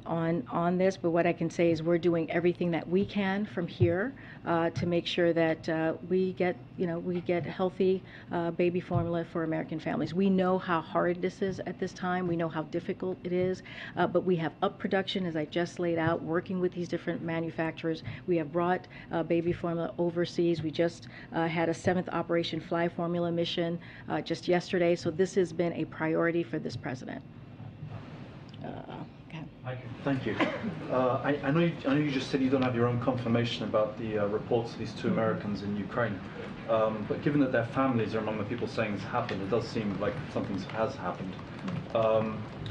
on this, but what I can say is we're doing everything that we can from here to make sure that we get healthy baby formula for American families. We know how hard this is at this time. We know how difficult it is, but we have up production, as I just laid out, working with these different manufacturers. We have brought baby formula overseas. We just had a 7th Operation Fly Formula mission just yesterday, so this has been a priority for this president. Thank you. I know you just said you don't have your own confirmation about the reports of these 2 Americans in Ukraine, but given that their families are among the people saying this happened, it does seem like something has happened.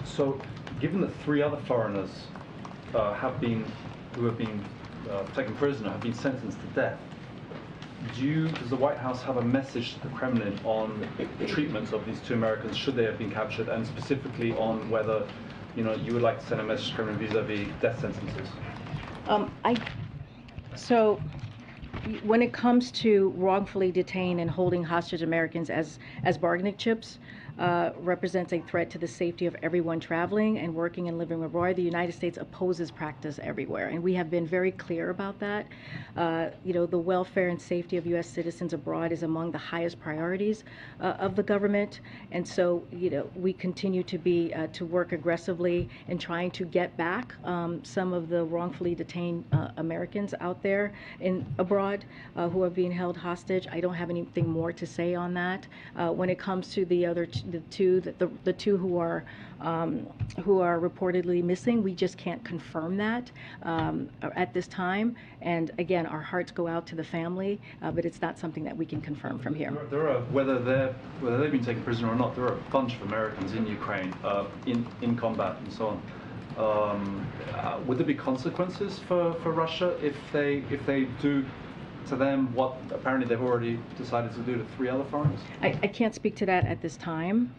So, given that 3 other foreigners who have been taken prisoner have been sentenced to death, does the White House have a message to the Kremlin on the treatment of these 2 Americans should they have been captured, and specifically on whether you would like to send a message to Kremlin vis-a-vis death sentences? So when it comes to wrongfully detained and holding hostage Americans as bargaining chips, represents a threat to the safety of everyone traveling and working and living abroad. The United States opposes practice everywhere, and we have been very clear about that. The welfare and safety of U.S. citizens abroad is among the highest priorities of the government, and so we continue to work aggressively in trying to get back some of the wrongfully detained Americans out there abroad who are being held hostage. I don't have anything more to say on that. When it comes to the other the two who are reportedly missing, we just can't confirm that at this time. And again, our hearts go out to the family, but it's not something that we can confirm from here. There are, whether they've been taken prisoner or not, there are a bunch of Americans in Ukraine in combat and so on. Would there be consequences for Russia if they do to them what apparently they've already decided to do to 3 other foreigners? I can't speak to that at this time,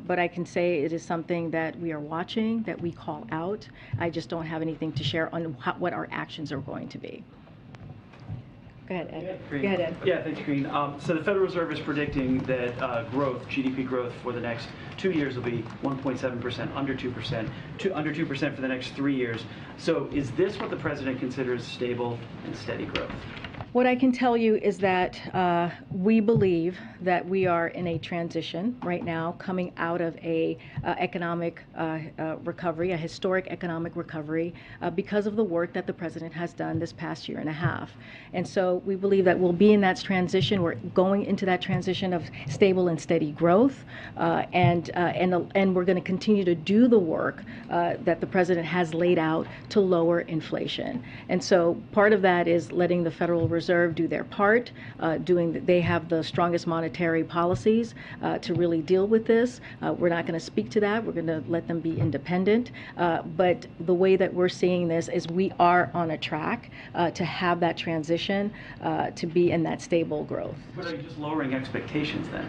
but I can say it is something that we are watching, that we call out. I just don't have anything to share on what our actions are going to be. Go ahead, Ed. Go ahead, Ed. Yeah, thanks, Green. So the Federal Reserve is predicting that GDP growth for the next 2 years will be 1.7%, under 2%, under 2% for the next 3 years. So is this what the president considers stable and steady growth? What I can tell you is that we believe that we are in a transition right now, coming out of a economic recovery, a historic economic recovery, because of the work that the president has done this past year and a half. And so we believe that we'll be in that transition. We're going into that transition of stable and steady growth, and we're going to continue to do the work that the president has laid out to lower inflation. And so part of that is letting the Federal Reserve do their part, they have the strongest monetary policies to really deal with this. We're not going to speak to that. We're going to let them be independent. But the way that we're seeing this is we are on a track to have that transition to be in that stable growth. But are you just lowering expectations then?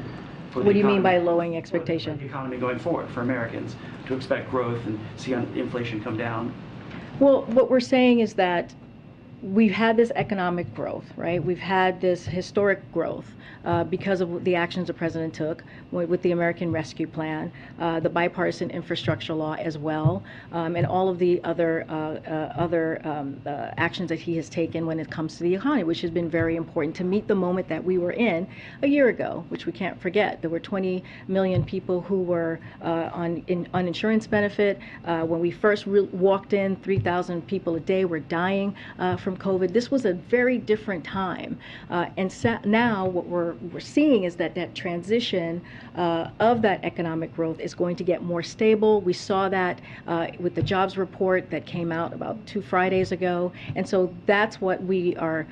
What do you mean by lowering expectation? For the economy going forward, for Americans to expect growth and see inflation come down? Well, what we're saying is that we've had this economic growth, right? We've had this historic growth because of the actions the president took with the American Rescue Plan, the bipartisan infrastructure law as well, and all of the other actions that he has taken when it comes to the economy, which has been very important to meet the moment that we were in a year ago, which we can't forget. There were 20 million people who were on insurance benefit. When we first walked in, 3,000 people a day were dying from COVID. This was a very different time, and now what we're seeing is that transition of that economic growth is going to get more stable. We saw that with the jobs report that came out about 2 Fridays ago, and so that's what we're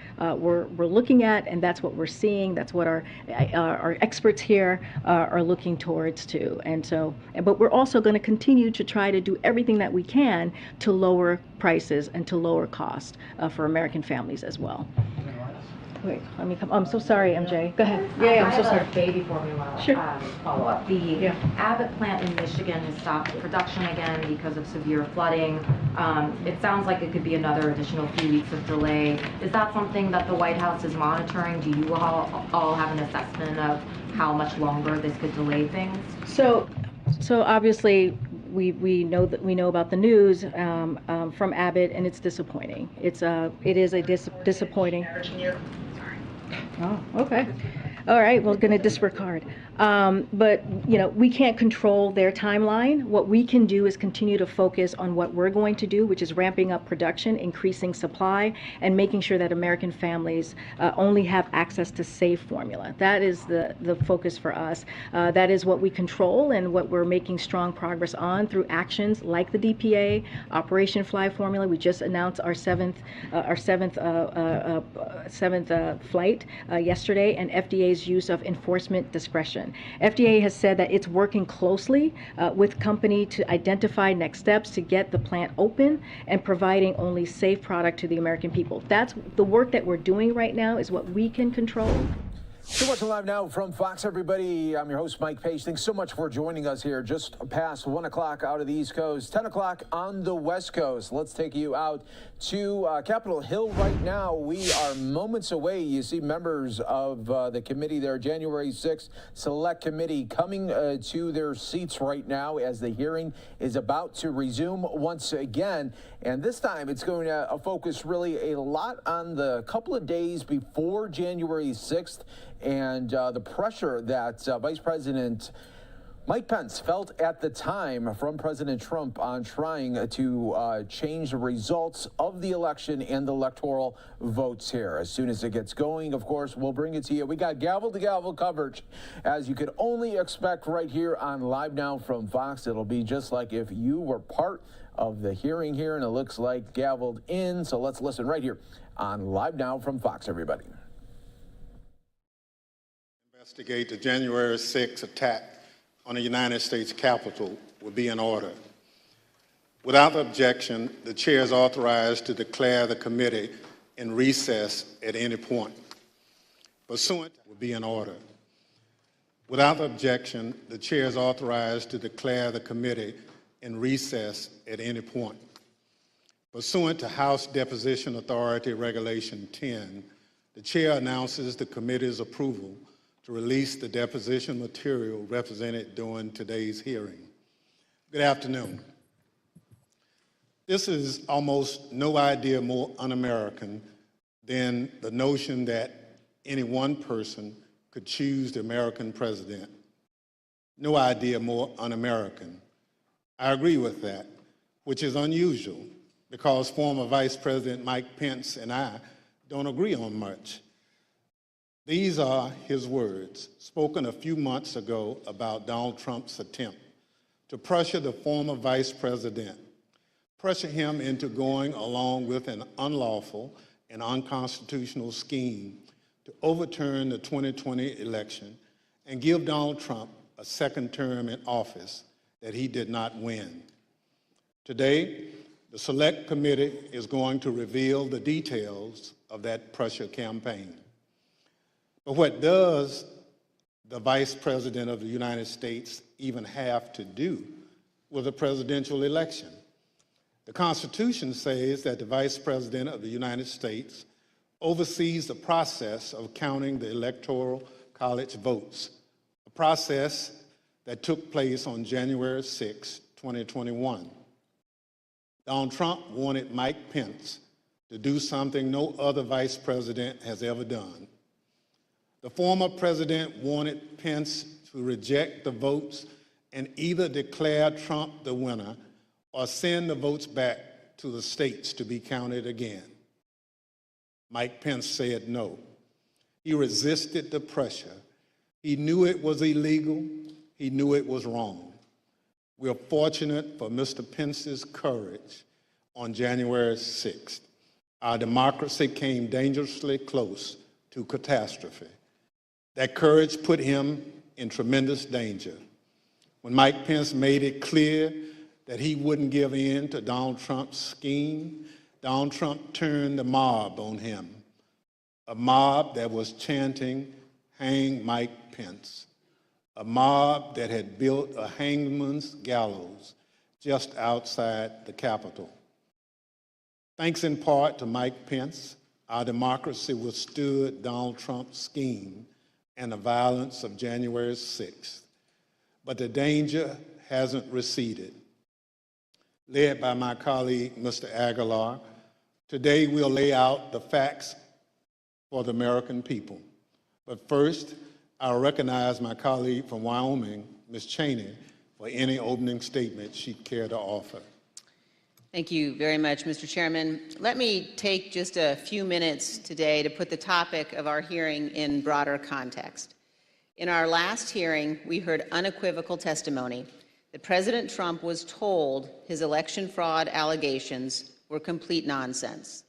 looking at, and that's what we're seeing. That's what our experts here are looking towards too. And so, but we're also going to continue to try to do everything that we can to lower prices and to lower cost for American families as well. Wait, let me come. I'm so sorry, MJ. Go ahead. Yeah, I'm so sorry. Baby formula Sure. follow-up. The Abbott plant in Michigan has stopped production again because of severe flooding. It sounds like it could be another additional few weeks of delay. Is that something that the White House is monitoring? Do you all have an assessment of how much longer this could delay things? So obviously, we know about the news from Abbott, and it's disappointing. It is a disappointing. Oh, okay. All right, we're going to disregard. But, we can't control their timeline. What we can do is continue to focus on what we're going to do, which is ramping up production, increasing supply, and making sure that American families only have access to safe formula. That is the focus for us. That is what we control and what we're making strong progress on through actions like the DPA, Operation Fly Formula. We just announced our seventh flight yesterday, and FDA's use of enforcement discretion. FDA has said that it's working closely with company to identify next steps to get the plant open and providing only safe product to the American people. That's the work that we're doing right now, is what we can control. So watching Live Now from Fox, everybody. I'm your host, Mike Page. Thanks so much for joining us here. Just past 1 o'clock out of the East Coast, 10 o'clock on the West Coast. Let's take you out to Capitol Hill right now. We are moments away. You see members of the committee there, January 6th Select Committee, coming to their seats right now as the hearing is about to resume once again. And this time it's going to focus really a lot on the couple of days before January 6th. And the pressure that Vice President Mike Pence felt at the time from President Trump on trying to change the results of the election and the electoral votes here. As soon as it gets going, of course, we'll bring it to you. We got gavel-to-gavel coverage, as you could only expect right here on Live Now from Fox. It'll be just like if you were part of the hearing here, and it looks like gaveled in. So let's listen right here on Live Now from Fox, everybody. Investigate the January 6th attack on the United States Capitol will be in order. Without objection, the chair is authorized to declare the committee in recess at any point. Pursuant will be in order. Without objection, the chair is authorized to declare the committee in recess at any point. Pursuant to House Deposition Authority Regulation 10, the chair announces the committee's approval to release the deposition material represented during today's hearing. Good afternoon. This is almost no idea more un-American than the notion that any one person could choose the American president. No idea more un-American. I agree with that, which is unusual because former Vice President Mike Pence and I don't agree on much. These are his words, spoken a few months ago about Donald Trump's attempt to pressure the former vice president, pressure him into going along with an unlawful and unconstitutional scheme to overturn the 2020 election and give Donald Trump a second term in office that he did not win. Today, the Select Committee is going to reveal the details of that pressure campaign. But what does the Vice President of the United States even have to do with a presidential election? The Constitution says that the Vice President of the United States oversees the process of counting the Electoral College votes, a process that took place on January 6, 2021. Donald Trump wanted Mike Pence to do something no other vice president has ever done. The former president wanted Pence to reject the votes and either declare Trump the winner or send the votes back to the states to be counted again. Mike Pence said no. He resisted the pressure. He knew it was illegal. He knew it was wrong. We are fortunate for Mr. Pence's courage on January 6th. Our democracy came dangerously close to catastrophe. That courage put him in tremendous danger. When Mike Pence made it clear that he wouldn't give in to Donald Trump's scheme, Donald Trump turned the mob on him, a mob that was chanting, "Hang Mike Pence," a mob that had built a hangman's gallows just outside the Capitol. Thanks in part to Mike Pence, our democracy withstood Donald Trump's scheme and the violence of January 6th. But the danger hasn't receded. led by my colleague, Mr. Aguilar. Today, we'll lay out the facts for the American people. But first, I'll recognize my colleague from Wyoming, Ms. Cheney, for any opening statement she'd care to offer. Thank you very much, Mr. Chairman. Let me take just a few minutes today to put the topic of our hearing in broader context. In our last hearing, we heard unequivocal testimony that President Trump was told his election fraud allegations were complete nonsense.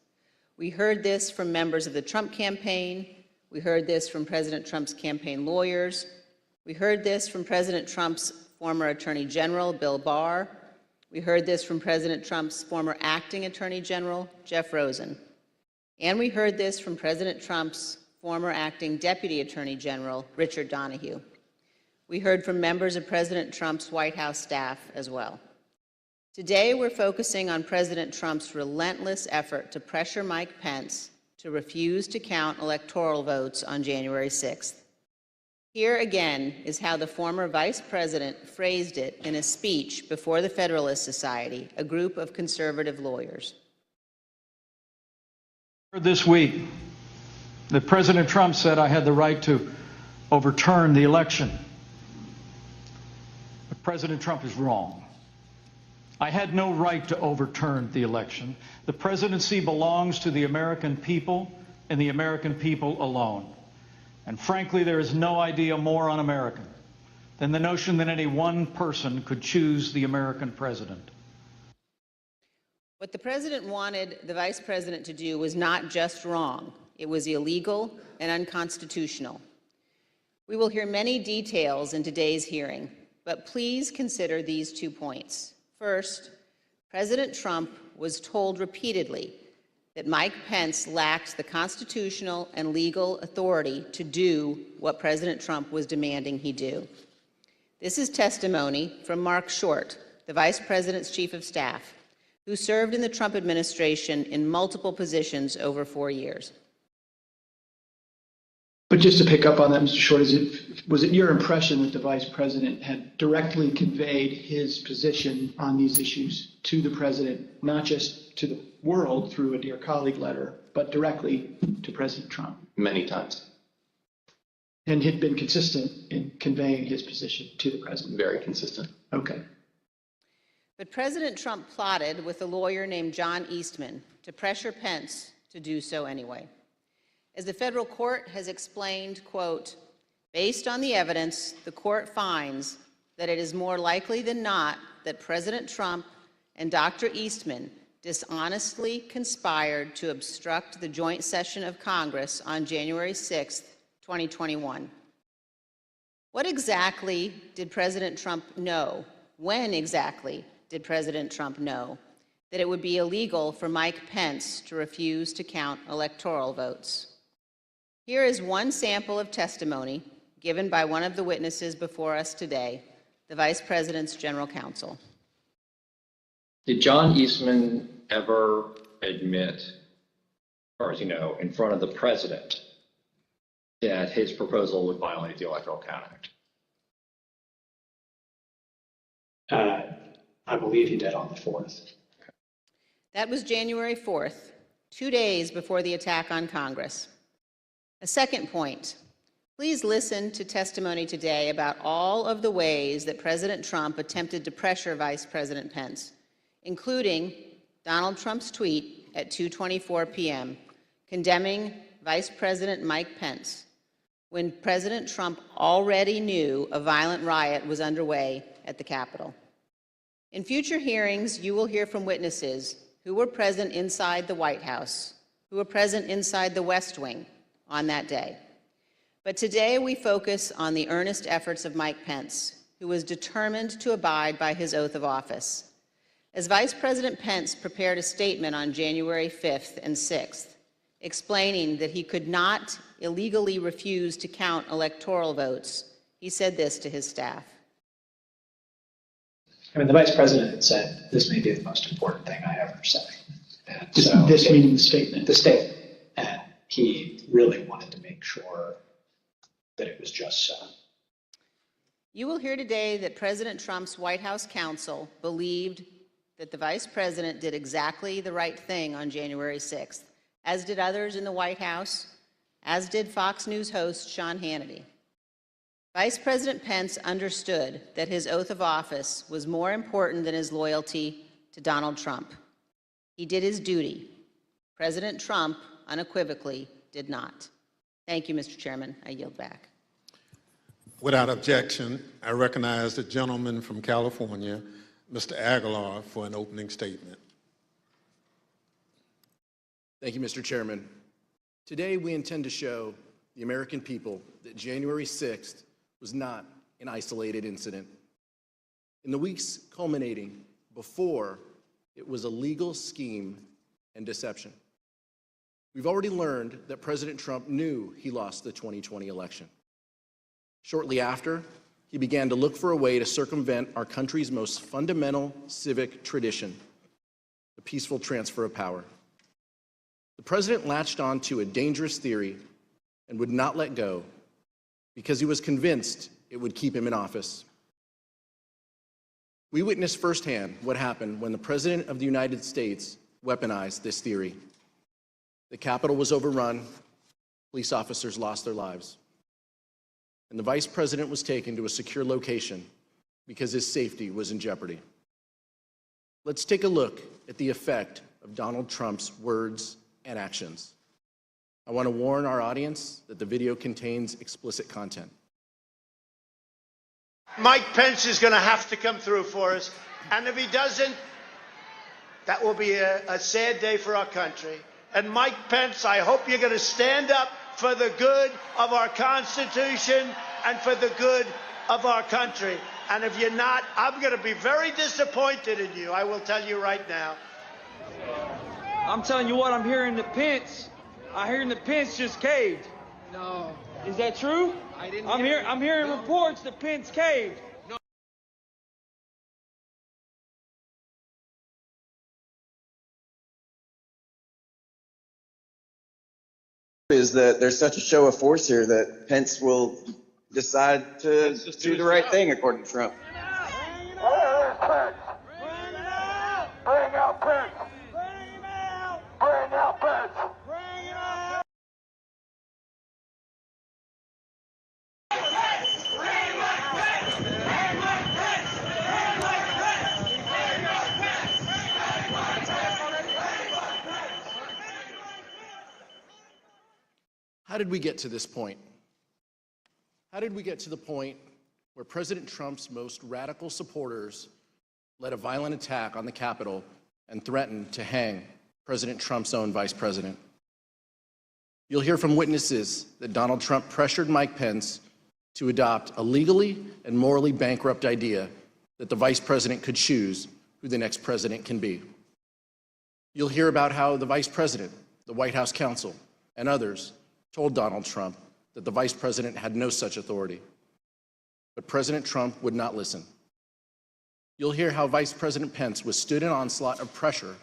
We heard this from members of the Trump campaign. We heard this from President Trump's campaign lawyers. We heard this from President Trump's former Attorney General, Bill Barr. We heard this from President Trump's former acting Attorney General, Jeff Rosen. And we heard this from President Trump's former acting Deputy Attorney General, Richard Donahue. We heard from members of President Trump's White House staff as well. Today, we're focusing on President Trump's relentless effort to pressure Mike Pence to refuse to count electoral votes on January 6th. Here again is how the former vice president phrased it in a speech before the Federalist Society, a group of conservative lawyers. This week, that President Trump said I had the right to overturn the election. But President Trump is wrong. I had no right to overturn the election. The presidency belongs to the American people and the American people alone. And frankly, there is no idea more un-American than the notion that any one person could choose the American president. What the president wanted the vice president to do was not just wrong, it was illegal and unconstitutional. We will hear many details in today's hearing, but please consider these 2 points. First, President Trump was told repeatedly that Mike Pence lacked the constitutional and legal authority to do what President Trump was demanding he do. This is testimony from Mark Short, the Vice President's Chief of Staff, who served in the Trump administration in multiple positions over 4 years. But just to pick up on that, Mr. Short, was it your impression that the Vice President had directly conveyed his position on these issues to the President, not just to the world through a Dear Colleague letter, but directly to President Trump? Many times. And had been consistent in conveying his position to the President? Very consistent. Okay. But President Trump plotted with a lawyer named John Eastman to pressure Pence to do so anyway. As the federal court has explained, quote, based on the evidence, the court finds that it is more likely than not that President Trump and Dr. Eastman dishonestly conspired to obstruct the joint session of Congress on January 6, 2021. What exactly did President Trump know? When exactly did President Trump know that it would be illegal for Mike Pence to refuse to count electoral votes? Here is one sample of testimony given by one of the witnesses before us today, the Vice President's General Counsel. Did John Eastman ever admit, as far as you know, in front of the president, that his proposal would violate the Electoral Count I believe he did on the 4th. That was January 4th, 2 days before the attack on Congress. A second point, please listen to testimony today about all of the ways that President Trump attempted to pressure Vice President Pence, including Donald Trump's tweet at 2:24 p.m. condemning Vice President Mike Pence when President Trump already knew a violent riot was underway at the Capitol. In future hearings, you will hear from witnesses who were present inside the White House, who were present inside the West Wing on that day. But today we focus on the earnest efforts of Mike Pence, who was determined to abide by his oath of office. As Vice President Pence prepared a statement on January 5th and 6th, explaining that he could not illegally refuse to count electoral votes, he said this to his staff. I mean, the Vice President had said, this may be the most important thing I ever say. This meaning the statement? The statement. And he really wanted to make sure that it was just so. You will hear today that President Trump's White House counsel believed that the Vice President did exactly the right thing on January 6th, as did others in the White House, as did Fox News host Sean Hannity. Vice President Pence understood that his oath of office was more important than his loyalty to Donald Trump. He did his duty. President Trump unequivocally did not. Thank you, Mr. Chairman. I yield back. Without objection, I recognize the gentleman from California, Mr. Aguilar, for an opening statement. Thank you, Mr. Chairman. Today, we intend to show the American people that January 6th was not an isolated incident. In the weeks culminating before, it was a legal scheme and deception. We've already learned that President Trump knew he lost the 2020 election. Shortly after, he began to look for a way to circumvent our country's most fundamental civic tradition, the peaceful transfer of power. The president latched on to a dangerous theory and would not let go because he was convinced it would keep him in office. We witnessed firsthand what happened when the President of the United States weaponized this theory. The Capitol was overrun, police officers lost their lives, and the Vice President was taken to a secure location because his safety was in jeopardy. Let's take a look at the effect of Donald Trump's words and actions. I want to warn our audience that the video contains explicit content. Mike Pence is going to have to come through for us, and if he doesn't, that will be a sad day for our country. And Mike Pence, I hope you're going to stand up for the good of our Constitution and for the good of our country. And if you're not, I'm going to be very disappointed in you. I will tell you right now. I'm telling you what, I'm hearing that Pence just caved. No. Is that true? I didn't I'm hearing reports that Pence caved. No. Is that there's such a show of force here that Pence will decide to do the right thing, according to Trump. Bring out Pence! Bring out Pence! Bring out Pence! How did we get to this point? How did we get to the point where President Trump's most radical supporters led a violent attack on the Capitol and threatened to hang President Trump's own vice president? You'll hear from witnesses that Donald Trump pressured Mike Pence to adopt a legally and morally bankrupt idea that the vice president could choose who the next president can be. You'll hear about how the vice president, the White House counsel, and others told Donald Trump that the vice president had no such authority. But President Trump would not listen. You'll hear how Vice President Pence withstood an onslaught of pressure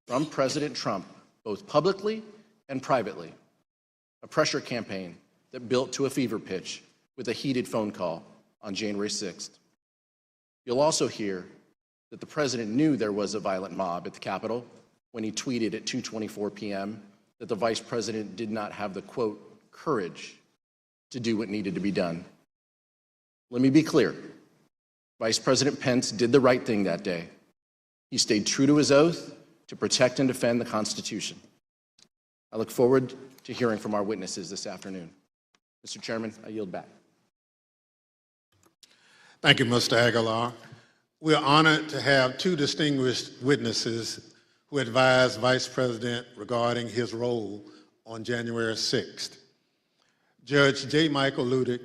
from President Trump, both publicly and privately, a pressure campaign that built to a fever pitch with a heated phone call on January 6th. You'll also hear that the president knew there was a violent mob at the Capitol when he tweeted at 2:24 p.m. that the vice president did not have the, quote, courage to do what needed to be done. Let me be clear. Vice President Pence did the right thing that day. He stayed true to his oath to protect and defend the Constitution. I look forward to hearing from our witnesses this afternoon. Mr. Chairman, I yield back. Thank you, Mr. Aguilar. We are honored to have two distinguished witnesses who advised Vice President regarding his role on January 6th. Judge J. Michael Ludick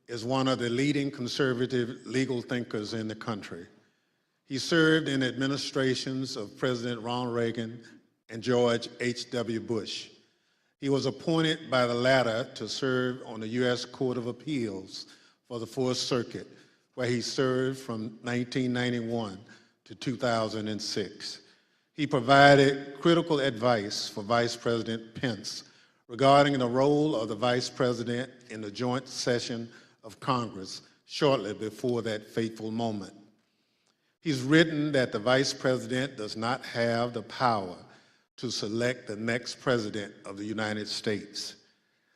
is one of the leading conservative legal thinkers in the country. He served in administrations of President Ronald Reagan and George H.W. Bush. He was appointed by the latter to serve on the U.S. Court of Appeals for the Fourth Circuit, where he served from 1991 to 2006. He provided critical advice for Vice President Pence regarding the role of the Vice President in the joint session of Congress shortly before that fateful moment. He's written that the Vice President does not have the power to select the next President of the United States.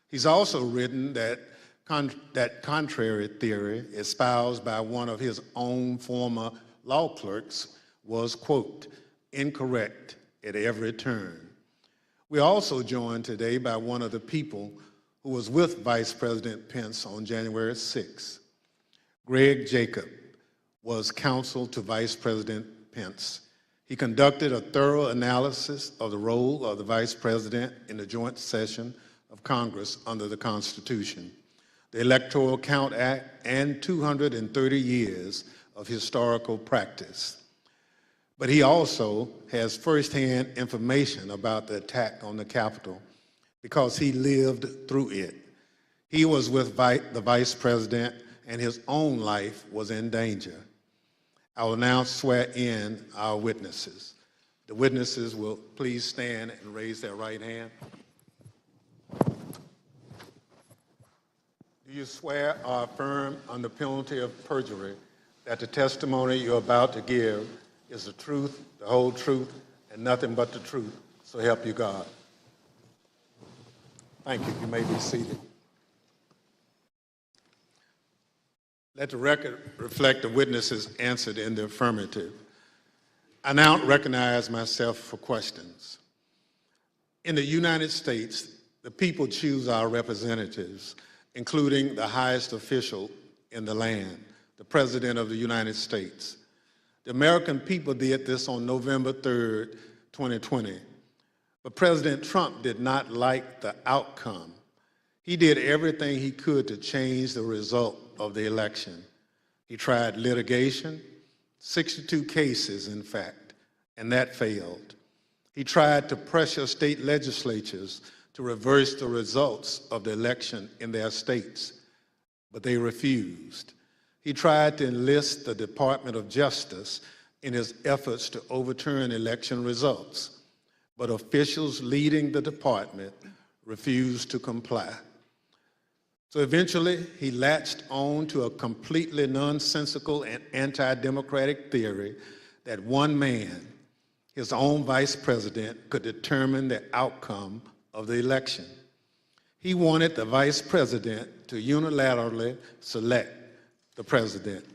He's also written that contrary theory espoused by one of his own former law clerks was, quote, incorrect at every turn. We're also joined today by one of the people who was with Vice President Pence on January 6th. Greg Jacob was counsel to Vice President Pence. He conducted a thorough analysis of the role of the Vice President in the joint session of Congress under the Constitution, the Electoral Count Act, and 230 years of historical practice. But he also has firsthand information about the attack on the Capitol because he lived through it. He was with the Vice President and his own life was in danger. I will now swear in our witnesses. The witnesses will please stand and raise their right hand. Do you swear or affirm under penalty of perjury that the testimony you're about to give is the truth, the whole truth, and nothing but the truth, so help you God? Thank you. You may be seated. Let the record reflect the witnesses answered in the affirmative. I now recognize myself for questions. In the United States, the people choose our representatives, including the highest official in the land, the President of the United States. The American people did this on November 3rd, 2020. But President Trump did not like the outcome. He did everything he could to change the result of the election. He tried litigation, 62 cases, in fact, and that failed. He tried to pressure state legislatures to reverse the results of the election in their states, but they refused. He tried to enlist the Department of Justice in his efforts to overturn election results, but officials leading the department refused to comply. So eventually, he latched on to a completely nonsensical and anti-democratic theory that one man, his own vice president, could determine the outcome of the election. He wanted the vice president to unilaterally select the president.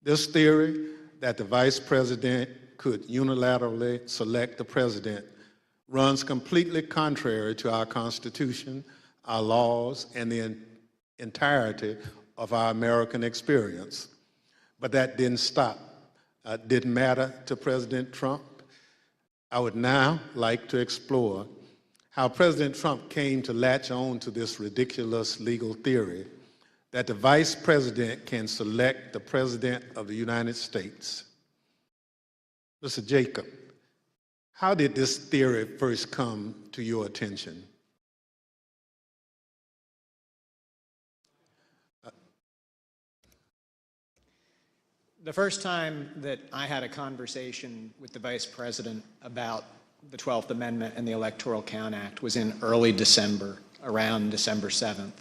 This theory that the vice president could unilaterally select the president runs completely contrary to our Constitution, our laws, and the entirety of our American experience. But that didn't matter to President Trump. I would now like to explore how President Trump came to latch on to this ridiculous legal theory that the vice president can select the president of the United States. Mr. Jacob, how did this theory first come to your attention? The first time that I had a conversation with the Vice President about the 12th Amendment and the Electoral Count Act was in early December, around December 7th.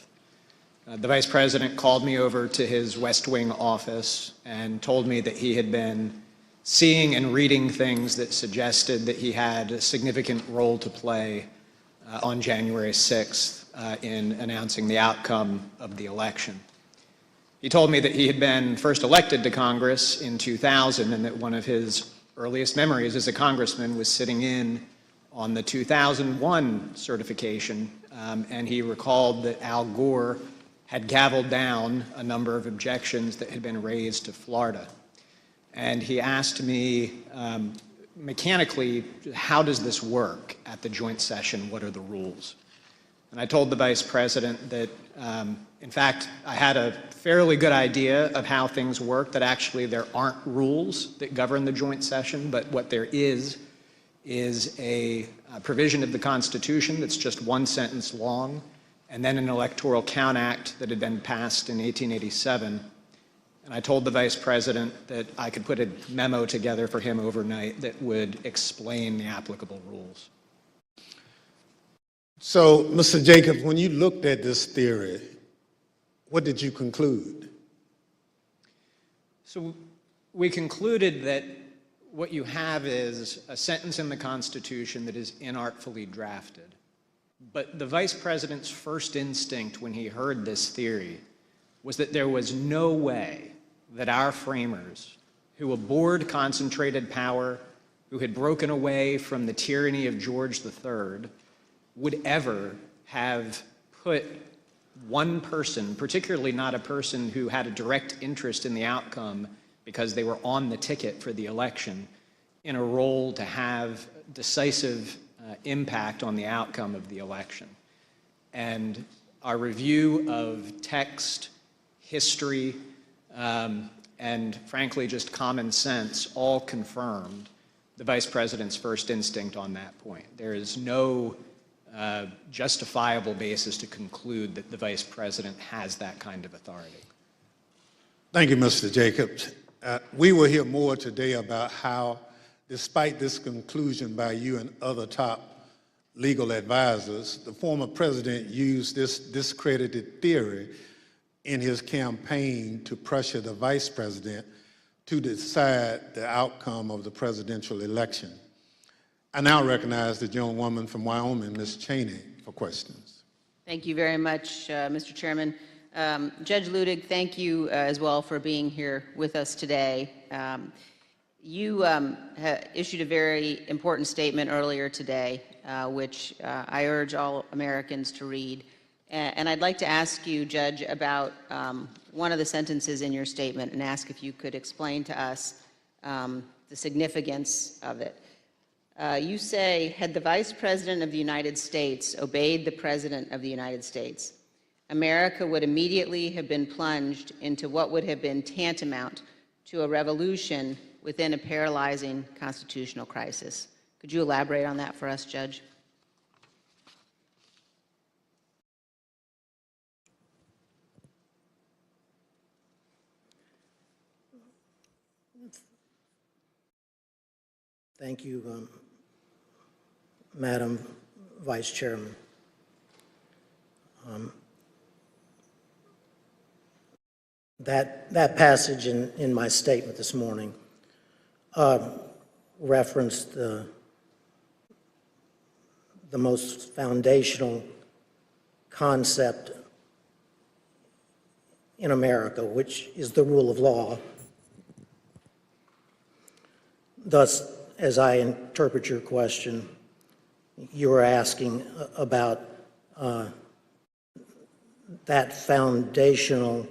The Vice President called me over to his West Wing office and told me that he had been seeing and reading things that suggested that he had a significant role to play on January 6th in announcing the outcome of the election. He told me that he had been first elected to Congress in 2000 and that one of his earliest memories as a congressman was sitting in on the 2001 certification, and he recalled that Al Gore had gavelled down a number of objections that had been raised to Florida. And he asked me mechanically, how does this work at the joint session? What are the rules? And I told the Vice President that, in fact, I had a fairly good idea of how things work, that actually there aren't rules that govern the joint session, but what there is a provision of the Constitution that's just one sentence long, and then an Electoral Count Act that had been passed in 1887. And I told the Vice President that I could put a memo together for him overnight that would explain the applicable rules. So, Mr. Jacobs, when you looked at this theory, what did you conclude? So we concluded that what you have is a sentence in the Constitution that is inartfully drafted. But the Vice President's first instinct when he heard this theory was that there was no way that our framers, who abhorred concentrated power, who had broken away from the tyranny of George III, would ever have put one person, particularly not a person who had a direct interest in the outcome because they were on the ticket for the election, in a role to have decisive impact on the outcome of the election. And our review of text, history, and frankly just common sense all confirmed the Vice President's first instinct on that point. There is no justifiable basis to conclude that the Vice President has that kind of authority. Thank you, Mr. Jacobs. We will hear more today about how, despite this conclusion by you and other top legal advisors, the former president used this discredited theory in his campaign to pressure the vice president to decide the outcome of the presidential election. I now recognize the gentlewoman from Wyoming, Ms. Cheney, for questions. Thank you very much, Mr. Chairman. Judge Ludig, thank you as well for being here with us today. You issued a very important statement earlier today, which I urge all Americans to read. And I'd like to ask you, Judge, about one of the sentences in your statement and ask if you could explain to us the significance of it. You say, had the Vice President of the United States obeyed the President of the United States, America would immediately have been plunged into what would have been tantamount to a revolution within a paralyzing constitutional crisis. Could you elaborate on that for us, Judge? Thank you, Madam Vice Chairman. That passage in my statement this morning referenced the most foundational concept in America, which is the rule of law. Thus, as I interpret your question, you were asking about that foundational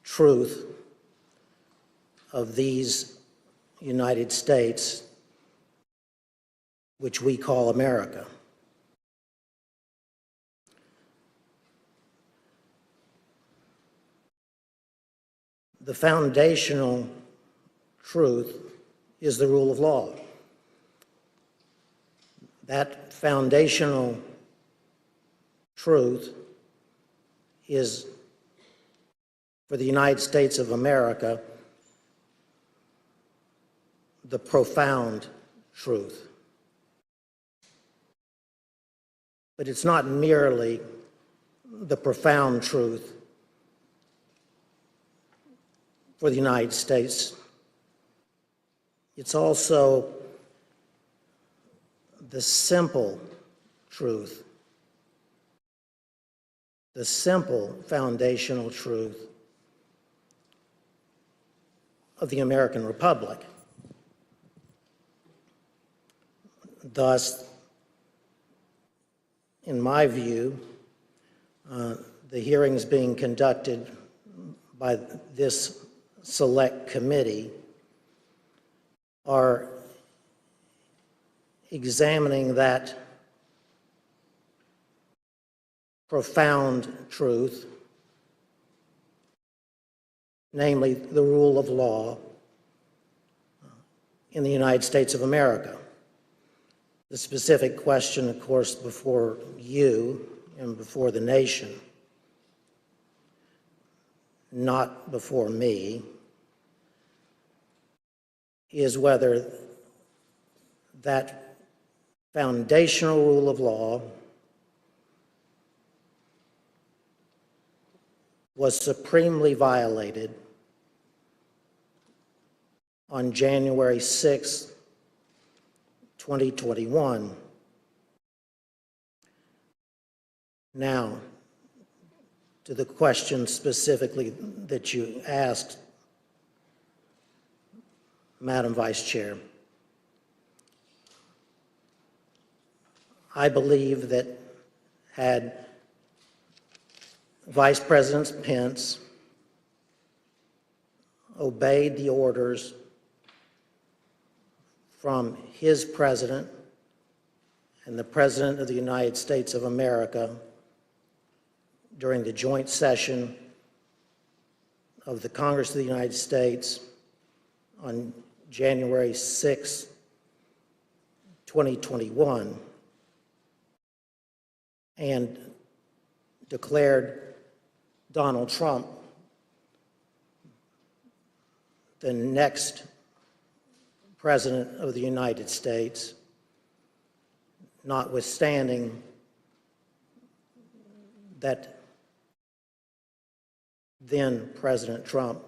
truth of these United States, which we call America. The foundational truth is the rule of law. That foundational truth is, for the United States of America, the profound truth. But it's not merely the profound truth for the United States. It's also the simple truth, the simple foundational truth of the American Republic. Thus, in my view, the hearings being conducted by this select committee are examining that profound truth, namely the rule of law in the United States of America. The specific question, of course, before you and before the nation, not before me, is whether that foundational rule of law was supremely violated on January 6, 2021. Now, to the question specifically that you asked, Madam Vice Chair, I believe that had Vice President Pence obeyed the orders from his president and the President of the United States of America during the joint session of the Congress of the United States on January 6, 2021, and declared Donald Trump the next President of the United States, notwithstanding that then President Trump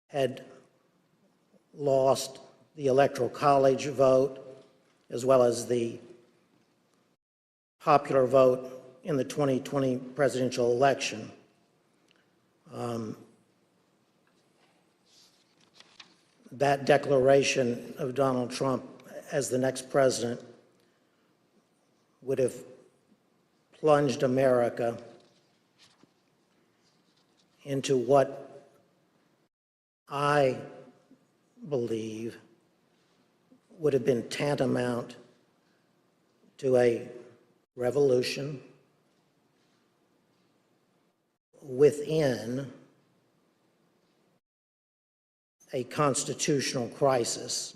had lost the Electoral College vote as well as the popular vote in the 2020 presidential election. That declaration of Donald Trump as the next president would have plunged America into what I believe would have been tantamount to a revolution within a constitutional crisis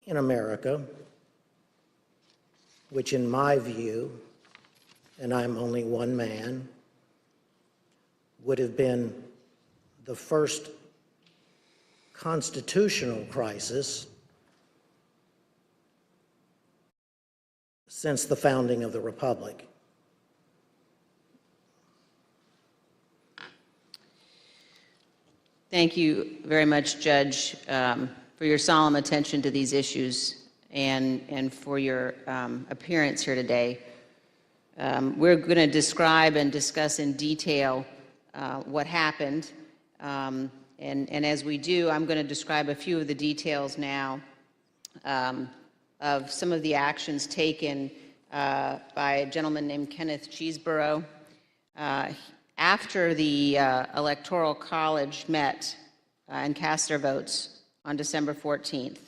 in America, which in my view, and I'm only one man, would have been the first constitutional crisis since the founding of the Republic. Thank you very much, Judge, for your solemn attention to these issues and for your appearance here today. We're going to describe and discuss in detail what happened. And as we do, I'm going to describe a few of the details now of some of the actions taken by a gentleman named Kenneth Cheeseborough. After the Electoral College met and cast their votes on December 14th,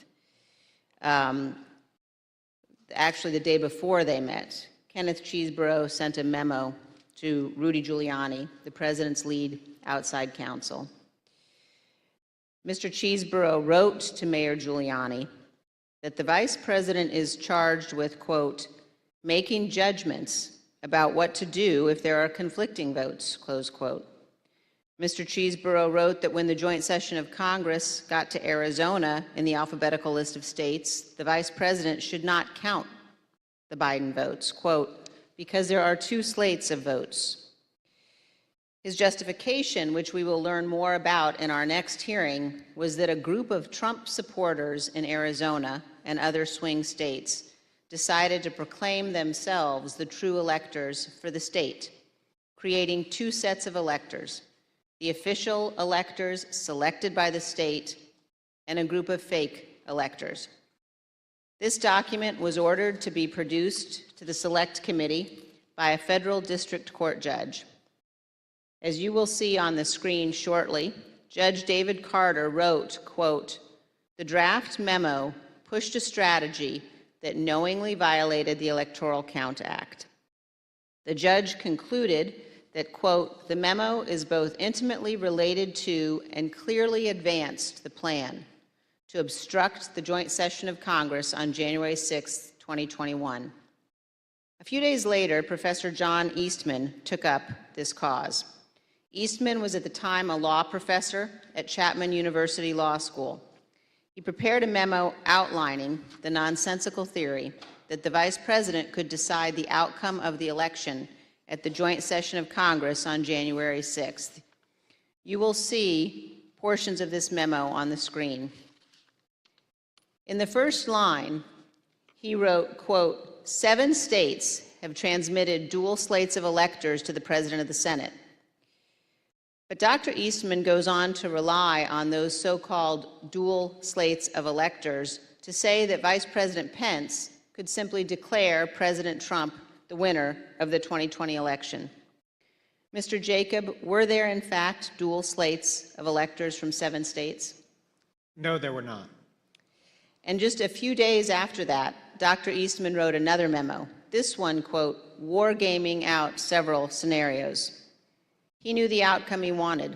actually the day before they met, Kenneth Cheeseborough sent a memo to Rudy Giuliani, the president's lead outside counsel. Mr. Cheeseborough wrote to Mayor Giuliani that the vice president is charged with, quote, making judgments about what to do if there are conflicting votes, close quote. Mr. Cheeseborough wrote that when the joint session of Congress got to Arizona in the alphabetical list of states, the vice president should not count the Biden votes, quote, because there are two slates of votes. His justification, which we will learn more about in our next hearing, was that a group of Trump supporters in Arizona and other swing states decided to proclaim themselves the true electors for the state, creating two sets of electors, the official electors selected by the state and a group of fake electors. This document was ordered to be produced to the Select Committee by a federal district court judge. As you will see on the screen shortly, Judge David Carter wrote, quote, the draft memo pushed a strategy that knowingly violated the Electoral Count Act. The judge concluded that, quote, the memo is both intimately related to and clearly advanced the plan to obstruct the joint session of Congress on January 6, 2021. A few days later, Professor John Eastman took up this cause. Eastman was at the time a law professor at Chapman University Law School. He prepared a memo outlining the nonsensical theory that the vice president could decide the outcome of the election at the joint session of Congress on January 6th. You will see portions of this memo on the screen. In the first line, he wrote, quote, 7 states have transmitted dual slates of electors to the President of the Senate. But Dr. Eastman goes on to rely on those so-called dual slates of electors to say that Vice President Pence could simply declare President Trump the winner of the 2020 election. Mr. Jacob, were there in fact dual slates of electors from 7 states? No, there were not. And just a few days after that, Dr. Eastman wrote another memo. This one, quote, wargaming out several scenarios. He knew the outcome he wanted,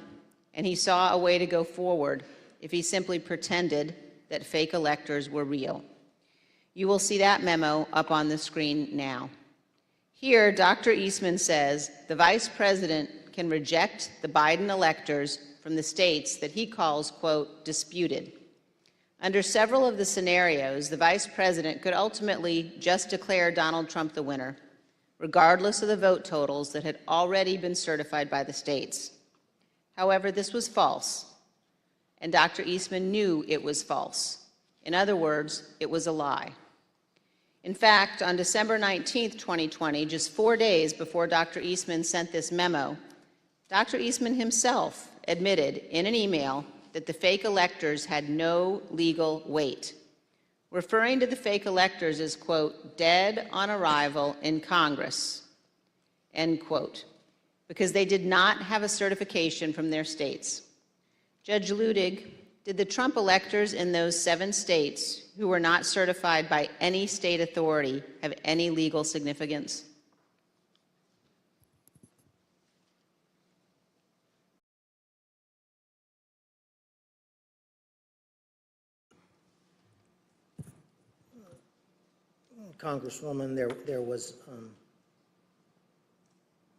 and he saw a way to go forward if he simply pretended that fake electors were real. You will see that memo up on the screen now. Here, Dr. Eastman says the Vice President can reject the Biden electors from the states that he calls, quote, disputed. Under several of the scenarios, the Vice President could ultimately just declare Donald Trump the winner, regardless of the vote totals that had already been certified by the states. However, this was false, and Dr. Eastman knew it was false. In other words, it was a lie. In fact, on December 19th, 2020, just 4 days before Dr. Eastman sent this memo, Dr. Eastman himself admitted in an email that the fake electors had no legal weight, referring to the fake electors as, quote, dead on arrival in Congress, end quote, because they did not have a certification from their states. Judge Ludig, did the Trump electors in those 7 states who were not certified by any state authority have any legal significance? Congresswoman, there was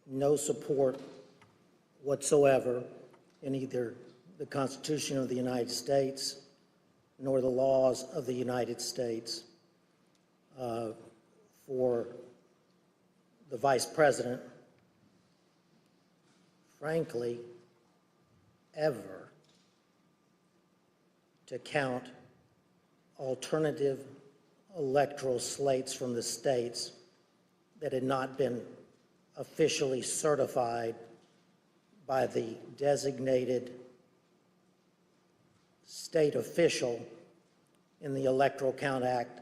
no support whatsoever in either the Constitution of the United States nor the laws of the United States for the Vice President, frankly, ever to count alternative electoral slates from the states that had not been officially certified by the designated state official in the Electoral Count Act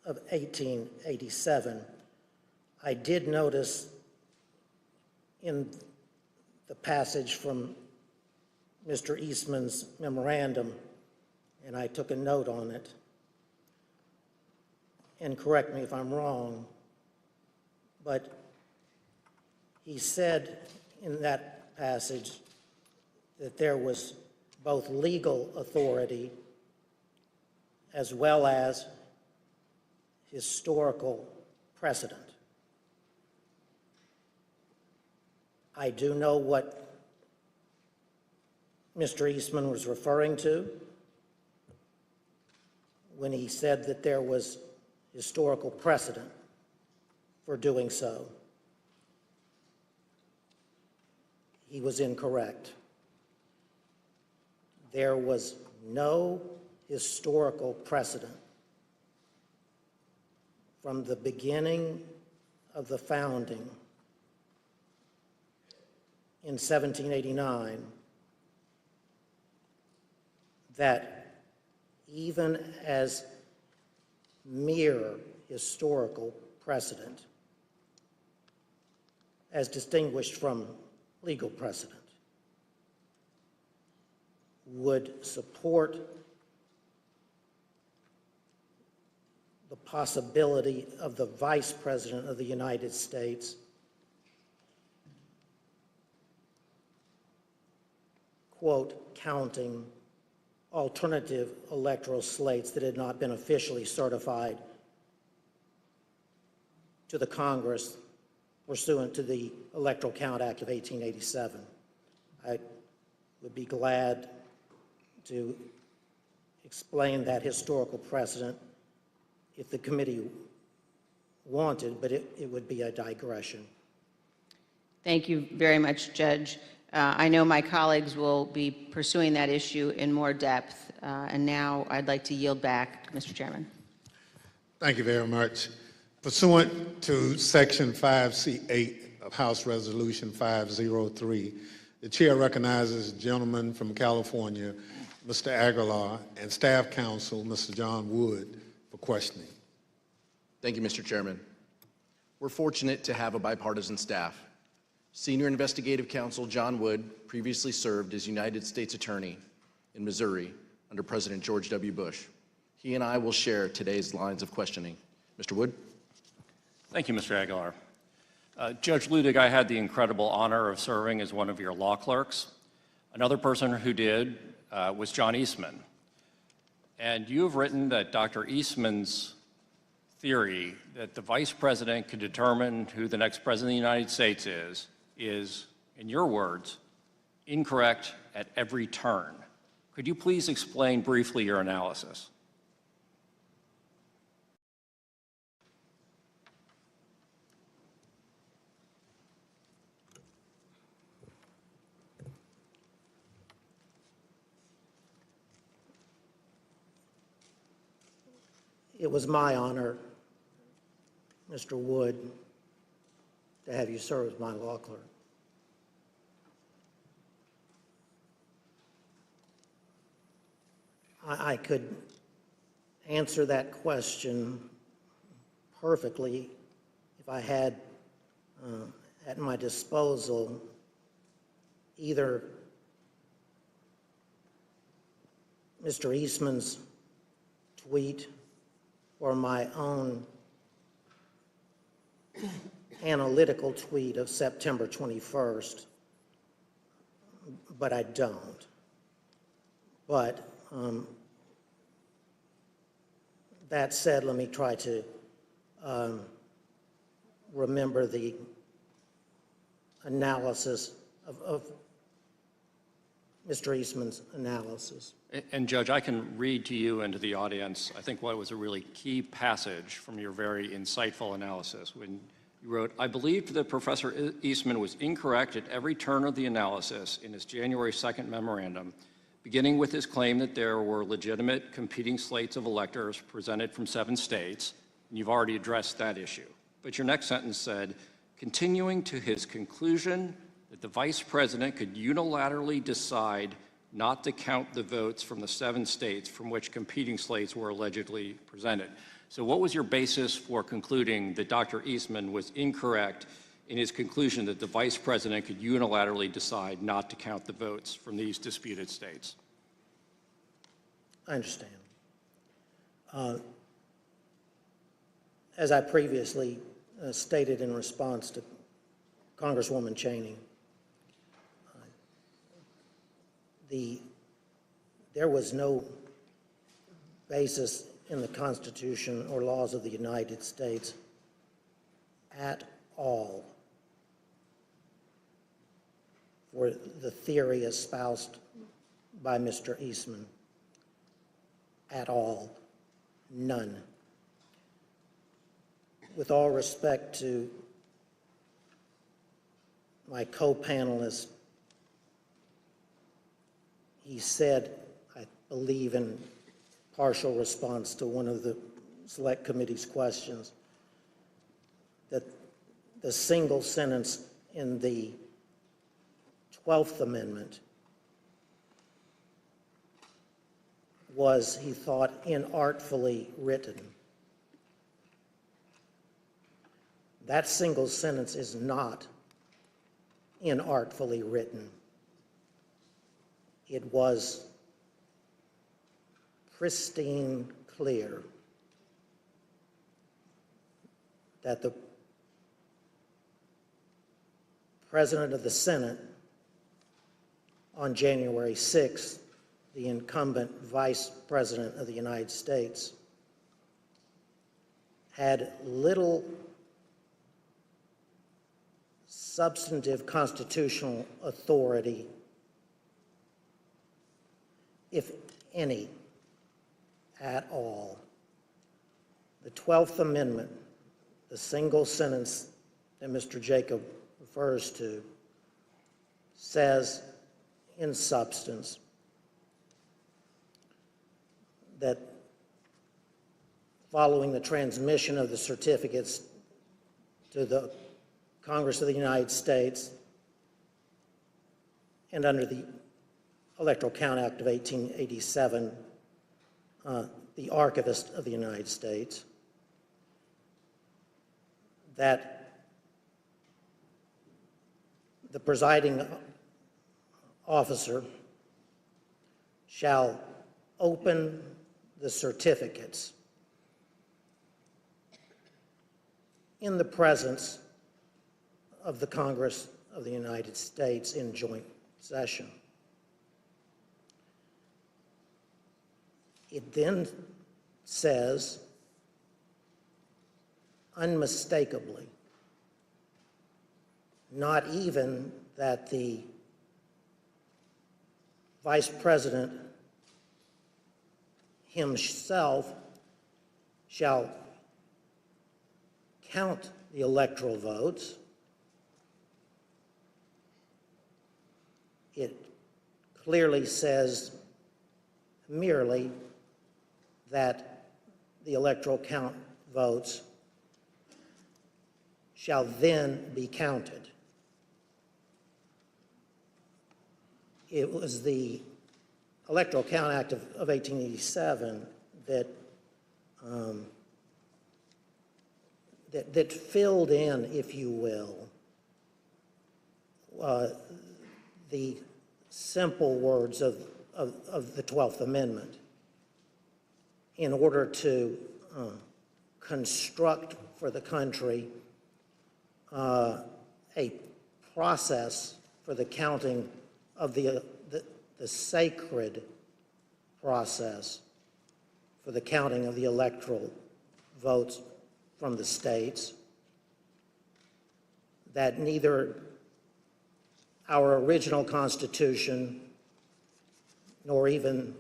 of 1887. I did notice in the passage from Mr. Eastman's memorandum, and I took a note on it, and correct me if I'm wrong, but he said in that passage that there was both legal authority as well as historical precedent. I do know what Mr. Eastman was referring to when he said that there was historical precedent for doing so. He was incorrect. There was no historical precedent from the beginning of the founding in 1789 that even as mere historical precedent, as distinguished from legal precedent, would support the possibility of the Vice President of the United States quote, counting alternative electoral slates that had not been officially certified to the Congress pursuant to the Electoral Count Act of 1887. I would be glad to explain that historical precedent if the committee wanted, but it would be a digression. Thank you very much, Judge. I know my colleagues will be pursuing that issue in more depth, and now I'd like to yield back, Mr. Chairman. Thank you very much. Pursuant to Section 5C8 of House Resolution 503, the chair recognizes the gentleman from California, Mr. Aguilar, and staff counsel, Mr. John Wood, for questioning. Thank you, Mr. Chairman. We're fortunate to have a bipartisan staff. Senior Investigative Counsel John Wood previously served as United States Attorney in Missouri under President George W. Bush. He and I will share today's lines of questioning. Mr. Wood? Thank you, Mr. Aguilar. Judge Ludig, I had the incredible honor of serving as one of your law clerks. Another person who did was John Eastman. And you have written that Dr. Eastman's theory that the vice president can determine who the next president of the United States is, in your words, incorrect at every turn. Could you please explain briefly your analysis? It was my honor, Mr. Wood, to have you serve as my law clerk. I could answer that question perfectly if I had at my disposal either Mr. Eastman's tweet or my own analytical tweet of September 21st, but I don't. But that said, let me try to remember the analysis of Mr. Eastman's analysis. And Judge, I can read to you and to the audience, I think what was a really key passage from your very insightful analysis when you wrote, I believed that Professor Eastman was incorrect at every turn of the analysis in his January 2nd memorandum, beginning with his claim that there were legitimate competing slates of electors presented from 7 states, and you've already addressed that issue. But your next sentence said, continuing to his conclusion that the vice president could unilaterally decide not to count the votes from the 7 states from which competing slates were allegedly presented. So what was your basis for concluding that Dr. Eastman was incorrect in his conclusion that the vice president could unilaterally decide not to count the votes from these disputed states? I understand. As I previously stated in response to Congresswoman Cheney, there was no basis in the Constitution or laws of the United States at all for the theory espoused by Mr. Eastman. At all. None. With all respect to my co-panelist, he said, I believe in partial response to one of the Select Committee's questions, that the single sentence in the 12th Amendment was, he thought, inartfully written. That single sentence is not inartfully written. It was pristine clear that the President of the Senate on January 6th, the incumbent Vice President of the United States, had little substantive constitutional authority, if any, at all. The 12th Amendment, the single sentence that Mr. Jacob refers to says in substance that following the transmission of the certificates to the Congress of the United States and under the Electoral Count Act of 1887, the Archivist of the United States, that the presiding officer shall open the certificates in the presence of the Congress of the United States in joint session. It then says unmistakably, not even that the Vice President himself shall count the electoral votes. It clearly says merely that the electoral count votes shall then be counted. It was the Electoral Count Act of 1887 that that filled in, if you will, the simple words of the 12th Amendment in order to construct for the country a process for the counting of the sacred process for the counting of the electoral votes from the states, that neither our original Constitution nor even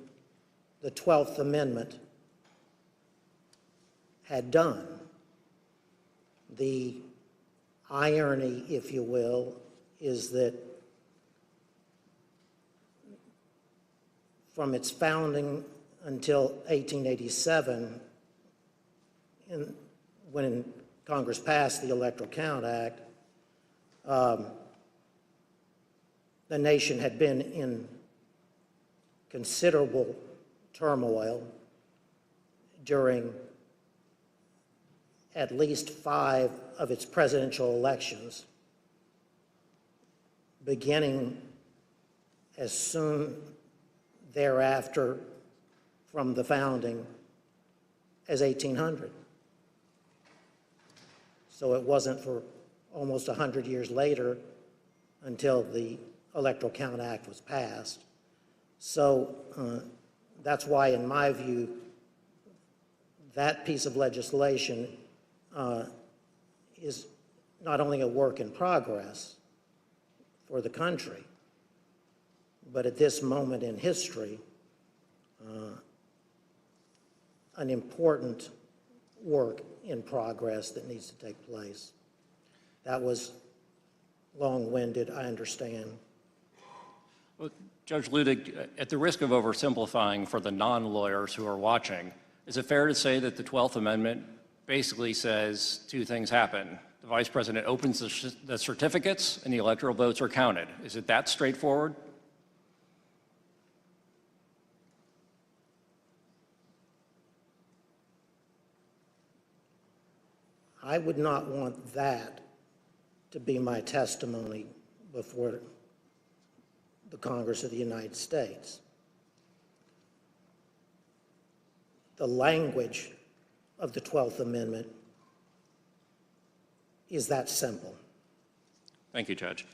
the 12th Amendment had done. The irony, if you will, is that from its founding until 1887, when Congress passed the Electoral Count Act, the nation had been in considerable turmoil during at least 5 of its presidential elections, beginning as soon thereafter from the founding as 1800. So it wasn't for almost 100 years later until the Electoral Count Act was passed. So that's why, in my view, that piece of legislation is not only a work in progress for the country, but at this moment in history, an important work in progress that needs to take place. That was long-winded, I understand. Well, Judge Ludig, at the risk of oversimplifying for the non-lawyers who are watching, is it fair to say that the 12th Amendment basically says 2 things happen? The Vice President opens the certificates and the electoral votes are counted. Is it that straightforward? I would not want that to be my testimony before the Congress of the United States. The language of the 12th Amendment is that simple. Thank you, Judge.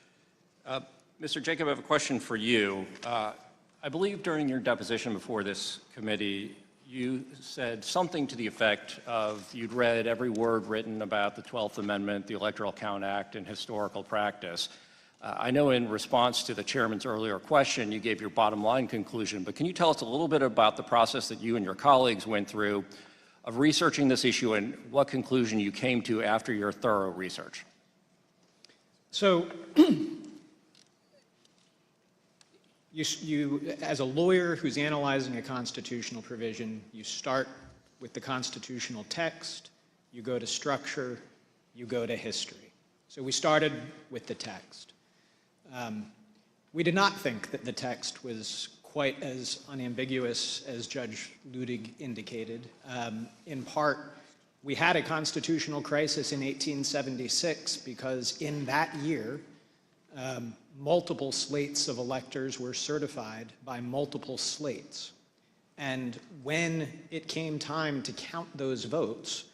Mr. Jacob, I have a question for you. I believe during your deposition before this committee, you said something to the effect of you'd read every word written about the 12th Amendment, the Electoral Count Act, and historical practice. I know in response to the chairman's earlier question, you gave your bottom line conclusion, but can you tell us a little bit about the process that you and your colleagues went through of researching this issue and what conclusion you came to after your thorough research? So you, as a lawyer who's analyzing a constitutional provision, you start with the constitutional text, you go to structure, you go to history. So we started with the text. We did not think that the text was quite as unambiguous as Judge Ludig indicated. In part, we had a constitutional crisis in 1876 because in that year, multiple slates of electors were certified by multiple slates. And when it came time to count those votes,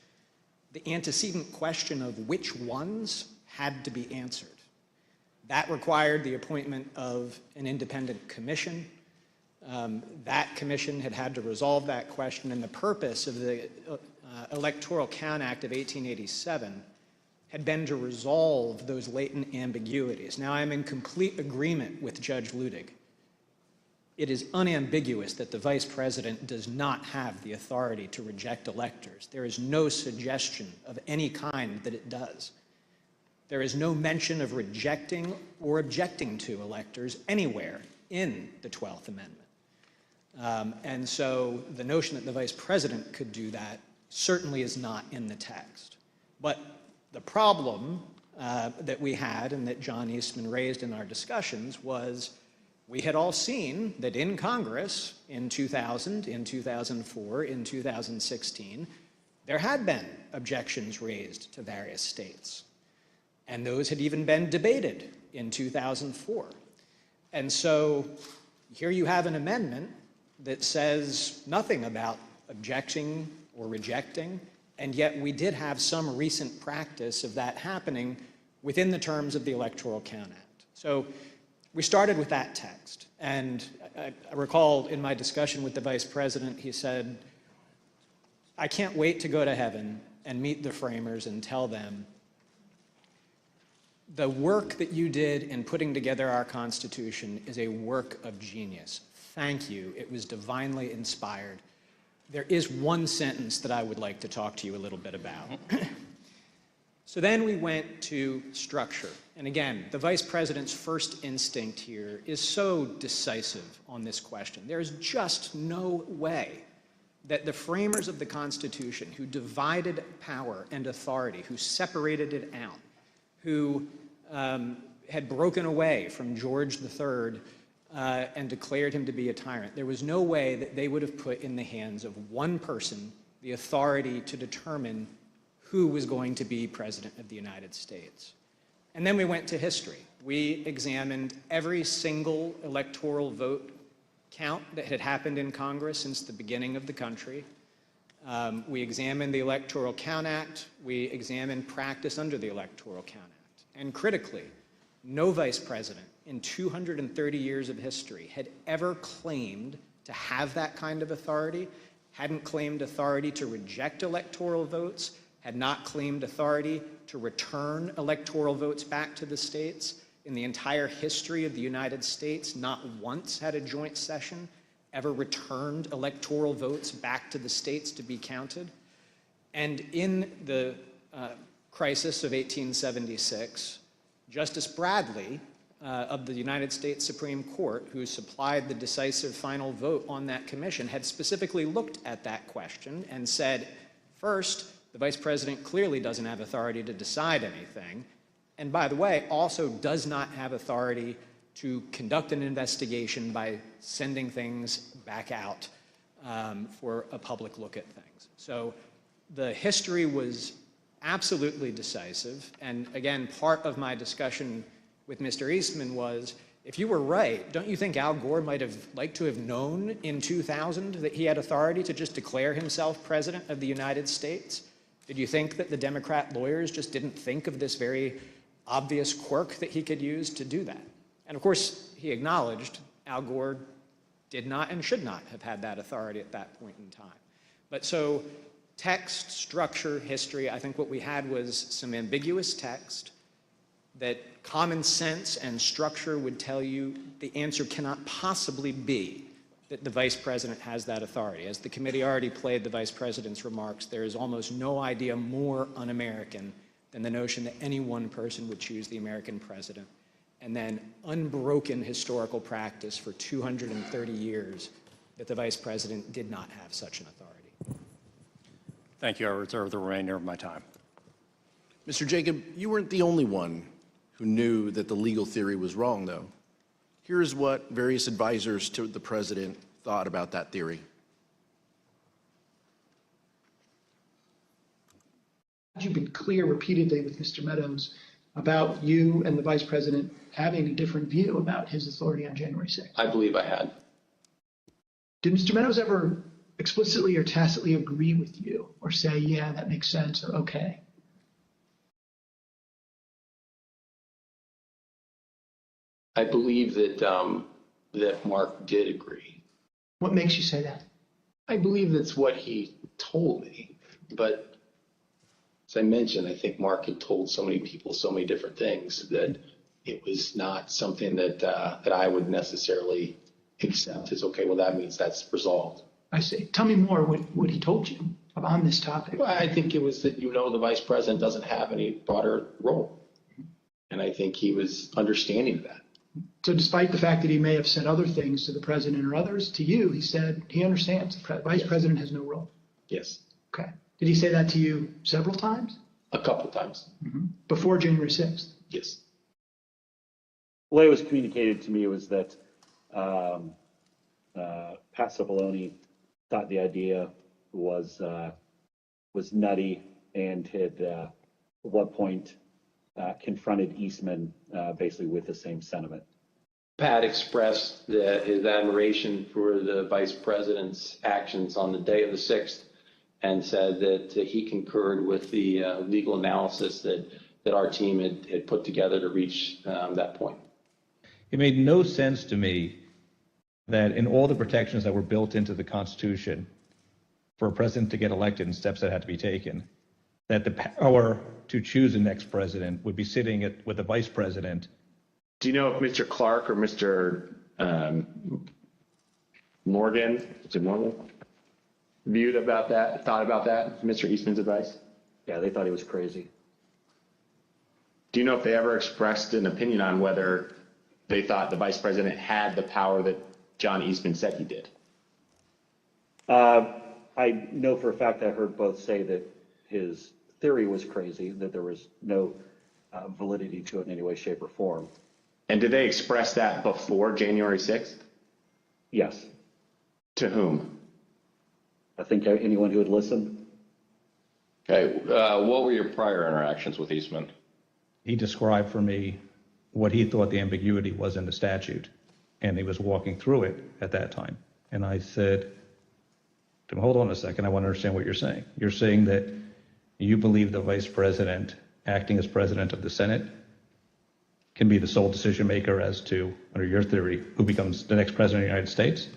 the antecedent question of which ones had to be answered. That required the appointment of an independent commission. That commission had to resolve that question, and the purpose of the Electoral Count Act of 1887 had been to resolve those latent ambiguities. Now, I'm in complete agreement with Judge Ludig. It is unambiguous that the vice president does not have the authority to reject electors. There is no suggestion of any kind that it does. There is no mention of rejecting or objecting to electors anywhere in the 12th Amendment. And so the notion that the vice president could do that certainly is not in the text. But the problem that we had and that John Eastman raised in our discussions was we had all seen that in Congress in 2000, in 2004, in 2016, there had been objections raised to various states. And those had even been debated in 2004. And so here you have an amendment that says nothing about objecting or rejecting, and yet we did have some recent practice of that happening within the terms of the Electoral Count Act. So we started with that text, and I recall in my discussion with the vice president, he said, I can't wait to go to heaven and meet the framers and tell them the work that you did in putting together our Constitution is a work of genius. Thank you. It was divinely inspired. There is one sentence that I would like to talk to you a little bit about. So then we went to structure. And again, the vice president's first instinct here is so decisive on this question. There's just no way that the framers of the Constitution, who divided power and authority, who separated it out, who had broken away from George III and declared him to be a tyrant, there was no way that they would have put in the hands of one person the authority to determine who was going to be president of the United States. And then we went to history. We examined every single electoral vote count that had happened in Congress since the beginning of the country. We examined the Electoral Count Act. We examined practice under the Electoral Count Act. And critically, no vice president in 230 years of history had ever claimed to have that kind of authority, hadn't claimed authority to reject electoral votes, had not claimed authority to return electoral votes back to the states. In the entire history of the United States, not once had a joint session ever returned electoral votes back to the states to be counted. And in the crisis of 1876, Justice Bradley of the United States Supreme Court, who supplied the decisive final vote on that commission, had specifically looked at that question and said, first, the vice president clearly doesn't have authority to decide anything, and by the way, also does not have authority to conduct an investigation by sending things back out for a public look at things. So the history was absolutely decisive, and again, part of my discussion with Mr. Eastman was, if you were right, don't you think Al Gore might have liked to have known in 2000 that he had authority to just declare himself president of the United States? Did you think that the Democrat lawyers just didn't think of this very obvious quirk that he could use to do that? And of course, he acknowledged Al Gore did not and should not have had that authority at that point in time. But so text, structure, history, I think what we had was some ambiguous text that common sense and structure would tell you the answer cannot possibly be that the vice president has that authority. As the committee already played the vice president's remarks, there is almost no idea more un-American than than the notion that any one person would choose the American president, and then unbroken historical practice for 230 years that the vice president did not have such an authority. Thank you. I reserve the remainder of my time. Mr. Jacob, you weren't the only one who knew that the legal theory was wrong, though. Here's what various advisors to the president thought about that theory. You've been clear repeatedly with Mr. Meadows about you and the vice president having a different view about his authority on January 6th. I believe I had. Did Mr. Meadows ever explicitly or tacitly agree with you or say, yeah, that makes sense, or okay? I believe that that Mark did agree. What makes you say that? I believe that's what he told me, but as I mentioned, I think Mark had told so many people so many different things that it was not something that that I would necessarily accept as, okay, well, that means that's resolved. I see. Tell me more what he told you on this topic. Well, I think it was that, the vice president doesn't have any broader role. And I think he was understanding of that. So despite the fact that he may have said other things to the president or others, to you, he said he understands the vice president has no role. Yes. Okay. Did he say that to you several times? A couple of times. Before January 6th? Yes. The way it was communicated to me was that Pat Cipollone thought the idea was nutty and had at one point confronted Eastman basically with the same sentiment. Pat expressed his admiration for the vice president's actions on the day of the 6th and said that he concurred with the legal analysis that our team had put together to reach that point. It made no sense to me that in all the protections that were built into the Constitution for a president to get elected and steps that had to be taken, that the power to choose the next president would be sitting with the vice president. Do you know if Mr. Clark or Mr. Morgan, thought about that, Mr. Eastman's advice? Yeah, they thought he was crazy. Do you know if they ever expressed an opinion on whether they thought the vice president had the power that John Eastman said he did? I know for a fact I heard both say that his theory was crazy, that there was no validity to it in any way, shape, or form. And did they express that before January 6th? Yes. To whom? I think anyone who would listen. Okay, what were your prior interactions with Eastman? He described for me what he thought the ambiguity was in the statute, and he was walking through it at that time. And I said, hold on a second, I want to understand what you're saying. You're saying that you believe the vice president, acting as president of the Senate, can be the sole decision maker as to, under your theory, who becomes the next president of the United States?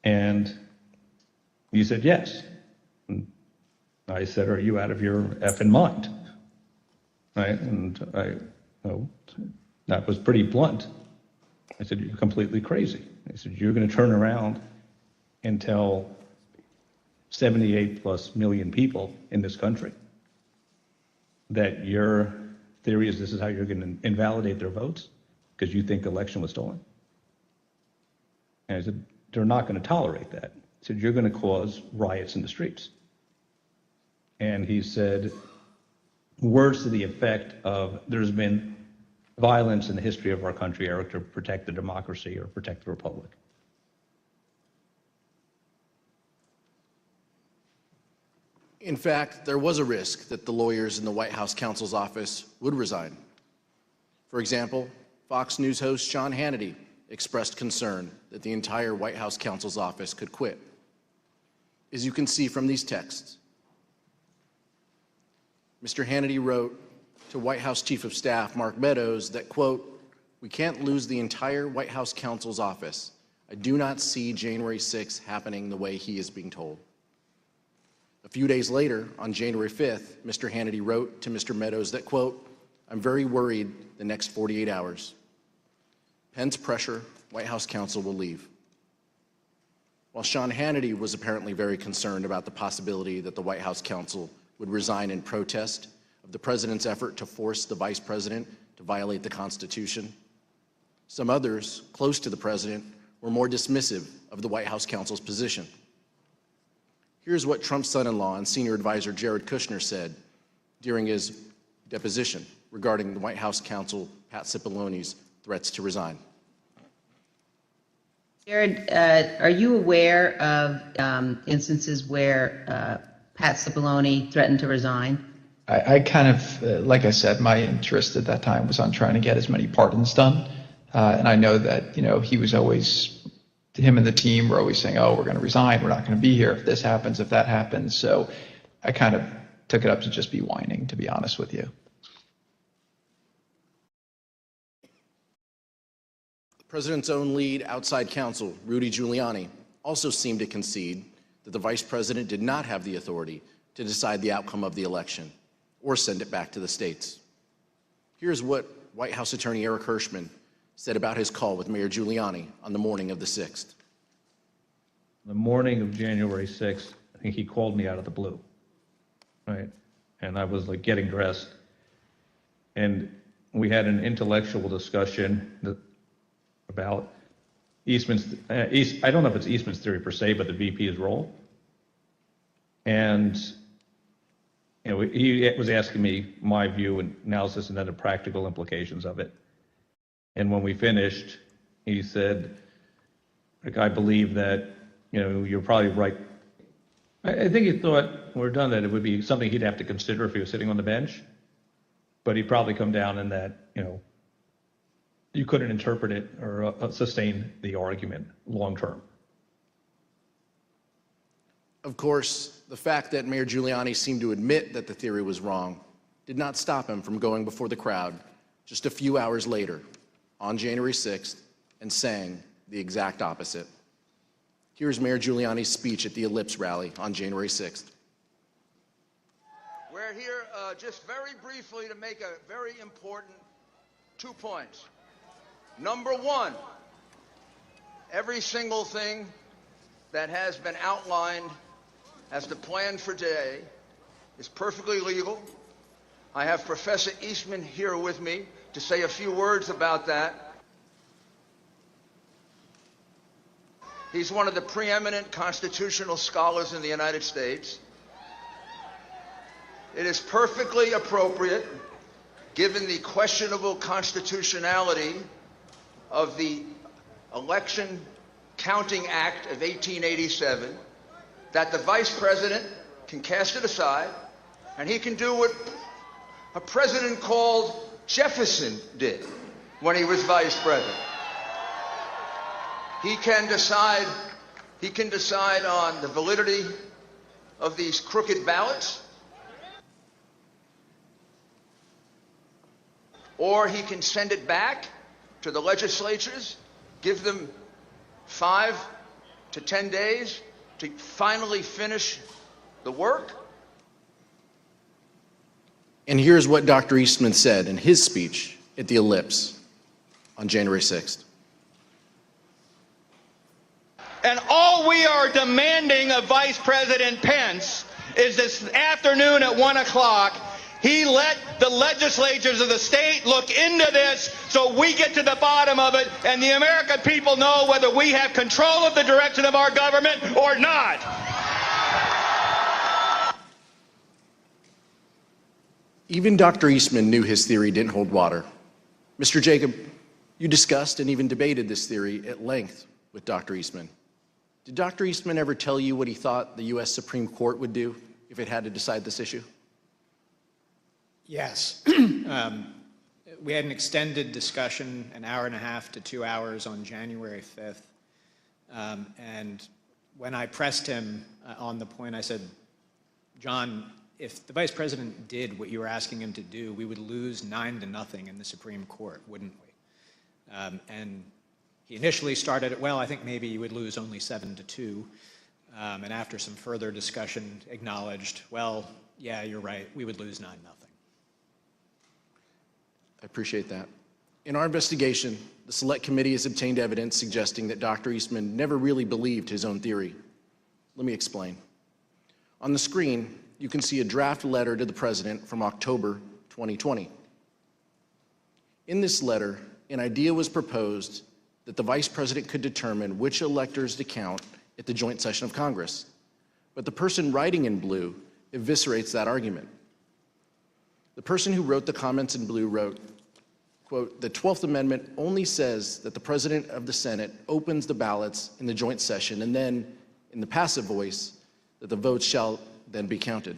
And you said yes. And I said, are you out of your effing mind? Right? And that was pretty blunt. I said, you're completely crazy. I said, you're going to turn around and tell 78+ million people in this country that your theory is this is how you're going to invalidate their votes because you think the election was stolen? And I said, they're not going to tolerate that. I said, you're going to cause riots in the streets. And he said words to the effect of, there's been violence in the history of our country, Eric, to protect the democracy or protect the republic. In fact, there was a risk that the lawyers in the White House counsel's office would resign. For example, Fox News host Sean Hannity expressed concern that the entire White House counsel's office could quit. As you can see from these texts, Mr. Hannity wrote to White House Chief of Staff Mark Meadows that, quote, "We can't lose the entire White House counsel's office. I do not see January 6th happening the way he is being told." A few days later, on January 5th, Mr. Hannity wrote to Mr. Meadows that, quote, "I'm very worried the next 48 hours. Pence pressure, White House counsel will leave." While Sean Hannity was apparently very concerned about the possibility that the White House counsel would resign in protest of the president's effort to force the vice president to violate the Constitution. Some others, close to the president, were more dismissive of the White House counsel's position. Here's what Trump's son-in-law and senior advisor Jared Kushner said during his deposition regarding the White House counsel Pat Cipolloni's threats to resign. Jared, are you aware of instances where Pat Cipollone threatened to resign? I kind of, like I said, my interest at that time was on trying to get as many pardons done. And I know that, he was always, him and the team were always saying, oh, we're going to resign. We're not going to be here if this happens, if that happens. So I kind of took it up to just be whining, to be honest with you. The president's own lead outside counsel, Rudy Giuliani, also seemed to concede that the vice president did not have the authority to decide the outcome of the election or send it back to the states. Here's what White House attorney Eric Hirschman said about his call with Mayor Giuliani on the morning of the 6th. The morning of January 6th, I think he called me out of the blue, right? And I was like getting dressed, and we had an intellectual discussion about Eastman's, I don't know if it's Eastman's theory per se, but the VP's role. And he was asking me my view and analysis and then the practical implications of it. And when we finished, he said, like, I believe that, you're probably right. I think he thought when we're done that it would be something he'd have to consider if he was sitting on the bench, but he'd probably come down in that, you couldn't interpret it or sustain the argument long term. Of course, the fact that Mayor Giuliani seemed to admit that the theory was wrong did not stop him from going before the crowd just a few hours later on January 6th and saying the exact opposite. Here's Mayor Giuliani's speech at the Ellipse rally on January 6th. We're here just very briefly to make a very important 2 points. Number one, every single thing that has been outlined as the plan for today is perfectly legal. I have Professor Eastman here with me to say a few words about that. He's one of the preeminent constitutional scholars in the United States. It is perfectly appropriate, given the questionable constitutionality of the Election Counting Act of 1887, that the vice president can cast it aside, and he can do what a president called Jefferson did when he was vice president. He can decide on the validity of these crooked ballots, or he can send it back to the legislatures, give them 5 to 10 days to finally finish the work. And here's what Dr. Eastman said in his speech at the Ellipse on January 6th. And all we are demanding of Vice President Pence is this afternoon at 1 o'clock, he let the legislatures of the state look into this so we get to the bottom of it and the American people know whether we have control of the direction of our government or not. Even Dr. Eastman knew his theory didn't hold water. Mr. Jacob, you discussed and even debated this theory at length with Dr. Eastman. Did Dr. Eastman ever tell you what he thought the U.S. Supreme Court would do if it had to decide this issue? Yes. We had an extended discussion, an hour and a half to 2 hours on January 5th. And when I pressed him on the point, I said, John, if the vice president did what you were asking him to do, we would lose 9-0 in the Supreme Court, wouldn't we? And he initially started it, well, I think maybe you would lose only 7-2. And after some further discussion, acknowledged, well, yeah, you're right, we would lose 9-0. I appreciate that. In our investigation, the Select Committee has obtained evidence suggesting that Dr. Eastman never really believed his own theory. Let me explain. On the screen, you can see a draft letter to the president from October 2020. In this letter, an idea was proposed that the vice president could determine which electors to count at the joint session of Congress. But the person writing in blue eviscerates that argument. The person who wrote the comments in blue wrote, quote, "The 12th Amendment only says that the President of the Senate opens the ballots in the joint session, and then, in the passive voice, that the votes shall then be counted."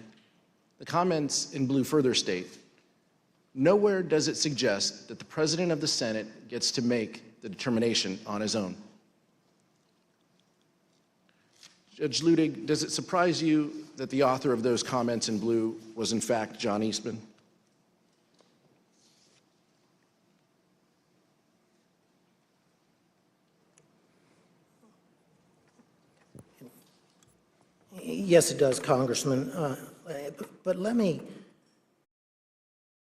The comments in blue further state, "Nowhere does it suggest that the President of the Senate gets to make the determination on his own." Judge Ludig, does it surprise you that the author of those comments in blue was in fact John Eastman? Yes, it does, Congressman. But let me,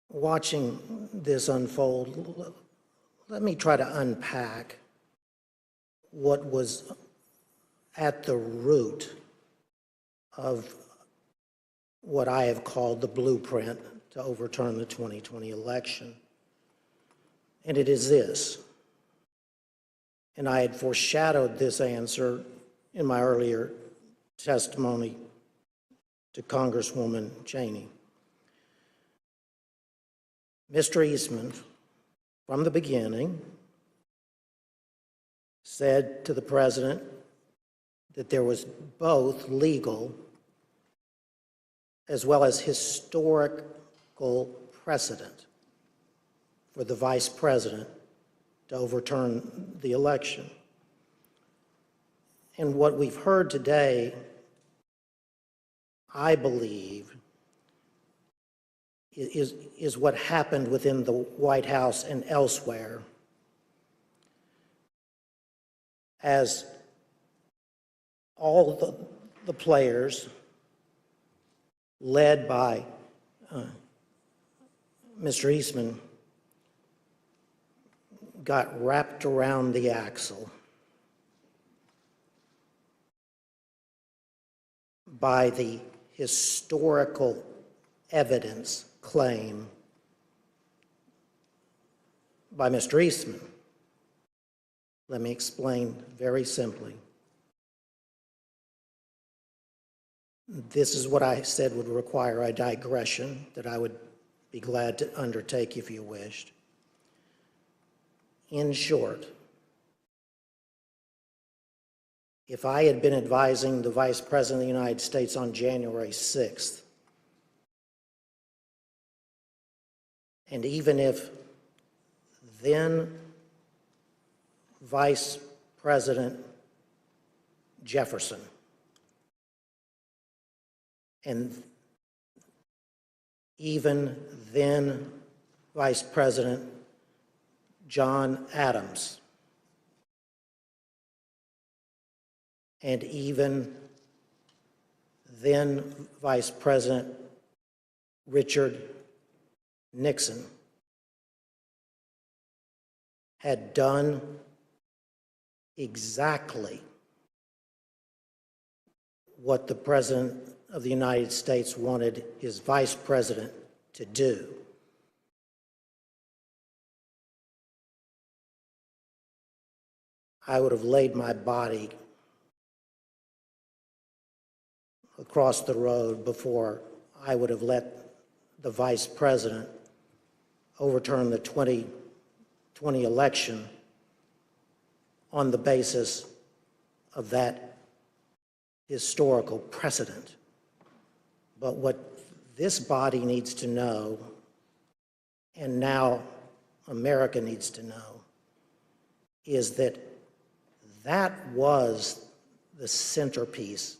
watching this unfold, let me try to unpack what was at the root of what I have called the blueprint to overturn the 2020 election. And it is this, and I had foreshadowed this answer in my earlier testimony to Congresswoman Cheney. Mr. Eastman, from the beginning, said to the president that there was both legal as well as historical precedent for the vice president to overturn the election. And what we've heard today, I believe, is what happened within the White House and elsewhere as all the players, led by Mr. Eastman, got wrapped around the axle by the historical evidence claim by Mr. Eastman. Let me explain very simply. This is what I said would require a digression that I would be glad to undertake if you wished. In short, if I had been advising the Vice President of the United States on January 6th, and even if then Vice President Jefferson and even then Vice President John Adams and even then Vice President Richard Nixon had done exactly what the President of the United States wanted his Vice President to do. I would have laid my body across the road before I would have let the Vice President overturn the 2020 election on the basis of that historical precedent. But what this body needs to know, and now America needs to know, is that that was the centerpiece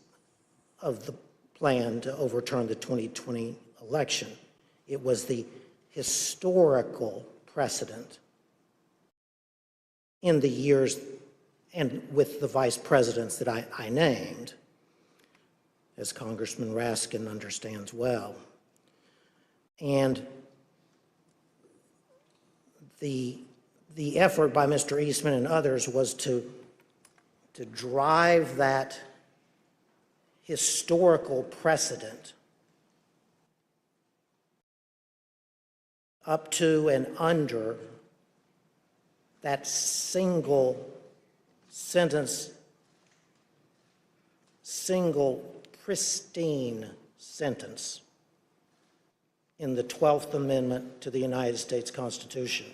of the plan to overturn the 2020 election. It was the historical precedent in the years and with the vice presidents that I named, as Congressman Raskin understands well. And the effort by Mr. Eastman and others was to drive that historical precedent up to and under that single sentence, single pristine sentence in the 12th Amendment to the United States Constitution.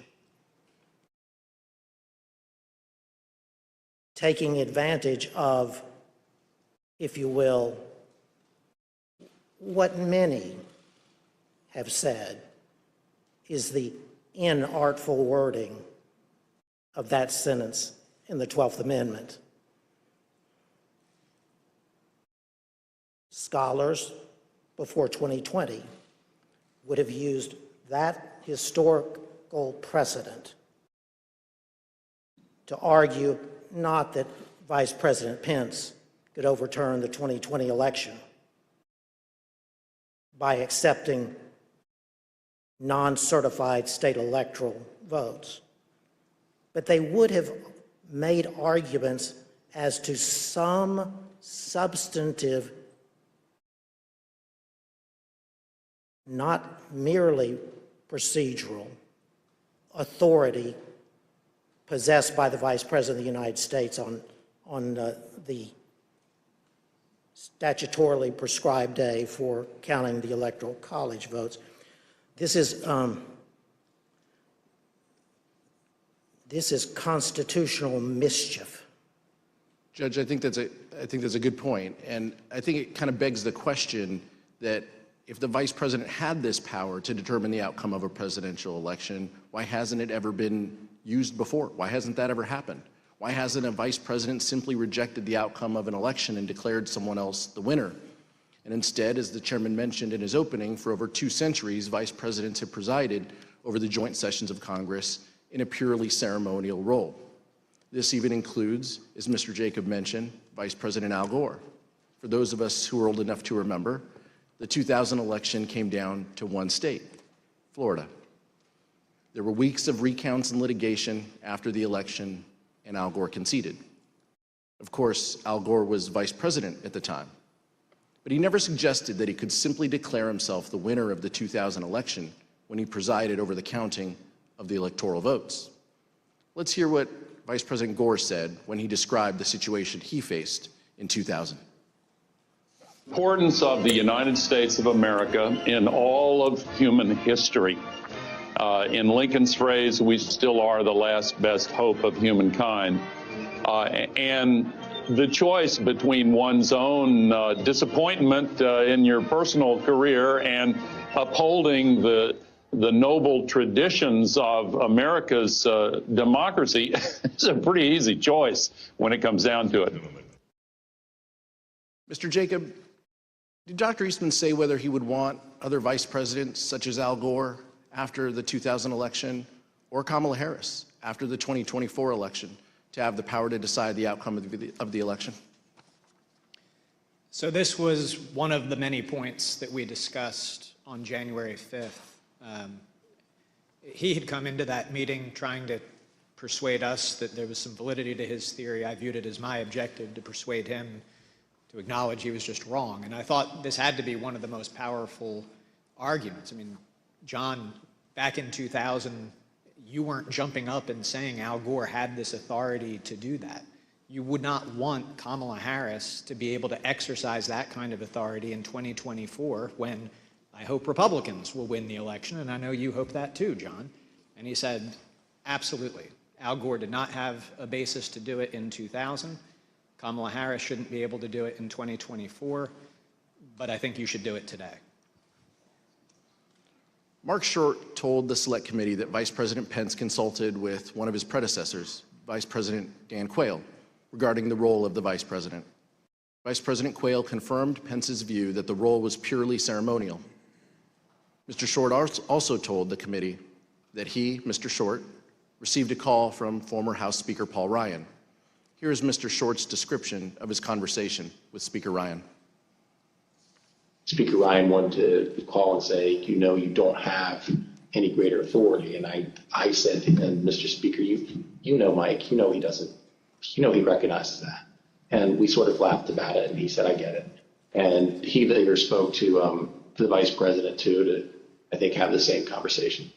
Taking advantage of, if you will, what many have said is the inartful wording of that sentence in the 12th Amendment. Scholars before 2020 would have used that historical precedent to argue not that Vice President Pence could overturn the 2020 election by accepting non-certified state electoral votes, but they would have made arguments as to some substantive, not merely procedural, authority possessed by the Vice President of the United States on the statutorily prescribed day for counting the Electoral College votes. This is constitutional mischief. Judge, I think that's a good point, and I think it kind of begs the question that if the vice president had this power to determine the outcome of a presidential election, why hasn't it ever been used before? Why hasn't that ever happened? Why hasn't a vice president simply rejected the outcome of an election and declared someone else the winner? And instead, as the chairman mentioned in his opening, for over 2 centuries, vice presidents have presided over the joint sessions of Congress in a purely ceremonial role. This even includes, as Mr. Jacob mentioned, Vice President Al Gore. For those of us who are old enough to remember, the 2000 election came down to one state, Florida. There were weeks of recounts and litigation after the election, and Al Gore conceded. Of course, Al Gore was vice president at the time, but he never suggested that he could simply declare himself the winner of the 2000 election when he presided over the counting of the electoral votes. Let's hear what Vice President Gore said when he described the situation he faced in 2000. Importance of the United States of America in all of human history. In Lincoln's phrase, we still are the last best hope of humankind. And the choice between one's own disappointment in your personal career and upholding the noble traditions of America's democracy is a pretty easy choice when it comes down to it. Mr. Jacob, did Dr. Eastman say whether he would want other vice presidents such as Al Gore after the 2000 election or Kamala Harris after the 2024 election to have the power to decide the outcome of the election? So this was one of the many points that we discussed on January 5th. He had come into that meeting trying to persuade us that there was some validity to his theory. I viewed it as my objective to persuade him to acknowledge he was just wrong. And I thought this had to be one of the most powerful arguments. I mean, John, back in 2000, you weren't jumping up and saying Al Gore had this authority to do that. You would not want Kamala Harris to be able to exercise that kind of authority in 2024 when I hope Republicans will win the election, and I know you hope that too, John. And he said, absolutely. Al Gore did not have a basis to do it in 2000. Kamala Harris shouldn't be able to do it in 2024, but I think you should do it today. Mark Short told the Select Committee that Vice President Pence consulted with one of his predecessors, Vice President Dan Quayle, regarding the role of the Vice President. Vice President Quayle confirmed Pence's view that the role was purely ceremonial. Mr. Short also told the committee that he, Mr. Short, received a call from former House Speaker Paul Ryan. Here is Mr. Short's description of his conversation with Speaker Ryan. Speaker Ryan wanted to call and say, you know, you don't have any greater authority. And I said to him, Mr. Speaker, you know, Mike, you know he doesn't, you know he recognizes that. And we sort of laughed about it, and he said, I get it. And he later spoke to the vice president, too, to, I think, have the same conversation.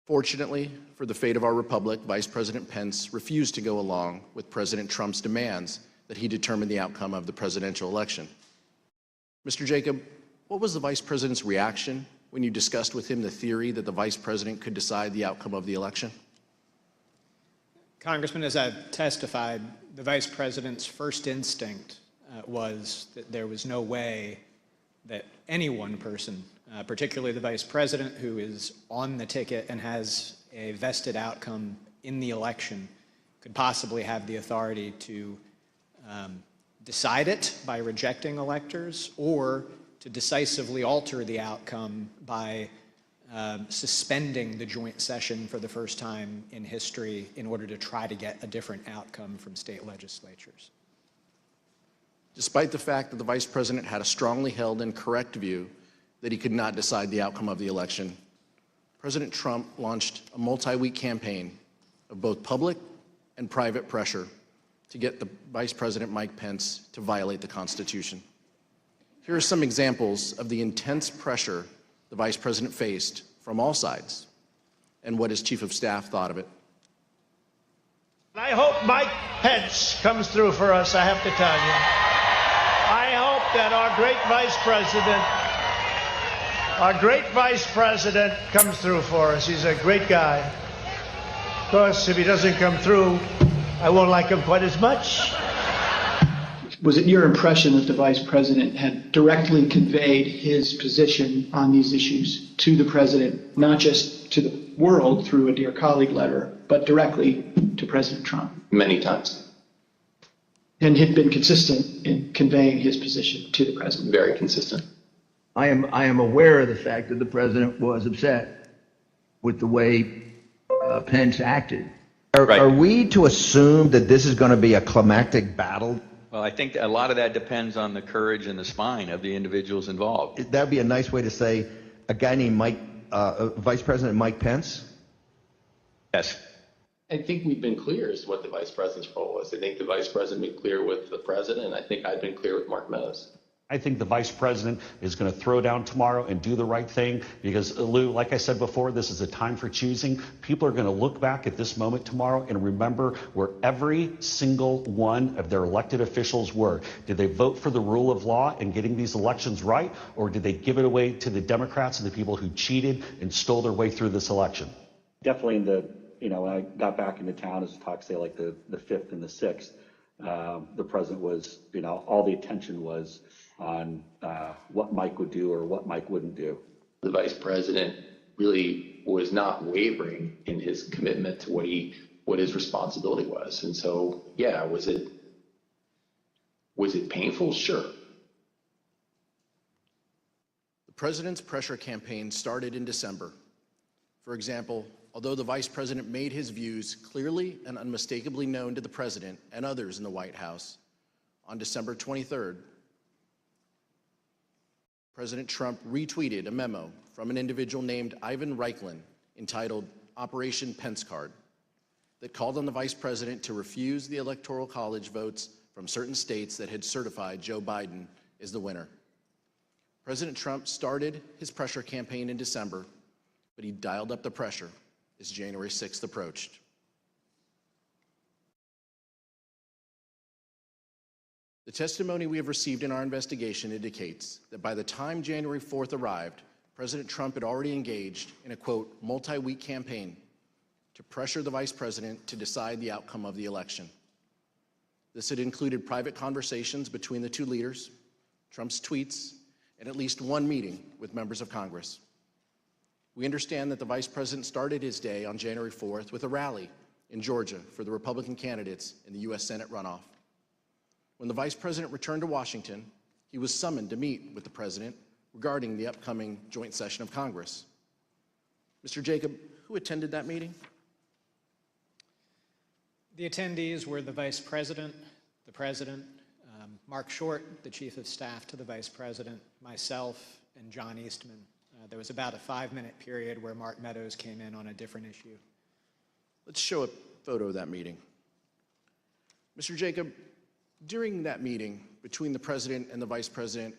Fortunately for the fate of our republic, Vice President Pence refused to go along with President Trump's demands that he determine the outcome of the presidential election. Mr. Jacob, what was the Vice President's reaction when you discussed with him the theory that the Vice President could decide the outcome of the election? Congressman, as I've testified, the Vice President's first instinct was that there was no way that any one person, particularly the Vice President, who is on the ticket and has a vested outcome in the election, could possibly have the authority to decide it by rejecting electors or to decisively alter the outcome by suspending the joint session for the first time in history in order to try to get a different outcome from state legislatures. Despite the fact that the Vice President had a strongly held and correct view that he could not decide the outcome of the election, President Trump launched a multi-week campaign of both public and private pressure to get the Vice President Mike Pence to violate the Constitution. Here are some examples of the intense pressure the Vice President faced from all sides and what his Chief of Staff thought of it. I hope Mike Pence comes through for us, I have to tell you. I hope that our great Vice President comes through for us. He's a great guy. Of course, if he doesn't come through, I won't like him quite as much. Was it your impression that the Vice President had directly conveyed his position on these issues to the President, not just to the world through a Dear Colleague letter, but directly to President Trump? Many times. And had been consistent in conveying his position to the President? Very consistent. I am aware of the fact that the President was upset with the way Pence acted. Are we to assume that this is going to be a climactic battle? Well, I think a lot of that depends on the courage and the spine of the individuals involved. That would be a nice way to say a guy named Vice President Mike Pence? Yes. I think we've been clear as to what the Vice President's role was. I think the Vice President been clear with the President, and I think I've been clear with Mark Meadows. I think the Vice President is going to throw down tomorrow and do the right thing because, Lou, like I said before, this is a time for choosing. People are going to look back at this moment tomorrow and remember where every single one of their elected officials were. Did they vote for the rule of law and getting these elections right, or did they give it away to the Democrats and the people who cheated and stole their way through this election? Definitely in the, when I got back into town, as talk say like the 5th and the 6th, the President was, all the attention was on what Mike would do or what Mike wouldn't do. The Vice President really was not wavering in his commitment to what his responsibility was. And so, yeah, was it painful? Sure. The President's pressure campaign started in December. For example, although the Vice President made his views clearly and unmistakably known to the President and others in the White House, on December 23rd, President Trump retweeted a memo from an individual named Ivan Reichlen entitled Operation Pence Card that called on the Vice President to refuse the Electoral College votes from certain states that had certified Joe Biden as the winner. President Trump started his pressure campaign in December, but he dialed up the pressure as January 6th approached. The testimony we have received in our investigation indicates that by the time January 4th arrived, President Trump had already engaged in a, quote, multi-week campaign to pressure the Vice President to decide the outcome of the election. This had included private conversations between the two leaders, Trump's tweets, and at least one meeting with members of Congress. We understand that the Vice President started his day on January 4th with a rally in Georgia for the Republican candidates in the U.S. Senate runoff. When the Vice President returned to Washington, he was summoned to meet with the President regarding the upcoming joint session of Congress. Mr. Jacob, who attended that meeting? The attendees were the Vice President, the President, Mark Short, the Chief of Staff to the Vice President, myself, and John Eastman. There was about a 5-minute period where Mark Meadows came in on a different issue. Let's show a photo of that meeting. Mr. Jacob, during that meeting between the President and the Vice President,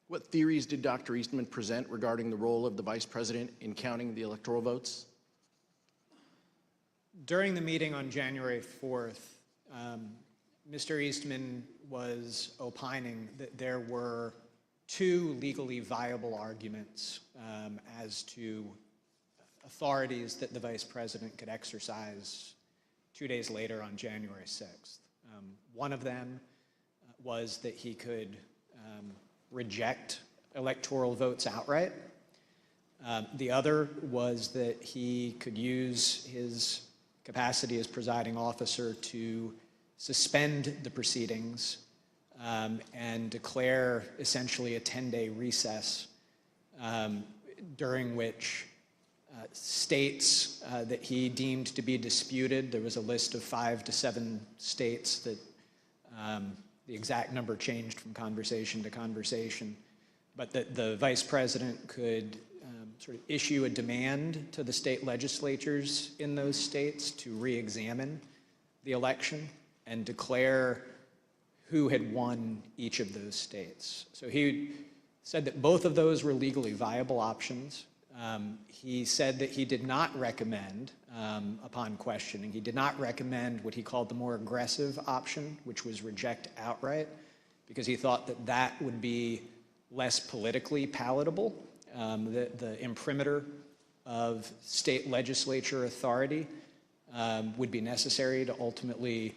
what theories did Dr. Eastman present regarding the role of the Vice President in counting the electoral votes? During the meeting on January 4th, Mr. Eastman was opining that there were two legally viable arguments as to authorities that the Vice President could exercise 2 days later on January 6th. One of them was that he could reject electoral votes outright. The other was that he could use his capacity as presiding officer to suspend the proceedings and declare essentially a 10-day recess during which states that he deemed to be disputed, there was a list of 5 to 7 states that the exact number changed from conversation to conversation, but that the Vice President could sort of issue a demand to the state legislatures in those states to re-examine the election and declare who had won each of those states. So he said that both of those were legally viable options. He said that he did not recommend, upon questioning, he did not recommend what he called the more aggressive option, which was reject outright, because he thought that that would be less politically palatable. The imprimatur of state legislature authority would be necessary to ultimately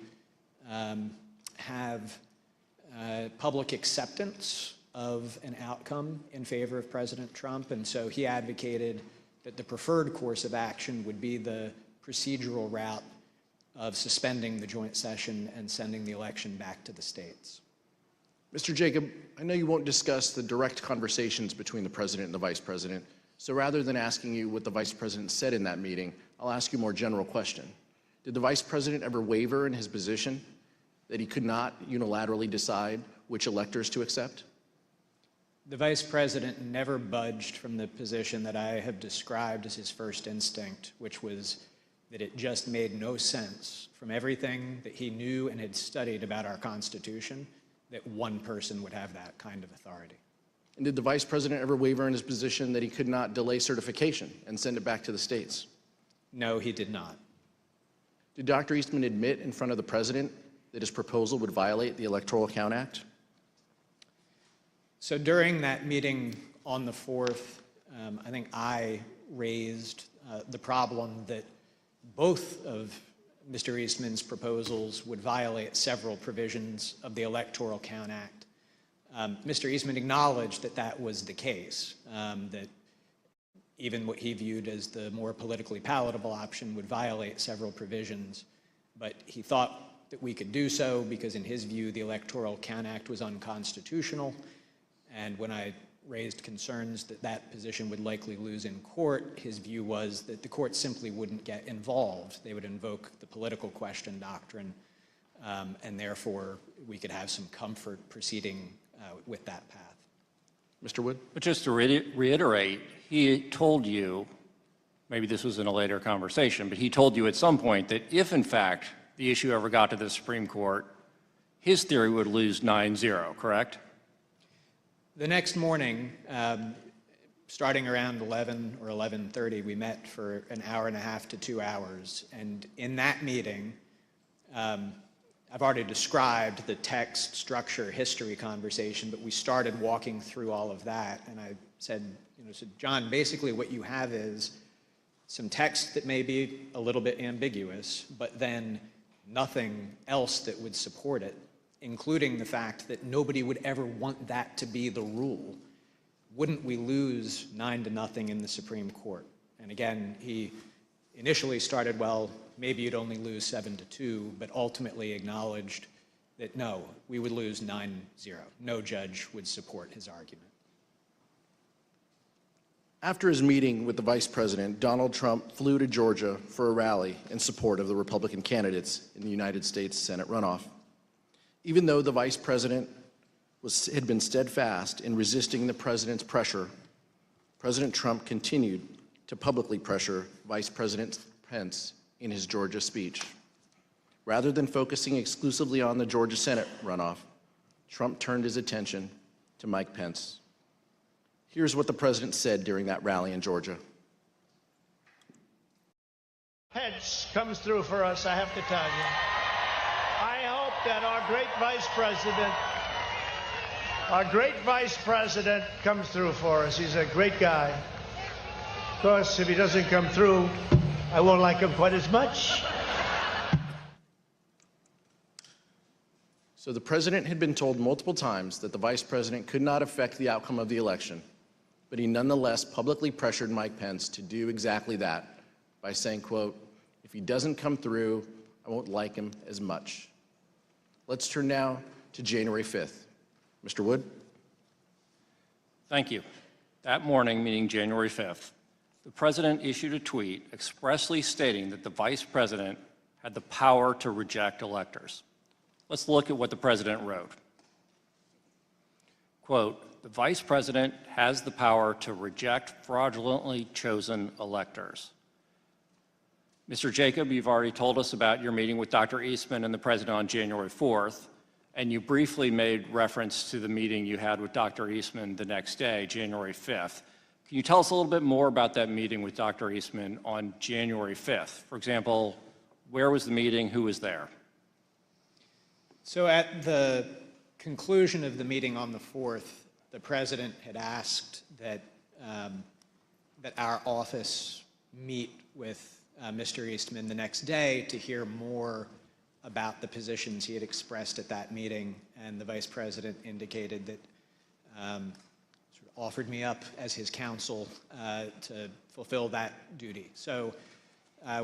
have public acceptance of an outcome in favor of President Trump, and so he advocated that the preferred course of action would be the procedural route of suspending the joint session and sending the election back to the states. Mr. Jacob, I know you won't discuss the direct conversations between the President and the Vice President, so rather than asking you what the Vice President said in that meeting, I'll ask you a more general question. Did the Vice President ever waver in his position that he could not unilaterally decide which electors to accept? The Vice President never budged from the position that I have described as his first instinct, which was that it just made no sense from everything that he knew and had studied about our Constitution that one person would have that kind of authority. And did the Vice President ever waver in his position that he could not delay certification and send it back to the states? No, he did not. Did Dr. Eastman admit in front of the President that his proposal would violate the Electoral Count Act? So during that meeting on the 4th, I think I raised the problem that both of Mr. Eastman's proposals would violate several provisions of the Electoral Count Act. Mr. Eastman acknowledged that that was the case, that even what he viewed as the more politically palatable option would violate several provisions, but he thought that we could do so because in his view the Electoral Count Act was unconstitutional, and when I raised concerns that that position would likely lose in court, his view was that the court simply wouldn't get involved. They would invoke the political question doctrine, and therefore we could have some comfort proceeding with that path. Mr. Wood? But just to reiterate, he told you, maybe this was in a later conversation, but he told you at some point that if in fact the issue ever got to the Supreme Court, his theory would lose 9-0, correct? The next morning, starting around 11 or 11:30, we met for an hour and a half to 2 hours. And in that meeting, I've already described the text, structure, history conversation, but we started walking through all of that. And I said, John, basically what you have is some text that may be a little bit ambiguous, but then nothing else that would support it, including the fact that nobody would ever want that to be the rule. Wouldn't we lose 9-0 in the Supreme Court? And again, he initially started, well, maybe you'd only lose 7-2, but ultimately acknowledged that no, we would lose 9-0. No judge would support his argument. After his meeting with the Vice President, Donald Trump flew to Georgia for a rally in support of the Republican candidates in the United States Senate runoff. Even though the Vice President had been steadfast in resisting the President's pressure, President Trump continued to publicly pressure Vice President Pence in his Georgia speech. Rather than focusing exclusively on the Georgia Senate runoff, Trump turned his attention to Mike Pence. Here's what the President said during that rally in Georgia. Pence comes through for us, I have to tell you. I hope that our great vice president comes through for us. He's a great guy. Of course, if he doesn't come through, I won't like him quite as much. So the president had been told multiple times that the vice president could not affect the outcome of the election, but he nonetheless publicly pressured Mike Pence to do exactly that by saying, quote, "If he doesn't come through, I won't like him as much." Let's turn now to January 5th. Mr. Wood? Thank you. That morning, meaning January 5th, the president issued a tweet expressly stating that the vice president had the power to reject electors. Let's look at what the president wrote. Quote, "The vice president has the power to reject fraudulently chosen electors." Mr. Jacob, you've already told us about your meeting with Dr. Eastman and the president on January 4th, and you briefly made reference to the meeting you had with Dr. Eastman the next day, January 5th. Can you tell us a little bit more about that meeting with Dr. Eastman on January 5th? For example, where was the meeting? Who was there? So at the conclusion of the meeting on the 4th, the president had asked that, that our office meet with Mr. Eastman the next day to hear more about the positions he had expressed at that meeting, and the vice president indicated that sort of offered me up as his counsel to fulfill that duty. So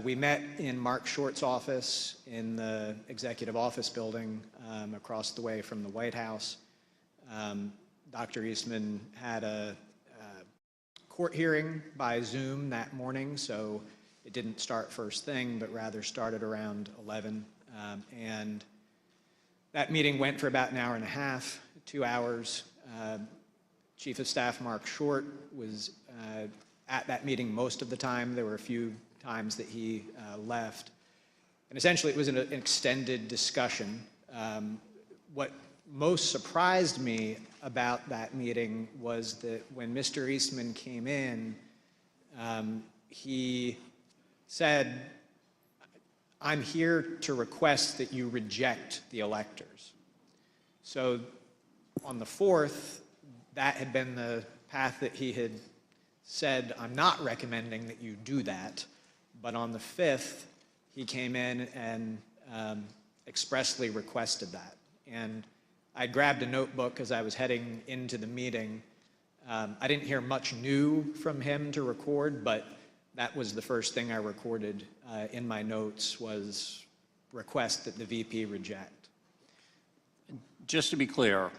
we met in Mark Short's office in the executive office building across the way from the White House. Dr. Eastman had a court hearing by Zoom that morning, so it didn't start first thing, but rather started around 11. And that meeting went for about an hour and a half, 2 hours. Chief of Staff Mark Short was at that meeting most of the time. There were a few times that he left. And essentially it was an extended discussion. What most surprised me about that meeting was that when Mr. Eastman came in, he said, "I'm here to request that you reject the electors." So on the 4th, that had been the path that he had said, "I'm not recommending that you do that." But on the 5th, he came in and expressly requested that. And I grabbed a notebook as I was heading into the meeting. I didn't hear much new from him to record, but that was the first thing I recorded in my notes, was request that the VP reject. Just to be clear,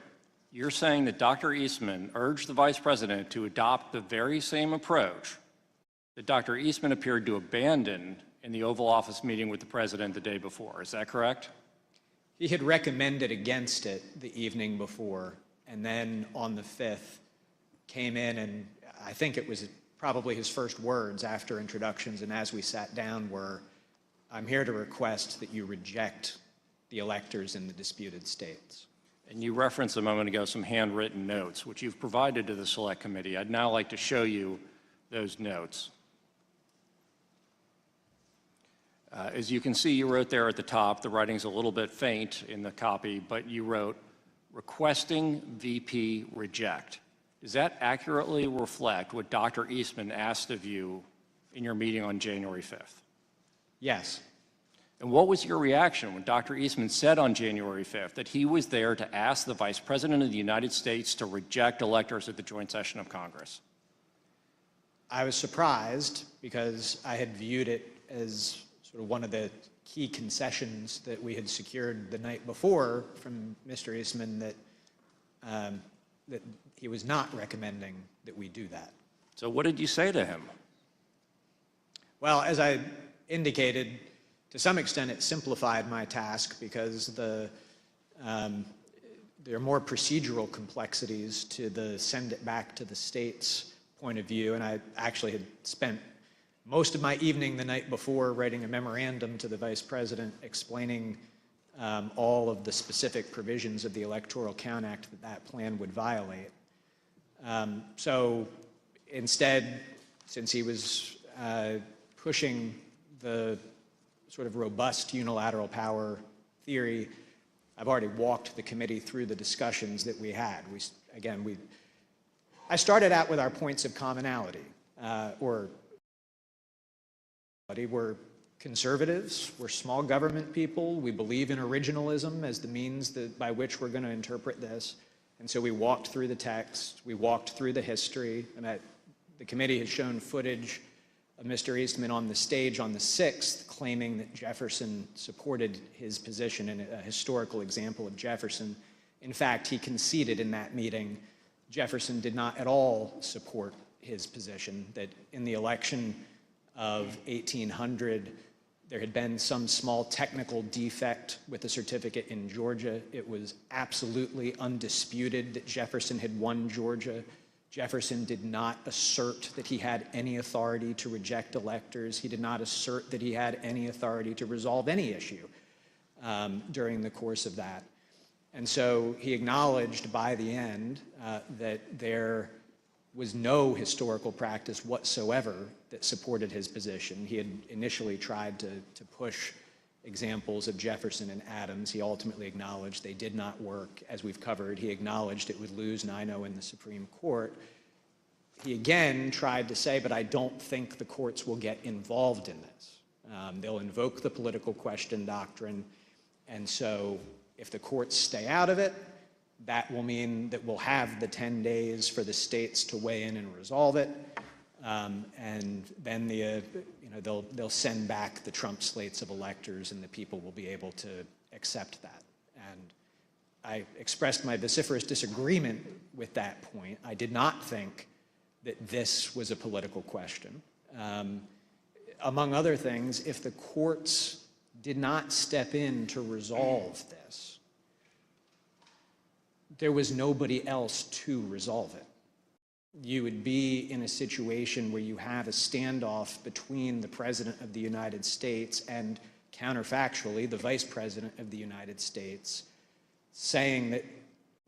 you're saying that Dr. Eastman urged the vice president to adopt the very same approach that Dr. Eastman appeared to abandon in the Oval Office meeting with the president the day before. Is that correct? He had recommended against it the evening before, and then on the 5th came in, and I think it was probably his first words after introductions and as we sat down were, "I'm here to request that you reject the electors in the disputed states." And you referenced a moment ago some handwritten notes, which you've provided to the Select Committee. I'd now like to show you those notes. As you can see, you wrote there at the top, the writing's a little bit faint in the copy, but you wrote, "Requesting VP reject." Does that accurately reflect what Dr. Eastman asked of you in your meeting on January 5th? Yes. And what was your reaction when Dr. Eastman said on January 5th that he was there to ask the Vice President of the United States to reject electors at the joint session of Congress? I was surprised because I had viewed it as sort of one of the key concessions that we had secured the night before from Mr. Eastman that, that he was not recommending that we do that. So what did you say to him? Well, as I indicated, to some extent it simplified my task because there are more procedural complexities to the send it back to the states point of view, and I actually had spent most of my evening the night before writing a memorandum to the Vice President explaining all of the specific provisions of the Electoral Count Act that plan would violate. So instead, since he was pushing the sort of robust unilateral power theory, I've already walked the committee through the discussions that we had. I started out with our points of commonality, we're conservatives, we're small government people, we believe in originalism as the means by which we're going to interpret this. And so we walked through the text, we walked through the history, and the committee has shown footage of Mr. Eastman on the stage on the 6th claiming that Jefferson supported his position in a historical example of Jefferson. In fact, he conceded in that meeting Jefferson did not at all support his position, that in the election of 1800, there had been some small technical defect with the certificate in Georgia. It was absolutely undisputed that Jefferson had won Georgia. Jefferson did not assert that he had any authority to reject electors. He did not assert that he had any authority to resolve any issue during the course of that. And so he acknowledged by the end that there was no historical practice whatsoever that supported his position. He had initially tried to push examples of Jefferson and Adams. He ultimately acknowledged they did not work, as we've covered. He acknowledged it would lose 9-0 in the Supreme Court. He again tried to say, but I don't think the courts will get involved in this. They'll invoke the political question doctrine, and so if the courts stay out of it, that will mean that we'll have the 10 days for the states to weigh in and resolve it, and then they'll send back the Trump slates of electors, and the people will be able to accept that. And I expressed my vociferous disagreement with that point. I did not think that this was a political question. Among other things, if the courts did not step in to resolve this, there was nobody else to resolve it. You would be in a situation where you have a standoff between the President of the United States and, counterfactually, the Vice President of the United States, saying that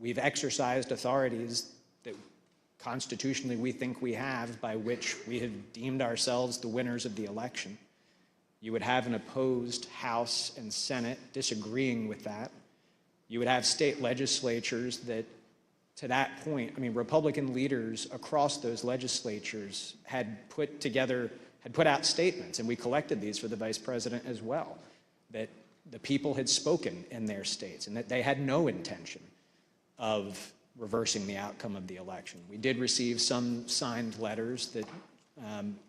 we've exercised authorities that constitutionally we think we have, by which we have deemed ourselves the winners of the election. You would have an opposed House and Senate disagreeing with that. You would have state legislatures that, to that point, I mean, Republican leaders across those legislatures had put out statements, and we collected these for the Vice President as well, that the people had spoken in their states and that they had no intention of reversing the outcome of the election. We did receive some signed letters that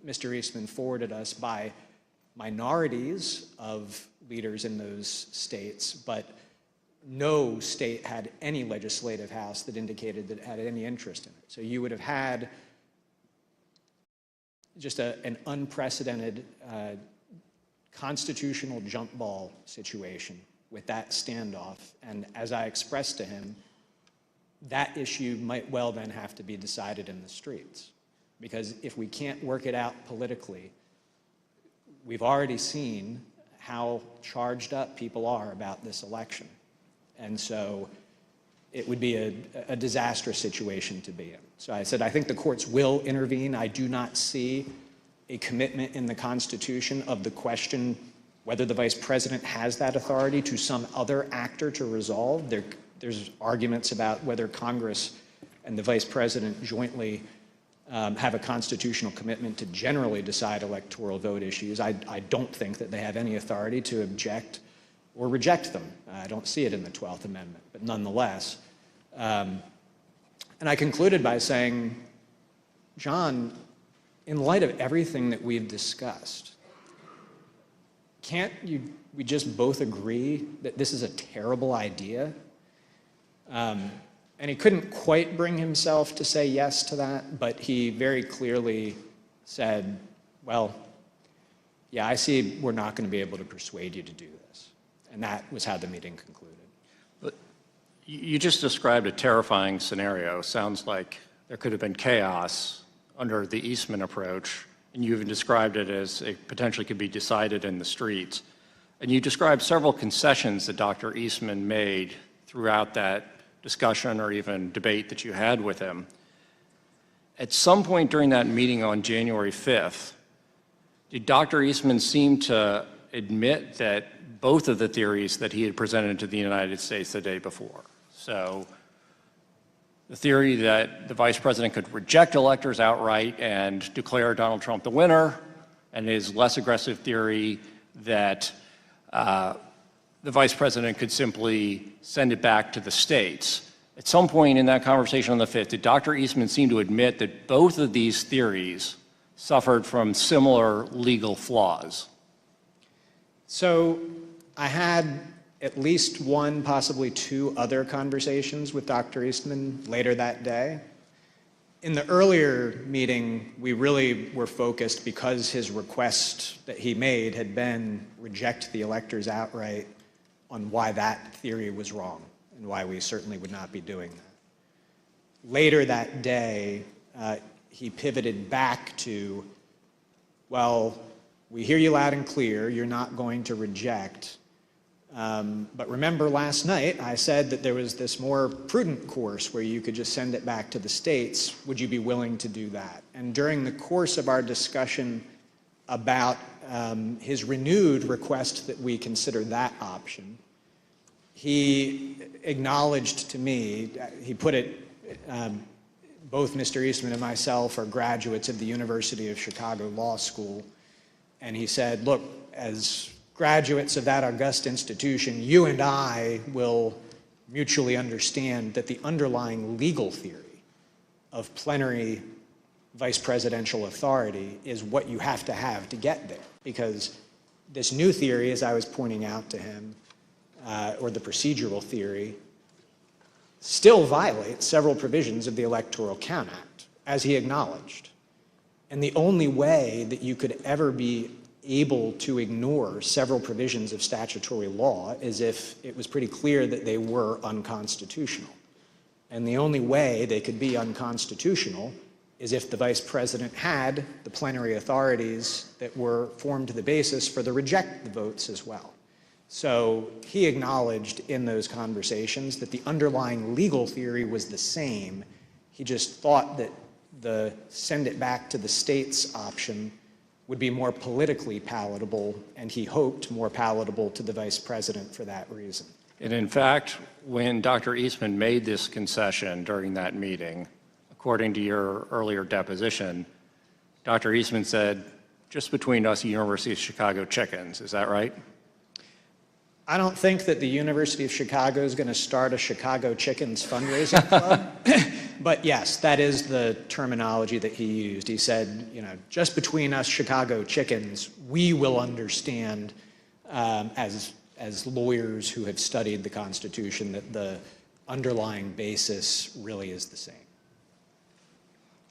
Mr. Eastman forwarded us by minorities of leaders in those states, but no state had any legislative house that indicated that it had any interest in it. So you would have had just an unprecedented constitutional jump ball situation with that standoff. And as I expressed to him, that issue might well then have to be decided in the streets. Because if we can't work it out politically, we've already seen how charged up people are about this election. And so it would be a disastrous situation to be in. So I said, I think the courts will intervene. I do not see a commitment in the Constitution of the question whether the Vice President has that authority to some other actor to resolve. There's arguments about whether Congress and the Vice President jointly have a constitutional commitment to generally decide electoral vote issues. I don't think that they have any authority to object or reject them. I don't see it in the 12th Amendment, but nonetheless. And I concluded by saying, John, in light of everything that we've discussed, can't we just both agree that this is a terrible idea? And he couldn't quite bring himself to say yes to that, but he very clearly said, well, yeah, I see we're not going to be able to persuade you to do this. And that was how the meeting concluded. But you just described a terrifying scenario. Sounds like there could have been chaos under the Eastman approach, and you even described it as it potentially could be decided in the streets. And you described several concessions that Dr. Eastman made throughout that discussion or even debate that you had with him. At some point during that meeting on January 5th, did Dr. Eastman seem to admit that both of the theories that he had presented to the United States the day before? So the theory that the vice president could reject electors outright and declare Donald Trump the winner, and his less aggressive theory that the vice president could simply send it back to the states. At some point in that conversation on the 5th, did Dr. Eastman seem to admit that both of these theories suffered from similar legal flaws? So I had at least one, possibly two other conversations with Dr. Eastman later that day. In the earlier meeting, we really were focused, because his request that he made had been reject the electors outright, on why that theory was wrong and why we certainly would not be doing that. Later that day, he pivoted back to, well, we hear you loud and clear, you're not going to reject. But remember last night, I said that there was this more prudent course where you could just send it back to the states. Would you be willing to do that? And during the course of our discussion about his renewed request that we consider that option, he acknowledged to me, he put it, both Mr. Eastman and myself are graduates of the University of Chicago Law School, and he said, look, as graduates of that august institution, you and I will mutually understand that the underlying legal theory of plenary vice presidential authority is what you have to get there. Because this new theory, as I was pointing out to him, or the procedural theory, still violates several provisions of the Electoral Count Act, as he acknowledged. And the only way that you could ever be able to ignore several provisions of statutory law is if it was pretty clear that they were unconstitutional. And the only way they could be unconstitutional is if the vice president had the plenary authorities that were formed the basis for the reject the votes as well. So he acknowledged in those conversations that the underlying legal theory was the same. He just thought that the send it back to the states option would be more politically palatable, and he hoped more palatable to the vice president for that reason. And in fact, when Dr. Eastman made this concession during that meeting, according to your earlier deposition, Dr. Eastman said, just between us, University of Chicago chickens, is that right? I don't think that the University of Chicago is going to start a Chicago Chickens fundraising club. But yes, that is the terminology that he used. He said, you know, just between us Chicago chickens, we will understand as lawyers who have studied the Constitution that the underlying basis really is the same.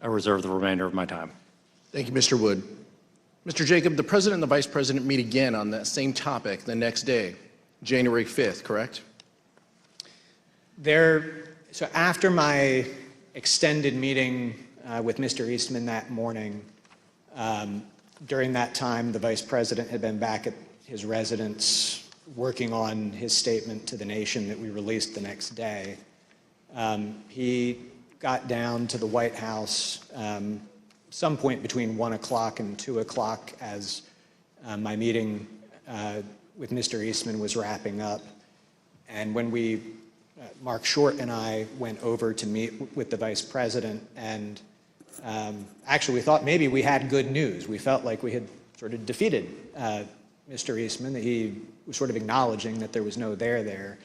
I reserve the remainder of my time. Thank you, Mr. Wood. Mr. Jacob, the president and the vice president meet again on that same topic the next day, January 5th, correct? So after my extended meeting with Mr. Eastman that morning, during that time, the vice president had been back at his residence working on his statement to the nation that we released the next day. He got down to the White House some point between 1 o'clock and 2 o'clock as my meeting with Mr. Eastman was wrapping up. And when Mark Short and I went over to meet with the vice president, and actually we thought maybe we had good news. We felt like we had sort of defeated Mr. Eastman, that he was sort of acknowledging that there was no there.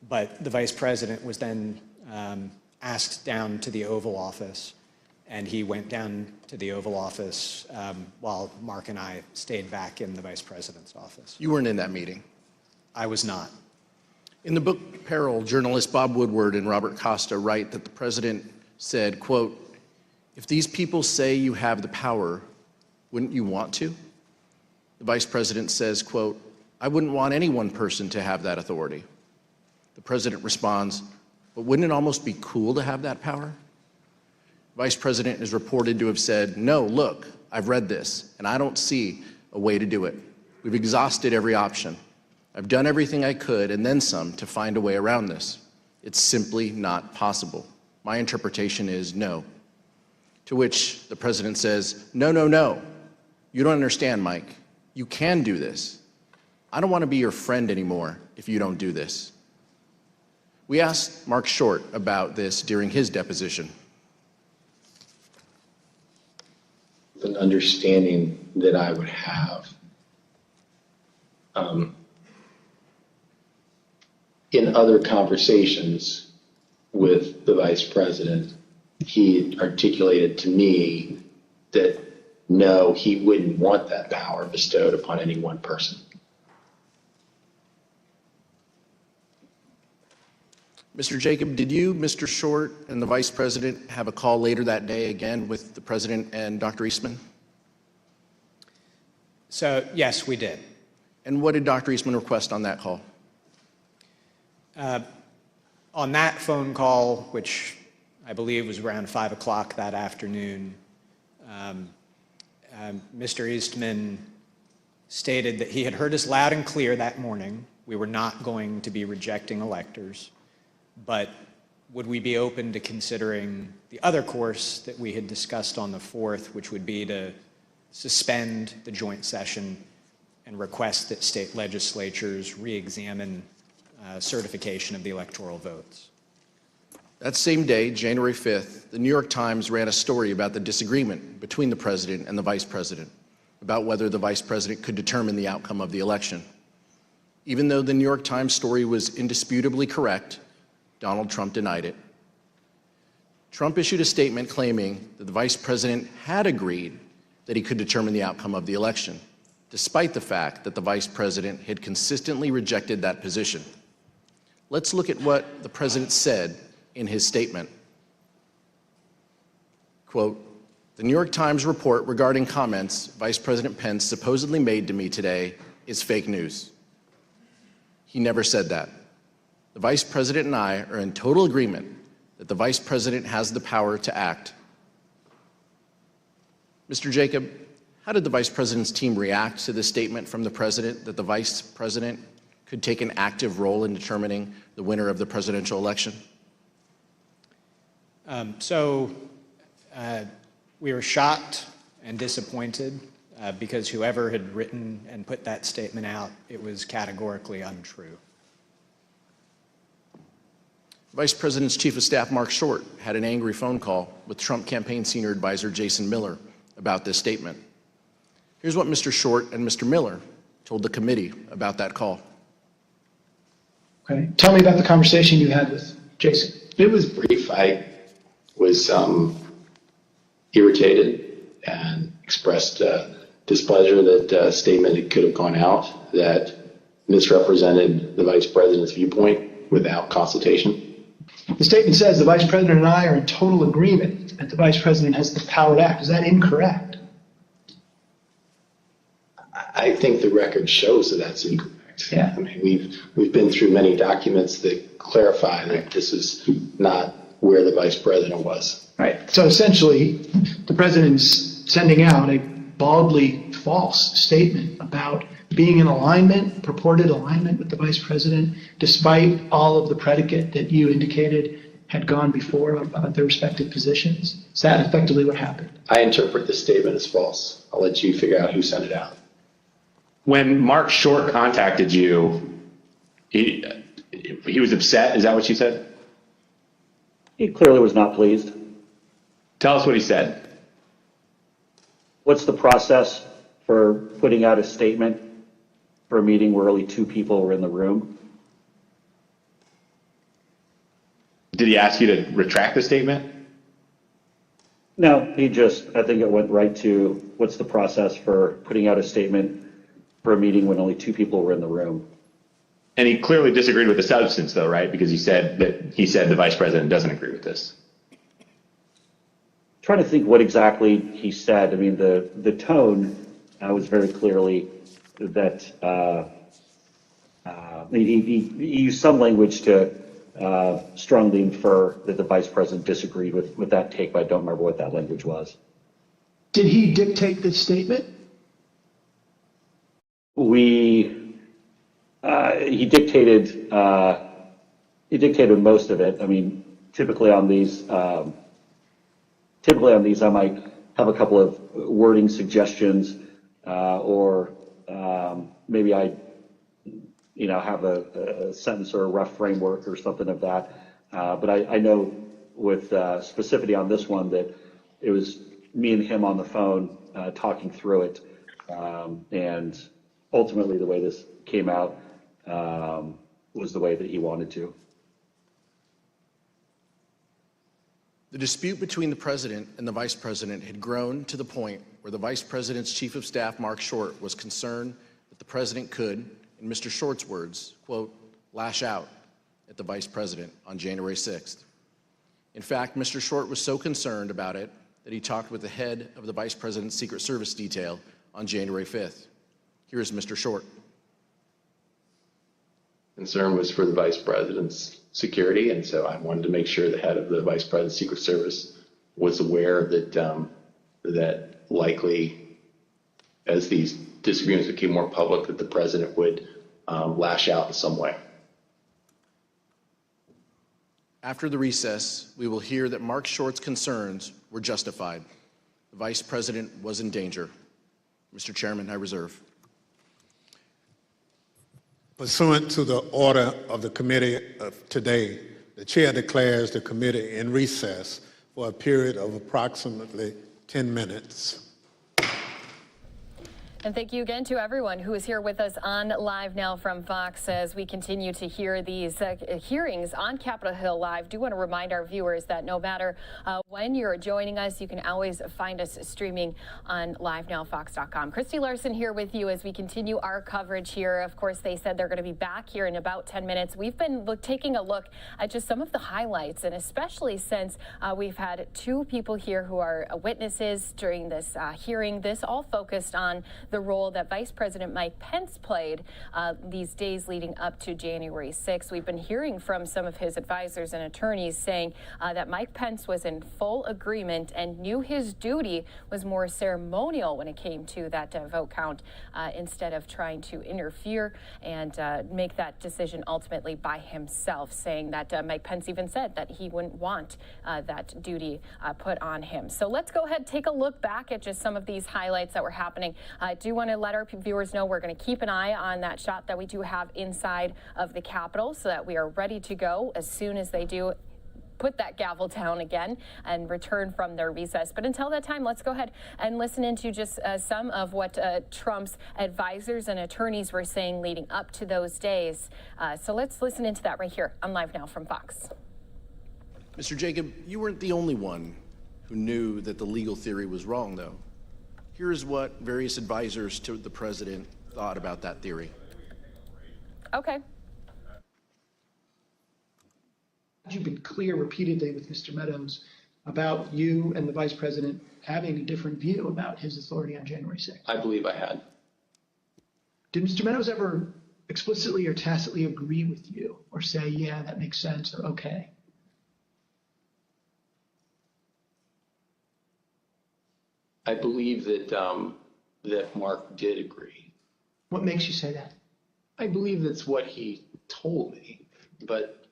But the vice president was then asked down to the Oval Office, and he went down to the Oval Office while Mark and I stayed back in the vice president's office. You weren't in that meeting. I was not. In the book Peril, journalists Bob Woodward and Robert Costa write that the president said, quote, "If these people say you have the power, wouldn't you want to?" The vice president says, quote, "I wouldn't want any one person to have that authority." The president responds, "But wouldn't it almost be cool to have that power?" Vice president is reported to have said, "No, look, I've read this, and I don't see a way to do it. We've exhausted every option. I've done everything I could, and then some, to find a way around this. It's simply not possible. My interpretation is no." To which the president says, "No, no, no. You don't understand, Mike. You can do this. I don't want to be your friend anymore if you don't do this. We asked Mark Short about this during his deposition. An understanding that I would have in other conversations with the vice president, he articulated to me that no, he wouldn't want that power bestowed upon any one person. Mr. Jacob, did you, Mr. Short, and the vice president have a call later that day again with the president and Dr. Eastman? So, yes, we did. And what did Dr. Eastman request on that call? On that phone call, which I believe was around 5 o'clock that afternoon, Mr. Eastman stated that he had heard us loud and clear that morning. We were not going to be rejecting electors, but would we be open to considering the other course that we had discussed on the 4th, which would be to suspend the joint session and request that state legislatures re-examine certification of the electoral votes. That same day, January 5th, the New York Times ran a story about the disagreement between the president and the vice president about whether the vice president could determine the outcome of the election. Even though the New York Times story was indisputably correct, Donald Trump denied it. Trump issued a statement claiming that the vice president had agreed that he could determine the outcome of the election, despite the fact that the vice president had consistently rejected that position. Let's look at what the president said in his statement. Quote, "The New York Times report regarding comments Vice President Pence supposedly made to me today is fake news. He never said that. The Vice President and I are in total agreement that the Vice President has the power to act." Mr. Jacob, how did the Vice President's team react to the statement from the President that the Vice President could take an active role in determining the winner of the presidential election? We were shocked and disappointed because whoever had written and put that statement out, it was categorically untrue. Vice President's Chief of Staff Mark Short had an angry phone call with Trump campaign senior advisor Jason Miller about this statement. Here's what Mr. Short and Mr. Miller told the committee about that call. Okay. Tell me about the conversation you had with Jason. It was brief. I was irritated and expressed displeasure that a statement could have gone out that misrepresented the vice president's viewpoint without consultation. The statement says the vice president and I are in total agreement that the vice president has the power to act. Is that incorrect? I think the record shows that that's incorrect. Yeah. I mean, we've been through many documents that clarify that this is not where the vice president was. Right. So essentially, the president's sending out a baldly false statement about being in alignment, purported alignment with the vice president, despite all of the predicate that you indicated had gone before about their respective positions. Is that effectively what happened? I interpret the statement as false. I'll let you figure out who sent it out. When Mark Short contacted you, he was upset. Is that what you said? He clearly was not pleased. Tell us what he said. What's the process for putting out a statement for a meeting where only 2 people were in the room? Did he ask you to retract the statement? No, I think it went right to what's the process for putting out a statement for a meeting when only 2 people were in the room. And he clearly disagreed with the substance, though, right? Because he said the vice president doesn't agree with this. Trying to think what exactly he said. I mean, the tone was very clearly that he used some language to strongly infer that the vice president disagreed with that take, but I don't remember what that language was. Did he dictate this statement? He dictated most of it. I mean, typically on these, I might have a couple of wording suggestions or maybe I, have a sentence or a rough framework or something of that. But I know with specificity on this one that it was me and him on the phone talking through it. And ultimately the way this came out was the way that he wanted to. The dispute between the president and the vice president had grown to the point where the vice president's chief of staff, Mark Short, was concerned that the president could, in Mr. Short's words, quote, lash out at the vice president on January 6th. In fact, Mr. Short was so concerned about it that he talked with the head of the vice president's Secret Service detail on January 5th. Here is Mr. Short. Concern was for the vice president's security, and so I wanted to make sure the head of the vice president's Secret Service was aware that that likely, as these disagreements became more public, that the president would lash out in some way. After the recess, we will hear that Mark Short's concerns were justified. The vice president was in danger. Mr. Chairman, I reserve. Pursuant to the order of the committee of today, the chair declares the committee in recess for a period of approximately 10 minutes. And thank you again to everyone who is here with us on Live Now from Fox as we continue to hear these hearings on Capitol Hill Live. Do want to remind our viewers that no matter when you're joining us, you can always find us streaming on livenowfox.com. Christy Larson here with you as we continue our coverage here. Of course, they said they're going to be back here in about 10 minutes. We've been taking a look at just some of the highlights, and especially since we've had two people here who are witnesses during this hearing. This all focused on the role that Vice President Mike Pence played these days leading up to January 6th. We've been hearing from some of his advisors and attorneys saying that Mike Pence was in full agreement and knew his duty was more ceremonial when it came to that vote count instead of trying to interfere and make that decision ultimately by himself, saying that Mike Pence even said that he wouldn't want that duty put on him. So let's go ahead and take a look back at just some of these highlights that were happening. I do want to let our viewers know we're going to keep an eye on that shot that we do have inside of the Capitol so that we are ready to go as soon as they do put that gavel down again and return from their recess. But until that time, let's go ahead and listen into just some of what Trump's advisors and attorneys were saying leading up to those days. So let's listen into that right here on Live Now from Fox. Mr. Jacob, you weren't the only one who knew that the legal theory was wrong, though. Here's what various advisors to the president thought about that theory. Okay. You've been clear repeatedly with Mr. Meadows about you and the vice president having a different view about his authority on January 6th. I believe I had. Did Mr. Meadows ever explicitly or tacitly agree with you or say, yeah, that makes sense or okay? I believe that that Mark did agree. What makes you say that? I believe that's what he told me. But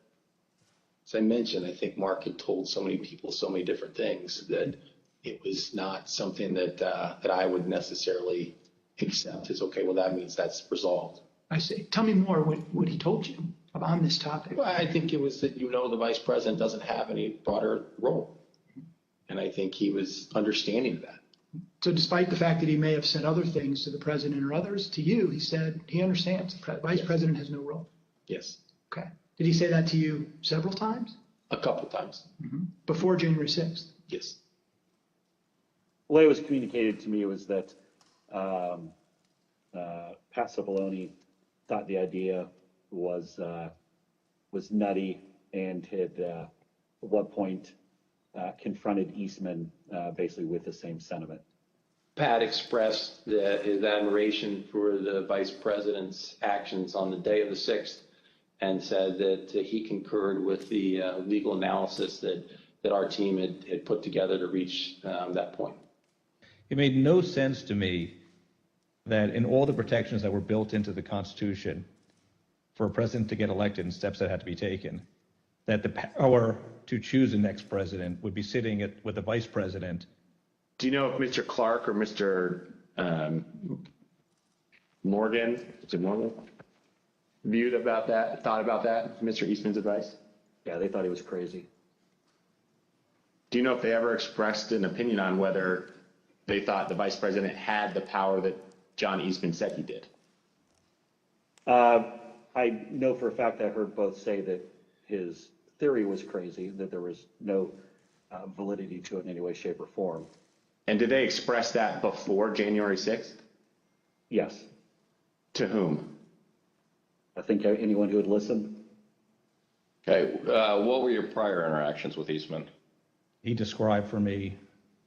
as I mentioned, I think Mark had told so many people so many different things that it was not something that that I would necessarily accept as, okay, well, that means that's resolved. I see. Tell me more what he told you on this topic. Well, I think it was that, the vice president doesn't have any broader role. And I think he was understanding of that. So despite the fact that he may have said other things to the president or others, to you, he said he understands the vice president has no role. Yes. Okay. Did he say that to you several times? A couple times. Mm-hmm. Before January 6th? Yes. The way it was communicated to me was that Pat Cipollone thought the idea was nutty and had at one point confronted Eastman basically with the same sentiment. Pat expressed his admiration for the vice president's actions on the day of the 6th and said that he concurred with the legal analysis that our team had put together to reach that point. It made no sense to me that in all the protections that were built into the Constitution for a president to get elected and steps that had to be taken, that the power to choose the next president would be sitting with the vice president. Do you know if Mr. Clark or Mr. Morgan, is it Morgan? Viewed about that, thought about that, Mr. Eastman's advice? Yeah, they thought he was crazy. Do you know if they ever expressed an opinion on whether they thought the vice president had the power that John Eastman said he did? I know for a fact I heard both say that his theory was crazy, that there was no validity to it in any way, shape, or form. And did they express that before January 6th? Yes. To whom? I think anyone who would listen. Okay, what were your prior interactions with Eastman? He described for me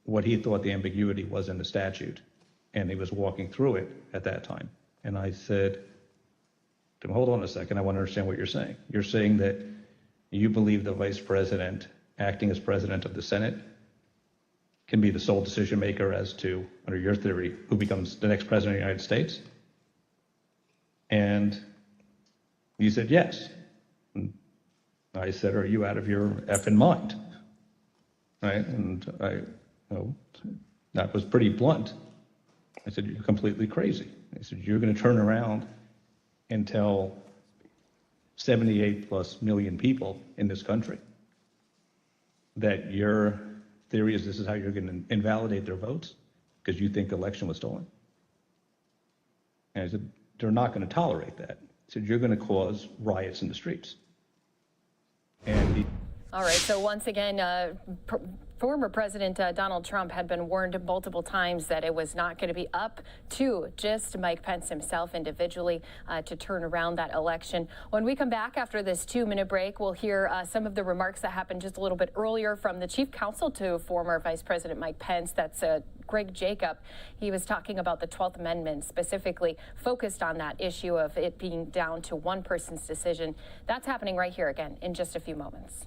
what he thought the ambiguity was in the statute, and he was walking through it at that time. And I said, hold on a second, I want to understand what you're saying. You're saying that you believe the vice president, acting as president of the Senate, can be the sole decision maker as to, under your theory, who becomes the next president of the United States? And you said yes. And I said, are you out of your effing mind? Right? And that was pretty blunt. I said, you're completely crazy. I said, you're going to turn around and tell 78 plus million people in this country that your theory is this is how you're going to invalidate their votes because you think the election was stolen? And I said, they're not going to tolerate that. I said, you're going to cause riots in the streets. And all right, so once again, former President Donald Trump had been warned multiple times that it was not going to be up to just Mike Pence himself individually to turn around that election. When we come back after this 2-minute break, we'll hear some of the remarks that happened just a little bit earlier from the chief counsel to former Vice President Mike Pence. That's Greg Jacob. He was talking about the 12th Amendment, specifically focused on that issue of it being down to one person's decision. That's happening right here again in just a few moments.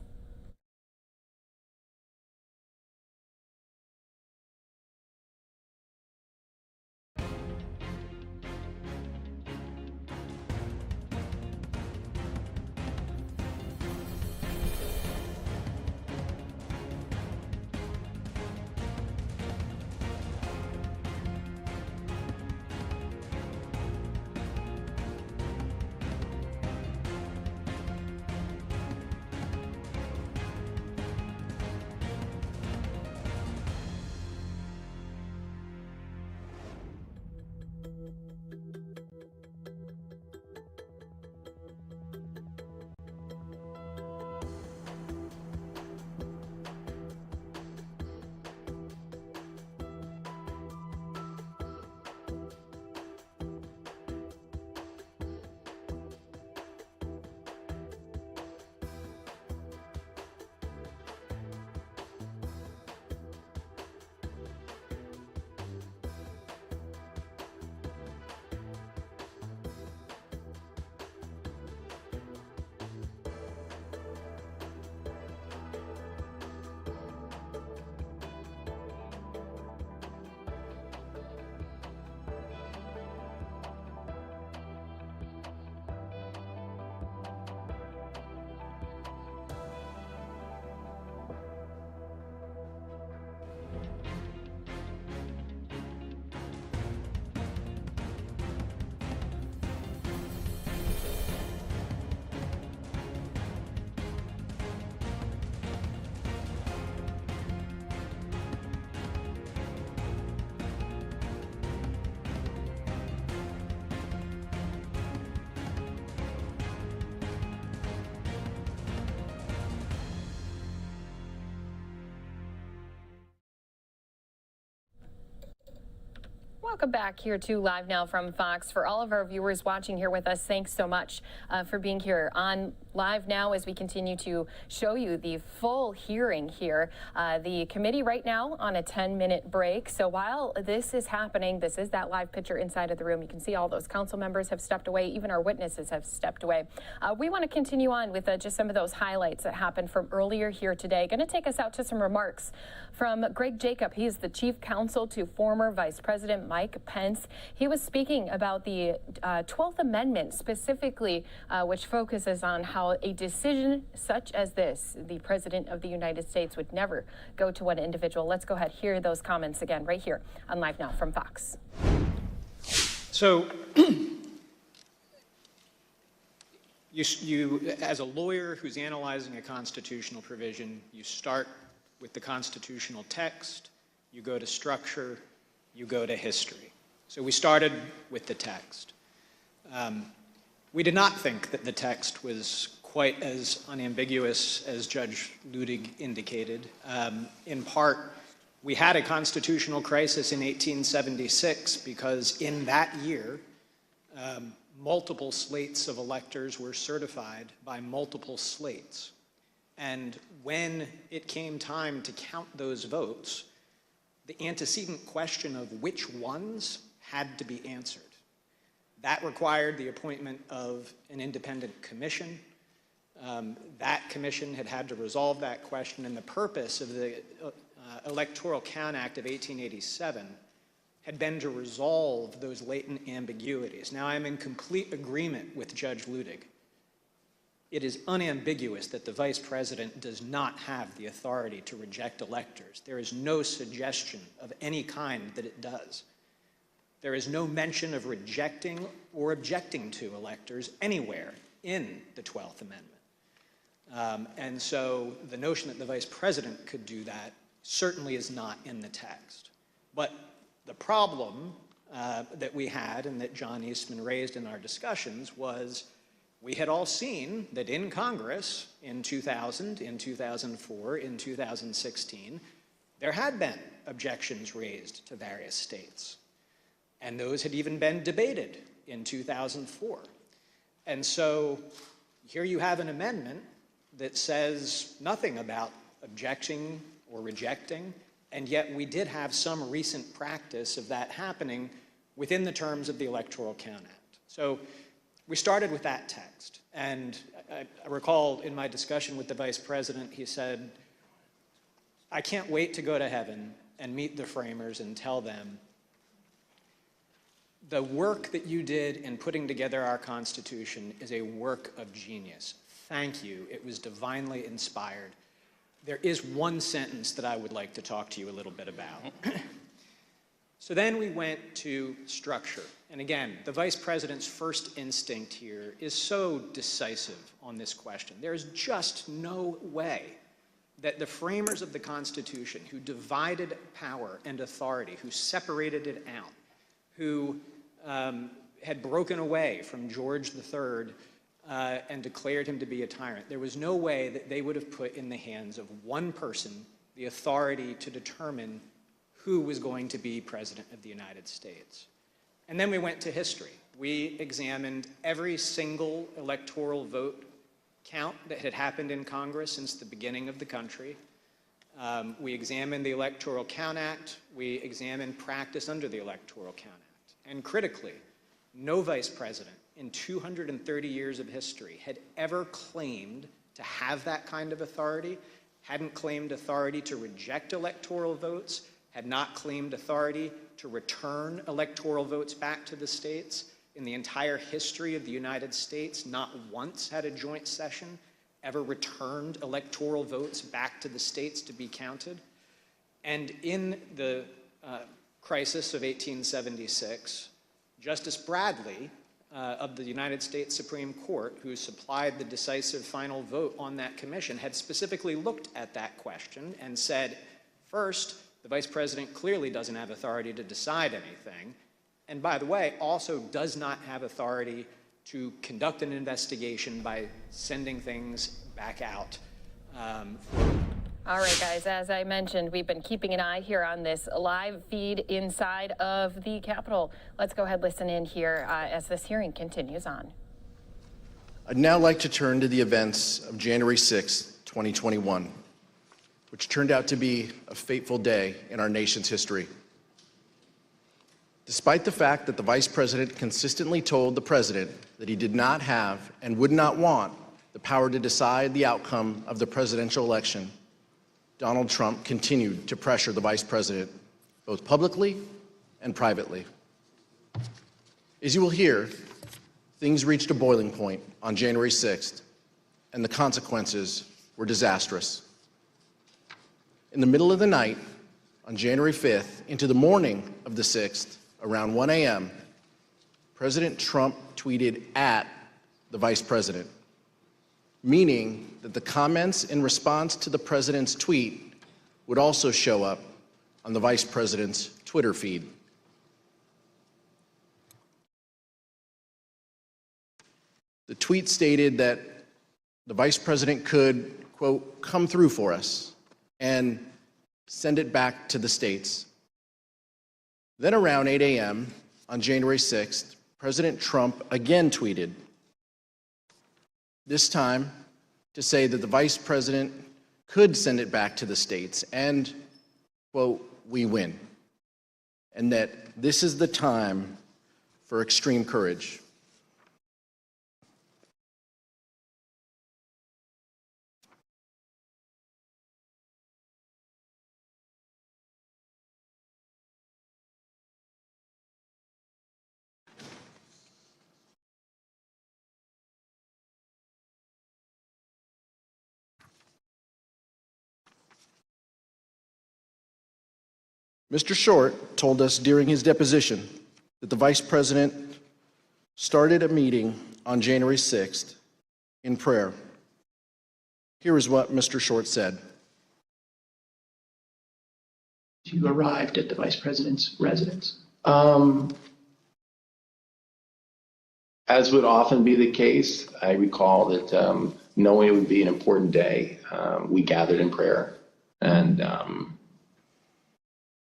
Welcome back here to Live Now from Fox. For all of our viewers watching here with us, thanks so much for being here on Live Now as we continue to show you the full hearing here. The committee right now on a 10-minute break. So while this is happening, this is that live picture inside of the room. You can see all those council members have stepped away. Even our witnesses have stepped away. We want to continue on with just some of those highlights that happened from earlier here today. Going to take us out to some remarks from Greg Jacob. He is the chief counsel to former Vice President Mike Pence. He was speaking about the 12th Amendment specifically, which focuses on how a decision such as this, the President of the United States, would never go to one individual. Let's go ahead, hear those comments again right here on Live Now from Fox. So, you, as a lawyer who's analyzing a constitutional provision, you start with the constitutional text, you go to structure, you go to history. So we started with the text. We did not think that the text was quite as unambiguous as Judge Ludig indicated. In part, we had a constitutional crisis in 1876 because in that year, multiple slates of electors were certified by multiple slates. And when it came time to count those votes, the antecedent question of which ones had to be answered. That required the appointment of an independent commission. That commission had to resolve that question, and the purpose of the Electoral Count Act of 1887 had been to resolve those latent ambiguities. Now, I'm in complete agreement with Judge Ludig. It is unambiguous that the Vice President does not have the authority to reject electors. There is no suggestion of any kind that it does. There is no mention of rejecting or objecting to electors anywhere in the 12th Amendment. And so the notion that the Vice President could do that certainly is not in the text. But the problem that we had and that John Eastman raised in our discussions was we had all seen that in Congress in 2000, in 2004, in 2016, there had been objections raised to various states. And those had even been debated in 2004. And so here you have an amendment that says nothing about objecting or rejecting, and yet we did have some recent practice of that happening within the terms of the Electoral Count Act. So we started with that text. And I recall in my discussion with the Vice President, he said, I can't wait to go to heaven and meet the framers and tell them the work that you did in putting together our Constitution is a work of genius. Thank you. It was divinely inspired. There is one sentence that I would like to talk to you a little bit about. So then we went to structure. And again, the Vice President's first instinct here is so decisive on this question. There's just no way that the framers of the Constitution, who divided power and authority, who separated it out, who had broken away from George III and declared him to be a tyrant, there was no way that they would have put in the hands of one person the authority to determine who was going to be President of the United States. And then we went to history. We examined every single electoral vote count that had happened in Congress since the beginning of the country. We examined the Electoral Count Act. We examined practice under the Electoral Count Act. And critically, no Vice President in 230 years of history had ever claimed to have that kind of authority, hadn't claimed authority to reject electoral votes, had not claimed authority to return electoral votes back to the states. In the entire history of the United States, not once had a joint session ever returned electoral votes back to the states to be counted. And in the crisis of 1876, Justice Bradley of the United States Supreme Court, who supplied the decisive final vote on that commission, had specifically looked at that question and said, first, the Vice President clearly doesn't have authority to decide anything, and by the way, also does not have authority to conduct an investigation by sending things back out. All right, guys, as I mentioned, we've been keeping an eye here on this live feed inside of the Capitol. Let's go ahead, listen in here as this hearing continues on. I'd now like to turn to the events of January 6, 2021, which turned out to be a fateful day in our nation's history. Despite the fact that the Vice President consistently told the President that he did not have and would not want the power to decide the outcome of the presidential election, Donald Trump continued to pressure the Vice President, both publicly and privately. As you will hear, things reached a boiling point on January 6th, and the consequences were disastrous. In the middle of the night, on January 5th, into the morning of the 6th, around 1 a.m., President Trump tweeted at the vice president, meaning that the comments in response to the president's tweet would also show up on the vice president's Twitter feed. The tweet stated that the vice president could, quote, come through for us and send it back to the states. Then around 8 a.m. on January 6th, President Trump again tweeted, this time to say that the vice president could send it back to the states and, quote, we win. And that this is the time for extreme courage. Mr. Short told us during his deposition that the vice president started a meeting on January 6th in prayer. Here is what Mr. Short said. You arrived at the vice president's residence. As would often be the case, I recall that knowing it would be an important day, we gathered in prayer. And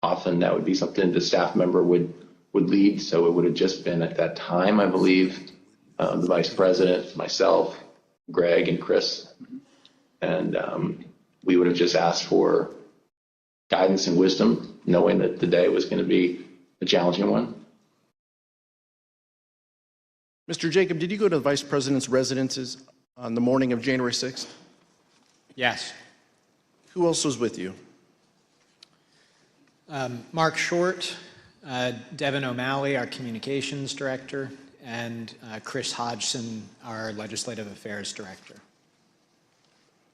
often that would be something the staff member would lead. So it would have just been at that time, I believe, the vice president, myself, Greg, and Chris. And we would have just asked for guidance and wisdom, knowing that the day was going to be a challenging one. Mr. Jacob, did you go to the vice president's residences on the morning of January 6th? Yes. Who else was with you? Mark Short, Devin O'Malley, our communications director, and Chris Hodgson, our legislative affairs director.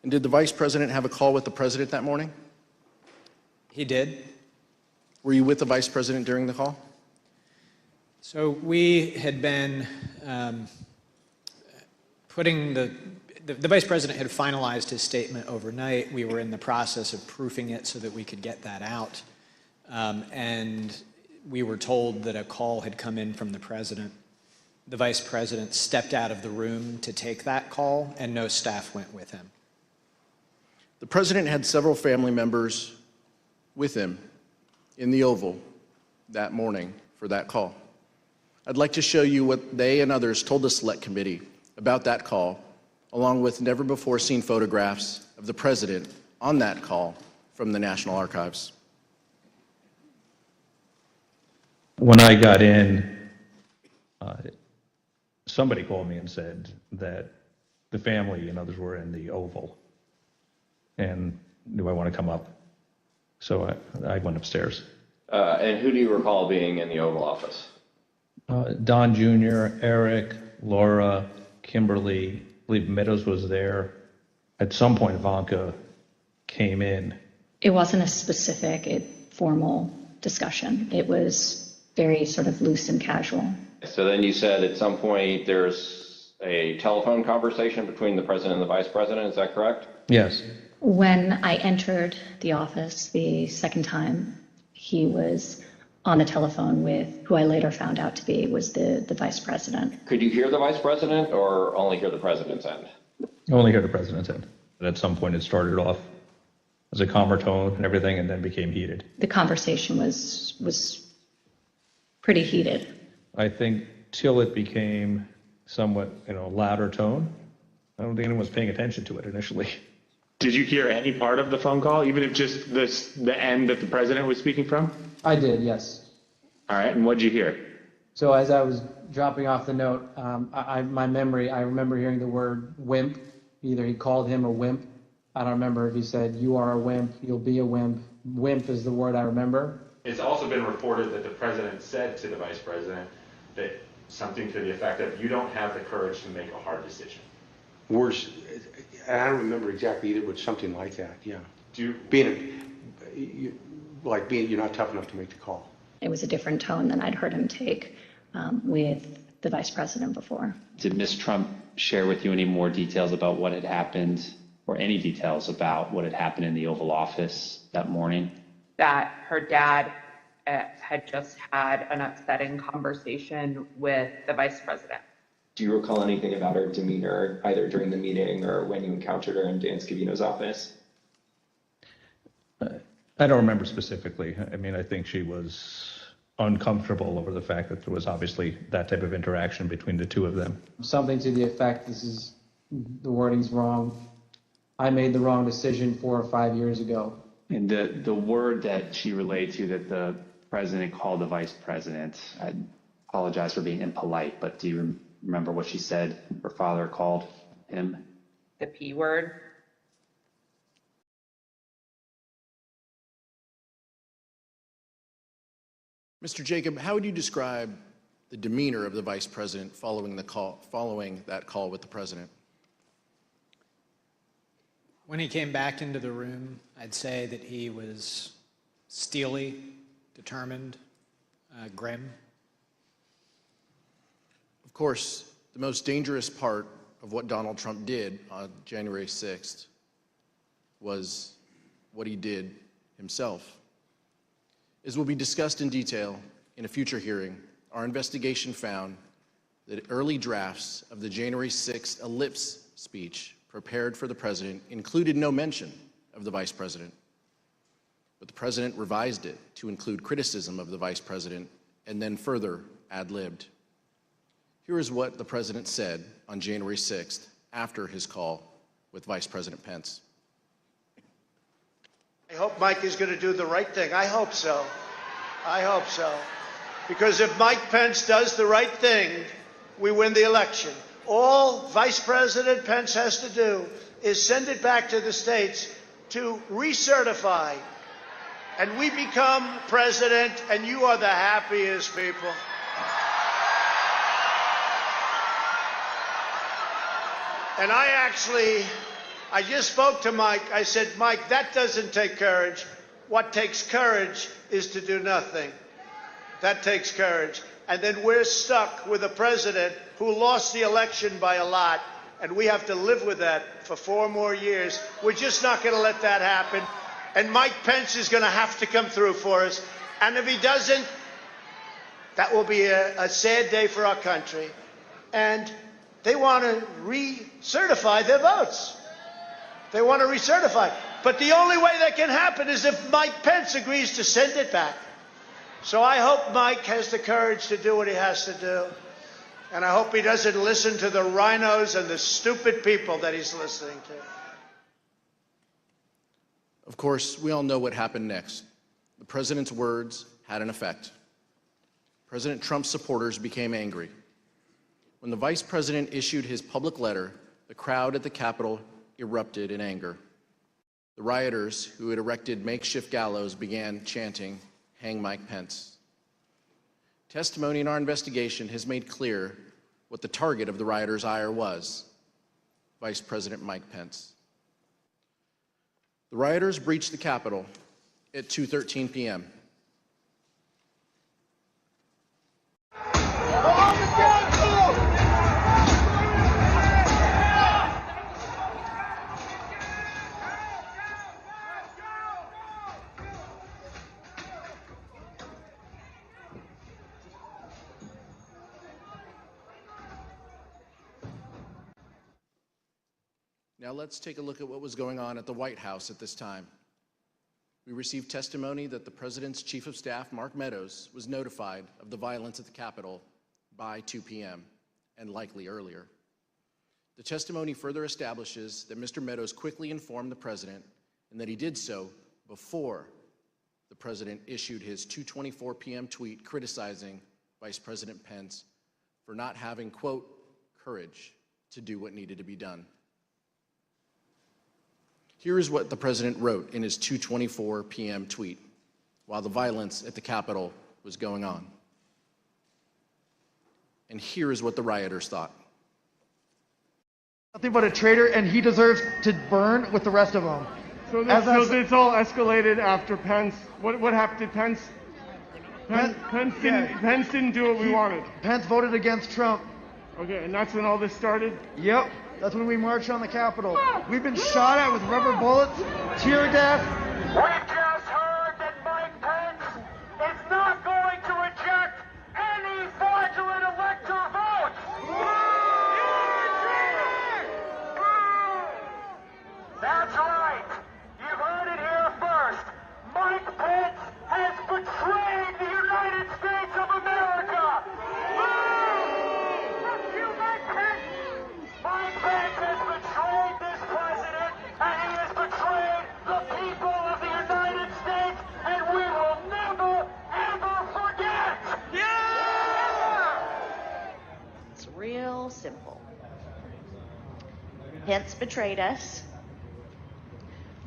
And did the vice president have a call with the president that morning? He did. Were you with the vice president during the call? So we had been putting the vice president had finalized his statement overnight. We were in the process of proofing it so that we could get that out. And we were told that a call had come in from the president. The vice president stepped out of the room to take that call, and no staff went with him. The president had several family members with him in the Oval that morning for that call. I'd like to show you what they and others told the Select Committee about that call, along with never-before-seen photographs of the president on that call from the National Archives. When I got in, somebody called me and said that the family and others were in the Oval, and do I want to come up? So I went upstairs. And who do you recall being in the Oval Office? Don Jr., Eric, Laura, Kimberly, I believe Meadows was there. At some point, Ivanka came in. It wasn't a specific, formal discussion. It was very sort of loose and casual. So then you said at some point there's a telephone conversation between the president and the vice president, is that correct? Yes. When I entered the office the second time, he was on the telephone with who I later found out to be was the vice president. Could you hear the vice president or only hear the president's end? Only heard the president's end. But at some point it started off as a calmer tone and everything, and then became heated. The conversation was pretty heated. I think till it became somewhat, louder tone. I don't think anyone was paying attention to it initially. Did you hear any part of the phone call, even if just the end that the president was speaking from? I did, yes. All right, and what did you hear? So as I was dropping off the note, my memory, I remember hearing the word wimp. Either he called him a wimp. I don't remember if he said, you are a wimp, you'll be a wimp. Wimp is the word I remember. It's also been reported that the president said to the vice president that something to the effect of, you don't have the courage to make a hard decision. Worse, I don't remember exactly either, but something like that, yeah. You're not tough enough to make the call. It was a different tone than I'd heard him take with the vice president before. Did Ms. Trump share with you any more details about what had happened, or any details about what had happened in the Oval Office that morning? That her dad had just had an upsetting conversation with the vice president. Do you recall anything about her demeanor, either during the meeting or when you encountered her in Dan Scavino's office? I don't remember specifically. I mean, I think she was uncomfortable over the fact that there was obviously that type of interaction between the two of them. Something to the effect, the wording's wrong. I made the wrong decision 4 or 5 years ago. And the word that she relayed to that the president called the vice president, I apologize for being impolite, but do you remember what she said her father called him? The P word. Mr. Jacob, how would you describe the demeanor of the vice president following that call with the president? When he came back into the room, I'd say that he was steely, determined, grim. Of course, the most dangerous part of what Donald Trump did on January 6th was what he did himself. As will be discussed in detail in a future hearing, our investigation found that early drafts of the January 6th ellipse speech prepared for the president included no mention of the vice president. But the president revised it to include criticism of the vice president and then further ad-libbed. Here is what the president said on January 6th after his call with Vice President Pence. I hope Mike is going to do the right thing. I hope so. I hope so. Because if Mike Pence does the right thing, we win the election. All Vice President Pence has to do is send it back to the states to recertify. And we become president, and you are the happiest people. And I just spoke to Mike. I said, Mike, that doesn't take courage. What takes courage is to do nothing. That takes courage. And then we're stuck with a president who lost the election by a lot, and we have to live with that for 4 more years. We're just not going to let that happen. And Mike Pence is going to have to come through for us. And if he doesn't, that will be a sad day for our country. And they want to recertify their votes. They want to recertify. But the only way that can happen is if Mike Pence agrees to send it back. So I hope Mike has the courage to do what he has to do. And I hope he doesn't listen to the rhinos and the stupid people that he's listening to. Of course, we all know what happened next. The president's words had an effect. President Trump's supporters became angry. When the vice president issued his public letter, the crowd at the Capitol erupted in anger. The rioters who had erected makeshift gallows began chanting, "Hang Mike Pence." Testimony in our investigation has made clear what the target of the rioters' ire was: Vice President Mike Pence. The rioters breached the Capitol at 2:13 p.m. Now let's take a look at what was going on at the White House at this time. We received testimony that the President's Chief of Staff, Mark Meadows, was notified of the violence at the Capitol by 2 p.m., and likely earlier. The testimony further establishes that Mr. Meadows quickly informed the President, and that he did so before the President issued his 2:24 p.m. tweet criticizing Vice President Pence for not having, quote, courage to do what needed to be done. Here is what the President wrote in his 2:24 p.m. tweet while the violence at the Capitol was going on. And here is what the rioters thought. Nothing but a traitor, and he deserves to burn with the rest of them. So it's all escalated after Pence. What happened to Pence? Pence didn't do what we wanted. Pence voted against Trump. Okay, and that's when all this started? Yep. That's when we marched on the Capitol. We've been shot at with rubber bullets, tear gas. We just heard that Mike Pence is not going to reject any fraudulent elector votes. That's right. You heard it here first. Mike Pence has betrayed the United States of America. Mike Pence has betrayed this president, and he has betrayed the people of the United States, and we will never, ever forget. It's real simple. Pence betrayed us,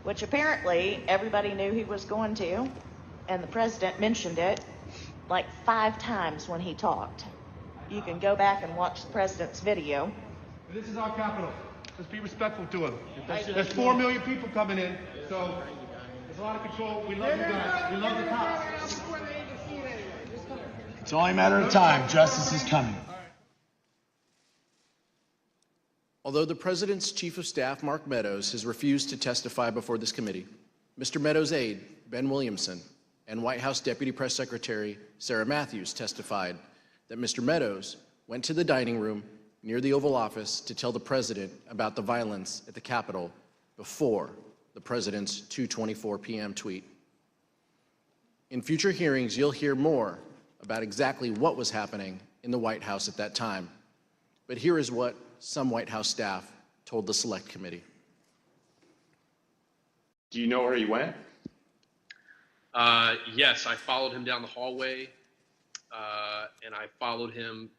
which apparently everybody knew he was going to, and the president mentioned it like 5 times when he talked. You can go back and watch the president's video. This is our capital. Let's be respectful to him. There's 4 million people coming in, so there's a lot of control. We love you guys. We love the cops. It's only a matter of time. Justice is coming. Although the President's Chief of Staff, Mark Meadows, has refused to testify before this committee, Mr. Meadows' aide, Ben Williamson, and White House Deputy Press Secretary Sarah Matthews testified that Mr. Meadows went to the dining room near the Oval Office to tell the President about the violence at the Capitol before the President's 2:24 p.m. tweet. In future hearings, you'll hear more about exactly what was happening in the White House at that time. But here is what some White House staff told the Select Committee. Do you know where he went? Yes, I followed him down the hallway, and I followed him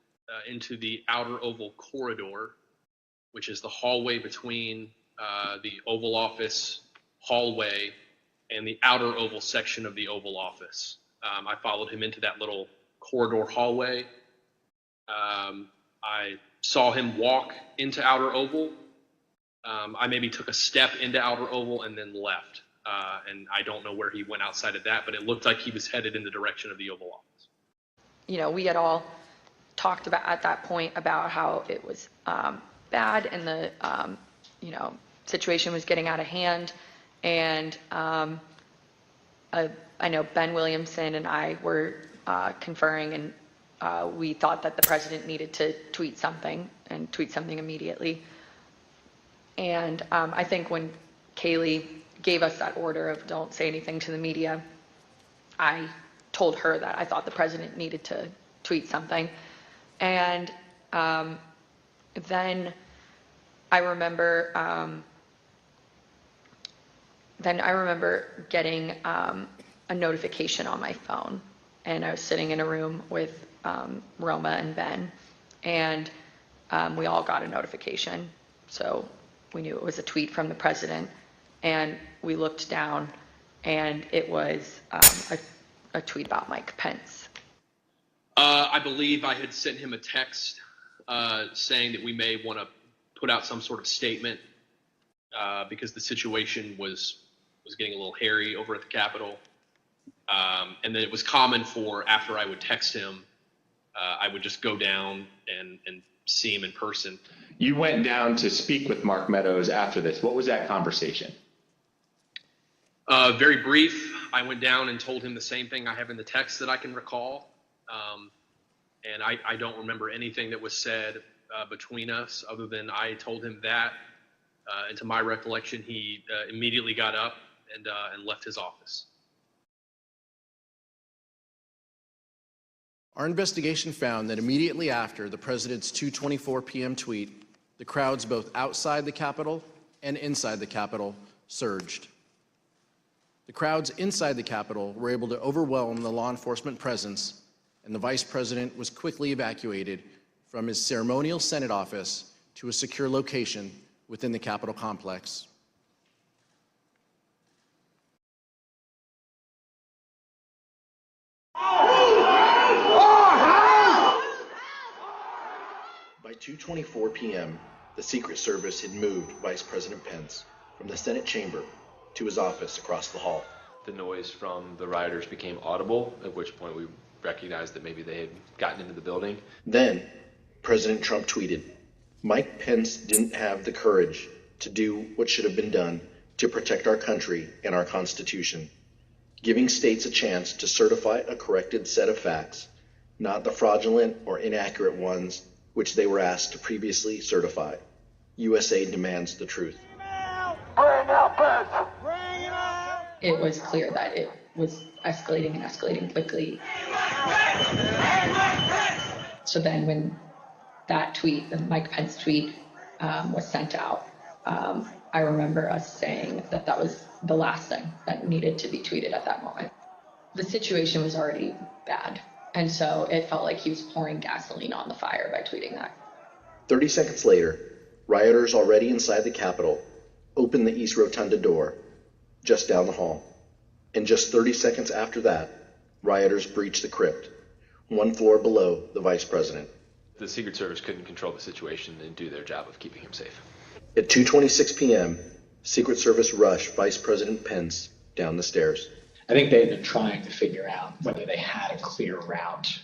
into the outer Oval corridor, which is the hallway between the Oval Office hallway and the outer Oval section of the Oval Office. I followed him into that little corridor hallway. I saw him walk into outer Oval. I maybe took a step into outer Oval and then left. And I don't know where he went outside of that, but it looked like he was headed in the direction of the Oval Office. You know, we had all talked about at that point about how it was bad and the, you know, situation was getting out of hand. And I know Ben Williamson and I were conferring, and we thought that the president needed to tweet something and tweet something immediately. And I think when Kaylee gave us that order of don't say anything to the media, I told her that I thought the president needed to tweet something. And then I remember getting a notification on my phone, and I was sitting in a room with Roma and Ben, and we all got a notification. So we knew it was a tweet from the president, and we looked down, and it was a tweet about Mike Pence. I believe I had sent him a text saying that we may want to put out some sort of statement because the situation was getting a little hairy over at the Capitol. And then it was common for, after I would text him, I would just go down and see him in person. You went down to speak with Mark Meadows after this. What was that conversation? Very brief. I went down and told him the same thing I have in the text that I can recall. And I don't remember anything that was said between us other than I told him that. And to my recollection, he immediately got up and left his office. Our investigation found that immediately after the president's 2:24 p.m. tweet, the crowds both outside the Capitol and inside the Capitol surged. The crowds inside the Capitol were able to overwhelm the law enforcement presence, and the vice president was quickly evacuated from his ceremonial Senate office to a secure location within the Capitol complex. By 2:24 p.m., the Secret Service had moved Vice President Pence from the Senate chamber to his office across the hall. The noise from the rioters became audible, at which point we recognized that maybe they had gotten into the building. Then, President Trump tweeted, "Mike Pence didn't have the courage to do what should have been done to protect our country and our Constitution, giving states a chance to certify a corrected set of facts, not the fraudulent or inaccurate ones which they were asked to previously certify. USA demands the truth." It was clear that it was escalating and escalating quickly. So then when that tweet, the Mike Pence tweet, was sent out, I remember us saying that that was the last thing that needed to be tweeted at that moment. The situation was already bad, and so it felt like he was pouring gasoline on the fire by tweeting that. 30 seconds later, rioters already inside the Capitol opened the East Rotunda door, just down the hall. And just 30 seconds after that, rioters breached the crypt, one floor below the Vice President. The Secret Service couldn't control the situation and do their job of keeping him safe. At 2:26 p.m., Secret Service rushed Vice President Pence down the stairs. I think they had been trying to figure out whether they had a clear route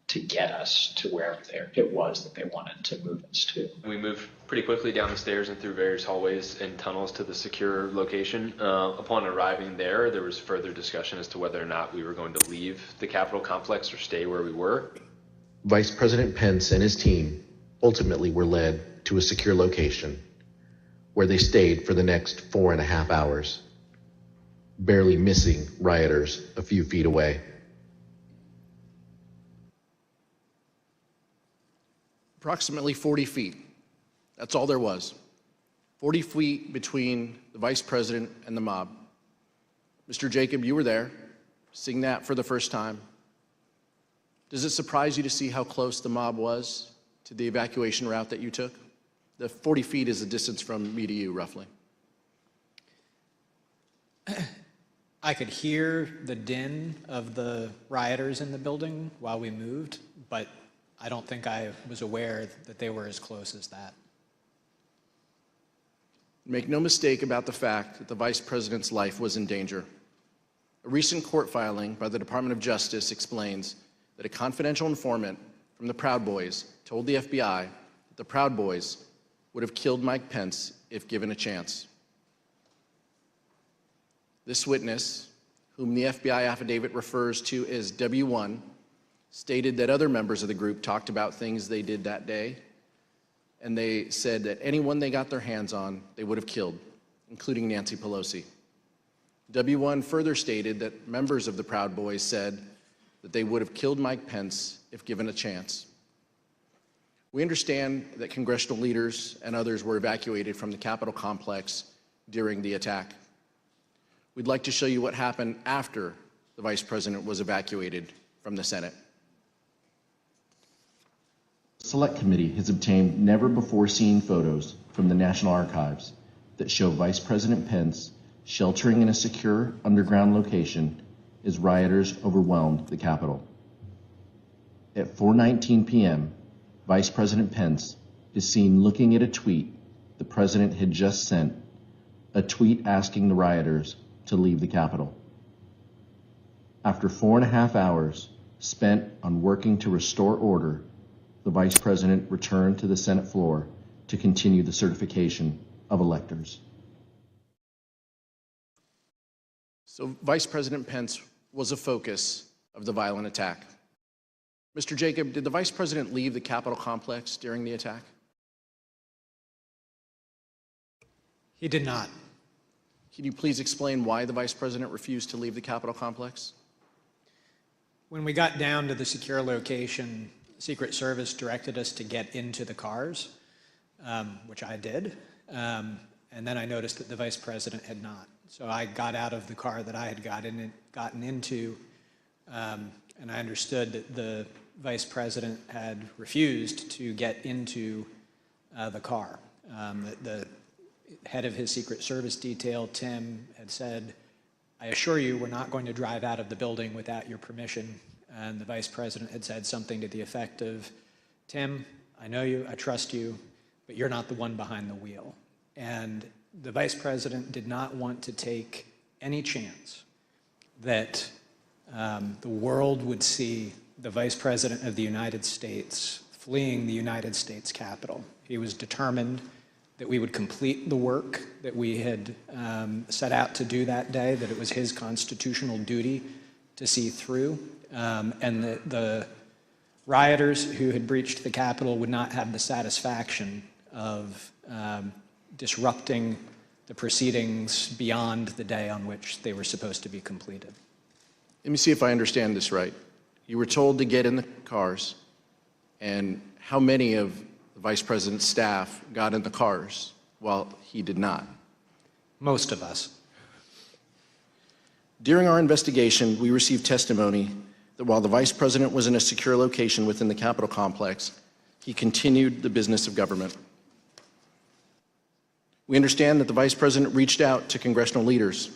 to get us to wherever it was that they wanted to move us to. We moved pretty quickly down the stairs and through various hallways and tunnels to the secure location. Upon arriving there, there was further discussion as to whether or not we were going to leave the Capitol complex or stay where we were. Vice President Pence and his team ultimately were led to a secure location where they stayed for the next 4.5 hours, barely missing rioters a few feet away. Approximately 40 feet. That's all there was. 40 feet between the vice president and the mob. Mr. Jacob, you were there, seeing that for the first time. Does it surprise you to see how close the mob was to the evacuation route that you took? The 40 feet is the distance from me to you, roughly. I could hear the din of the rioters in the building while we moved, but I don't think I was aware that they were as close as that. Make no mistake about the fact that the vice president's life was in danger. A recent court filing by the Department of Justice explains that a confidential informant from the Proud Boys told the FBI that the Proud Boys would have killed Mike Pence if given a chance. This witness, whom the FBI affidavit refers to as W1, stated that other members of the group talked about things they did that day, and they said that anyone they got their hands on, they would have killed, including Nancy Pelosi. W1 further stated that members of the Proud Boys said that they would have killed Mike Pence if given a chance. We understand that congressional leaders and others were evacuated from the Capitol complex during the attack. We'd like to show you what happened after the Vice President was evacuated from the Senate. The Select Committee has obtained never-before-seen photos from the National Archives that show Vice President Pence sheltering in a secure underground location as rioters overwhelmed the Capitol. At 4:19 p.m., Vice President Pence is seen looking at a tweet the President had just sent, a tweet asking the rioters to leave the Capitol. After 4.5 hours spent on working to restore order, the Vice President returned to the Senate floor to continue the certification of electors. So Vice President Pence was a focus of the violent attack. Mr. Jacob, did the Vice President leave the Capitol complex during the attack? He did not. Can you please explain why the Vice President refused to leave the Capitol complex? When we got down to the secure location, Secret Service directed us to get into the cars, which I did, and then I noticed that the Vice President had not. So I got out of the car that I had gotten into, and I understood that the Vice President had refused to get into the car. The head of his Secret Service detail, Tim, had said, "I assure you we're not going to drive out of the building without your permission." And the Vice President had said something to the effect of, "Tim, I know you, I trust you, but you're not the one behind the wheel." And the Vice President did not want to take any chance that the world would see the Vice President of the United States fleeing the United States Capitol. He was determined that we would complete the work that we had set out to do that day, that it was his constitutional duty to see through, and that the rioters who had breached the Capitol would not have the satisfaction of disrupting the proceedings beyond the day on which they were supposed to be completed. Let me see if I understand this right. You were told to get in the cars, and how many of the Vice President's staff got in the cars while he did not? Most of us. During our investigation, we received testimony that while the Vice President was in a secure location within the Capitol complex, he continued the business of government. We understand that the Vice President reached out to congressional leaders,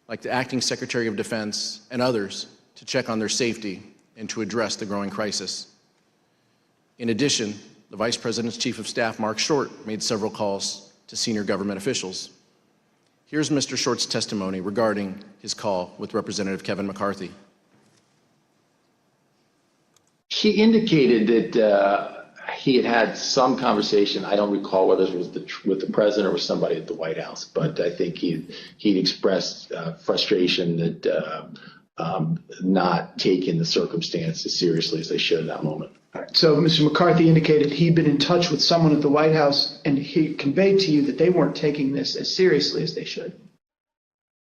like the Acting Secretary of Defense and others, to check on their safety and to address the growing crisis. In addition, the Vice President's Chief of Staff, Mark Short, made several calls to senior government officials. Here's Mr. Short's testimony regarding his call with Representative Kevin McCarthy. He indicated that he had had some conversation. I don't recall whether it was with the president or with somebody at the White House, but I think he'd expressed frustration that not taking the circumstance as seriously as they should in that moment. All right. So Mr. McCarthy indicated he'd been in touch with someone at the White House, and he conveyed to you that they weren't taking this as seriously as they should.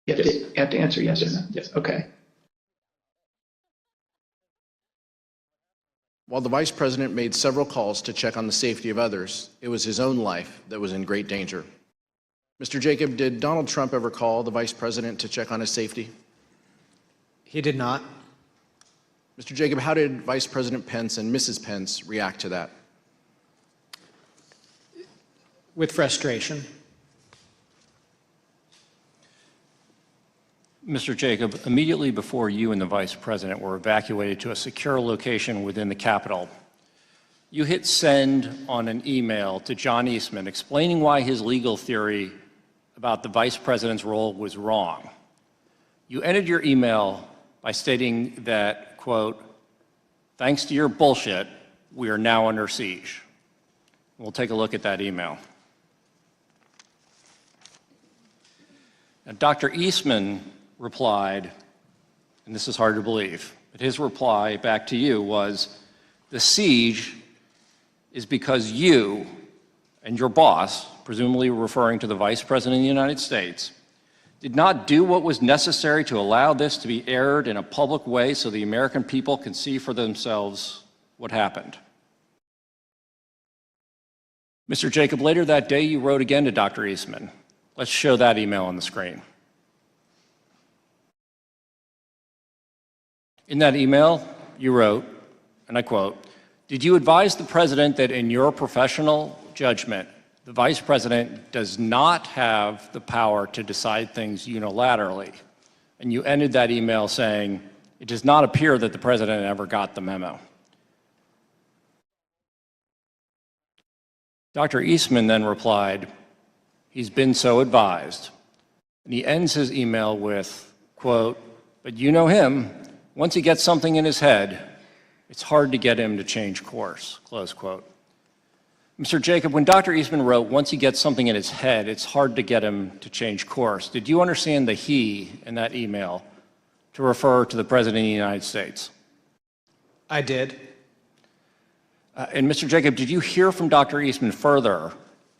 You have to answer yes or no. Yes. Okay. While the Vice President made several calls to check on the safety of others, it was his own life that was in great danger. Mr. Jacob, did Donald Trump ever call the Vice President to check on his safety? He did not. Mr. Jacob, how did Vice President Pence and Mrs. Pence react to that? With frustration. Mr. Jacob, immediately before you and the Vice President were evacuated to a secure location within the Capitol, you hit send on an email to John Eastman explaining why his legal theory about the Vice President's role was wrong. You ended your email by stating that, quote, "Thanks to your bullshit, we are now under siege." We'll take a look at that email. Now, Dr. Eastman replied, and this is hard to believe, but his reply back to you was, "The siege is because you and your boss," presumably referring to the Vice President of the United States, "did not do what was necessary to allow this to be aired in a public way so the American people can see for themselves what happened." Mr. Jacob, later that day you wrote again to Dr. Eastman. Let's show that email on the screen. In that email, you wrote, and I quote, "Did you advise the President that in your professional judgment, the Vice President does not have the power to decide things unilaterally?" And you ended that email saying, "It does not appear that the President ever got the memo." Dr. Eastman then replied, "He's been so advised." And he ends his email with, quote, "But you know him. Once he gets something in his head, it's hard to get him to change course," close quote. Mr. Jacob, when Dr. Eastman wrote, "Once he gets something in his head, it's hard to get him to change course," did you understand the he in that email to refer to the President of the United States? I did. And Mr. Jacob, did you hear from Dr. Eastman further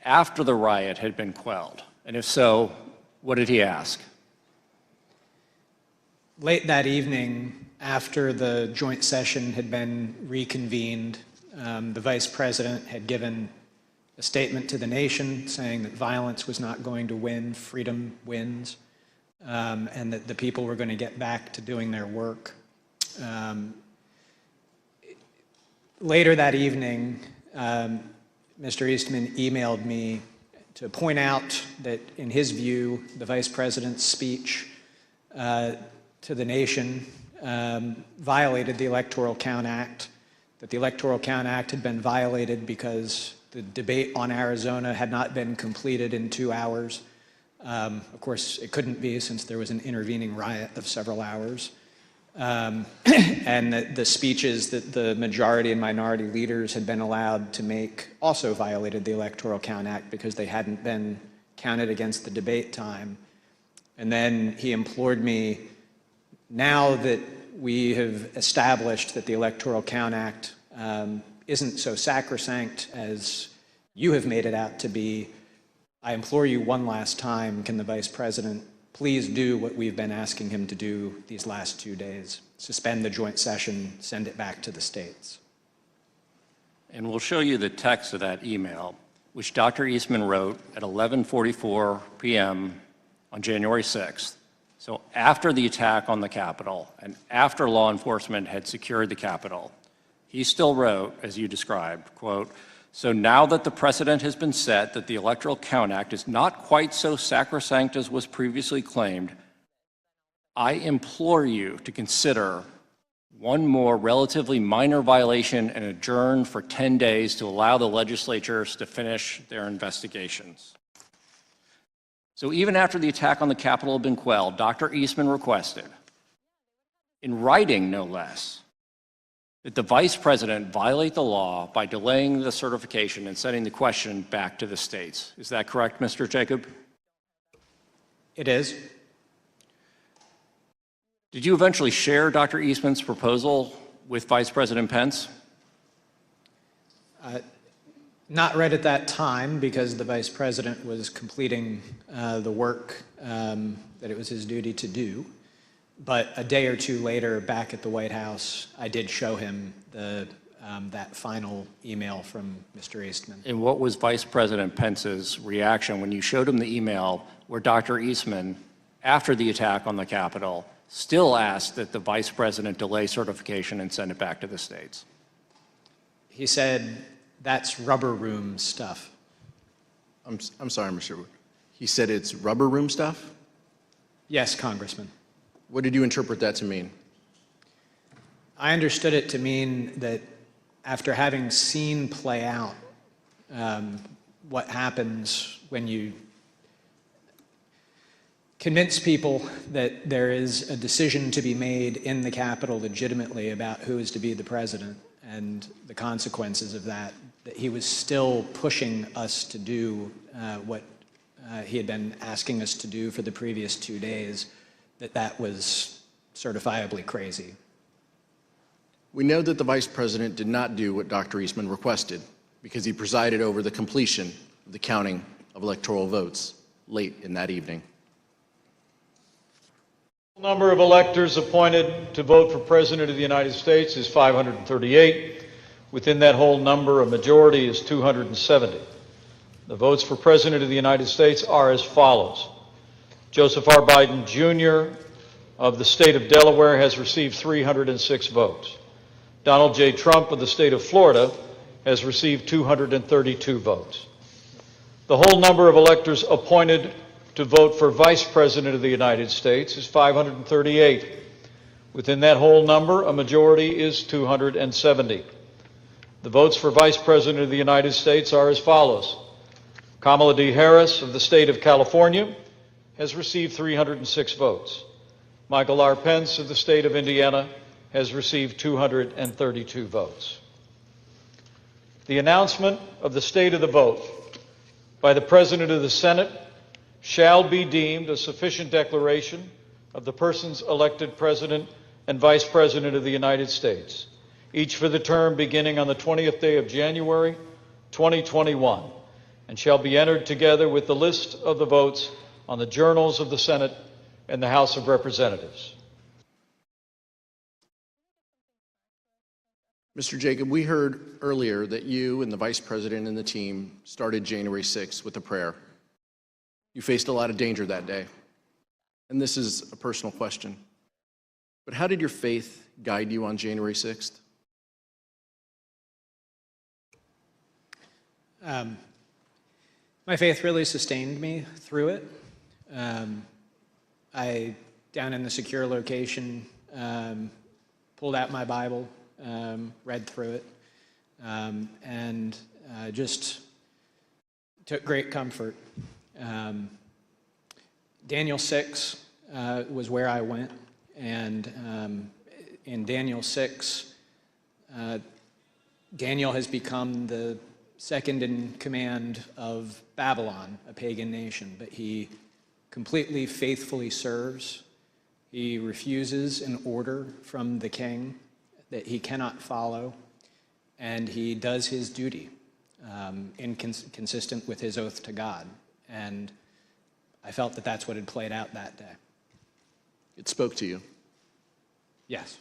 after the riot had been quelled? And if so, what did he ask? Late that evening, after the joint session had been reconvened, the Vice President had given a statement to the nation saying that violence was not going to win, freedom wins, and that the people were going to get back to doing their work. Later that evening, Mr. Eastman emailed me to point out that, in his view, the Vice President's speech to the nation violated the Electoral Count Act, that the Electoral Count Act had been violated because the debate on Arizona had not been completed in 2 hours. Of course, it couldn't be since there was an intervening riot of several hours. and the speeches that the majority and minority leaders had been allowed to make also violated the Electoral Count Act because they hadn't been counted against the debate time. And then he implored me, now that we have established that the Electoral Count Act isn't so sacrosanct as you have made it out to be, I implore you one last time, can the Vice President please do what we've been asking him to do these last 2 days? Suspend the joint session, send it back to the states. And we'll show you the text of that email, which Dr. Eastman wrote at 11:44 p.m. on January 6th. So after the attack on the Capitol and after law enforcement had secured the Capitol, he still wrote, as you described, quote, "So now that the precedent has been set that the Electoral Count Act is not quite so sacrosanct as was previously claimed, I implore you to consider one more relatively minor violation and adjourn for 10 days to allow the legislatures to finish their investigations." So even after the attack on the Capitol had been quelled, Dr. Eastman requested, in writing no less, that the Vice President violate the law by delaying the certification and sending the question back to the states. Is that correct, Mr. Jacob? It is. Did you eventually share Dr. Eastman's proposal with Vice President Pence? Not right at that time, because the Vice President was completing the work that it was his duty to do. But a day or two later, back at the White House, I did show him that final email from Mr. Eastman. And what was Vice President Pence's reaction when you showed him the email where Dr. Eastman, after the attack on the Capitol, still asked that the Vice President delay certification and send it back to the states? He said, "That's rubber room stuff." I'm sorry, Mr. Wood. He said it's rubber room stuff? Yes, Congressman. What did you interpret that to mean? I understood it to mean that after having seen play out what happens when you convince people that there is a decision to be made in the Capitol legitimately about who is to be the president and the consequences of that, that he was still pushing us to do what he had been asking us to do for the previous 2 days, that was certifiably crazy. We know that the Vice President did not do what Dr. Eastman requested because he presided over the completion of the counting of electoral votes late in that evening. The number of electors appointed to vote for President of the United States is 538. Within that whole number, a majority is 270. The votes for President of the United States are as follows. Joseph R. Biden, Jr. of the state of Delaware has received 306 votes. Donald J. Trump of the state of Florida has received 232 votes. The whole number of electors appointed to vote for Vice President of the United States is 538. Within that whole number, a majority is 270. The votes for Vice President of the United States are as follows. Kamala D. Harris of the state of California has received 306 votes. Michael R. Pence of the state of Indiana has received 232 votes. The announcement of the state of the vote by the President of the Senate shall be deemed a sufficient declaration of the persons elected President and Vice President of the United States, each for the term beginning on the 20th day of January, 2021, and shall be entered together with the list of the votes on the journals of the Senate and the House of Representatives. Mr. Jacob, we heard earlier that you and the Vice President and the team started January 6th with a prayer. You faced a lot of danger that day, and this is a personal question. But how did your faith guide you on January 6th? My faith really sustained me through it. I, down in the secure location, pulled out my Bible, read through it, and just took great comfort. Daniel 6 was where I went, and in Daniel 6, Daniel has become the second in command of Babylon, a pagan nation, but he completely faithfully serves. He refuses an order from the king that he cannot follow, and he does his duty consistent with his oath to God. And I felt that that's what had played out that day. It spoke to you. Yes.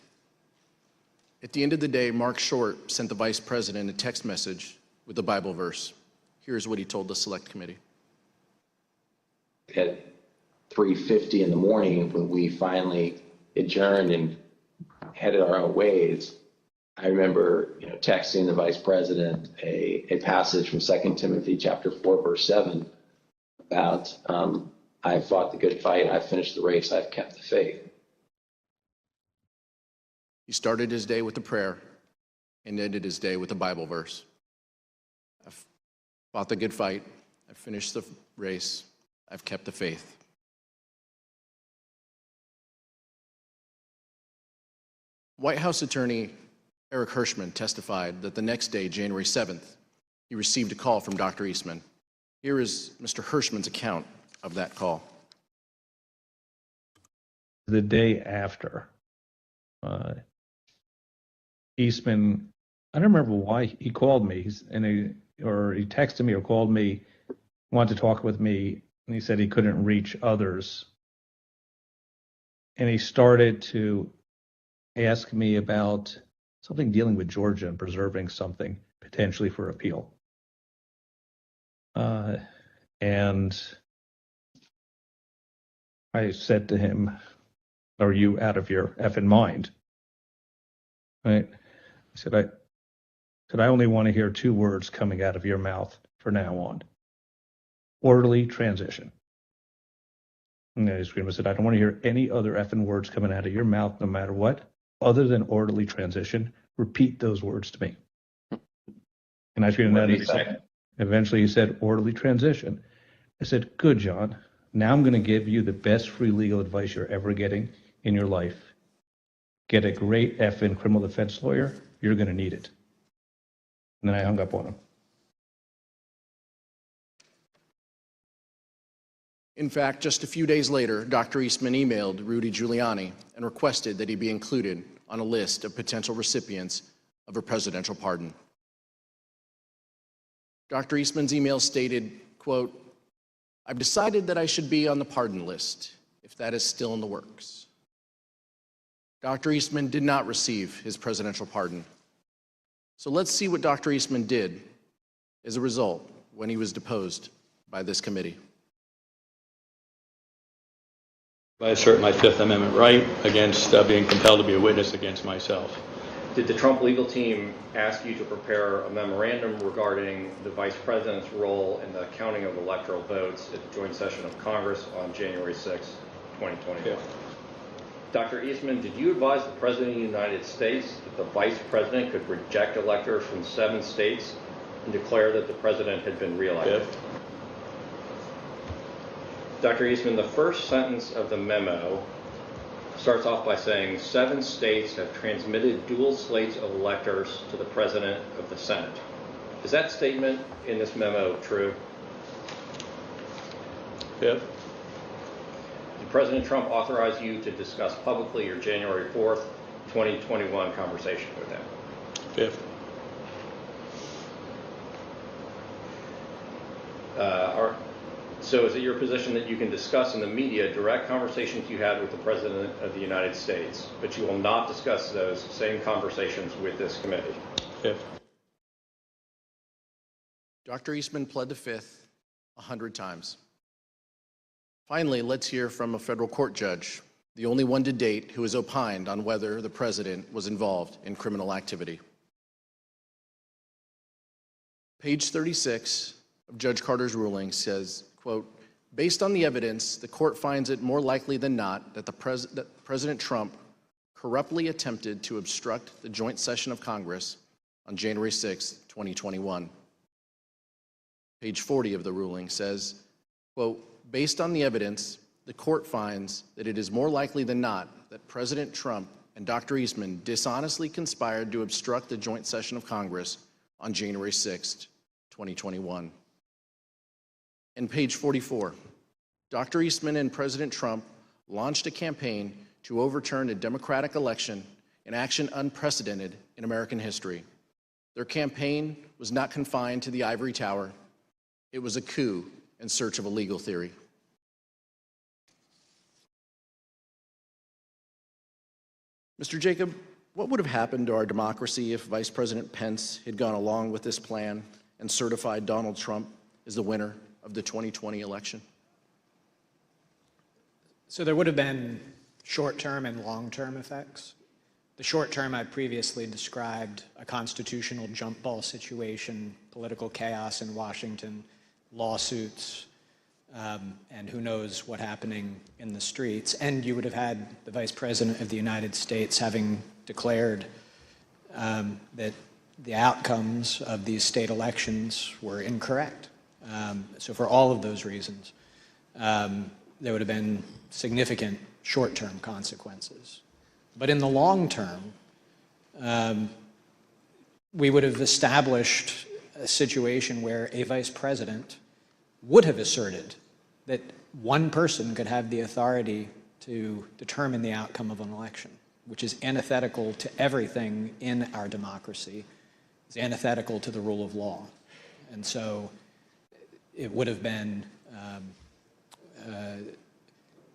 At the end of the day, Mark Short sent the vice president a text message with a Bible verse. Here's what he told the select committee. At 3:50 in the morning, when we finally adjourned and headed our own ways, I remember, texting the vice president a passage from 2 Timothy chapter 4, verse 7 about, I've fought the good fight, I've finished the race, I've kept the faith. He started his day with a prayer and ended his day with a Bible verse. I've fought the good fight, I've finished the race, I've kept the faith. White House attorney Eric Hirschman testified that the next day, January 7th, he received a call from Dr. Eastman. Here is Mr. Hirschman's account of that call. The day after, Eastman, I don't remember why he called me, or he texted me or called me, wanted to talk with me, and he said he couldn't reach others. And he started to ask me about something dealing with Georgia and preserving something potentially for appeal. And I said to him, "Are you out of your effing mind?" Right? I said, I only want to hear two words coming out of your mouth from now on. Orderly transition. And I screamed, I said, I don't want to hear any other effing words coming out of your mouth, no matter what, other than orderly transition. Repeat those words to me. And I screamed that, and eventually he said, orderly transition. I said, good, John. Now I'm going to give you the best free legal advice you're ever getting in your life. Get a great effing criminal defense lawyer. You're going to need it. And then I hung up on him. In fact, just a few days later, Dr. Eastman emailed Rudy Giuliani and requested that he be included on a list of potential recipients of a presidential pardon. Dr. Eastman's email stated, quote, I've decided that I should be on the pardon list, if that is still in the works. Dr. Eastman did not receive his presidential pardon. So let's see what Dr. Eastman did as a result when he was deposed by this committee. I assert my Fifth Amendment right against being compelled to be a witness against myself. Did the Trump legal team ask you to prepare a memorandum regarding the vice president's role in the counting of electoral votes at the joint session of Congress on January 6, 2021? Yeah. Dr. Eastman, did you advise the President of the United States that the Vice President could reject electors from 7 states and declare that the President had been reelected? Yeah. Dr. Eastman, the first sentence of the memo starts off by saying 7 states have transmitted dual slates of electors to the President of the Senate. Is that statement in this memo true? Yeah. Did President Trump authorize you to discuss publicly your January 4th, 2021 conversation with him? Fifth. So is it your position that you can discuss in the media direct conversations you had with the President of the United States, but you will not discuss those same conversations with this committee? Fifth. Dr. Eastman pled the Fifth 100 times. Finally, let's hear from a federal court judge, the only one to date who has opined on whether the president was involved in criminal activity. Page 36 of Judge Carter's ruling says, quote, based on the evidence, the court finds it more likely than not that President Trump corruptly attempted to obstruct the joint session of Congress on January 6, 2021. Page 40 of the ruling says, quote, based on the evidence, the court finds that it is more likely than not that President Trump and Dr. Eastman dishonestly conspired to obstruct the joint session of Congress on January 6, 2021. And page 44, Dr. Eastman and President Trump launched a campaign to overturn a democratic election, an action unprecedented in American history. Their campaign was not confined to the ivory tower. It was a coup in search of a legal theory. Mr. Jacob, what would have happened to our democracy if Vice President Pence had gone along with this plan and certified Donald Trump as the winner of the 2020 election? So there would have been short-term and long-term effects. The short-term I previously described, a constitutional jump ball situation, political chaos in Washington, lawsuits, and who knows what happening in the streets. And you would have had the Vice President of the United States having declared that the outcomes of these state elections were incorrect. So for all of those reasons, there would have been significant short-term consequences. But in the long term, we would have established a situation where a vice president would have asserted that one person could have the authority to determine the outcome of an election, which is antithetical to everything in our democracy. It's antithetical to the rule of law. And so it would have been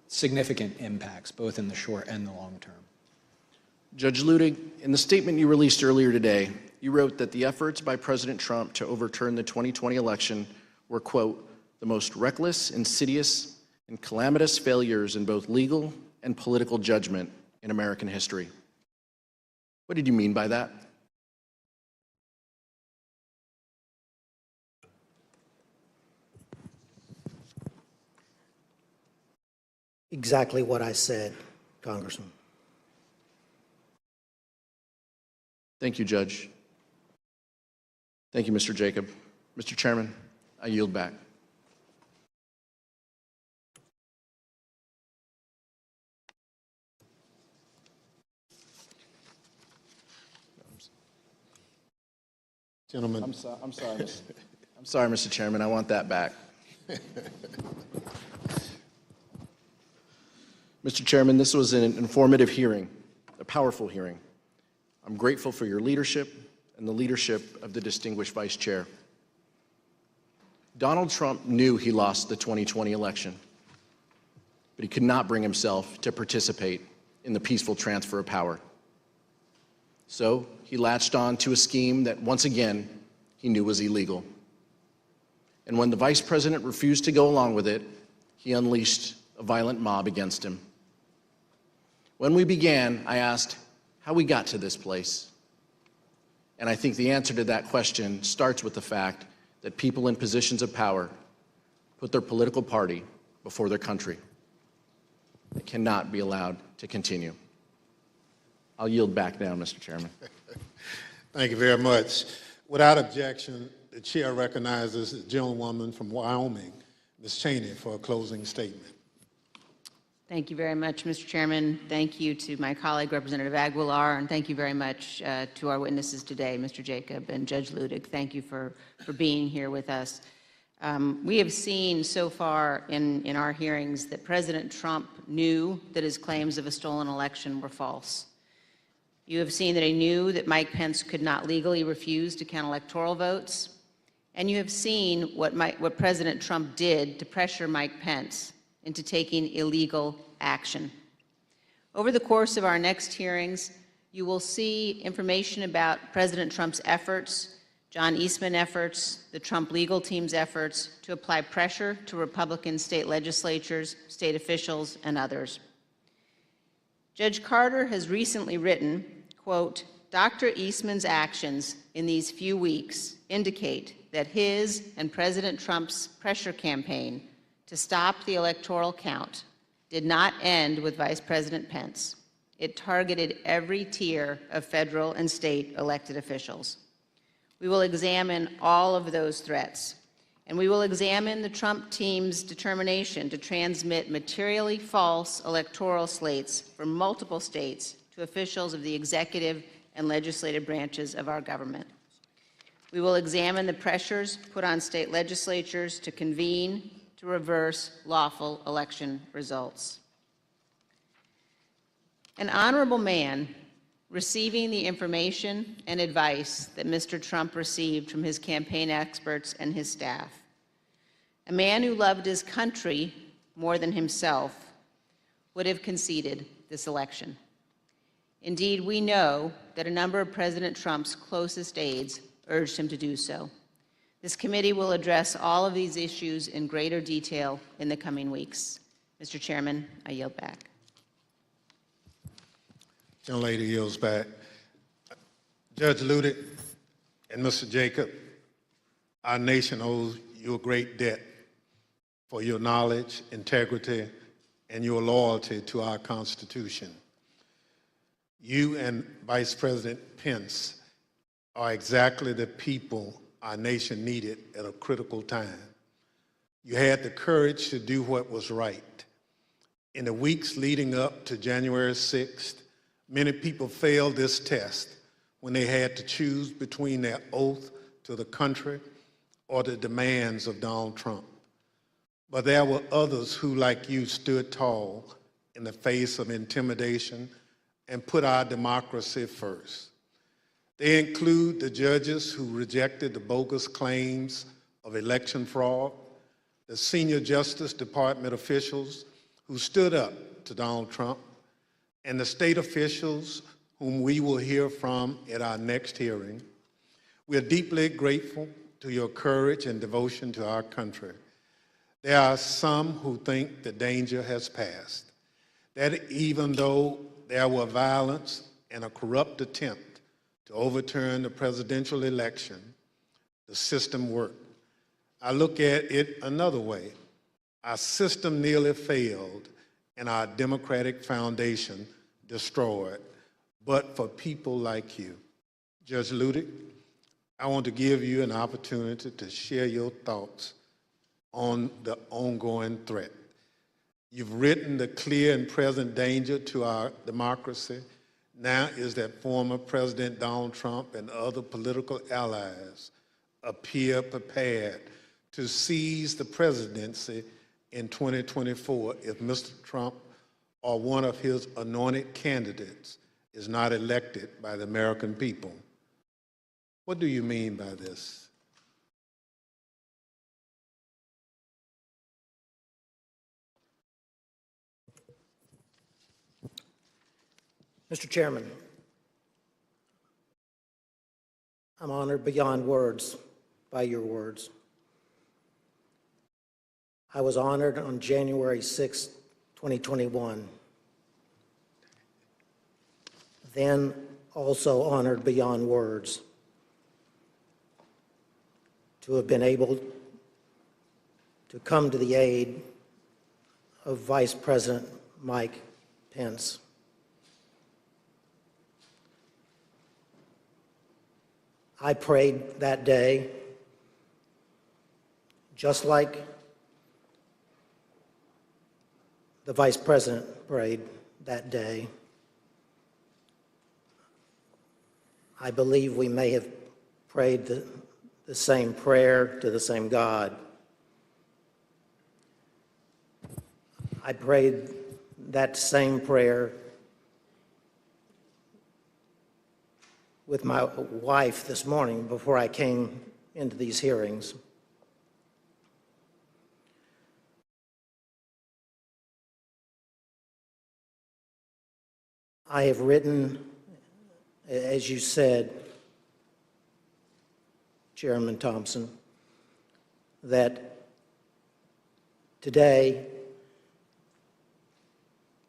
significant impacts, both in the short and the long term. Judge Ludig, in the statement you released earlier today, you wrote that the efforts by President Trump to overturn the 2020 election were, quote, the most reckless, insidious, and calamitous failures in both legal and political judgment in American history. What did you mean by that? Exactly what I said, Congressman. Thank you, Judge. Thank you, Mr. Jacob. Mr. Chairman, I yield back. Gentlemen. I'm sorry, Mr. Chairman. I want that back. Mr. Chairman, this was an informative hearing, a powerful hearing. I'm grateful for your leadership and the leadership of the distinguished Vice Chair. Donald Trump knew he lost the 2020 election, but he could not bring himself to participate in the peaceful transfer of power. So he latched on to a scheme that, once again, he knew was illegal. And when the Vice President refused to go along with it, he unleashed a violent mob against him. When we began, I asked how we got to this place. And I think the answer to that question starts with the fact that people in positions of power put their political party before their country. It cannot be allowed to continue. I'll yield back now, Mr. Chairman. Thank you very much. Without objection, the chair recognizes the gentlewoman from Wyoming, Ms. Cheney, for a closing statement. Thank you very much, Mr. Chairman. Thank you to my colleague, Representative Aguilar, and thank you very much to our witnesses today, Mr. Jacob and Judge Ludig. Thank you for being here with us. We have seen so far in our hearings that President Trump knew that his claims of a stolen election were false. You have seen that he knew that Mike Pence could not legally refuse to count electoral votes, and you have seen what President Trump did to pressure Mike Pence into taking illegal action. Over the course of our next hearings, you will see information about President Trump's efforts, John Eastman efforts, the Trump legal team's efforts to apply pressure to Republican state legislatures, state officials, and others. Judge Carter has recently written, quote, Dr. Eastman's actions in these few weeks indicate that his and President Trump's pressure campaign to stop the electoral count did not end with Vice President Pence. It targeted every tier of federal and state elected officials. We will examine all of those threats, and we will examine the Trump team's determination to transmit materially false electoral slates from multiple states to officials of the executive and legislative branches of our government. We will examine the pressures put on state legislatures to convene to reverse lawful election results. An honorable man receiving the information and advice that Mr. Trump received from his campaign experts and his staff. A man who loved his country more than himself would have conceded this election. Indeed, we know that a number of President Trump's closest aides urged him to do so. This committee will address all of these issues in greater detail in the coming weeks. Mr. Chairman, I yield back. Gentlelady yields back. Judge Ludick and Mr. Jacob, our nation owes you a great debt for your knowledge, integrity, and your loyalty to our Constitution. You and Vice President Pence are exactly the people our nation needed at a critical time. You had the courage to do what was right. In the weeks leading up to January 6th, many people failed this test when they had to choose between their oath to the country or the demands of Donald Trump. But there were others who, like you, stood tall in the face of intimidation and put our democracy first. They include the judges who rejected the bogus claims of election fraud, the senior Justice Department officials who stood up to Donald Trump, and the state officials whom we will hear from at our next hearing. We are deeply grateful to your courage and devotion to our country. There are some who think the danger has passed, that even though there were violence and a corrupt attempt to overturn the presidential election, the system worked. I look at it another way. Our system nearly failed and our democratic foundation destroyed, but for people like you. Judge Ludick, I want to give you an opportunity to share your thoughts on the ongoing threat. You've written the clear and present danger to our democracy. Now is that former President Donald Trump and other political allies appear prepared to seize the presidency in 2024 if Mr. Trump or one of his anointed candidates is not elected by the American people. What do you mean by this? Mr. Chairman, I'm honored beyond words by your words. I was honored on January 6, 2021, then also honored beyond words to have been able to come to the aid of Vice President Mike Pence. I prayed that day, just like the Vice President prayed that day. I believe we may have prayed the same prayer to the same God. I prayed that same prayer with my wife this morning before I came into these hearings. I have written, as you said, Chairman Thompson, that today,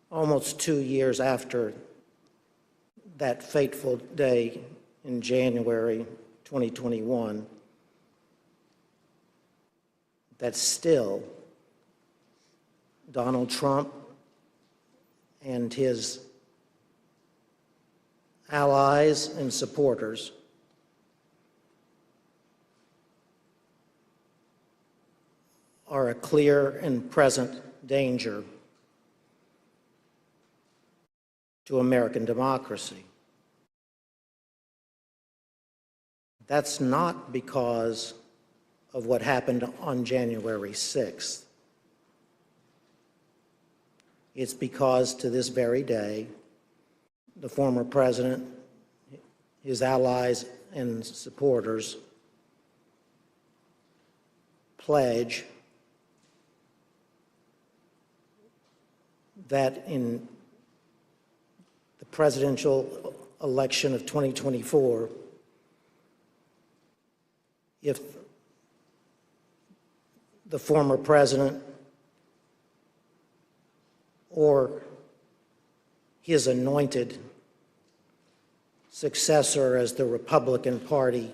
almost 2 years after that fateful day in January 2021, that still Donald Trump and his allies and supporters are a clear and present danger to American democracy. That's not because of what happened on January 6th. It's because to this very day, the former president, his allies and supporters pledge that in the presidential election of 2024, if the former president or his anointed successor as the Republican Party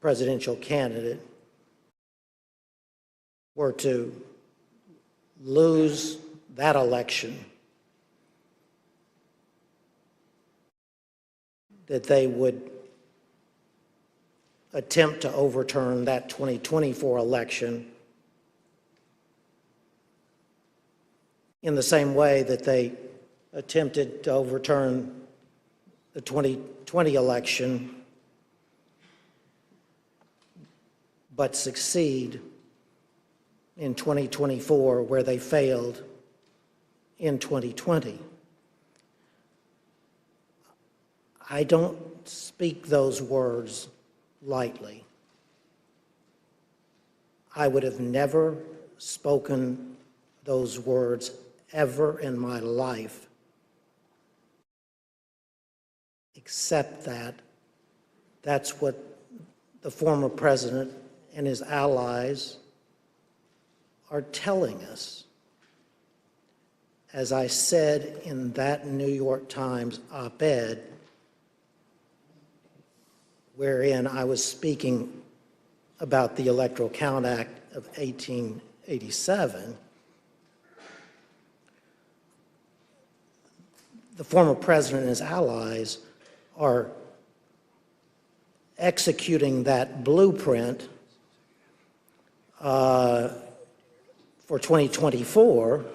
presidential candidate were to lose that election, that they would attempt to overturn that 2024 election in the same way that they attempted to overturn the 2020 election, but succeed in 2024 where they failed in 2020. I don't speak those words lightly. I would have never spoken those words ever in my life, except that that's what the former president and his allies are telling us. As I said in that New York Times op-ed, wherein I was speaking about the Electoral Count Act of 1887, the former president and his allies are executing that blueprint for 2024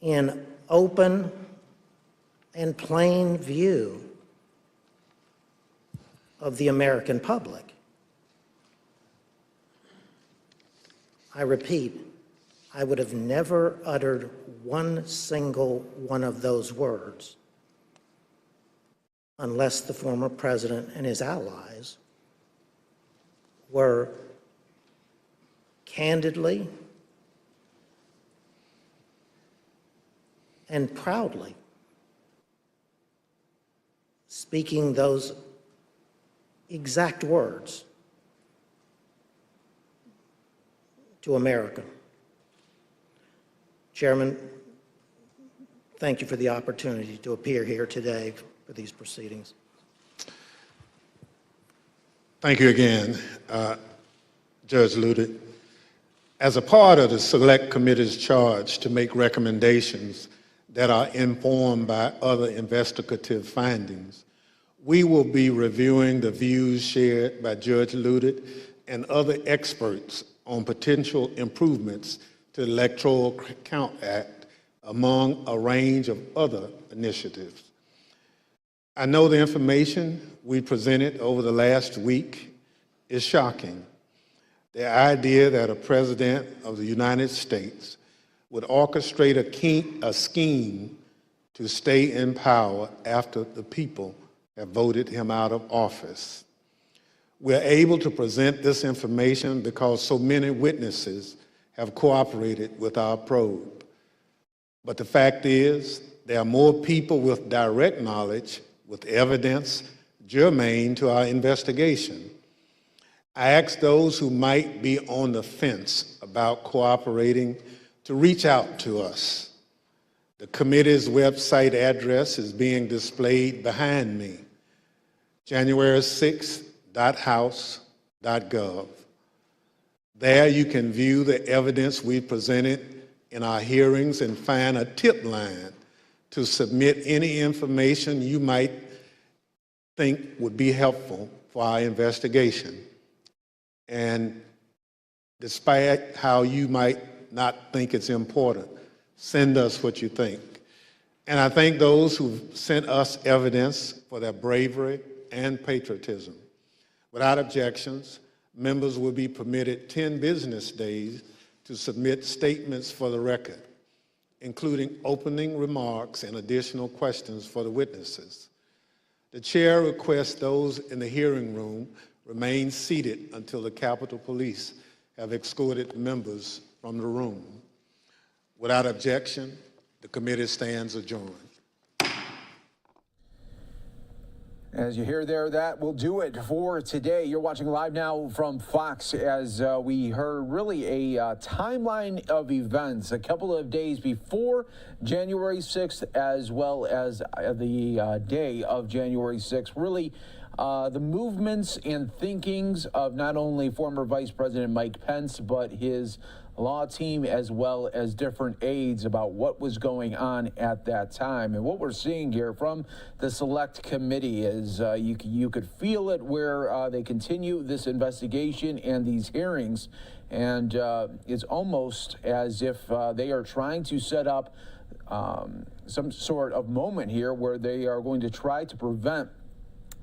in open and plain view of the American public. I repeat, I would have never uttered one single one of those words unless the former president and his allies were candidly and proudly speaking those exact words to America. Chairman, thank you for the opportunity to appear here today for these proceedings. Thank you again, Judge Ludick. As a part of the Select Committee's charge to make recommendations that are informed by other investigative findings, we will be reviewing the views shared by Judge Ludick and other experts on potential improvements to the Electoral Count Act, among a range of other initiatives. I know the information we presented over the last week is shocking. The idea that a president of the United States would orchestrate a scheme to stay in power after the people have voted him out of office. We're able to present this information because so many witnesses have cooperated with our probe. But the fact is, there are more people with direct knowledge, with evidence germane to our investigation. I ask those who might be on the fence about cooperating to reach out to us. The committee's website address is being displayed behind me, january6.house.gov. There you can view the evidence we presented in our hearings and find a tip line to submit any information you might think would be helpful for our investigation. And despite how you might not think it's important, send us what you think. And I thank those who sent us evidence for their bravery and patriotism. Without objections, members will be permitted 10 business days to submit statements for the record, including opening remarks and additional questions for the witnesses. The chair requests those in the hearing room remain seated until the Capitol Police have escorted members from the room. Without objection, the committee stands adjourned. As you hear there, that will do it for today. You're watching Live Now from Fox as we heard really a timeline of events a couple of days before January 6th as well as the day of January 6th. Really the movements and thinkings of not only former Vice President Mike Pence, but his law team as well as different aides about what was going on at that time. And what we're seeing here from the select committee is you could feel it where they continue this investigation and these hearings. And it's almost as if they are trying to set up some sort of moment here where they are going to try to prevent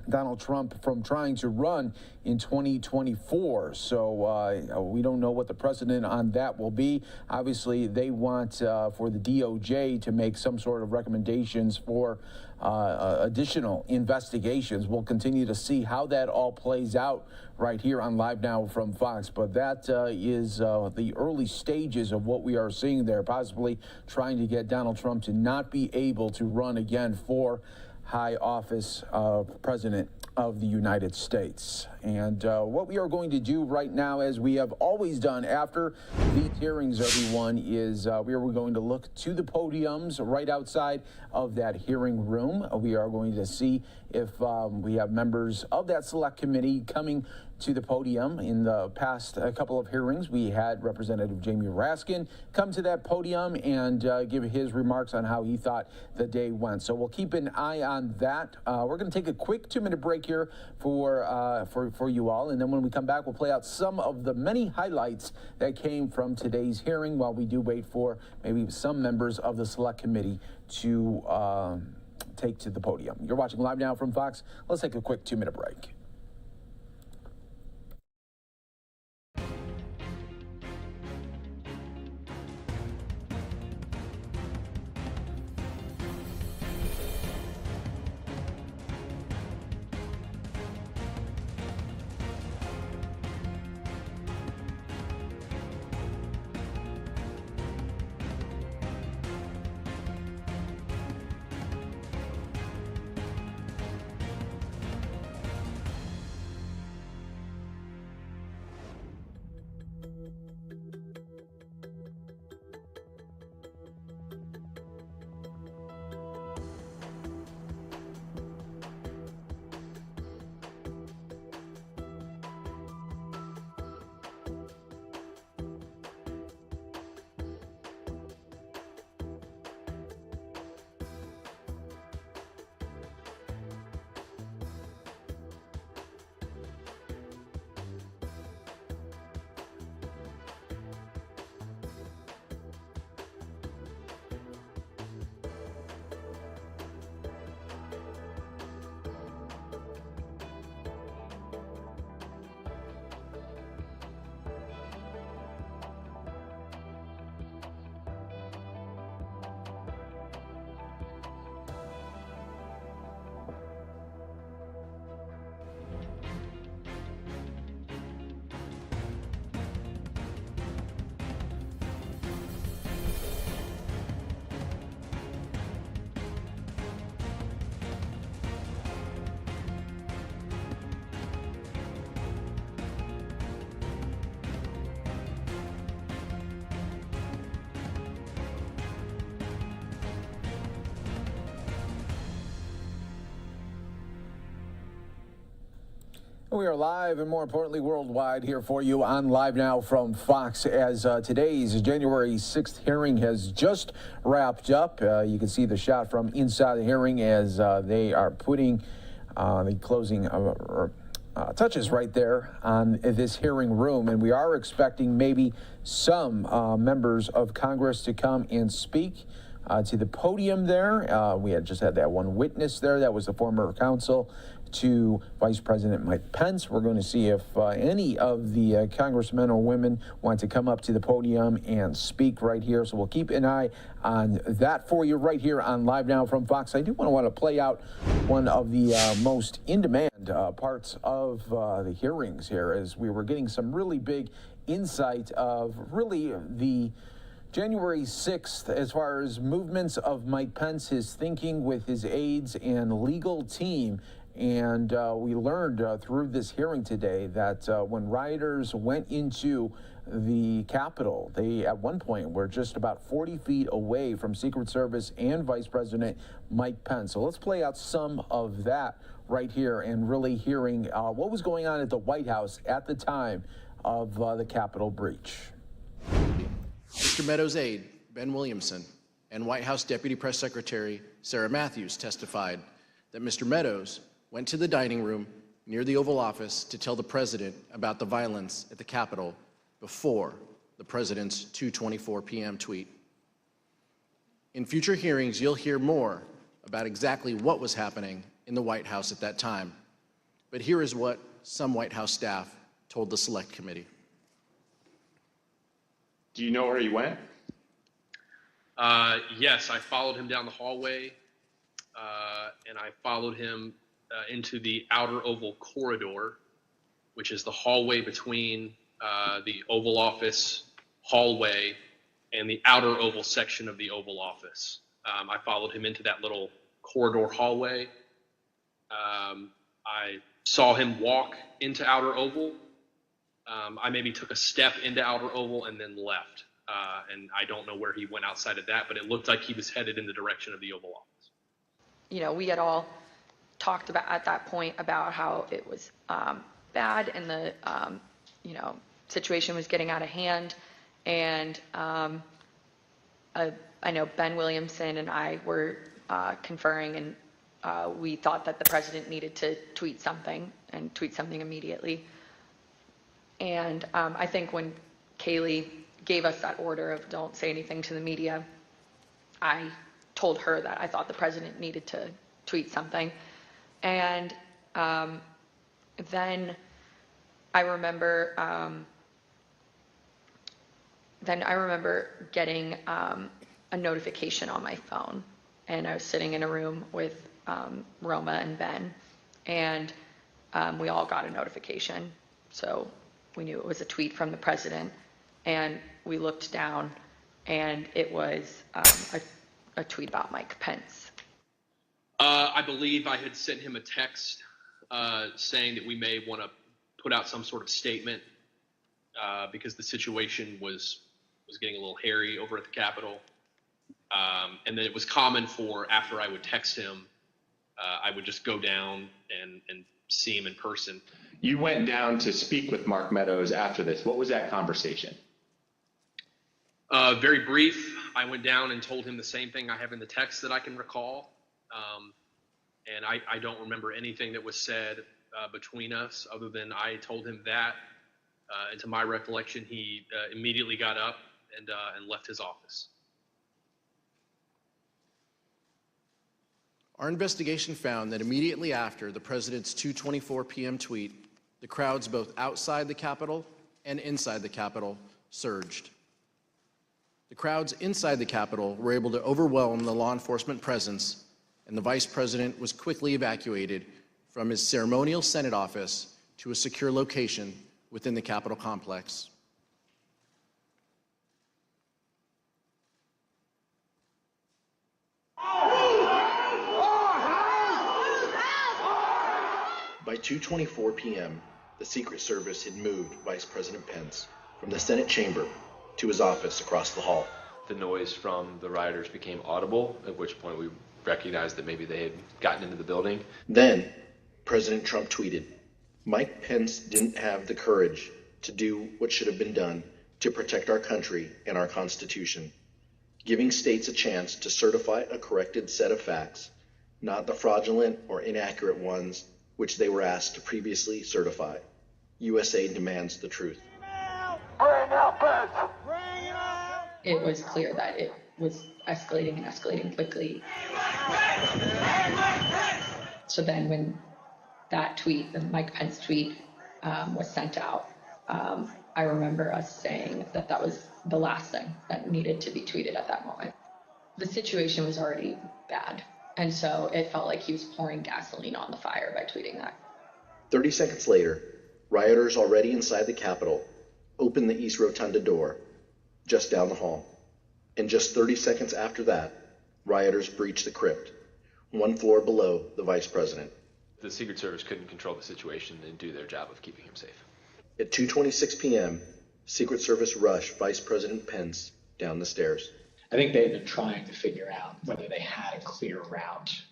Donald Trump from trying to run in 2024. So we don't know what the precedent on that will be. Obviously, they want for the DOJ to make some sort of recommendations for additional investigations. We'll continue to see how that all plays out right here on Live Now from Fox. But that is the early stages of what we are seeing there, possibly trying to get Donald Trump to not be able to run again for high office of President of the United States. And what we are going to do right now, as we have always done after these hearings, everyone, is we are going to look to the podiums right outside of that hearing room. We are going to see if we have members of that select committee coming to the podium. In the past couple of hearings, we had Representative Jamie Raskin come to that podium and give his remarks on how he thought the day went. So we'll keep an eye on that. We're going to take a quick 2-minute break here for you all, and then when we come back, we'll play out some of the many highlights that came from today's hearing while we do wait for maybe some members of the select committee to take to the podium. You're watching Live Now from Fox. Let's take a quick 2-minute break. We are live and more importantly worldwide here for you on Live Now from Fox as today's January 6th hearing has just wrapped up. You can see the shot from inside the hearing as they are putting the closing touches right there on this hearing room. And we are expecting maybe some members of Congress to come and speak. to the podium there. We had just had that one witness there. That was the former counsel to Vice President Mike Pence. We're going to see if any of the congressmen or women want to come up to the podium and speak right here. So we'll keep an eye on that for you right here on Live Now from Fox. I do want to play out one of the most in-demand parts of the hearings here, as we were getting some really big insight of really the January 6th, as far as movements of Mike Pence, his thinking with his aides and legal team. And we learned through this hearing today that when rioters went into the Capitol, they at one point were just about 40 feet away from Secret Service and Vice President Mike Pence. So let's play out some of that right here and really hearing what was going on at the White House at the time of the Capitol breach. Mr. Meadows' aide, Ben Williamson, and White House Deputy Press Secretary Sarah Matthews testified that Mr. Meadows went to the dining room near the Oval Office to tell the president about the violence at the Capitol before the president's 2:24 p.m. tweet. In future hearings, you'll hear more about exactly what was happening in the White House at that time. But here is what some White House staff told the Select Committee. Do you know where he went? Yes, I followed him down the hallway, and I followed him into the outer Oval corridor, which is the hallway between the Oval Office hallway and the outer Oval section of the Oval Office. I followed him into that little corridor hallway. I saw him walk into outer Oval. I maybe took a step into outer Oval and then left. And I don't know where he went outside of that, but it looked like he was headed in the direction of the Oval Office. You know, we had all talked about at that point about how it was bad and the, you know, situation was getting out of hand. And I know Ben Williamson and I were conferring, and we thought that the president needed to tweet something and tweet something immediately. And I think when Kaylee gave us that order of don't say anything to the media, I told her that I thought the president needed to tweet something. And then I remember getting a notification on my phone, and I was sitting in a room with Roma and Ben, and we all got a notification. So we knew it was a tweet from the president, and we looked down, and it was a tweet about Mike Pence. I believe I had sent him a text saying that we may want to put out some sort of statement because the situation was getting a little hairy over at the Capitol. And then it was common for, after I would text him, I would just go down and see him in person. You went down to speak with Mark Meadows after this. What was that conversation? Very brief. I went down and told him the same thing I have in the text that I can recall. And I don't remember anything that was said between us other than I told him that. And to my recollection, he immediately got up and left his office. Our investigation found that immediately after the president's 2:24 p.m. tweet, the crowds both outside the Capitol and inside the Capitol surged. The crowds inside the Capitol were able to overwhelm the law enforcement presence, and the vice president was quickly evacuated from his ceremonial Senate office to a secure location within the Capitol complex. By 2:24 p.m., the Secret Service had moved Vice President Pence from the Senate chamber to his office across the hall. The noise from the rioters became audible, at which point we recognized that maybe they had gotten into the building. Then, President Trump tweeted, "Mike Pence didn't have the courage to do what should have been done to protect our country and our Constitution, giving states a chance to certify a corrected set of facts, not the fraudulent or inaccurate ones which they were asked to previously certify. USA demands the truth." It was clear that was escalating and escalating quickly. So then when that tweet, the Mike Pence tweet, was sent out, I remember us saying that that was the last thing that needed to be tweeted at that moment. The situation was already bad, and so it felt like he was pouring gasoline on the fire by tweeting that. 30 seconds later, rioters already inside the Capitol opened the East Rotunda door just down the hall. And just 30 seconds after that, rioters breached the crypt, one floor below the Vice President. The Secret Service couldn't control the situation and do their job of keeping him safe. At 2:26 p.m., Secret Service rushed Vice President Pence down the stairs. I think they had been trying to figure out whether they had a clear route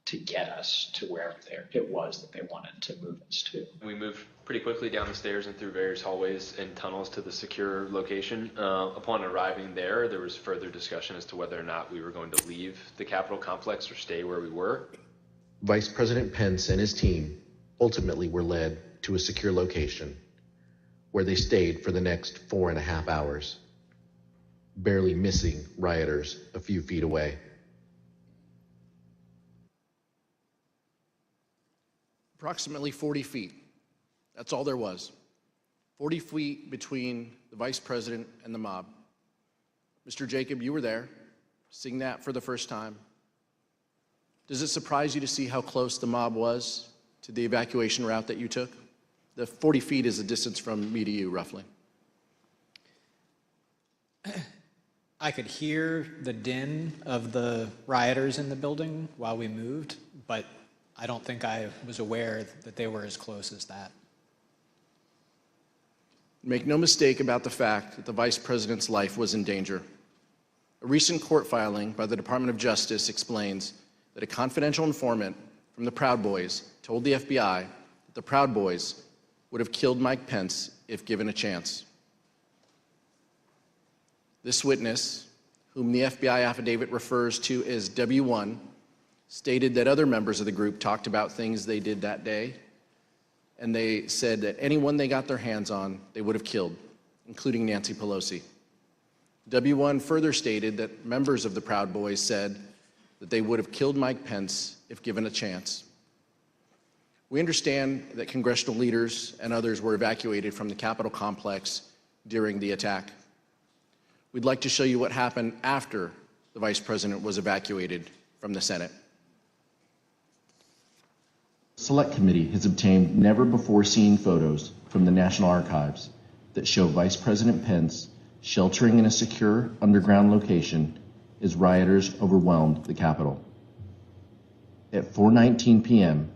to get us to wherever it was that they wanted to move us to. We moved pretty quickly down the stairs and through various hallways and tunnels to the secure location. Upon arriving there, there was further discussion as to whether or not we were going to leave the Capitol complex or stay where we were. Vice President Pence and his team ultimately were led to a secure location where they stayed for the next 4.5 hours, barely missing rioters a few feet away. Approximately 40 feet. That's all there was. 40 feet between the vice president and the mob. Mr. Jacob, you were there, seeing that for the first time. Does it surprise you to see how close the mob was to the evacuation route that you took? The 40 feet is the distance from me to you, roughly. I could hear the din of the rioters in the building while we moved, but I don't think I was aware that they were as close as that. Make no mistake about the fact that the vice president's life was in danger. A recent court filing by the Department of Justice explains that a confidential informant from the Proud Boys told the FBI that the Proud Boys would have killed Mike Pence if given a chance. This witness, whom the FBI affidavit refers to as W1, stated that other members of the group talked about things they did that day, and they said that anyone they got their hands on, they would have killed, including Nancy Pelosi. W1 further stated that members of the Proud Boys said that they would have killed Mike Pence if given a chance. We understand that congressional leaders and others were evacuated from the Capitol complex during the attack. We'd like to show you what happened after the vice president was evacuated from the Senate. Select Committee has obtained never-before-seen photos from the National Archives that show Vice President Pence sheltering in a secure underground location as rioters overwhelmed the Capitol. At 4:19 p.m.,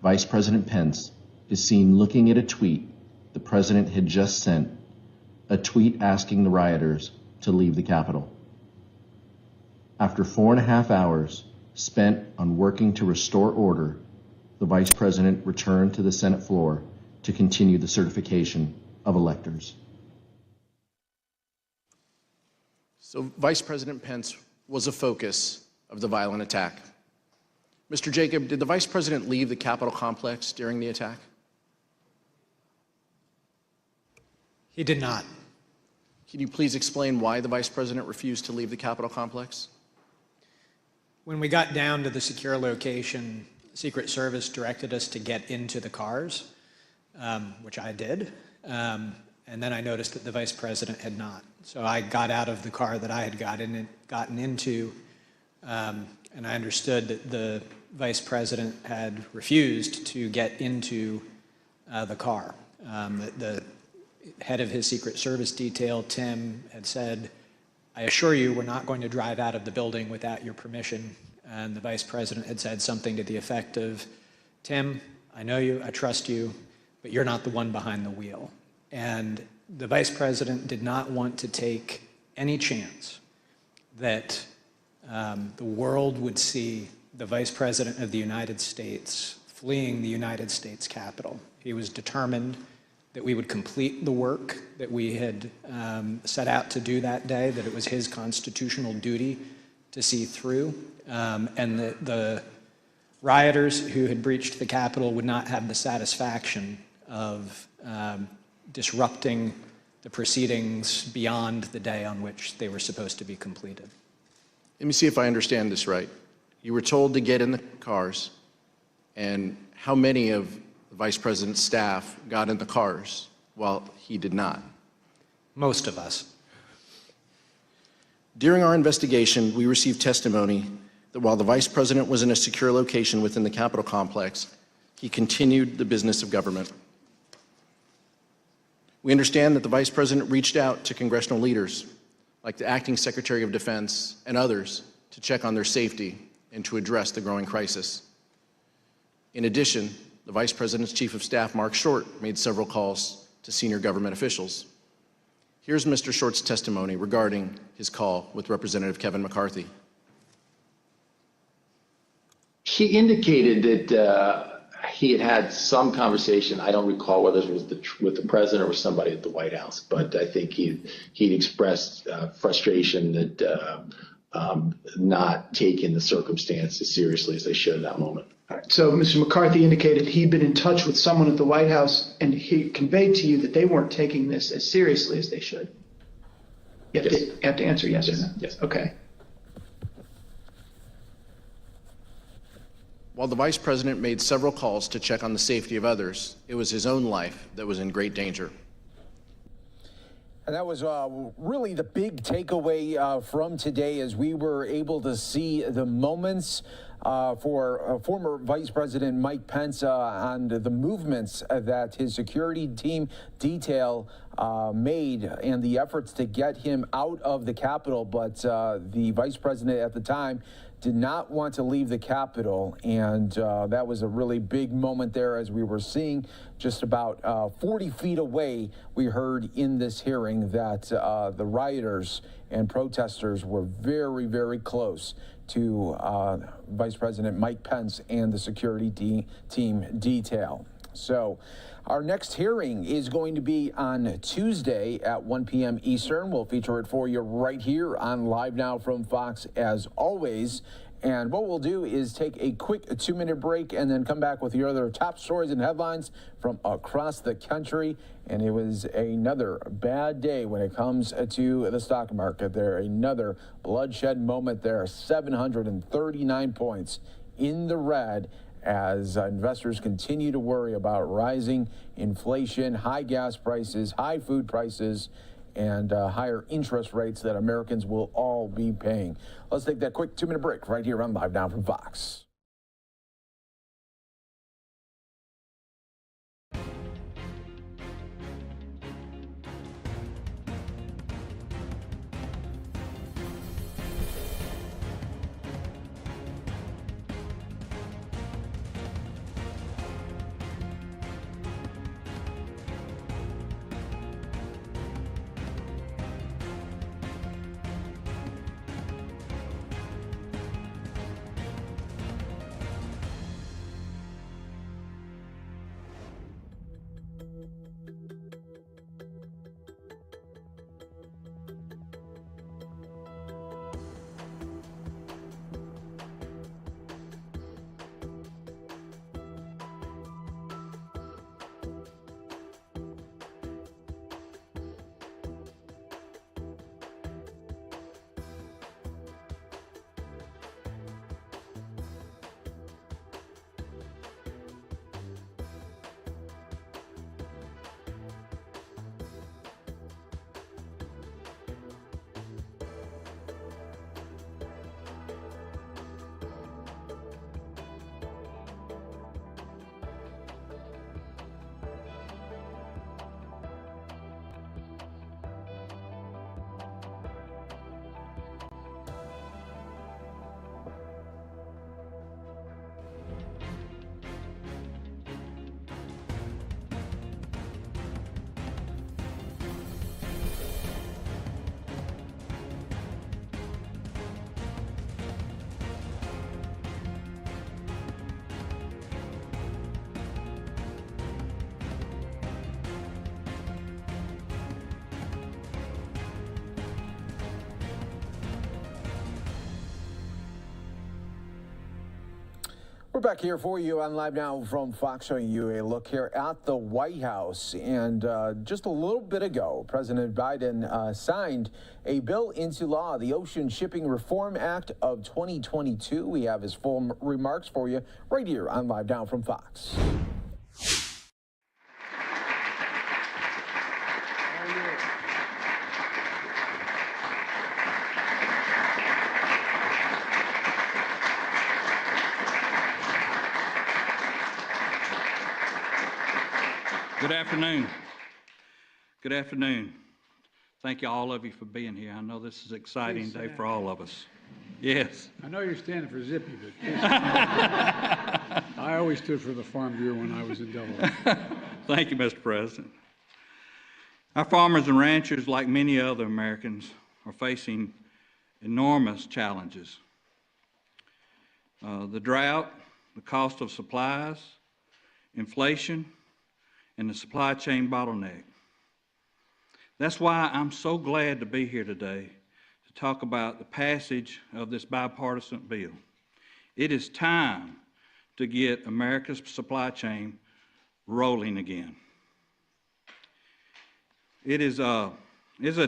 Vice President Pence is seen looking at a tweet the president had just sent, a tweet asking the rioters to leave the Capitol. After 4.5 hours spent on working to restore order, the Vice President returned to the Senate floor to continue the certification of electors. So Vice President Pence was a focus of the violent attack. Mr. Jacob, did the Vice President leave the Capitol complex during the attack? He did not. Can you please explain why the Vice President refused to leave the Capitol complex? When we got down to the secure location, Secret Service directed us to get into the cars, which I did. And then I noticed that the Vice President had not. So I got out of the car that I had gotten into, and I understood that the Vice President had refused to get into the car. The head of his Secret Service detail, Tim, had said, "I assure you we're not going to drive out of the building without your permission." And the Vice President had said something to the effect of, "Tim, I know you, I trust you, but you're not the one behind the wheel." And the Vice President did not want to take any chance that the world would see the Vice President of the United States fleeing the United States Capitol. He was determined that we would complete the work that we had set out to do that day, that it was his constitutional duty to see through, and that the rioters who had breached the Capitol would not have the satisfaction of disrupting the proceedings beyond the day on which they were supposed to be completed. Let me see if I understand this right. You were told to get in the cars, and how many of the Vice President's staff got in the cars while he did not? Most of us. During our investigation, we received testimony that while the Vice President was in a secure location within the Capitol complex, he continued the business of government. We understand that the Vice President reached out to congressional leaders, like the Acting Secretary of Defense and others, to check on their safety and to address the growing crisis. In addition, the Vice President's Chief of Staff, Mark Short, made several calls to senior government officials. Here's Mr. Short's testimony regarding his call with Representative Kevin McCarthy. He indicated that he had had some conversation. I don't recall whether it was with the president or with somebody at the White House, but I think he'd expressed frustration that not taking the circumstance as seriously as they should in that moment. All right. So Mr. McCarthy indicated he'd been in touch with someone at the White House, and he conveyed to you that they weren't taking this as seriously as they should. You have to answer yes or no. Yes. Okay. While the Vice President made several calls to check on the safety of others, it was his own life that was in great danger. And that was really the big takeaway from today, as we were able to see the moments for former Vice President Mike Pence on the movements that his security team detail made and the efforts to get him out of the Capitol. But the Vice President at the time did not want to leave the Capitol, and that was a really big moment there, as we were seeing just about 40 feet away. We heard in this hearing that the rioters and protesters were very, very close to Vice President Mike Pence and the security team detail. So our next hearing is going to be on Tuesday at 1 p.m. Eastern. We'll feature it for you right here on Live Now from Fox, as always. And what we'll do is take a quick 2-minute break and then come back with your other top stories and headlines from across the country. And it was another bad day when it comes to the stock market. There, another bloodshed moment there, 739 points in the red, as investors continue to worry about rising inflation, high gas prices, high food prices, and higher interest rates that Americans will all be paying. Let's take that quick 2-minute break right here on Live Now from Fox. back here for you on Live Now from Fox, showing you a look here at the White House. And just a little bit ago, President Biden signed a bill into law, the Ocean Shipping Reform Act of 2022. We have his full remarks for you right here on Live Now from Fox. Good afternoon. Good afternoon. Thank you, all of you, for being here. I know this is an exciting day for all of us. Yes. I know you're standing for Zippy, but I always stood for the Farm Bureau when I was in Delaware. Thank you, Mr. President. Our farmers and ranchers, like many other Americans, are facing enormous challenges. The drought, the cost of supplies, inflation, and the supply chain bottleneck. That's why I'm so glad to be here today to talk about the passage of this bipartisan bill. It is time to get America's supply chain rolling again. It is a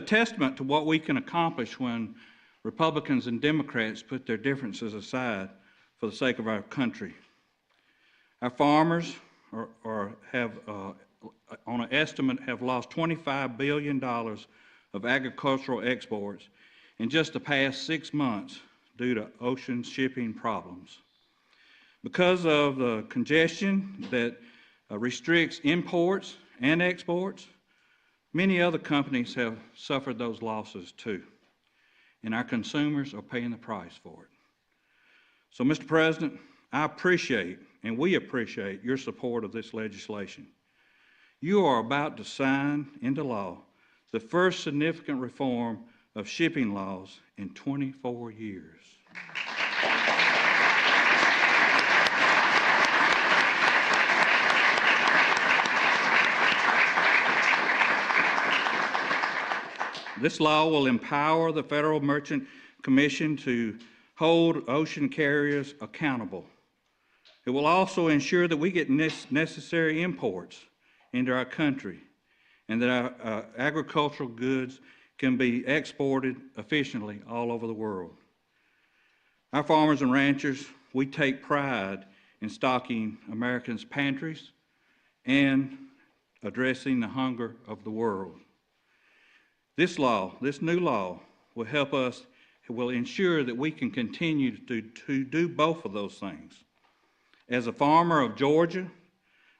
testament to what we can accomplish when Republicans and Democrats put their differences aside for the sake of our country. Our farmers have, on an estimate, have lost $25 billion of agricultural exports in just the past 6 months due to ocean shipping problems. Because of the congestion that restricts imports and exports, many other companies have suffered those losses too, and our consumers are paying the price for it. So, Mr. President, I appreciate and we appreciate your support of this legislation. You are about to sign into law the first significant reform of shipping laws in 24 years. This law will empower the Federal Merchant Commission to hold ocean carriers accountable. It will also ensure that we get necessary imports into our country and that our agricultural goods can be exported efficiently all over the world. Our farmers and ranchers, we take pride in stocking Americans' pantries and addressing the hunger of the world. This new law, will help us, it will ensure that we can continue to do both of those things. As a farmer of Georgia,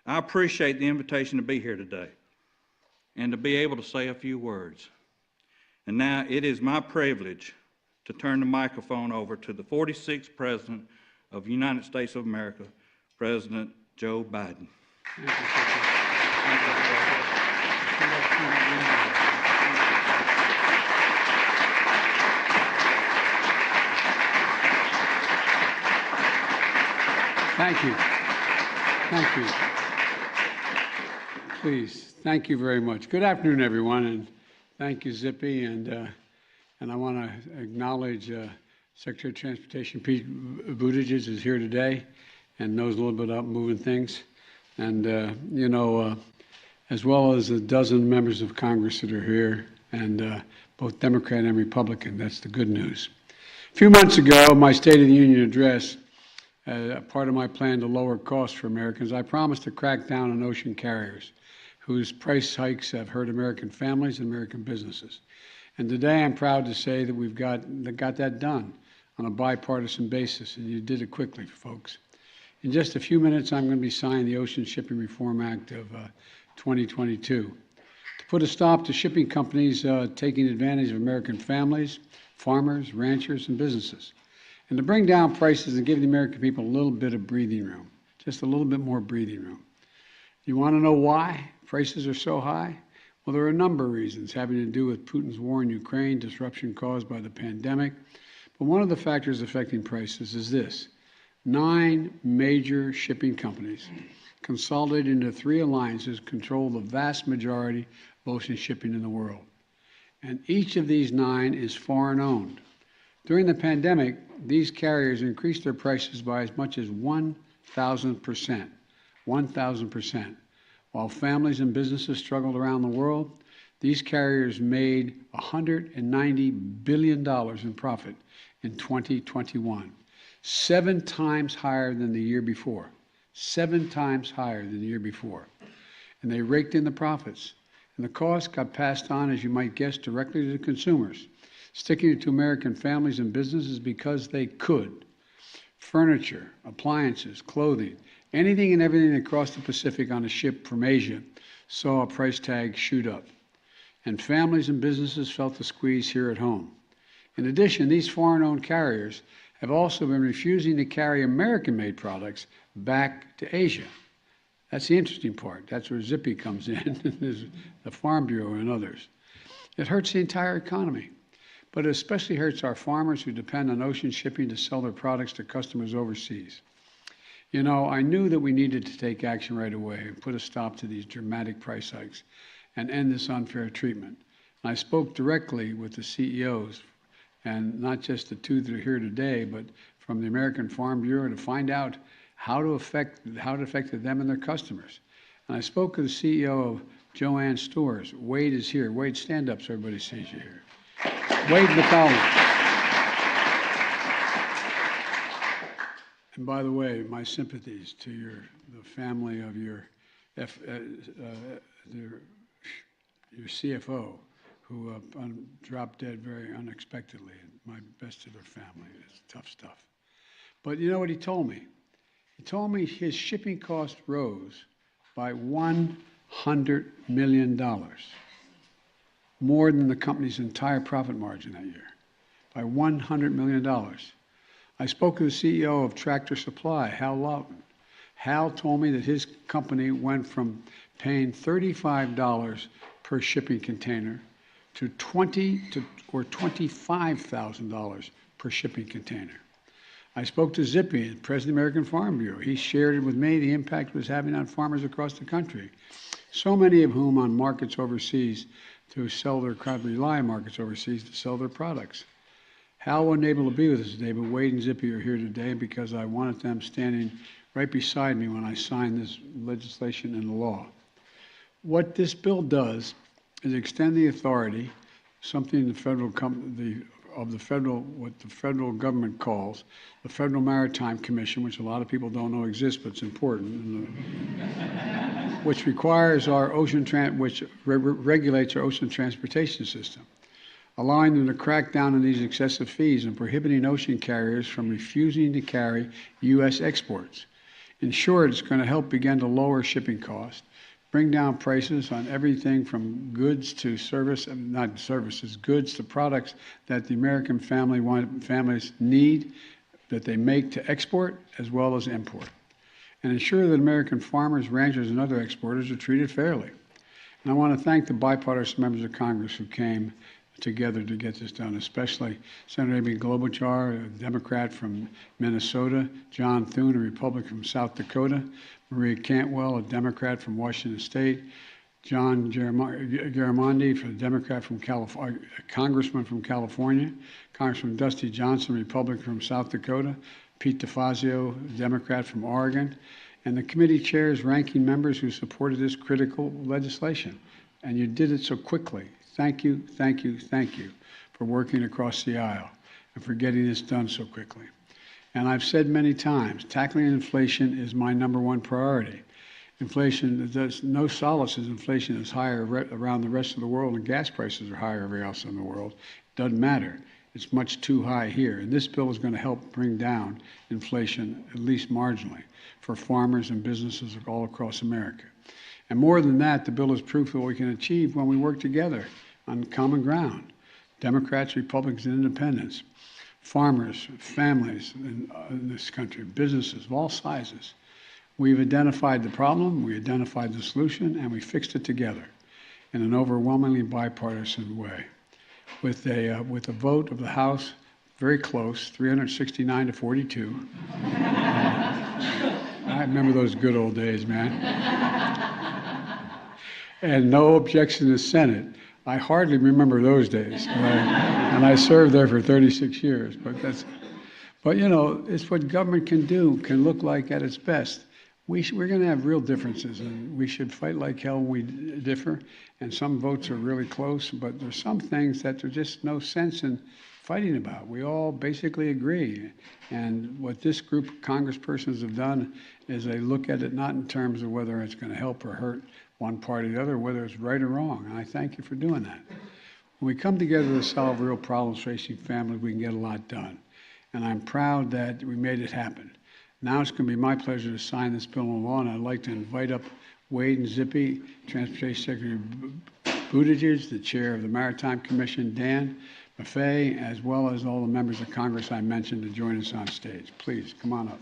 I appreciate the invitation to be here today and to be able to say a few words. And now it is my privilege to turn the microphone over to the 46th President of the United States of America, President Joe Biden. Thank you. Thank you. Please, thank you very much. Good afternoon, everyone, and thank you, Zippy. And I want to acknowledge Secretary of Transportation Pete Buttigieg is here today and knows a little bit about moving things. And, as well as a dozen members of Congress that are here, and both Democrat and Republican. That's the good news. A few months ago, my State of the Union address, part of my plan to lower costs for Americans, I promised to crack down on ocean carriers whose price hikes have hurt American families and American businesses. And today I'm proud to say that we've got that done on a bipartisan basis, and you did it quickly, folks. In just a few minutes, I'm going to be signing the Ocean Shipping Reform Act of 2022 to put a stop to shipping companies taking advantage of American families, farmers, ranchers, and businesses, and to bring down prices and give the American people a little bit of breathing room, just a little bit more breathing room. You want to know why prices are so high? Well, there are a number of reasons having to do with Putin's war in Ukraine, disruption caused by the pandemic. But one of the factors affecting prices is this: 9 major shipping companies consolidated into 3 alliances control the vast majority of ocean shipping in the world. And each of these 9 is foreign owned. During the pandemic, these carriers increased their prices by as much as $1 1,000%. 1,000%. While families and businesses struggled around the world, these carriers made $190 billion in profit in 2021, 7 times higher than the year before. 7 times higher than the year before. And they raked in the profits. And the cost got passed on, as you might guess, directly to the consumers, sticking it to American families and businesses because they could. Furniture, appliances, clothing, anything and everything that crossed the Pacific on a ship from Asia saw a price tag shoot up. And families and businesses felt the squeeze here at home. In addition, these foreign-owned carriers have also been refusing to carry American-made products back to Asia. That's the interesting part. That's where Zippy comes in, there's the Farm Bureau and others. It hurts the entire economy, but it especially hurts our farmers who depend on ocean shipping to sell their products to customers overseas. You know, I knew that we needed to take action right away and put a stop to these dramatic price hikes and end this unfair treatment. And I spoke directly with the CEOs, and not just the two that are here today, but from the American Farm Bureau to find out how it affected them and their customers. And I spoke with the CEO of Joann Stores. Wade is here. Wade, stand up so everybody sees you here. Wade McCollum. And by the way, my sympathies to the family of your CFO, who dropped dead very unexpectedly. My best to their family. It's tough stuff. But you know what he told me? He told me his shipping cost rose by $100 million, more than the company's entire profit margin that year, by $100 million. I spoke to the CEO of Tractor Supply, Hal Lawton. Hal told me that his company went from paying $35 per shipping container to $25,000 per shipping container. I spoke to Zippy, the president of the American Farm Bureau. He shared with me the impact it was having on farmers across the country, so many of whom on markets overseas to sell their crop, rely on markets overseas to sell their products. Hal wasn't able to be with us today, but Wade and Zippy are here today because I wanted them standing right beside me when I signed this legislation and the law. What this bill does is extend the authority, something what the federal government calls the Federal Maritime Commission, which a lot of people don't know exists, but it's important, which requires our which regulates our ocean transportation system, allowing them to crack down on these excessive fees and prohibiting ocean carriers from refusing to carry U.S. exports. In short, it's going to help begin to lower shipping costs, bring down prices on everything from goods to goods to products that the American families need, that they make to export as well as import, and ensure that American farmers, ranchers, and other exporters are treated fairly. And I want to thank the bipartisan members of Congress who came together to get this done, especially Senator Amy Klobuchar, a Democrat from Minnesota, John Thune, a Republican from South Dakota, Maria Cantwell, a Democrat from Washington State, John Garamendi, a Democrat from California, Congressman from California, Congressman Dusty Johnson, Republican from South Dakota, Pete DeFazio, Democrat from Oregon, and the committee chairs, ranking members who supported this critical legislation. And you did it so quickly. Thank you, thank you, thank you for working across the aisle and for getting this done so quickly. And I've said many times, tackling inflation is my #1 priority. Inflation, there's no solace as inflation is higher around the rest of the world and gas prices are higher everywhere else in the world. It doesn't matter. It's much too high here. And this bill is going to help bring down inflation, at least marginally, for farmers and businesses all across America. And more than that, the bill is proof of what we can achieve when we work together on common ground. Democrats, Republicans, and independents, farmers, families in this country, businesses of all sizes. We've identified the problem, we identified the solution, and we fixed it together in an overwhelmingly bipartisan way. With a vote of the House very close, 369 to 42. I remember those good old days, man. And no objection to the Senate. I hardly remember those days, and I served there for 36 years. But, you know, it's what government can do, can look like at its best. We're going to have real differences, and we should fight like hell when we differ. And some votes are really close, but there's some things that there's just no sense in fighting about. We all basically agree. And what this group of congresspersons have done is they look at it not in terms of whether it's going to help or hurt one party or the other, whether it's right or wrong. And I thank you for doing that. When we come together to solve real problems facing families, we can get a lot done. And I'm proud that we made it happen. Now it's going to be my pleasure to sign this bill into law, and I'd like to invite up Wade and Zippy, Transportation Secretary Buttigieg, the Chair of the Maritime Commission, Dan Maffei, as well as all the members of Congress I mentioned to join us on stage. Please, come on up.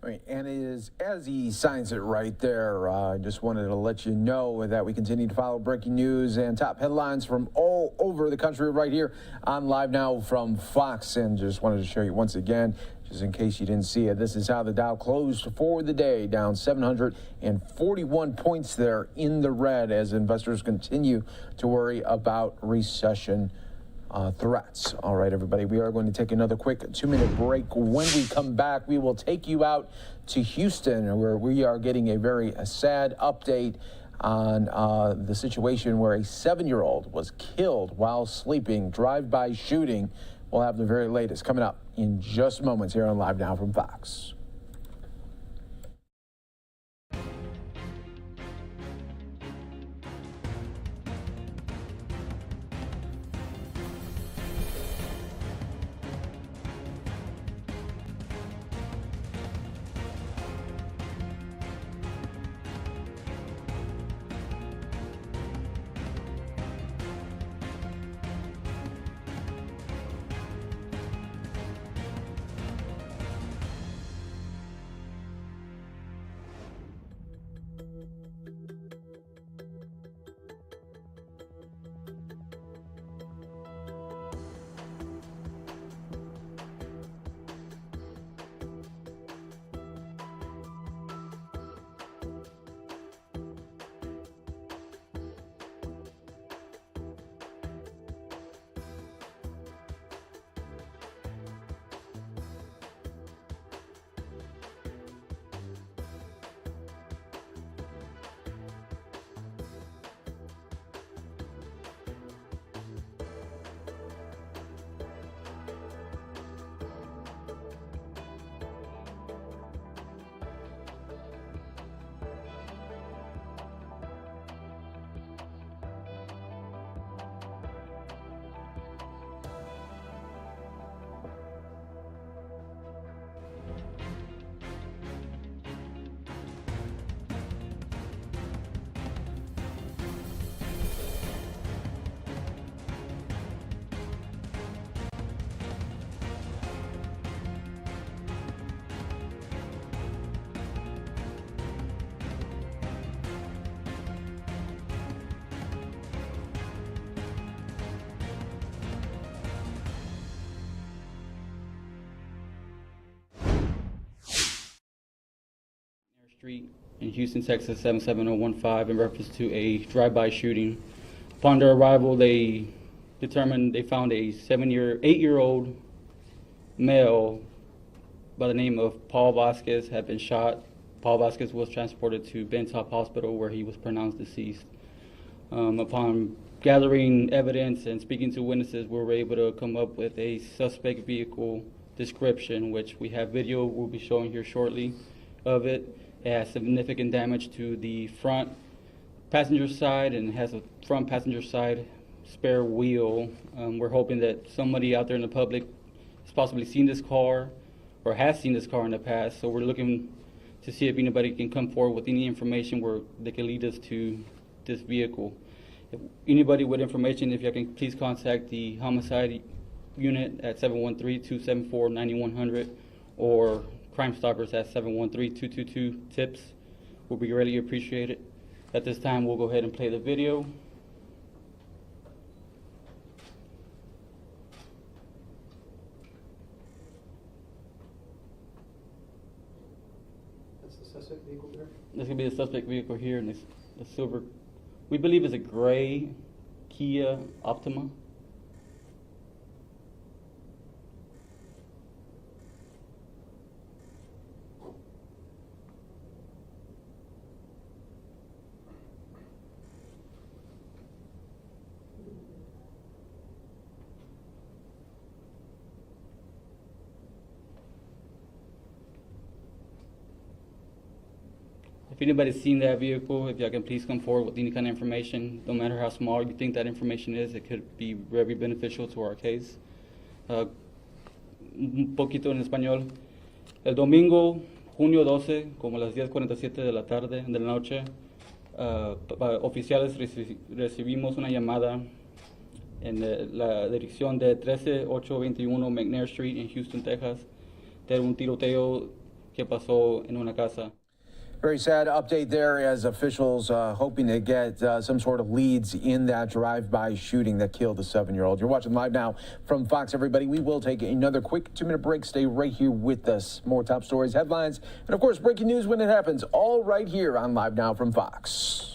Right, and it is, as he signs it right there, I just wanted to let you know that we continue to follow breaking news and top headlines from all over the country right here on Live Now from Fox. And just wanted to show you once again, just in case you didn't see it, this is how the Dow closed for the day, down 741 points there in the red as investors continue to worry about recession threats. All right, everybody, we are going to take another quick 2-minute break. When we come back, we will take you out to Houston, where we are getting a very sad update on the situation where a 7-year-old was killed while sleeping, drive-by shooting. We'll have the very latest coming up in just moments here on Live Now from Fox. Street in Houston, Texas 77015 in reference to a drive-by shooting. Upon their arrival, they found a 8-year-old male by the name of Paul Vasquez had been shot. Paul Vasquez was transported to Ben Top Hospital where he was pronounced deceased. Upon gathering evidence and speaking to witnesses, we were able to come up with a suspect vehicle description, which we have video we'll be showing here shortly of it. It has significant damage to the front passenger side and has a front passenger side spare wheel. We're hoping that somebody out there in the public has possibly seen this car or has seen this car in the past. So we're looking to see if anybody can come forward with any information where they can lead us to this vehicle. If anybody with information, if you can please contact the homicide unit at 713-274-9100 or Crime Stoppers at 713-222-TIPS will be greatly appreciated. At this time, we'll go ahead and play the video. could be the suspect vehicle here, and it's a silver, we believe it's a gray Kia Optima. If anybody's seen that vehicle, if y'all can please come forward with any kind of information, no matter how small you think that information is, it could be very beneficial to our case. Un poquito en español. El domingo, junio 12, como las 10:47 de la tarde, de la noche, oficiales recibimos una llamada en la dirección de 13821 McNair Street en Houston, Texas, de un tiroteo que pasó en una casa. Very sad update there as officials hoping to get some sort of leads in that drive-by shooting that killed the 7-year-old. You're watching Live Now from Fox, everybody. We will take another quick 2-minute break. Stay right here with us. More top stories, headlines, and of course, breaking news when it happens, all right here on Live Now from Fox.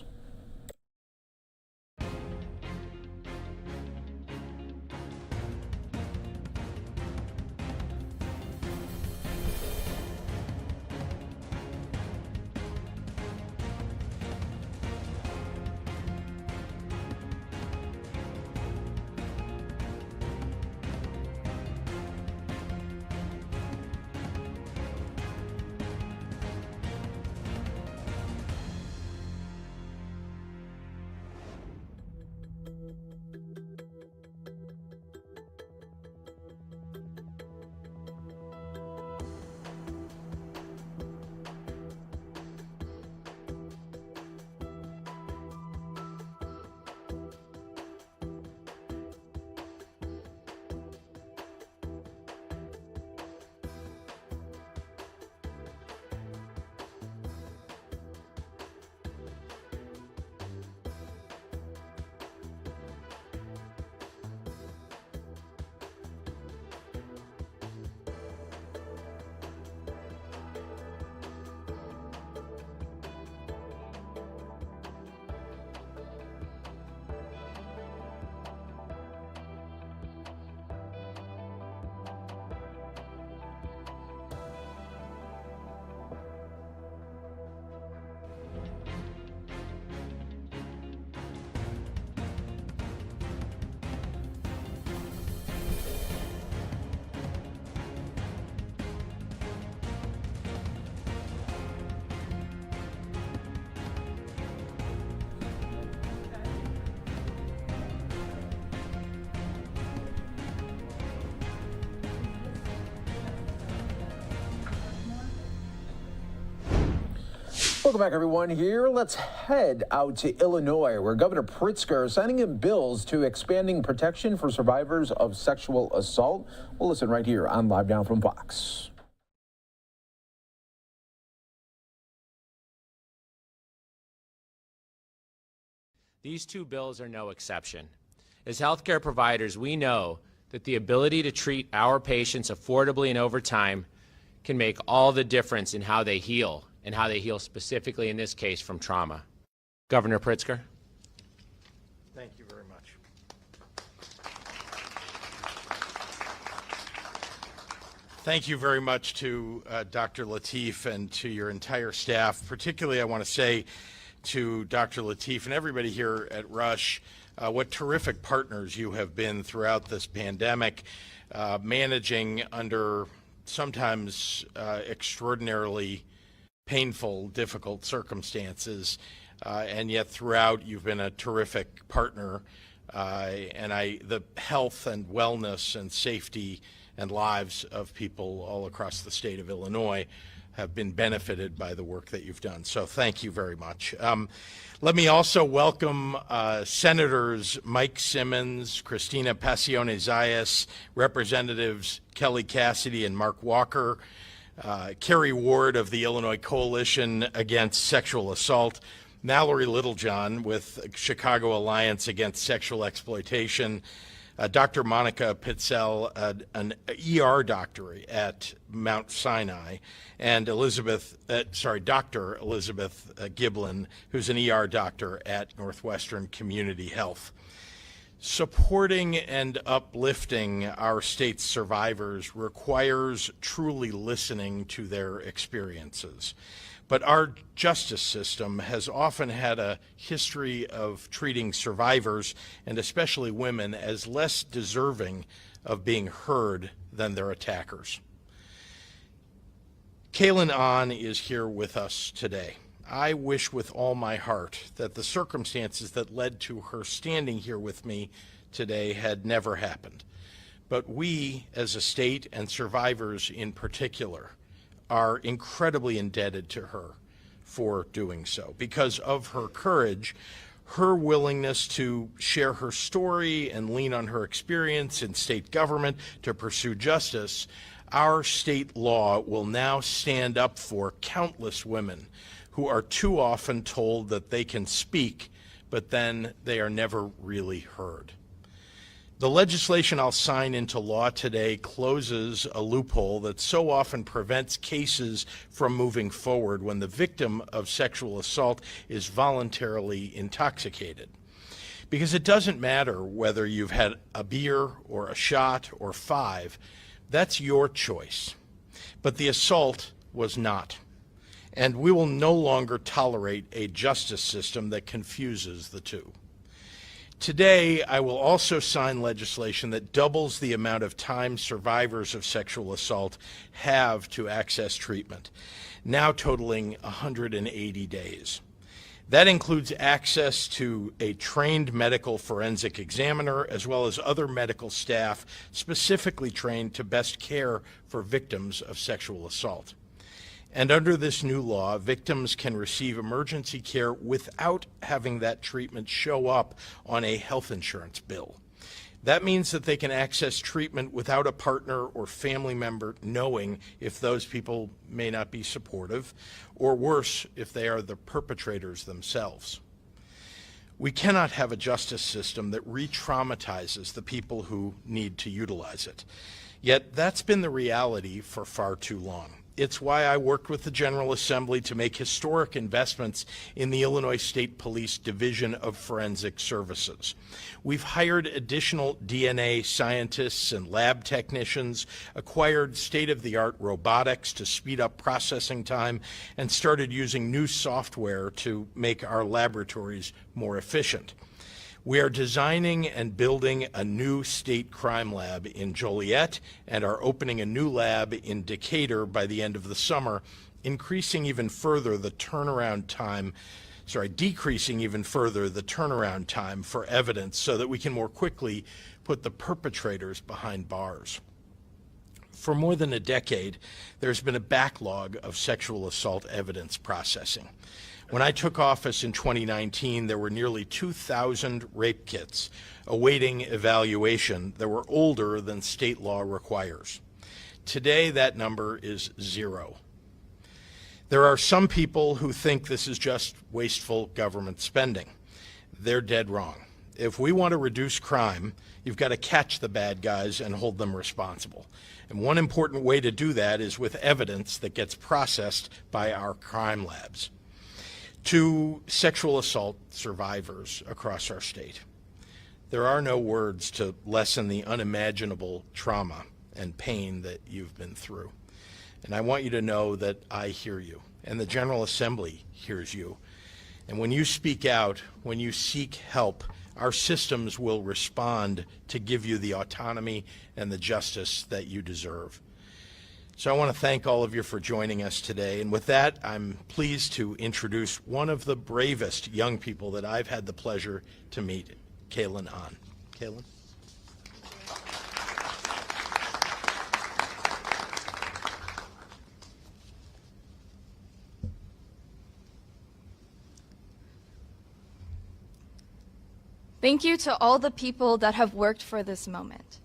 Welcome back, everyone. Here, let's head out to Illinois, where Governor Pritzker is signing in bills to expanding protection for survivors of sexual assault. We'll listen right here on Live Now from Fox. These two bills are no exception. As healthcare providers, we know that the ability to treat our patients affordably and over time can make all the difference in how they heal, and how they heal specifically in this case from trauma. Governor Pritzker. Thank you very much. Thank you very much to Dr. Lateef and to your entire staff. Particularly, I want to say to Dr. Lateef and everybody here at Rush, what terrific partners you have been throughout this pandemic, managing under sometimes extraordinarily painful, difficult circumstances, and yet throughout you've been a terrific partner, and the health and wellness and safety and lives of people all across the state of Illinois have been benefited by the work that you've done. So thank you very much. Let me also welcome Senators Mike Simmons, Christina Passione-Zayas, Representatives Kelly Cassidy and Mark Walker, Kerry Ward of the Illinois Coalition Against Sexual Assault, Mallory Littlejohn with Chicago Alliance Against Sexual Exploitation, Dr. Monica Pitzel, an ER doctor at Mount Sinai, and Dr. Elizabeth Giblin, who's an ER doctor at Northwestern Community Health. Supporting and uplifting our state's survivors requires truly listening to their experiences. But our justice system has often had a history of treating survivors, and especially women, as less deserving of being heard than their attackers. Kaylin Ahn is here with us today. I wish with all my heart that the circumstances that led to her standing here with me today had never happened. But we, as a state and survivors in particular, are incredibly indebted to her for doing so. Because of her courage, her willingness to share her story and lean on her experience in state government to pursue justice, our state law will now stand up for countless women who are too often told that they can speak, but then they are never really heard. The legislation I'll sign into law today closes a loophole that so often prevents cases from moving forward when the victim of sexual assault is voluntarily intoxicated. Because it doesn't matter whether you've had a beer or a shot or 5, that's your choice. But the assault was not. And we will no longer tolerate a justice system that confuses the two. Today, I will also sign legislation that doubles the amount of time survivors of sexual assault have to access treatment, now totaling 180 days. That includes access to a trained medical forensic examiner, as well as other medical staff specifically trained to best care for victims of sexual assault. And under this new law, victims can receive emergency care without having that treatment show up on a health insurance bill. That means that they can access treatment without a partner or family member knowing if those people may not be supportive, or worse, if they are the perpetrators themselves. We cannot have a justice system that re-traumatizes the people who need to utilize it. Yet that's been the reality for far too long. It's why I worked with the General Assembly to make historic investments in the Illinois State Police Division of Forensic Services. We've hired additional DNA scientists and lab technicians, acquired state-of-the-art robotics to speed up processing time, and started using new software to make our laboratories more efficient. We are designing and building a new state crime lab in Joliet and are opening a new lab in Decatur by the end of the summer, decreasing even further the turnaround time for evidence so that we can more quickly put the perpetrators behind bars. For more than a decade, there's been a backlog of sexual assault evidence processing. When I took office in 2019, there were nearly 2,000 rape kits awaiting evaluation that were older than state law requires. Today, that number is 0. There are some people who think this is just wasteful government spending. They're dead wrong. If we want to reduce crime, you've got to catch the bad guys and hold them responsible. And one important way to do that is with evidence that gets processed by our crime labs. To sexual assault survivors across our state, there are no words to lessen the unimaginable trauma and pain that you've been through. And I want you to know that I hear you, and the General Assembly hears you. And when you speak out, when you seek help, our systems will respond to give you the autonomy and the justice that you deserve. So I want to thank all of you for joining us today. And with that, I'm pleased to introduce one of the bravest young people that I've had the pleasure to meet, Kaylin Ahn. Kaylin? Thank you to all the people that have worked for this moment.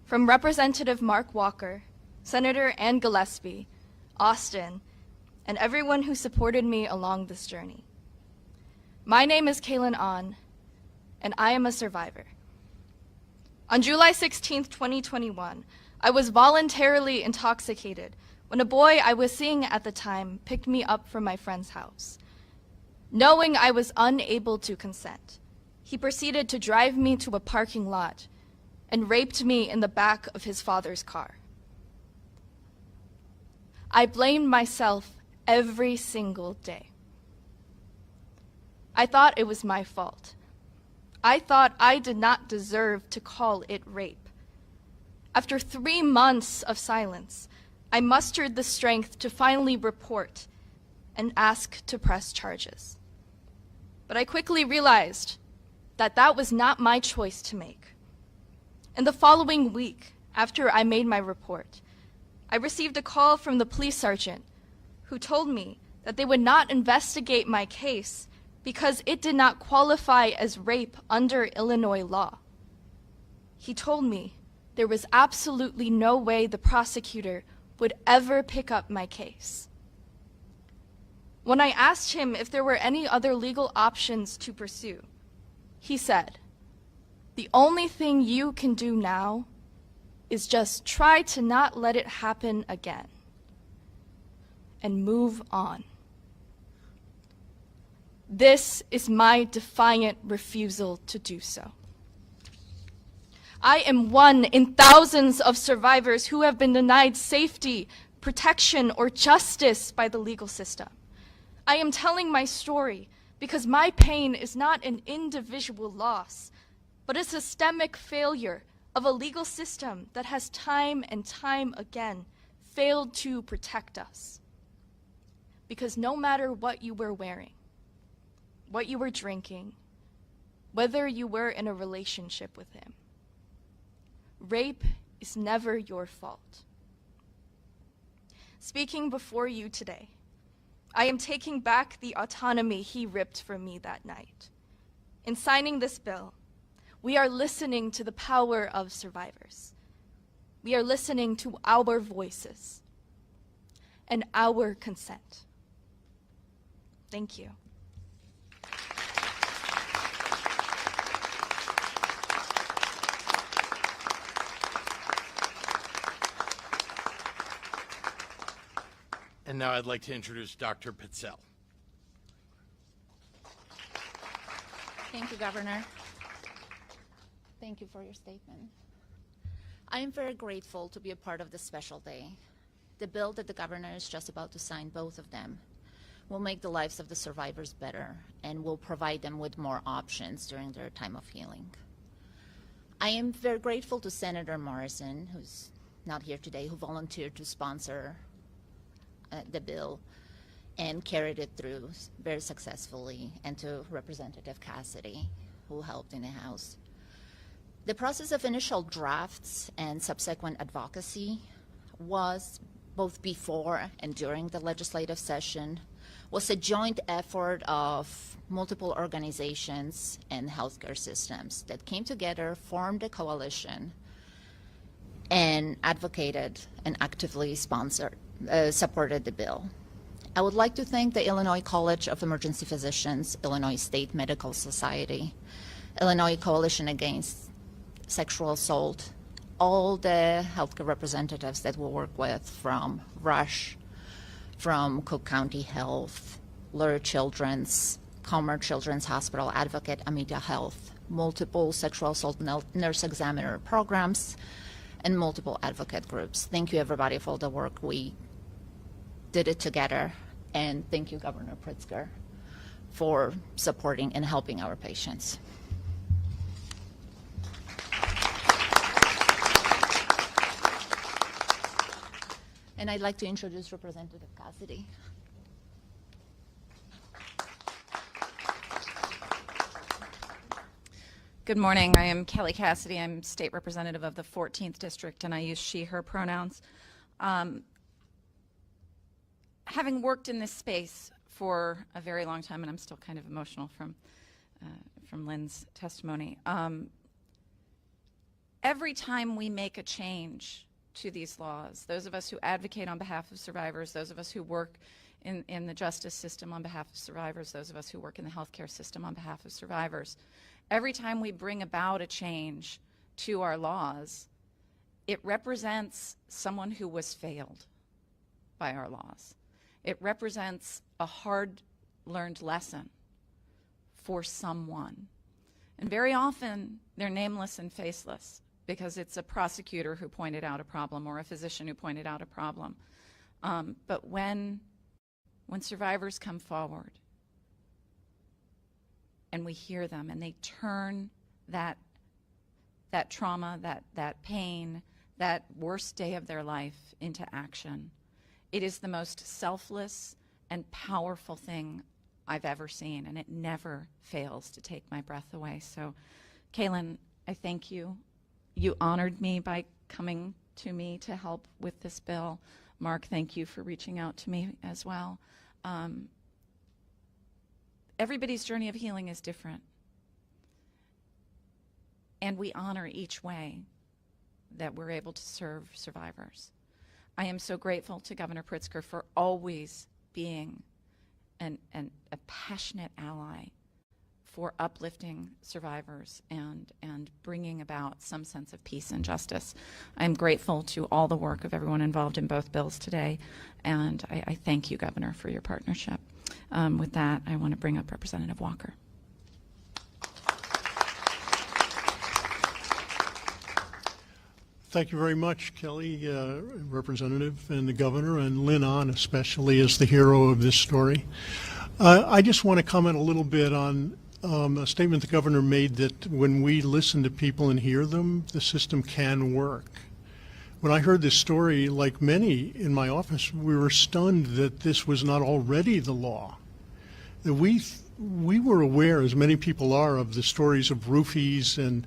From Representative Mark Walker, Senator Ann Gillespie, Austin, and everyone who supported me along this journey. My name is Kaylin Ahn, and I am a survivor. On July 16, 2021, I was voluntarily intoxicated when a boy I was seeing at the time picked me up from my friend's house. Knowing I was unable to consent, he proceeded to drive me to a parking lot and raped me in the back of his father's car. I blamed myself every single day. I thought it was my fault. I thought I did not deserve to call it rape. After 3 months of silence, I mustered the strength to finally report and ask to press charges. But I quickly realized that that was not my choice to make. In the following week, after I made my report, I received a call from the police sergeant who told me that they would not investigate my case because it did not qualify as rape under Illinois law. He told me there was absolutely no way the prosecutor would ever pick up my case. When I asked him if there were any other legal options to pursue, he said, "The only thing you can do now is just try to not let it happen again and move on." This is my defiant refusal to do so. I am one in thousands of survivors who have been denied safety, protection, or justice by the legal system. I am telling my story because my pain is not an individual loss, but a systemic failure of a legal system that has time and time again failed to protect us. Because no matter what you were wearing, what you were drinking, whether you were in a relationship with him, rape is never your fault. Speaking before you today, I am taking back the autonomy he ripped from me that night. In signing this bill, we are listening to the power of survivors. We are listening to our voices and our consent. Thank you. And now I'd like to introduce Dr. Pitzel. Thank you, Governor. Thank you for your statement. I am very grateful to be a part of this special day. The bill that the Governor is just about to sign, both of them, will make the lives of the survivors better and will provide them with more options during their time of healing. I am very grateful to Senator Morrison, who's not here today, who volunteered to sponsor the bill and carried it through very successfully, and to Representative Cassidy, who helped in the House. The process of initial drafts and subsequent advocacy was, both before and during the legislative session, was a joint effort of multiple organizations and healthcare systems that came together, formed a coalition, and advocated and actively supported the bill. I would like to thank the Illinois College of Emergency Physicians, Illinois State Medical Society, Illinois Coalition Against Sexual Assault, all the healthcare representatives that we work with, from Rush, from Cook County Health, Lurie Children's, Comer Children's Hospital, Advocate, Amita Health, multiple sexual assault nurse examiner programs, and multiple advocate groups. Thank you, everybody, for all the work. We did it together, and thank you, Governor Pritzker, for supporting and helping our patients. And I'd like to introduce Representative Cassidy. Good morning. I am Kelly Cassidy. I'm state representative of the 14th District, and I use she, her pronouns. Having worked in this space for a very long time, and I'm still kind of emotional from Lynn's testimony, every time we make a change to these laws, those of us who advocate on behalf of survivors, those of us who work in the justice system on behalf of survivors, those of us who work in the healthcare system on behalf of survivors, every time we bring about a change to our laws, it represents someone who was failed by our laws. It represents a hard-learned lesson for someone. And very often, they're nameless and faceless because it's a prosecutor who pointed out a problem or a physician who pointed out a problem. But when survivors come forward and we hear them and they turn that trauma, that pain, that worst day of their life into action, it is the most selfless and powerful thing I've ever seen, and it never fails to take my breath away. So, Kaylin, I thank you. You honored me by coming to me to help with this bill. Mark, thank you for reaching out to me as well. Everybody's journey of healing is different, and we honor each way that we're able to serve survivors. I am so grateful to Governor Pritzker for always being a passionate ally for uplifting survivors and bringing about some sense of peace and justice. I'm grateful to all the work of everyone involved in both bills today, and I thank you, Governor, for your partnership. With that, I want to bring up Representative Walker. Thank you very much, Kelly, Representative, and the Governor, and Lynn On especially as the hero of this story. I just want to comment a little bit on a statement the Governor made that when we listen to people and hear them, the system can work. When I heard this story, like many in my office, we were stunned that this was not already the law. That we were aware, as many people are, of the stories of roofies and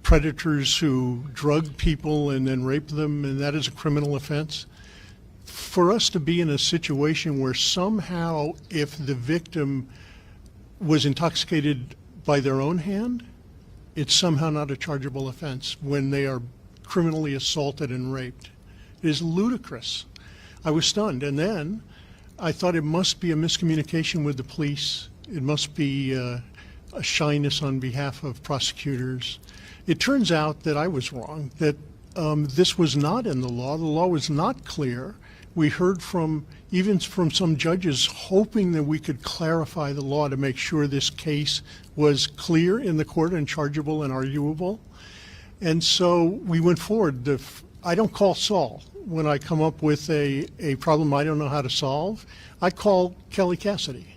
predators who drug people and then rape them, and that is a criminal offense. For us to be in a situation where somehow, if the victim was intoxicated by their own hand, it's somehow not a chargeable offense when they are criminally assaulted and raped. It is ludicrous. I was stunned, and then I thought it must be a miscommunication with the police. It must be a shyness on behalf of prosecutors. It turns out that I was wrong, that this was not in the law. The law was not clear. We heard even from some judges hoping that we could clarify the law to make sure this case was clear in the court and chargeable and arguable. And so we went forward. I don't call Saul when I come up with a problem I don't know how to solve. I call Kelly Cassidy.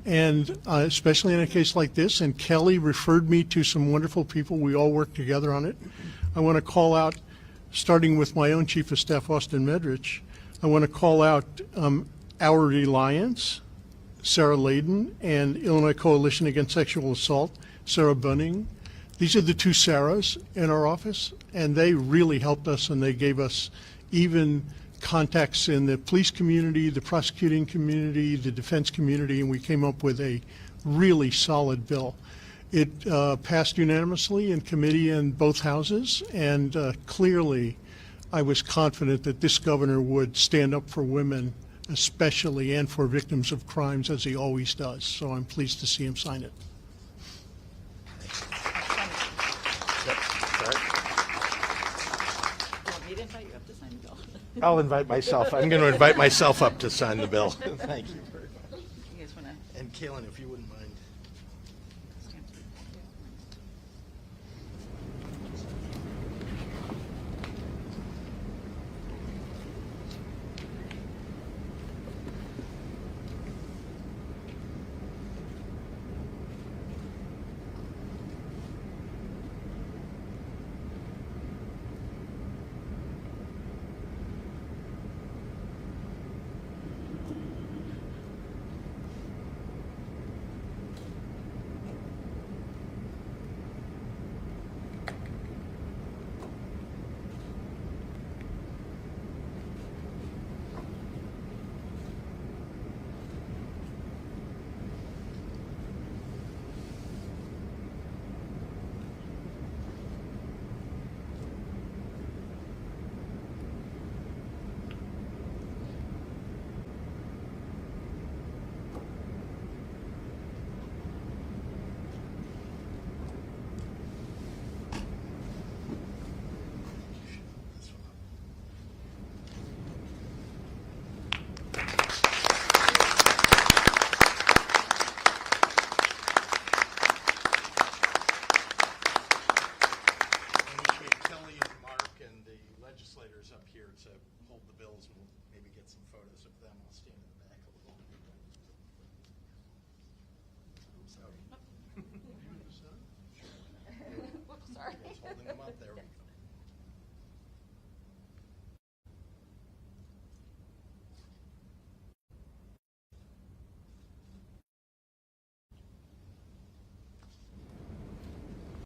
And especially in a case like this, and Kelly referred me to some wonderful people. We all worked together on it. I want to call out, starting with my own Chief of Staff, Austin Medrich, I want to call out Our Reliance, Sarah Layden, and Illinois Coalition Against Sexual Assault, Sarah Bunning. These are the two Sarahs in our office, and they really helped us, and they gave us even contacts in the police community, the prosecuting community, the defense community, and we came up with a really solid bill. It passed unanimously in committee in both houses, and clearly I was confident that this governor would stand up for women especially and for victims of crimes, as he always does. So I'm pleased to see him sign it. I'll invite myself. I'm going to invite myself up to sign the bill. Thank you. And Kaylin, if you wouldn't mind.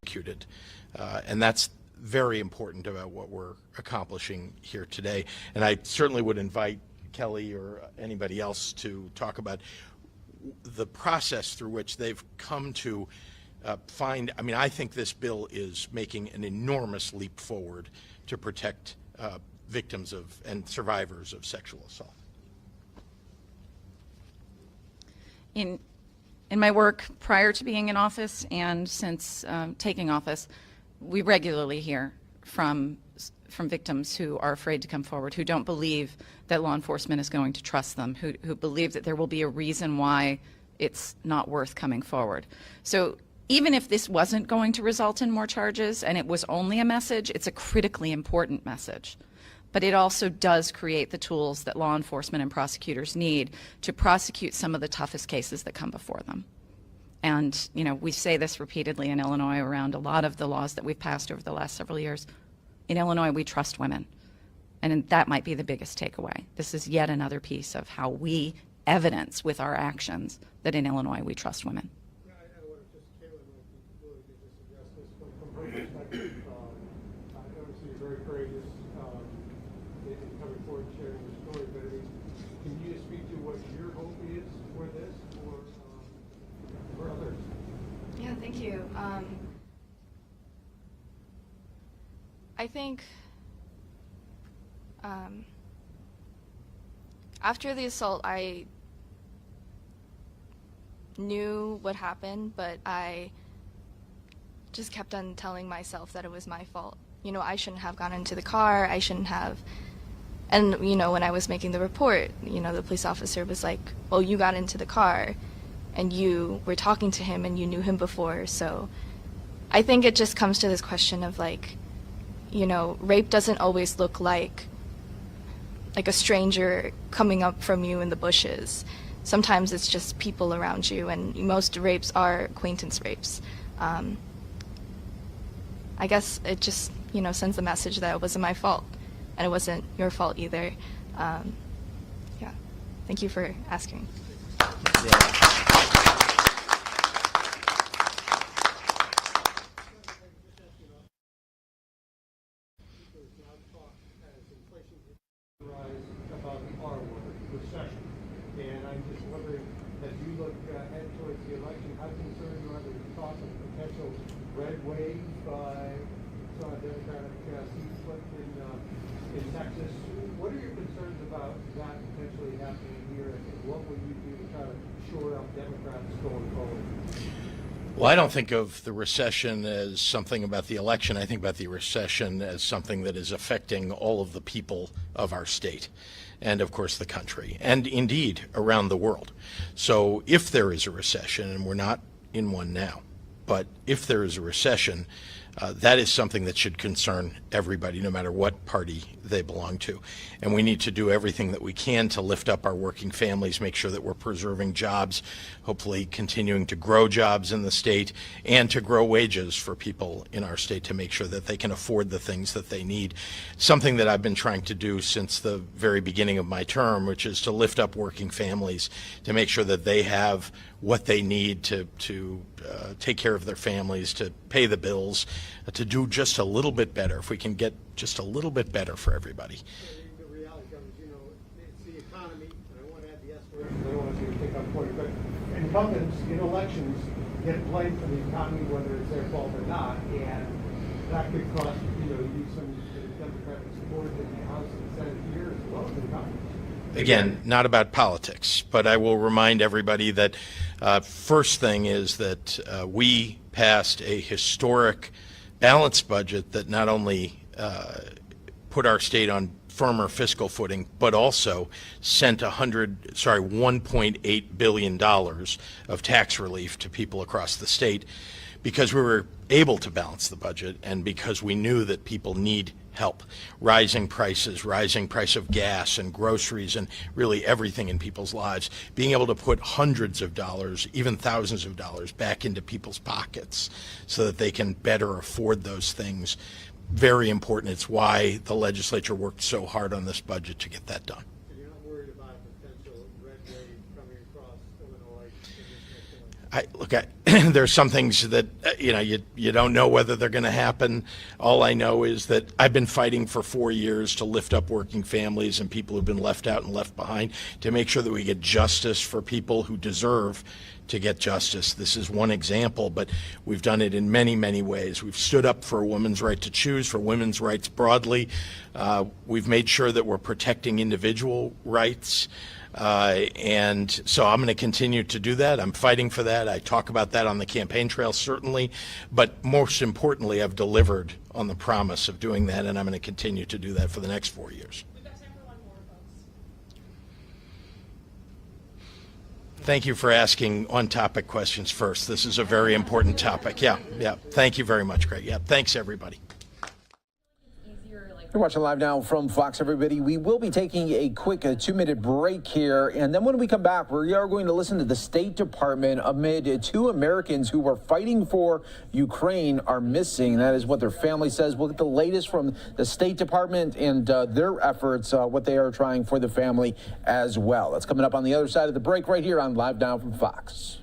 prosecuted. And that's very important about what we're accomplishing here today. And I certainly would invite Kelly or anybody else to talk about the process through which they've come to find. I mean, I think this bill is making an enormous leap forward to protect victims of and survivors of sexual assault. In my work prior to being in office and since taking office, we regularly hear from victims who are afraid to come forward, who don't believe that law enforcement is going to trust them, who believe that there will be a reason why it's not worth coming forward. So even if this wasn't going to result in more charges and it was only a message, it's a critically important message. But it also does create the tools that law enforcement and prosecutors need to prosecute some of the toughest cases that come before them. And, you know, we say this repeatedly in Illinois around a lot of the laws that we've passed over the last several years. In Illinois, we trust women. And that might be the biggest takeaway. This is yet another piece of how we evidence with our actions that in Illinois we trust women. Yeah, I want to just, Caitlin, really just address this from her perspective. Obviously, you're very courageous in coming forward and sharing your story, but I mean, can you just speak to what your hope is for this or for others? Yeah, thank you. I think after the assault, I knew what happened, but I just kept on telling myself that it was my fault. You know, I shouldn't have gone into the car, I shouldn't have. And, you know, when I was making the report, you know, the police officer was like, well, you got into the car and you were talking to him and you knew him before. So I think it just comes to this question of, like, you know, rape doesn't always look like a stranger coming up from you in the bushes. Sometimes it's just people around you, and most rapes are acquaintance rapes. I guess it just, you know, sends the message that it wasn't my fault, and it wasn't your fault either. Yeah, thank you for asking. Yeah. About the R word, recession. And I'm just wondering, as you look ahead towards the election, how concerned you are that you talk of potential red wave? Saw a Democratic seat split in Texas. What are your concerns about that potentially happening here, and what will you do to try to shore up Democrats going forward? Well, I don't think of the recession as something about the election. I think about the recession as something that is affecting all of the people of our state and, of course, the country, and indeed around the world. So if there is a recession, and we're not in one now, but if there is a recession, that is something that should concern everybody, no matter what party they belong to. And we need to do everything that we can to lift up our working families, make sure that we're preserving jobs, hopefully continuing to grow jobs in the state, and to grow wages for people in our state to make sure that they can afford the things that they need. Something that I've been trying to do since the very beginning of my term, which is to lift up working families, to make sure that they have what they need to take care of their families, to pay the bills, to do just a little bit better. If we can get just a little bit better for everybody. The reality comes, you know, it's the economy, and I want to add the aspirations, I don't want you to take on point, but incumbents in elections get blamed for the economy, whether it's their fault or not, and that could cost, you know, you some Democratic support in the House and the Senate here as well as in Congress. Again, not about politics, but I will remind everybody that first thing is that we passed a historic balanced budget that not only put our state on firmer fiscal footing, but also sent $1.8 billion of tax relief to people across the state, because we were able to balance the budget and because we knew that people need help. Rising prices, rising price of gas and groceries and really everything in people's lives, being able to put hundreds of dollars, even thousands of dollars back into people's pockets so that they can better afford those things. Very important. It's why the legislature worked so hard on this budget to get that done. And you're not worried about a potential red wave coming across Illinois? There's some things that, you don't know whether they're going to happen. All I know is that I've been fighting for 4 years to lift up working families and people who've been left out and left behind, to make sure that we get justice for people who deserve to get justice. This is one example, but we've done it in many, many ways. We've stood up for a woman's right to choose, for women's rights broadly. We've made sure that we're protecting individual rights. And so I'm going to continue to do that. I'm fighting for that. I talk about that on the campaign trail, certainly. But most importantly, I've delivered on the promise of doing that, and I'm going to continue to do that for the next 4 years. Thank you for asking on-topic questions first. This is a very important topic. Yeah. Thank you very much, Greg. Yeah, thanks, everybody. You're watching Live Now from Fox, everybody. We will be taking a quick 2-minute break here, and then when we come back, we are going to listen to the State Department amid 2 Americans who were fighting for Ukraine are missing. That is what their family says. We'll get the latest from the State Department and their efforts, what they are trying for the family as well. That's coming up on the other side of the break right here on Live Now from Fox.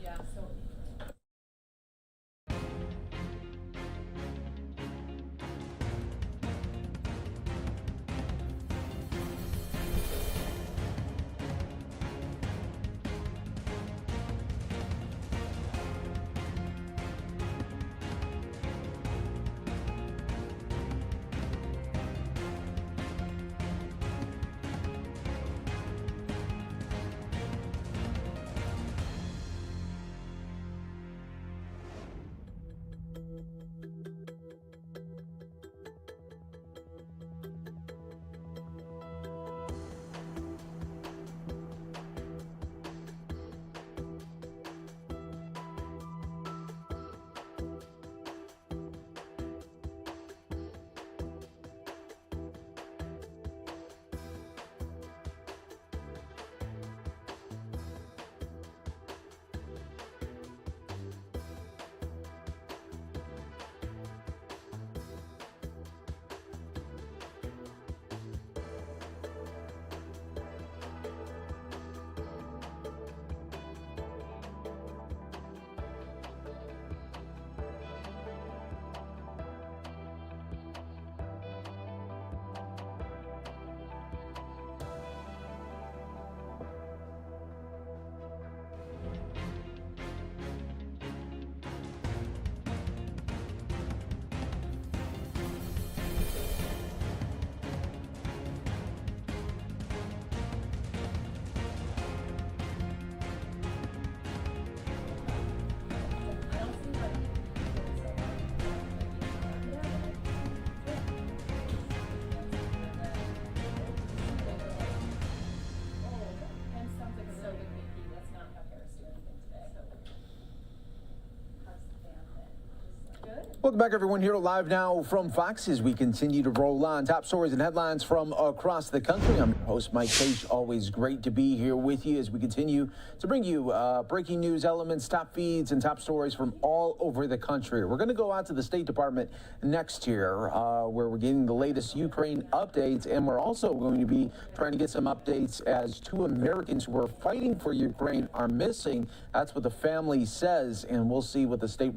Welcome back, everyone, here Live Now from Fox as we continue to roll on top stories and headlines from across the country. I'm your host, Mike Page. Always great to be here with you as we continue to bring you breaking news elements, top feeds, and top stories from all over the country. We're going to go out to the State Department next year where we're getting the latest Ukraine updates, and we're also going to be trying to get some updates as 2 Americans who are fighting for Ukraine are missing. That's what the family says, and we'll see what the State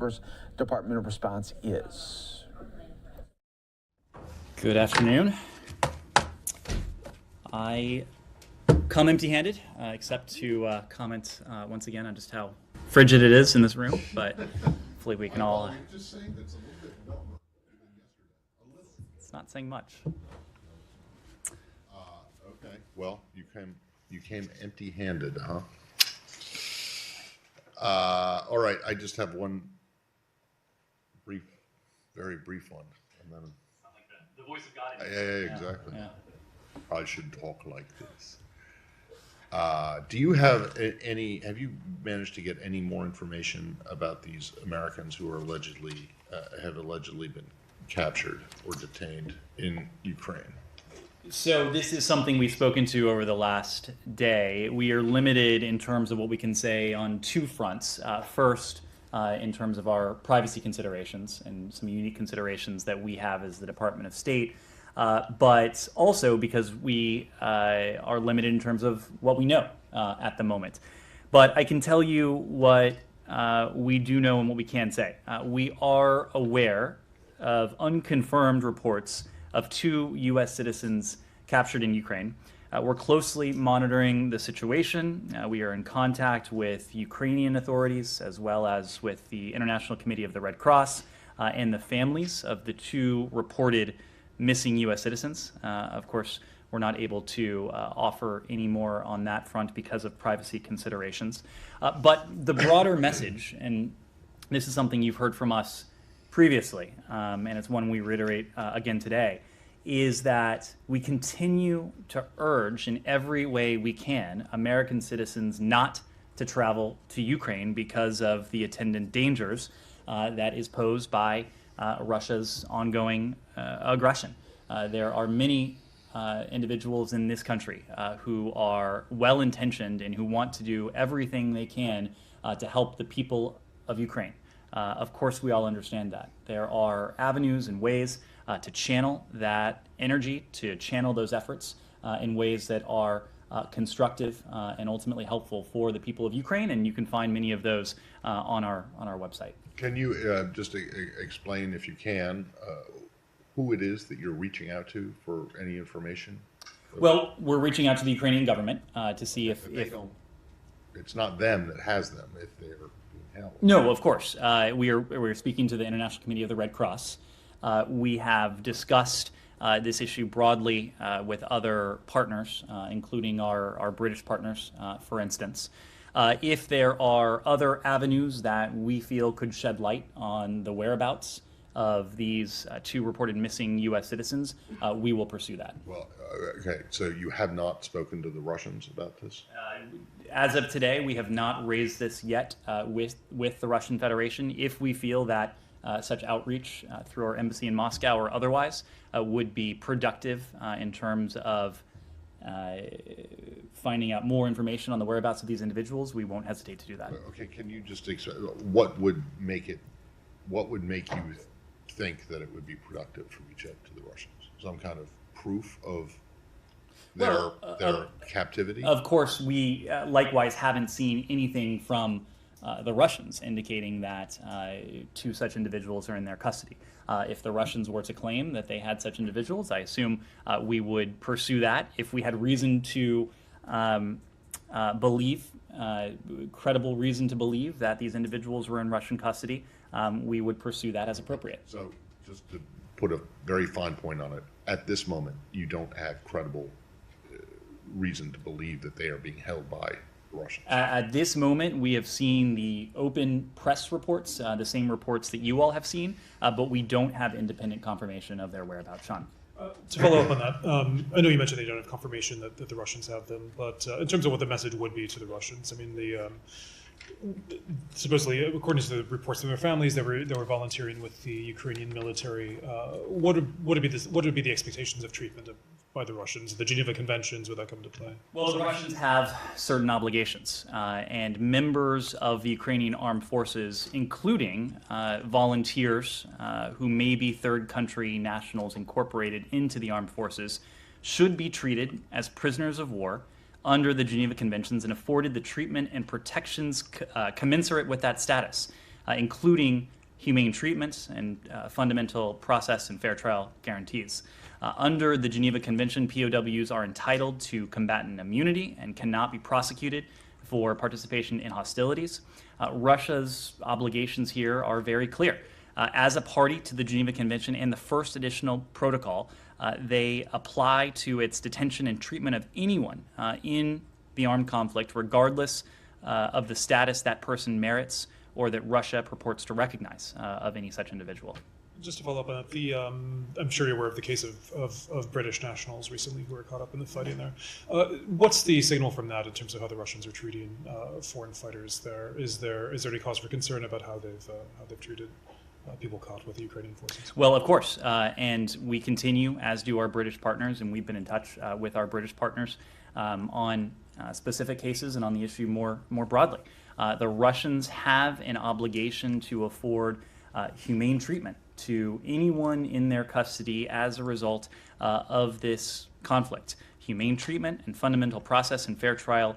Department of response is. Good afternoon. I come empty-handed, except to comment once again on just how frigid it is in this room, but hopefully we can all... It's not saying much. Okay, well, you came empty-handed, huh? All right, I just have one very brief one, and then the voice of God. Yeah, exactly. Yeah. I should talk like this. Do you have any? Have you managed to get any more information about these Americans who are allegedly been captured or detained in Ukraine? So this is something we've spoken to over the last day. We are limited in terms of what we can say on 2 fronts. First, in terms of our privacy considerations and some unique considerations that we have as the Department of State, but also because we are limited in terms of what we know at the moment. But I can tell you what we do know and what we can say. We are aware of unconfirmed reports of 2 U.S. citizens captured in Ukraine. We're closely monitoring the situation. We are in contact with Ukrainian authorities as well as with the International Committee of the Red Cross and the families of the 2 reported missing U.S. citizens. Of course, we're not able to offer any more on that front because of privacy considerations. But the broader message, and this is something you've heard from us previously, and it's one we reiterate again today, is that we continue to urge in every way we can American citizens not to travel to Ukraine because of the attendant dangers that is posed by Russia's ongoing aggression. There are many individuals in this country who are well-intentioned and who want to do everything they can to help the people of Ukraine. Of course, we all understand that. There are avenues and ways to channel that energy, to channel those efforts in ways that are constructive and ultimately helpful for the people of Ukraine, and you can find many of those on our website. Can you just explain, if you can, who it is that you're reaching out to for any information? Well, we're reaching out to the Ukrainian government to see if it's not them that has them, if they're being held. No, of course. We're speaking to the International Committee of the Red Cross. We have discussed this issue broadly with other partners, including our British partners, for instance. If there are other avenues that we feel could shed light on the whereabouts of these 2 reported missing U.S. citizens, we will pursue that. Well, okay, so you have not spoken to the Russians about this? As of today, we have not raised this yet with the Russian Federation. If we feel that such outreach through our embassy in Moscow or otherwise would be productive in terms of finding out more information on the whereabouts of these individuals, we won't hesitate to do that. Okay, can you just what would make you think that it would be productive for reach out to the Russians? Some kind of proof of their captivity? Of course, we likewise haven't seen anything from the Russians indicating that 2 such individuals are in their custody. If the Russians were to claim that they had such individuals, I assume we would pursue that. If we had reason to believe, credible reason to believe that these individuals were in Russian custody, we would pursue that as appropriate. So just to put a very fine point on it, at this moment, you don't have credible reason to believe that they are being held by the Russians? At this moment, we have seen the open press reports, the same reports that you all have seen, but we don't have independent confirmation of their whereabouts. Sean? To follow up on that, I know you mentioned they don't have confirmation that the Russians have them, but in terms of what the message would be to the Russians, I mean, supposedly, according to the reports from their families, they were volunteering with the Ukrainian military. What would be the expectations of treatment by the Russians? The Geneva Conventions, would that come into play? Well, the Russians have certain obligations, and members of the Ukrainian armed forces, including volunteers who may be third country nationals incorporated into the armed forces, should be treated as prisoners of war under the Geneva Conventions and afforded the treatment and protections commensurate with that status, including humane treatment and fundamental process and fair trial guarantees. Under the Geneva Convention, POWs are entitled to combatant immunity and cannot be prosecuted for participation in hostilities. Russia's obligations here are very clear. As a party to the Geneva Convention and the first additional protocol, they apply to its detention and treatment of anyone in the armed conflict, regardless of the status that person merits or that Russia purports to recognize of any such individual. Just to follow up on that, I'm sure you're aware of the case of British nationals recently who were caught up in the fighting there. What's the signal from that in terms of how the Russians are treating foreign fighters there? Is there any cause for concern about how they've treated people caught with the Ukrainian forces? Well, of course, and we continue, as do our British partners, and we've been in touch with our British partners on specific cases and on the issue more broadly. The Russians have an obligation to afford humane treatment to anyone in their custody as a result of this conflict. Humane treatment and fundamental process and fair trial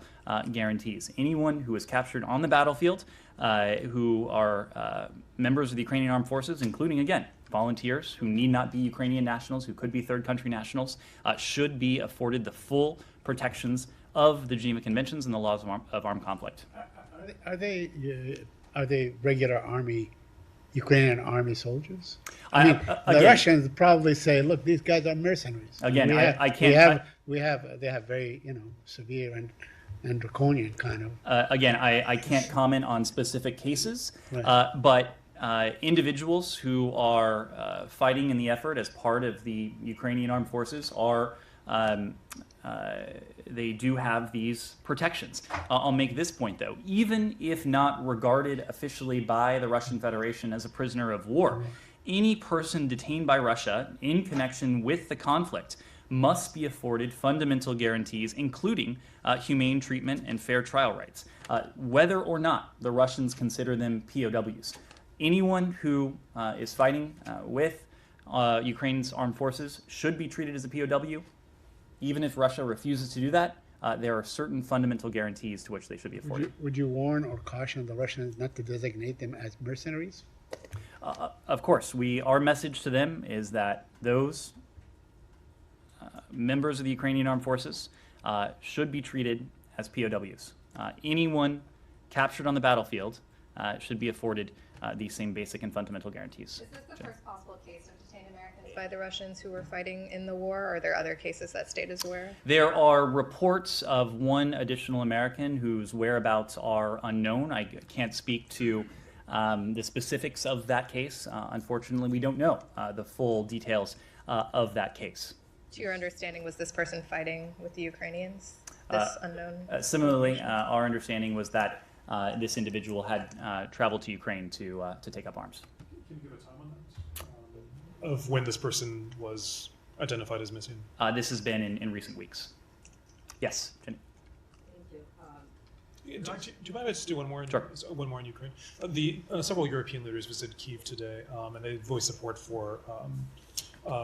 guarantees. Anyone who is captured on the battlefield who are members of the Ukrainian Armed Forces, including, again, volunteers who need not be Ukrainian nationals, who could be third country nationals, should be afforded the full protections of the Geneva Conventions and the laws of armed conflict. Are they regular army, Ukrainian army soldiers? I mean, the Russians probably say, "Look, these guys are mercenaries." Again, I can't. They have very severe and draconian kind of. Again, I can't comment on specific cases, Right. but individuals who are fighting in the effort as part of the Ukrainian Armed Forces are. They do have these protections. I'll make this point, though. Even if not regarded officially by the Russian Federation as a prisoner of war, any person detained by Russia in connection with the conflict must be afforded fundamental guarantees, including humane treatment and fair trial rights, whether or not the Russians consider them POWs. Anyone who is fighting with Ukraine's armed forces should be treated as a POW. Even if Russia refuses to do that, there are certain fundamental guarantees to which they should be afforded. Would you warn or caution the Russians not to designate them as mercenaries? Of course, our message to them is that those members of the Ukrainian Armed Forces should be treated as POWs. Anyone captured on the battlefield should be afforded these same basic and fundamental guarantees. Is this the first possible case of detained Americans by the Russians who were fighting in the war, or are there other cases that state is aware of? There are reports of one additional American whose whereabouts are unknown. I can't speak to the specifics of that case. Unfortunately, we don't know the full details of that case. To your understanding, was this person fighting with the Ukrainians, this unknown? Similarly, our understanding was that this individual had traveled to Ukraine to take up arms. Can you give a time on that? Of when this person was identified as missing? This has been in recent weeks. Yes, Jenny. Do you mind if I just do one more? Sure. One more in Ukraine. Several European leaders visited Kyiv today, and they voiced support for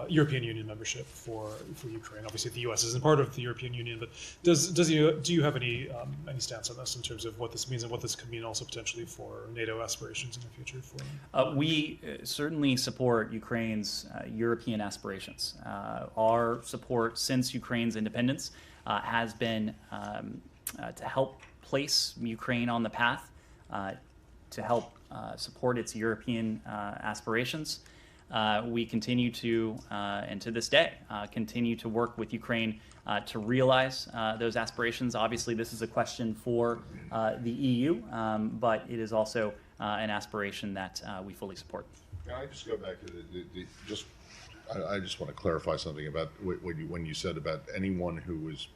European Union membership for Ukraine. Obviously, the U.S. isn't part of the European Union, but do you have any stance on this in terms of what this means and what this could mean also potentially for NATO aspirations in the future? We certainly support Ukraine's European aspirations. Our support since Ukraine's independence has been to help place Ukraine on the path, to help support its European aspirations. We continue to, and to this day, continue to work with Ukraine to realize those aspirations. Obviously, this is a question for the EU, but it is also an aspiration that we fully support. Can I just go back to I just want to clarify something about when you said about anyone who was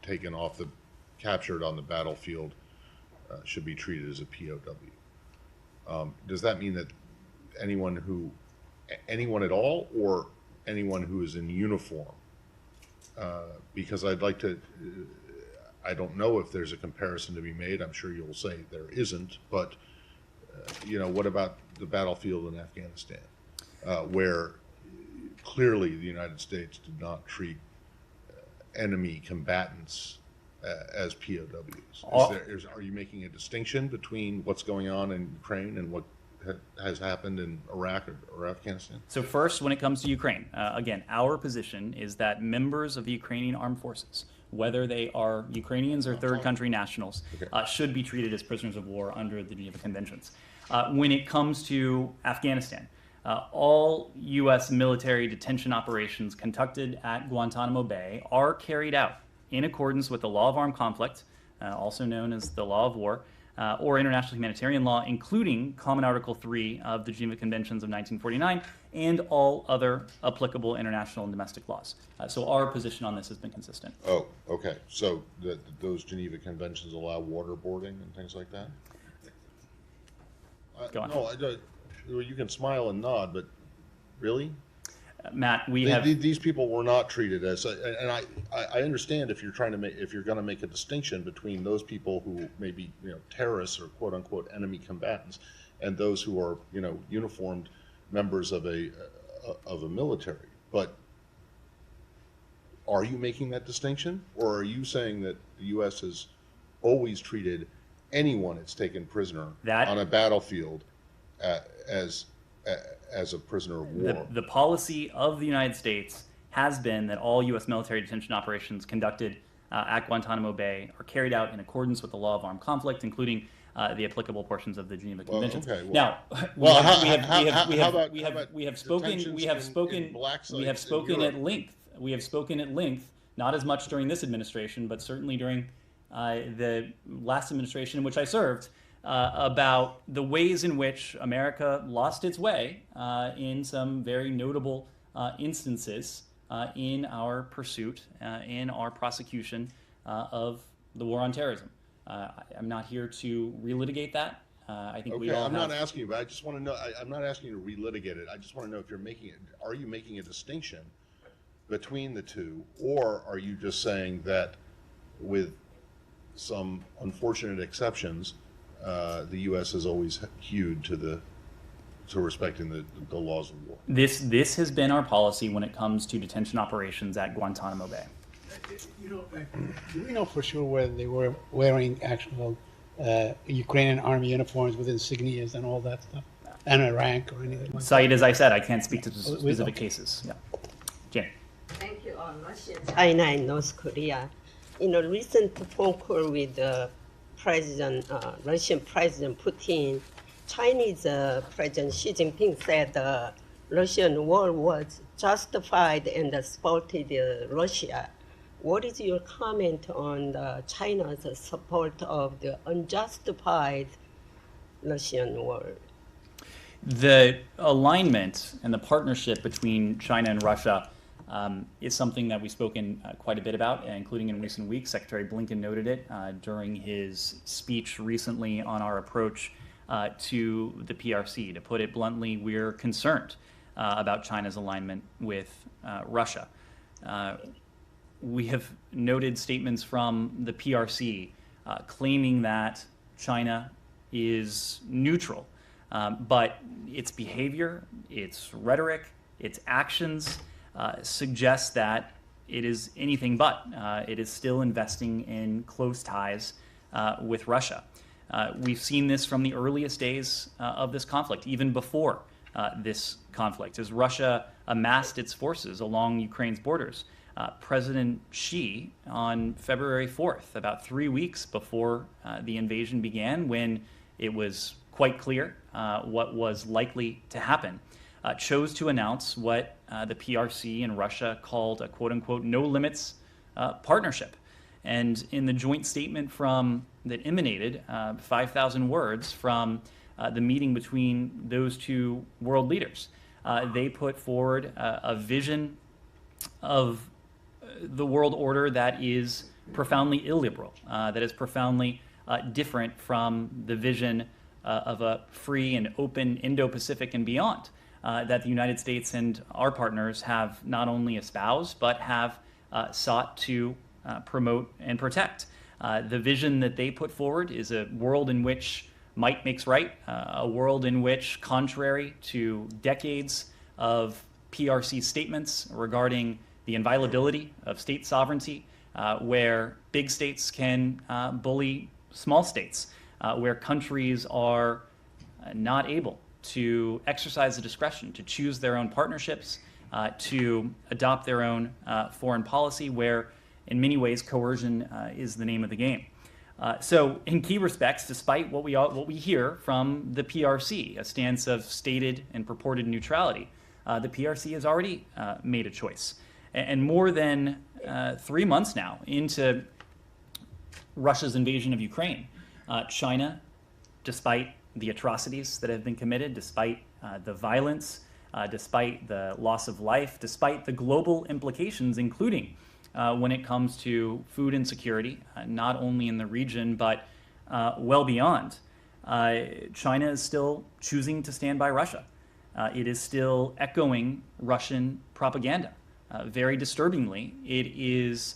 captured on the battlefield should be treated as a POW. Does that mean that anyone at all, or anyone who is in uniform? Because I don't know if there's a comparison to be made. I'm sure you'll say there isn't, but what about the battlefield in Afghanistan, where clearly the United States did not treat enemy combatants as POWs? Are you making a distinction between what's going on in Ukraine and what has happened in Iraq or Afghanistan? So first, when it comes to Ukraine, again, our position is that members of the Ukrainian armed forces, whether they are Ukrainians or third country nationals, should be treated as prisoners of war under the Geneva Conventions. When it comes to Afghanistan, all U.S. military detention operations conducted at Guantanamo Bay are carried out in accordance with the law of armed conflict, also known as the law of war, or international humanitarian law, including Common Article 3 of the Geneva Conventions of 1949 and all other applicable international and domestic laws. So our position on this has been consistent. Oh, okay. So those Geneva Conventions allow waterboarding and things like that? Go on. No, you can smile and nod, but really? Matt, these people were not treated as, and I understand if you're going to make a distinction between those people who may be terrorists or quote unquote enemy combatants, and those who are uniformed members of a military. But are you making that distinction, or are you saying that the U.S. has always treated anyone it's taken prisoner That- on a battlefield as a prisoner of war. The policy of the United States has been that all U.S. military detention operations conducted at Guantanamo Bay are carried out in accordance with the law of armed conflict, including the applicable portions of the Geneva Conventions. Okay, well- Now, Well, how about we have spoken at length. We have spoken at length, not as much during this administration, but certainly during the last administration in which I served, about the ways in which America lost its way in some very notable instances in our pursuit, in our prosecution of the war on terrorism. I'm not here to relitigate that. I think we all I'm have... not asking you, but I just want to know. I'm not asking you to relitigate it. I just want to know if you're making it. Are you making a distinction between the two, or are you just saying that, with some unfortunate exceptions, the U.S. has always hewed to respecting the laws of war? This has been our policy when it comes to detention operations at Guantanamo Bay. Do we know for sure whether they were wearing actual Ukrainian army uniforms with insignias and all that stuff, and a rank or anything like Saeed, as I said, I can't speak to specific cases. Yeah. Jane. Thank you. On Russia, China, and North Korea. In a recent phone call with Russian President Putin, Chinese President Xi Jinping said the Russian war was justified and supported Russia. What is your comment on China's support of the unjustified Russian war? The alignment and the partnership between China and Russia is something that we've spoken quite a bit about, including in recent weeks. Secretary Blinken noted it during his speech recently on our approach to the PRC. To put it bluntly, we're concerned about China's alignment with Russia. We have noted statements from the PRC claiming that China is neutral, but its behavior, its rhetoric, its actions suggest that it is anything but. It is still investing in close ties with Russia. We've seen this from the earliest days of this conflict, even before this conflict, as Russia amassed its forces along Ukraine's borders. President Xi, on February 4th, about 3 weeks before the invasion began, when it was quite clear what was likely to happen, chose to announce what the PRC and Russia called a quote-unquote no-limits partnership. And in the joint statement that emanated, 5,000 words from the meeting between those two world leaders, they put forward a vision of the world order that is profoundly illiberal, that is profoundly different from the vision of a free and open Indo-Pacific and beyond that the United States and our partners have not only espoused, but have sought to promote and protect. The vision that they put forward is a world in which might makes right, a world in which, contrary to decades of PRC statements regarding the inviolability of state sovereignty, where big states can bully small states, where countries are not able to exercise the discretion to choose their own partnerships, to adopt their own foreign policy, where in many ways coercion is the name of the game. So in key respects, despite what we hear from the PRC, a stance of stated and purported neutrality, the PRC has already made a choice. And more than 3 months now into Russia's invasion of Ukraine, China, despite the atrocities that have been committed, despite the violence, despite the loss of life, despite the global implications, including when it comes to food insecurity, not only in the region, but well beyond, China is still choosing to stand by Russia. It is still echoing Russian propaganda. Very disturbingly, it is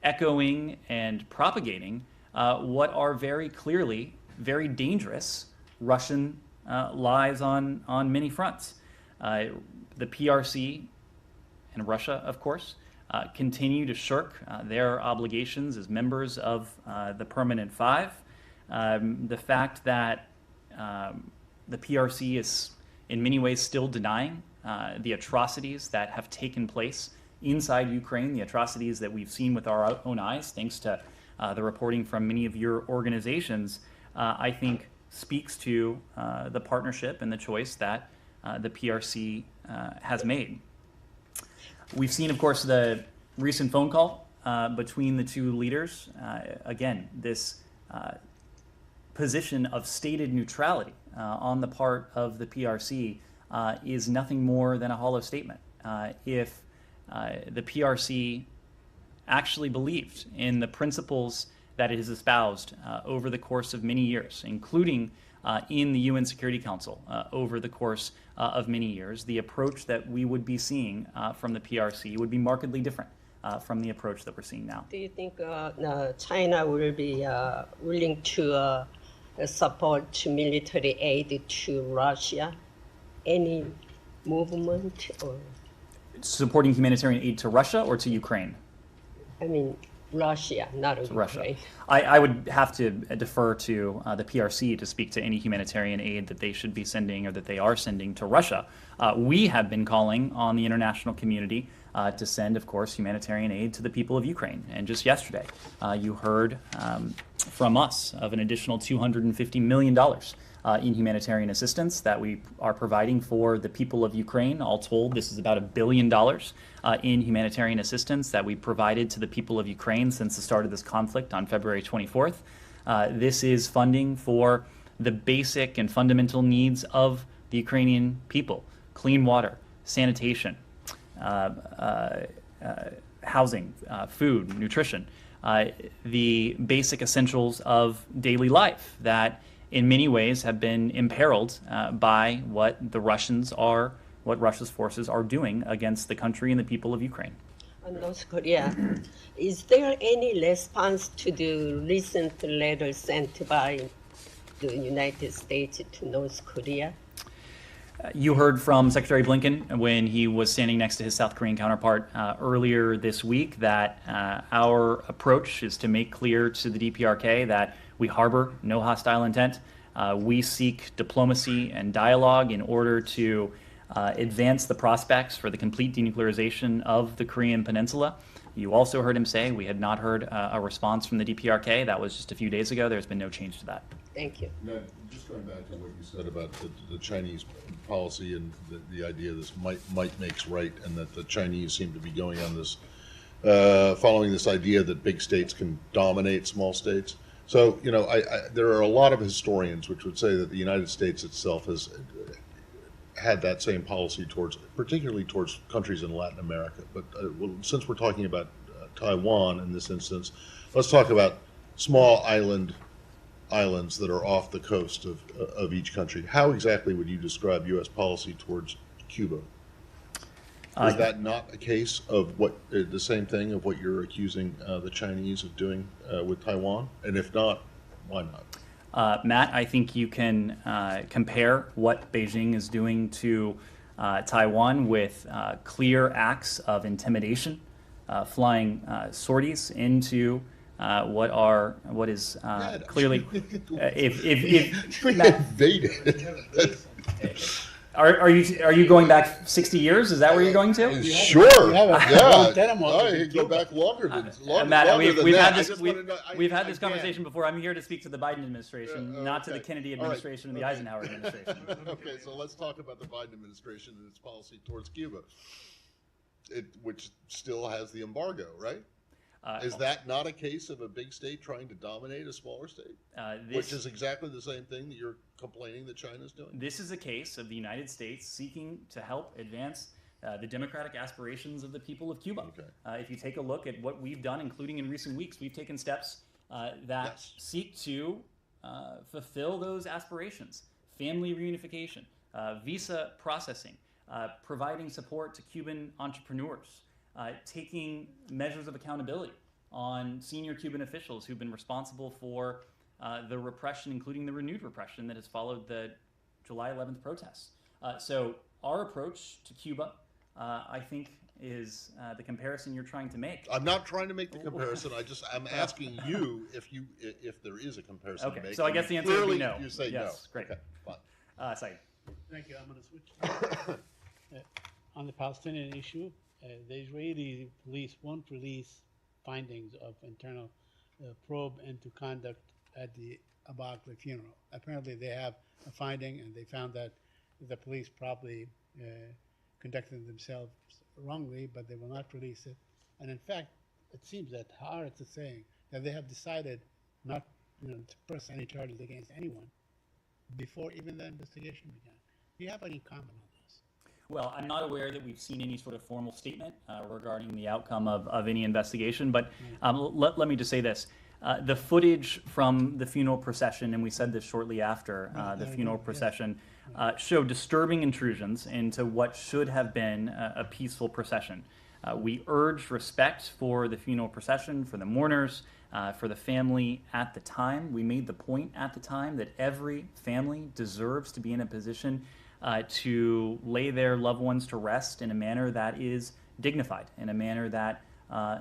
echoing and propagating what are very clearly very dangerous Russian lies on many fronts. The PRC and Russia, of course, continue to shirk their obligations as members of the Permanent Five. The fact that the PRC is in many ways still denying the atrocities that have taken place inside Ukraine, the atrocities that we've seen with our own eyes, thanks to the reporting from many of your organizations, I think speaks to the partnership and the choice that the PRC has made. We've seen, of course, the recent phone call between the two leaders. Again, this position of stated neutrality on the part of the PRC is nothing more than a hollow statement. If the PRC actually believed in the principles that it has espoused over the course of many years, including in the UN Security Council over the course of many years, the approach that we would be seeing from the PRC would be markedly different from the approach that we're seeing now. Do you think China will be willing to support military aid to Russia? Any movement or? Supporting humanitarian aid to Russia or to Ukraine? I mean, Russia, not To Ukraine. Russia. I would have to defer to the PRC to speak to any humanitarian aid that they should be sending or that they are sending to Russia. We have been calling on the international community to send, of course, humanitarian aid to the people of Ukraine. And just yesterday, you heard from us of an additional $250 million in humanitarian assistance that we are providing for the people of Ukraine. All told, this is about $1 billion in humanitarian assistance that we provided to the people of Ukraine since the start of this conflict on February 24th. This is funding for the basic and fundamental needs of the Ukrainian people: clean water, sanitation, housing, food, nutrition, the basic essentials of daily life that in many ways have been imperiled by what Russia's forces are doing against the country and the people of Ukraine. North Korea, is there any response to the recent letter sent by the United States to North Korea? You heard from Secretary Blinken when he was standing next to his South Korean counterpart earlier this week that our approach is to make clear to the DPRK that we harbor no hostile intent. We seek diplomacy and dialogue in order to advance the prospects for the complete denuclearization of the Korean Peninsula. You also heard him say we had not heard a response from the DPRK. That was just a few days ago. There's been no change to that. Thank you. Now, just going back to what you said about the Chinese policy and the idea this might makes right, and that the Chinese seem to be going on this, following this idea that big states can dominate small states. So, you know, there are a lot of historians which would say that the United States itself has had that same policy particularly towards countries in Latin America. But well, since we're talking about Taiwan in this instance, let's talk about small islands that are off the coast of each country. How exactly would you describe U.S. policy towards Cuba? Is that not a case of the same thing of what you're accusing the Chinese of doing with Taiwan? And if not, why not? Matt, I think you can compare what Beijing is doing to Taiwan with clear acts of intimidation, flying sorties into what is clearly if Matt, Are you going back 60 years? Is that where you're going to? Sure. Yeah. I go back longer than Matt, longer we've than had that. We've had this conversation before. I'm here to speak to the Biden administration, not to the Kennedy administration or the Eisenhower administration. Okay, so let's talk about the Biden administration and its policy towards Cuba, which still has the embargo, right? Is that not a case of a big state trying to dominate a smaller state? Which is exactly the same thing that you're complaining that China's doing? This is a case of the United States seeking to help advance the democratic aspirations of the people of Cuba. Okay. If you take a look at what we've done, including in recent weeks, we've taken steps that seek to fulfill those aspirations. Family reunification, visa processing, providing support to Cuban entrepreneurs, taking measures of accountability on senior Cuban officials who've been responsible for the repression, including the renewed repression that has followed the July 11th protests. So our approach to Cuba I think is the comparison you're trying to make. I'm not trying to make the comparison. I'm asking you if there is a comparison to Okay, make. so I and guess the you answer would be clearly- no. You say Yes, no. great. Okay, fine. Saeed. Thank you. I'm going to switch. On the Palestinian issue, the Israeli police won't release findings of internal probe into conduct at the Abu Akleh funeral. Apparently, they have a finding, and they found that the police probably conducted themselves wrongly, but they will not release it. And in fact, it seems that Haaretz is saying that they have decided not to press any charges against anyone before even the investigation began. Do you have any comment on this? Well, I'm not aware that we've seen any sort of formal statement regarding the outcome of any investigation, but let me just say this. The footage from the funeral procession, and we said this shortly after the funeral procession, showed disturbing intrusions into what should have been a peaceful procession. We urged respect for the funeral procession, for the mourners, for the family at the time. We made the point at the time that every family deserves to be in a position to lay their loved ones to rest in a manner that is dignified, in a manner that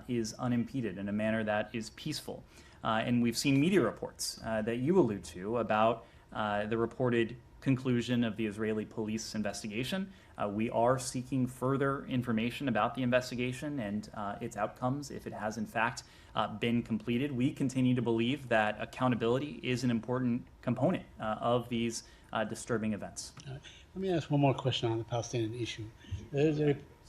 is unimpeded, in a manner that is peaceful. And we've seen media reports that you allude to about the reported conclusion of the Israeli police investigation. We are seeking further information about the investigation and its outcomes if it has in fact been completed. We continue to believe that accountability is an important component of these disturbing events. Let me ask one more question on the Palestinian issue.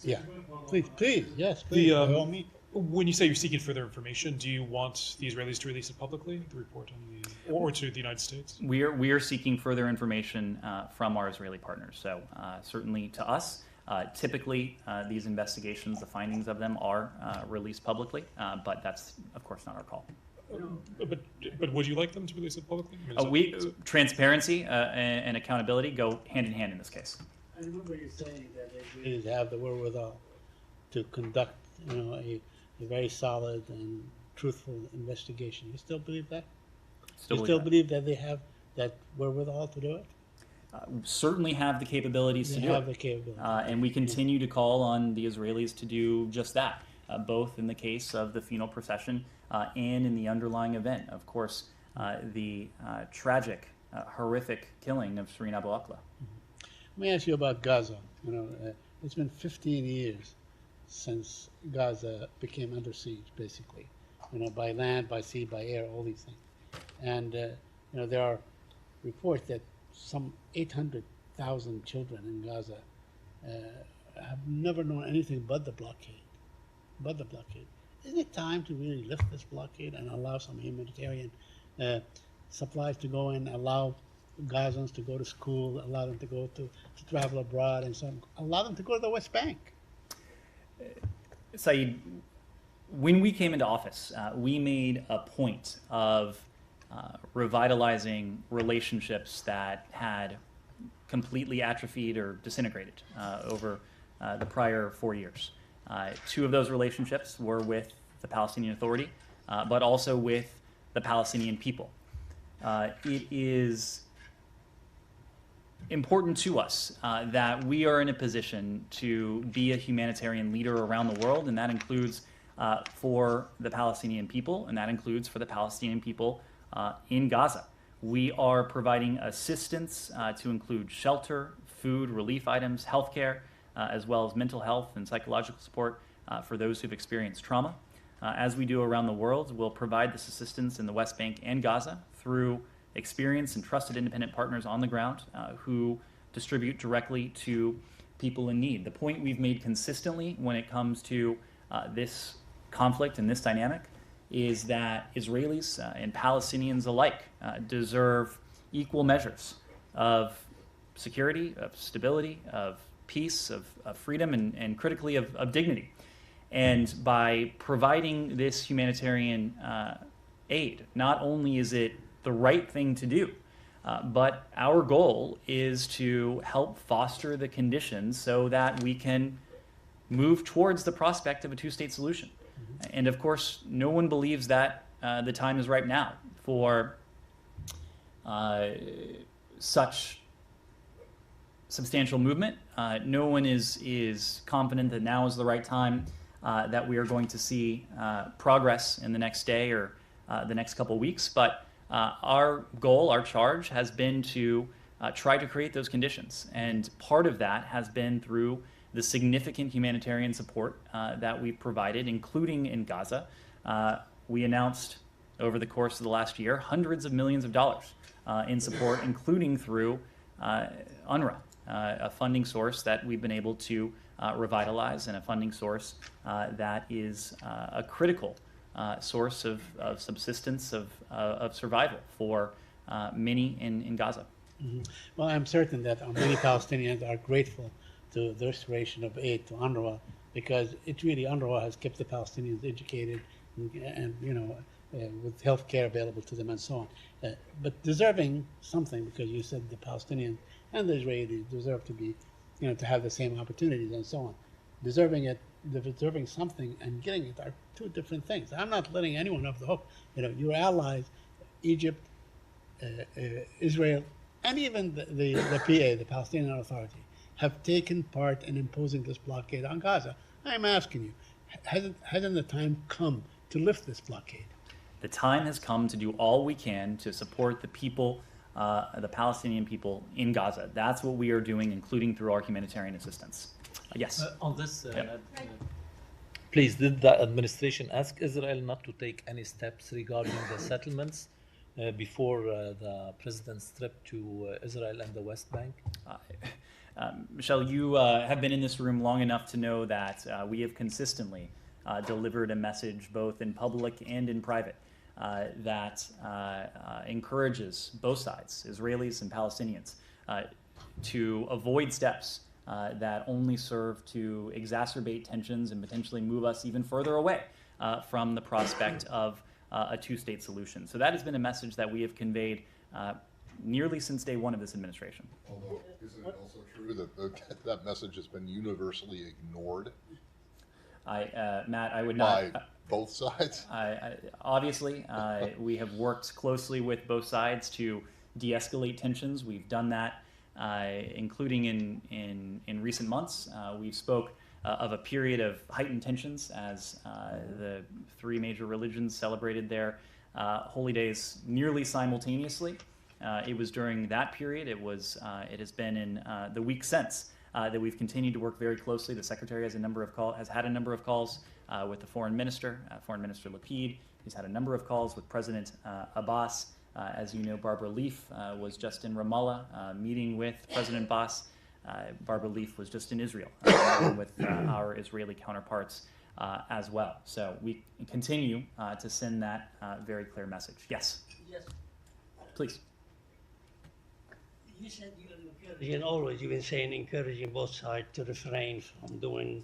Yeah, please, yes, please. By all means. When you say you're seeking further information, do you want the Israelis to release it publicly, the report on the, or to the United States? We are seeking further information from our Israeli partners. So certainly to us, typically these investigations, the findings of them are released publicly, but that's of course not our call. But would you like them to release it publicly? I mean, Transparency and accountability go hand in hand in this case. I remember you saying that the Israelis have the wherewithal to conduct, a very solid and truthful investigation. You still believe that? You still believe that they have that wherewithal to do it? Certainly have the capabilities to do it. And we continue to call on the Israelis to do just that, both in the case of the funeral procession and in the underlying event. Of course, the tragic, horrific killing of Shireen Abu Akleh. Let me ask you about Gaza. It's been 15 years since Gaza became under siege, basically, by land, by sea, by air, all these things. And, there are reports that some 800,000 children in Gaza have never known anything but the blockade, Isn't it time to really lift this blockade and allow some humanitarian supplies to go in, allow Gazans to go to school, allow them to go to travel abroad, and so on, allow them to go to the West Bank? Saeed, when we came into office, we made a point of revitalizing relationships that had completely atrophied or disintegrated over the prior 4 years. Two of those relationships were with the Palestinian Authority, but also with the Palestinian people. It is important to us that we are in a position to be a humanitarian leader around the world, and that includes for the Palestinian people, and that includes for the Palestinian people in Gaza. We are providing assistance to include shelter, food, relief items, healthcare, as well as mental health and psychological support for those who've experienced trauma. As we do around the world, we'll provide this assistance in the West Bank and Gaza through experienced and trusted independent partners on the ground who distribute directly to people in need. The point we've made consistently when it comes to this conflict and this dynamic is that Israelis and Palestinians alike deserve equal measures of security, of stability, of peace, of freedom, and critically of dignity. And by providing this humanitarian aid, not only is it the right thing to do, but our goal is to help foster the conditions so that we can move towards the prospect of a two-state solution. And of course, no one believes that the time is right now for such substantial movement. No one is confident that now is the right time, that we are going to see progress in the next day or the next couple weeks. But our goal, our charge, has been to try to create those conditions. And part of that has been through the significant humanitarian support that we've provided, including in Gaza. We announced over the course of the last year hundreds of millions of dollars in support, including through UNRWA, a funding source that we've been able to revitalize, and a funding source that is a critical source of subsistence, of survival for many in Gaza. Mm-hmm. Well, I'm certain that many Palestinians are grateful to the restoration of aid to UNRWA, because it really, UNRWA has kept the Palestinians educated and with health care available to them and so on. But deserving something, because you said the Palestinians and the Israelis deserve to be, to have the same opportunities and so on. Deserving something and getting it are two different things. I'm not letting anyone off the hook. Your allies, Egypt, Israel, and even the PA, the Palestinian Authority, have taken part in imposing this blockade on Gaza. I'm asking you, hasn't the time come to lift this blockade? The time has come to do all we can to support the people, the Palestinian people in Gaza. That's what we are doing, including through our humanitarian assistance. Yes? On this, Yep. please, did the administration ask Israel not to take any steps regarding the settlements before the president's trip to Israel and the West Bank? Michelle, you have been in this room long enough to know that we have consistently delivered a message, both in public and in private, that encourages both sides, Israelis and Palestinians, to avoid steps that only serve to exacerbate tensions and potentially move us even further away from the prospect of a two-state solution. So that has been a message that we have conveyed nearly since day one of this administration. Although, isn't it also true that that message has been universally ignored? Matt, I would not. By both sides? Obviously, we have worked closely with both sides to de-escalate tensions. We've done that, including in recent months. We spoke of a period of heightened tensions as the three major religions celebrated their holy days nearly simultaneously. It was during that period. It has been in the week since that we've continued to work very closely. The Secretary has had a number of calls with the Foreign Minister, Foreign-Minister Lapid. He's had a number of calls with President Abbas. As you know, Barbara Leaf was just in Ramallah meeting with President Abbas. Barbara Leaf was just in Israel meeting with our Israeli counterparts as well. So we continue to send that very clear message. Yes? Yes. Please. You said you're encouraging, always you've been saying encouraging both sides to refrain from doing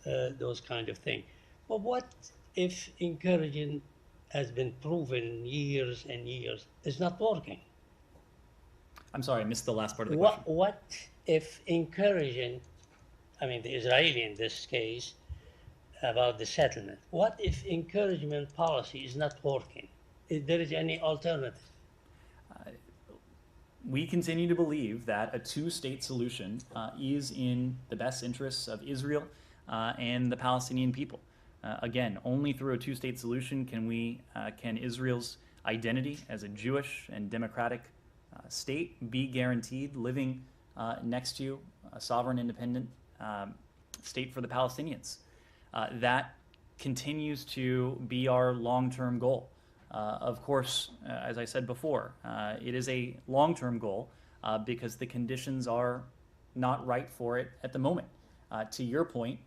those kind of things. But what if encouraging has been proven years and years is not working? I'm sorry, I missed the last part of the question. What if encouraging, I mean the Israeli in this case, about the settlement, what if encouragement policy is not working? If there is any alternative? We continue to believe that a two-state solution is in the best interests of Israel and the Palestinian people. Again, only through a two-state solution can Israel's identity as a Jewish and democratic state be guaranteed, living next to a sovereign, independent state for the Palestinians. That continues to be our long-term goal. Of course, as I said before, it is a long-term goal because the conditions are not right for it at the moment. To your point,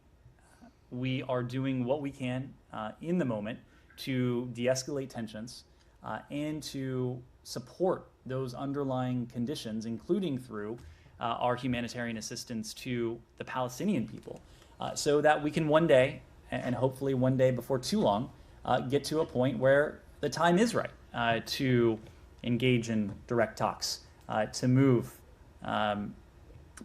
we are doing what we can in the moment to de-escalate tensions and to support those underlying conditions, including through our humanitarian assistance to the Palestinian people, so that we can one day, and hopefully one day before too long, get to a point where the time is right to engage in direct talks, to move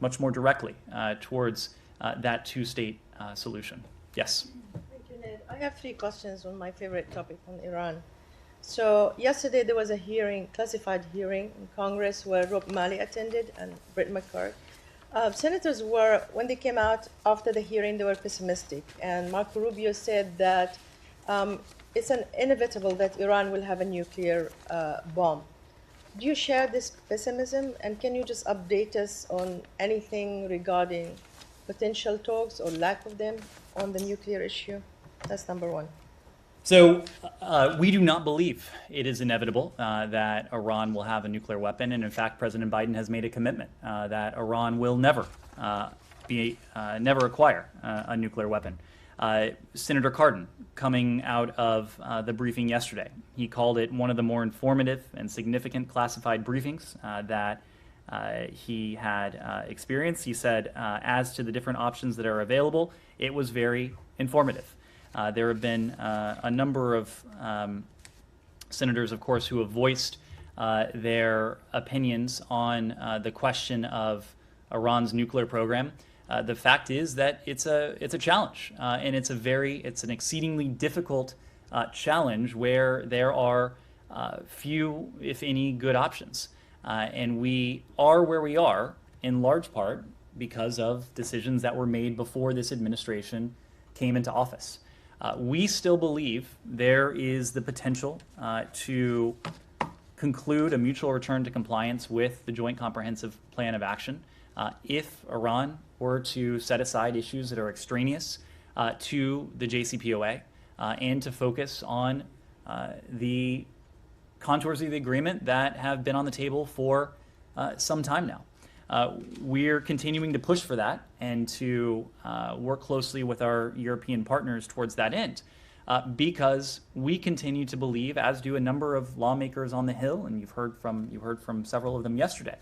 much more directly towards that two-state solution. Yes? Thank you, Ned. I have 3 questions on my favorite topic on Iran. So yesterday there was a hearing, classified hearing in Congress where Rob Malley attended and Brett McCart. Senators were, when they came out after the hearing, they were pessimistic. And Marco Rubio said that it's inevitable that Iran will have a nuclear bomb. Do you share this pessimism? And can you just update us on anything regarding potential talks or lack of them on the nuclear issue? That's number one. So we do not believe it is inevitable that Iran will have a nuclear weapon. And in fact, President Biden has made a commitment that Iran will never acquire a nuclear weapon. Senator Cardin, coming out of the briefing yesterday, he called it one of the more informative and significant classified briefings that he had experienced. He said, as to the different options that are available, it was very informative. There have been a number of senators, of course, who have voiced their opinions on the question of Iran's nuclear program. The fact is that it's a challenge, and it's an exceedingly difficult challenge where there are few, if any, good options. And we are where we are in large part because of decisions that were made before this administration came into office. We still believe there is the potential to conclude a mutual return to compliance with the Joint Comprehensive Plan of Action if Iran were to set aside issues that are extraneous to the JCPOA and to focus on the contours of the agreement that have been on the table for some time now. We're continuing to push for that and to work closely with our European partners towards that end because we continue to believe, as do a number of lawmakers on the Hill, and you heard from several of them yesterday,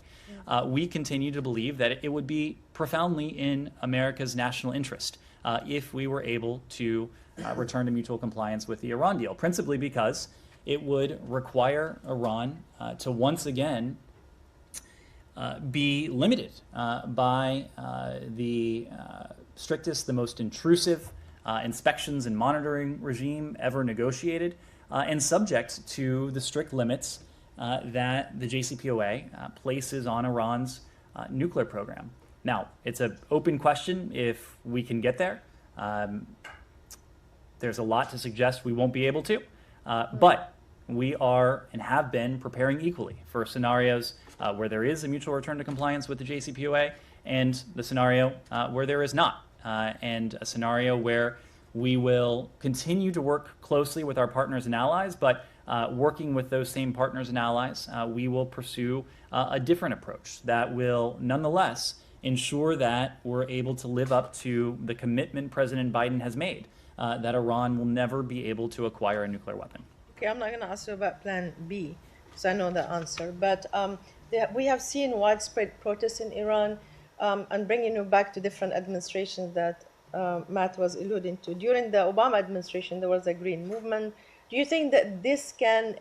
we continue to believe that it would be profoundly in America's national interest if we were able to return to mutual compliance with the Iran deal, principally because it would require Iran to once again be limited by the strictest, the most intrusive inspections and monitoring regime ever negotiated, and subject to the strict limits that the JCPOA places on Iran's nuclear program. Now, it's an open question if we can get there. There's a lot to suggest we won't be able to, but we are and have been preparing equally for scenarios where there is a mutual return to compliance with the JCPOA and the scenario where there is not, and a scenario where we will continue to work closely with our partners and allies, but working with those same partners and allies, we will pursue a different approach that will nonetheless ensure that we're able to live up to the commitment President Biden has made that Iran will never be able to acquire a nuclear weapon. Okay, I'm not going to ask you about Plan B, because I know the answer. But we have seen widespread protests in Iran, and bringing you back to different administrations that Matt was alluding to. During the Obama administration, there was a green movement. Do you think that this can,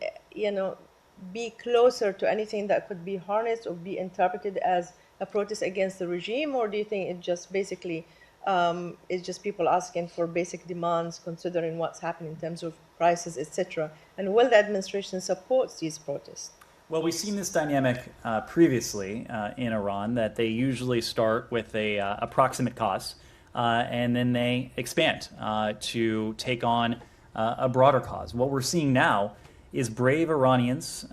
be closer to anything that could be harnessed or be interpreted as a protest against the regime, or do you think it just basically it's just people asking for basic demands, considering what's happening in terms of prices, etc.? And will the administration support these protests? Well, we've seen this dynamic previously in Iran, that they usually start with a approximate cause, and then they expand to take on a broader cause. What we're seeing now is brave Iranians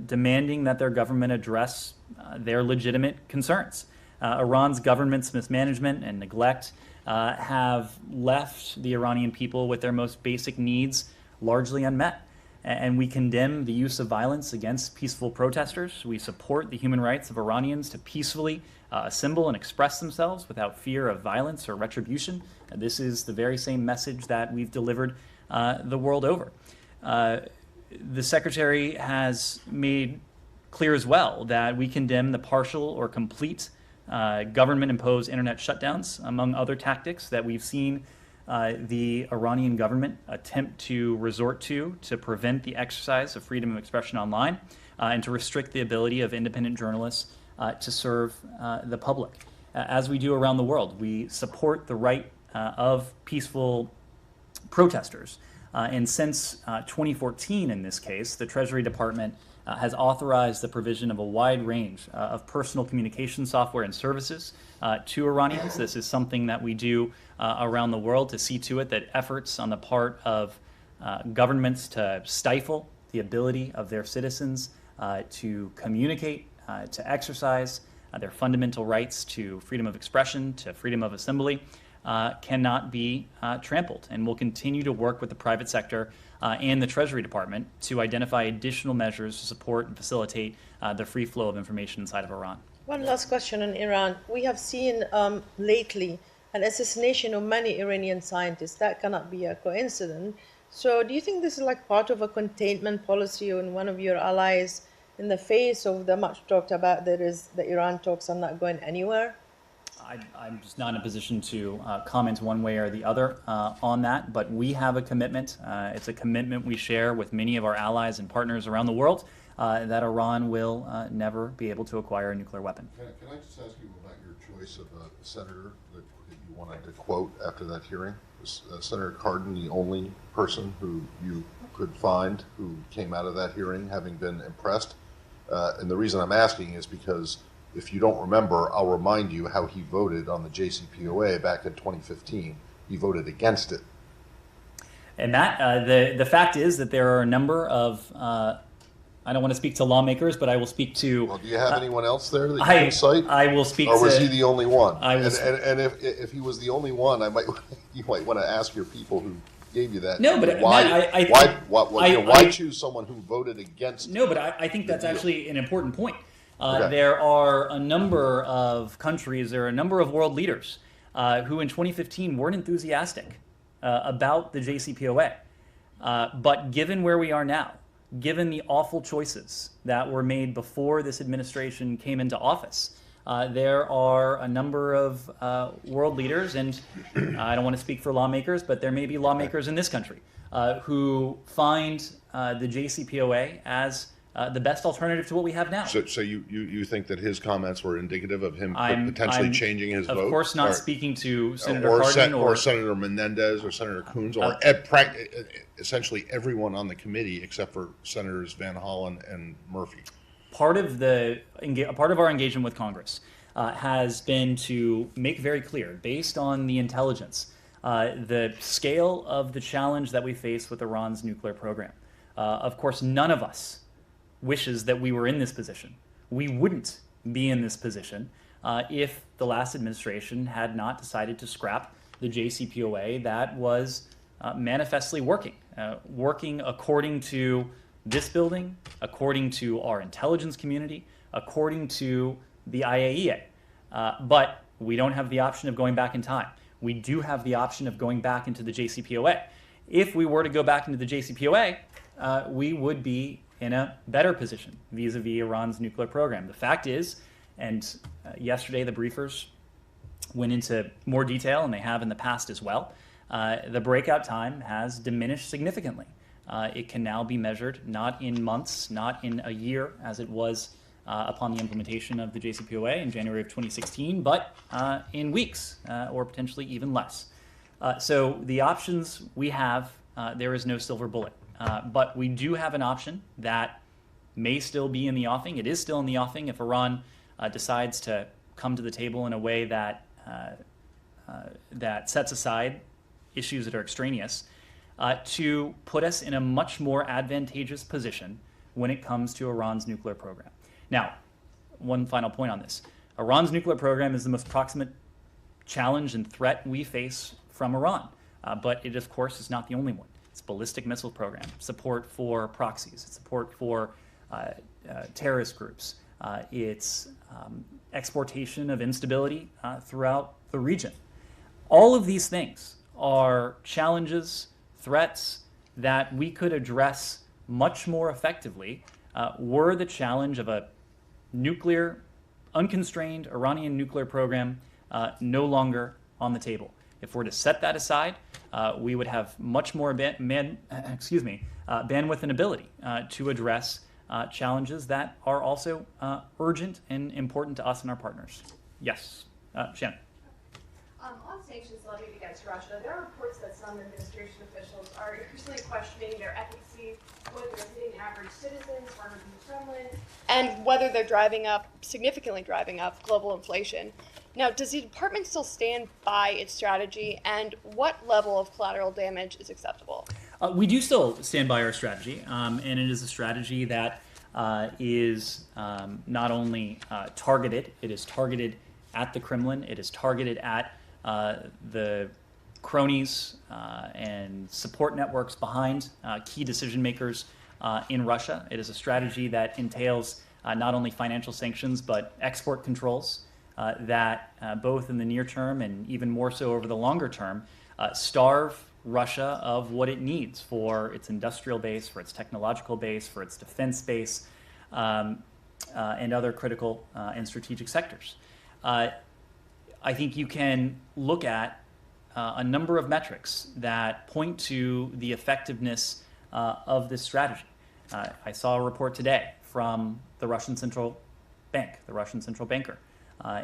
demanding that their government address their legitimate concerns. Iran's government's mismanagement and neglect have left the Iranian people with their most basic needs largely unmet. And we condemn the use of violence against peaceful protesters. We support the human rights of Iranians to peacefully assemble and express themselves without fear of violence or retribution. This is the very same message that we've delivered the world over. The Secretary has made clear as well that we condemn the partial or complete government-imposed internet shutdowns, among other tactics that we've seen the Iranian government attempt to resort to prevent the exercise of freedom of expression online and to restrict the ability of independent journalists to serve the public. As we do around the world, we support the right of peaceful protesters. And since 2014, in this case, the Treasury Department has authorized the provision of a wide range of personal communication software and services to Iranians. This is something that we do around the world to see to it that efforts on the part of governments to stifle the ability of their citizens to communicate, to exercise their fundamental rights to freedom of expression, to freedom of assembly, cannot be trampled. And we'll continue to work with the private sector and the Treasury Department to identify additional measures to support and facilitate the free flow of information inside of Iran. One last question on Iran. We have seen lately an assassination of many Iranian scientists. That cannot be a coincidence. So do you think this is like part of a containment policy on one of your allies in the face of the much talked about the Iran talks are not going anywhere? I'm just not in a position to comment one way or the other on that, but we have a commitment. It's a commitment we share with many of our allies and partners around the world that Iran will never be able to acquire a nuclear weapon. Can I just ask you about your choice of a senator that you wanted to quote after that hearing? Was Senator Cardin the only person who you could find who came out of that hearing having been impressed? And the reason I'm asking is because if you don't remember, I'll remind you how he voted on the JCPOA back in 2015. He voted against it. And that the fact is that there are a number of, I don't want to speak to lawmakers, but I will speak to... Well, do you have anyone else there that you can cite? I will speak to... Or was he the only one? And if he was the only one, you might want to ask your people who gave you that. No, but why choose someone who voted against? No, but I think that's actually an important point. Okay. There are a number of countries, there are a number of world leaders who in 2015 weren't enthusiastic about the JCPOA. But given where we are now, given the awful choices that were made before this administration came into office, there are a number of world leaders, and I don't want to speak for lawmakers, but there may be lawmakers in this country who find the JCPOA as the best alternative to what we have now. So you think that his comments were indicative of him potentially changing his vote? Of course not speaking to Senator or Cardin or Senator Menendez or Senator Coons or essentially everyone on the committee except for Senators Van Hollen and Murphy. Part of our engagement with Congress has been to make very clear, based on the intelligence, the scale of the challenge that we face with Iran's nuclear program. Of course, none of us wishes that we were in this position. We wouldn't be in this position if the last administration had not decided to scrap the JCPOA that was manifestly working according to this building, according to our intelligence community, according to the IAEA. But we don't have the option of going back in time. We do have the option of going back into the JCPOA. If we were to go back into the JCPOA, we would be in a better position vis-a-vis Iran's nuclear program. The fact is, and yesterday the briefers went into more detail, and they have in the past as well, the breakout time has diminished significantly. It can now be measured not in months, not in a year, as it was upon the implementation of the JCPOA in January of 2016, but in weeks, or potentially even less. So the options we have, there is no silver bullet. But we do have an option that may still be in the offing. It is still in the offing if Iran decides to come to the table in a way that that sets aside issues that are extraneous, to put us in a much more advantageous position when it comes to Iran's nuclear program. Now, one final point on this. Iran's nuclear program is the most proximate challenge and threat we face from Iran, but it, of course, is not the only one. It's ballistic missile program, support for proxies, support for terrorist groups, its exportation of instability throughout the region. All of these things are challenges, threats that we could address much more effectively were the challenge of a nuclear, unconstrained Iranian nuclear program no longer on the table. If we're to set that aside, we would have much more bandwidth and ability to address challenges that are also urgent and important to us and our partners. Yes, Shannon. On sanctions levied against Russia, there are reports that some administration officials are increasingly questioning their efficacy, whether they're hitting average citizens, farmers in the Kremlin, and whether they're significantly driving up global inflation. Now, does the department still stand by its strategy, and what level of collateral damage is acceptable? We do still stand by our strategy, and it is a strategy that is not only targeted, it is targeted at the Kremlin, it is targeted at the cronies and support networks behind key decision makers in Russia. It is a strategy that entails not only financial sanctions, but export controls that both in the near term and even more so over the longer term starve Russia of what it needs for its industrial base, for its technological base, for its defense base, and other critical and strategic sectors. I think you can look at a number of metrics that point to the effectiveness of this strategy. I saw a report today from the Russian central bank, the Russian central banker,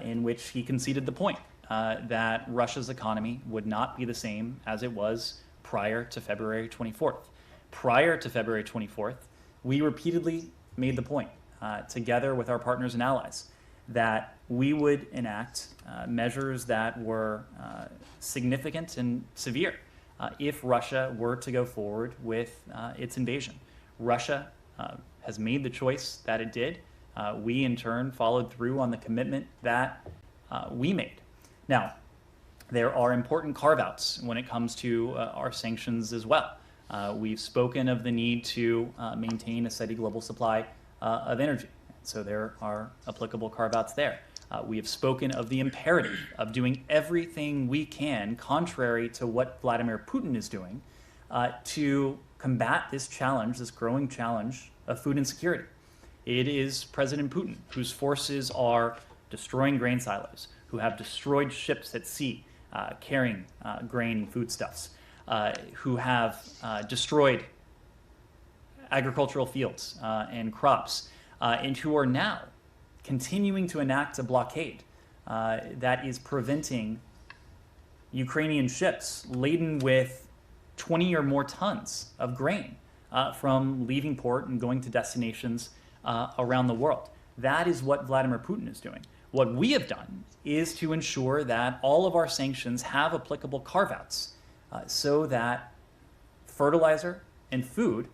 in which he conceded the point that Russia's economy would not be the same as it was prior to February 24th. Prior to February 24th, we repeatedly made the point, together with our partners and allies, that we would enact measures that were significant and severe if Russia were to go forward with its invasion. Russia has made the choice that it did. We, in turn, followed through on the commitment that we made. Now, there are important carve-outs when it comes to our sanctions as well. We've spoken of the need to maintain a steady global supply of energy. So there are applicable carve-outs there. We have spoken of the imperative of doing everything we can, contrary to what Vladimir Putin is doing, to combat this challenge, this growing challenge of food insecurity. It is President Putin whose forces are destroying grain silos, who have destroyed ships at sea carrying grain and foodstuffs, who have destroyed agricultural fields and crops, and who are now continuing to enact a blockade that is preventing Ukrainian ships laden with 20 or more tons of grain from leaving port and going to destinations around the world. That is what Vladimir Putin is doing. What we have done is to ensure that all of our sanctions have applicable carve-outs so that fertilizer and food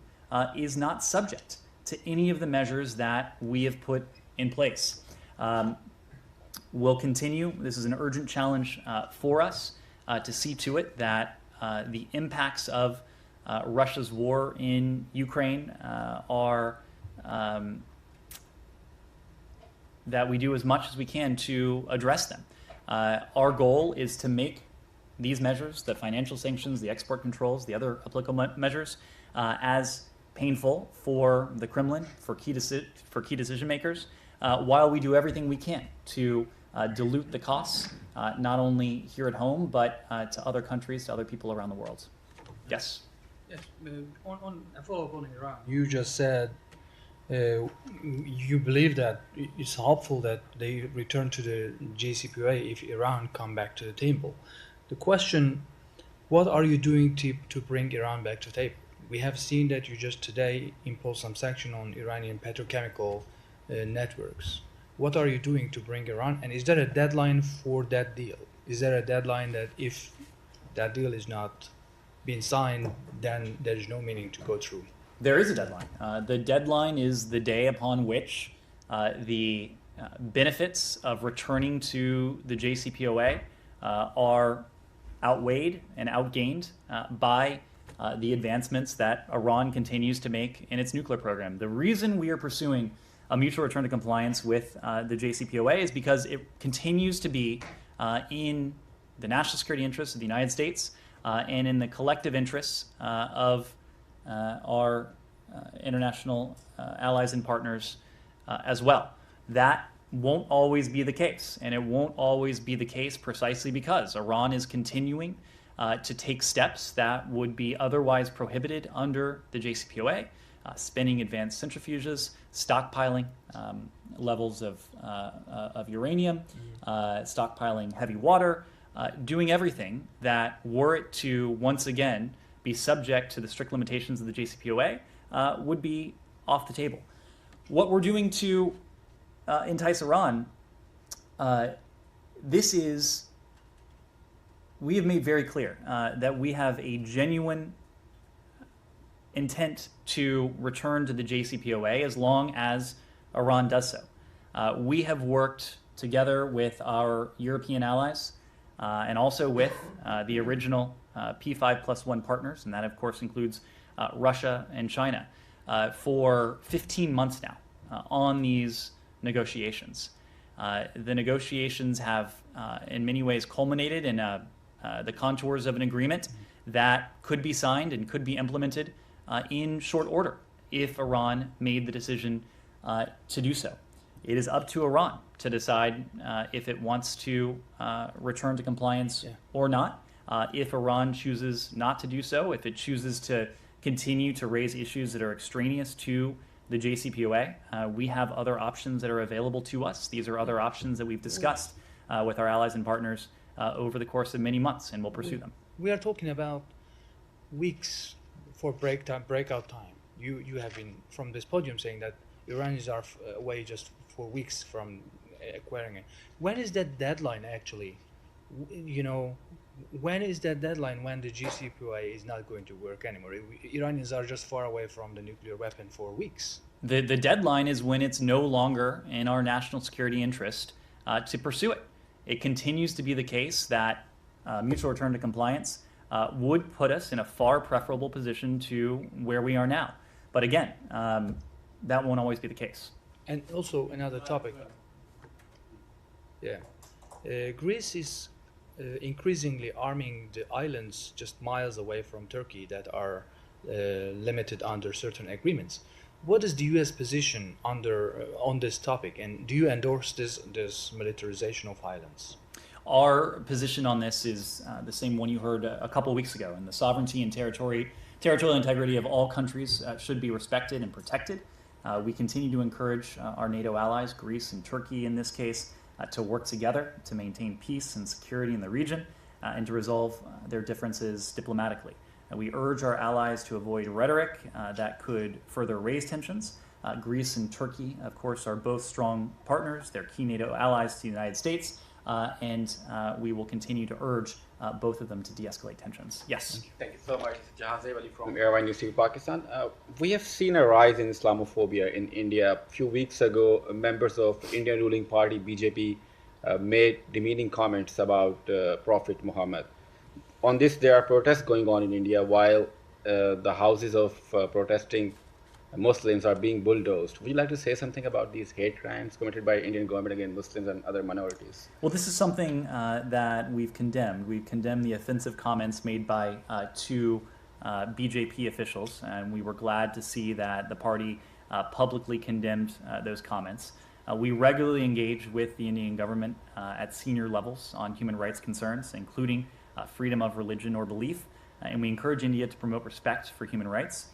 is not subject to any of the measures that we have put in place. We'll continue. This is an urgent challenge for us to see to it that the impacts of Russia's war in Ukraine are that we do as much as we can to address them. Our goal is to make these measures, the financial sanctions, the export controls, the other applicable measures, as painful for the Kremlin, for key decision makers, while we do everything we can to dilute the costs, not only here at home, but to other countries, to other people around the world. Yes? Yes, on a follow-up on Iran. You just said you believe that it's helpful that they return to the JCPOA if Iran come back to the table. The question, what are you doing to bring Iran back to the table? We have seen that you just today imposed some sanction on Iranian petrochemical networks. What are you doing to bring Iran? And is there a deadline for that deal? Is there a deadline that if that deal is not being signed, then there is no meaning to go through? There is a deadline. The deadline is the day upon which the benefits of returning to the JCPOA are outweighed and outgained by the advancements that Iran continues to make in its nuclear program. The reason we are pursuing a mutual return to compliance with the JCPOA is because it continues to be in the national security interests of the United States and in the collective interests of our international allies and partners as well. That won't always be the case, and it won't always be the case precisely because Iran is continuing to take steps that would be otherwise prohibited under the JCPOA, spinning advanced centrifuges, stockpiling levels of uranium, stockpiling heavy water, doing everything that, were it to once again be subject to the strict limitations of the JCPOA, would be off the table. What we're doing to entice Iran, we have made very clear that we have a genuine intent to return to the JCPOA as long as Iran does so. We have worked together with our European allies and also with the original P5+1 partners, and that of course includes Russia and China, for 15 months now on these negotiations. The negotiations have in many ways culminated in the contours of an agreement that could be signed and could be implemented in short order if Iran made the decision to do so. It is up to Iran to decide if it wants to return to compliance or not. If Iran chooses not to do so, if it chooses to continue to raise issues that are extraneous to the JCPOA, we have other options that are available to us. These are other options that we've discussed with our allies and partners over the course of many months, and we'll pursue them. We are talking about weeks for breakout time. You have been from this podium saying that Iranians are away just for weeks from acquiring it. When is that deadline actually? When is that deadline when the JCPOA is not going to work anymore? Iranians are just far away from the nuclear weapon for weeks. The deadline is when it's no longer in our national security interest to pursue it. It continues to be the case that mutual return to compliance would put us in a far preferable position to where we are now. But again, that won't always be the case. And also another topic. Greece is increasingly arming the islands just miles away from Turkey that are limited under certain agreements. What is the U.S. position on this topic, and do you endorse this militarization of islands? Our position on this is the same one you heard a couple of weeks ago, and the sovereignty and territorial integrity of all countries should be respected and protected. We continue to encourage our NATO allies, Greece and Turkey in this case, to work together to maintain peace and security in the region and to resolve their differences diplomatically. We urge our allies to avoid rhetoric that could further raise tensions. Greece and Turkey, of course, are both strong partners. They're key NATO allies to the United States, and we will continue to urge both of them to de-escalate tensions. Yes? Thank you so much. Jahazev Ali from Airline News TV Pakistan. We have seen a rise in Islamophobia in India. A few weeks ago, members of Indian ruling party BJP made demeaning comments about Prophet Muhammad. On this, there are protests going on in India while the houses of protesting Muslims are being bulldozed. Would you like to say something about these hate crimes committed by Indian government against Muslims and other minorities? Well, this is something that we've condemned. We've condemned the offensive comments made by two BJP officials, and we were glad to see that the party publicly condemned those comments. We regularly engage with the Indian government at senior levels on human rights concerns, including freedom of religion or belief, and we encourage India to promote respect for human rights.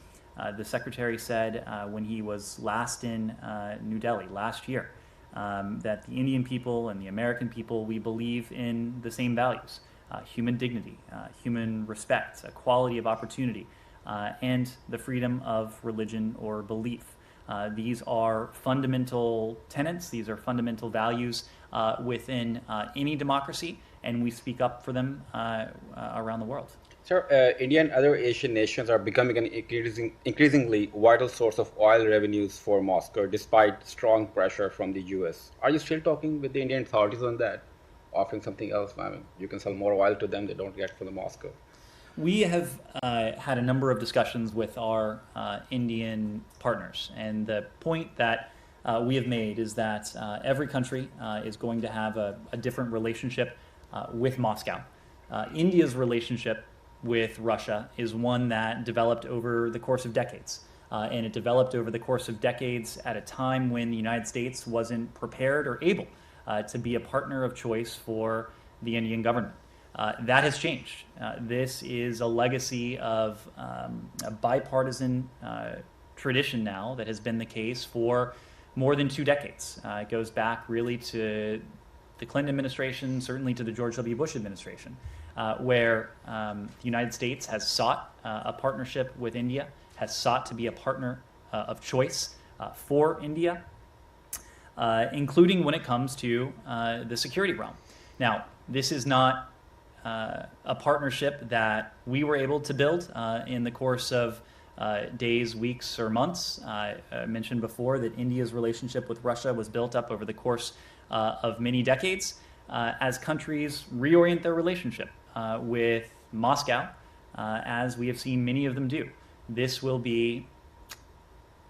The Secretary said when he was last in New Delhi last year that the Indian people and the American people, we believe in the same values, human dignity, human respect, equality of opportunity, and the freedom of religion or belief. These are fundamental tenets, these are fundamental values within any democracy, and we speak up for them around the world. Sir, India and other Asian nations are becoming an increasingly vital source of oil revenues for Moscow, despite strong pressure from the US. Are you still talking with the Indian authorities on that? Offering something else? I mean, you can sell more oil to them, they don't get from the Moscow. We have had a number of discussions with our Indian partners, and the point that we have made is that every country is going to have a different relationship with Moscow. India's relationship with Russia is one that developed over the course of decades. And it developed over the course of decades at a time when the United States wasn't prepared or able to be a partner of choice for the Indian government. That has changed. This is a legacy of a bipartisan tradition now that has been the case for more than 2 decades. It goes back really to the Clinton administration, certainly to the George W. Bush administration, where the United States has sought a partnership with India, has sought to be a partner of choice for India, including when it comes to the security realm. Now, this is not a partnership that we were able to build in the course of days, weeks, or months. I mentioned before that India's relationship with Russia was built up over the course of many decades as countries reorient their relationship with Moscow, as we have seen many of them do. This will be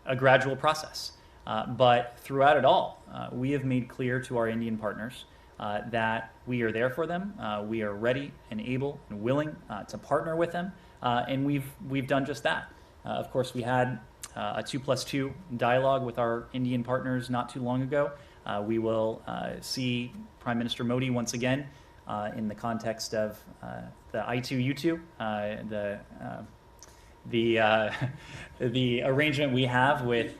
a gradual process. But throughout it all, we have made clear to our Indian partners that we are there for them. We are ready and able and willing to partner with them, and we've done just that. Of course, we had a 2+2 dialogue with our Indian partners not too long ago. We will see Prime Minister Modi once again in the context of the I2U2, the arrangement we have with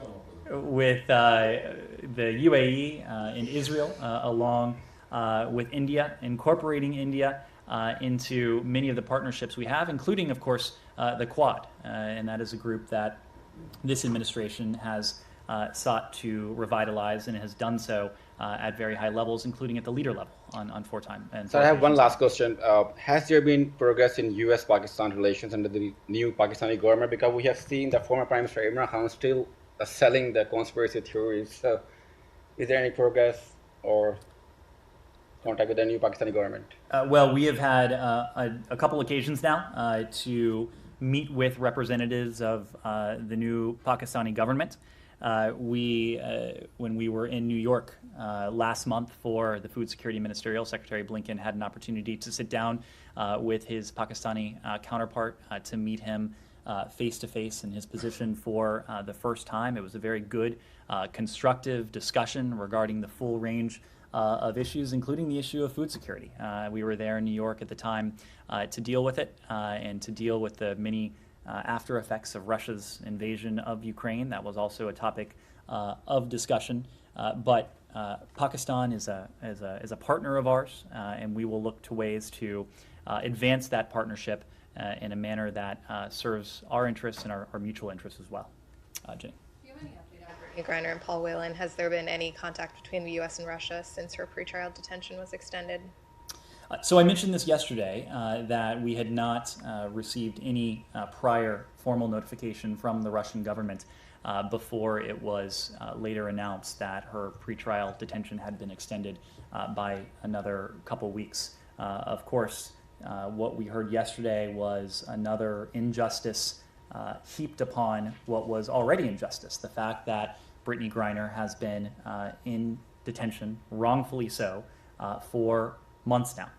the UAE and Israel, along with India, incorporating India into many of the partnerships we have, including, of course, the Quad. And that is a group that this administration has sought to revitalize and has done so at very high levels, including at the leader level on four-time. So I have one last question. Has there been progress in U.S.-Pakistan relations under the new Pakistani government? Because we have seen the former Prime Minister Imran Khan still selling the conspiracy theories. So is there any progress or contact with the new Pakistani government? Well, we have had a couple occasions now to meet with representatives of the new Pakistani government. When we were in New York last month for the Food Security Ministerial, Secretary Blinken had an opportunity to sit down with his Pakistani counterpart to meet him face-to-face in his position for the first time. It was a very good, constructive discussion regarding the full range of issues, including the issue of food security. We were there in New York at the time to deal with it and to deal with the many after effects of Russia's invasion of Ukraine. That was also a topic of discussion. But Pakistan is a partner of ours, and we will look to ways to advance that partnership in a manner that serves our interests and our mutual interests as well. Jane. Brittany Griner and Paul Whelan, has there been any contact between the U.S. and Russia since her pretrial detention was extended? So I mentioned this yesterday, that we had not received any prior formal notification from the Russian government before it was later announced that her pretrial detention had been extended by another couple weeks. Of course, what we heard yesterday was another injustice heaped upon what was already injustice. The fact that Brittany Griner has been in detention, wrongfully so, for months now.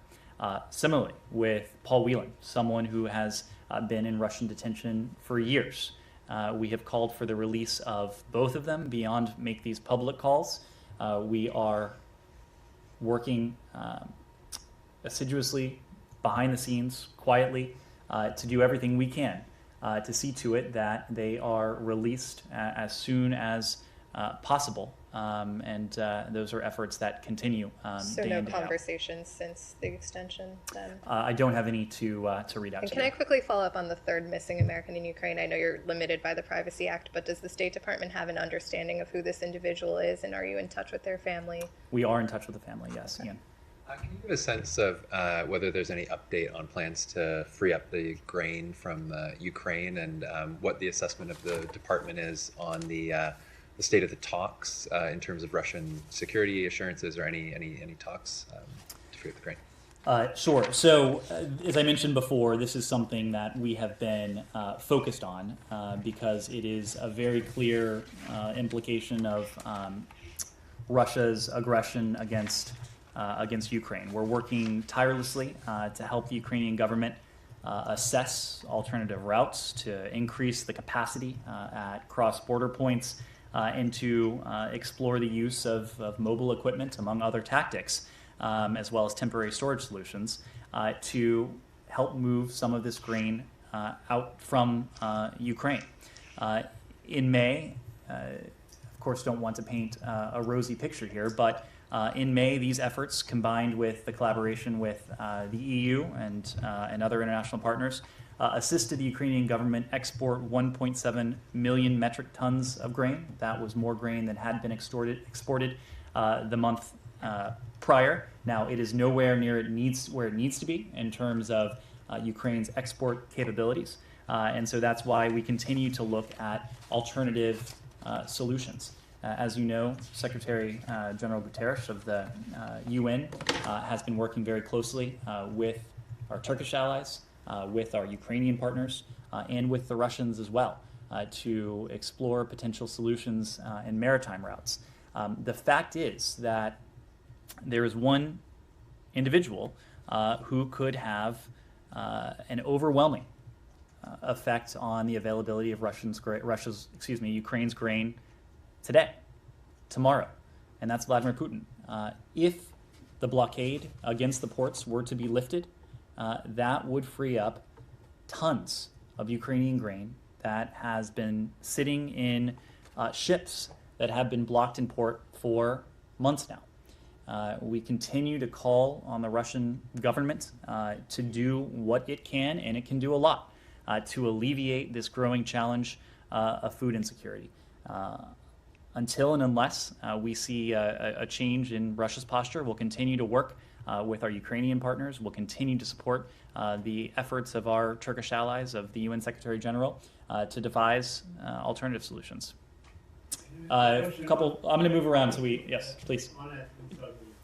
Similarly, with Paul Whelan, someone who has been in Russian detention for years. We have called for the release of both of them beyond make these public calls. We are working assiduously, behind the scenes, quietly, to do everything we can to see to it that they are released as soon as possible. And those are efforts that continue So day no in, day out. conversations since the extension then? I don't have any to read out And to can you. I quickly follow up on the third missing American in Ukraine? I know you're limited by the Privacy Act, but does the State Department have an understanding of who this individual is, and are you in touch with their family? We are in touch with the family, yes, Ian. Can you give a sense of whether there's any update on plans to free up the grain from Ukraine, and what the assessment of the department is on the state of the talks in terms of Russian security assurances, or any talks to free up the grain? Sure. So, as I mentioned before, this is something that we have been focused on because it is a very clear implication of Russia's aggression against Ukraine. We're working tirelessly to help the Ukrainian government assess alternative routes to increase the capacity at cross-border points and to explore the use of mobile equipment, among other tactics, as well as temporary storage solutions, to help move some of this grain out from Ukraine. In May, of course, don't want to paint a rosy picture here, but In May, these efforts, combined with the collaboration with the EU and other international partners, assisted the Ukrainian government export 1.7 million metric tons of grain. That was more grain than had been exported the month prior. Now, it is nowhere near where it needs to be in terms of Ukraine's export capabilities. And so that's why we continue to look at alternative solutions. As you know, Secretary General Guterres of the UN has been working very closely with our Turkish allies, with our Ukrainian partners, and with the Russians as well to explore potential solutions in maritime routes. The fact is that there is one individual who could have an overwhelming effect on the availability of Ukraine's grain today, tomorrow, and that's Vladimir Putin. If the blockade against the ports were to be lifted, that would free up tons of Ukrainian grain that has been sitting in ships that have been blocked in port for months now. We continue to call on the Russian government to do what it can, and it can do a lot, to alleviate this growing challenge of food insecurity. Until and unless we see a change in Russia's posture, we'll continue to work with our Ukrainian partners. We'll continue to support the efforts of our Turkish allies, of the UN Secretary General, to devise alternative solutions. I'm going to move around so yes, please.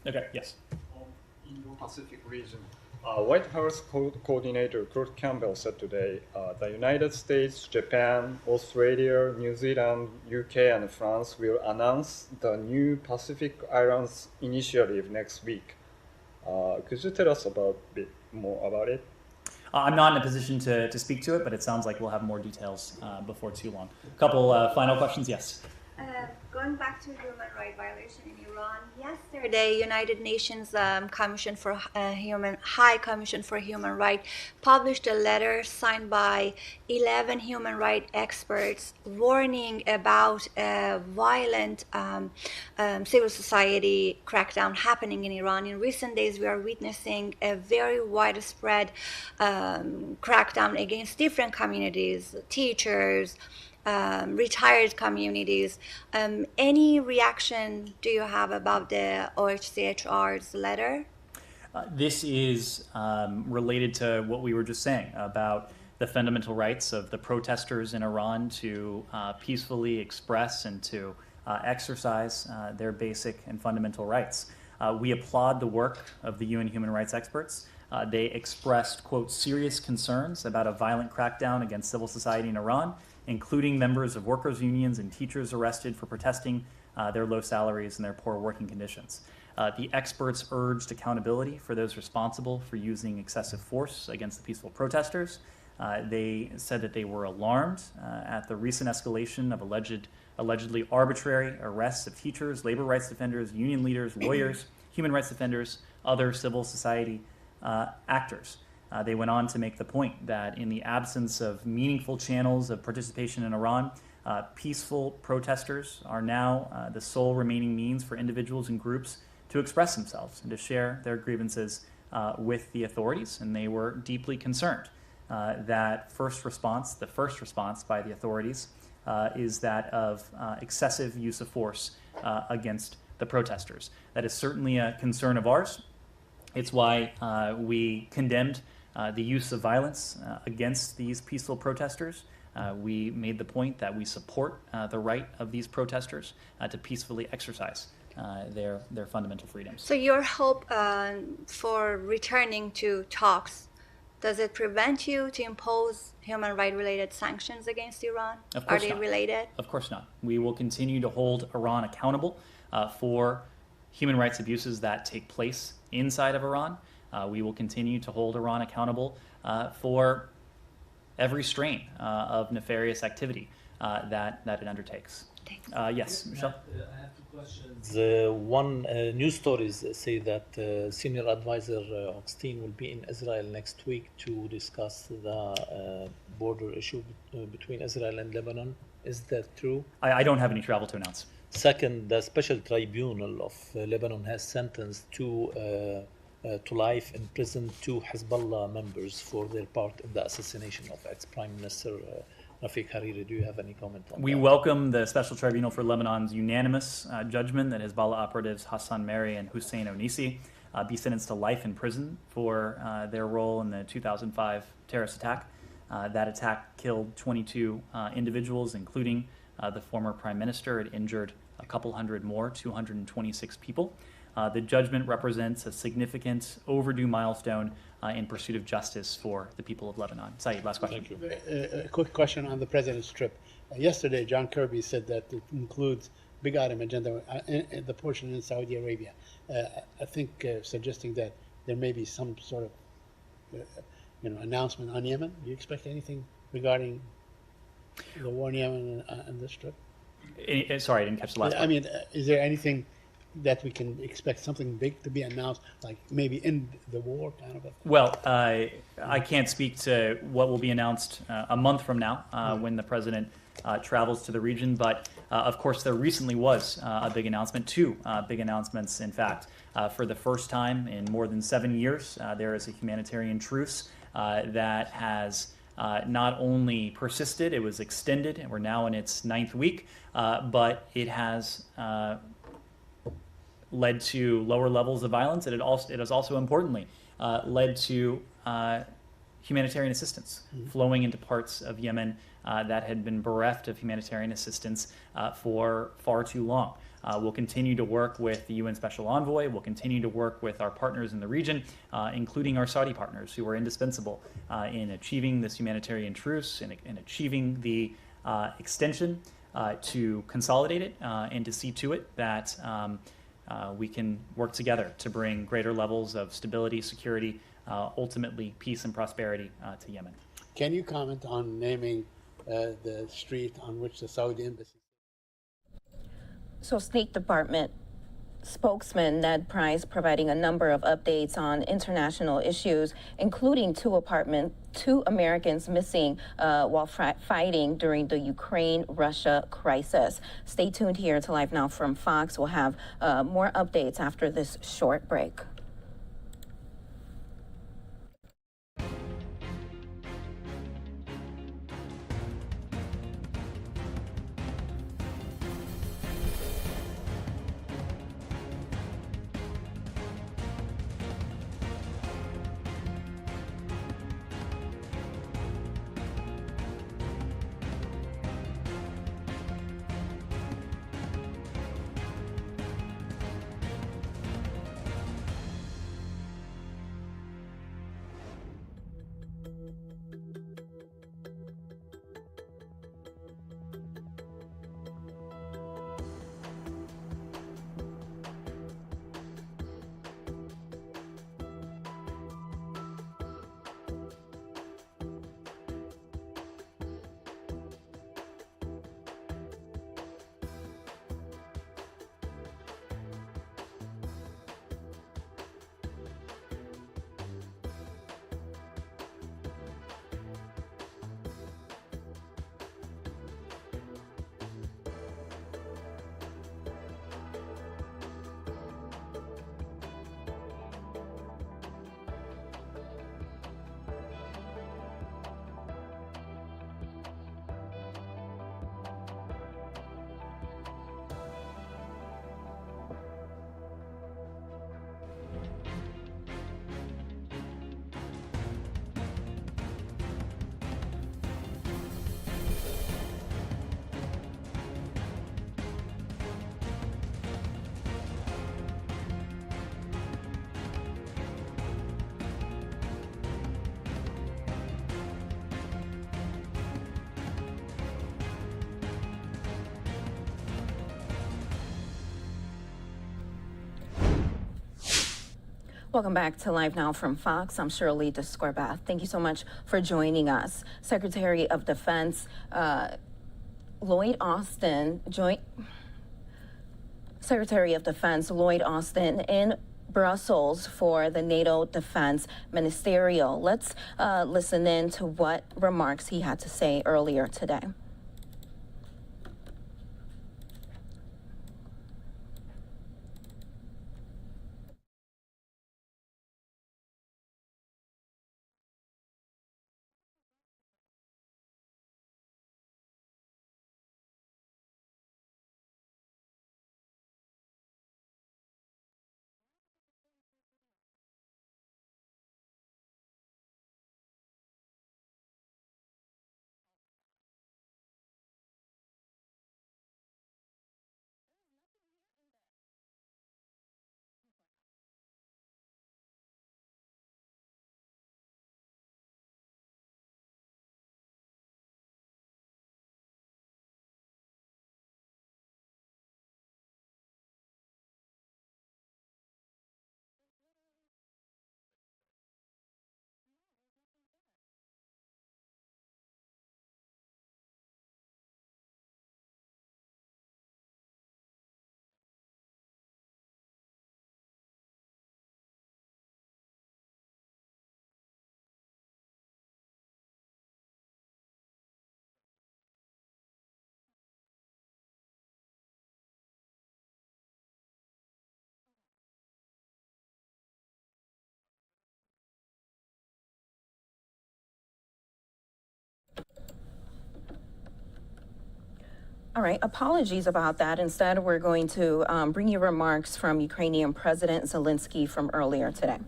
Okay, yes. Indo-Pacific region. White House Coordinator Kurt Campbell said today the United States, Japan, Australia, New Zealand, UK, and France will announce the new Pacific Islands Initiative next week. Could you tell us a bit more about it? I'm not in a position to speak to it, but it sounds like we'll have more details before too long. A couple final questions, yes. Going back to human rights violation in Iran, yesterday, United Nations High Commission for Human Rights published a letter signed by 11 human rights experts warning about a violent civil society crackdown happening in Iran. In recent days, we are witnessing a very widespread crackdown against different communities, teachers, retired communities. Any reaction do you have about the OHCHR's letter? This is related to what we were just saying about the fundamental rights of the protesters in Iran to peacefully express and to exercise their basic and fundamental rights. We applaud the work of the UN human rights experts. They expressed, quote, serious concerns about a violent crackdown against civil society in Iran, including members of workers' unions and teachers arrested for protesting their low salaries and their poor working conditions. The experts urged accountability for those responsible for using excessive force against the peaceful protesters. They said that they were alarmed at the recent escalation of allegedly arbitrary arrests of teachers, labor rights defenders, union leaders, lawyers, human rights defenders, other civil society actors. They went on to make the point that in the absence of meaningful channels of participation in Iran, peaceful protesters are now the sole remaining means for individuals and groups to express themselves and to share their grievances with the authorities. And they were deeply concerned that the first response by the authorities is that of excessive use of force against the protesters. That is certainly a concern of ours. It's why we condemned the use of violence against these peaceful protesters. We made the point that we support the right of these protesters to peacefully exercise their fundamental freedoms. So your hope for returning to talks, does it prevent you to impose human rights related sanctions against Iran? Of course Are they not. related? Of course not. We will continue to hold Iran accountable for human rights abuses that take place inside of Iran. We will continue to hold Iran accountable for every strain of nefarious activity that it undertakes. Yes, Michelle? I have two questions. One, news stories say that Senior Advisor Hochstein will be in Israel next week to discuss the border issue between Israel and Lebanon. Is that true? I don't have any travel to announce. Second, the Special Tribunal of Lebanon has sentenced to life in prison two Hezbollah members for their part in the assassination of ex-Prime Minister Rafiq Hariri. Do you have any comment on We that? welcome the Special Tribunal for Lebanon's unanimous judgment that Hezbollah operatives Hassan Mary and Hussein Onisi be sentenced to life in prison for their role in the 2005 terrorist attack. That attack killed 22 individuals, including the former prime minister. It injured a couple hundred more, 226 people. The judgment represents a significant overdue milestone in pursuit of justice for the people of Lebanon. Saeed, last question. Thank you. A quick question on the president's trip. Yesterday, John Kirby said that it includes big item agenda, in the portion in Saudi Arabia. I think suggesting that there may be some sort of announcement on Yemen. Do you expect anything regarding the war in Yemen and this trip? Sorry, I didn't catch the last part. I mean, is there anything that we can expect, something big to be announced, like maybe in the war kind of a thing? Well, I can't speak to what will be announced a month from now when the president travels to the region, but of course there recently was a big announcement, two big announcements in fact. For the first time in more than 7 years, there is a humanitarian truce that has not only persisted, it was extended, and we're now in its 9th week, but it has led to lower levels of violence, and it has also importantly led to humanitarian assistance flowing into parts of Yemen that had been bereft of humanitarian assistance for far too long. We'll continue to work with the UN Special Envoy. We'll continue to work with our partners in the region, including our Saudi partners, who are indispensable in achieving this humanitarian truce and in achieving the extension to consolidate it and to see to it that we can work together to bring greater levels of stability, security, ultimately peace and prosperity to Yemen. Can you comment on naming the street on which the Saudi embassy? So State Department spokesman Ned Price providing a number of updates on international issues, including two Americans missing while fighting during the Ukraine-Russia crisis. Stay tuned here to Live Now from Fox. We'll have more updates after this short break. Welcome back to Live Now from Fox. I'm Shirley Descorbath. Thank you so much for joining us. Secretary of Defense Lloyd Austin in Brussels for the NATO Defense Ministerial. Let's listen in to what remarks he had to say earlier today. All right, apologies about that. Instead, we're going to bring you remarks from Ukrainian President Zelensky from earlier today.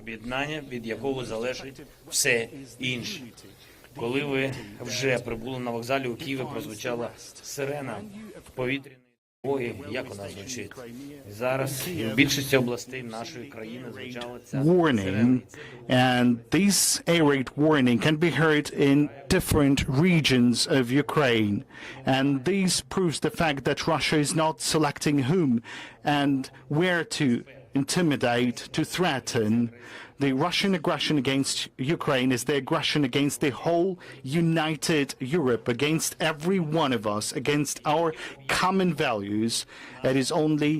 Об'єднання, від якого залежить все інше. Коли ви вже прибули на вокзалі у Києві, прозвучала сирена повітряної тривоги, як вона звучить. Зараз в більшості областей нашої країни звучала ця warning, and this air raid warning can be heard in different regions of Ukraine. And this proves the fact that Russia is not selecting whom and where to intimidate, to threaten. The Russian aggression against Ukraine is the aggression against the whole united Europe, against every one of us, against our common values. It is only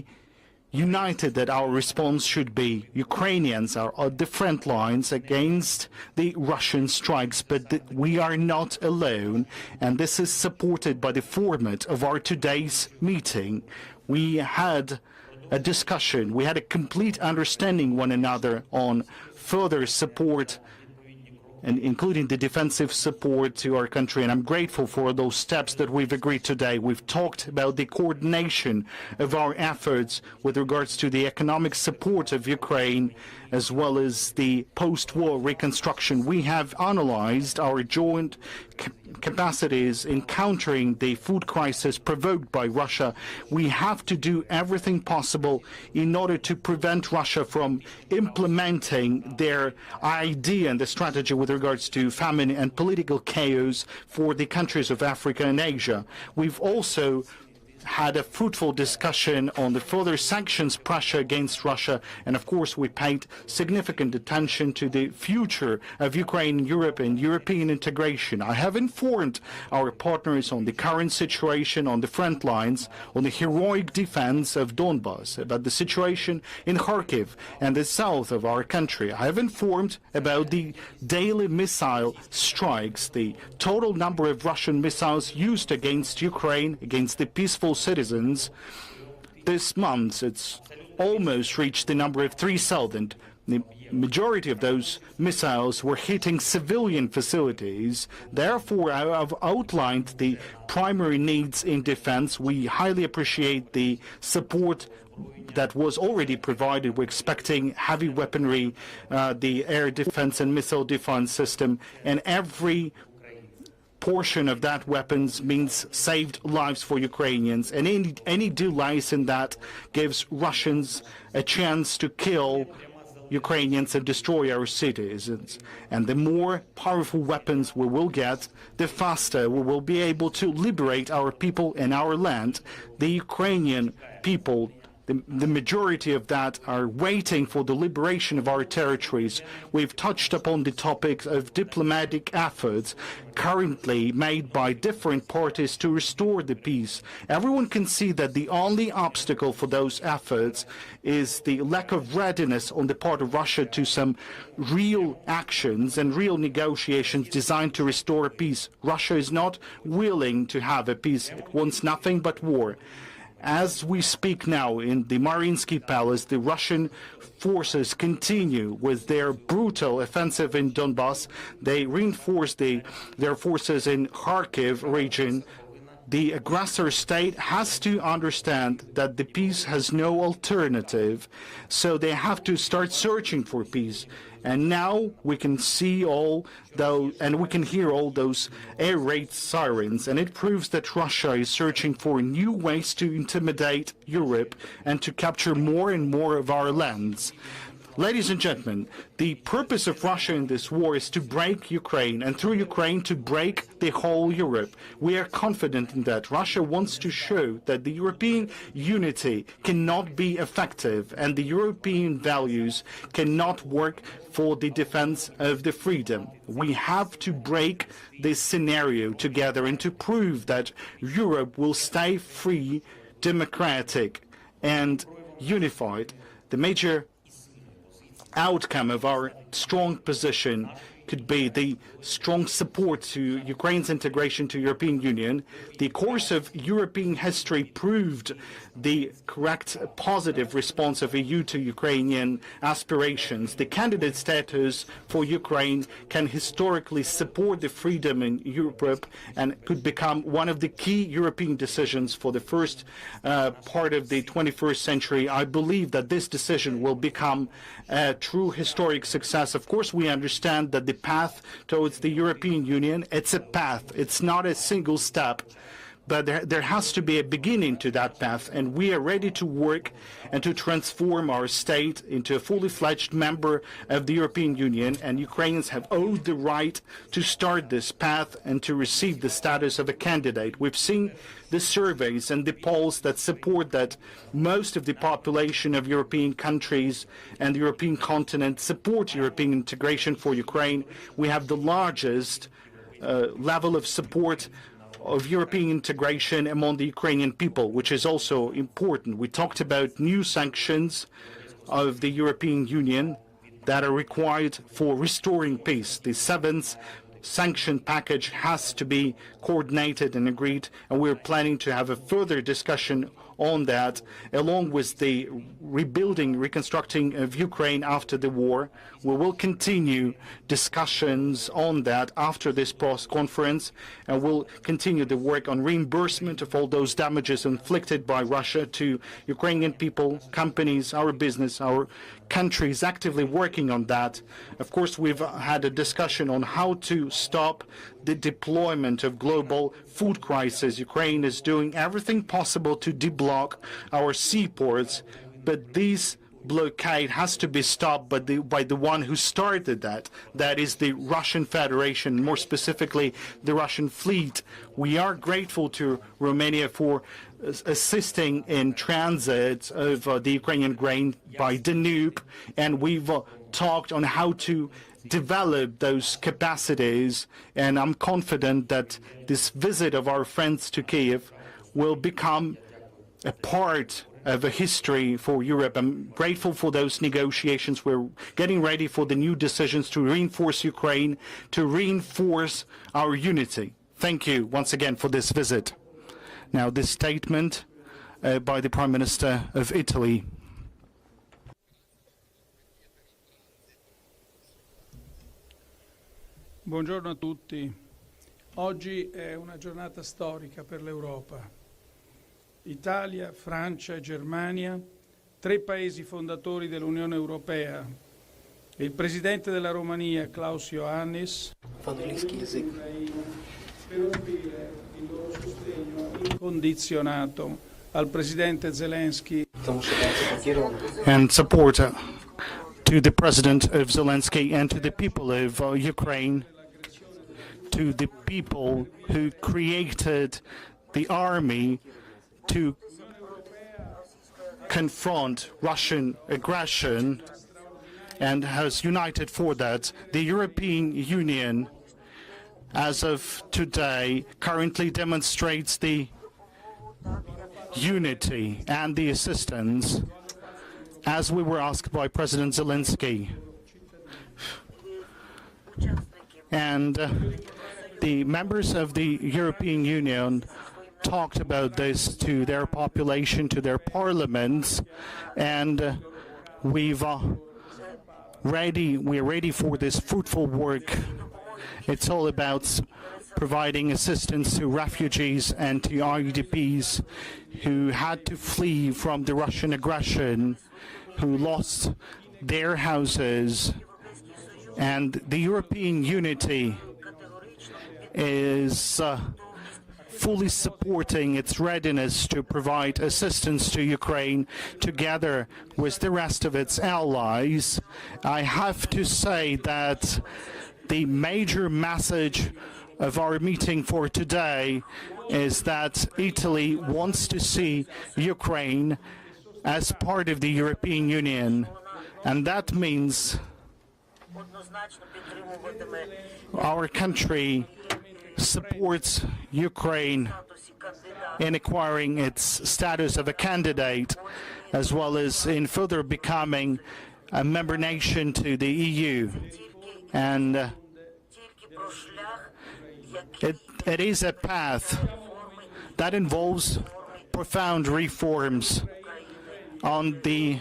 united that our response should be. Ukrainians are on the front lines against the Russian strikes, but we are not alone, and this is supported by the format of our today's meeting. We had a discussion, we had a complete understanding one another on further support, and including the defensive support to our country, and I'm grateful for those steps that we've agreed today. We've talked about the coordination of our efforts with regards to the economic support of Ukraine, as well as the post-war reconstruction. We have analyzed our joint capacities in countering the food crisis provoked by Russia. We have to do everything possible in order to prevent Russia from implementing their idea and the strategy with regards to famine and political chaos for the countries of Africa and Asia. We've also had a fruitful discussion on the further sanctions pressure against Russia, and of course we paid significant attention to the future of Ukraine, Europe, and European integration. I have informed our partners on the current situation on the front lines, on the heroic defense of Donbas, about the situation in Kharkiv and the south of our country. I have informed about the daily missile strikes, the total number of Russian missiles used against Ukraine, against the peaceful citizens. This month, it's almost reached the number of 3,000. The majority of those missiles were hitting civilian facilities. Therefore, I have outlined the primary needs in defense. We highly appreciate the support that was already provided. We're expecting heavy weaponry, the air defense and missile defense system, and every portion of that weapons means saved lives for Ukrainians, and any delays in that gives Russians a chance to kill Ukrainians and destroy our citizens. And the more powerful weapons we will get, the faster we will be able to liberate our people and our land. The Ukrainian people, the majority of that, are waiting for the liberation of our territories. We've touched upon the topic of diplomatic efforts currently made by different parties to restore the peace. Everyone can see that the only obstacle for those efforts is the lack of readiness on the part of Russia to some real actions and real negotiations designed to restore peace. Russia is not willing to have a peace. It wants nothing but war. As we speak now in the Mariinsky Palace, the Russian forces continue with their brutal offensive in Donbas. They reinforce their forces in Kharkiv region. The aggressor state has to understand that the peace has no alternative, so they have to start searching for peace. And now we can see all those, and we can hear all those air raid sirens, and it proves that Russia is searching for new ways to intimidate Europe and to capture more and more of our lands. Ladies and gentlemen, the purpose of Russia in this war is to break Ukraine, and through Ukraine to break the whole Europe. We are confident in that. Russia wants to show that the European unity cannot be effective, and the European values cannot work for the defense of the freedom. We have to break this scenario together and to prove that Europe will stay free, democratic, and unified. The major outcome of our strong position could be the strong support to Ukraine's integration to European Union. The course of European history proved the correct positive response of EU to Ukrainian aspirations. The candidate status for Ukraine can historically support the freedom in Europe and could become one of the key European decisions for the first part of the 21st century. I believe that this decision will become a true historic success. Of course, we understand that the path towards the European Union, it's a path. It's not a single step. But there has to be a beginning to that path, and we are ready to work and to transform our state into a fully fledged member of the European Union, and Ukrainians have owed the right to start this path and to receive the status of a candidate. We've seen the surveys and the polls that support that most of the population of European countries and the European continent support European integration for Ukraine. We have the largest level of support of European integration among the Ukrainian people, which is also important. We talked about new sanctions of the European Union that are required for restoring peace. The seventh sanction package has to be coordinated and agreed, and we're planning to have a further discussion on that, along with the reconstructing of Ukraine after the war. We will continue discussions on that after this conference, and we'll continue the work on reimbursement of all those damages inflicted by Russia to Ukrainian people, companies, our business, our countries actively working on that. Of course, we've had a discussion on how to stop the deployment of global food crisis. Ukraine is doing everything possible to deblock our seaports, but this blockade has to be stopped by the one who started that. That is the Russian Federation, more specifically the Russian fleet. We are grateful to Romania for assisting in transit of the Ukrainian grain by Danube, and we've talked on how to develop those capacities, and I'm confident that this visit of our friends to Kiev will become a part of a history for Europe. I'm grateful for those negotiations. We're getting ready for the new decisions to reinforce Ukraine, to reinforce our unity. Thank you once again for this visit. Now, this statement by the Prime Minister of Italy. Buongiorno a tutti. Oggi è una giornata storica per l'Europa. Italia, Francia e Germania, tre paesi fondatori dell'Unione Europea, e il Presidente della Romania, Klaus Iohannis, per offrire il loro sostegno incondizionato al Presidente Zelensky and support to the President of Zelensky and to the people of Ukraine, to the people who created the army to confront Russian aggression and has united for that. The European Union, as of today, currently demonstrates the unity and the assistance, as we were asked by President Zelensky. And the members of the European Union talked about this to their population, to their parliaments, and we're ready for this fruitful work. It's all about providing assistance to refugees and to IDPs who had to flee from the Russian aggression, who lost their houses, and the European unity is fully supporting its readiness to provide assistance to Ukraine together with the rest of its allies. I have to say that the major message of our meeting for today is that Italy wants to see Ukraine as part of the European Union, and that means our country supports Ukraine in acquiring its status of a candidate, as well as in further becoming a member nation to the EU. And It is a path that involves profound reforms on the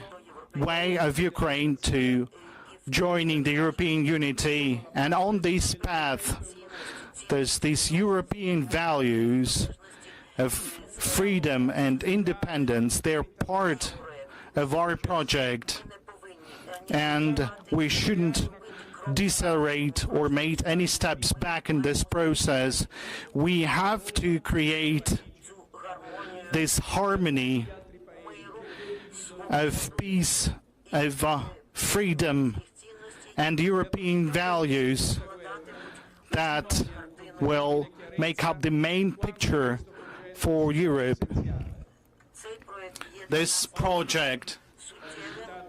way of Ukraine to joining the European unity. And on this path, there's these European values of freedom and independence. They're part of our project, and we shouldn't decelerate or make any steps back in this process. We have to create this harmony of peace, of freedom and European values that will make up the main picture for Europe. This project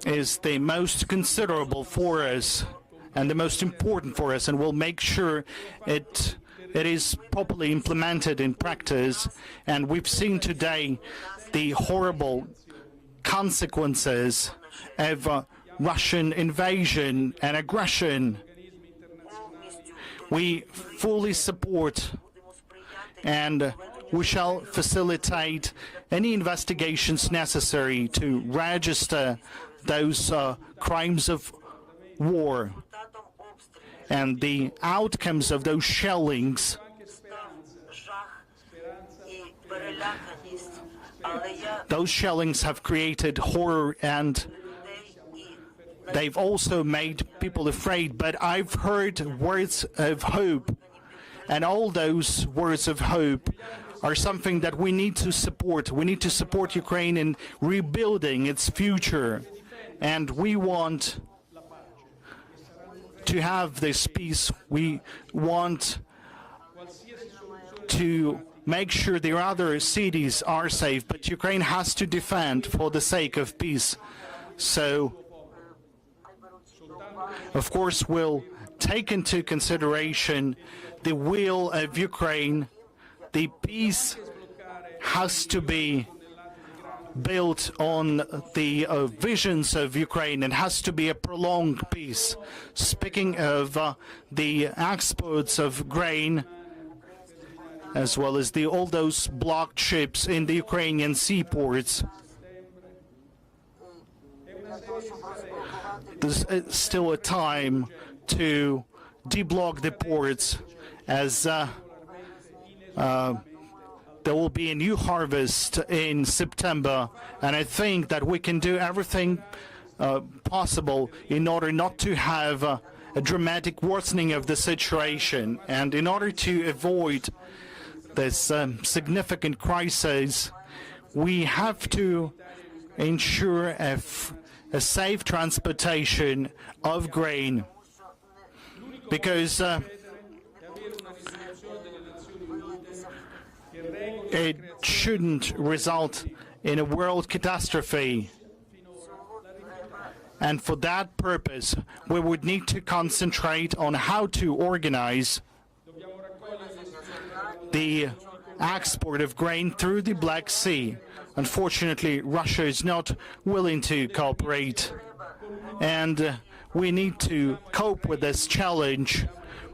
is the most considerable for us and the most important for us, and we'll make sure it is properly implemented in practice. And we've seen today the horrible consequences of Russian invasion and aggression. We fully support and we shall facilitate any investigations necessary to register those crimes of war. And the outcomes of those shellings have created horror, and they've also made people afraid. But I've heard words of hope, and all those words of hope are something that we need to support. We need to support Ukraine in rebuilding its future, and we want to have this peace. We want to make sure the other cities are safe, but Ukraine has to defend for the sake of peace. So, of course, we'll take into consideration the will of Ukraine. The peace has to be built on the visions of Ukraine and has to be a prolonged peace. Speaking of the exports of grain, as well as all those blocked ships in the Ukrainian seaports, there's still a time to deblock the ports, as there will be a new harvest in September, and I think that we can do everything possible in order not to have a dramatic worsening of the situation. And in order to avoid this significant crisis, we have to ensure a safe transportation of grain, because it shouldn't result in a world catastrophe. And for that purpose, we would need to concentrate on how to organize the export of grain through the Black Sea. Unfortunately, Russia is not willing to cooperate, and we need to cope with this challenge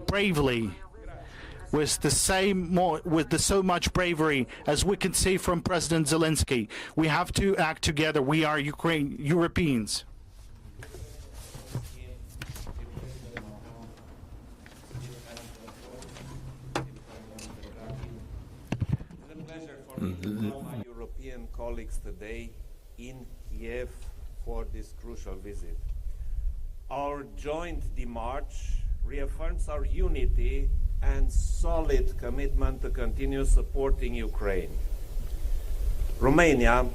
bravely, with so much bravery as we can see from President Zelensky. We have to act together. We are Europeans. It's a pleasure for me to meet my European colleagues today in Kiev for this crucial visit. Our joint demarche reaffirms our unity and solid commitment to continue supporting Ukraine. Romania,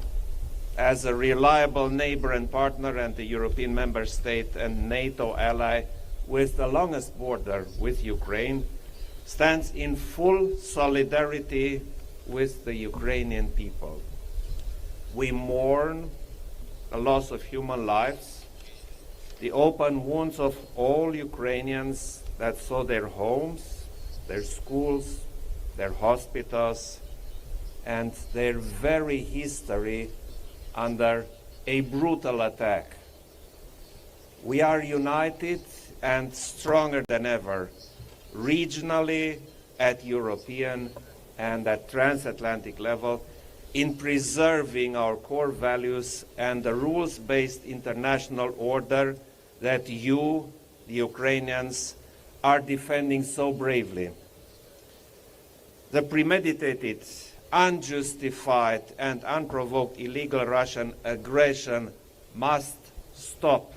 as a reliable neighbor and partner and a European member state and NATO ally with the longest border with Ukraine, stands in full solidarity with the Ukrainian people. We mourn the loss of human lives, the open wounds of all Ukrainians that saw their homes, their schools, their hospitals, and their very history under a brutal attack. We are united and stronger than ever regionally, at European and at transatlantic level, in preserving our core values and the rules-based international order that you, the Ukrainians, are defending so bravely. The premeditated, unjustified, and unprovoked illegal Russian aggression must stop.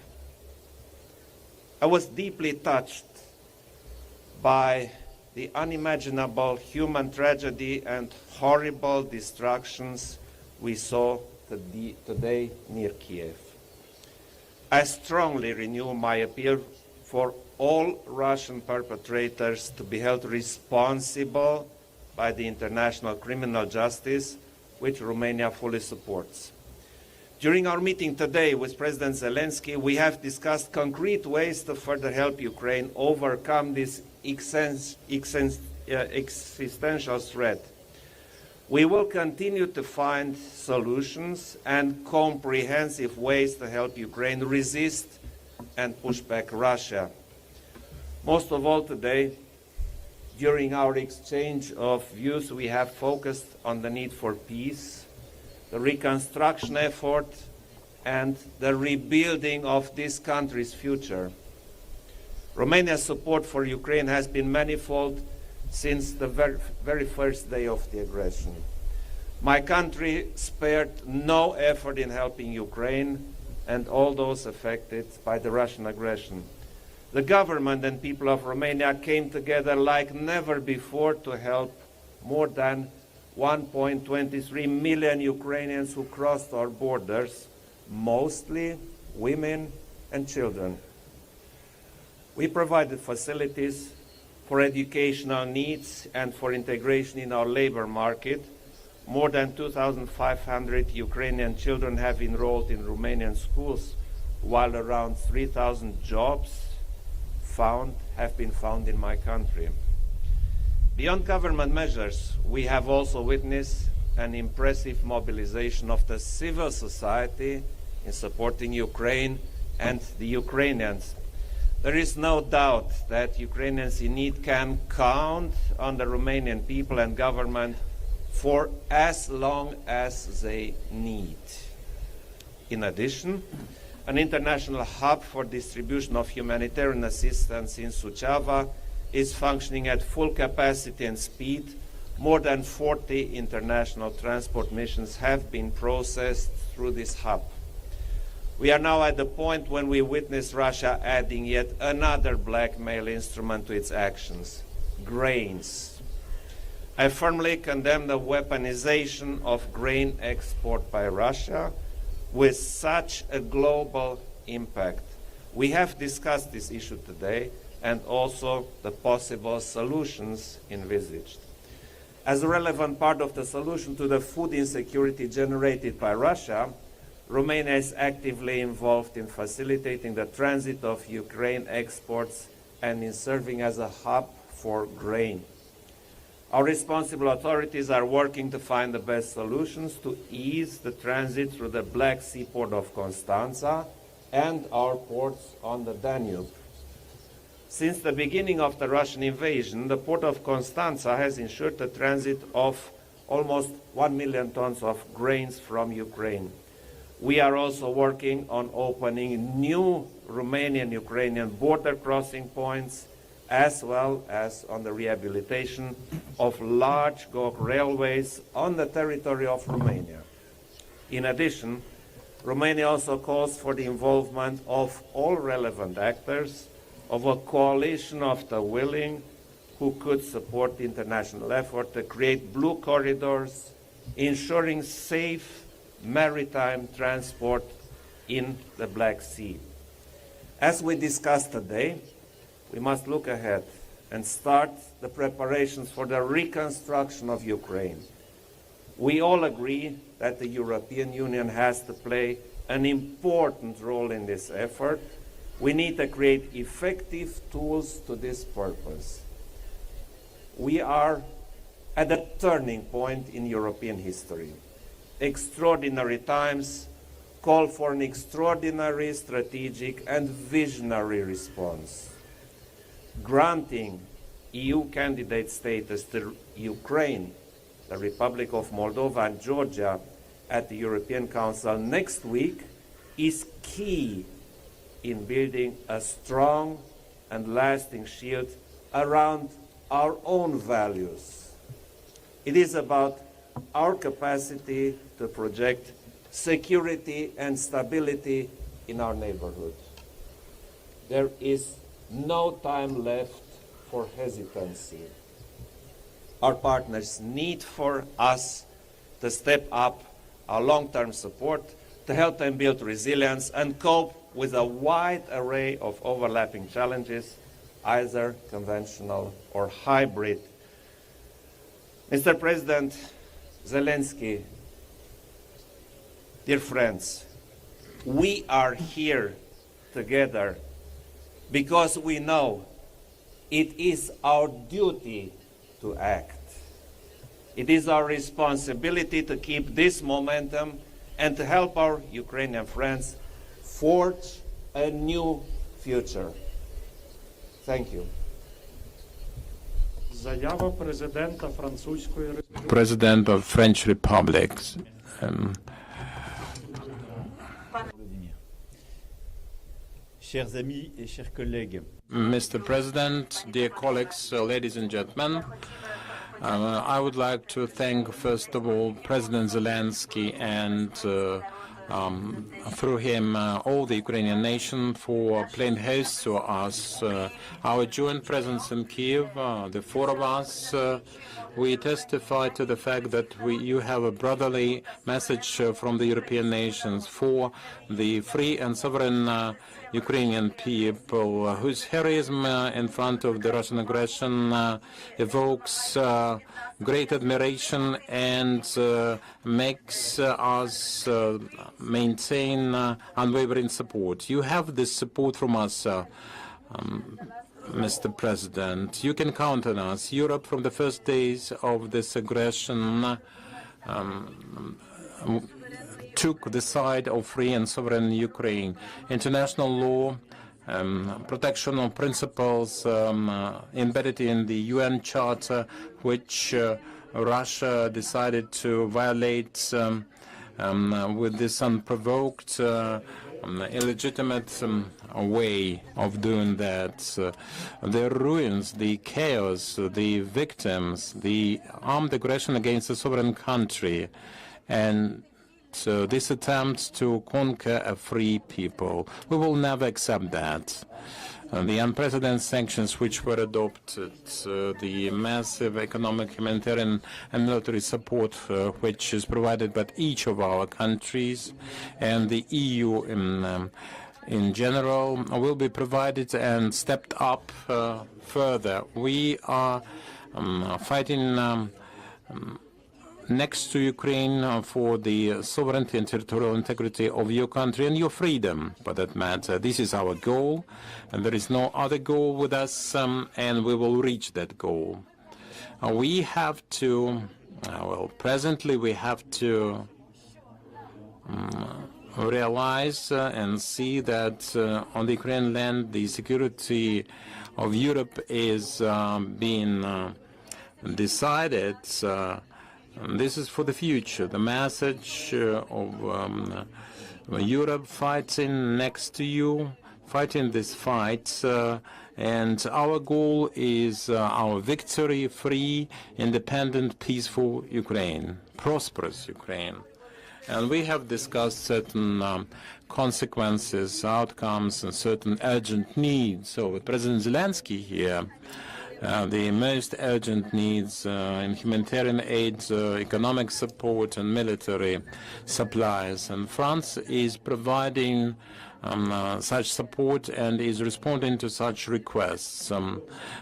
I was deeply touched by the unimaginable human tragedy and horrible destructions we saw today near Kiev. I strongly renew my appeal for all Russian perpetrators to be held responsible by the international criminal justice, which Romania fully supports. During our meeting today with President Zelensky, we have discussed concrete ways to further help Ukraine overcome this existential threat. We will continue to find solutions and comprehensive ways to help Ukraine resist and push back Russia. Most of all today, during our exchange of views, we have focused on the need for peace, the reconstruction effort, and the rebuilding of this country's future. Romania's support for Ukraine has been manifold since the very first day of the aggression. My country spared no effort in helping Ukraine and all those affected by the Russian aggression. The government and people of Romania came together like never before to help more than 1.23 million Ukrainians who crossed our borders, mostly women and children. We provided facilities for educational needs and for integration in our labor market. More than 2,500 Ukrainian children have enrolled in Romanian schools, while around 3,000 jobs have been found in my country. Beyond government measures, we have also witnessed an impressive mobilization of the civil society in supporting Ukraine and the Ukrainians. There is no doubt that Ukrainians in need can count on the Romanian people and government for as long as they need. In addition, an international hub for distribution of humanitarian assistance in Suceava is functioning at full capacity and speed. More than 40 international transport missions have been processed through this hub. We are now at the point when we witness Russia adding yet another blackmail instrument to its actions: grains. I firmly condemn the weaponization of grain export by Russia with such a global impact. We have discussed this issue today and also the possible solutions envisaged. As a relevant part of the solution to the food insecurity generated by Russia, Romania is actively involved in facilitating the transit of Ukraine exports and in serving as a hub for grain. Our responsible authorities are working to find the best solutions to ease the transit through the Black Sea port of Constanța and our ports on the Danube. Since the beginning of the Russian invasion, the port of Constanța has ensured the transit of almost 1 million tons of grains from Ukraine. We are also working on opening new Romanian-Ukrainian border crossing points, as well as on the rehabilitation of large gauge railways on the territory of Romania. In addition, Romania also calls for the involvement of all relevant actors of a coalition of the willing who could support the international effort to create blue corridors, ensuring safe maritime transport in the Black Sea. As we discussed today, we must look ahead and start the preparations for the reconstruction of Ukraine. We all agree that the European Union has to play an important role in this effort. We need to create effective tools to this purpose. We are at a turning point in European history. Extraordinary times call for an extraordinary strategic and visionary response. Granting EU candidate status to Ukraine, the Republic of Moldova, and Georgia at the European Council next week is key in building a strong and lasting shield around our own values. It is about our capacity to project security and stability in our neighborhood. There is no time left for hesitancy. Our partners need for us to step up our long-term support to help them build resilience and cope with a wide array of overlapping challenges, either conventional or hybrid. Mr. President Zelensky, dear friends, we are here together because we know it is our duty to act. It is our responsibility to keep this momentum and to help our Ukrainian friends forge a new future. Thank you. Заява президента Французької President of French Republic. Chers amis et chers collègues. Mr. President, dear colleagues, ladies and gentlemen, I would like to thank, first of all, President Zelensky and through him all the Ukrainian nation for playing host to us. Our joint presence in Kiev, the four of us, we testify to the fact that you have a brotherly message from the European nations for the free and sovereign Ukrainian people whose heroism in front of the Russian aggression evokes great admiration and makes us maintain unwavering support. You have this support from us, Mr. President. You can count on us. Europe, from the first days of this aggression, took the side of free and sovereign Ukraine. International law, protection of principles embedded in the UN Charter, which Russia decided to violate with this unprovoked, illegitimate way of doing that. The ruins, the chaos, the victims, the armed aggression against a sovereign country, and so this attempt to conquer a free people. We will never accept that. The unprecedented sanctions which were adopted, the massive economic, humanitarian and military support which is provided by each of our countries and the EU in general will be provided and stepped up further. We are fighting next to Ukraine for the sovereignty and territorial integrity of your country and your freedom, for that matter. This is our goal, and there is no other goal with us, and we will reach that goal. We have to, presently we have to realize and see that on the Ukrainian land the security of Europe is being decided. This is for the future. The message of Europe fighting next to you, fighting this fight, and our goal is our victory, free, independent, peaceful Ukraine, prosperous Ukraine. And we have discussed certain consequences, outcomes, and certain urgent needs. So with President Zelensky here, the most urgent needs in humanitarian aid, economic support, and military supplies. And France is providing such support and is responding to such requests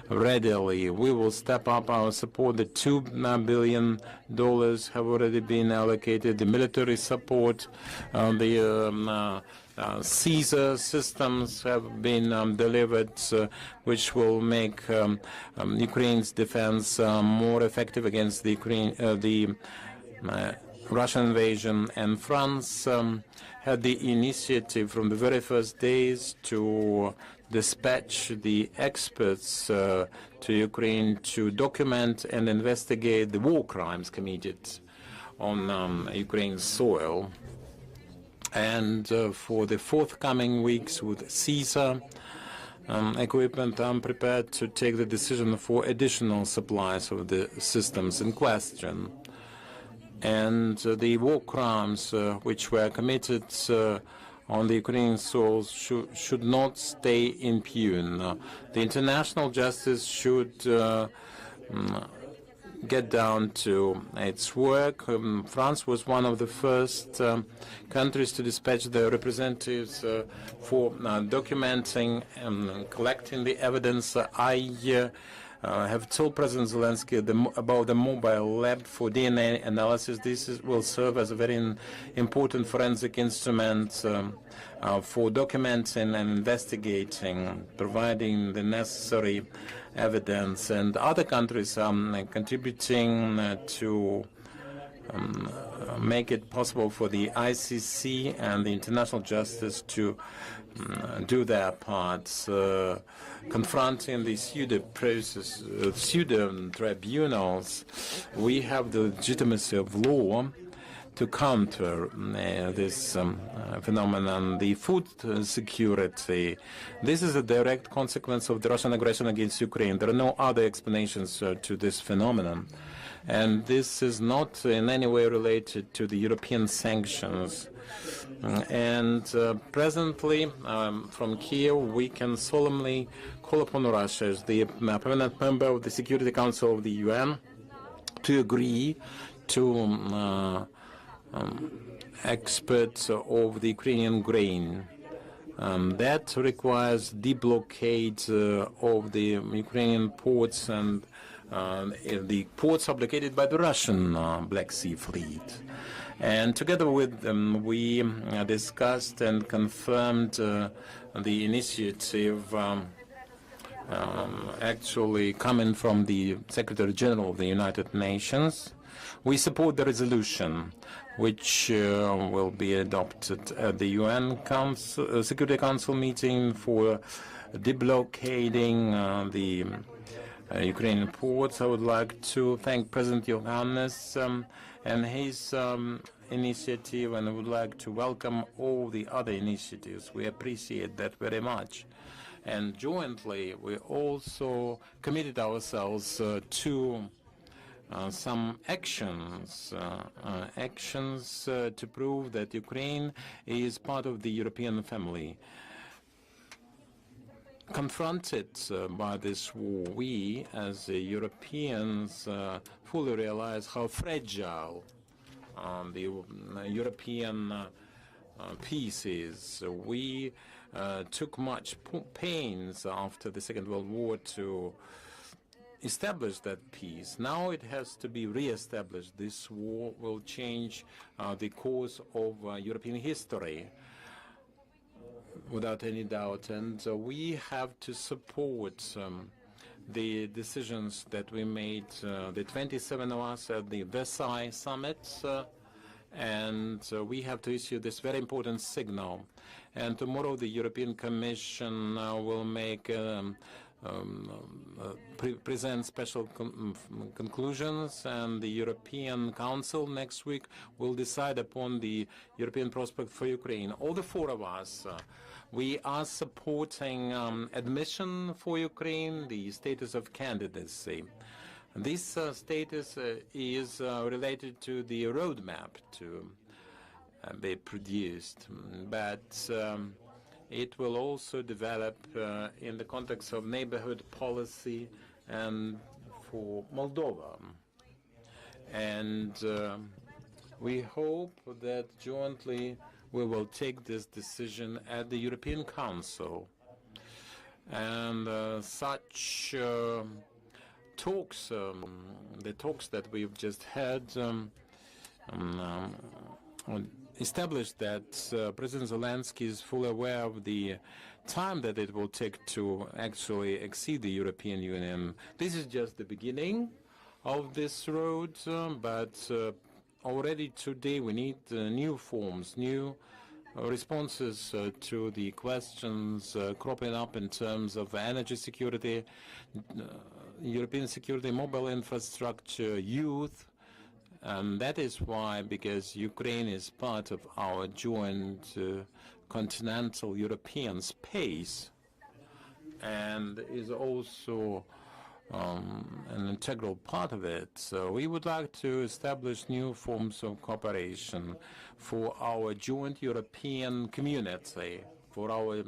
readily. We will step up our support. The $2 billion have already been allocated. The military support, the Caesar systems have been delivered, which will make Ukraine's defense more effective against the Russian invasion. And France had the initiative from the very first days to dispatch the experts to Ukraine to document and investigate the war crimes committed on Ukraine's soil. And for the forthcoming weeks with CISA equipment, I'm prepared to take the decision for additional supplies of the systems in question. And the war crimes which were committed on the Ukrainian soil should not stay impune. The international justice should get down to its work. France was one of the first countries to dispatch their representatives for documenting and collecting the evidence. I have told President Zelensky about the mobile lab for DNA analysis. This will serve as a very important forensic instrument for documenting and investigating, providing the necessary evidence. And other countries are contributing to make it possible for the ICC and the international justice to do their parts, confronting the pseudo tribunals. We have the legitimacy of law to counter this phenomenon. The food security, this is a direct consequence of the Russian aggression against Ukraine. There are no other explanations to this phenomenon. And this is not in any way related to the European sanctions. And presently, from Kiev, we can solemnly call upon Russia as the permanent member of the Security Council of the UN to agree to exports of the Ukrainian grain. That requires deblockade of the Ukrainian ports and the ports obligated by the Russian Black Sea Fleet. And together with them, we discussed and confirmed the initiative actually coming from the Secretary General of the United Nations. We support the resolution which will be adopted at the UN Security Council meeting for deblockading the Ukrainian ports. I would like to thank President Yohannes and his initiative, and I would like to welcome all the other initiatives. We appreciate that very much. And jointly, we also committed ourselves to some actions to prove that Ukraine is part of the European family. Confronted by this war, we as Europeans fully realize how fragile the European peace is. We took much pains after the Second World War to establish that peace. Now it has to be re-established. This war will change the course of European history, without any doubt. And we have to support the decisions that we made, the 27 of us at the Versailles summit, and we have to issue this very important signal. And tomorrow the European Commission will make present special conclusions, and the European Council next week will decide upon the European prospect for Ukraine. All the four of us, we are supporting admission for Ukraine, the status of candidacy. This status is related to the roadmap to be produced, but it will also develop in the context of neighborhood policy and for Moldova. And we hope that jointly we will take this decision at the European Council. And such talks, the talks that we've just had, established that President Zelensky is fully aware of the time that it will take to actually exceed the European Union. This is just the beginning of this road, but already today we need new forms, new responses to the questions cropping up in terms of energy security, European security, mobile infrastructure, youth. And that is why, because Ukraine is part of our joint continental European space and is also an integral part of it. So we would like to establish new forms of cooperation for our joint European community, for our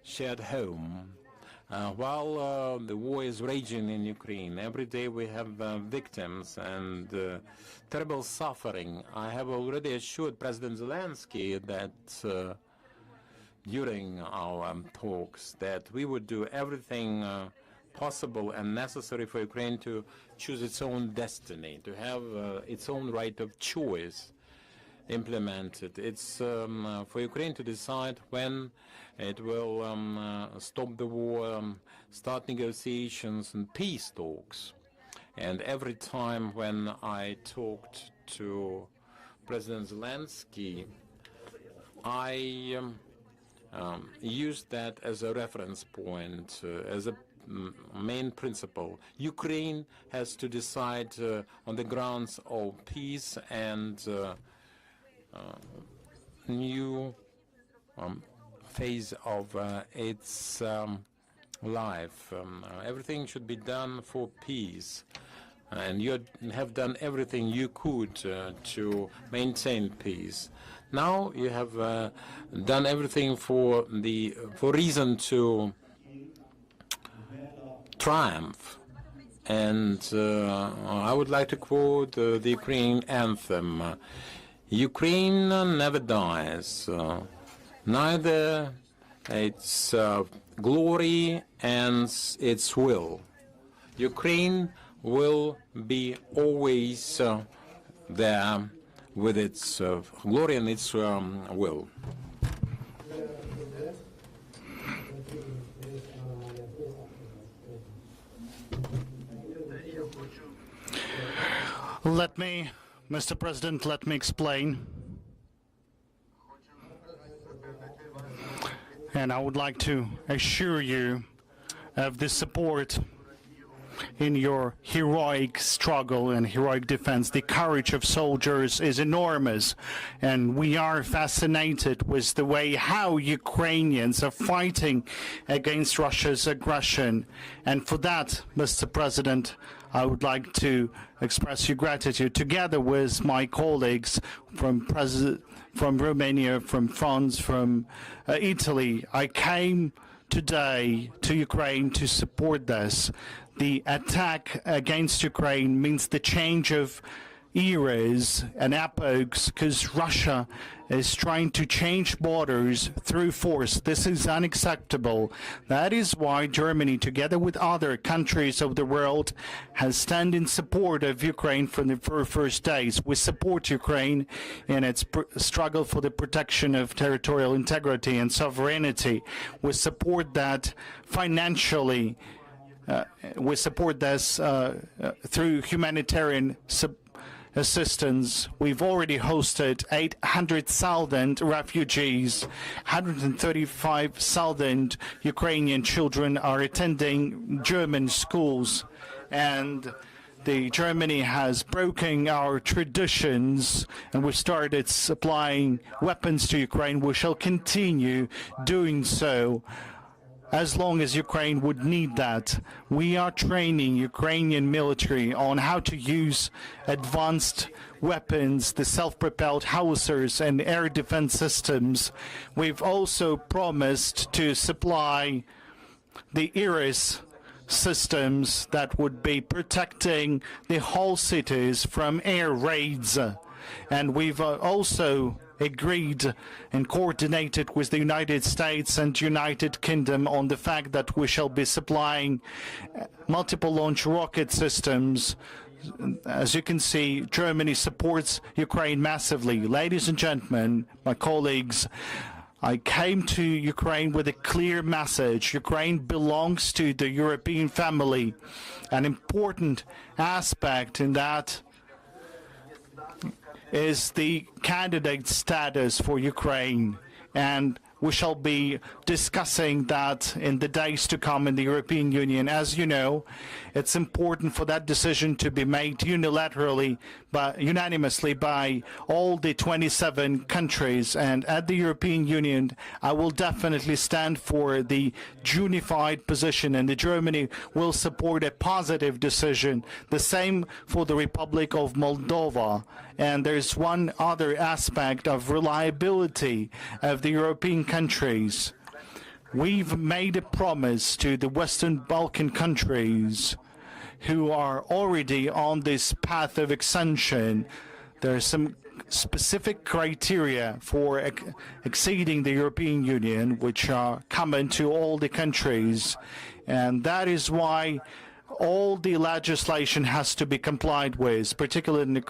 shared home. While the war is raging in Ukraine, every day we have victims and terrible suffering. I have already assured President Zelensky that during our talks that we would do everything possible and necessary for Ukraine to choose its own destiny, to have its own right of choice implemented. It's for Ukraine to decide when it will stop the war, start negotiations and peace talks. And every time when I talked to President Zelensky, I used that as a reference point, as a main principle. Ukraine has to decide on the grounds of peace and new phase of its life. Everything should be done for peace. And you have done everything you could to maintain peace. Now you have done everything for reason to triumph. And I would like to quote the Ukrainian anthem. Ukraine never dies, neither its glory and its will. Ukraine will be always there with its glory and its will. Let me, Mr. President, let me explain. And I would like to assure you of the support in your heroic struggle and heroic defense. The courage of soldiers is enormous, and we are fascinated with the way how Ukrainians are fighting against Russia's aggression. And for that, Mr. President, I would like to express your gratitude together with my colleagues from Romania, from France, from Italy. I came today to Ukraine to support this. The attack against Ukraine means the change of eras and epochs because Russia is trying to change borders through force. This is unacceptable. That is why Germany, together with other countries of the world, has stand in support of Ukraine from the very first days. We support Ukraine in its struggle for the protection of territorial integrity and sovereignty. We support that financially. We support this through humanitarian assistance. We've already hosted 800,000 refugees. 135,000 Ukrainian children are attending German schools. And Germany has broken our traditions, and we started supplying weapons to Ukraine. We shall continue doing so as long as Ukraine would need that. We are training Ukrainian military on how to use advanced weapons, the self-propelled howitzers and air defense systems. We've also promised to supply the Iris systems that would be protecting the whole cities from air raids. And we've also agreed and coordinated with the United States and United Kingdom on the fact that we shall be supplying multiple launch rocket systems. As you can see, Germany supports Ukraine massively. Ladies and gentlemen, my colleagues, I came to Ukraine with a clear message. Ukraine belongs to the European family. An important aspect in that is the candidate status for Ukraine. and we shall be discussing that in the days to come in the European Union. As you know, it's important for that decision to be made unilaterally, unanimously by all the 27 countries. And at the European Union, I will definitely stand for the unified position, and Germany will support a positive decision. The same for the Republic of Moldova. And there's one other aspect of reliability of the European countries. We've made a promise to the Western Balkan countries who are already on this path of extension. There are some specific criteria for exceeding the European Union, which are common to all the countries. And that is why all the legislation has to be complied with, particularly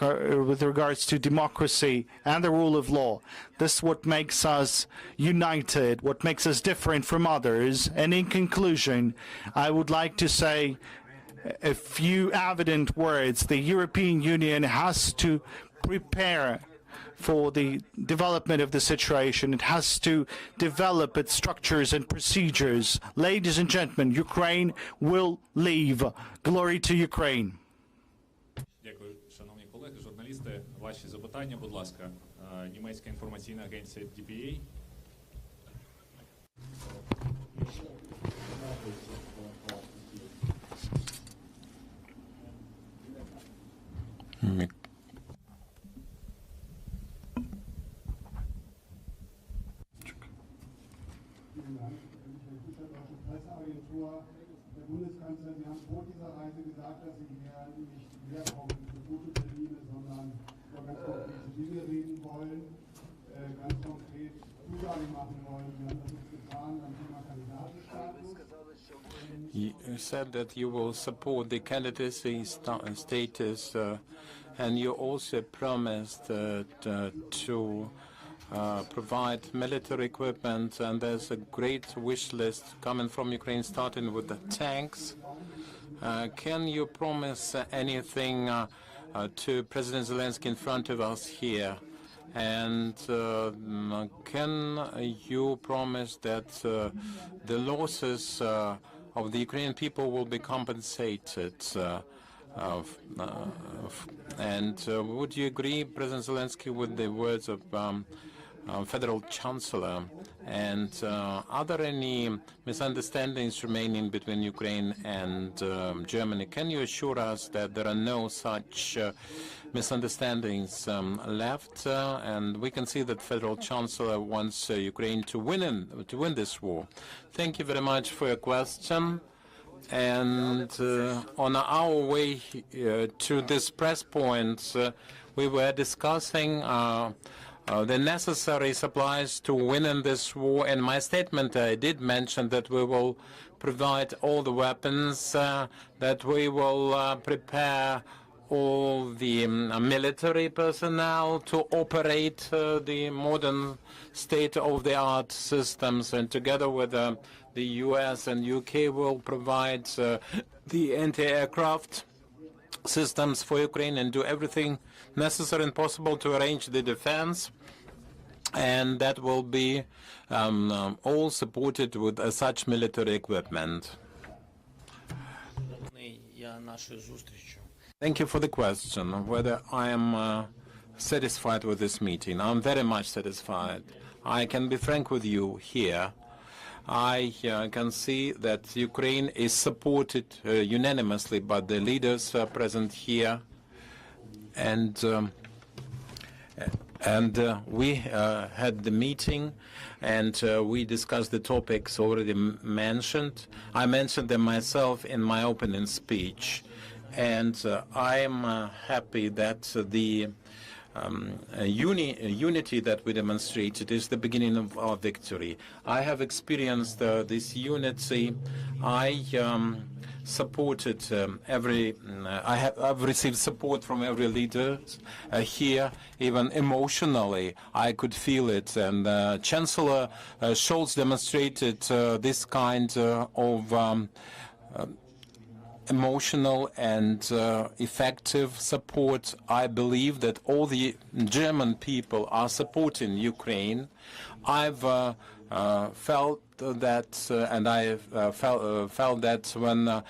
with regards to democracy and the rule of law. This is what makes us united, what makes us different from others. And in conclusion, I would like to say a few evident words. The European Union has to prepare for the development of the situation. It has to develop its structures and procedures. Ladies and gentlemen, Ukraine will leave. Glory to Ukraine. Дякую, шановні колеги, журналісти. Ваші запитання, будь ласка. Німецька інформаційна агенція DPA. Presseagentur, der Bundeskanzler, Sie haben vor dieser Reise gesagt, dass Sie hier nicht wiederkommen für Fototermine, sondern über ganz konkrete Dinge reden wollen, ganz konkret Zusagen machen wollen. Sie haben das jetzt getan beim Thema Kandidatenstatus. You said that you will support the candidacy status, and you also promised to provide military equipment, and there's a great wish list coming from Ukraine, starting with the tanks. Can you promise anything to President Zelensky in front of us here? And can you promise that the losses of the Ukrainian people will be compensated? And would you agree, President Zelensky, with the words of Federal Chancellor? And are there any misunderstandings remaining between Ukraine and Germany? Can you assure us that there are no such misunderstandings left? And we can see that Federal Chancellor wants Ukraine to win this war. Thank you very much for your question. And on our way to this press point, we were discussing the necessary supplies to win in this war. In my statement, I did mention that we will provide all the weapons, that we will prepare all the military personnel to operate the modern state-of-the-art systems, and together with the US and UK will provide the anti-aircraft systems for Ukraine and do everything necessary and possible to arrange the defense. And that will be all supported with such military equipment. Thank you for the question, whether I am satisfied with this meeting. I'm very much satisfied. I can be frank with you here. I can see that Ukraine is supported unanimously by the leaders present here, and we had the meeting, and we discussed the topics already mentioned. I mentioned them myself in my opening speech, and I am happy that the unity that we demonstrated is the beginning of our victory. I have experienced this unity. I supported I've received support from every leader here, even emotionally. I could feel it, and Chancellor Scholz demonstrated this kind of emotional and effective support. I believe that all the German people are supporting Ukraine. I've felt that, and I felt that when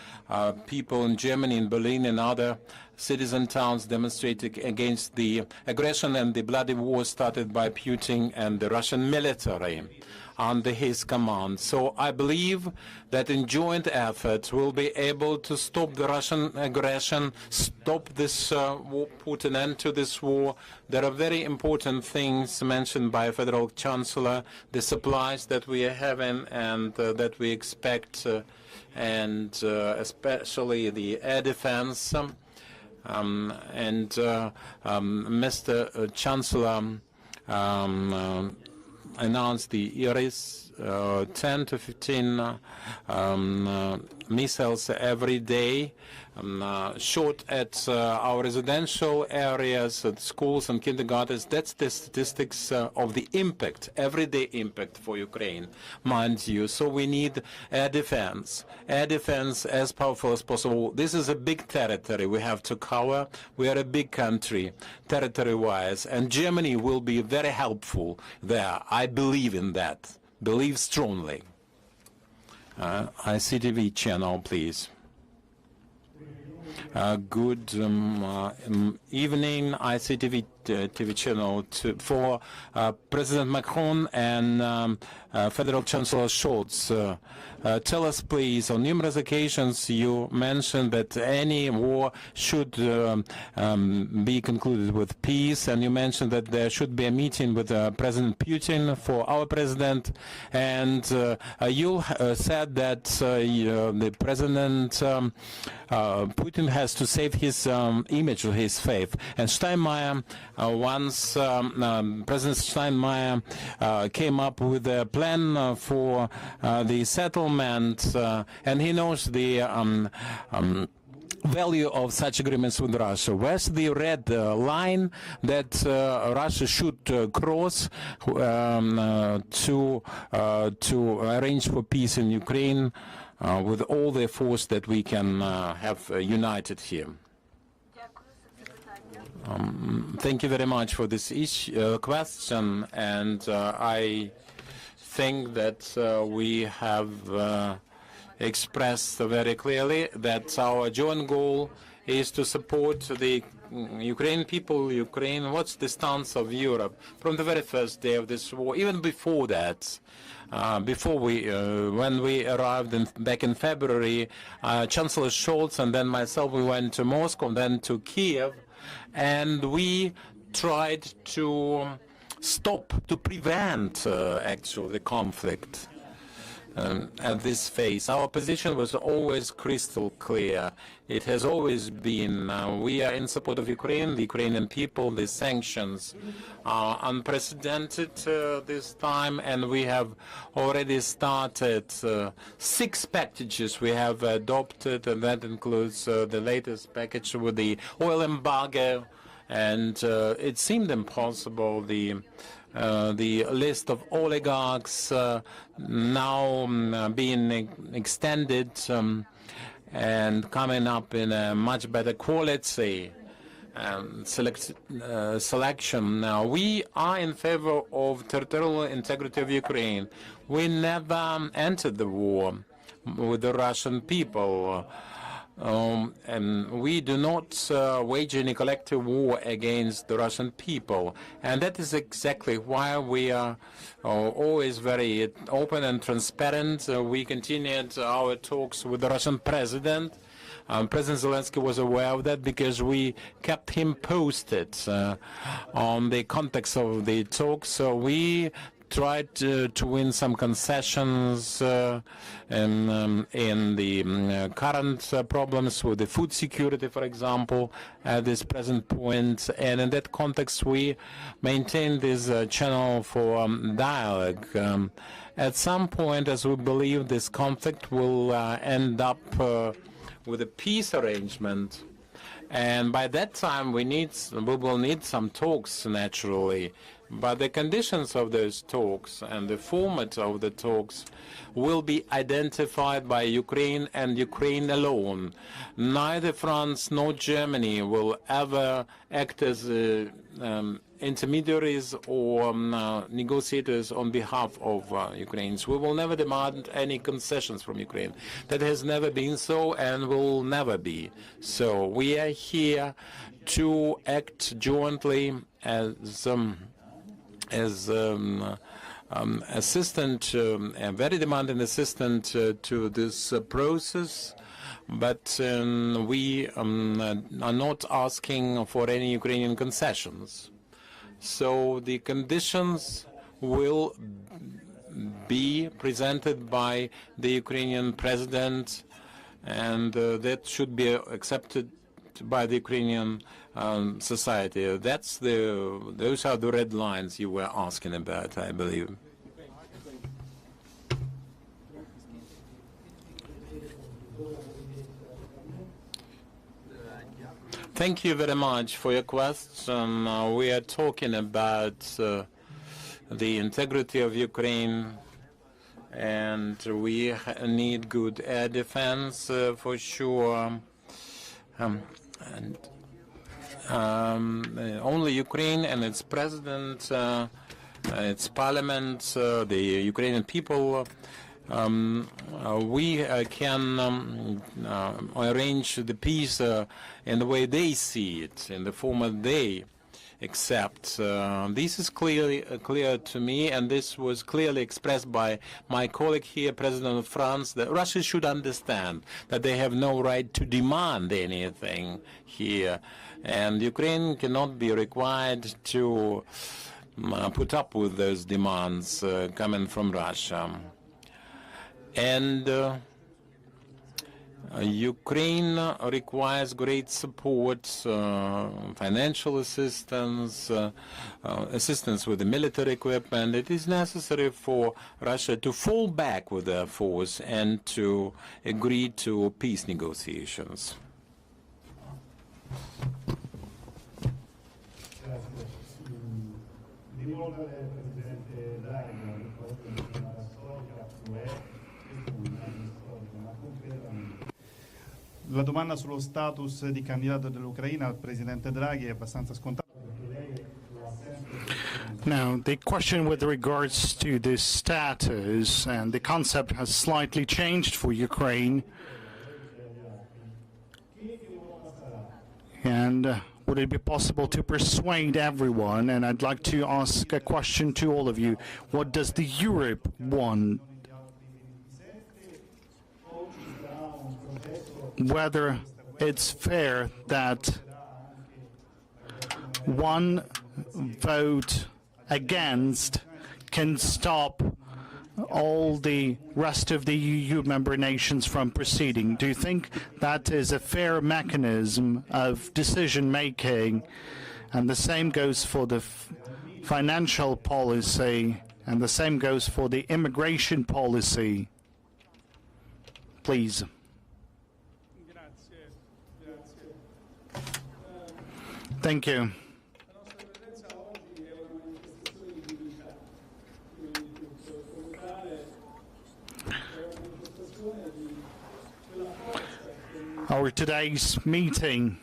people in Germany, in Berlin, and other citizen towns demonstrated against the aggression and the bloody war started by Putin and the Russian military under his command. So I believe that in joint efforts we'll be able to stop the Russian aggression, stop this war, put an end to this war. There are very important things mentioned by Federal Chancellor, the supplies that we are having and that we expect, and especially the air defense. Mr. Chancellor announced the IRIS 10 to 15 missiles every day shot at our residential areas, at schools and kindergartens. That's the statistics of the impact, everyday impact for Ukraine, mind you. So we need air defense as powerful as possible. This is a big territory we have to cover. We are a big country, territory-wise, and Germany will be very helpful there. I believe in that, believe strongly. ICTV channel, please. Good evening, ICTV TV channel for President Macron and Federal Chancellor Scholz. Tell us, please, on numerous occasions you mentioned that any war should be concluded with peace, and you mentioned that there should be a meeting with President Putin for our president, and you said that the President Putin has to save his image or his faith. And Steinmeier, once President Steinmeier came up with a plan for the settlement, and he knows the value of such agreements with Russia. Where's the red line that Russia should cross to arrange for peace in Ukraine with all the force that we can have united here? Thank you very much for this question, and I think that we have expressed very clearly that our joint goal is to support the Ukrainian people, what's the stance of Europe from the very first day of this war, even before that. When we arrived back in February, Chancellor Scholz and then myself, we went to Moscow, then to Kiev, and we tried to prevent actually the conflict at this phase. Our position was always crystal clear. It has always been, we are in support of Ukraine, the Ukrainian people. The sanctions are unprecedented this time, and we have already started 6 packages we have adopted, and that includes the latest package with the oil embargo, and it seemed impossible. The list of oligarchs now being extended and coming up in a much better quality selection. Now, we are in favor of territorial integrity of Ukraine. We never entered the war with the Russian people. And we do not wage any collective war against the Russian people. And that is exactly why we are always very open and transparent. We continued our talks with the Russian president. President Zelensky was aware of that because we kept him posted on the context of the talks. So we tried to win some concessions in the current problems with the food security, for example, at this present point. And in that context, we maintain this channel for dialogue. At some point, as we believe this conflict will end up with a peace arrangement, and by that time we will need some talks, naturally. But the conditions of those talks and the format of the talks will be identified by Ukraine and Ukraine alone. Neither France nor Germany will ever act as intermediaries or negotiators on behalf of Ukraine. We will never demand any concessions from Ukraine. That has never been so and will never be so. We are here to act jointly as assistant, a very demanding assistant to this process. But we are not asking for any Ukrainian concessions. So the conditions will be presented by the Ukrainian president, and that should be accepted by the Ukrainian society. Those are the red lines you were asking about, I believe. Thank you very much for your question. We are talking about the integrity of Ukraine, and we need good air defense for sure. Only Ukraine and its president, its parliament, the Ukrainian people, we can arrange the peace in the way they see it, in the format they accept. This is clear to me, and this was clearly expressed by my colleague here, President of France, that Russia should understand that they have no right to demand anything here, and Ukraine cannot be required to put up with those demands coming from Russia. And Ukraine requires great support, financial assistance, assistance with the military equipment. It is necessary for Russia to fall back with their force and to agree to peace negotiations. La domanda sullo status di candidato dell'Ucraina al presidente Draghi è abbastanza scontata. Now, the question with regards to the status and the concept has slightly changed for Ukraine. And would it be possible to persuade everyone? And I'd like to ask a question to all of you. What does the Europe want? Whether it's fair that one vote against can stop all the rest of the EU member nations from proceeding. Do you think that is a fair mechanism of decision making? And the same goes for the financial policy, and the same goes for the immigration policy. Please. Thank you. Our today's meeting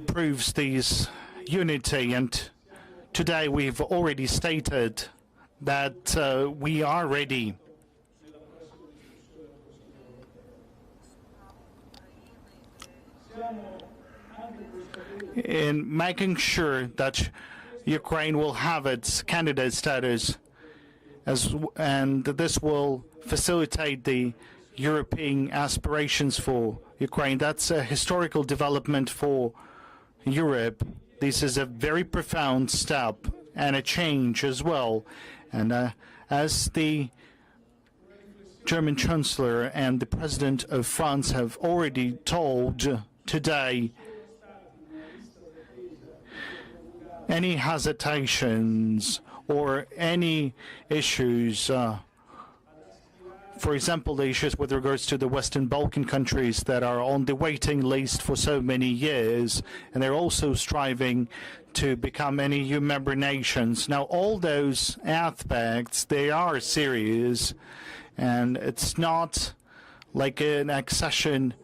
proves this unity, and today we've already stated that we are ready in making sure that Ukraine will have its candidate status, and this will facilitate the European aspirations for Ukraine. That's a historical development for Europe. This is a very profound step and a change as well. And as the German Chancellor and the President of France have already told today, any hesitations or any issues, for example, the issues with regards to the Western Balkan countries that are on the waiting list for so many years, and they're also striving to become any EU member nations. Now, all those aspects, they are serious, and it's not like an accession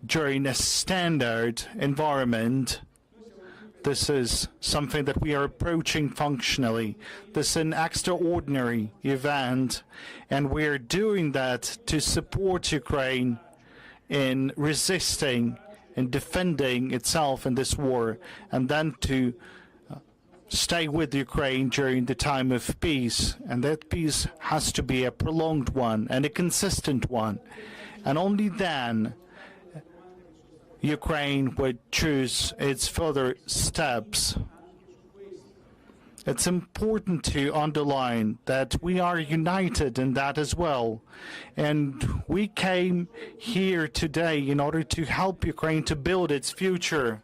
during a standard environment. This is something that we are approaching functionally. This is an extraordinary event, and we are doing that to support Ukraine in resisting and defending itself in this war, and then to stay with Ukraine during the time of peace. And that peace has to be a prolonged one and a consistent one. And only then Ukraine would choose its further steps. It's important to underline that we are united in that as well. And we came here today in order to help Ukraine to build its future,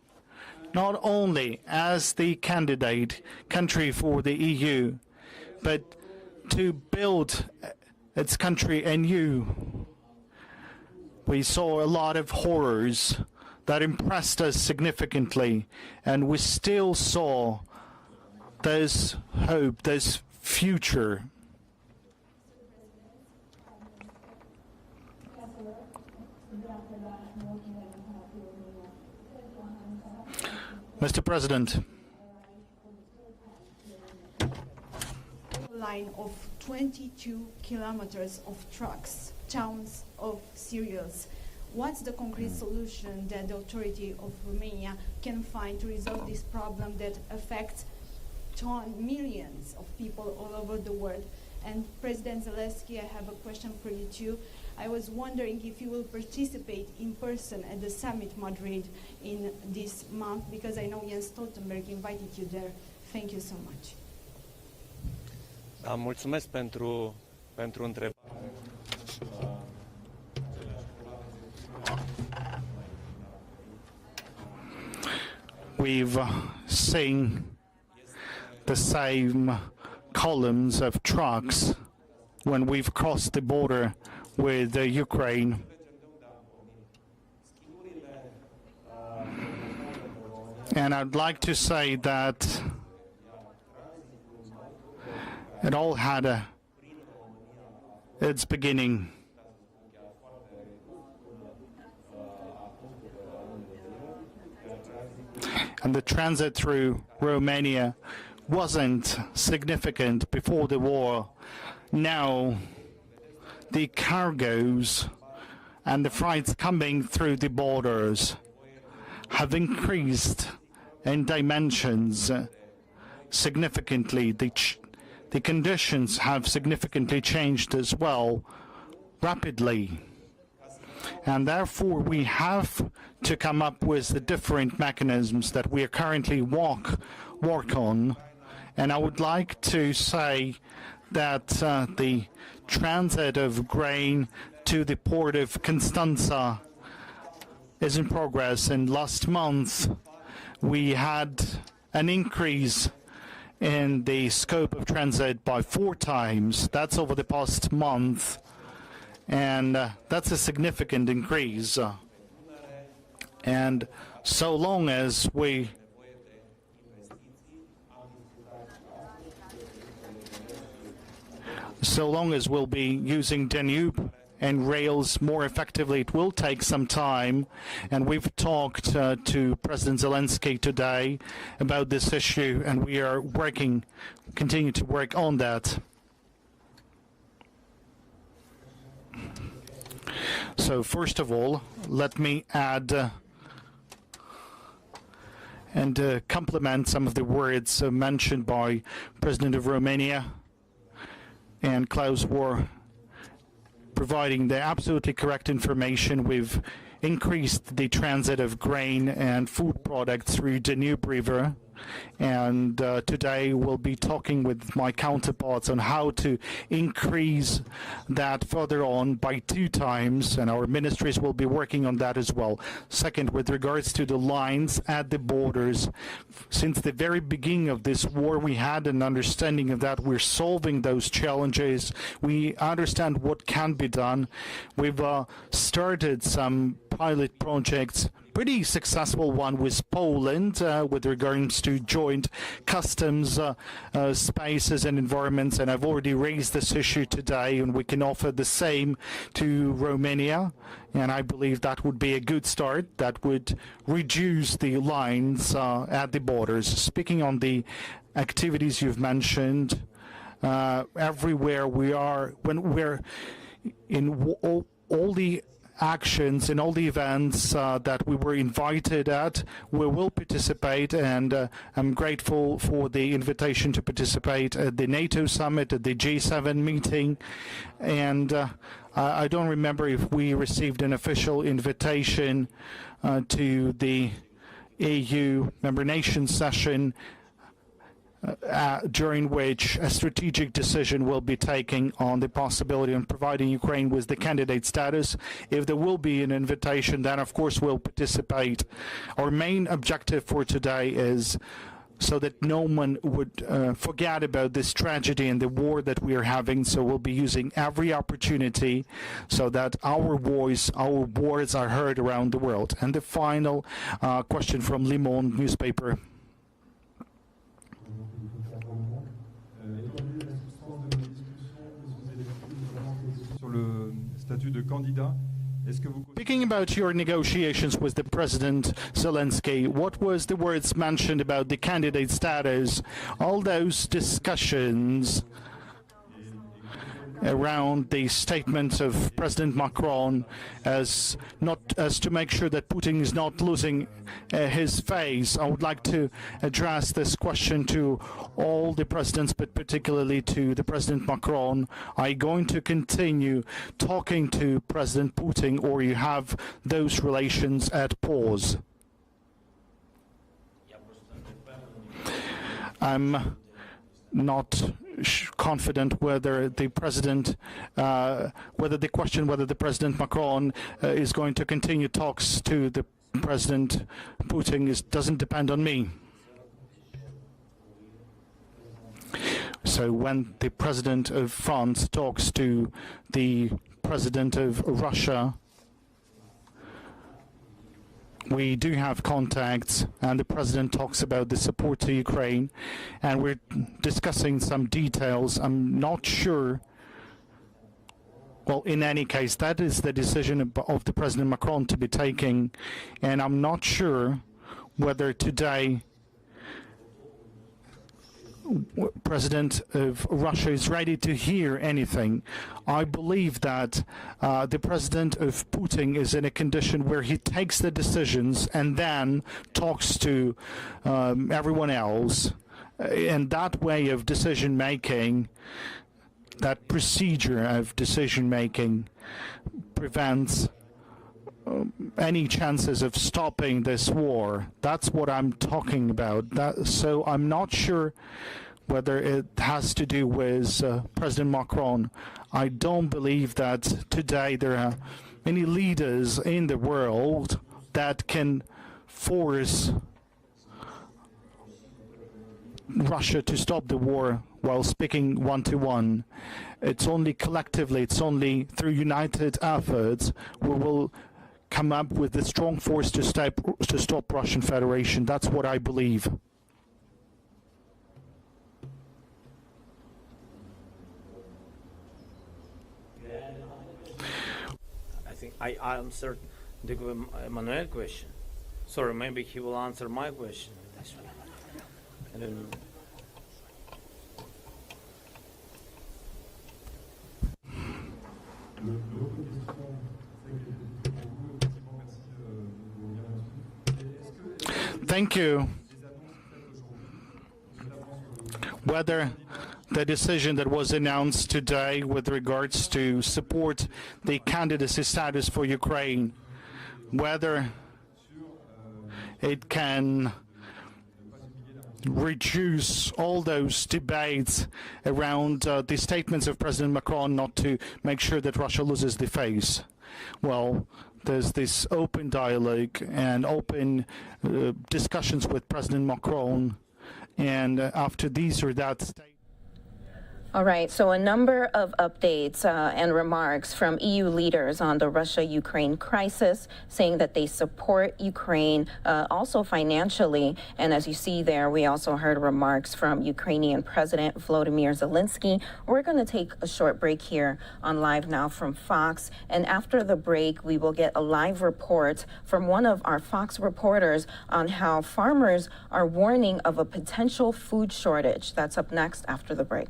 not only as the candidate country for the EU, but to build its country anew. We saw a lot of horrors that impressed us significantly, and we still saw there's hope, there's future. Mr. President. Line of 22 kilometers of trucks, towns of Syrians. What's the concrete solution that the authority of Romania can find to resolve this problem that affects millions of people all over the world? And President Zelensky, I have a question for you too. I was wondering if you will participate in person at the summit Madrid in this month, because I know Jens Stoltenberg invited you there. Thank you so much. Mulțumesc pentru întrebare. We've seen the same columns of trucks when we've crossed the border with Ukraine. And I'd like to say that it all had its beginning. And the transit through Romania wasn't significant before the war. Now the cargoes and the freights coming through the borders have increased in dimensions significantly. The conditions have significantly changed as well, rapidly. And therefore we have to come up with the different mechanisms that we are currently work on. And I would like to say that the transit of grain to the port of Constanța is in progress. And last month we had an increase in the scope of transit by 4 times. That's over the past month. And that's a significant increase. And so long as we'll be using Danube and rails more effectively, it will take some time. And we've talked to President Zelensky today about this issue, and we are continue to work on that. So first of all, let me add and complement some of the words mentioned by President of Romania and Klaus were providing the absolutely correct information. We've increased the transit of grain and food products through Danube River, and today we'll be talking with my counterparts on how to increase that further on by 2 times, and our ministries will be working on that as well. Second, with regards to the lines at the borders, since the very beginning of this war we had an understanding of that. We're solving those challenges. We understand what can be done. We've started some pilot projects pretty successful one with Poland with regards to joint customs spaces and environments, and I've already raised this issue today, and we can offer the same to Romania, and I believe that would be a good start. That would reduce the lines at the borders. Speaking on the activities you've mentioned, everywhere we are, when we're in all the actions and all the events that we were invited at, we will participate, and I'm grateful for the invitation to participate at the NATO summit, at the G7 meeting, and I don't remember if we received an official invitation to the EU member nation session during which a strategic decision will be taken on the possibility of providing Ukraine with the candidate status. If there will be an invitation, then of course we'll participate. Our main objective for today is so that no one would forget about this tragedy and the war that we are having, so we'll be using every opportunity so that our voice, our words are heard around the world. And the final question from Le Monde newspaper. Speaking about your negotiations with the President Zelensky, what was the words mentioned about the candidate status? All those discussions around the statement of President Macron as to make sure that Putin is not losing his face. I would like to address this question to all the presidents, but particularly to the President Macron. Are you going to continue talking to President Putin, or you have those relations at pause? I'm not confident whether the president, whether the President Macron is going to continue talks to the President Putin doesn't depend on me. So when the President of France talks to the President of Russia, we do have contacts, and the President talks about the support to Ukraine, and we're discussing some details. I'm not sure. Well, in any case, that is the decision of the President Macron to be taking, and I'm not sure whether today President of Russia is ready to hear anything. I believe that the President of Putin is in a condition where he takes the decisions and then talks to everyone else. And that way of decision making, that procedure of decision making, prevents any chances of stopping this war. That's what I'm talking about. So I'm not sure whether it has to do with President Macron. I don't believe that today there are many leaders in the world that can force Russia to stop the war while speaking one-to-one. It's only collectively, it's only through united efforts we will come up with a strong force to stop Russian Federation. That's what I believe. I think I answered the Emmanuel question. Sorry, maybe he will answer my question. I don't know. Thank you. Whether the decision that was announced today with regards to support the candidacy status for Ukraine, whether it can reduce all those debates around the statements of President Macron not to make sure that Russia loses the face. Well, there's this open dialogue and open discussions with President Macron, and after these or that All right, so a number of updates and remarks from EU leaders on the Russia-Ukraine crisis, saying that they support Ukraine also financially. And as you see there, we also heard remarks from Ukrainian President Volodymyr Zelensky. We're going to take a short break here on Live Now from Fox. And after the break, we will get a live report from one of our Fox reporters on how farmers are warning of a potential food shortage. That's up next after the break.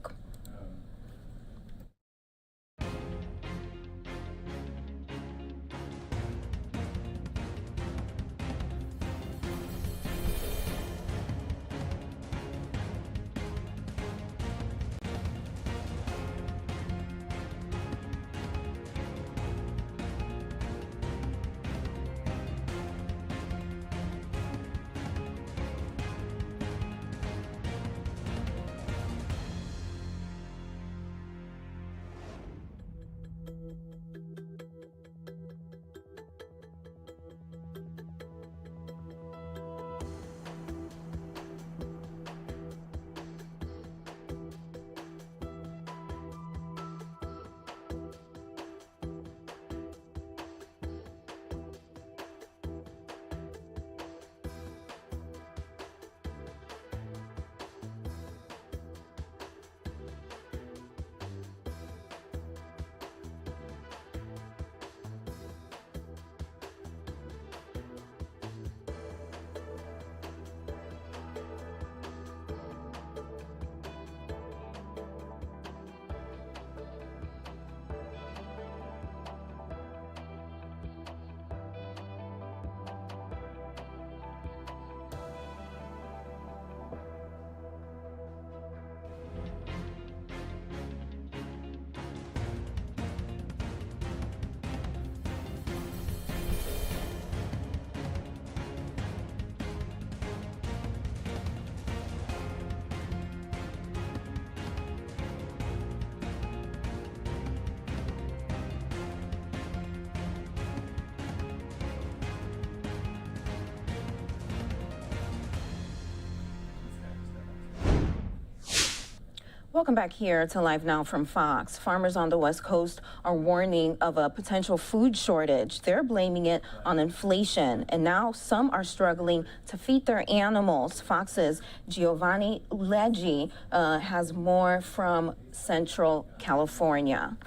Welcome back here to Live Now from Fox. Farmers on the West Coast are warning of a potential food shortage. They're blaming it on inflation, and now some are struggling to feed their animals. Fox's Giovanni Leggi has more from Central California.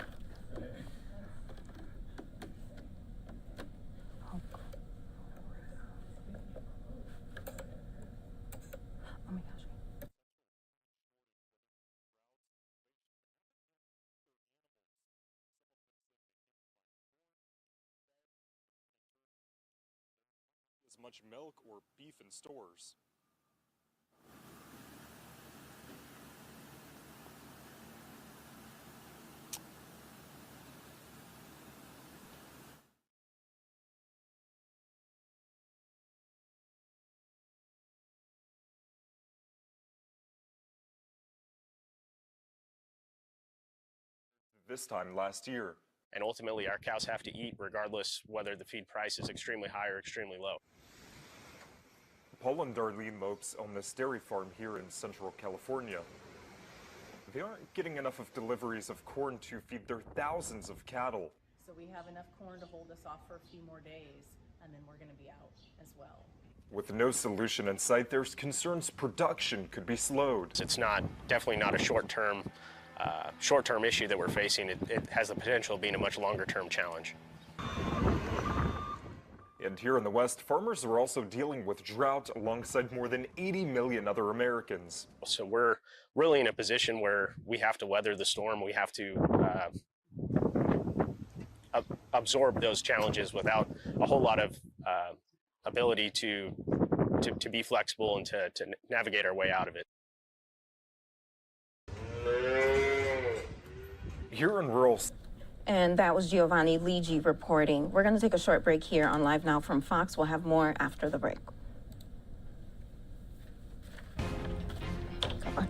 As much milk or beef in stores. This time last year. And ultimately, our cows have to eat regardless whether the feed price is extremely high or extremely low. Paul and Darlene Mopes own this dairy farm here in Central California. They aren't getting enough of deliveries of corn to feed their thousands of cattle. So we have enough corn to hold us off for a few more days, and then we're going to be out as well. With no solution in sight, there's concerns production could be slowed. It's definitely not a short-term issue that we're facing. It has the potential of being a much longer-term challenge. And here in the West, farmers are also dealing with drought alongside more than 80 million other Americans. So we're really in a position where we have to weather the storm. We have to absorb those challenges without a whole lot of ability to be flexible and to navigate our way out of it. Here in rural... And that was Giovanni Leggi reporting. We're going to take a short break here on Live Now from Fox. We'll have more after the break. Come on.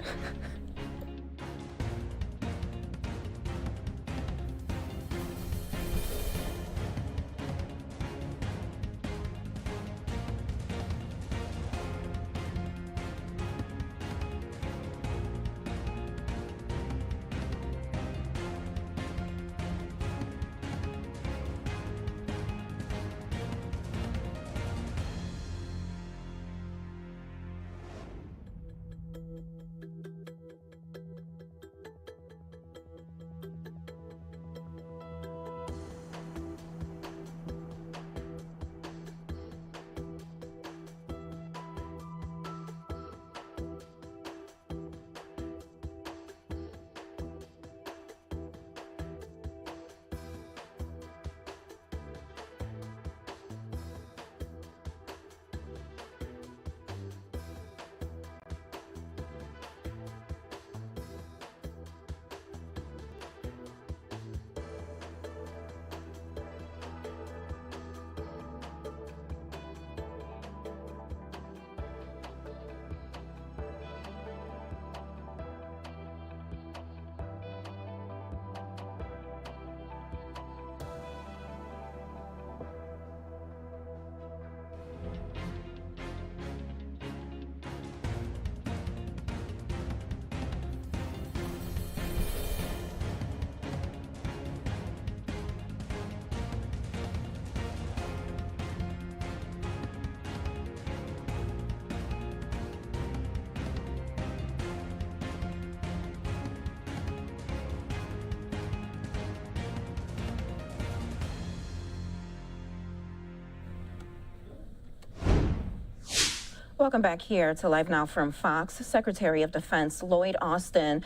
Welcome back here to Live Now from Fox. Secretary of Defense Lloyd Austin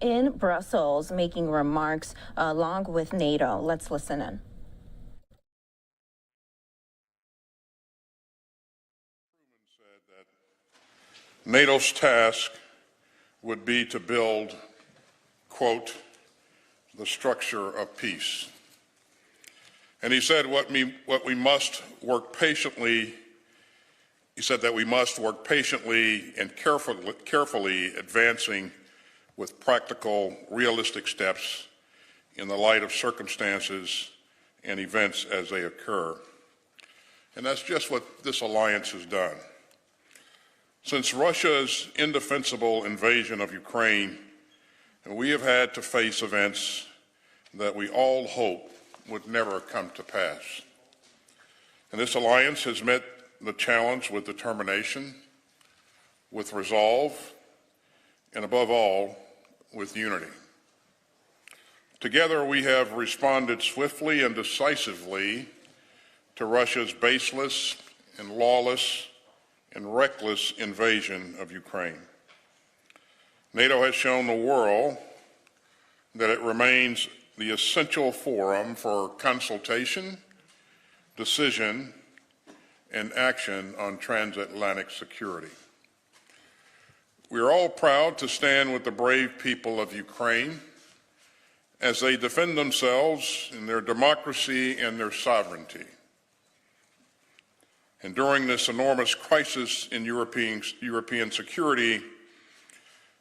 in Brussels making remarks along with NATO. Let's listen in. NATO's task would be to build, quote, the structure of peace. And he said we must work patiently. He said that we must work patiently and carefully advancing with practical, realistic steps in the light of circumstances and events as they occur. And that's just what this alliance has done. Since Russia's indefensible invasion of Ukraine, we have had to face events that we all hope would never come to pass. And this alliance has met the challenge with determination, with resolve, and above all, with unity. Together, we have responded swiftly and decisively to Russia's baseless and lawless and reckless invasion of Ukraine. NATO has shown the world that it remains the essential forum for consultation, decision, and action on transatlantic security. We are all proud to stand with the brave people of Ukraine as they defend themselves in their democracy and their sovereignty. And during this enormous crisis in European security,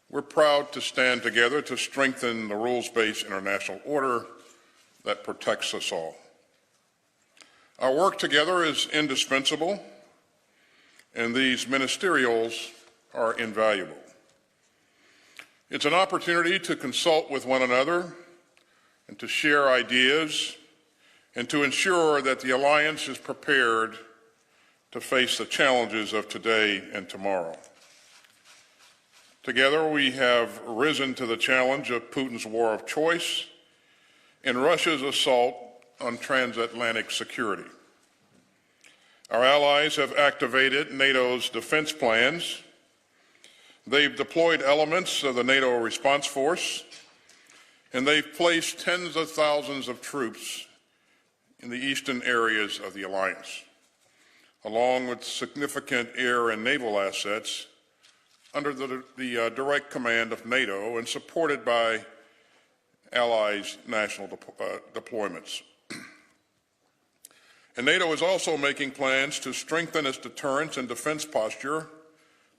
we're proud to stand together to strengthen the rules-based international order that protects us all. Our work together is indispensable, and these ministerials are invaluable. It's an opportunity to consult with one another and to share ideas and to ensure that the alliance is prepared to face the challenges of today and tomorrow. Together, we have risen to the challenge of Putin's war of choice and Russia's assault on transatlantic security. Our allies have activated NATO's defense plans. They've deployed elements of the NATO response force, and they've placed tens of thousands of troops in the eastern areas of the alliance, along with significant air and naval assets under the direct command of NATO and supported by allies' national deployments. And NATO is also making plans to strengthen its deterrence and defense posture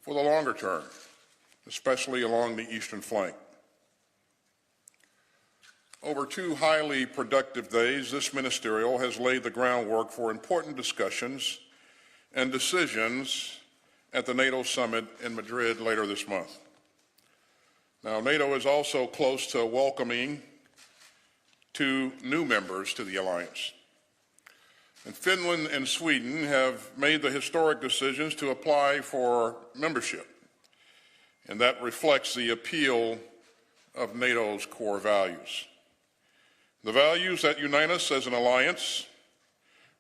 for the longer term, especially along the eastern flank. Over 2 highly productive days, this ministerial has laid the groundwork for important discussions and decisions at the NATO summit in Madrid later this month. Now, NATO is also close to welcoming 2 new members to the alliance. And Finland and Sweden have made the historic decisions to apply for membership, and that reflects the appeal of NATO's core values. The values that unite us as an alliance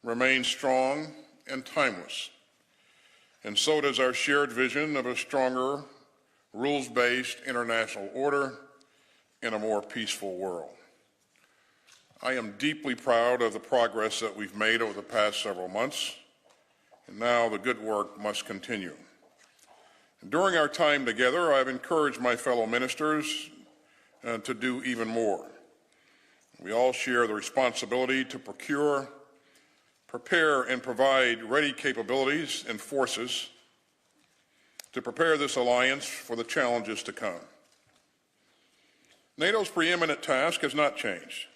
remain strong and timeless, and so does our shared vision of a stronger, rules-based international order in a more peaceful world. I am deeply proud of the progress that we've made over the past several months, and now the good work must continue. And during our time together, I've encouraged my fellow ministers to do even more. We all share the responsibility to procure, prepare, and provide ready capabilities and forces to prepare this alliance for the challenges to come. NATO's preeminent task has not changed: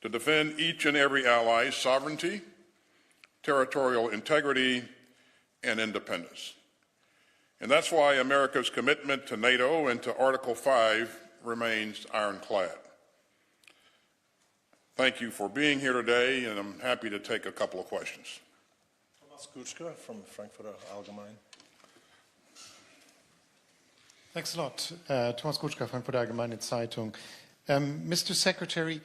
to defend each and every ally's sovereignty, territorial integrity, and independence. And that's why America's commitment to NATO and to Article 5 remains ironclad. Thank you for being here today, and I'm happy to take a couple of questions. Thomas Kutschka from Frankfurter Allgemein. Thanks a lot. Thomas Kutschka, Frankfurter Allgemeine Zeitung. Mr. Secretary,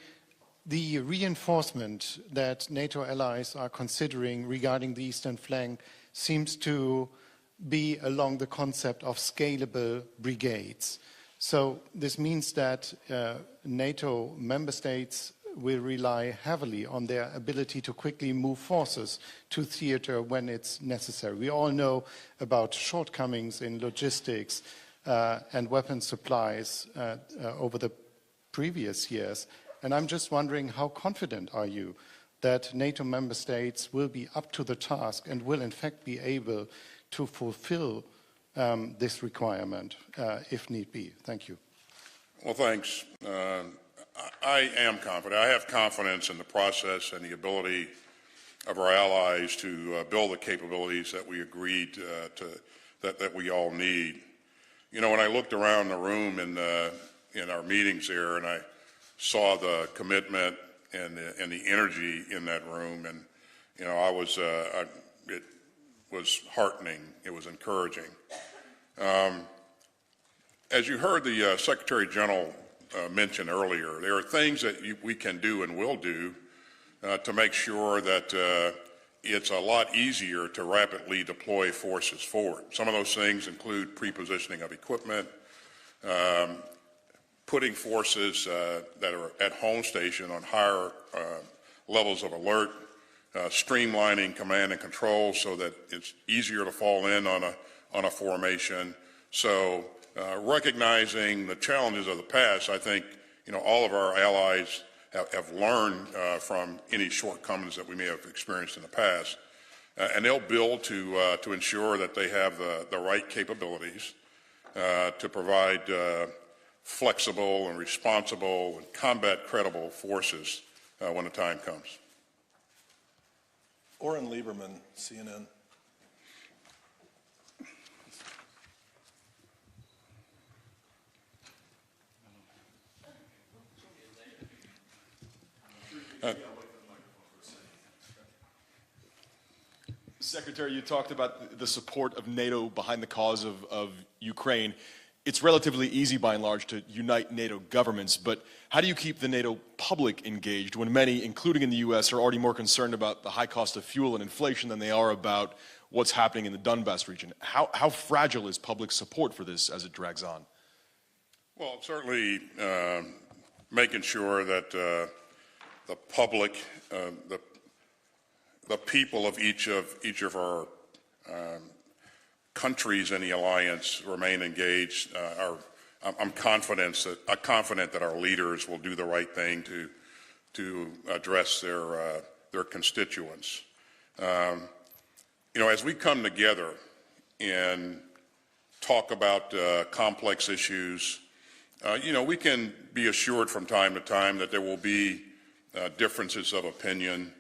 the reinforcement that NATO allies are considering regarding the eastern flank seems to be along the concept of scalable brigades. So this means that NATO member states will rely heavily on their ability to quickly move forces to theater when it's necessary. We all know about shortcomings in logistics and weapon supplies over the previous years. And I'm just wondering, how confident are you that NATO member states will be up to the task and will in fact be able to fulfill this requirement if need be? Thank you. Well, thanks. I am confident. I have confidence in the process and the ability of our allies to build the capabilities that we agreed that we all need. You know, when I looked around the room in our meetings there, and I saw the commitment and the energy in that room, and you know, it was heartening. It was encouraging. As you heard the Secretary General mention earlier, there are things that we can do and will do to make sure that it's a lot easier to rapidly deploy forces forward. Some of those things include pre-positioning of equipment, putting forces that are at home station on higher levels of alert, streamlining command and control so that it's easier to fall in on a formation. So recognizing the challenges of the past, I think all of our allies have learned from any shortcomings that we may have experienced in the past, and they'll build to ensure that they have the right capabilities to provide flexible and responsible and combat-credible forces when the time comes. Oren Lieberman, CNN. Secretary, you talked about the support of NATO behind the cause of Ukraine. It's relatively easy, by and large, to unite NATO governments, but how do you keep the NATO public engaged when many, including in the U.S., are already more concerned about the high cost of fuel and inflation than they are about what's happening in the Donbass region? How fragile is public support for this as it drags on? Well, certainly making sure that the public, the people of each of our countries in the alliance remain engaged. I'm confident that our leaders will do the right thing to address their constituents. As we come together and talk about complex issues, we can be assured from time to time that there will be differences of opinion,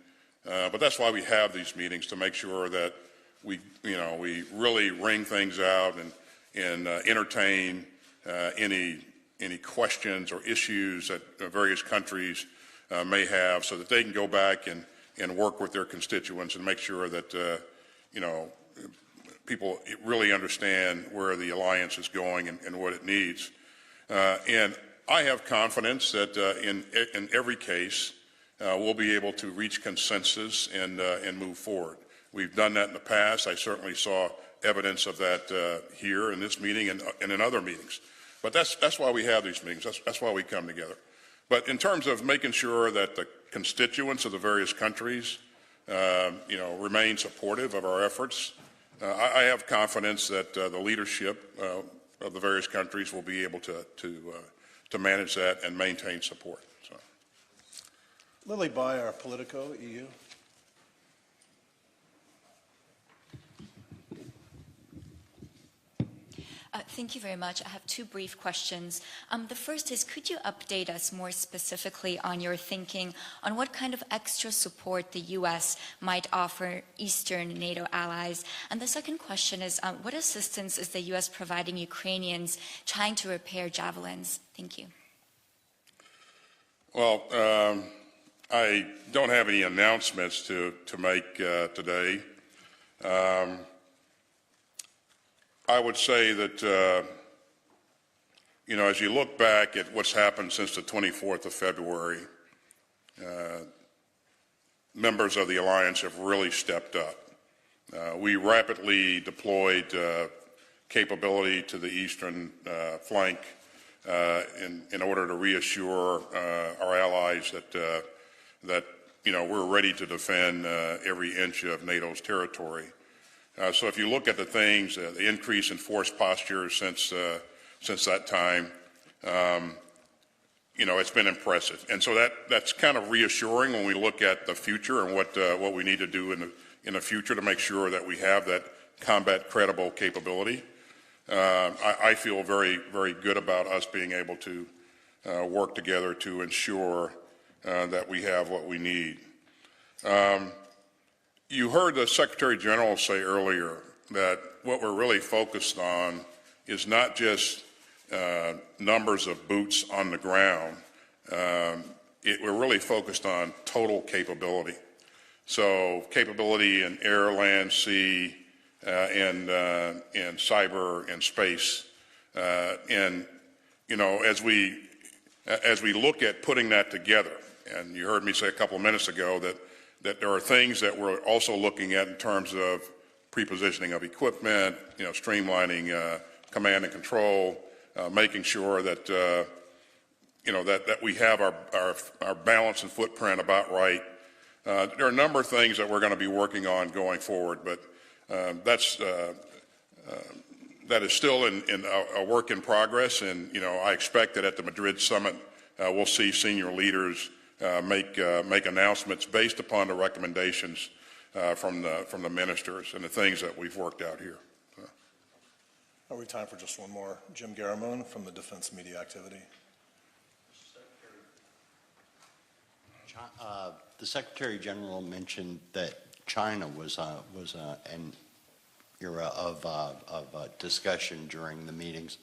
but that's why we have these meetings, to make sure that we really wring things out and entertain any questions or issues that various countries may have, so that they can go back and work with their constituents and make sure that people really understand where the alliance is going and what it needs. And I have confidence that in every case we'll be able to reach consensus and move forward. We've done that in the past. I certainly saw evidence of that here in this meeting and in other meetings. But that's why we have these meetings. That's why we come together. But in terms of making sure that the constituents of the various countries, remain supportive of our efforts, I have confidence that the leadership of the various countries will be able to manage that and maintain support. So. Lily Bayer, Politico, EU. Thank you very much. I have two brief questions. The first is, could you update us more specifically on your thinking on what kind of extra support the U.S. might offer Eastern NATO allies? And the second question is, what assistance is the U.S. providing Ukrainians trying to repair javelins? Thank you. Well, I don't have any announcements to make today. I would say that, as you look back at what's happened since the 24th of February, members of the alliance have really stepped up. We rapidly deployed capability to the eastern flank in order to reassure our allies that we're ready to defend every inch of NATO's territory. So if you look at the things, the increase in force posture since that time, it's been impressive. And so that's kind of reassuring when we look at the future and what we need to do in the future to make sure that we have that combat credible capability. I feel very, very good about us being able to work together to ensure that we have what we need. You heard the Secretary General say earlier that what we're really focused on is not just numbers of boots on the ground. We're really focused on total capability. So capability in air, land, sea, and cyber and space. And as we look at putting that together, and you heard me say a couple of minutes ago that there are things that we're also looking at in terms of pre-positioning of equipment, streamlining command and control, making sure that that we have our balance and footprint about right. There are a number of things that we're going to be working on going forward, but that is still a work in progress. And I expect that at the Madrid summit, we'll see senior leaders make announcements based upon the recommendations from the ministers and the things that we've worked out here. Are we time for just one more? Jim Garamone from the Defense Media Activity. The Secretary General mentioned that China was an era of discussion during the meetings.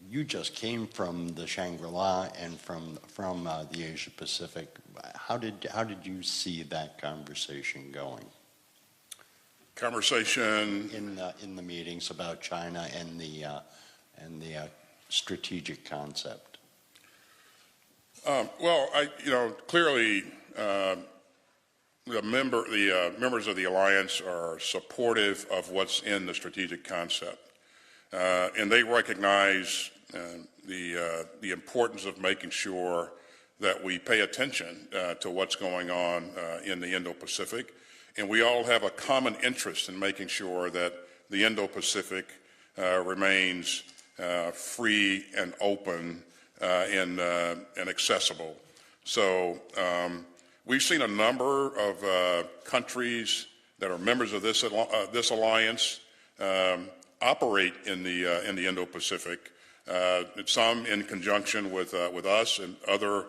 You just came from the Shangri-La and from the Asia Pacific. How did you see that conversation going? Conversation in the meetings about China and the strategic concept. Well, clearly the members of the alliance are supportive of what's in the strategic concept, and they recognize the importance of making sure that we pay attention to what's going on in the Indo-Pacific, and we all have a common interest in making sure that the Indo-Pacific remains free and open and accessible. So we've seen a number of countries that are members of this alliance operate in the Indo-Pacific. Some in conjunction with us and other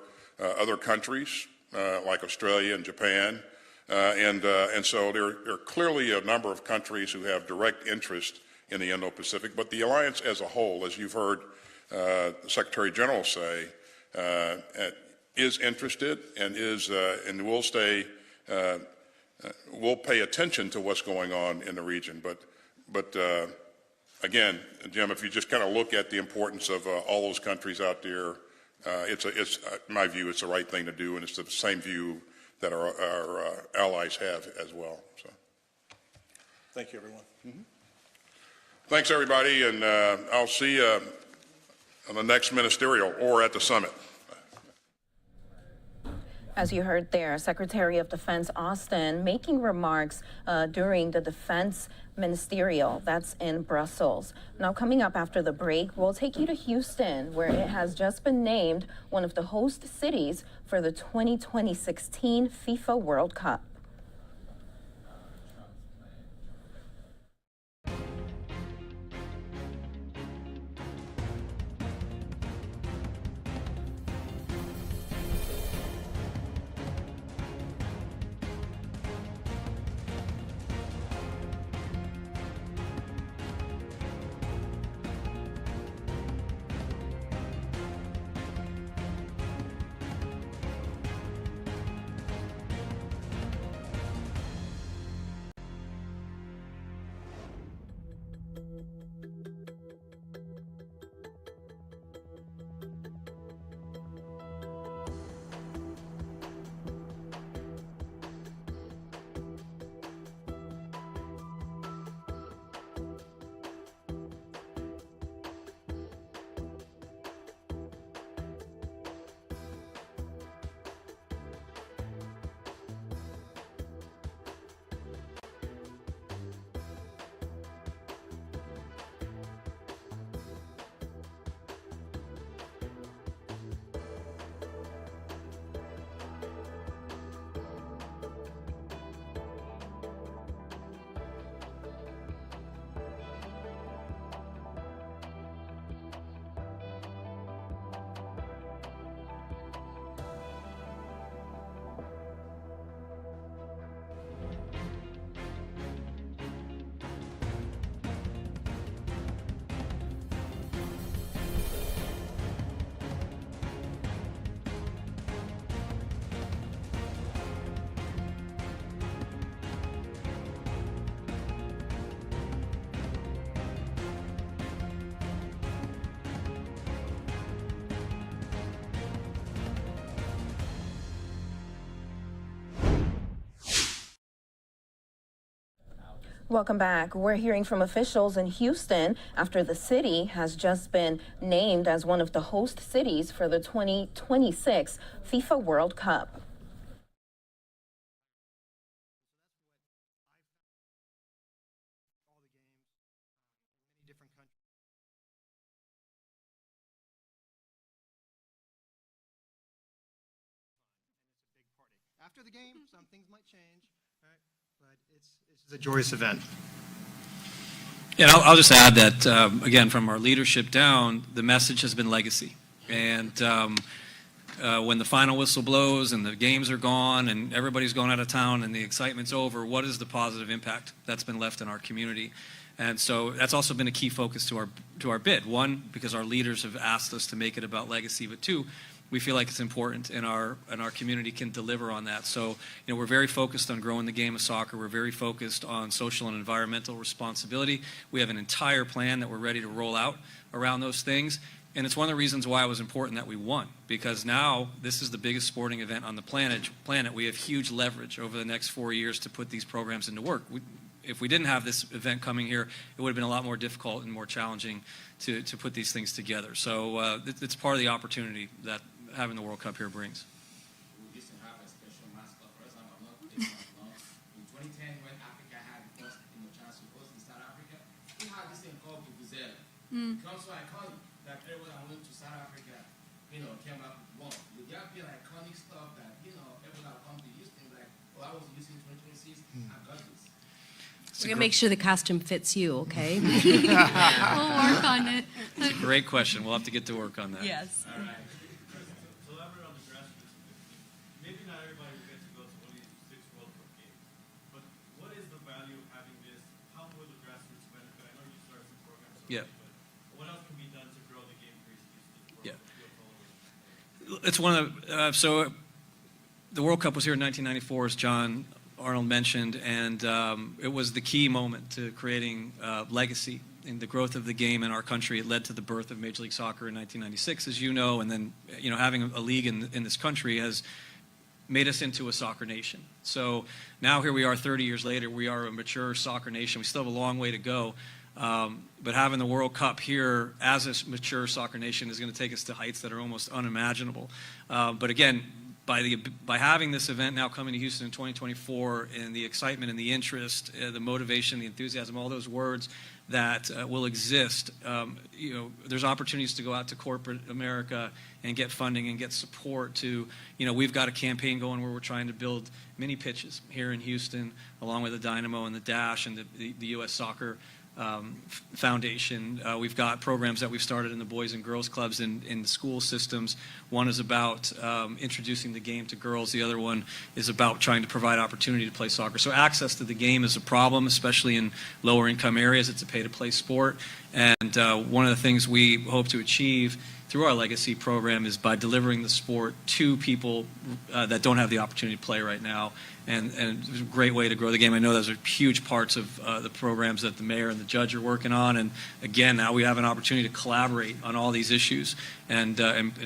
countries like Australia and Japan, and so there are clearly a number of countries who have direct interest in the Indo-Pacific. But the alliance as a whole, as you've heard the Secretary General say, is interested and will stay. We'll pay attention to what's going on in the region. But again, Jim, if you just kind of look at the importance of all those countries out there, it's in my view, it's the right thing to do, and it's the same view that our allies have as well. So, thank you, everyone. Mm-hmm. Thanks, everybody, and I'll see you on the next ministerial or at the summit. As you heard there, Secretary of Defense Austin making remarks during the Defense Ministerial. That's in Brussels. Now, coming up after the break, we'll take you to Houston, where it has just been named one of the host cities for the 2016 FIFA World Cup. Welcome back. We're hearing from officials in Houston after the city has just been named as one of the host cities for the 2026 FIFA World Cup. After the game, some things might change, right? But it's a joyous event. Yeah, I'll just add that, again, from our leadership down, the message has been legacy. And when the final whistle blows and the games are gone and everybody's gone out of town and the excitement's over, what is the positive impact that's been left in our community? And so that's also been a key focus to our bid. One, because our leaders have asked us to make it about legacy, but two, we feel like it's important and our community can deliver on that. So, we're very focused on growing the game of soccer. We're very focused on social and environmental responsibility. We have an entire plan that we're ready to roll out around those things. And it's one of the reasons why it was important that we won, because now this is the biggest sporting event on the planet. We have huge leverage over the next 4 years to put these programs into work. If we didn't have this event coming here, it would have been a lot more difficult and more challenging to put these things together. So it's part of the opportunity that having the World Cup here brings. In 2010, when Africa had first chance to host in South Africa, we had this thing called Vuvuzela. It comes so iconic that everyone that went to South Africa, came up with one. Would that be like iconic stuff that, everyone that come to Houston, like, I was using 2026, I got this. We're going to make sure the costume fits you, okay? We'll work on it. It's a great question. We'll have to get to work on that. Yes. All right. Yeah. What else can be done to grow the game for Houston? Yeah. It's one of the, so the World Cup was here in 1994, as John Arnold mentioned, and it was the key moment to creating legacy in the growth of the game in our country. It led to the birth of Major League Soccer in 1996, as you know, and then, having a league in this country has made us into a soccer nation. So now here we are 30 years later, we are a mature soccer nation. We still have a long way to go. But having the World Cup here as a mature soccer nation is going to take us to heights that are almost unimaginable. But again, by having this event now coming to Houston in 2024, and the excitement and the interest, the motivation, the enthusiasm, all those words that will exist, there's opportunities to go out to corporate America and get funding and get support to, we've got a campaign going where we're trying to build mini pitches here in Houston, along with the Dynamo and the Dash and the U.S. Soccer Foundation. We've got programs that we've started in the boys and girls clubs in school systems. One is about introducing the game to girls. The other one is about trying to provide opportunity to play soccer. So access to the game is a problem, especially in lower income areas. It's a pay-to-play sport. And one of the things we hope to achieve through our legacy program is by delivering the sport to people that don't have the opportunity to play right now. And it's a great way to grow the game. I know those are huge parts of the programs that the mayor and the judge are working on. And again, now we have an opportunity to collaborate on all these issues and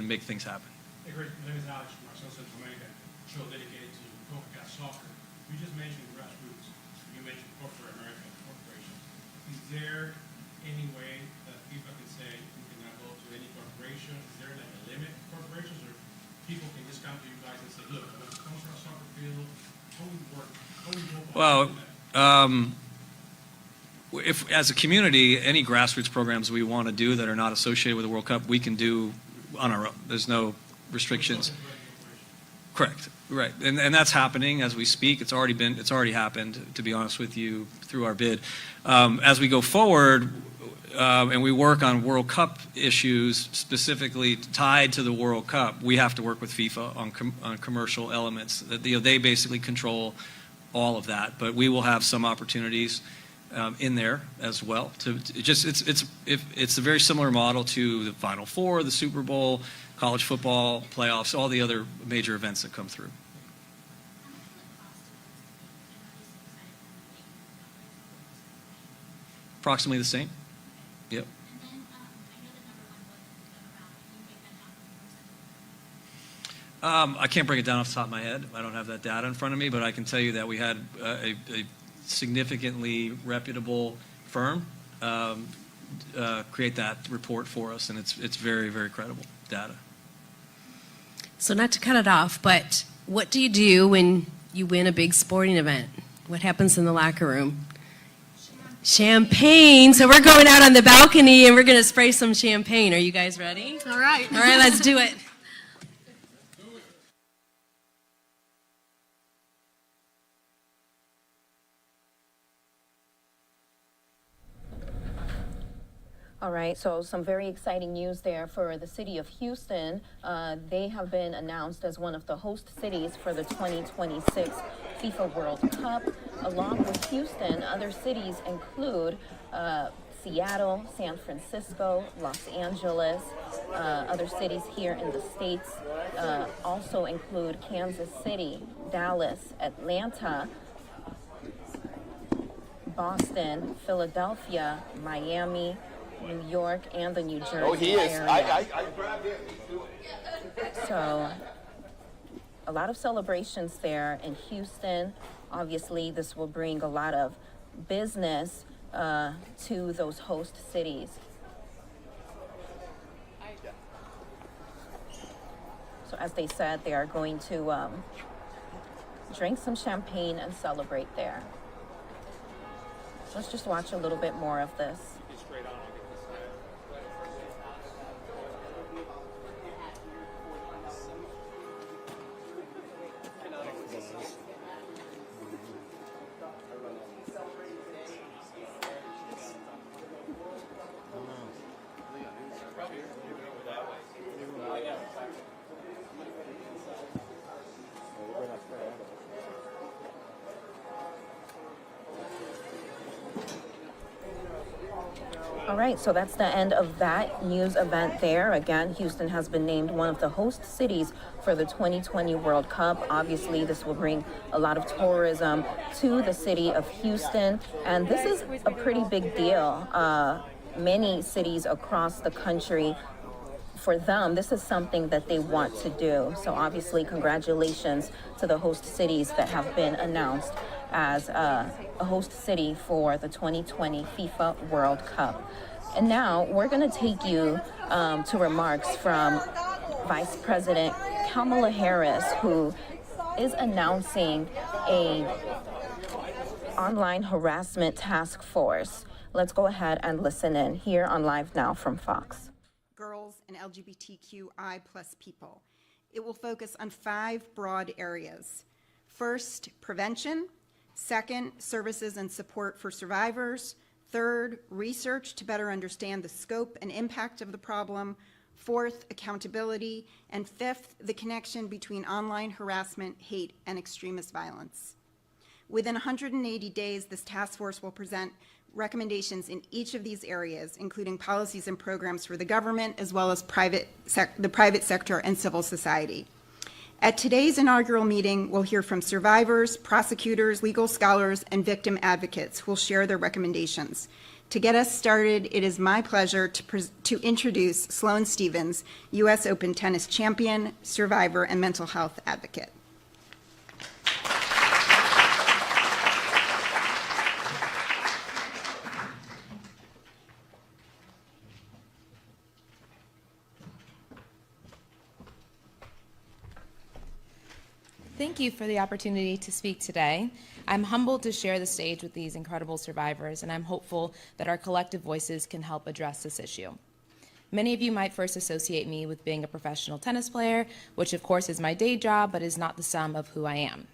make things happen. Hey, great. My name is Alex from Marcel Central America, show dedicated to CONCACAF soccer. You just mentioned grassroots. You mentioned corporate American corporations. Is there any way that FIFA can say we cannot go to any corporation? Is there like a limit for corporations, or people can just come to you guys and say, look, I want to sponsor a soccer field? How would it work? How would you Well, if as a community, any grassroots programs we want to do that are not associated with the World Cup, we can do on our own. There's no restrictions. Correct. Right. And that's happening as we speak. It's already happened, to be honest with you, through our bid. As we go forward, and we work on World Cup issues specifically tied to the World Cup, we have to work with FIFA on commercial elements. They basically control all of that, but we will have some opportunities in there as well. It's a very similar model to the Final Four, the Super Bowl, college football playoffs, all the other major events that come through. Approximately the same. Yep. I can't break it down off the top of my head. I don't have that data in front of me, but I can tell you that we had a significantly reputable firm create that report for us, and it's very, very credible data. So not to cut it off, but what do you do when you win a big sporting event? What happens in the locker room? Champagne. So we're going out on the balcony and we're going to spray some champagne. Are you guys ready? All right. All right, let's do it. All right, so some very exciting news there for the city of Houston. They have been announced as one of the host cities for the 2026 FIFA World Cup. Along with Houston, other cities include Seattle, San Francisco, Los Angeles. Other cities here in the States also include Kansas City, Dallas, Atlanta, Boston, Philadelphia, Miami, New York, and the New Jersey area. I grabbed it. So a lot of celebrations there in Houston. Obviously, this will bring a lot of business to those host cities. So as they said, they are going to drink some champagne and celebrate there. Let's just watch a little bit more of this. All right, so that's the end of that news event there. Again, Houston has been named one of the host cities for the 2020 World Cup. Obviously, this will bring a lot of tourism to the city of Houston, and this is a pretty big deal. Many cities across the country, for them, this is something that they want to do. So obviously, congratulations to the host cities that have been announced as a host city for the 2020 FIFA World Cup. And now we're going to take you to remarks from Vice President Kamala Harris, who is announcing a online harassment task force. Let's go ahead and listen in here on LiveNOW from Fox. Girls and LGBTQI+ people. It will focus on 5 broad areas. First, prevention. Second, services and support for survivors. Third, research to better understand the scope and impact of the problem. Fourth, accountability. And fifth, the connection between online harassment, hate, and extremist violence. Within 180 days, this task force will present recommendations in each of these areas, including policies and programs for the government, as well as the private sector and civil society. At today's inaugural meeting, we'll hear from survivors, prosecutors, legal scholars, and victim advocates who will share their recommendations. To get us started, it is my pleasure to introduce Sloane Stephens, U.S. Open tennis champion, survivor, and mental health advocate. Thank you for the opportunity to speak today. I'm humbled to share the stage with these incredible survivors, and I'm hopeful that our collective voices can help address this issue. Many of you might first associate me with being a professional tennis player, which of course is my day job, but is not the sum of who I am.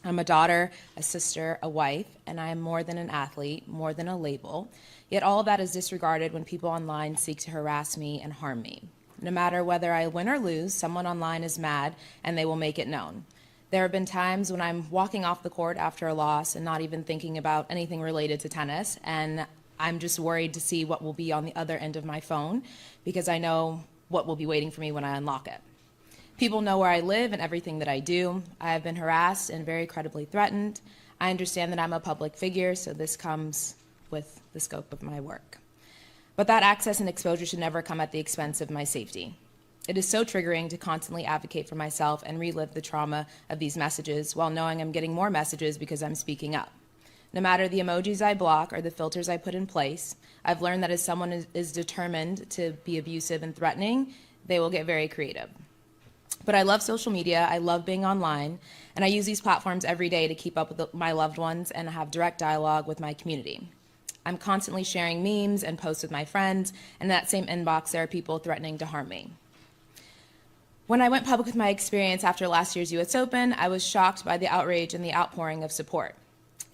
I'm a daughter, a sister, a wife, and I am more than an athlete, more than a label. Yet all of that is disregarded when people online seek to harass me and harm me. No matter whether I win or lose, someone online is mad, and they will make it known. There have been times when I'm walking off the court after a loss and not even thinking about anything related to tennis, and I'm just worried to see what will be on the other end of my phone because I know what will be waiting for me when I unlock it. People know where I live and everything that I do. I have been harassed and very credibly threatened. I understand that I'm a public figure, so this comes with the scope of my work. But that access and exposure should never come at the expense of my safety. It is so triggering to constantly advocate for myself and relive the trauma of these messages while knowing I'm getting more messages because I'm speaking up. No matter the emojis I block or the filters I put in place, I've learned that if someone is determined to be abusive and threatening, they will get very creative. But I love social media, I love being online, and I use these platforms every day to keep up with my loved ones and have direct dialogue with my community. I'm constantly sharing memes and posts with my friends, and in that same inbox there are people threatening to harm me. When I went public with my experience after last year's US Open, I was shocked by the outrage and the outpouring of support.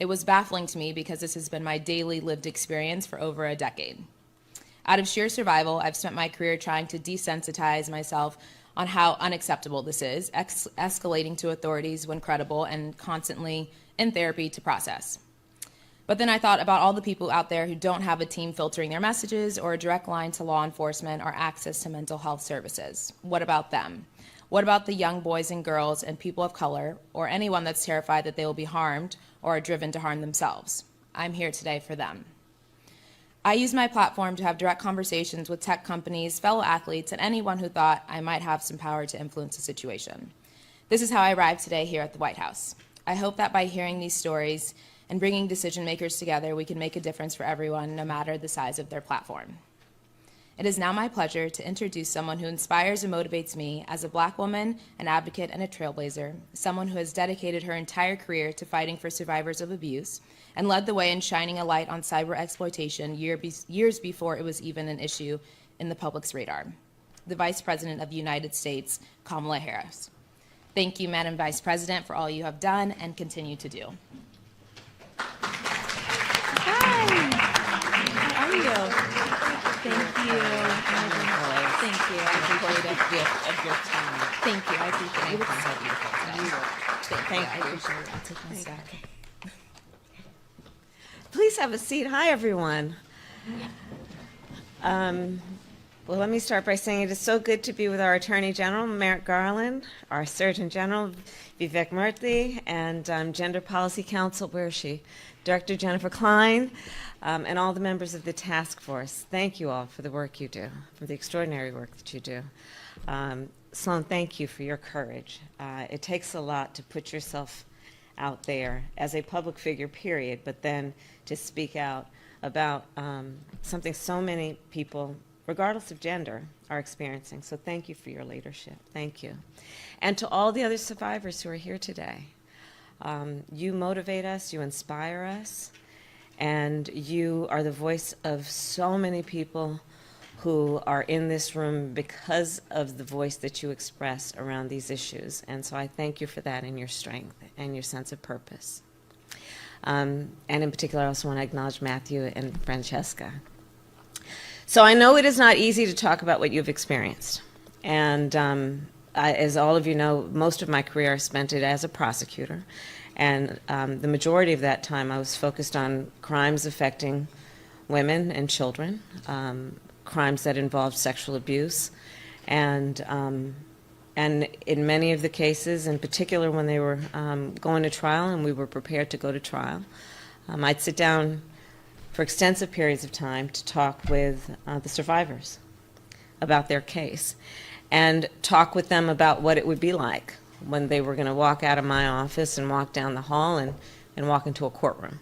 It was baffling to me because this has been my daily lived experience for over a decade. Out of sheer survival, I've spent my career trying to desensitize myself on how unacceptable this is, escalating to authorities when credible, and constantly in therapy to process. But then I thought about all the people out there who don't have a team filtering their messages or a direct line to law enforcement or access to mental health services. What about them? What about the young boys and girls and people of color, or anyone that's terrified that they will be harmed or are driven to harm themselves? I'm here today for them. I use my platform to have direct conversations with tech companies, fellow athletes, and anyone who thought I might have some power to influence the situation. This is how I arrived today here at the White House. I hope that by hearing these stories and bringing decision makers together, we can make a difference for everyone, no matter the size of their platform. It is now my pleasure to introduce someone who inspires and motivates me as a Black woman, an advocate, and a trailblazer, someone who has dedicated her entire career to fighting for survivors of abuse and led the way in shining a light on cyber exploitation years before it was even an issue in the public's radar. The Vice President of the United States, Kamala Harris. Thank you, Madam Vice President, for all you have done and continue to do. Hi. How are you? Thank you. Thank you. I appreciate it. Thank you. I appreciate it. You look so beautiful today. Thank you. I appreciate it. I'll take my stack. Please have a seat. Hi, everyone. Well, let me start by saying it is so good to be with our Attorney General, Merrick Garland, our Surgeon General, Vivek Murthy, and Gender Policy Council, where is she? Director Jennifer Klein, and all the members of the task force. Thank you all for the work you do, for the extraordinary work that you do. Sloan, thank you for your courage. It takes a lot to put yourself out there as a public figure, period, but then to speak out about something so many people, regardless of gender, are experiencing. So thank you for your leadership. Thank you. And to all the other survivors who are here today, you motivate us, you inspire us, and you are the voice of so many people who are in this room because of the voice that you express around these issues. And so I thank you for that and your strength and your sense of purpose. And in particular, I also want to acknowledge Matthew and Francesca. So I know it is not easy to talk about what you've experienced. And as all of you know, most of my career I spent it as a prosecutor. And the majority of that time I was focused on crimes affecting women and children, crimes that involved sexual abuse. And in many of the cases, in particular when they were going to trial and we were prepared to go to trial, I'd sit down for extensive periods of time to talk with the survivors about their case and talk with them about what it would be like when they were going to walk out of my office and walk down the hall and walk into a courtroom.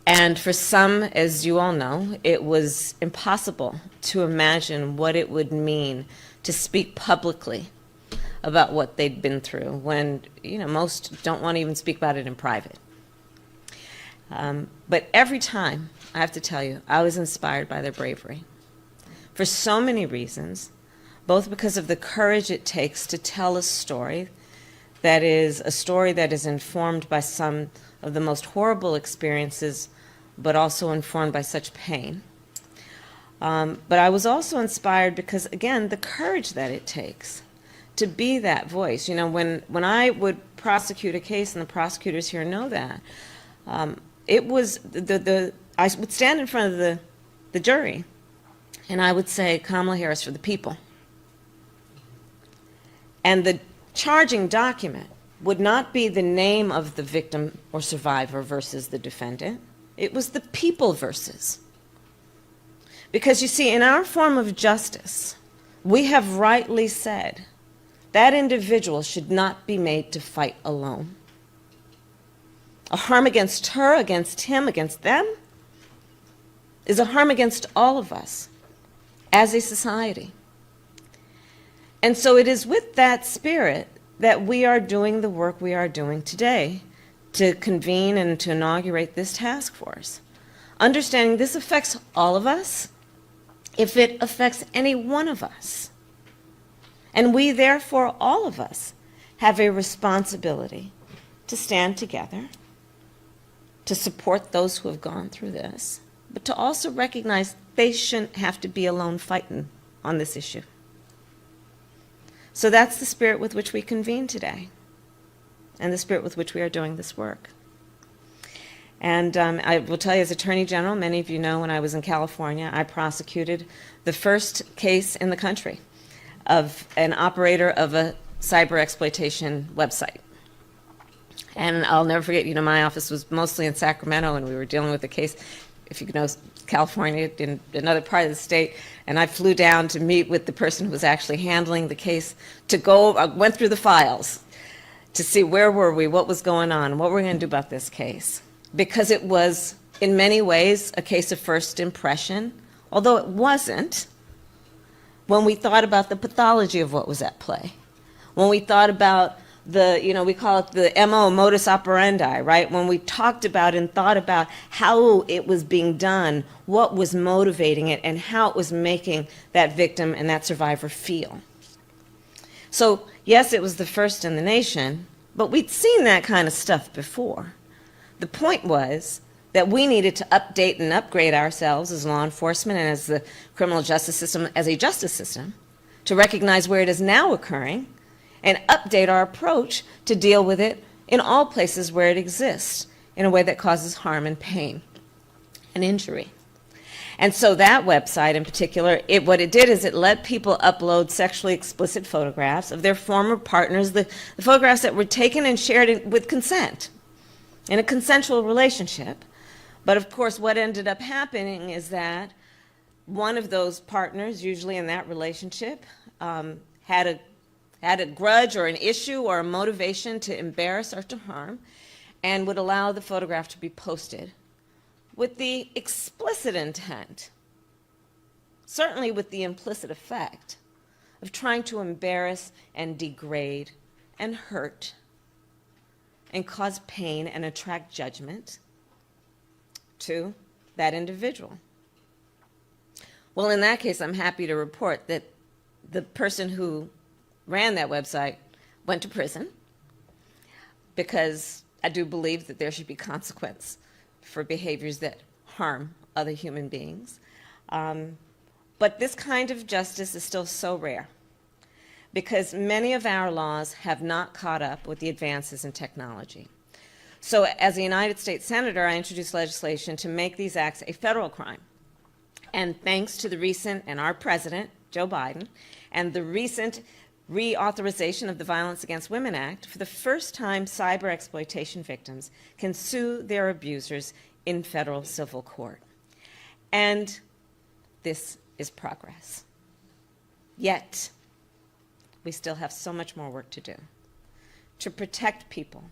And for some, as you all know, it was impossible to imagine what it would mean to speak publicly about what they'd been through when, you know, most don't want to even speak about it in private. But every time, I have to tell you, I was inspired by their bravery for so many reasons, both because of the courage it takes to tell a story that is informed by some of the most horrible experiences, but also informed by such pain. But I was also inspired because, again, the courage that it takes to be that voice. You know, when I would prosecute a case, and the prosecutors here know that, it was I would stand in front of the jury, and I would say, Kamala Harris for the people. And the charging document would not be the name of the victim or survivor versus the defendant. It was the people versus. Because you see, in our form of justice, we have rightly said that individual should not be made to fight alone. a harm against her, against him, against them, is a harm against all of us as a society. And so it is with that spirit that we are doing the work we are doing today to convene and to inaugurate this task force. Understanding this affects all of us if it affects any one of us. And we, therefore, all of us, have a responsibility to stand together, to support those who have gone through this, but to also recognize they shouldn't have to be alone fighting on this issue. So that's the spirit with which we convene today, and the spirit with which we are doing this work. And I will tell you, as Attorney General, many of you know when I was in California, I prosecuted the first case in the country of an operator of a cyber exploitation website. And I'll never forget, you know, my office was mostly in Sacramento, and we were dealing with a case, if you know, California, in another part of the state, and I flew down to meet with the person who was actually handling the case, to go, I went through the files to see where were we, what was going on, what were we going to do about this case. Because it was, in many ways, a case of first impression, although it wasn't, when we thought about the pathology of what was at play, when we thought about the, you know, we call it the MO, modus operandi, right? When we talked about and thought about how it was being done, what was motivating it, and how it was making that victim and that survivor feel. So, yes, it was the first in the nation, but we'd seen that kind of stuff before. The point was that we needed to update and upgrade ourselves as law enforcement and as the criminal justice system, as a justice system, to recognize where it is now occurring and update our approach to deal with it in all places where it exists in a way that causes harm and pain and injury. And so that website in particular, what it did is it let people upload sexually explicit photographs of their former partners, the photographs that were taken and shared with consent, in a consensual relationship. But of course, what ended up happening is that one of those partners, usually in that relationship, had a grudge or an issue or a motivation to embarrass or to harm, and would allow the photograph to be posted with the explicit intent, certainly with the implicit effect, of trying to embarrass and degrade and hurt and cause pain and attract judgment to that individual. Well, in that case, I'm happy to report that the person who ran that website went to prison, because I do believe that there should be consequence for behaviors that harm other human beings. But this kind of justice is still so rare, because many of our laws have not caught up with the advances in technology. So as a United States Senator, I introduced legislation to make these acts a federal crime. And thanks to the recent, and our president, Joe Biden, and the recent reauthorization of the Violence Against Women Act, for the first time, cyber exploitation victims can sue their abusers in federal civil court. And this is progress. Yet, we still have so much more work to do to protect people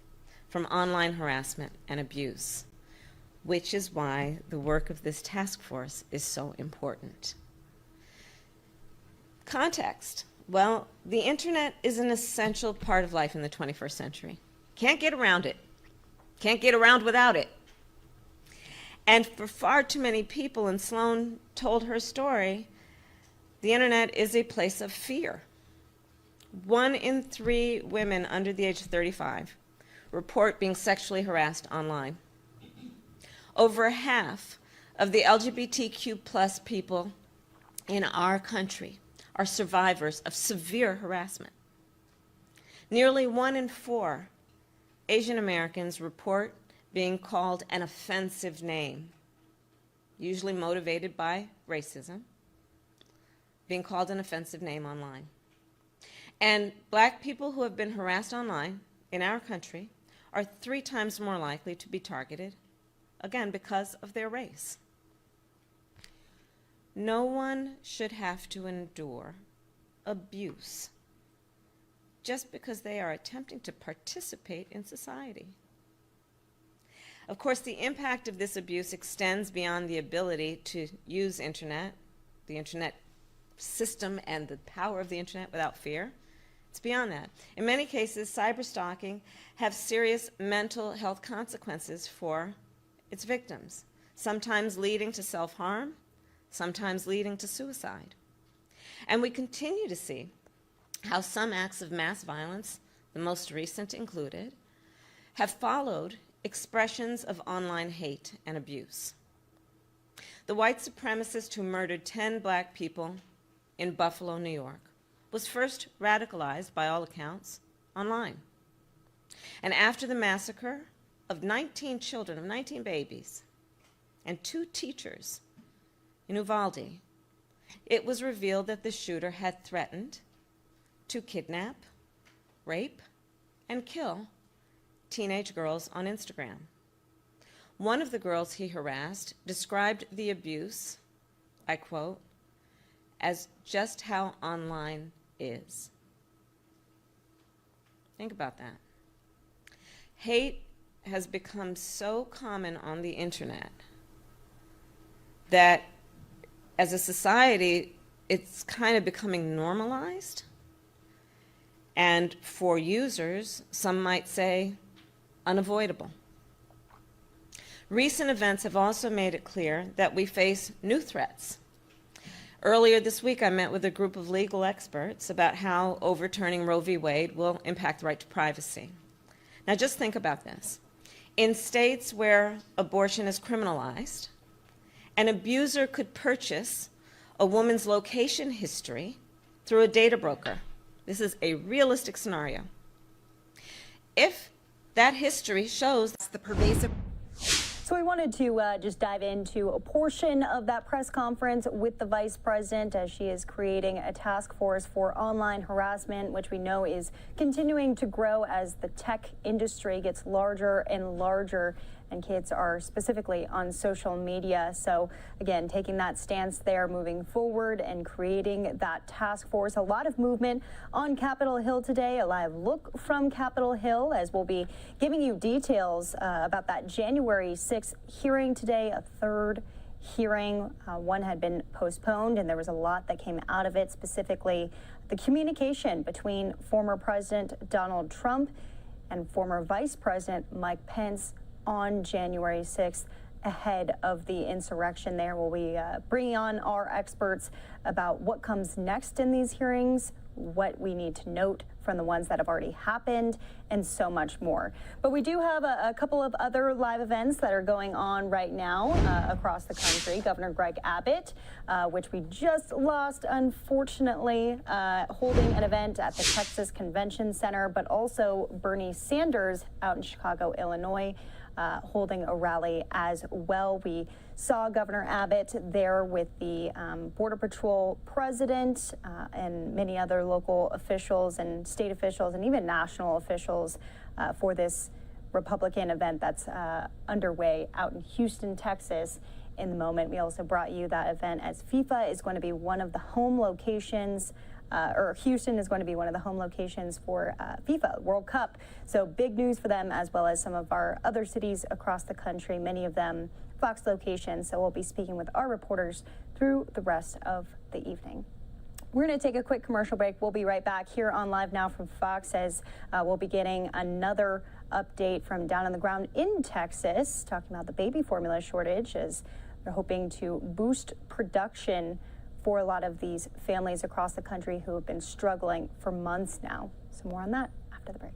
from online harassment and abuse, which is why the work of this task force is so important. Context. Well, the internet is an essential part of life in the 21st century. Can't get around it. Can't get around without it. And for far too many people, and Sloan told her story, the internet is a place of fear. 1 in 3 women under the age of 35 report being sexually harassed online. Over half of the LGBTQ+ people in our country are survivors of severe harassment. Nearly 1 in 4 Asian Americans report being called an offensive name, usually motivated by racism, being called an offensive name online. And Black people who have been harassed online in our country are 3 times more likely to be targeted, again, because of their race. No one should have to endure abuse just because they are attempting to participate in society. Of course, the impact of this abuse extends beyond the ability to use the internet system and the power of the internet without fear. It's beyond that. In many cases, cyberstalking have serious mental health consequences for its victims, sometimes leading to self-harm, sometimes leading to suicide. And we continue to see how some acts of mass violence, the most recent included, have followed expressions of online hate and abuse. The white supremacist who murdered 10 black people in Buffalo, New York, was first radicalized, by all accounts, online. And after the massacre of 19 children, of 19 babies, and 2 teachers in Uvalde, it was revealed that the shooter had threatened to kidnap, rape, and kill teenage girls on Instagram. One of the girls he harassed described the abuse, I quote, as just how online is. Think about that. Hate has become so common on the internet that as a society, it's kind of becoming normalized. And for users, some might say unavoidable. Recent events have also made it clear that we face new threats. Earlier this week, I met with a group of legal experts about how overturning Roe v. Wade will impact the right to privacy. Now, just think about this. In states where abortion is criminalized, an abuser could purchase a woman's location history through a data broker. This is a realistic scenario. If that history shows the pervasive. So we wanted to just dive into a portion of that press conference with the Vice President as she is creating a task force for online harassment, which we know is continuing to grow as the tech industry gets larger and larger and kids are specifically on social media. So again, taking that stance there, moving forward and creating that task force. A lot of movement on Capitol Hill today. A live look from Capitol Hill as we'll be giving you details about that January 6th hearing today, a third hearing. One had been postponed and there was a lot that came out of it, specifically the communication between former President Donald Trump and former Vice President Mike Pence on January 6th ahead of the insurrection there. We'll be bringing on our experts about what comes next in these hearings, what we need to note from the ones that have already happened, and so much more. But we do have a couple of other live events that are going on right now across the country. Governor Greg Abbott, which we just lost, unfortunately, holding an event at the Texas Convention Center, but also Bernie Sanders out in Chicago, Illinois, holding a rally as well. We saw Governor Abbott there with the Border Patrol president and many other local officials and state officials and even national officials for this Republican event that's underway out in Houston, Texas. In the moment, we also brought you that event as FIFA is going to be one of the home locations or Houston is going to be one of the home locations for FIFA World Cup. So big news for them, as well as some of our other cities across the country, many of them Fox locations. So we'll be speaking with our reporters through the rest of the evening. We're going to take a quick commercial break. We'll be right back here on Live Now from Fox as we'll be getting another update from down on the ground in Texas, talking about the baby formula shortage as they're hoping to boost production for a lot of these families across the country who have been struggling for months now. So more on that after the break.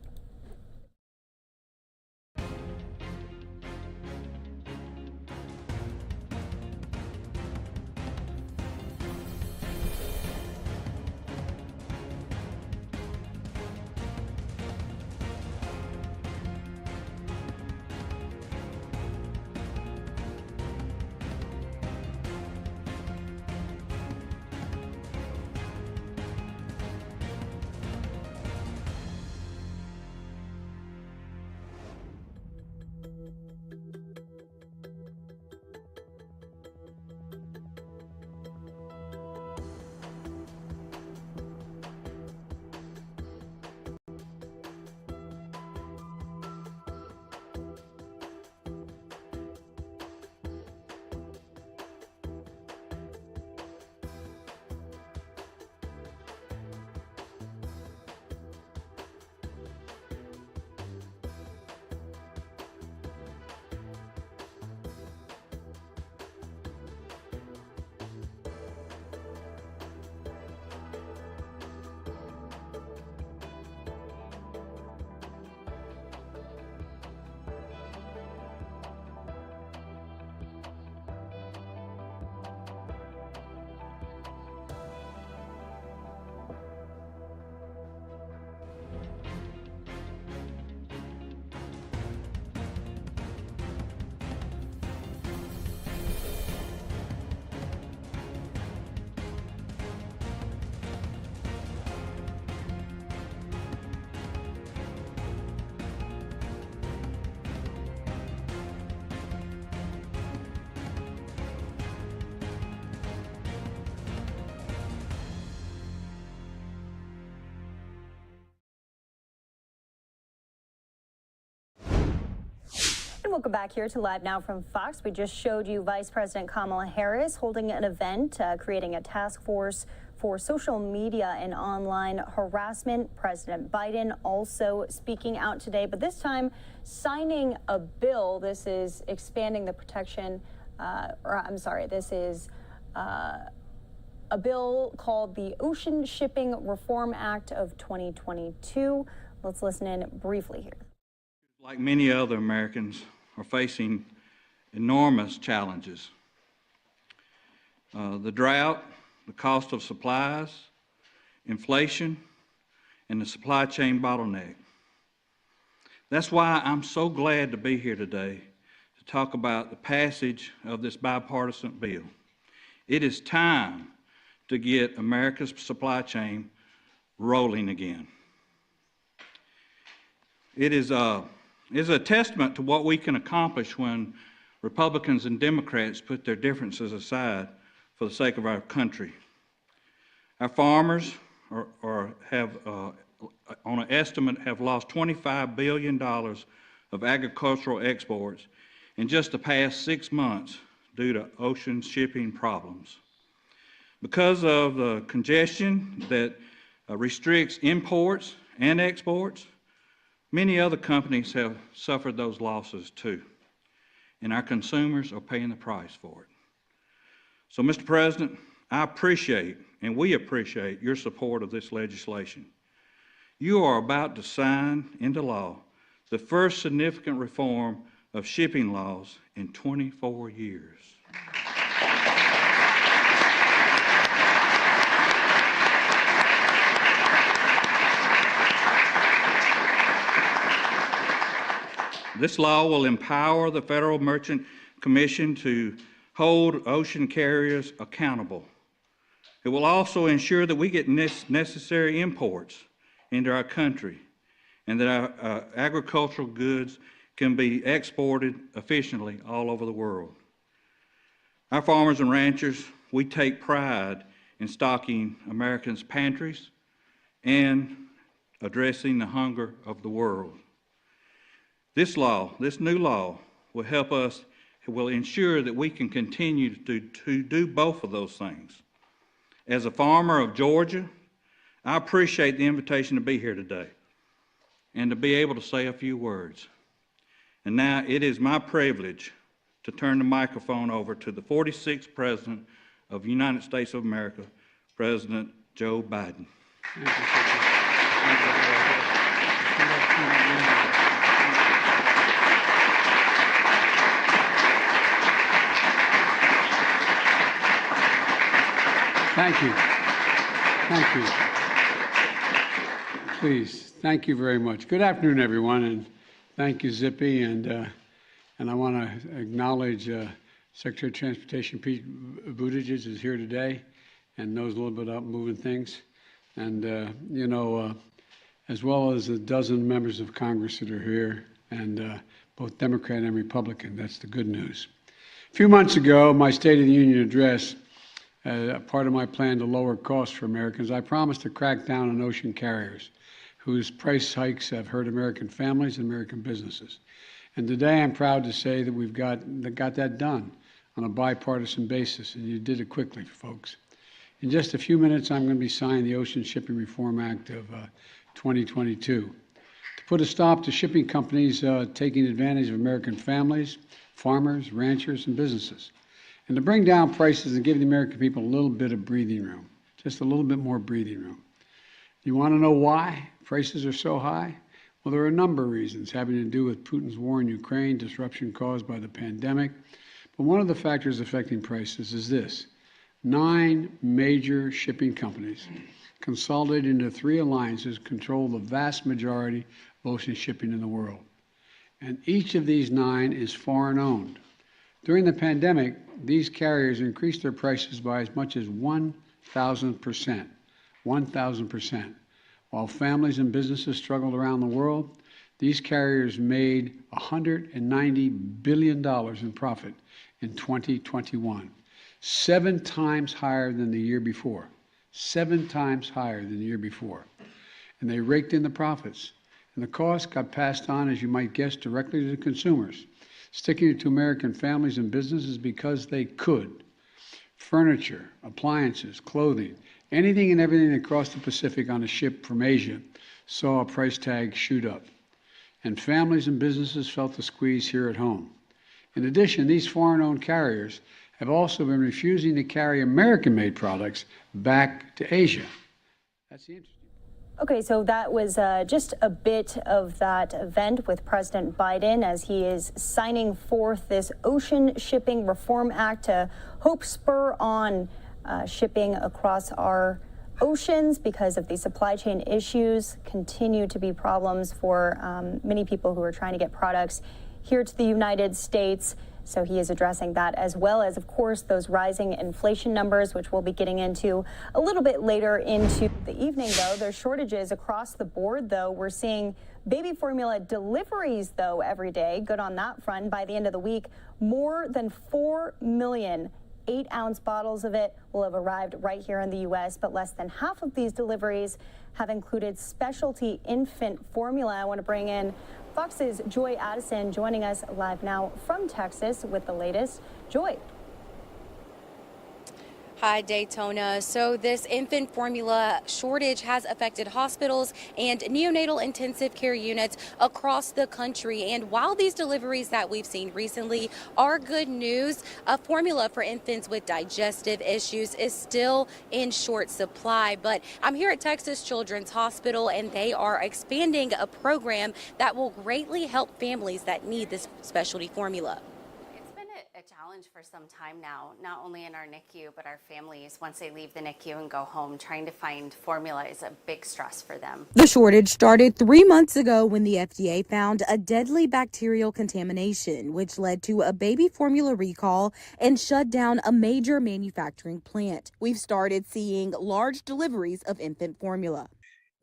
welcome back here to Live Now from Fox. We just showed you Vice President Kamala Harris holding an event, creating a task force for social media and online harassment. President Biden also speaking out today, but this time signing a bill. This is expanding the protection, this is a bill called the Ocean Shipping Reform Act of 2022. Let's listen in briefly here. Like many other Americans, are facing enormous challenges. The drought, the cost of supplies, inflation, and the supply chain bottleneck. That's why I'm so glad to be here today to talk about the passage of this bipartisan bill. It is time to get America's supply chain rolling again. It is a testament to what we can accomplish when Republicans and Democrats put their differences aside for the sake of our country. Our farmers have, on an estimate, have lost $25 billion of agricultural exports in just the past 6 months due to ocean shipping problems. Because of the congestion that restricts imports and exports, many other companies have suffered those losses too, and our consumers are paying the price for it. So, Mr. President, I appreciate, and we appreciate, your support of this legislation. You are about to sign into law the first significant reform of shipping laws in 24 years. This law will empower the Federal Merchant Commission to hold ocean carriers accountable. It will also ensure that we get necessary imports into our country and that our agricultural goods can be exported efficiently all over the world. Our farmers and ranchers, we take pride in stocking Americans' pantries and addressing the hunger of the world. This new law, will help us, will ensure that we can continue to do both of those things. As a farmer of Georgia, I appreciate the invitation to be here today and to be able to say a few words. And now it is my privilege to turn the microphone over to the 46th President of the United States of America, President Joe Biden. Thank you. Thank you. Please, thank you very much. Good afternoon, everyone, and thank you, Zippy. And I want to acknowledge Secretary of Transportation Pete Buttigieg is here today and knows a little bit about moving things. And, as well as a dozen members of Congress that are here, and both Democrat and Republican. That's the good news. A few months ago, my State of the Union address, part of my plan to lower costs for Americans, I promised to crack down on ocean carriers whose price hikes have hurt American families and American businesses. And today I'm proud to say that we've got that done on a bipartisan basis, and you did it quickly, folks. In just a few minutes, I'm going to be signing the Ocean Shipping Reform Act of 2022 to put a stop to shipping companies taking advantage of American families, farmers, ranchers, and businesses, and to bring down prices and give the American people a little bit of breathing room, just a little bit more breathing room. You want to know why prices are so high? Well, there are a number of reasons having to do with Putin's war in Ukraine, disruption caused by the pandemic. But one of the factors affecting prices is this: 9 major shipping companies consolidated into 3 alliances control the vast majority of ocean shipping in the world. And each of these 9 is foreign owned. During the pandemic, these carriers increased their prices by as much as 1,000%. 1,000%. While families and businesses struggled around the world, these carriers made $190 billion in profit in 2021, 7 times higher than the year before. 7 times higher than the year before. And they raked in the profits. And the cost got passed on, as you might guess, directly to the consumers. sticking it to American families and businesses because they could. Furniture, appliances, clothing, anything and everything that crossed the Pacific on a ship from Asia saw a price tag shoot up. And families and businesses felt the squeeze here at home. In addition, these foreign-owned carriers have also been refusing to carry American-made products back to Asia. That's the interesting. Okay, so that was just a bit of that event with President Biden as he is signing forth this Ocean Shipping Reform Act to hope spur on shipping across our oceans because of the supply chain issues continue to be problems for many people who are trying to get products here to the United States. So he is addressing that, as well as, of course, those rising inflation numbers, which we'll be getting into a little bit later into the evening, though. There's shortages across the board, though. We're seeing baby formula deliveries, though, every day. Good on that front. By the end of the week, more than 4 million 8-ounce bottles of it will have arrived right here in the U.S., but less than half of these deliveries have included specialty infant formula. I want to bring in Fox's Joy Addison joining us live now from Texas with the latest. Joy. Hi, Daytona. So this infant formula shortage has affected hospitals and neonatal intensive care units across the country. And while these deliveries that we've seen recently are good news, a formula for infants with digestive issues is still in short supply. But I'm here at Texas Children's Hospital, and they are expanding a program that will greatly help families that need this specialty formula. A challenge for some time now, not only in our NICU, but our families, once they leave the NICU and go home, trying to find formula is a big stress for them. The shortage started 3 months ago when the FDA found a deadly bacterial contamination, which led to a baby formula recall and shut down a major manufacturing plant. We've started seeing large deliveries of infant formula.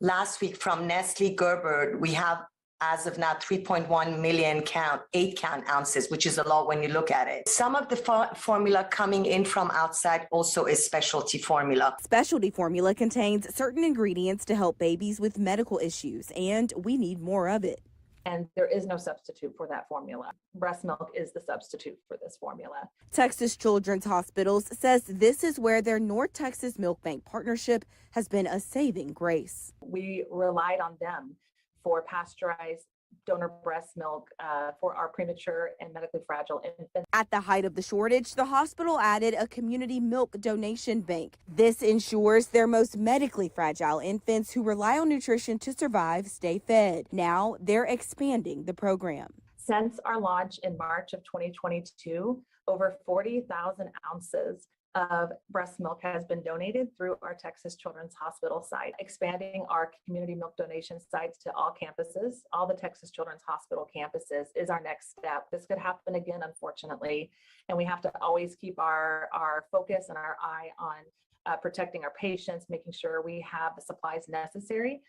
Last week from Nestle Gerber, we have as of now 3.1 million 8-count ounces, which is a lot when you look at it. Some of the formula coming in from outside also is specialty formula. Specialty formula contains certain ingredients to help babies with medical issues, and we need more of it. And there is no substitute for that formula. Breast milk is the substitute for this formula. Texas Children's Hospitals says this is where their North Texas Milk Bank partnership has been a saving grace. We relied on them for pasteurized donor breast milk for our premature and medically fragile infants. At the height of the shortage, the hospital added a community milk donation bank. This ensures their most medically fragile infants who rely on nutrition to survive stay fed. Now they're expanding the program. Since our launch in March of 2022, over 40,000 ounces of breast milk has been donated through our Texas Children's Hospital site, expanding our community milk donation sites to all campuses, all the Texas Children's Hospital campuses is our next step. This could happen again, unfortunately, and we have to always keep our focus and our eye on protecting our patients, making sure we have the supplies necessary.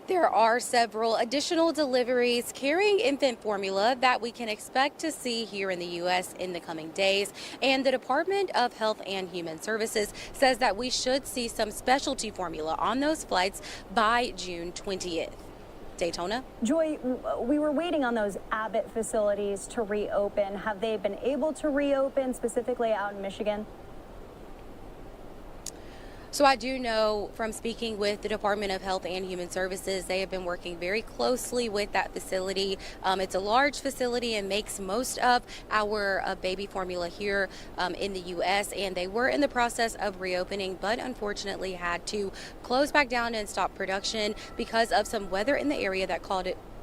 There are several additional deliveries carrying infant formula that we can expect to see here in the U.S. in the coming days. And the Department of Health and Human Services says that we should see some specialty formula on those flights by June 20th. Daytona? Joy, we were waiting on those Abbott facilities to reopen. Have they been able to reopen, specifically out in Michigan? So I do know from speaking with the Department of Health and Human Services, they have been working very closely with that facility. It's a large facility and makes most of our baby formula here in the U.S. And they were in the process of reopening, but unfortunately had to close back down and stop production because of some weather in the area that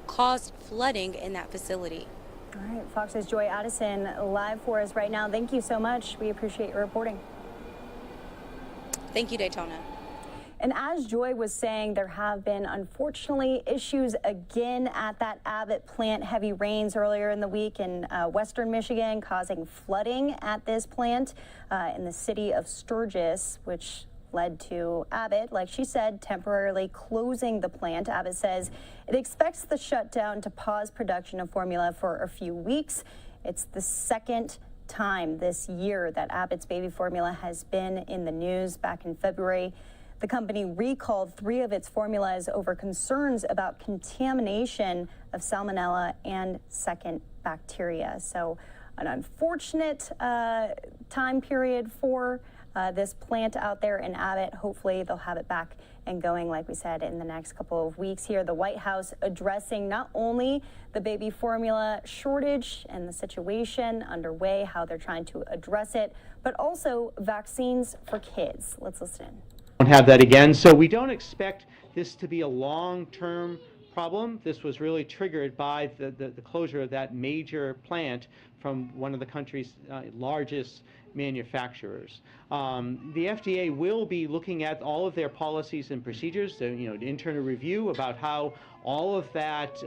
caused flooding in that facility. All right, Fox's Joy Addison live for us right now. Thank you so much. We appreciate your reporting. Thank you, Daytona. And as Joy was saying, there have been, unfortunately, issues again at that Abbott plant. Heavy rains earlier in the week in western Michigan causing flooding at this plant in the city of Sturgis, which led to Abbott, like she said, temporarily closing the plant. Abbott says it expects the shutdown to pause production of formula for a few weeks. It's the second time this year that Abbott's baby formula has been in the news. Back in February, the company recalled 3 of its formulas over concerns about contamination of salmonella and second bacteria. So an unfortunate time period for this plant out there in Abbott. Hopefully they'll have it back and going, like we said, in the next couple of weeks here. The White House addressing not only the baby formula shortage and the situation underway, how they're trying to address it, but also vaccines for kids. Let's listen in. Don't have that again. So we don't expect this to be a long-term problem. This was really triggered by the closure of that major plant from one of the country's largest manufacturers. The FDA will be looking at all of their policies and procedures, an internal review about how all of that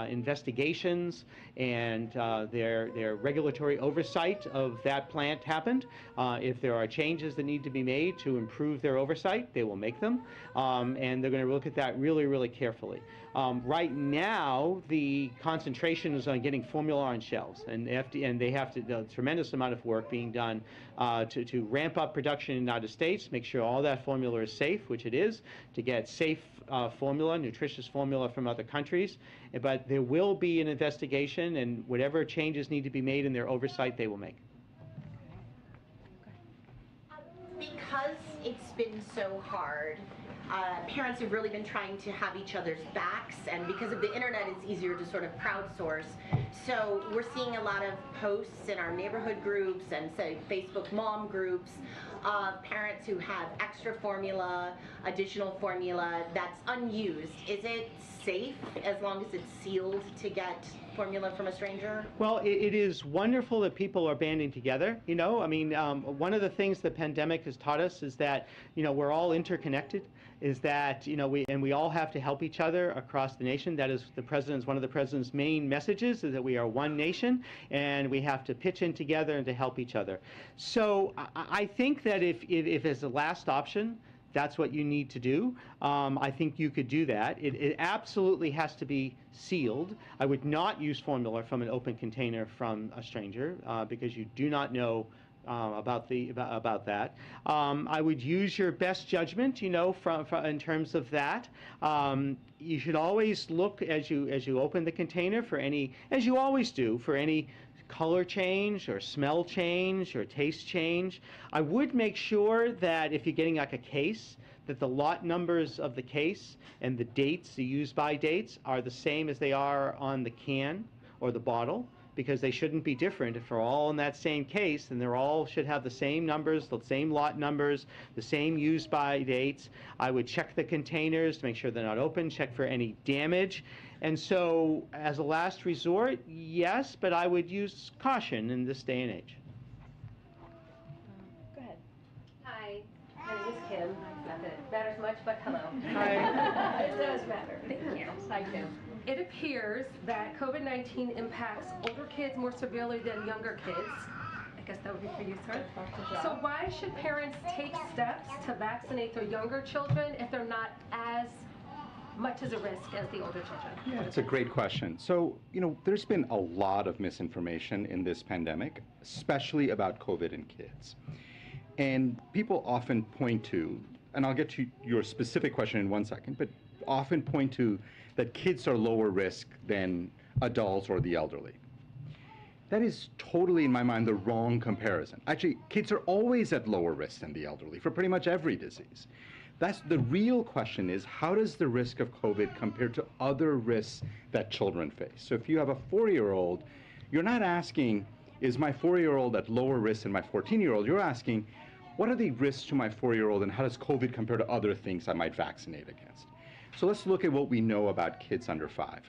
investigations and their regulatory oversight of that plant happened. If there are changes that need to be made to improve their oversight, they will make them, and they're going to look at that really, really carefully. Right now, the concentration is on getting formula on shelves, and they have to, a tremendous amount of work being done to ramp up production in the United States, make sure all that formula is safe, which it is, to get safe formula, nutritious formula from other countries. But there will be an investigation, and whatever changes need to be made in their oversight, they will make. Because it's been so hard, parents have really been trying to have each other's backs, and because of the internet, it's easier to sort of crowdsource. So we're seeing a lot of posts in our neighborhood groups and, say, Facebook mom groups of parents who have extra formula, additional formula that's unused. Is it safe as long as it's sealed to get formula from a stranger? Well, it is wonderful that people are banding together. One of the things the pandemic has taught us is that, we're all interconnected, is that, we all have to help each other across the nation. That is one of the president's main messages, is that we are one nation, and we have to pitch in together and to help each other. So I think that if as a last option, that's what you need to do. I think you could do that. It absolutely has to be sealed. I would not use formula from an open container from a stranger because you do not know about that. I would use your best judgment, in terms of that. You should always look as you open the container for any, as you always do, for any color change or smell change or taste change. I would make sure that if you're getting like a case, that the lot numbers of the case and the dates, the use by dates, are the same as they are on the can or the bottle, because they shouldn't be different. If they're all in that same case, then they're all should have the same numbers, the same lot numbers, the same use by dates. I would check the containers to make sure they're not open, check for any damage. And so, as a last resort, yes, but I would use caution in this day and age. Go ahead. Hi, my name is Kim. Not that it matters much, but hello. Hi. It does matter. Thank you. Hi, Kim. It appears that COVID-19 impacts older kids more severely than younger kids. I guess that would be for you, sir. So why should parents take steps to vaccinate their younger children if they're not as much as a risk as the older children? Yeah, it's a great question. So, there's been a lot of misinformation in this pandemic, especially about COVID in kids. And people often point to, and I'll get to your specific question in one second, but often point to that kids are lower risk than adults or the elderly. That is totally, in my mind, the wrong comparison. Actually, kids are always at lower risk than the elderly for pretty much every disease. That's the real question, is how does the risk of COVID compare to other risks that children face? So if you have a 4-year-old, you're not asking, is my 4-year-old at lower risk than my 14-year-old? You're asking, what are the risks to my 4-year-old and how does COVID compare to other things I might vaccinate against? So let's look at what we know about kids under 5.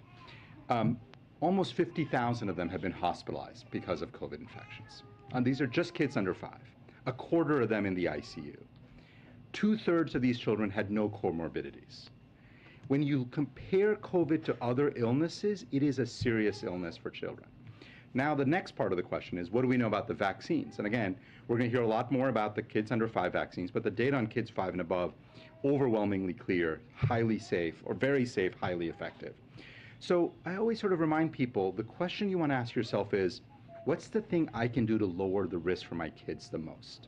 Almost 50,000 of them have been hospitalized because of COVID infections. And these are just kids under 5. A quarter of them in the ICU. 2/3 of these children had no comorbidities. When you compare COVID to other illnesses, it is a serious illness for children. Now, the next part of the question is, what do we know about the vaccines? And again, we're going to hear a lot more about the kids under 5 vaccines, but the data on kids 5 and above, overwhelmingly clear, highly safe, or very safe, highly effective. So I always sort of remind people, the question you want to ask yourself is, what's the thing I can do to lower the risk for my kids the most?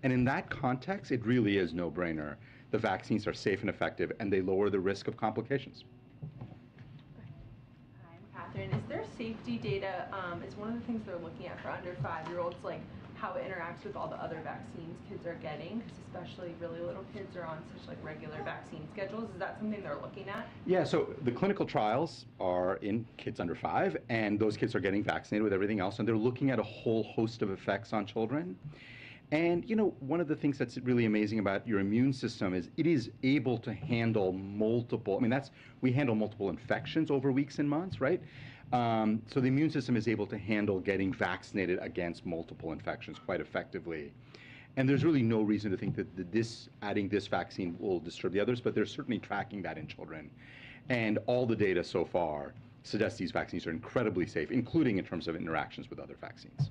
And in that context, it really is no-brainer. The vaccines are safe and effective, and they lower the risk of complications. Catherine. Is there safety data? Is one of the things they're looking at for under 5-year-olds, like how it interacts with all the other vaccines kids are getting, because especially really little kids are on such like regular vaccine schedules. Is that something they're looking at? Yeah, so the clinical trials are in kids under 5, and those kids are getting vaccinated with everything else, and they're looking at a whole host of effects on children. And you know, one of the things that's really amazing about your immune system is it is able to handle multiple, I mean, we handle multiple infections over weeks and months, right? So the immune system is able to handle getting vaccinated against multiple infections quite effectively. And there's really no reason to think that adding this vaccine will disturb the others, but they're certainly tracking that in children. And all the data so far suggests these vaccines are incredibly safe, including in terms of interactions with other vaccines.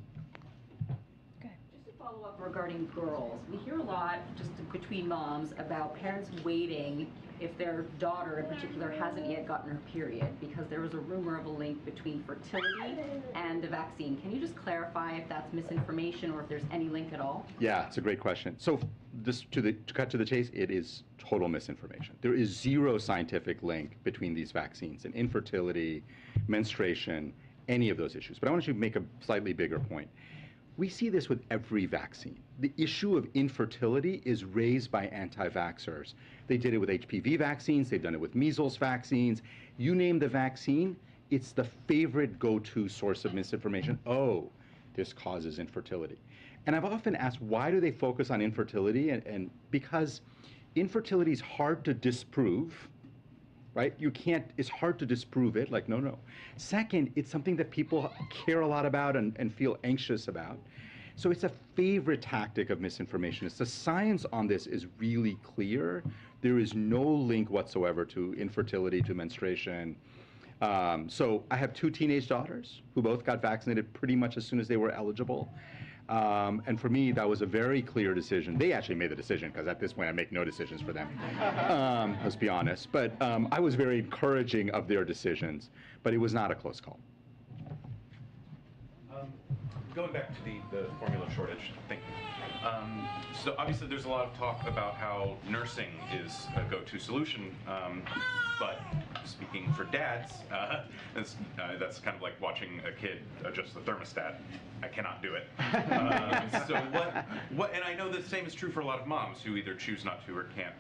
Just to follow up regarding girls, we hear a lot just between moms about parents waiting if their daughter in particular hasn't yet gotten her period, because there was a rumor of a link between fertility and the vaccine. Can you just clarify if that's misinformation or if there's any link at all? Yeah, it's a great question. So just to cut to the chase, it is total misinformation. There is zero scientific link between these vaccines and infertility, menstruation, any of those issues. But I want to make a slightly bigger point. We see this with every vaccine. The issue of infertility is raised by anti-vaxxers. They did it with HPV vaccines, they've done it with measles vaccines. You name the vaccine, it's the favorite go-to source of misinformation. Oh, this causes infertility. And I've often asked, why do they focus on infertility? And because infertility is hard to disprove, right? It's hard to disprove it, like, no. Second, it's something that people care a lot about and feel anxious about. So it's a favorite tactic of misinformation. The science on this is really clear. There is no link whatsoever to infertility, to menstruation. So I have 2 teenage daughters who both got vaccinated pretty much as soon as they were eligible. And for me, that was a very clear decision. They actually made the decision, because at this point I make no decisions for them, let's be honest. But I was very encouraging of their decisions, but it was not a close call. Going back to the formula shortage thing. So obviously there's a lot of talk about how nursing is a go-to solution, but speaking for dads, that's kind of like watching a kid adjust the thermostat. I cannot do it. So what? And I know the same is true for a lot of moms who either choose not to or can't.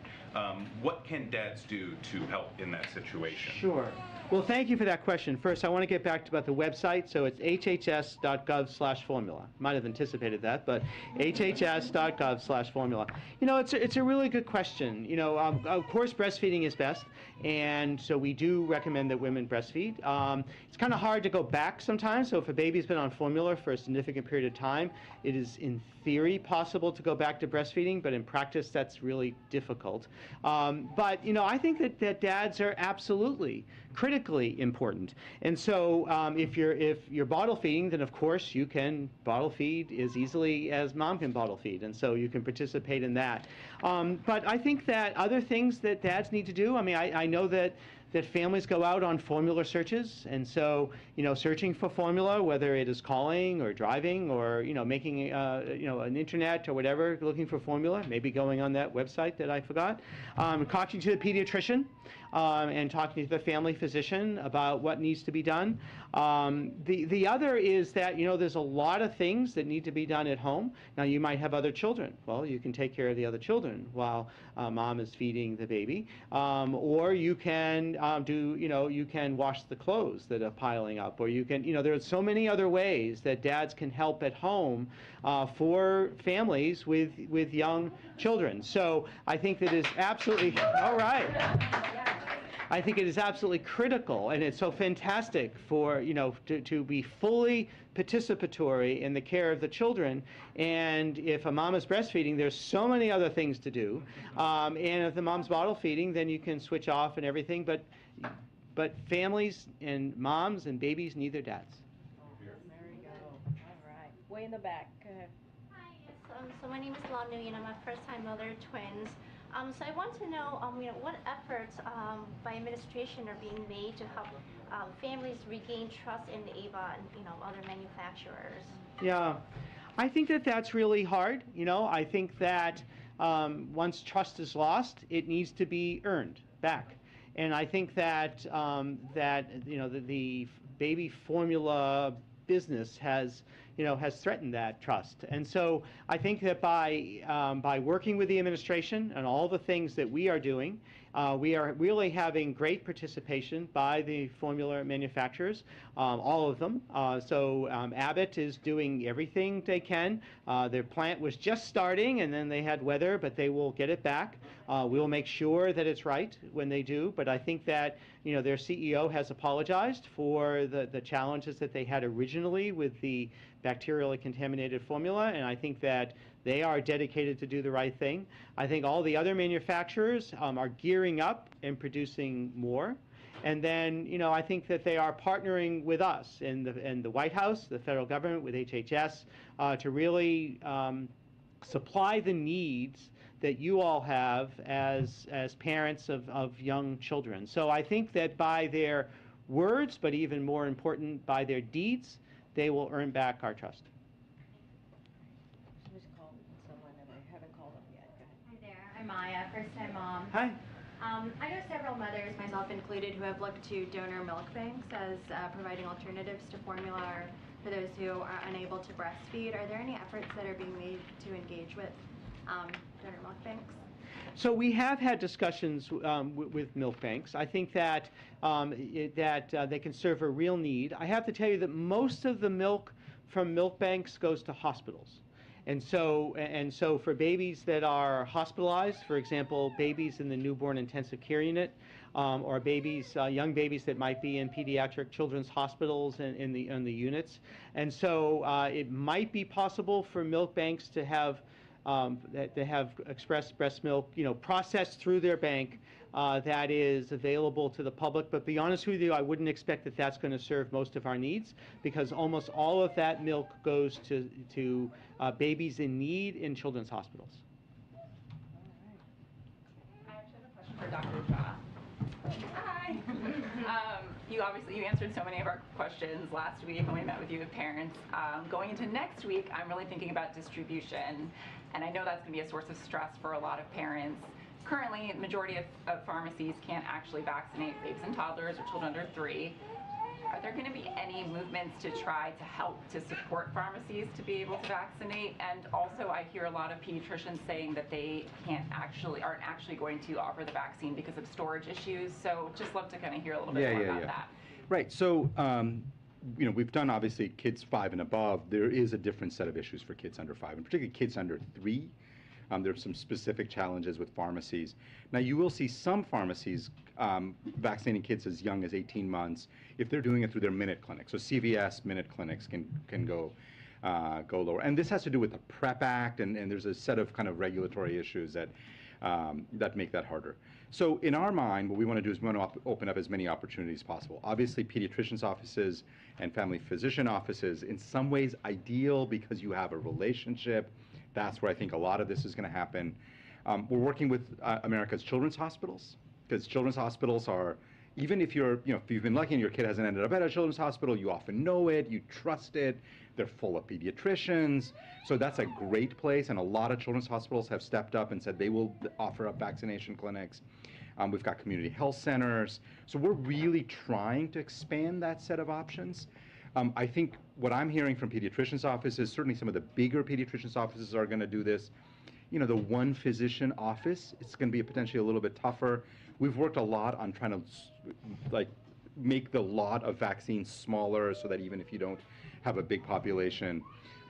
What can dads do to help in that situation? Sure. Well, thank you for that question. First, I want to get back to about the website. So it's hhs.gov/formula. Might have anticipated that, but hhs.gov/formula. You know, it's a really good question. You know, of course, breastfeeding is best, and so we do recommend that women breastfeed. It's kind of hard to go back sometimes. So if a baby's been on formula for a significant period of time, it is in theory possible to go back to breastfeeding, but in practice that's really difficult. But you know, I think that dads are absolutely critically important. And so if you're bottle feeding, then of course you can bottle feed as easily as mom can bottle feed, and so you can participate in that. But I think that other things that dads need to do, I mean, I know that families go out on formula searches, and so, you know, searching for formula, whether it is calling or driving or, you know, making, you know, an internet or whatever, looking for formula, maybe going on that website that I forgot, talking to the pediatrician, and talking to the family physician about what needs to be done. The other is that, you know, there's a lot of things that need to be done at home. Now, you might have other children. Well, you can take care of the other children while mom is feeding the baby. Or you can you can wash the clothes that are piling up. Or you can, you know, there are so many other ways that dads can help at home for families with young children. So I think that is absolutely, all right. I think it is absolutely critical, and it's so fantastic for, you know, to be fully participatory in the care of the children. And if a mom is breastfeeding, there's so many other things to do. And if the mom's bottle feeding, then you can switch off and everything. But families and moms and babies need their dads. There we go. All right. Way in the back. Go ahead. Hi, yes. So my name is Lanu, and I'm a first-time mother of twins. So I want to know, you know, what efforts by administration are being made to help families regain trust in AVA and, you know, other manufacturers. Yeah, I think that that's really hard. You know, I think that once trust is lost, it needs to be earned back. And I think that that, you know, the baby formula business has threatened that trust. And so I think that by working with the administration and all the things that we are doing, we are really having great participation by the formula manufacturers, all of them. So Abbott is doing everything they can. Their plant was just starting, and then they had weather, but they will get it back. We'll make sure that it's right when they do. But I think that their CEO has apologized for the challenges that they had originally with the bacterially contaminated formula, and I think that they are dedicated to do the right thing. I think all the other manufacturers are gearing up and producing more. And then, I think that they are partnering with us in the White House, the federal government, with HHS, to really supply the needs that you all have as parents of young children. So I think that by their words, but even more important, by their deeds, they will earn back our trust. Hi there, I'm Maya, first-time mom. Hi. I know several mothers, myself included, who have looked to donor milk banks as providing alternatives to formula or for those who are unable to breastfeed. Are there any efforts that are being made to engage with donor milk banks? So we have had discussions with milk banks. I think that they can serve a real need. I have to tell you that most of the milk from milk banks goes to hospitals. And so for babies that are hospitalized, for example, babies in the newborn intensive care unit, or babies, young babies that might be in pediatric children's hospitals and in the units. And so it might be possible for milk banks to have express breast milk, processed through their bank that is available to the public. But to be honest with you, I wouldn't expect that that's going to serve most of our needs, because almost all of that milk goes to babies in need in children's hospitals. I actually have a question for Dr. Jha. Hi. You answered so many of our questions last week when we met with you with parents. Going into next week, I'm really thinking about distribution, and I know that's going to be a source of stress for a lot of parents. Currently, the majority of pharmacies can't actually vaccinate babies and toddlers or children under 3. Are there going to be any movements to try to help to support pharmacies to be able to vaccinate? And also, I hear a lot of pediatricians saying that they aren't actually going to offer the vaccine because of storage issues. So just love to kind of hear a little bit more about that. Right. So, we've done obviously kids 5 and above. There is a different set of issues for kids under 5, and particularly kids under 3. There's some specific challenges with pharmacies. Now, you will see some pharmacies vaccinating kids as young as 18 months if they're doing it through their minute clinic. So CVS minute clinics can go lower. And this has to do with the PrEP Act, and there's a set of kind of regulatory issues that make that harder. So in our mind, what we want to do is we want to open up as many opportunities as possible. Obviously, pediatricians' offices and family physician offices, in some ways ideal because you have a relationship. That's where I think a lot of this is going to happen. We're working with America's children's hospitals, because children's hospitals are, even if if you've been lucky and your kid hasn't ended up at a children's hospital, you often know it, you trust it, they're full of pediatricians. So that's a great place, and a lot of children's hospitals have stepped up and said they will offer up vaccination clinics. We've got community health centers. So we're really trying to expand that set of options. I think what I'm hearing from pediatricians' offices, certainly some of the bigger pediatricians' offices are going to do this. The one physician office, it's going to be potentially a little bit tougher. We've worked a lot on trying to make the lot of vaccines smaller so that even if you don't have a big population,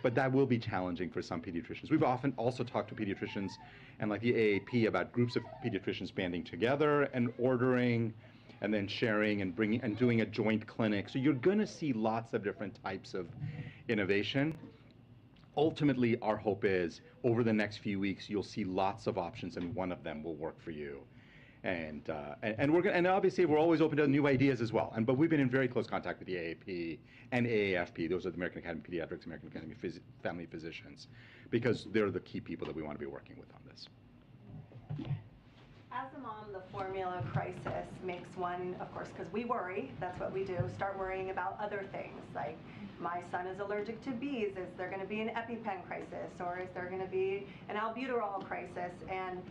but that will be challenging for some pediatricians. We've often also talked to pediatricians and like the AAP about groups of pediatricians banding together and ordering and then sharing and bringing and doing a joint clinic. So you're going to see lots of different types of innovation. Ultimately, our hope is over the next few weeks, you'll see lots of options, and one of them will work for you. And obviously, we're always open to new ideas as well. But we've been in very close contact with the AAP and AAFP. Those are the American Academy of Pediatrics, American Academy of Family Physicians, because they're the key people that we want to be working with on this. As a mom, the formula crisis makes one, of course, because we worry, that's what we do, start worrying about other things, like my son is allergic to bees, is there going to be an EpiPen crisis, or is there going to be an albuterol crisis, and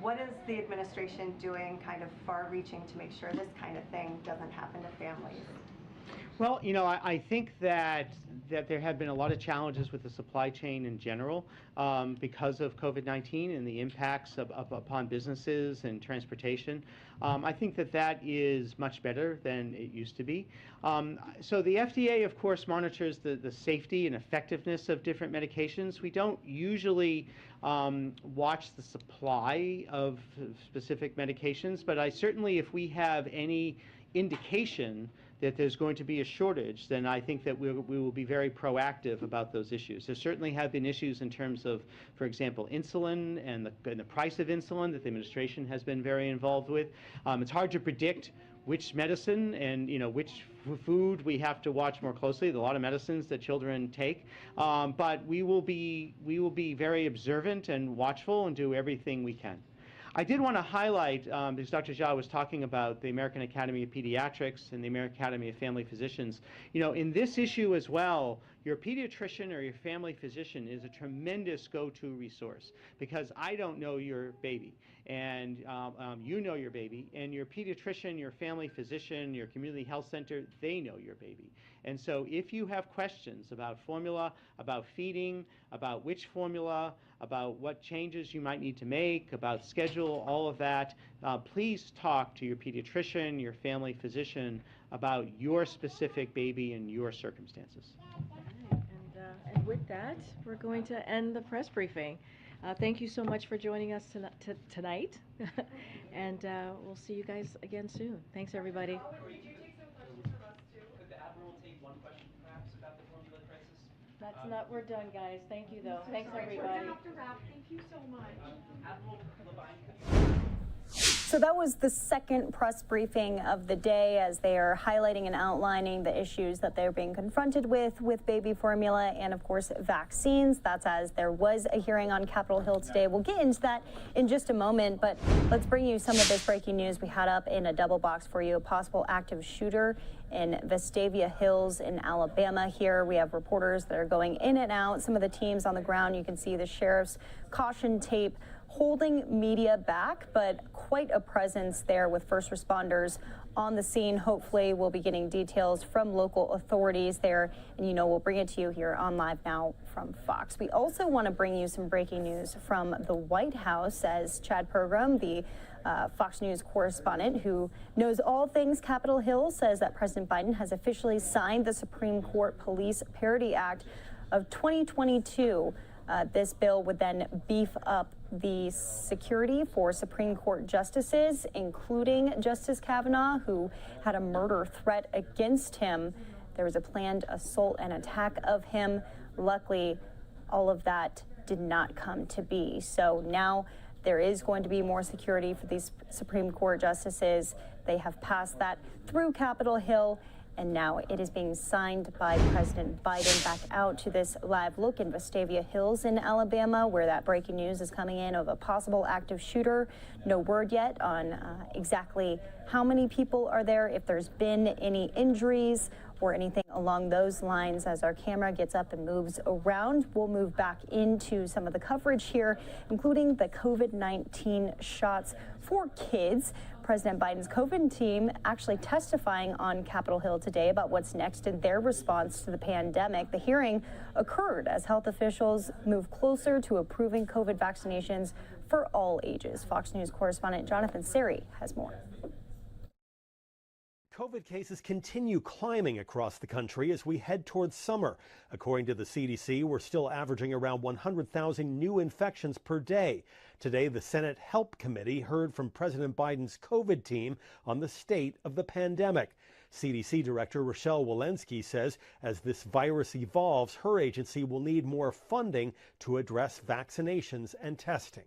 what is the administration doing kind of far-reaching to make sure this kind of thing doesn't happen to families? Well, I think that there have been a lot of challenges with the supply chain in general because of COVID-19 and the impacts upon businesses and transportation. I think that is much better than it used to be. So the FDA, of course, monitors the safety and effectiveness of different medications. We don't usually watch the supply of specific medications, but certainly if we have any indication that there's going to be a shortage, then I think that we will be very proactive about those issues. There certainly have been issues in terms of, for example, insulin and the price of insulin that the administration has been very involved with. It's hard to predict which medicine and which food we have to watch more closely. There are a lot of medicines that children take, but we will be very observant and watchful and do everything we can. I did want to highlight, because Dr. Jha was talking about the American Academy of Pediatrics and the American Academy of Family Physicians. In this issue as well, your pediatrician or your family physician is a tremendous go-to resource, because I don't know your baby, and you know your baby, and your pediatrician, your family physician, your community health center, they know your baby. And so if you have questions about formula, about feeding, about which formula, about what changes you might need to make, about schedule, all of that, please talk to your pediatrician, your family physician about your specific baby and your circumstances. And with that, we're going to end the press briefing. Thank you so much for joining us tonight, and we'll see you guys again soon. Thanks, everybody. That's not, we're done, guys. Thank you, though. Thanks, everybody. We're gonna have to wrap. Thank you so much. So that was the second press briefing of the day, as they are highlighting and outlining the issues that they're being confronted with baby formula and, of course, vaccines. That's as there was a hearing on Capitol Hill today. We'll get into that in just a moment, but let's bring you some of this breaking news we had up in a double box for you. A possible active shooter in Vestavia Hills in Alabama. Here we have reporters that are going in and out. Some of the teams on the ground, you can see the sheriff's caution tape holding media back, but quite a presence there with first responders on the scene. Hopefully we'll be getting details from local authorities there, and we'll bring it to you here on Live Now from Fox. We also want to bring you some breaking news from the White House, as Chad Pergram, the Fox News correspondent who knows all things Capitol Hill, says that President Biden has officially signed the Supreme Court Police Parity Act of 2022. This bill would then beef up the security for Supreme Court justices, including Justice Kavanaugh, who had a murder threat against him. There was a planned assault and attack of him. Luckily, all of that did not come to be. So now there is going to be more security for these Supreme Court justices. They have passed that through Capitol Hill, and now it is being signed by President Biden. Back out to this live look in Vestavia Hills in Alabama, where that breaking news is coming in of a possible active shooter. No word yet on exactly how many people are there, if there's been any injuries or anything along those lines. As our camera gets up and moves around, we'll move back into some of the coverage here, including the COVID-19 shots for kids. President Biden's COVID team actually testifying on Capitol Hill today about what's next in their response to the pandemic. The hearing occurred as health officials move closer to approving COVID vaccinations for all ages. Fox News correspondent Jonathan Seri has more. COVID cases continue climbing across the country as we head towards summer. According to the CDC, we're still averaging around 100,000 new infections per day. Today, the Senate Help Committee heard from President Biden's COVID team on the state of the pandemic. CDC Director Rochelle Walensky says as this virus evolves, her agency will need more funding to address vaccinations and testing.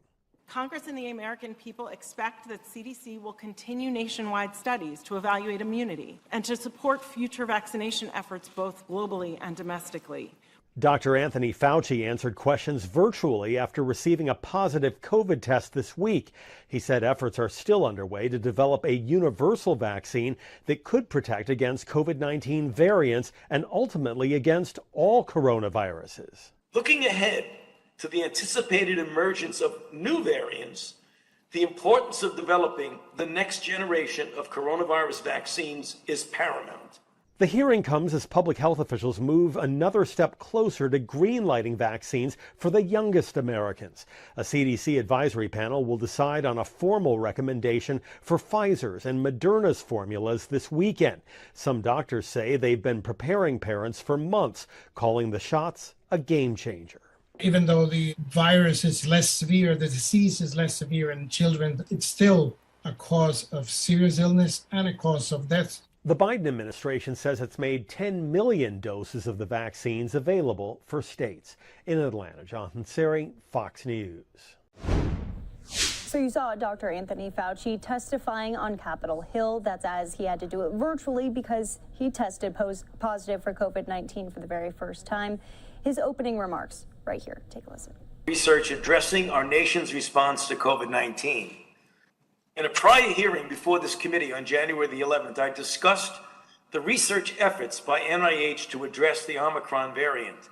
Congress and the American people expect that CDC will continue nationwide studies to evaluate immunity and to support future vaccination efforts both globally and domestically. Dr. Anthony Fauci answered questions virtually after receiving a positive COVID test this week. He said efforts are still underway to develop a universal vaccine that could protect against COVID-19 variants and ultimately against all coronaviruses. Looking ahead to the anticipated emergence of new variants, the importance of developing the next generation of coronavirus vaccines is paramount. The hearing comes as public health officials move another step closer to greenlighting vaccines for the youngest Americans. A CDC advisory panel will decide on a formal recommendation for Pfizer's and Moderna's formulas this weekend. Some doctors say they've been preparing parents for months, calling the shots a game changer. Even though the virus is less severe, the disease is less severe in children, it's still a cause of serious illness and a cause of death. The Biden administration says it's made 10 million doses of the vaccines available for states. In Atlanta, Jonathan Seri, Fox News. So you saw Dr. Anthony Fauci testifying on Capitol Hill. That's as he had to do it virtually because he tested positive for COVID-19 for the very first time. His opening remarks right here. Take a listen. Research addressing our nation's response to COVID-19. In a prior hearing before this committee on January the 11th, I discussed the research efforts by NIH to address the Omicron variant.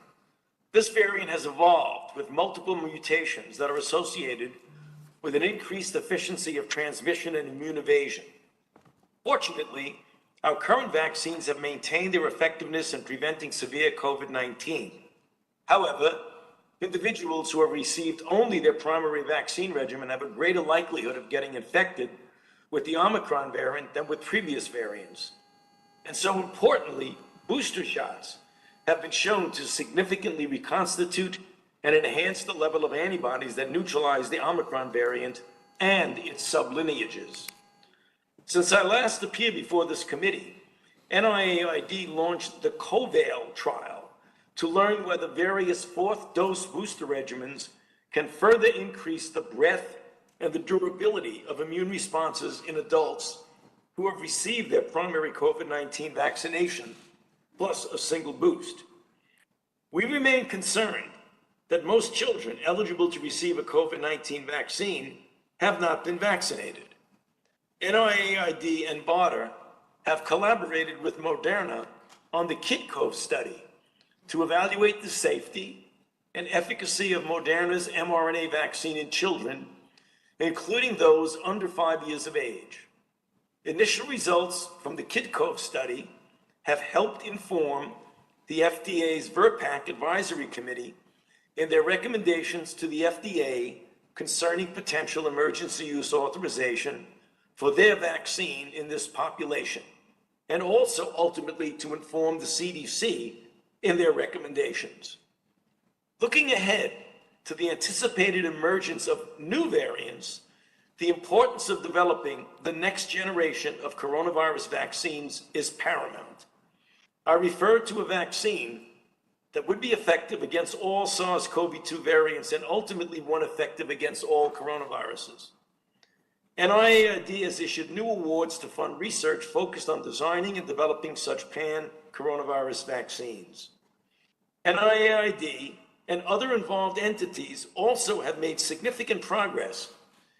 This variant has evolved with multiple mutations that are associated with an increased efficiency of transmission and immune evasion. Fortunately, our current vaccines have maintained their effectiveness in preventing severe COVID-19. However, individuals who have received only their primary vaccine regimen have a greater likelihood of getting infected with the Omicron variant than with previous variants. And so importantly, booster shots have been shown to significantly reconstitute and enhance the level of antibodies that neutralize the Omicron variant and its sublineages. Since I last appeared before this committee, NIAID launched the COVAIL trial to learn whether various fourth-dose booster regimens can further increase the breadth and the durability of immune responses in adults who have received their primary COVID-19 vaccination, plus a single boost. We remain concerned that most children eligible to receive a COVID-19 vaccine have not been vaccinated. NIAID and BARDA have collaborated with Moderna on the KidCove study to evaluate the safety and efficacy of Moderna's mRNA vaccine in children, including those under 5 years of age. Initial results from the KidCove study have helped inform the FDA's VRBPAC Advisory Committee in their recommendations to the FDA concerning potential emergency use authorization for their vaccine in this population, and also ultimately to inform the CDC in their recommendations. Looking ahead to the anticipated emergence of new variants, the importance of developing the next generation of coronavirus vaccines is paramount. I refer to a vaccine that would be effective against all SARS-CoV-2 variants and ultimately one effective against all coronaviruses. NIAID has issued new awards to fund research focused on designing and developing such pan-coronavirus vaccines. NIAID and other involved entities also have made significant progress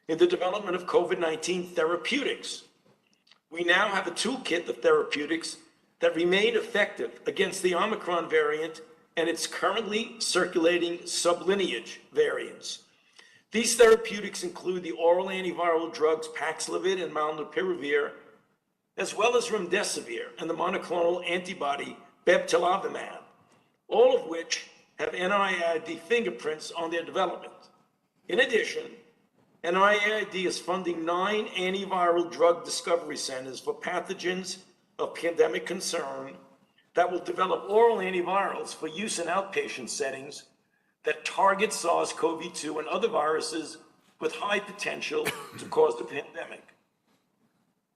in the development of COVID-19 therapeutics. We now have a toolkit of therapeutics that remain effective against the Omicron variant and its currently circulating sublineage variants. These therapeutics include the oral antiviral drugs Paxlovid and Molnupiravir, as well as remdesivir and the monoclonal antibody bebtelovimab, all of which have NIAID fingerprints on their development. In addition, NIAID is funding 9 antiviral drug discovery centers for pathogens of pandemic concern that will develop oral antivirals for use in outpatient settings that target SARS-CoV-2 and other viruses with high potential to cause the pandemic.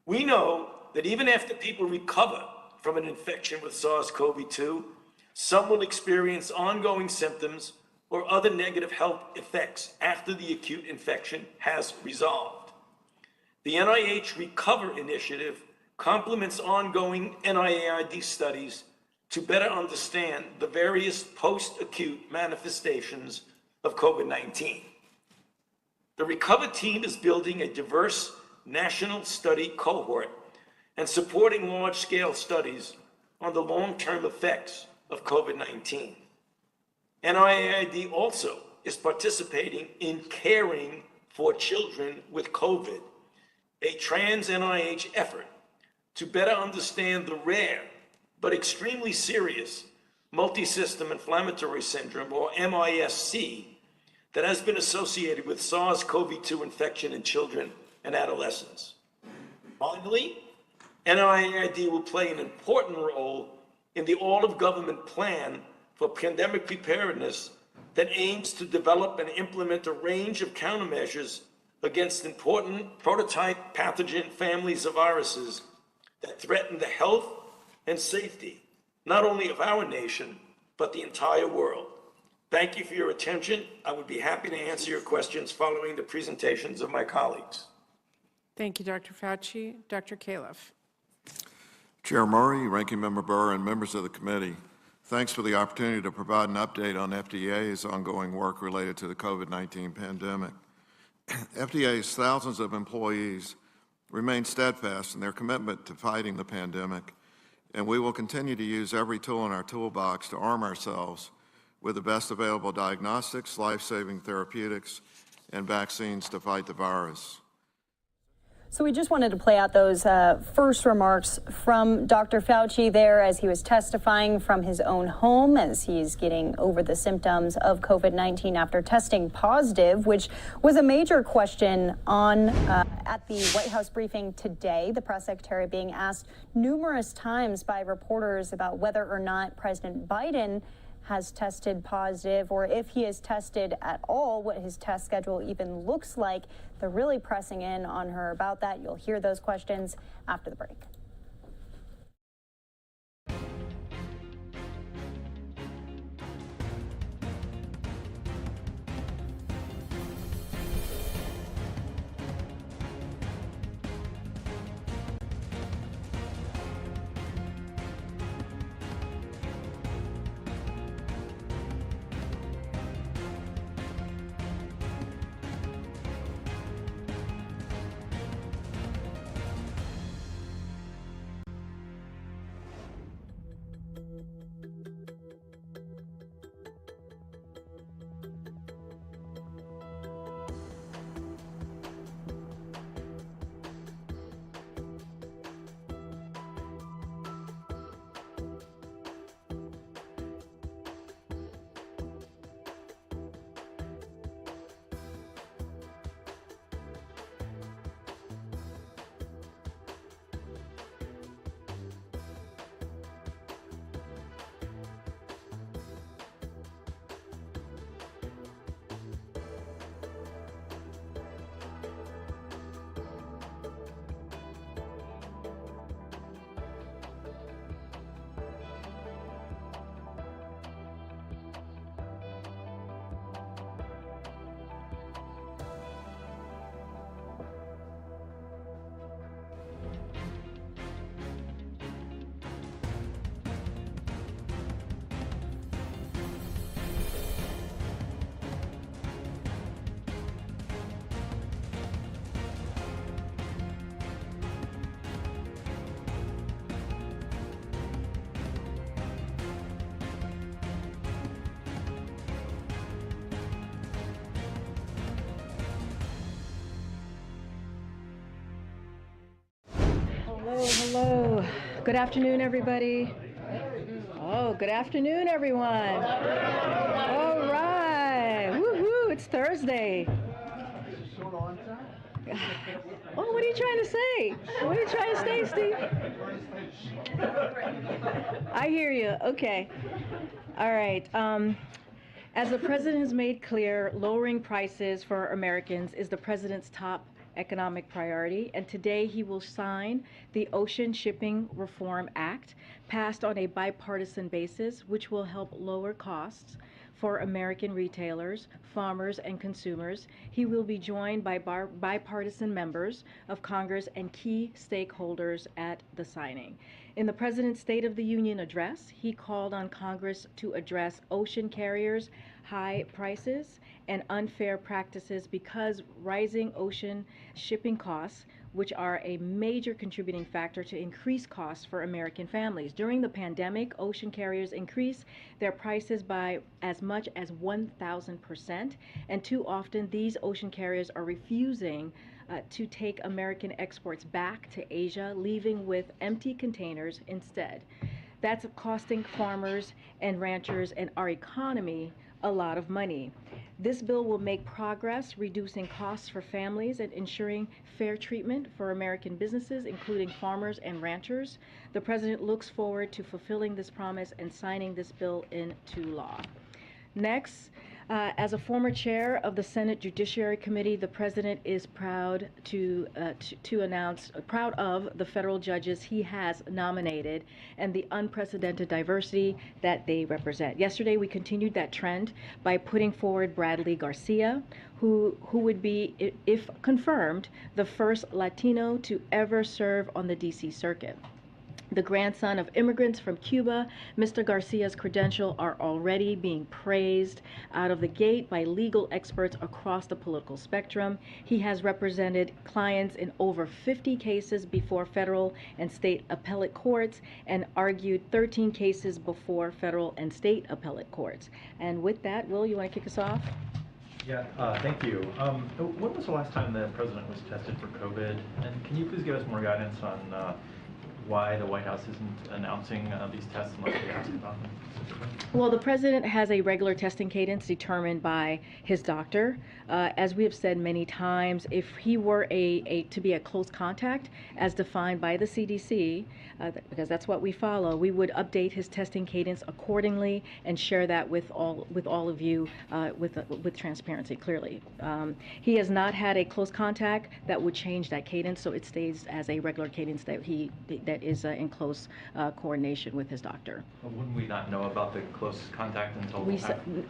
We know that even after people recover from an infection with SARS-CoV-2, some will experience ongoing symptoms or other negative health effects after the acute infection has resolved. The NIH Recover Initiative complements ongoing NIAID studies to better understand the various post-acute manifestations of COVID-19. The Recover team is building a diverse national study cohort and supporting large-scale studies on the long-term effects of COVID-19. NIAID also is participating in Caring for Children with COVID, a trans-NIH effort to better understand the rare but extremely serious multisystem inflammatory syndrome, or MISC, that has been associated with SARS-CoV-2 infection in children and adolescents. Finally, NIAID will play an important role in the all-of-government plan for pandemic preparedness that aims to develop and implement a range of countermeasures against important prototype pathogen families of viruses that threaten the health and safety, not only of our nation, but the entire world. Thank you for your attention. I would be happy to answer your questions following the presentations of my colleagues. Thank you, Dr. Fauci. Dr. Califf. Chair Murray, Ranking Member Burr, and members of the committee, thanks for the opportunity to provide an update on FDA's ongoing work related to the COVID-19 pandemic. FDA's thousands of employees remain steadfast in their commitment to fighting the pandemic, and we will continue to use every tool in our toolbox to arm ourselves with the best available diagnostics, life-saving therapeutics, and vaccines to fight the virus. So we just wanted to play out those first remarks from Dr. Fauci there as he was testifying from his own home as he's getting over the symptoms of COVID-19 after testing positive, which was a major question on at the White House briefing today. The press secretary being asked numerous times by reporters about whether or not President Biden has tested positive, or if he is tested at all, what his test schedule even looks like. They're really pressing in on her about that. You'll hear those questions after the break. Hello. Good afternoon, everybody. Oh, good afternoon, everyone. All right. Woohoo, it's Thursday. Oh, what are you trying to say? What are you trying to say, Steve? I hear you. Okay. All right. As the president has made clear, lowering prices for Americans is the president's top economic priority, and today he will sign the Ocean Shipping Reform Act, passed on a bipartisan basis, which will help lower costs for American retailers, farmers, and consumers. He will be joined by bipartisan members of Congress and key stakeholders at the signing. In the President's State of the Union address, he called on Congress to address ocean carriers' high prices and unfair practices because rising ocean shipping costs, which are a major contributing factor to increased costs for American families. During the pandemic, ocean carriers increased their prices by as much as 1,000%, and too often these ocean carriers are refusing to take American exports back to Asia, leaving with empty containers instead. That's costing farmers and ranchers and our economy a lot of money. This bill will make progress, reducing costs for families and ensuring fair treatment for American businesses, including farmers and ranchers. The President looks forward to fulfilling this promise and signing this bill into law. Next, as a former chair of the Senate Judiciary Committee, the President is proud of the federal judges he has nominated and the unprecedented diversity that they represent. Yesterday, we continued that trend by putting forward Bradley Garcia, who would be, if confirmed, the first Latino to ever serve on the D.C. Circuit. The grandson of immigrants from Cuba, Mr. Garcia's credentials are already being praised out of the gate by legal experts across the political spectrum. He has represented clients in over 50 cases before federal and state appellate courts and argued 13 cases before federal and state appellate courts. And with that, Will, you want to kick us off? Yeah, thank you. When was the last time the president was tested for COVID? And can you please give us more guidance on why the White House isn't announcing these tests unless they ask about them specifically? Well, the president has a regular testing cadence determined by his doctor. As we have said many times, if he were to be a close contact, as defined by the CDC, because that's what we follow, we would update his testing cadence accordingly and share that with all of you with transparency. Clearly, he has not had a close contact that would change that cadence, so it stays as a regular cadence that is in close coordination with his doctor. Well, wouldn't we not know about the close contact until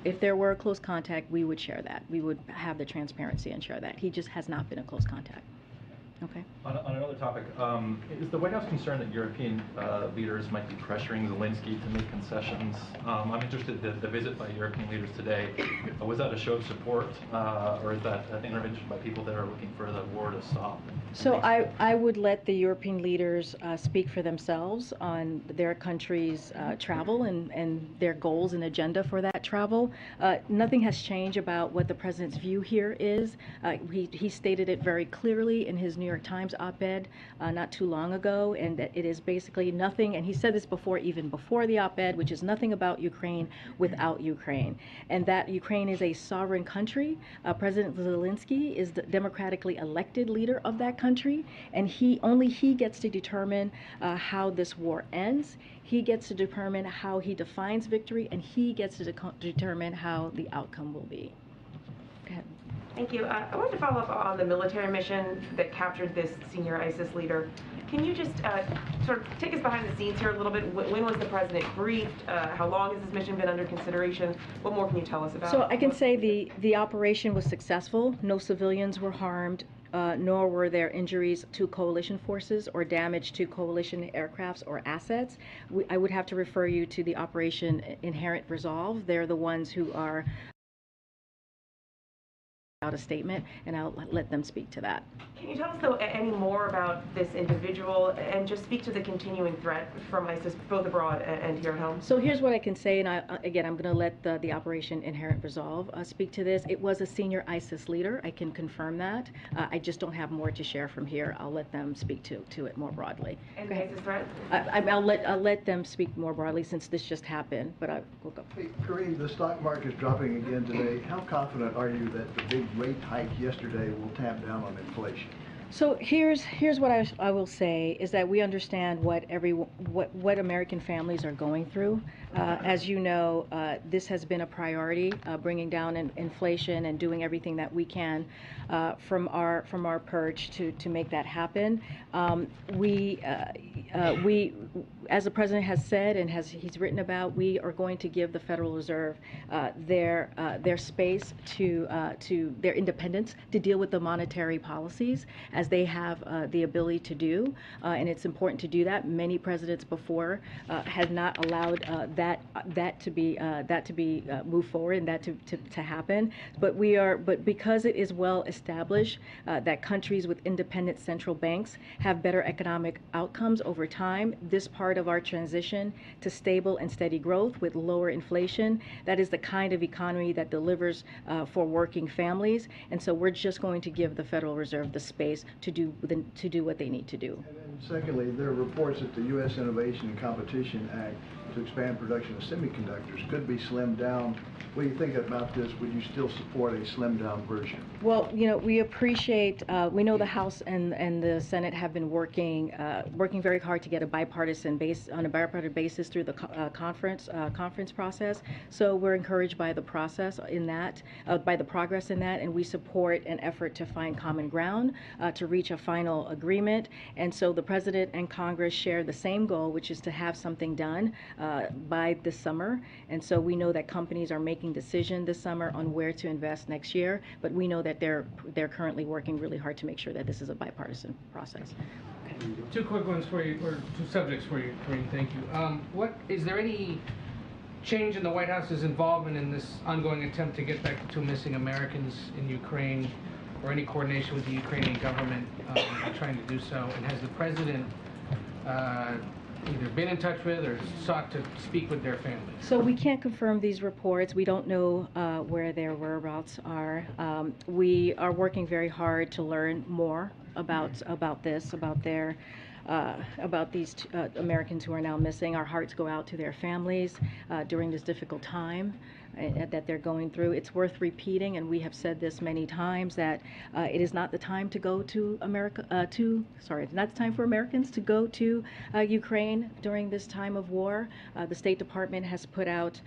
If there were a close contact, we would share that. We would have the transparency and share that. He just has not been a close contact. Okay. On another topic, is the White House concerned that European leaders might be pressuring Zelensky to make concessions? I'm interested that the visit by European leaders today, was that a show of support, or is that an intervention by people that are looking for the war to stop? So I would let the European leaders speak for themselves on their country's travel and their goals and agenda for that travel. Nothing has changed about what the president's view here is. He stated it very clearly in his New York Times op-ed not too long ago, and that it is basically nothing, and he said this before, even before the op-ed, which is nothing about Ukraine without Ukraine, and that Ukraine is a sovereign country. President Zelensky is the democratically elected leader of that country, and only he gets to determine how this war ends. He gets to determine how he defines victory, and he gets to determine how the outcome will be. Go ahead. Thank you. I wanted to follow up on the military mission that captured this senior ISIS leader. Can you just sort of take us behind the scenes here a little bit? When was the president briefed? How long has this mission been under consideration? What more can you tell us about it? So I can say the operation was successful. No civilians were harmed, nor were there injuries to coalition forces or damage to coalition aircrafts or assets. I would have to refer you to the Operation Inherent Resolve. They're the ones who are out a statement, and I'll let them speak to that. Can you tell us, though, any more about this individual and just speak to the continuing threat from ISIS, both abroad and here at home? So here's what I can say, and again, I'm going to let the Operation Inherent Resolve speak to this. It was a senior ISIS leader. I can confirm that. I just don't have more to share from here. I'll let them speak to it more broadly. And the ISIS threat? I'll let them speak more broadly since this just happened, but I will go. Hey, Kareem, the stock market is dropping again today. How confident are you that the big rate hike yesterday will tamp down on inflation? So here's what I will say is that we understand what American families are going through. As you know, this has been a priority, bringing down inflation and doing everything that we can from our perch to make that happen. We, as the president has said and he's written about, we are going to give the Federal Reserve their space to their independence to deal with the monetary policies as they have the ability to do, and it's important to do that. Many presidents before had not allowed that to be moved forward and that to happen. But because it is well established that countries with independent central banks have better economic outcomes over time, this part of our transition to stable and steady growth with lower inflation, that is the kind of economy that delivers for working families. And so we're just going to give the Federal Reserve the space to do what they need to do. And secondly, there are reports that the U.S. Innovation and Competition Act to expand production of semiconductors could be slimmed down. What do you think about this? Would you still support a slimmed down version? Well, we appreciate, we know the House and the Senate have been working very hard to get on a bipartisan basis through the conference process. So we're encouraged by the process in that, by the progress in that, and we support an effort to find common ground, to reach a final agreement. And so the President and Congress share the same goal, which is to have something done by this summer. And so we know that companies are making decisions this summer on where to invest next year, but we know that they're currently working really hard to make sure that this is a bipartisan process. Okay. Two quick ones for you, or two subjects for you, Karine. Thank you. Is there any change in the White House's involvement in this ongoing attempt to get back the 2 missing Americans in Ukraine, or any coordination with the Ukrainian government trying to do so? And has the president either been in touch with or sought to speak with their families? So we can't confirm these reports. We don't know where their whereabouts are. We are working very hard to learn more about this, about these Americans who are now missing. Our hearts go out to their families during this difficult time that they're going through. It's worth repeating, and we have said this many times, that it is not the time to go to it's not the time for Americans to go to Ukraine during this time of war. The State Department has put out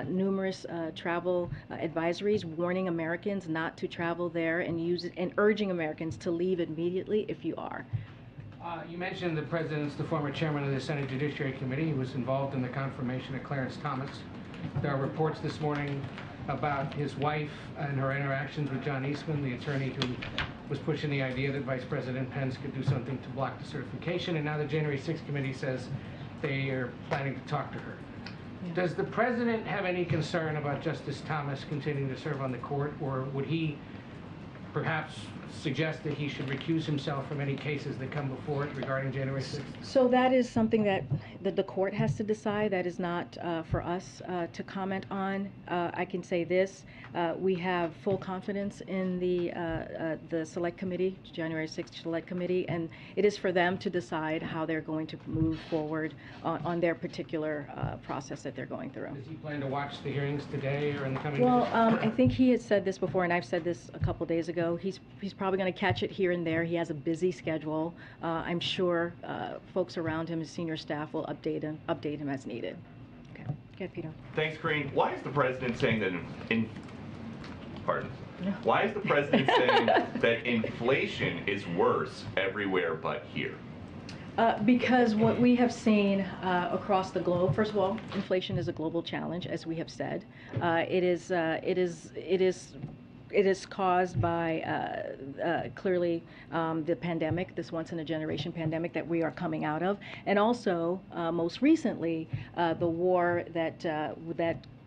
numerous travel advisories warning Americans not to travel there and urging Americans to leave immediately if you are. You mentioned the president's the former chairman of the Senate Judiciary Committee. He was involved in the confirmation of Clarence Thomas. There are reports this morning about his wife and her interactions with John Eastman, the attorney who was pushing the idea that Vice President Pence could do something to block the certification. And now the January 6th committee says they are planning to talk to her. Yeah. Does the president have any concern about Justice Thomas continuing to serve on the court, or would he perhaps suggest that he should recuse himself from any cases that come before it regarding January 6th? So that is something that the court has to decide. That is not for us to comment on. I can say this: we have full confidence in the Select Committee, January 6th Select Committee, and it is for them to decide how they're going to move forward on their particular process that they're going through. Does he plan to watch the hearings today or in the coming days? Well, I think he has said this before, and I've said this a couple days ago. He's probably going to catch it here and there. He has a busy schedule. I'm sure folks around him, his senior staff, will update him as needed. Okay, Peter. Thanks, Karine. Why is the president saying that Why is the president saying that inflation is worse everywhere but here? Because what we have seen across the globe, first of all, inflation is a global challenge, as we have said. It is caused by clearly the pandemic, this once-in-a-generation pandemic that we are coming out of, and also most recently the war that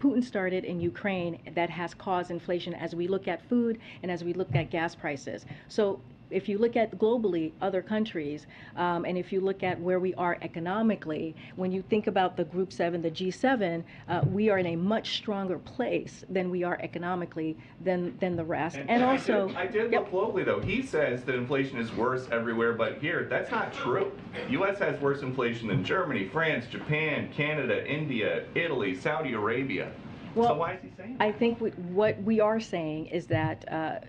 Putin started in Ukraine that has caused inflation as we look at food and as we look at gas prices. So if you look at globally other countries, and if you look at where we are economically, when you think about the Group 7, the G7, we are in a much stronger place than we are economically than the rest. And also, I did look globally though. He says that inflation is worse everywhere but here. That's not true. U.S. has worse inflation than Germany, France, Japan, Canada, India, Italy, Saudi Arabia. Well, so why is he saying that? I think what we are saying is that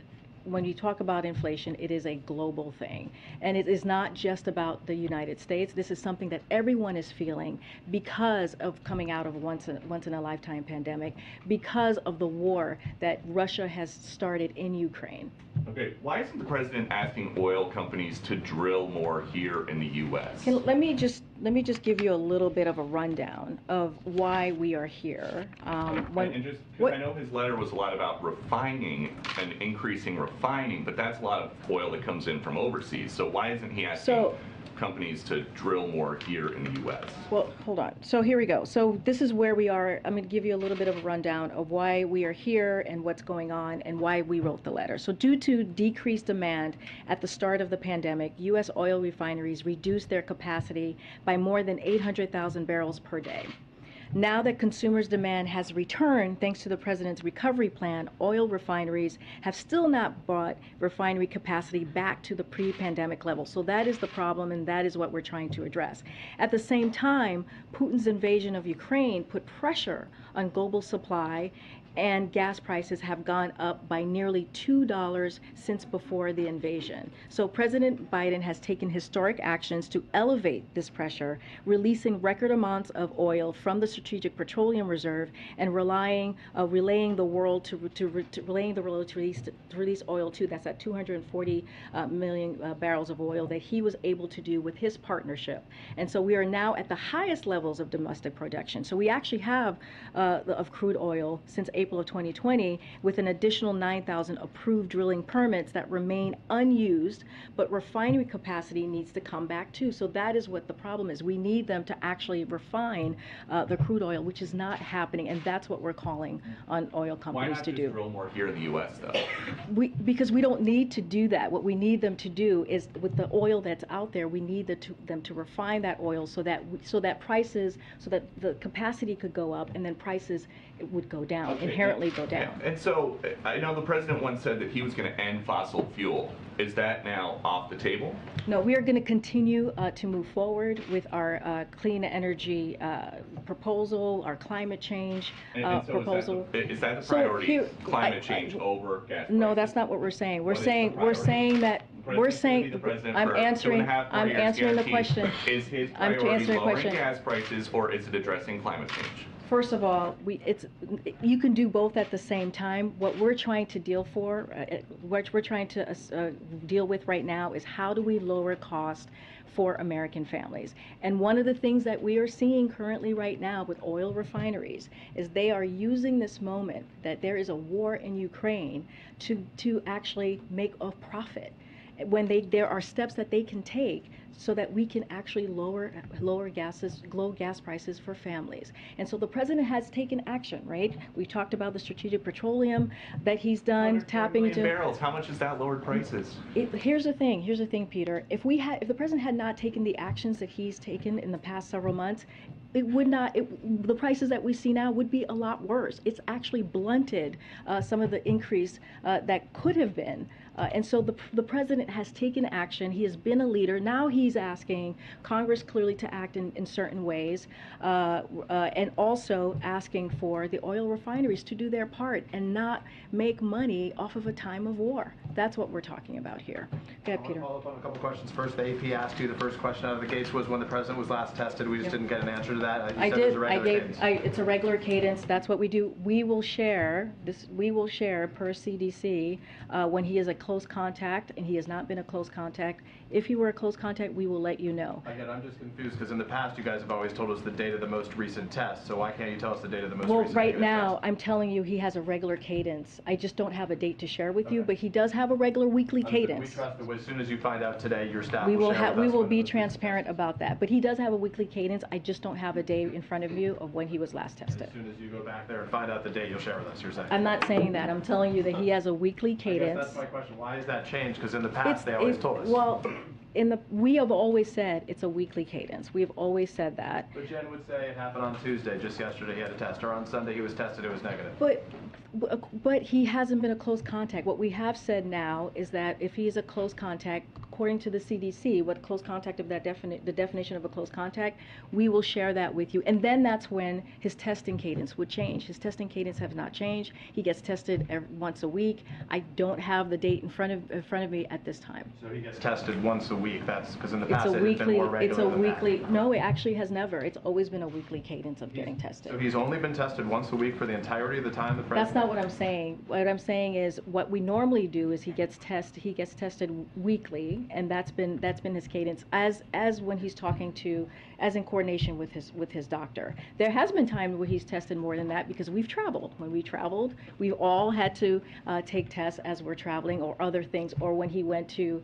when you talk about inflation, it is a global thing. And it is not just about the United States. This is something that everyone is feeling because of coming out of a once-in-a-lifetime pandemic, because of the war that Russia has started in Ukraine. Okay, why isn't the president asking oil companies to drill more here in the U.S.? Let me just give you a little bit of a rundown of why we are here. And just because I know his letter was a lot about refining and increasing refining, but that's a lot of oil that comes in from overseas. So why isn't he asking companies to drill more here in the U.S.? Well, hold on. So here we go. So this is where we are. I'm going to give you a little bit of a rundown of why we are here and what's going on and why we wrote the letter. So due to decreased demand at the start of the pandemic, U.S. oil refineries reduced their capacity by more than 800,000 barrels per day. Now that consumers' demand has returned thanks to the president's recovery plan, oil refineries have still not brought refinery capacity back to the pre-pandemic level. So that is the problem, and that is what we're trying to address. At the same time, Putin's invasion of Ukraine put pressure on global supply, and gas prices have gone up by nearly $2 since before the invasion. So President Biden has taken historic actions to elevate this pressure, releasing record amounts of oil from the Strategic Petroleum Reserve and relaying the world to release oil to. That's at 240 million barrels of oil that he was able to do with his partnership. And so we are now at the highest levels of domestic production. So we actually have of crude oil since April of 2020 with an additional 9,000 approved drilling permits that remain unused, but refinery capacity needs to come back too. So that is what the problem is. We need them to actually refine the crude oil, which is not happening, and that's what we're calling on oil companies to do. Why not just drill more here in the U.S. though? Because we don't need to do that. What we need them to do is, with the oil that's out there, we need them to refine that oil so that the capacity could go up and then prices would go down, inherently go down. Yeah. And so I know the president once said that he was going to end fossil fuel. Is that now off the table? No, we are going to continue to move forward with our clean energy proposal, our climate change proposal. Is that the priority? Climate change over gas prices? No, that's not what we're saying. I'm answering the question. Is his priority lowering gas prices or is it addressing climate change? First of all, you can do both at the same time. What we're trying to deal with right now is how do we lower cost for American families. And one of the things that we are seeing currently right now with oil refineries is they are using this moment that there is a war in Ukraine to actually make a profit. When there are steps that they can take so that we can actually lower gas prices for families. And so the president has taken action, right? We talked about the strategic petroleum that he's done, tapping into barrels. How much has that lowered prices? Here's the thing, Peter. If the president had not taken the actions that he's taken in the past several months, the prices that we see now would be a lot worse. It's actually blunted some of the increase that could have been. And so the president has taken action. He has been a leader. Now he's asking Congress clearly to act in certain ways, and also asking for the oil refineries to do their part and not make money off of a time of war. That's what we're talking about here. Go ahead, Peter. I want to follow up on a couple questions. First, the AP asked you the first question out of the gates was when the president was last tested. We just didn't get an answer to that. It's a regular cadence. That's what we do. We will share per CDC when he is a close contact, and he has not been a close contact. If he were a close contact, we will let you know. Again, I'm just confused because in the past you guys have always told us the date of the most recent test. So why can't you tell us the date of the most recent test? Well, right now I'm telling you he has a regular cadence. I just don't have a date to share with you, but he does have a regular weekly cadence. We trust that as soon as you find out today, your staff we will share with us. We will be transparent about that. But he does have a weekly cadence. I just don't have a day in front of you of when he was last tested. As soon as you go back there and find out the date, you'll share with us, you're saying? I'm not saying that. I'm telling you that he has a weekly cadence. I guess that's my question. Why has that changed? Because in the past they always told us. Well, we have always said it's a weekly cadence. We have always said that. But Jen would say it happened on Tuesday, just yesterday he had a test, or on Sunday he was tested, it was negative. But he hasn't been a close contact. What we have said now is that if he is a close contact, according to the CDC, what close contact of the definition of a close contact, we will share that with you. And then that's when his testing cadence would change. His testing cadence has not changed. He gets tested once a week. I don't have the date in front of me at this time. So he gets tested once a week. That's because in the past it has been more regular than that. No, it actually has never. It's always been a weekly cadence of getting tested. So he's only been tested once a week for the entirety of the time the president? That's not what I'm saying. What I'm saying is what we normally do is he gets tested weekly, and that's been his cadence as when he's talking to, as in coordination with his doctor. There has been times where he's tested more than that because we've traveled. When we traveled, we've all had to take tests as we're traveling, or other things, or when he went to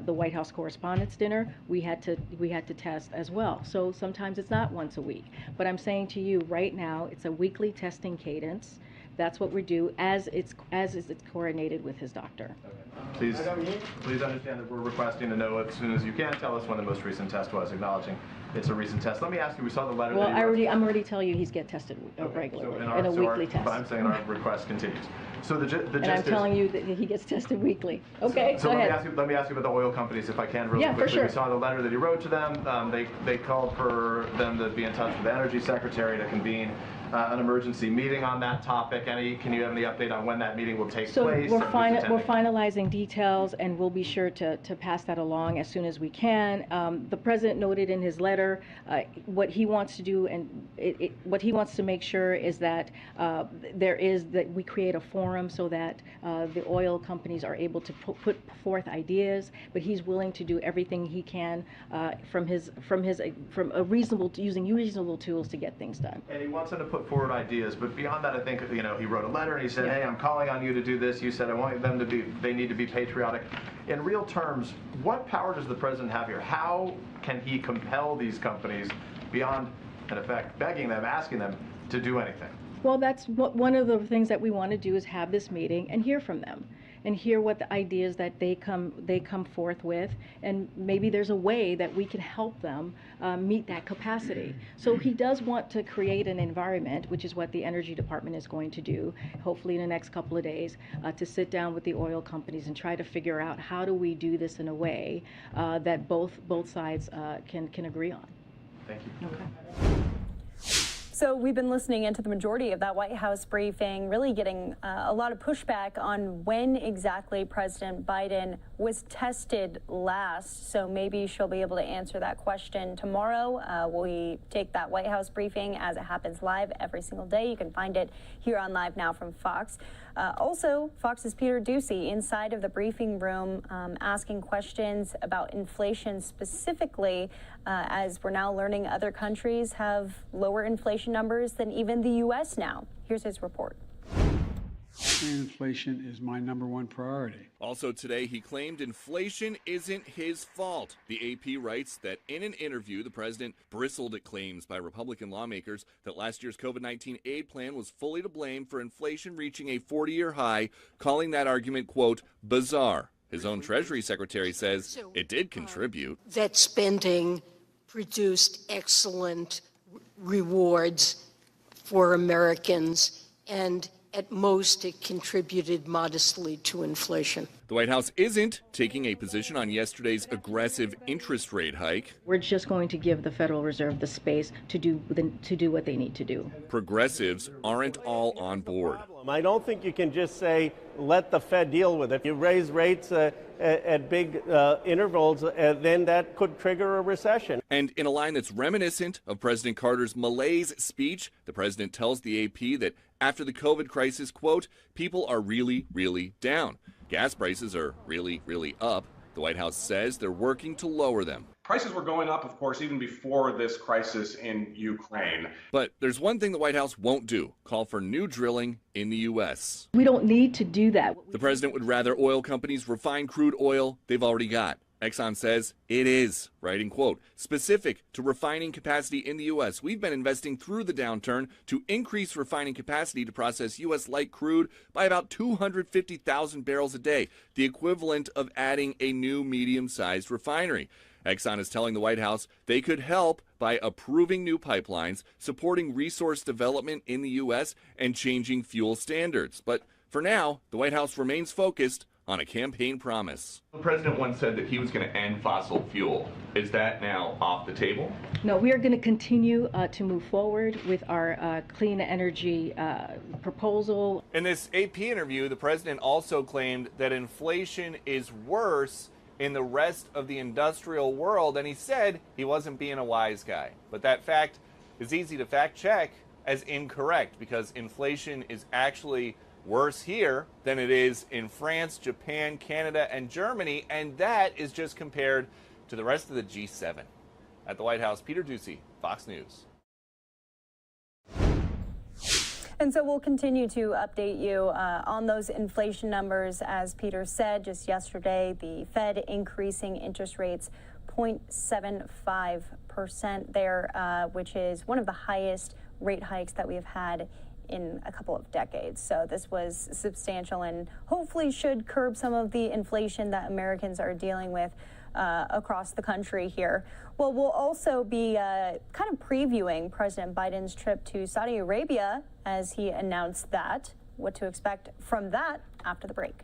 the White House Correspondents' Dinner, we had to test as well. So sometimes it's not once a week, but I'm saying to you right now, it's a weekly testing cadence. That's what we do as it's coordinated with his doctor. Please understand that we're requesting to know as soon as you can. Tell us when the most recent test was, acknowledging it's a recent test. Let me ask you, we saw the letter Well, that he wrote. I'm already telling you he's get tested regularly, So in a weekly test. But I'm saying our request continues. So the gist and I'm telling you that he gets tested weekly. Okay, so go let ahead. Let me ask you about the oil companies, if I can, really Yeah, quickly. for sure. We saw the letter that he wrote to them. They called for them to be in touch with the Energy Secretary to convene an emergency meeting on that topic. Can you have any update on when that meeting will take place? So we're finalizing details, and we'll be sure to pass that along as soon as we can. The president noted in his letter what he wants to do, and what he wants to make sure is that that we create a forum so that the oil companies are able to put forth ideas. But he's willing to do everything he can using reasonable tools to get things done. And he wants them to put forward ideas, but beyond that, I think, he wrote a letter and he said, hey, I'm calling on you to do this. You said I want them they need to be patriotic. In real terms, what power does the president have here? How can he compel these companies beyond, in effect, begging them, asking them to do anything? Well, that's one of the things that we want to do, is have this meeting and hear from them, and hear what the ideas that they come forth with, and maybe there's a way that we can help them meet that capacity. So he does want to create an environment, which is what the Energy Department is going to do, hopefully in the next couple of days, to sit down with the oil companies and try to figure out how do we do this in a way that both sides can agree on. Thank you. Okay. So we've been listening into the majority of that White House briefing, really getting a lot of pushback on when exactly President Biden was tested last. So maybe she'll be able to answer that question tomorrow. We take that White House briefing as it happens live every single day. You can find it here on Live Now from Fox. Also, Fox's Peter Ducey inside of the briefing room asking questions about inflation specifically, as we're now learning other countries have lower inflation numbers than even the U.S. now. Here's his report. Inflation is my #1 priority. Also today, he claimed inflation isn't his fault. The AP writes that in an interview, the president bristled at claims by Republican lawmakers that last year's COVID-19 aid plan was fully to blame for inflation reaching a 40-year high, calling that argument, quote, bizarre. His own Treasury Secretary says it did contribute. That spending produced excellent rewards for Americans, and at most it contributed modestly to inflation. The White House isn't taking a position on yesterday's aggressive interest rate hike. We're just going to give the Federal Reserve the space to do what they need to do. Progressives aren't all on board. I don't think you can just say, let the Fed deal with it. You raise rates at big intervals, then that could trigger a recession. And in a line that's reminiscent of President Carter's malaise speech, the president tells the AP that after the COVID crisis, quote, people are really, really down. Gas prices are really, really up. The White House says they're working to lower them. Prices were going up, of course, even before this crisis in Ukraine. But there's one thing the White House won't do, call for new drilling in the U.S. We don't need to do that. The president would rather oil companies refine crude oil they've already got. Exxon says it is, writing, quote, specific to refining capacity in the U.S. We've been investing through the downturn to increase refining capacity to process U.S. light crude by about 250,000 barrels a day, the equivalent of adding a new medium-sized refinery. Exxon is telling the White House they could help by approving new pipelines, supporting resource development in the U.S., and changing fuel standards. But for now, the White House remains focused on a campaign promise. The president once said that he was going to end fossil fuel. Is that now off the table? No, we are going to continue to move forward with our clean energy proposal. In this AP interview, the president also claimed that inflation is worse in the rest of the industrial world, and he said he wasn't being a wise guy. But that fact is easy to fact check as incorrect, because inflation is actually worse here than it is in France, Japan, Canada, and Germany, and that is just compared to the rest of the G7. At the White House, Peter Doocy, Fox News. And so we'll continue to update you on those inflation numbers. As Peter said just yesterday, the Fed increasing interest rates 0.75% there, which is one of the highest rate hikes that we have had in a couple of decades. So this was substantial and hopefully should curb some of the inflation that Americans are dealing with across the country here. Well, we'll also be kind of previewing President Biden's trip to Saudi Arabia as he announced that. What to expect from that after the break.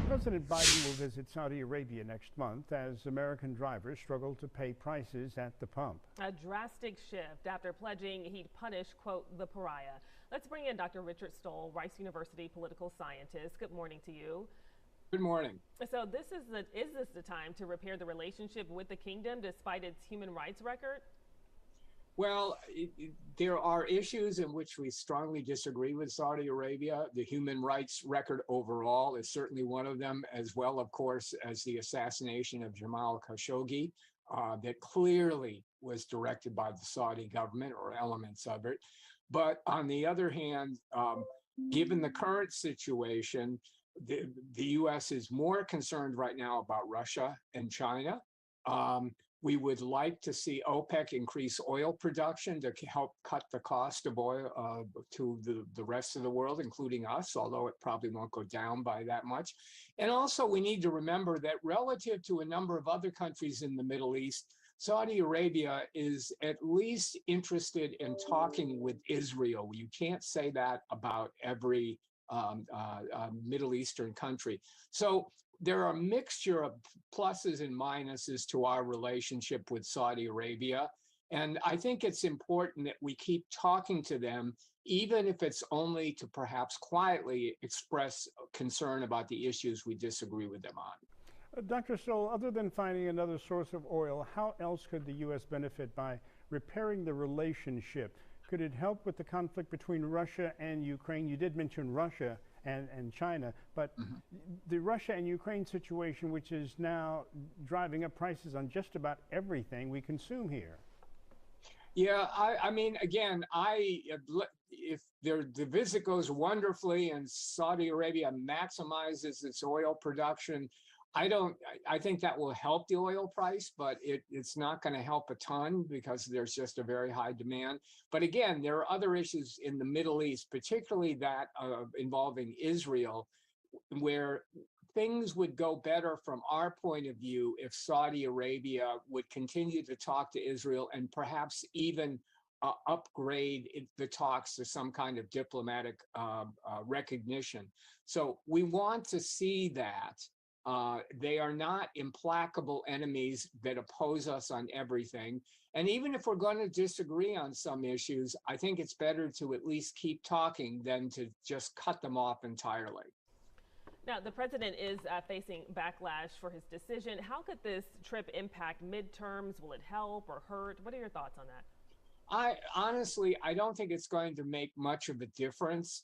President Biden will visit Saudi Arabia next month as American drivers struggle to pay prices at the pump. A drastic shift after pledging he'd punish, quote, the pariah. Let's bring in Dr. Richard Stoll, Rice University political scientist. Good morning to you. Good morning. So is this the time to repair the relationship with the kingdom despite its human rights record? Well, there are issues in which we strongly disagree with Saudi Arabia. The human rights record overall is certainly one of them, as well, of course, as the assassination of Jamal Khashoggi that clearly was directed by the Saudi government or elements of it. But on the other hand, given the current situation, the U.S. is more concerned right now about Russia and China. We would like to see OPEC increase oil production to help cut the cost of oil to the rest of the world, including us, although it probably won't go down by that much. And also we need to remember that relative to a number of other countries in the Middle East, Saudi Arabia is at least interested in talking with Israel. You can't say that about every Middle Eastern country. So there are a mixture of pluses and minuses to our relationship with Saudi Arabia. And I think it's important that we keep talking to them, even if it's only to perhaps quietly express concern about the issues we disagree with them on. Dr. Stoll, other than finding another source of oil, how else could the U.S. benefit by repairing the relationship? Could it help with the conflict between Russia and Ukraine? You did mention Russia and China, but the Russia and Ukraine situation, which is now driving up prices on just about everything we consume here. Yeah, I mean, again, if the visit goes wonderfully and Saudi Arabia maximizes its oil production, I think that will help the oil price, but it's not going to help a ton because there's just a very high demand. But again, there are other issues in the Middle East, particularly that involving Israel, where things would go better from our point of view if Saudi Arabia would continue to talk to Israel and perhaps even upgrade the talks to some kind of diplomatic recognition. So we want to see that. They are not implacable enemies that oppose us on everything. And even if we're going to disagree on some issues, I think it's better to at least keep talking than to just cut them off entirely. Now, the president is facing backlash for his decision. How could this trip impact midterms? Will it help or hurt? What are your thoughts on that? I don't think it's going to make much of a difference.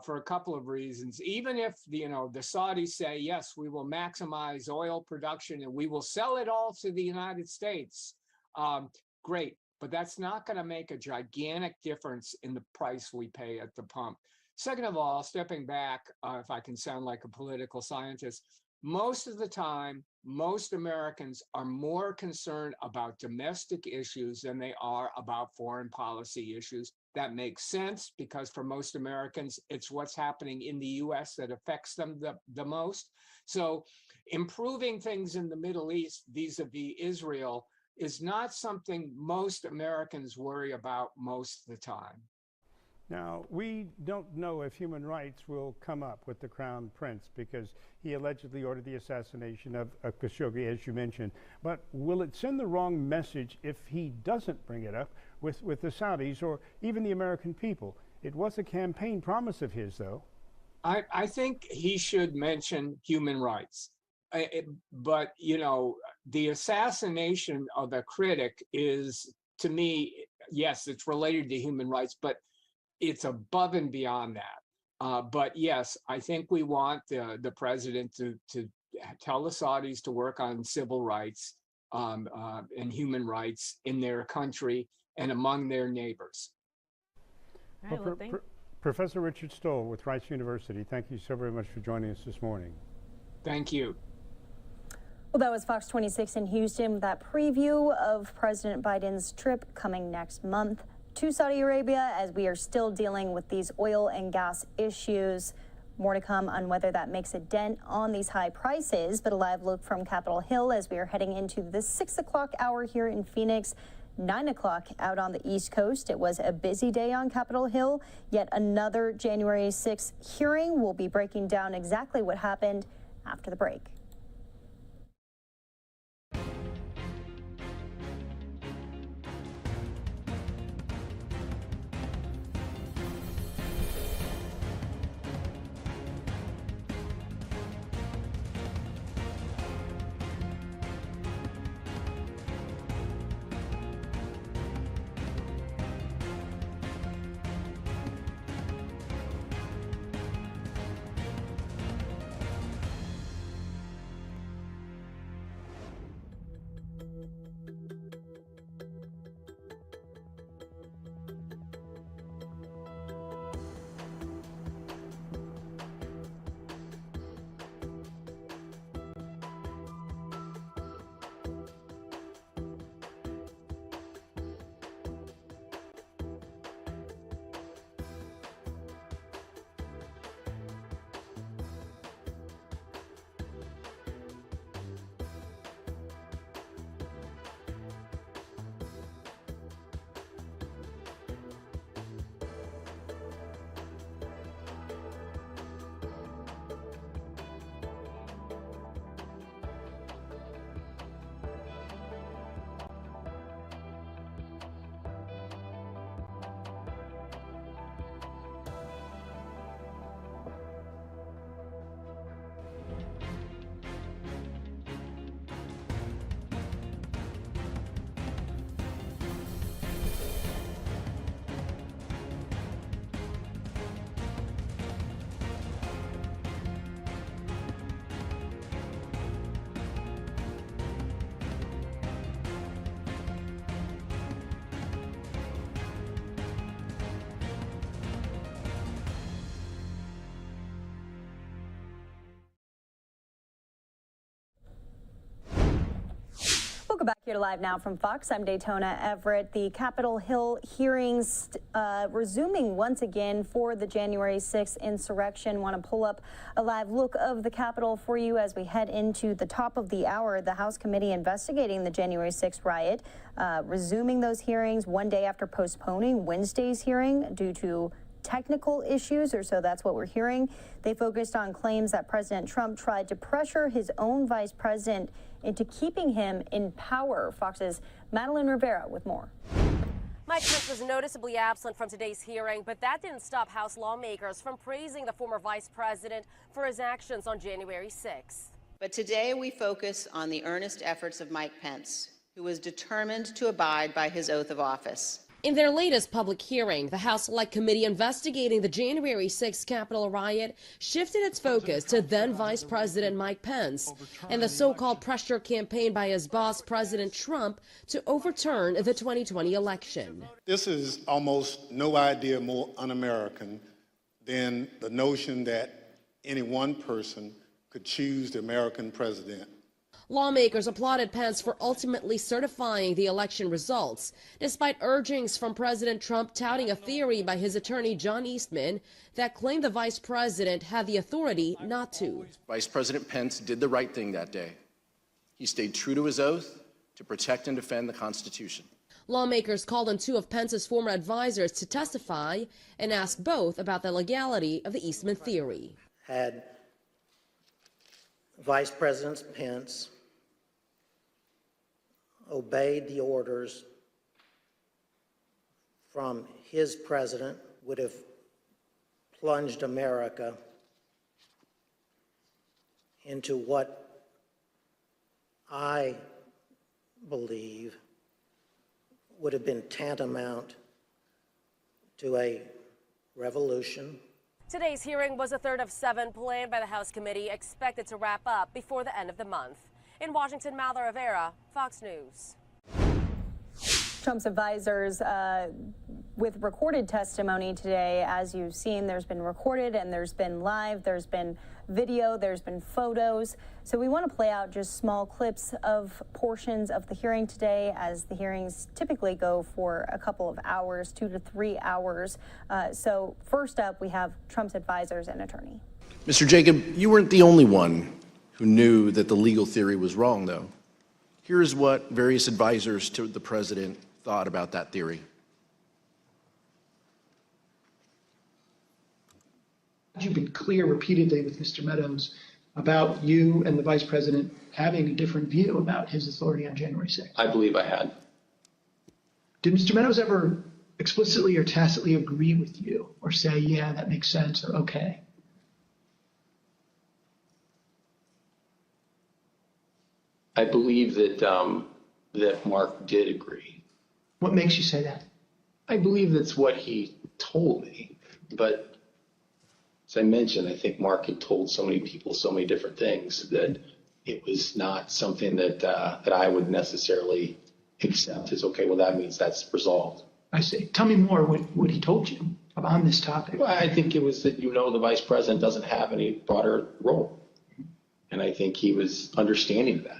For a couple of reasons. Even if the Saudis say, yes, we will maximize oil production and we will sell it all to the United States, great, but that's not going to make a gigantic difference in the price we pay at the pump. Second of all, stepping back, if I can sound like a political scientist, most of the time, most Americans are more concerned about domestic issues than they are about foreign policy issues. That makes sense because for most Americans, it's what's happening in the U.S. that affects them the most. So improving things in the Middle East vis-a-vis Israel is not something most Americans worry about most of the time. Now, we don't know if human rights will come up with the Crown Prince because he allegedly ordered the assassination of Khashoggi, as you mentioned. But will it send the wrong message if he doesn't bring it up with the Saudis or even the American people? It was a campaign promise of his, though. I think he should mention human rights. But, the assassination of a critic is, to me, yes, it's related to human rights, but it's above and beyond that. But yes, I think we want the president to tell the Saudis to work on civil rights and human rights in their country and among their neighbors. Well, Professor Richard Stoll with Rice University, thank you so very much for joining us this morning. Thank you. Well, that was Fox 26 in Houston with that preview of President Biden's trip coming next month to Saudi Arabia as we are still dealing with these oil and gas issues. More to come on whether that makes a dent on these high prices, but a live look from Capitol Hill as we are heading into the 6 o'clock hour here in Phoenix, 9 o'clock out on the East Coast. It was a busy day on Capitol Hill. Yet another January 6th hearing. We'll be breaking down exactly what happened after the break. Welcome back here to Live Now from Fox. I'm Daytona Everett. The Capitol Hill hearings resuming once again for the January 6th insurrection. Want to pull up a live look of the Capitol for you as we head into the top of the hour. The House committee investigating the January 6th riot, resuming those hearings one day after postponing Wednesday's hearing due to technical issues, or so that's what we're hearing. They focused on claims that President Trump tried to pressure his own vice president into keeping him in power. Fox's Madeline Rivera with more. Mike Pence was noticeably absent from today's hearing, but that didn't stop House lawmakers from praising the former vice president for his actions on January 6th. But today we focus on the earnest efforts of Mike Pence, who was determined to abide by his oath of office. In their latest public hearing, the House Select Committee investigating the January 6th Capitol riot shifted its focus to then Vice President Mike Pence and the so-called pressure campaign by his boss, President Trump, to overturn the 2020 election. This is almost no idea more un-American than the notion that any one person could choose the American president. Lawmakers applauded Pence for ultimately certifying the election results, despite urgings from President Trump touting a theory by his attorney John Eastman that claimed the vice president had the authority not to. Vice President Pence did the right thing that day. He stayed true to his oath to protect and defend the Constitution. Lawmakers called on two of Pence's former advisors to testify and asked both about the legality of the Eastman theory. Had Vice President Pence obeyed the orders from his president, would have plunged America into what I believe would have been tantamount to a revolution. Today's hearing was a third of 7 planned by the House committee, expected to wrap up before the end of the month. In Washington, Madeline Rivera, Fox News. Trump's advisors with recorded testimony today. As you've seen, there's been recorded and there's been live, there's been video, there's been photos. So we want to play out just small clips of portions of the hearing today, as the hearings typically go for a couple of hours, 2 to 3 hours. So first up, we have Trump's advisors and attorney. Mr. Jacob, you weren't the only one who knew that the legal theory was wrong, though. Here's what various advisors to the president thought about that theory. You've been clear repeatedly with Mr. Meadows about you and the vice president having a different view about his authority on January 6th. I believe I had. Did Mr. Meadows ever explicitly or tacitly agree with you or say, yeah, that makes sense, or okay? I believe that that Mark did agree. What makes you say that? I believe that's what he told me. But as I mentioned, I think Mark had told so many people so many different things that it was not something that I would necessarily accept as, okay, well, that means that's resolved. I see. Tell me more what he told you on this topic. Well, I think it was that, the vice president doesn't have any broader role. And I think he was understanding of that.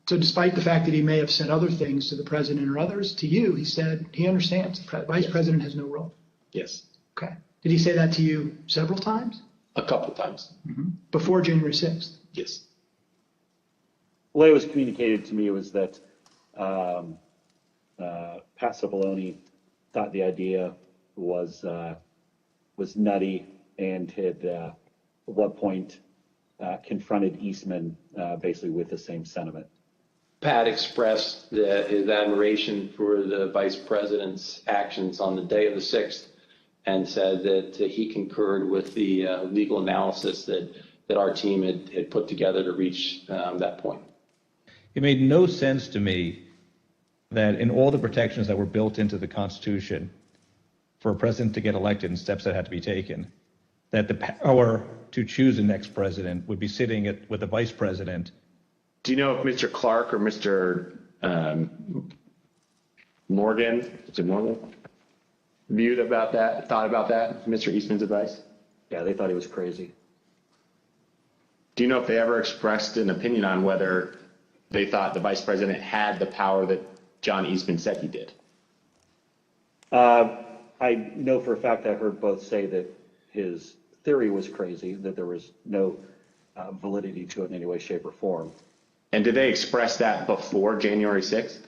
So despite the fact that he may have said other things to the president or others, to you, he said he understands the vice president has no role. Yes. Okay. Did he say that to you several times? A couple of times. Mm-hmm. Before January 6th? Yes. The way it was communicated to me was that Pat Cipollone thought the idea was nutty and had at one point confronted Eastman basically with the same sentiment. Pat expressed his admiration for the vice president's actions on the day of the 6th and said that he concurred with the legal analysis that our team had put together to reach that point. It made no sense to me that in all the protections that were built into the Constitution for a president to get elected and steps that had to be taken, that the power to choose the next president would be sitting with the vice president. Do you know if Mr. Clark or Mr. Morgan thought about that, Mr. Eastman's advice? Yeah, they thought he was crazy. Do you know if they ever expressed an opinion on whether they thought the vice president had the power that John Eastman said he did? I know for a fact I heard both say that his theory was crazy, that there was no validity to it in any way, shape, or form. And did they express that before January 6th?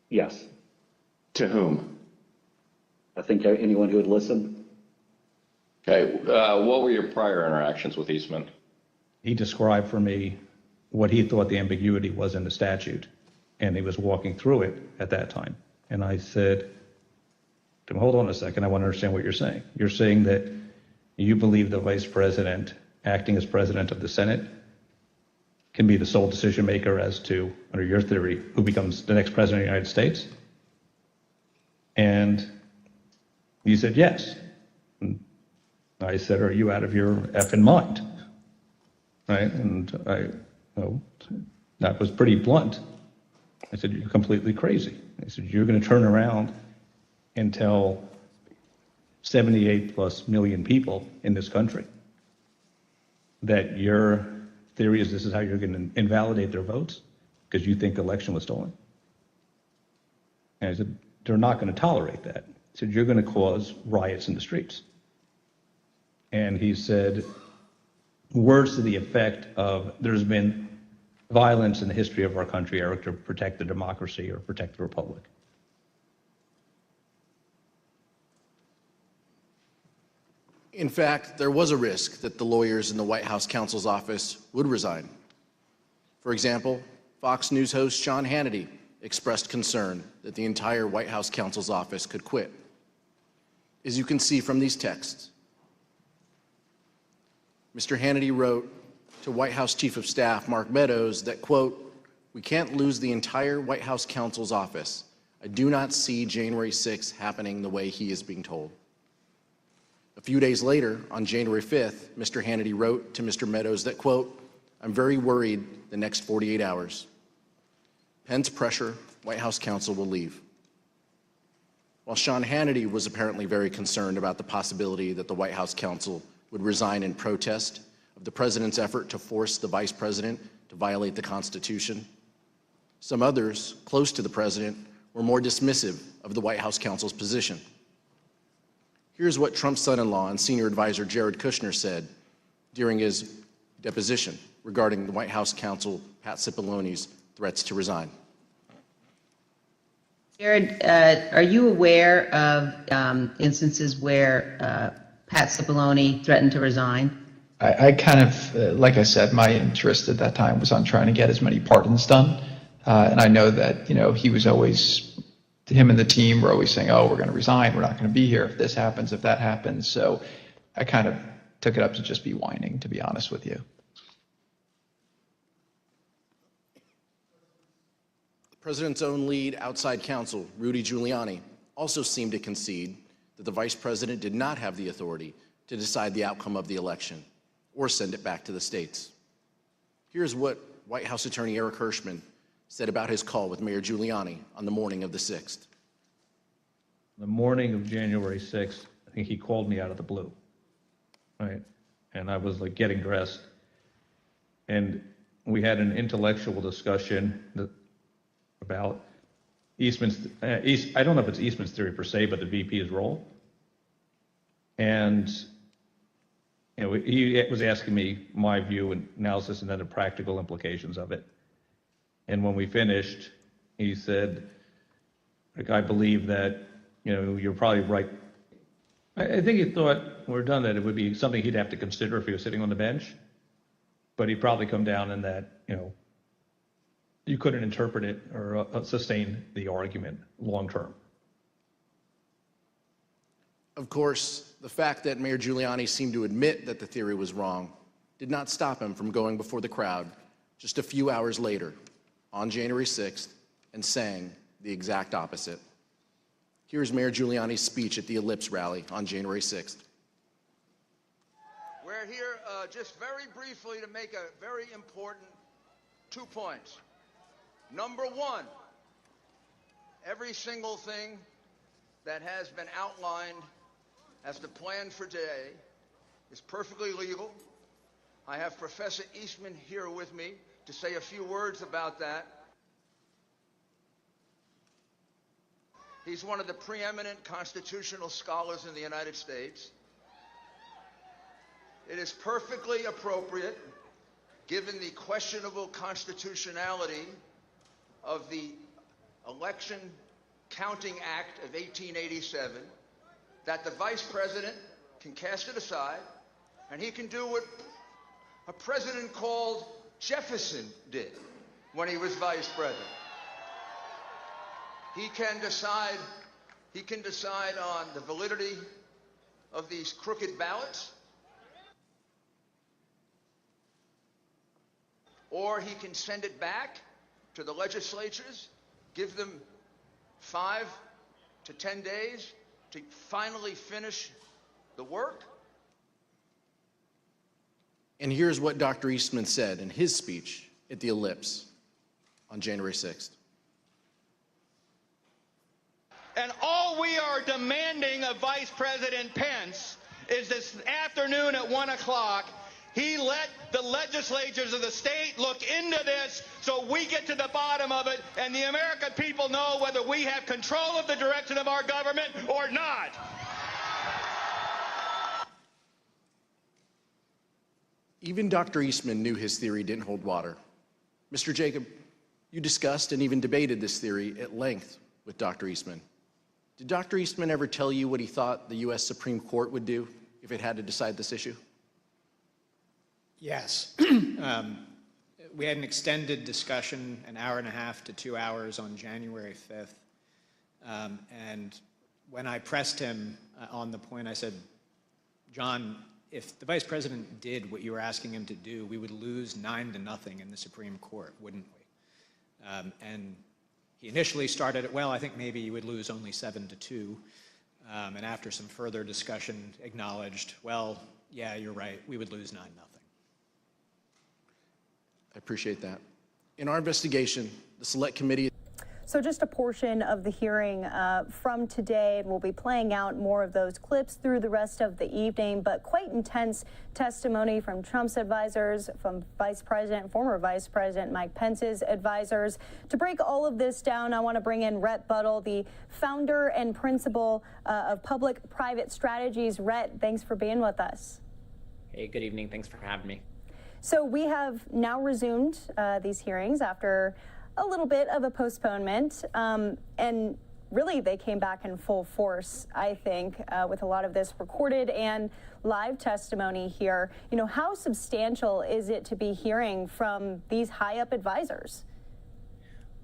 Yes. To whom? I think anyone who would listen. Okay. What were your prior interactions with Eastman? He described for me what he thought the ambiguity was in the statute, and he was walking through it at that time. And I said, hold on a second, I want to understand what you're saying. You're saying that you believe the vice president, acting as president of the Senate, can be the sole decision maker as to, under your theory, who becomes the next president of the United States? And he said, yes. And I said, are you out of your effing mind? Right? And that was pretty blunt. I said, you're completely crazy. I said, you're going to turn around and tell 78 plus million people in this country that your theory is this is how you're going to invalidate their votes because you think the election was stolen? And I said, they're not going to tolerate that. I said, you're going to cause riots in the streets. And he said, words to the effect of there's been violence in the history of our country, Eric, to protect the democracy or protect the republic. In fact, there was a risk that the lawyers in the White House counsel's office would resign. For example, Fox News host Sean Hannity expressed concern that the entire White House counsel's office could quit. As you can see from these texts, Mr. Hannity wrote to White House Chief of Staff Mark Meadows that, quote, "We can't lose the entire White House counsel's office. I do not see January 6th happening the way he is being told." A few days later, on January 5th, Mr. Hannity wrote to Mr. Meadows that, quote, "I'm very worried the next 48 hours. Pence pressure, White House counsel will leave." While Sean Hannity was apparently very concerned about the possibility that the White House counsel would resign in protest of the president's effort to force the vice president to violate the Constitution, some others close to the president were more dismissive of the White House counsel's position. Here's what Trump's son-in-law and senior advisor Jared Kushner said during his deposition regarding the White House counsel Pat Cipollone's threats to resign. Jared, are you aware of instances where Pat Cipollone threatened to resign? I kind of, like I said, my interest at that time was on trying to get as many pardons done. And I know that, he was always, him and the team were always saying, oh, we're going to resign. We're not going to be here if this happens, if that happens. So I kind of took it up to just be whining, to be honest with you. The president's own lead outside counsel, Rudy Giuliani, also seemed to concede that the vice president did not have the authority to decide the outcome of the election or send it back to the states. Here's what White House attorney Eric Hirschman said about his call with Mayor Giuliani on the morning of the 6th. The morning of January 6th, I think he called me out of the blue, right? And I was like getting dressed. And we had an intellectual discussion about Eastman's, I don't know if it's Eastman's theory per se, but the VP's role. And he was asking me my view and analysis and then the practical implications of it. And when we finished, he said, I believe that, you're probably right. I think he thought when we're done that it would be something he'd have to consider if he was sitting on the bench, but he'd probably come down in that, you couldn't interpret it or sustain the argument long term. Of course, the fact that Mayor Giuliani seemed to admit that the theory was wrong did not stop him from going before the crowd just a few hours later on January 6th and saying the exact opposite. Here's Mayor Giuliani's speech at the Ellipse rally on January 6th. We're here just very briefly to make a very important 2 points. Number one, every single thing that has been outlined as the plan for today is perfectly legal. I have Professor Eastman here with me to say a few words about that. He's one of the preeminent constitutional scholars in the United States. It is perfectly appropriate, given the questionable constitutionality of the Election Counting Act of 1887, that the Vice President can cast it aside, and he can do what a president called Jefferson did when he was Vice President. He can decide on the validity of these crooked ballots, or he can send it back to the legislatures, give them 5 to 10 days to finally finish the work. And here's what Dr. Eastman said in his speech at the Ellipse on January 6th. And all we are demanding of Vice President Pence is this afternoon at 1 o'clock, he let the legislatures of the state look into this so we get to the bottom of it and the American people know whether we have control of the direction of our government or not. Even Dr. Eastman knew his theory didn't hold water. Mr. Jacob, you discussed and even debated this theory at length with Dr. Eastman. Did Dr. Eastman ever tell you what he thought the U.S. Supreme Court would do if it had to decide this issue? Yes. We had an extended discussion, an hour and a half to 2 hours on January 5th. And when I pressed him on the point, I said, John, if the Vice President did what you were asking him to do, we would lose 9-0 in the Supreme Court, wouldn't we? And he initially started it, well, I think maybe you would lose only 7-2. And after some further discussion, acknowledged, well, yeah, you're right, we would lose 9-0. I appreciate that. In our investigation, the Select Committee. So just a portion of the hearing from today, and we'll be playing out more of those clips through the rest of the evening, but quite intense testimony from Trump's advisors, from former Vice President Mike Pence's advisors. To break all of this down, I want to bring in Rhett Buttle, the founder and principal of Public-Private Strategies. Rhett, thanks for being with us. Hey, good evening. Thanks for having me. So we have now resumed these hearings after a little bit of a postponement, and really they came back in full force, I think, with a lot of this recorded and live testimony here. You know, how substantial is it to be hearing from these high-up advisors?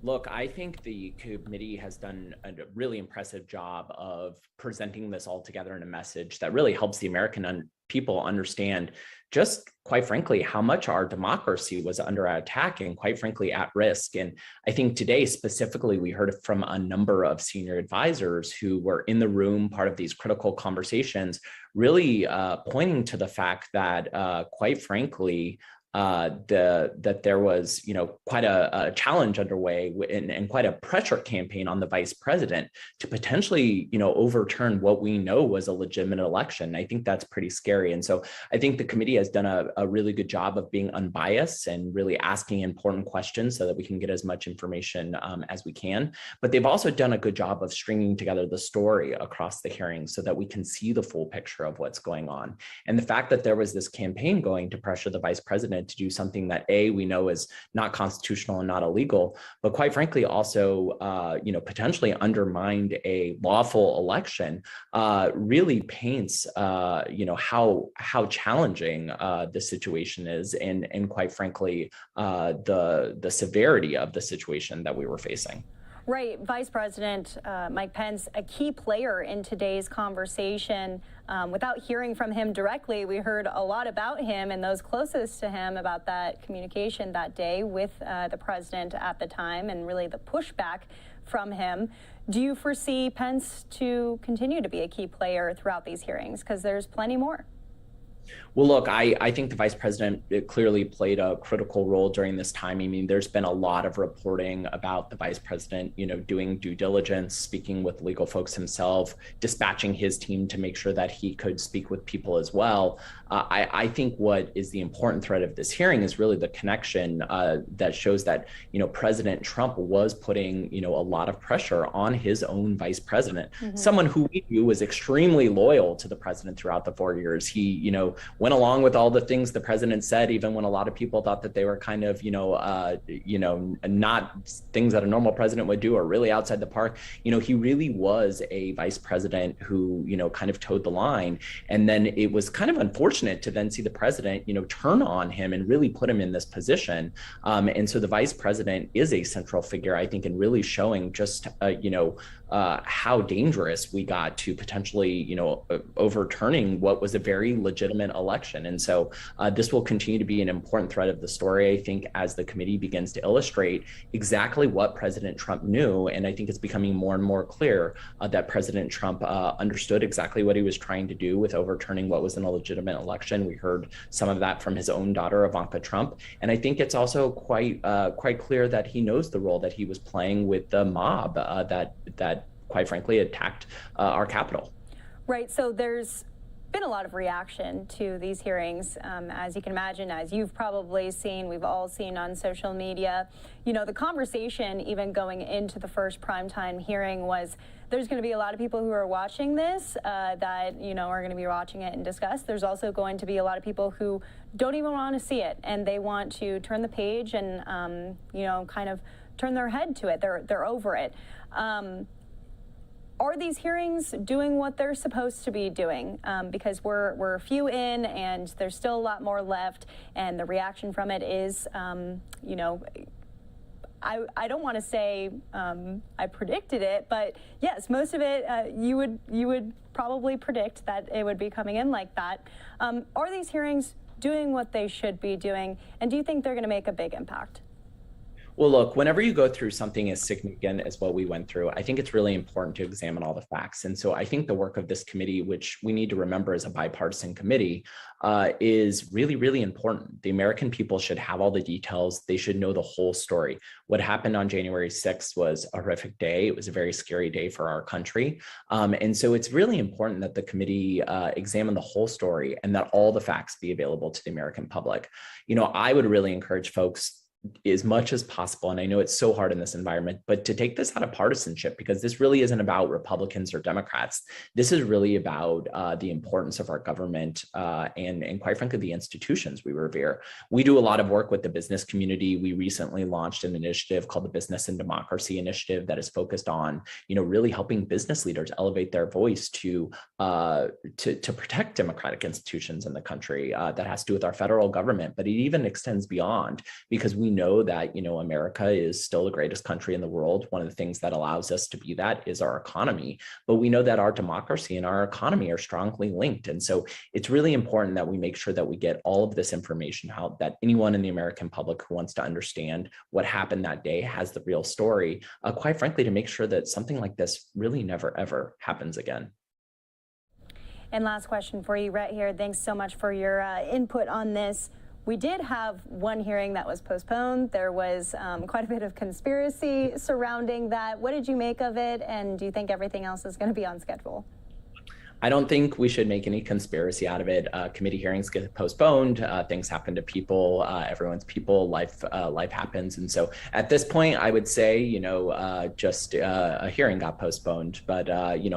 Look, I think the committee has done a really impressive job of presenting this all together in a message that really helps the American people understand just, quite frankly, how much our democracy was under attack and, quite frankly, at risk. And I think today, specifically, we heard from a number of senior advisors who were in the room, part of these critical conversations, really pointing to the fact that, quite frankly, that there was, quite a challenge underway and quite a pressure campaign on the vice president to potentially, overturn what we know was a legitimate election. I think that's pretty scary. And so I think the committee has done a really good job of being unbiased and really asking important questions so that we can get as much information as we can. But they've also done a good job of stringing together the story across the hearings so that we can see the full picture of what's going on. And the fact that there was this campaign going to pressure the vice president to do something that we know is not constitutional and not illegal, but quite frankly also potentially undermined a lawful election, really paints how challenging the situation is, and quite frankly the severity of the situation that we were facing. Right. Vice President Mike Pence, a key player in today's conversation. Without hearing from him directly, we heard a lot about him and those closest to him about that communication that day with the president at the time and really the pushback from him. Do you foresee Pence to continue to be a key player throughout these hearings? Because there's plenty more. Well, look, I think the vice president clearly played a critical role during this time. I mean, there's been a lot of reporting about the vice president, doing due diligence, speaking with legal folks himself, dispatching his team to make sure that he could speak with people as well. I think what is the important thread of this hearing is really the connection that shows that, President Trump was putting, a lot of pressure on his own vice president, someone who we knew was extremely loyal to the president throughout the 4 years. He, went along with all the things the president said, even when a lot of people thought that they were kind of, not things that a normal president would do or really outside the park. He really was a vice president who, kind of towed the line. And then it was kind of unfortunate to then see the president, turn on him and really put him in this position. And so the vice president is a central figure, I think, in really showing just, how dangerous we got to potentially, overturning what was a very legitimate election. And so this will continue to be an important thread of the story, I think, as the committee begins to illustrate exactly what President Trump knew. And I think it's becoming more and more clear that President Trump understood exactly what he was trying to do with overturning what was an illegitimate election. We heard some of that from his own daughter, Ivanka Trump. And I think it's also quite clear that he knows the role that he was playing with the mob that quite frankly attacked our Capitol. Right. So there's been a lot of reaction to these hearings, as you can imagine, as you've probably seen, we've all seen on social media. The conversation even going into the first primetime hearing was there's going to be a lot of people who are watching this that, are going to be watching it and discuss. There's also going to be a lot of people who don't even want to see it, and they want to turn the page and, kind of turn their head to it. They're over it. Are these hearings doing what they're supposed to be doing? Because we're a few in and there's still a lot more left, and the reaction from it is, I don't want to say I predicted it, but yes, most of it you would probably predict that it would be coming in like that. Are these hearings doing what they should be doing, and do you think they're going to make a big impact? Well, look, whenever you go through something as significant as what we went through, I think it's really important to examine all the facts. And so I think the work of this committee, which we need to remember is a bipartisan committee, is really, really important. The American people should have all the details. They should know the whole story. What happened on January 6th was a horrific day. It was a very scary day for our country. And so it's really important that the committee examine the whole story and that all the facts be available to the American public. I would really encourage folks as much as possible, and I know it's so hard in this environment, but to take this out of partisanship, because this really isn't about Republicans or Democrats. This is really about the importance of our government and quite frankly, the institutions we revere. We do a lot of work with the business community. We recently launched an initiative called the Business and Democracy Initiative that is focused on, really helping business leaders elevate their voice to protect democratic institutions in the country. That has to do with our federal government, but it even extends beyond, because we know that, America is still the greatest country in the world. One of the things that allows us to be that is our economy, but we know that our democracy and our economy are strongly linked. And so it's really important that we make sure that we get all of this information out, that anyone in the American public who wants to understand what happened that day has the real story, quite frankly, to make sure that something like this really never, ever happens again. And last question for you right here. Thanks so much for your input on this. We did have one hearing that was postponed. There was quite a bit of conspiracy surrounding that. What did you make of it? And do you think everything else is going to be on schedule? I don't think we should make any conspiracy out of it. Committee hearings get postponed. Things happen to people. Everyone's people. Life happens. And so at this point, I would say, just a hearing got postponed. But,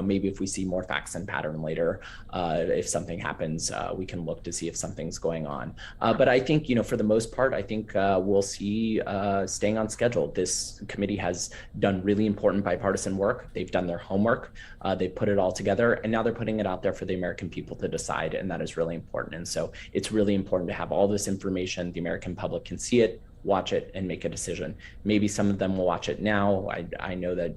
maybe if we see more facts and pattern later, if something happens, we can look to see if something's going on. But I think, for the most part, I think we'll see staying on schedule. This committee has done really important bipartisan work. They've done their homework. They've put it all together, and now they're putting it out there for the American people to decide, and that is really important. And so it's really important to have all this information. The American public can see it, watch it, and make a decision. Maybe some of them will watch it now. I know that,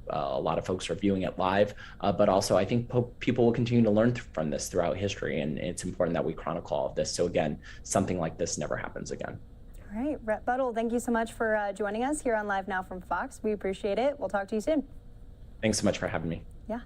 a lot of folks are viewing it live, but also I think people will continue to learn from this throughout history, and it's important that we chronicle all of this. So again, something like this never happens again. All right, Rhett Buttle, thank you so much for joining us here on Live Now from Fox. We appreciate it. We'll talk to you soon. Thanks so much for having me. Yeah.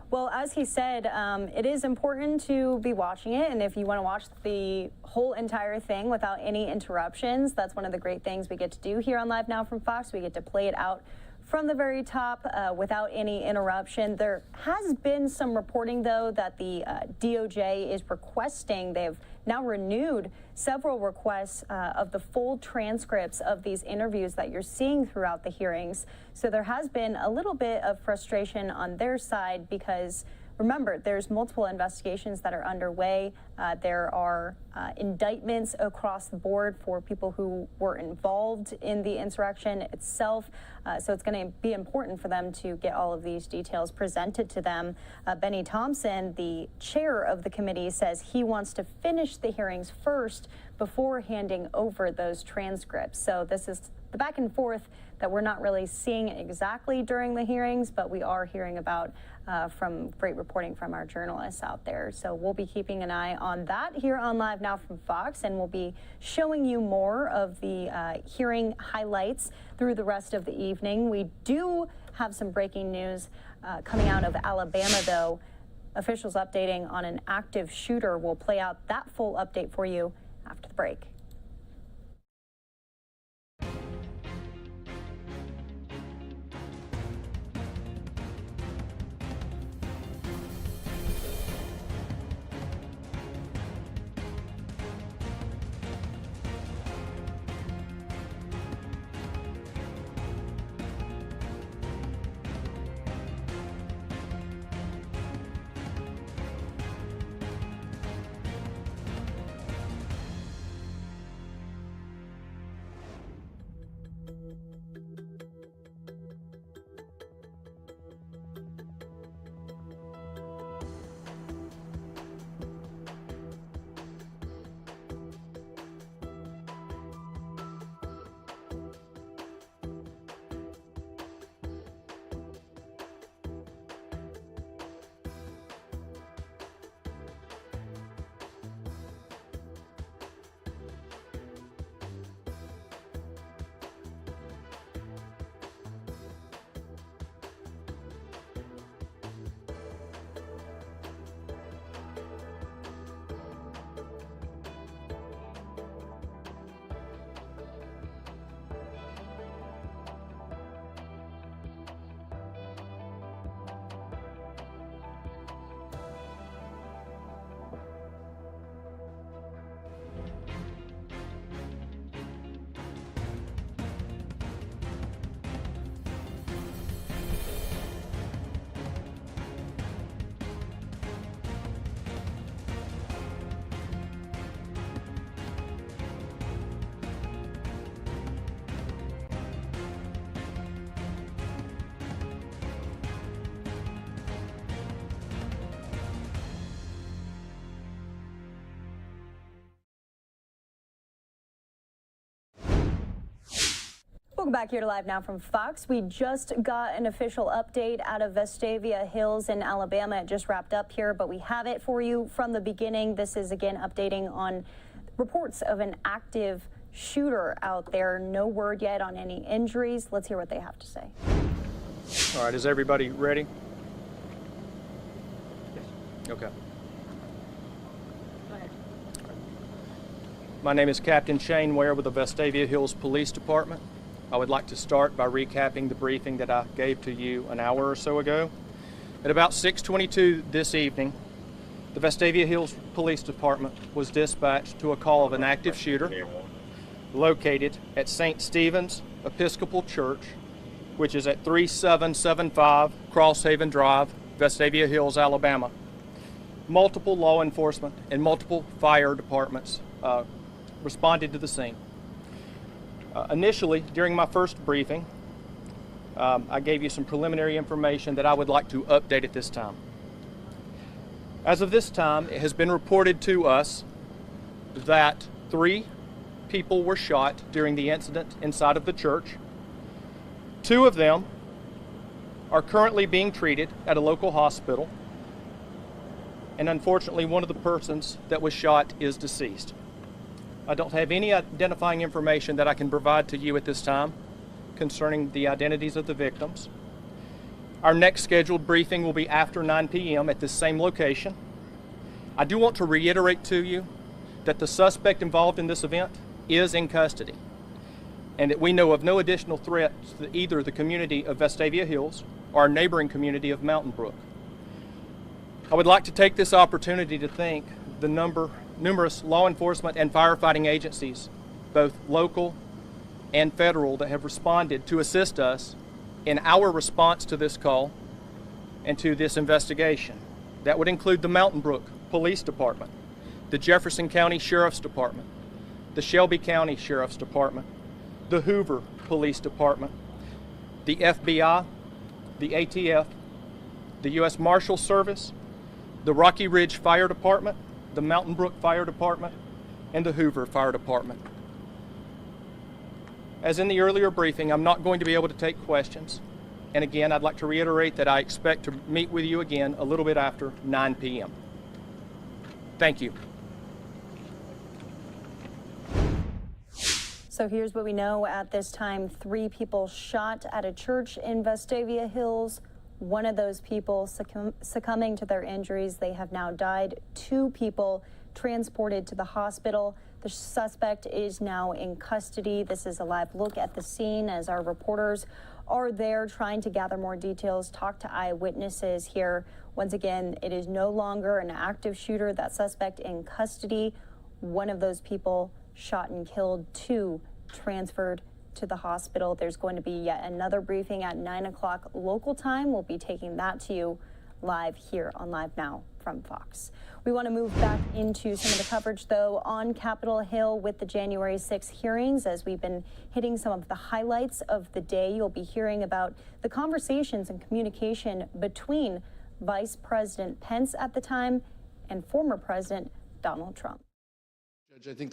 Well, as he said, it is important to be watching it, and if you want to watch the whole entire thing without any interruptions, that's one of the great things we get to do here on Live Now from Fox. We get to play it out from the very top without any interruption. There has been some reporting, though, that the DOJ is requesting, they've now renewed several requests of the full transcripts of these interviews that you're seeing throughout the hearings. So there has been a little bit of frustration on their side because, remember, there's multiple investigations that are underway. There are indictments across the board for people who were involved in the insurrection itself. So it's going to be important for them to get all of these details presented to them. Benny Thompson, the chair of the committee, says he wants to finish the hearings first before handing over those transcripts. So this is the back and forth that we're not really seeing exactly during the hearings, but we are hearing about from great reporting from our journalists out there. So we'll be keeping an eye on that here on Live Now from Fox, and we'll be showing you more of the hearing highlights through the rest of the evening. We do have some breaking news coming out of Alabama, though. Officials updating on an active shooter. We'll play out that full update for you after the break. Welcome back here to Live Now from Fox. We just got an official update out of Vestavia Hills in Alabama. It just wrapped up here, but we have it for you from the beginning. This is again updating on reports of an active shooter out there. No word yet on any injuries. Let's hear what they have to say. All right, is everybody ready? Yes. Okay. Go ahead. My name is Captain Shane Ware with the Vestavia Hills Police Department. I would like to start by recapping the briefing that I gave to you an hour or so ago. At about 6:22 this evening, the Vestavia Hills Police Department was dispatched to a call of an active shooter located at St. Stephen's Episcopal Church, which is at 3775 Crosshaven Drive, Vestavia Hills, Alabama. Multiple law enforcement and multiple fire departments responded to the scene. Initially, during my first briefing, I gave you some preliminary information that I would like to update at this time. As of this time, it has been reported to us that 3 people were shot during the incident inside of the church. 2 of them are currently being treated at a local hospital, and unfortunately, one of the persons that was shot is deceased. I don't have any identifying information that I can provide to you at this time concerning the identities of the victims. Our next scheduled briefing will be after 9 p.m. at this same location. I do want to reiterate to you that the suspect involved in this event is in custody, and that we know of no additional threats to either the community of Vestavia Hills or our neighboring community of Mountain Brook. I would like to take this opportunity to thank the numerous law enforcement and firefighting agencies, both local and federal, that have responded to assist us in our response to this call and to this investigation. That would include the Mountain Brook Police Department, the Jefferson County Sheriff's Department, the Shelby County Sheriff's Department, the Hoover Police Department, the FBI, the ATF, the U.S. Marshal Service, the Rocky Ridge Fire Department, the Mountain Brook Fire Department, and the Hoover Fire Department. As in the earlier briefing, I'm not going to be able to take questions. And again, I'd like to reiterate that I expect to meet with you again a little bit after 9 p.m. Thank you. So here's what we know at this time. 3 people shot at a church in Vestavia Hills. One of those people succumbing to their injuries. They have now died. 2 people transported to the hospital. The suspect is now in custody. This is a live look at the scene as our reporters are there trying to gather more details, talk to eyewitnesses here. Once again, it is no longer an active shooter. That suspect in custody. One of those people shot and killed. 2 transferred to the hospital. There's going to be yet another briefing at 9 o'clock local time. We'll be taking that to you live here on LiveNOW from Fox. We want to move back into some of the coverage, though, on Capitol Hill with the January 6 hearings. As we've been hitting some of the highlights of the day, you'll be hearing about the conversations and communication between Vice President Pence at the time and former President Donald Trump. Judge, I think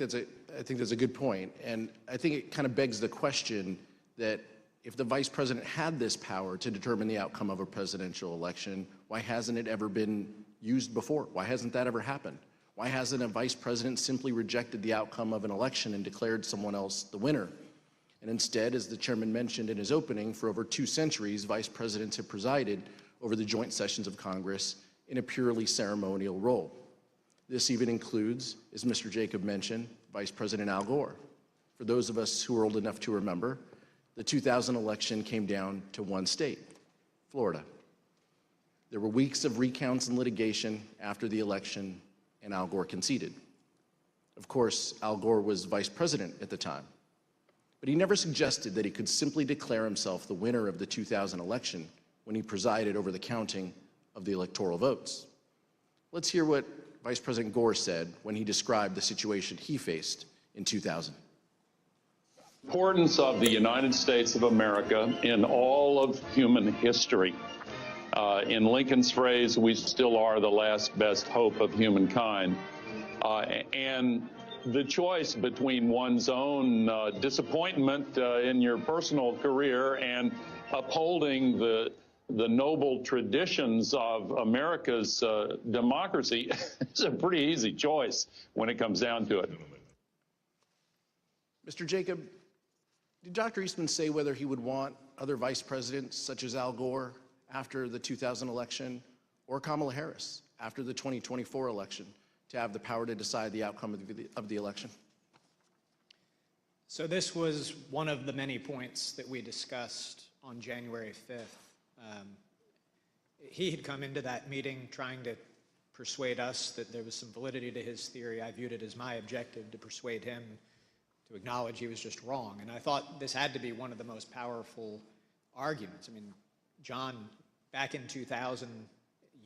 that's a good point, and I think it kind of begs the question that if the vice president had this power to determine the outcome of a presidential election, why hasn't it ever been used before? Why hasn't that ever happened? Why hasn't a vice president simply rejected the outcome of an election and declared someone else the winner? And instead, as the chairman mentioned in his opening, for over 2 centuries, vice presidents have presided over the joint sessions of Congress in a purely ceremonial role. This even includes, as Mr. Jacob mentioned, Vice President Al Gore. For those of us who are old enough to remember, the 2000 election came down to one state, Florida. There were weeks of recounts and litigation after the election, and Al Gore conceded. Of course, Al Gore was vice president at the time, but he never suggested that he could simply declare himself the winner of the 2000 election when he presided over the counting of the electoral votes. Let's hear what Vice President Gore said when he described the situation he faced in 2000. Importance of the United States of America in all of human history. In Lincoln's phrase, we still are the last best hope of humankind. And the choice between one's own disappointment in your personal career and upholding the noble traditions of America's democracy is a pretty easy choice when it comes down to it. Mr. Jacob, did Dr. Eastman say whether he would want other vice presidents such as Al Gore after the 2000 election or Kamala Harris after the 2024 election to have the power to decide the outcome of the election? So this was one of the many points that we discussed on January 5th. He had come into that meeting trying to persuade us that there was some validity to his theory. I viewed it as my objective to persuade him to acknowledge he was just wrong. And I thought this had to be one of the most powerful arguments. I mean, John, back in 2000,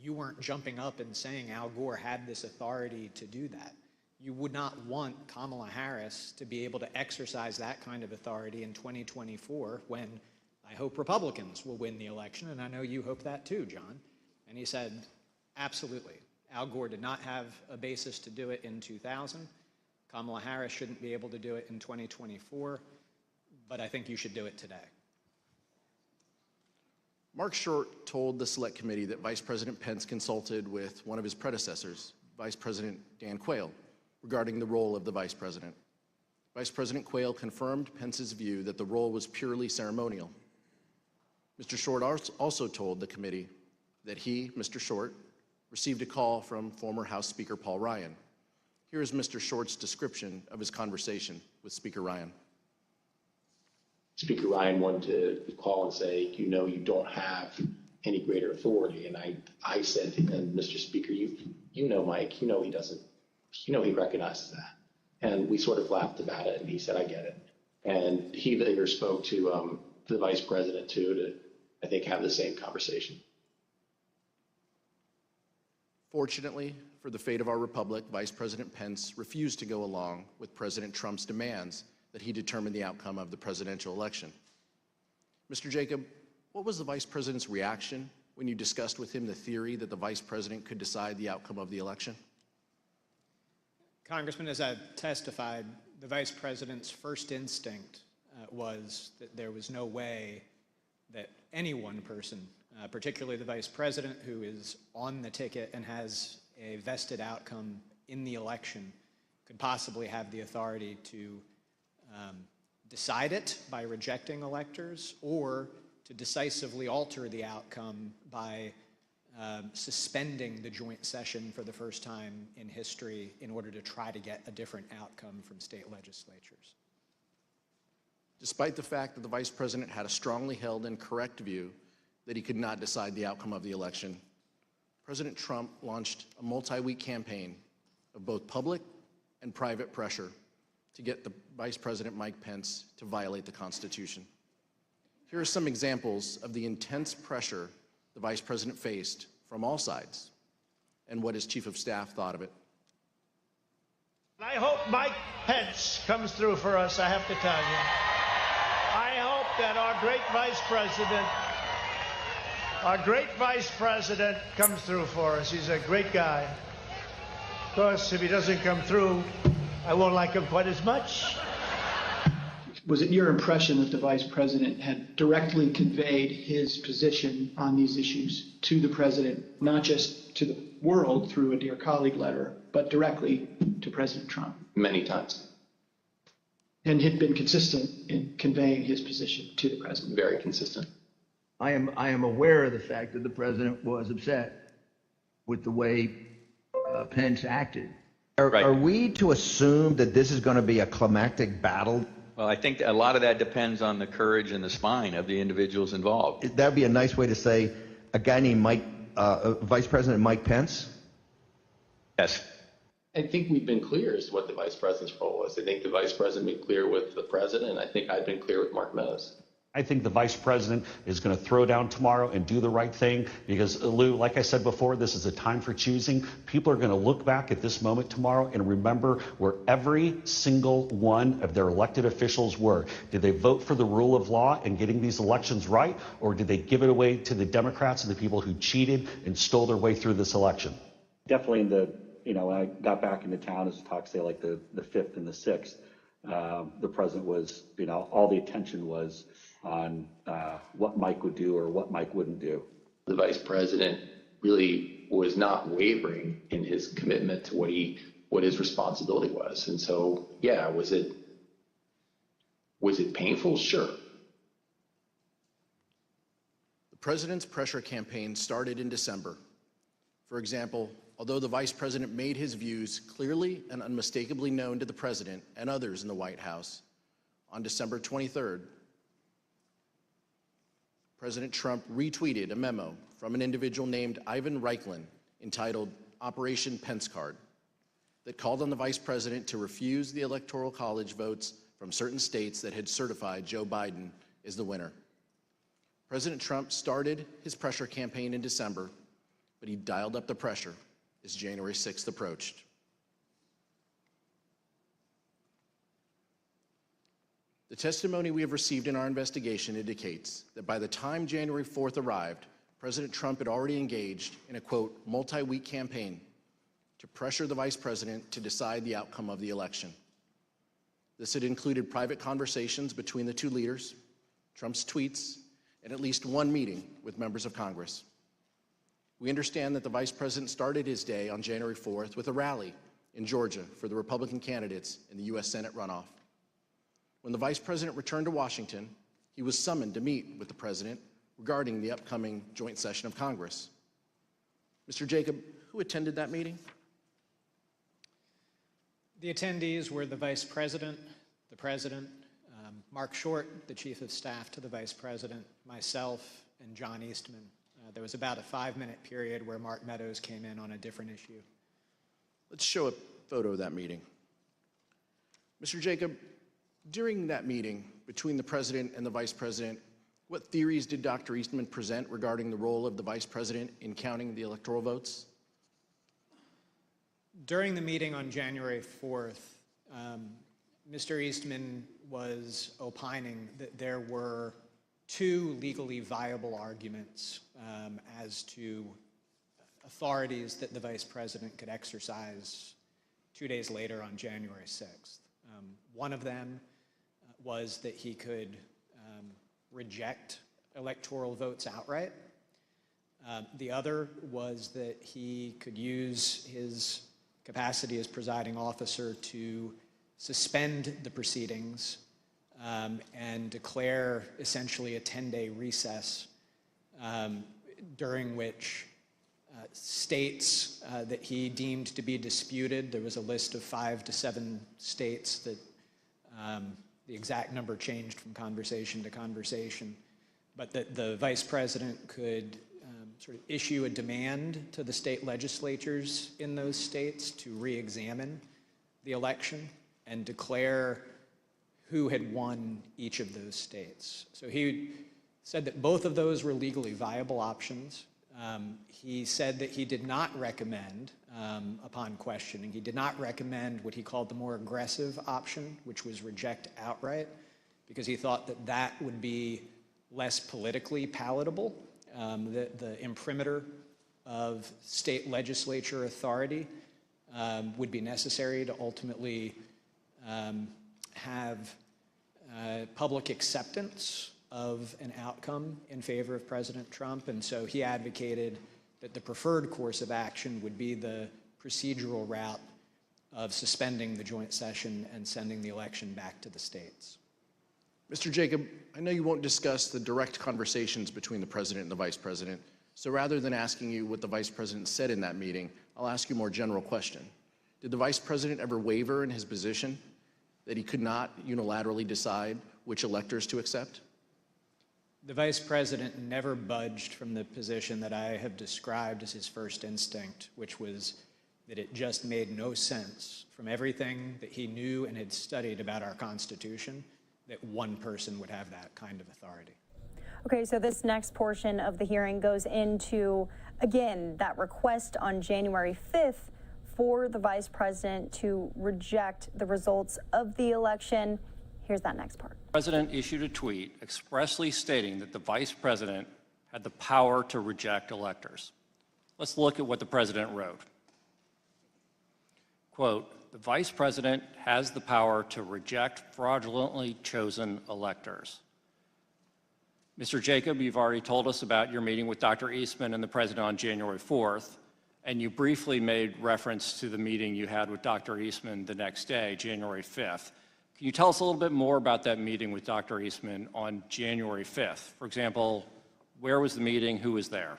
you weren't jumping up and saying Al Gore had this authority to do that. You would not want Kamala Harris to be able to exercise that kind of authority in 2024 when I hope Republicans will win the election, and I know you hope that too, John. And he said, absolutely. Al Gore did not have a basis to do it in 2000. Kamala Harris shouldn't be able to do it in 2024, but I think you should do it today. Mark Short told the Select Committee that Vice President Pence consulted with one of his predecessors, Vice President Dan Quayle, regarding the role of the Vice President. Vice President Quayle confirmed Pence's view that the role was purely ceremonial. Mr. Short also told the committee that he, Mr. Short, received a call from former House Speaker Paul Ryan. Here is Mr. Short's description of his conversation with Speaker Ryan. Speaker Ryan wanted to call and say, you know, you don't have any greater authority. And I said to him, Mr. Speaker, you know, Mike, you know he doesn't, you know he recognizes that. And we sort of laughed about it, and he said, I get it. And he later spoke to the vice president, too, to, I think, have the same conversation. Fortunately for the fate of our republic, Vice President Pence refused to go along with President Trump's demands that he determine the outcome of the presidential election. Mr. Jacob, what was the Vice President's reaction when you discussed with him the theory that the Vice President could decide the outcome of the election? Congressman, as I've testified, the Vice President's first instinct was that there was no way that any one person, particularly the Vice President, who is on the ticket and has a vested outcome in the election, could possibly have the authority to decide it by rejecting electors or to decisively alter the outcome by suspending the joint session for the first time in history in order to try to get a different outcome from state legislatures. Despite the fact that the Vice President had a strongly held and correct view that he could not decide the outcome of the election, President Trump launched a multi-week campaign of both public and private pressure to get the Vice President Mike Pence to violate the Constitution. Here are some examples of the intense pressure the Vice President faced from all sides and what his Chief of Staff thought of it. I hope Mike Pence comes through for us, I have to tell you. I hope that our great Vice President comes through for us. He's a great guy. Of course, if he doesn't come through, I won't like him quite as much. Was it your impression that the Vice President had directly conveyed his position on these issues to the President, not just to the world through a Dear Colleague letter, but directly to President Trump? Many times. And had been consistent in conveying his position to the President? Very consistent. I am aware of the fact that the President was upset with the way Pence acted. Are we to assume that this is going to be a climactic battle? Well, I think a lot of that depends on the courage and the spine of the individuals involved. That would be a nice way to say a guy named Vice President Mike Pence? Yes. I think we've been clear as to what the Vice President's role was. I think the Vice President made clear with the President, and I think I've been clear with Mark Meadows. I think the Vice President is going to throw down tomorrow and do the right thing because, Lou, like I said before, this is a time for choosing. People are going to look back at this moment tomorrow and remember where every single one of their elected officials were. Did they vote for the rule of law and getting these elections right, or did they give it away to the Democrats and the people who cheated and stole their way through this election? Definitely in the, when I got back into town, as talk say like the 5th and the 6th, the President was, all the attention was on what Mike would do or what Mike wouldn't do. The Vice President really was not wavering in his commitment to what his responsibility was. And so, yeah, was it painful? Sure. The President's pressure campaign started in December. For example, although the Vice President made his views clearly and unmistakably known to the President and others in the White House, on December 23rd, President Trump retweeted a memo from an individual named Ivan Reichlin entitled Operation Pence Card that called on the Vice President to refuse the Electoral College votes from certain states that had certified Joe Biden as the winner. President Trump started his pressure campaign in December, but he dialed up the pressure as January 6th approached. The testimony we have received in our investigation indicates that by the time January 4th arrived, President Trump had already engaged in a, quote, multi-week campaign to pressure the Vice President to decide the outcome of the election. This had included private conversations between the two leaders, Trump's tweets, and at least one meeting with members of Congress. We understand that the Vice President started his day on January 4th with a rally in Georgia for the Republican candidates in the U.S. Senate runoff. When the Vice President returned to Washington, he was summoned to meet with the President regarding the upcoming joint session of Congress. Mr. Jacob, who attended that meeting? The attendees were the Vice President, the President, Mark Short, the Chief of Staff to the Vice President, myself, and John Eastman. There was about a 5-minute period where Mark Meadows came in on a different issue. Let's show a photo of that meeting. Mr. Jacob, during that meeting between the President and the Vice President, what theories did Dr. Eastman present regarding the role of the Vice President in counting the electoral votes? During the meeting on January 4th, Mr. Eastman was opining that there were 2 legally viable arguments as to authorities that the Vice President could exercise 2 days later on January 6th. One of them was that he could reject electoral votes outright. The other was that he could use his capacity as presiding officer to suspend the proceedings and declare essentially a 10-day recess during which states that he deemed to be disputed, there was a list of 5 to 7 states that the exact number changed from conversation to conversation, but that the Vice President could sort of issue a demand to the state legislatures in those states to re-examine the election and declare who had won each of those states. So he said that both of those were legally viable options. He said that he did not recommend, upon questioning, he did not recommend what he called the more aggressive option, which was reject outright, because he thought that that would be less politically palatable. The imprimatur of state legislature authority would be necessary to ultimately have public acceptance of an outcome in favor of President Trump, and so he advocated that the preferred course of action would be the procedural route of suspending the joint session and sending the election back to the states. Mr. Jacob, I know you won't discuss the direct conversations between the President and the Vice President, so rather than asking you what the Vice President said in that meeting, I'll ask you a more general question. Did the Vice President ever waver in his position that he could not unilaterally decide which electors to accept? The Vice President never budged from the position that I have described as his first instinct, which was that it just made no sense from everything that he knew and had studied about our Constitution that one person would have that kind of authority. Okay, so this next portion of the hearing goes into, again, that request on January 5th for the Vice President to reject the results of the election. Here's that next part. The President issued a tweet expressly stating that the Vice President had the power to reject electors. Let's look at what the President wrote. Quote, "The Vice President has the power to reject fraudulently chosen electors." Mr. Jacob, you've already told us about your meeting with Dr. Eastman and the President on January 4th, and you briefly made reference to the meeting you had with Dr. Eastman the next day, January 5th. Can you tell us a little bit more about that meeting with Dr. Eastman on January 5th? For example, where was the meeting? Who was there?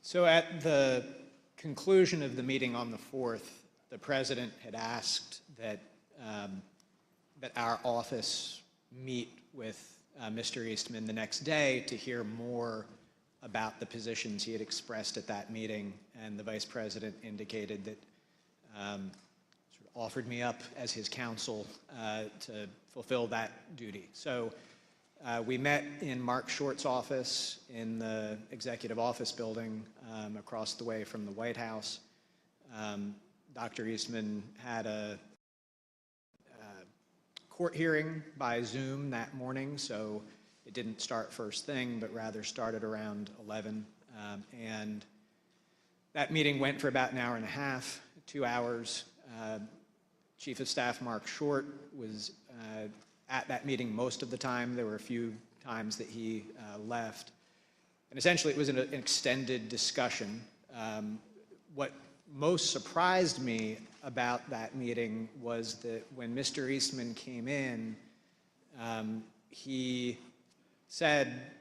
So at the conclusion of the meeting on the 4th, the President had asked that, that our office meet with Mr. Eastman the next day to hear more about the positions he had expressed at that meeting, and the Vice President indicated that offered me up as his counsel to fulfill that duty. So we met in Mark Short's office in the Executive Office Building across the way from the White House. Dr. Eastman had a court hearing by Zoom that morning, so it didn't start first thing, but rather started around 11. And that meeting went for about an hour and a half, 2 hours. Chief of Staff Mark Short was at that meeting most of the time. There were a few times that he left. And essentially it was an extended discussion. What most surprised me about that meeting was that when Mr. Eastman came in, he said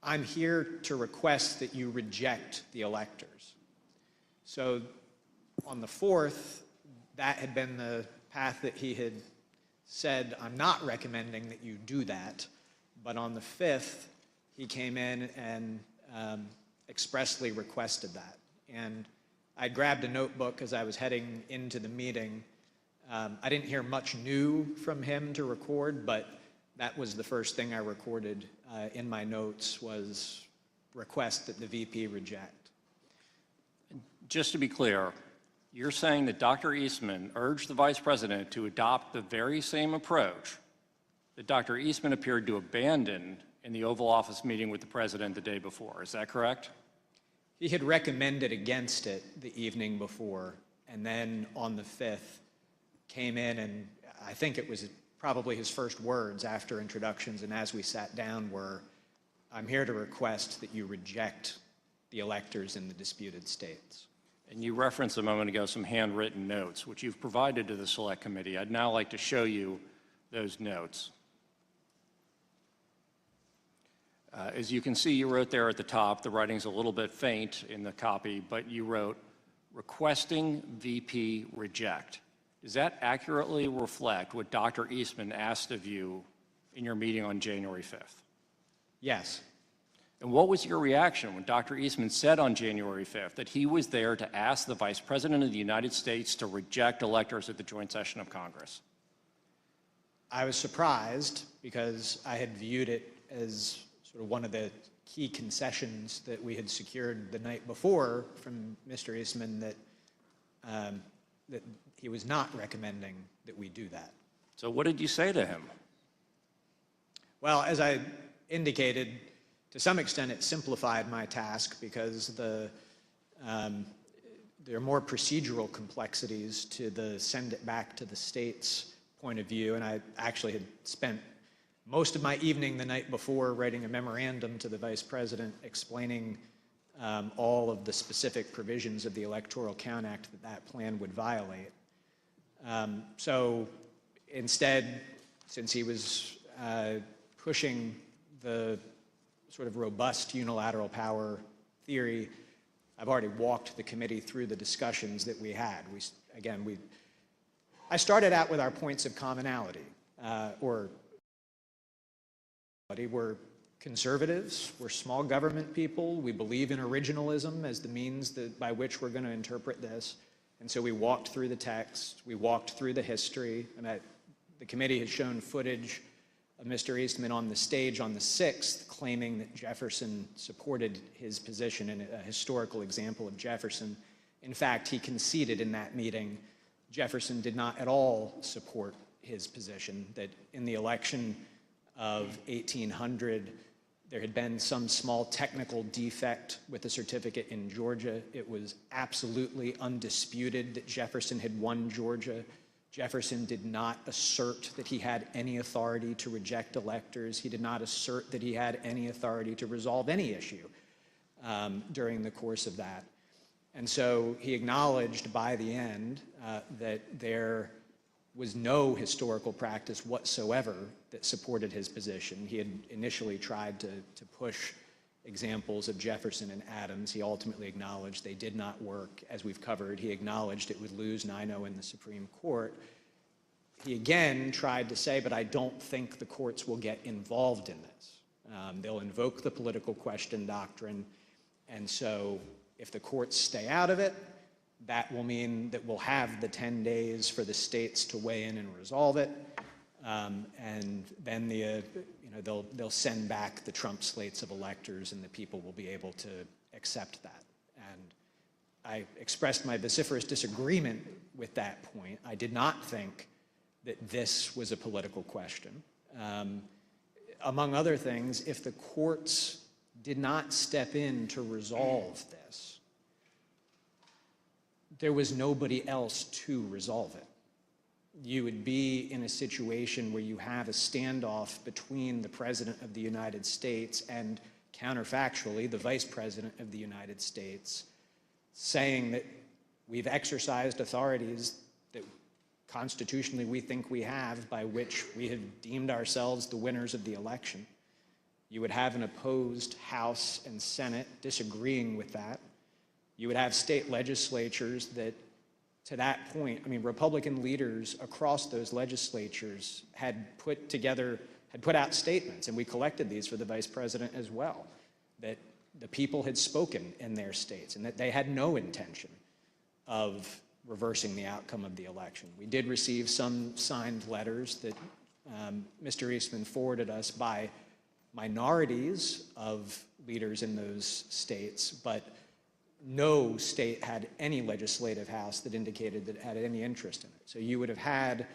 I'm here to request that you reject the electors. So on the 4th, that had been the path that he had said, I'm not recommending that you do that. But on the 5th, he came in and expressly requested that. And I grabbed a notebook as I was heading into the meeting. I didn't hear much new from him to record, but that was the first thing I recorded in my notes was request that the VP reject. Just to be clear, you're saying that Dr. Eastman urged the Vice President to adopt the very same approach that Dr. Eastman appeared to abandon in the Oval Office meeting with the President the day before. Is that correct? He had recommended against it the evening before, and then on the 5th came in, and I think it was probably his first words after introductions and as we sat down were, I'm here to request that you reject the electors in the disputed states. And you referenced a moment ago some handwritten notes, which you've provided to the Select Committee. I'd now like to show you those notes. As you can see, you wrote there at the top, the writing's a little bit faint in the copy, but you wrote, requesting VP reject. Does that accurately reflect what Dr. Eastman asked of you in your meeting on January 5th? Yes. And what was your reaction when Dr. Eastman said on January 5th that he was there to ask the Vice President of the United States to reject electors at the joint session of Congress? I was surprised because I had viewed it as sort of one of the key concessions that we had secured the night before from Mr. Eastman that that he was not recommending that we do that. So what did you say to him? Well, as I indicated, to some extent it simplified my task because there are more procedural complexities to the send it back to the states point of view, and I actually had spent most of my evening the night before writing a memorandum to the Vice President explaining all of the specific provisions of the Electoral Count Act that plan would violate. So instead, since he was pushing the sort of robust unilateral power theory, I've already walked the committee through the discussions that we had. I started out with our points of commonality, we're conservatives, we're small government people, we believe in originalism as the means by which we're going to interpret this. And so we walked through the text, we walked through the history, and the committee has shown footage of Mr. Eastman on the stage on the 6th claiming that Jefferson supported his position in a historical example of Jefferson. In fact, he conceded in that meeting Jefferson did not at all support his position, that in the election of 1800, there had been some small technical defect with the certificate in Georgia. It was absolutely undisputed that Jefferson had won Georgia. Jefferson did not assert that he had any authority to reject electors. He did not assert that he had any authority to resolve any issue during the course of that. And so he acknowledged by the end that there was no historical practice whatsoever that supported his position. He had initially tried to push examples of Jefferson and Adams. He ultimately acknowledged they did not work, as we've covered. He acknowledged it would lose 9-0 in the Supreme Court. He again tried to say, but I don't think the courts will get involved in this. They'll invoke the political question doctrine, and so if the courts stay out of it, that will mean that we'll have the 10 days for the states to weigh in and resolve it, and then they'll send back the Trump slates of electors, and the people will be able to accept that. And I expressed my vociferous disagreement with that point. I did not think that this was a political question. Among other things, if the courts did not step in to resolve this, there was nobody else to resolve it. You would be in a situation where you have a standoff between the President of the United States and, counterfactually, the Vice President of the United States, saying that we've exercised authorities that constitutionally we think we have, by which we have deemed ourselves the winners of the election. You would have an opposed House and Senate disagreeing with that. You would have state legislatures that, to that point, I mean, Republican leaders across those legislatures had put out statements, and we collected these for the vice president as well, that the people had spoken in their states and that they had no intention of reversing the outcome of the election. We did receive some signed letters that Mr. Eastman forwarded us by minorities of leaders in those states, but no state had any legislative house that indicated that it had any interest in it. So you would have had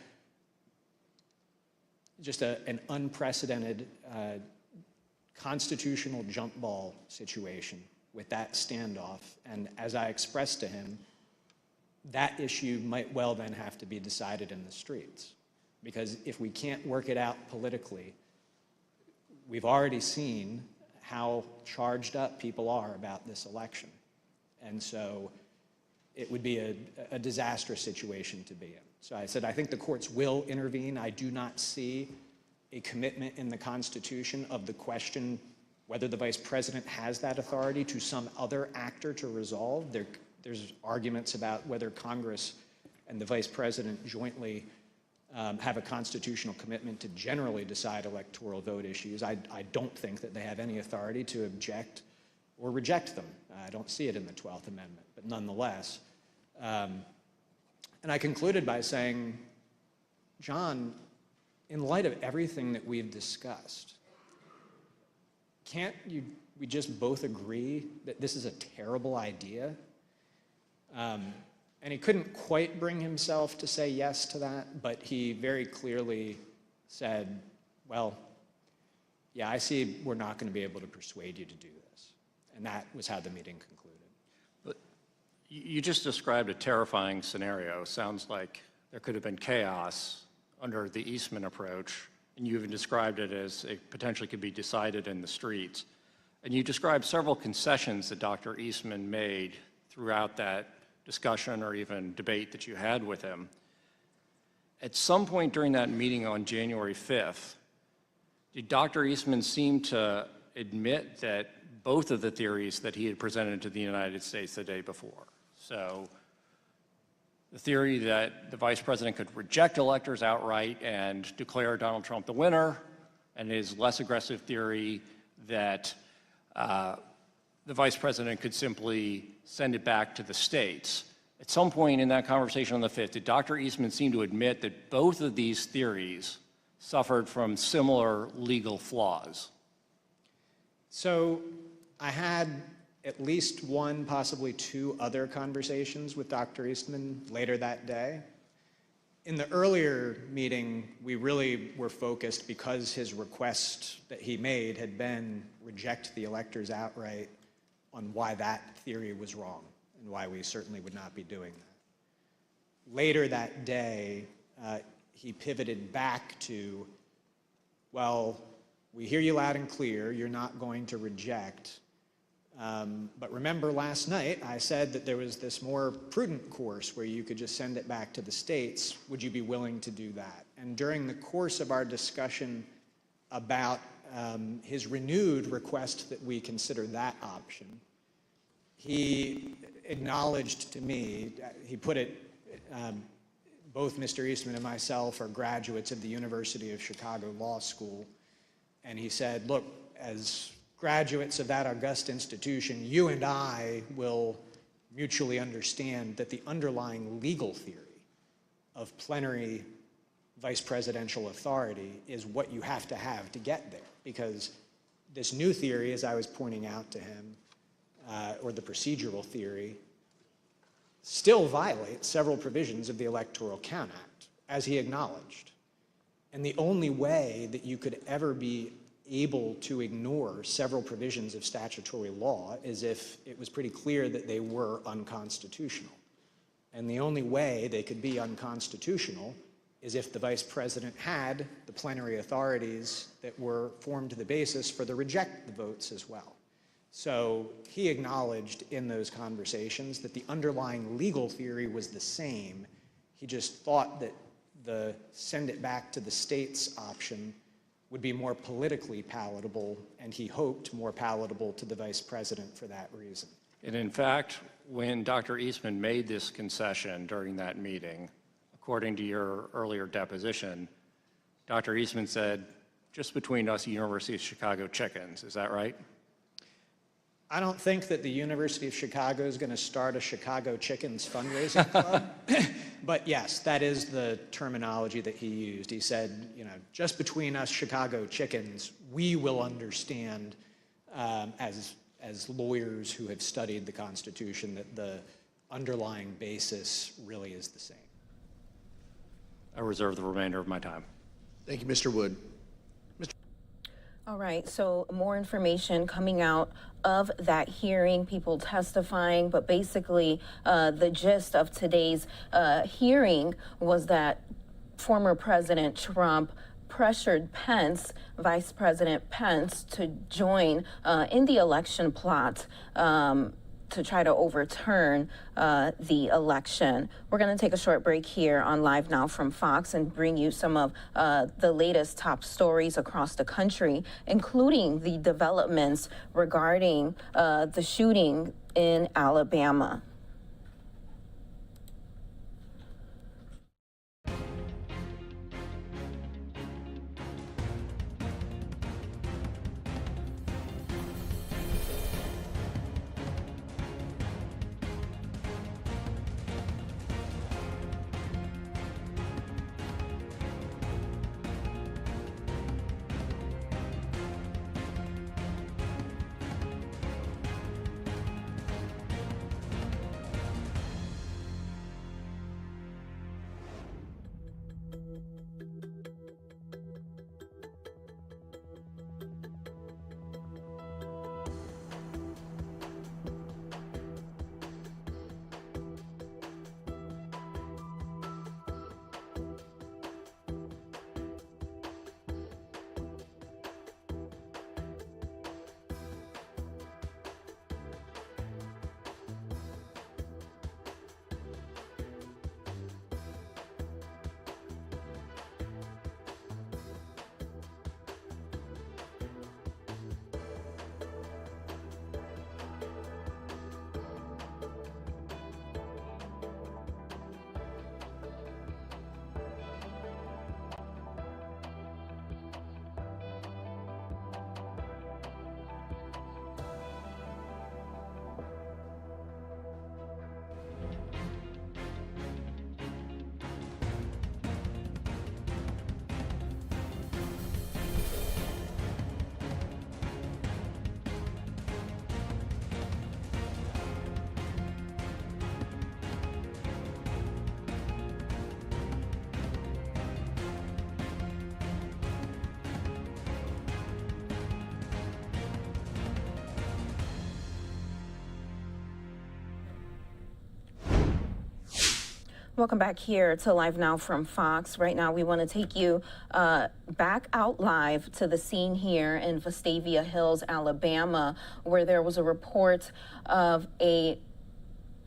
just an unprecedented constitutional jump ball situation with that standoff. And as I expressed to him, that issue might well then have to be decided in the streets. Because if we can't work it out politically, we've already seen how charged up people are about this election. And so it would be a disastrous situation to be in. So I said, I think the courts will intervene. I do not see a commitment in the Constitution of the question whether the vice president has that authority to some other actor to resolve. There's arguments about whether Congress and the vice president jointly have a constitutional commitment to generally decide electoral vote issues. I don't think that they have any authority to object or reject them. I don't see it in the 12th Amendment, but nonetheless. And I concluded by saying, John, in light of everything that we've discussed, can't we just both agree that this is a terrible idea? And he couldn't quite bring himself to say yes to that, but he very clearly said, well, yeah, I see we're not going to be able to persuade you to do this. And that was how the meeting concluded. But you just described a terrifying scenario. Sounds like there could have been chaos under the Eastman approach, and you even described it as it potentially could be decided in the streets. And you described several concessions that Dr. Eastman made throughout that discussion or even debate that you had with him. At some point during that meeting on January 5th, did Dr. Eastman seem to admit that both of the theories that he had presented to the United States the day before? So the theory that the vice president could reject electors outright and declare Donald Trump the winner, and his less aggressive theory that the vice president could simply send it back to the states. At some point in that conversation on the 5th, did Dr. Eastman seem to admit that both of these theories suffered from similar legal flaws? So I had at least one, possibly two other conversations with Dr. Eastman later that day. In the earlier meeting, we really were focused, because his request that he made had been reject the electors outright, on why that theory was wrong and why we certainly would not be doing that. Later that day, he pivoted back to, well, we hear you loud and clear, you're not going to reject. But remember last night, I said that there was this more prudent course where you could just send it back to the states. Would you be willing to do that? And during the course of our discussion about his renewed request that we consider that option, he acknowledged to me, he put it, both Mr. Eastman and myself are graduates of the University of Chicago Law School, and he said, look, as graduates of that august institution, you and I will mutually understand that the underlying legal theory of plenary vice presidential authority is what you have to get there. Because this new theory, as I was pointing out to him, or the procedural theory, still violates several provisions of the Electoral Count Act, as he acknowledged. And the only way that you could ever be able to ignore several provisions of statutory law is if it was pretty clear that they were unconstitutional. And the only way they could be unconstitutional is if the vice president had the plenary authorities that were formed the basis for the reject the votes as well. So he acknowledged in those conversations that the underlying legal theory was the same. He just thought that the send it back to the states option would be more politically palatable, and he hoped more palatable to the vice president for that reason. And in fact, when Dr. Eastman made this concession during that meeting, according to your earlier deposition, Dr. Eastman said, just between us, University of Chicago chickens. Is that right? I don't think that the University of Chicago is going to start a Chicago Chickens fundraising club. But yes, that is the terminology that he used. He said, you know, just between us Chicago chickens, we will understand as lawyers who have studied the Constitution that the underlying basis really is the same. I reserve the remainder of my time. Thank you, Mr. Wood. All right, so more information coming out of that hearing, people testifying, but basically the gist of today's hearing was that former President Trump pressured Pence, Vice President Pence, to join in the election plot to try to overturn the election. We're going to take a short break here on Live Now from Fox and bring you some of the latest top stories across the country, including the developments regarding the shooting in Alabama. Welcome back here to Live Now from Fox. Right now, we want to take you back out live to the scene here in Vestavia Hills, Alabama, where there was a report of a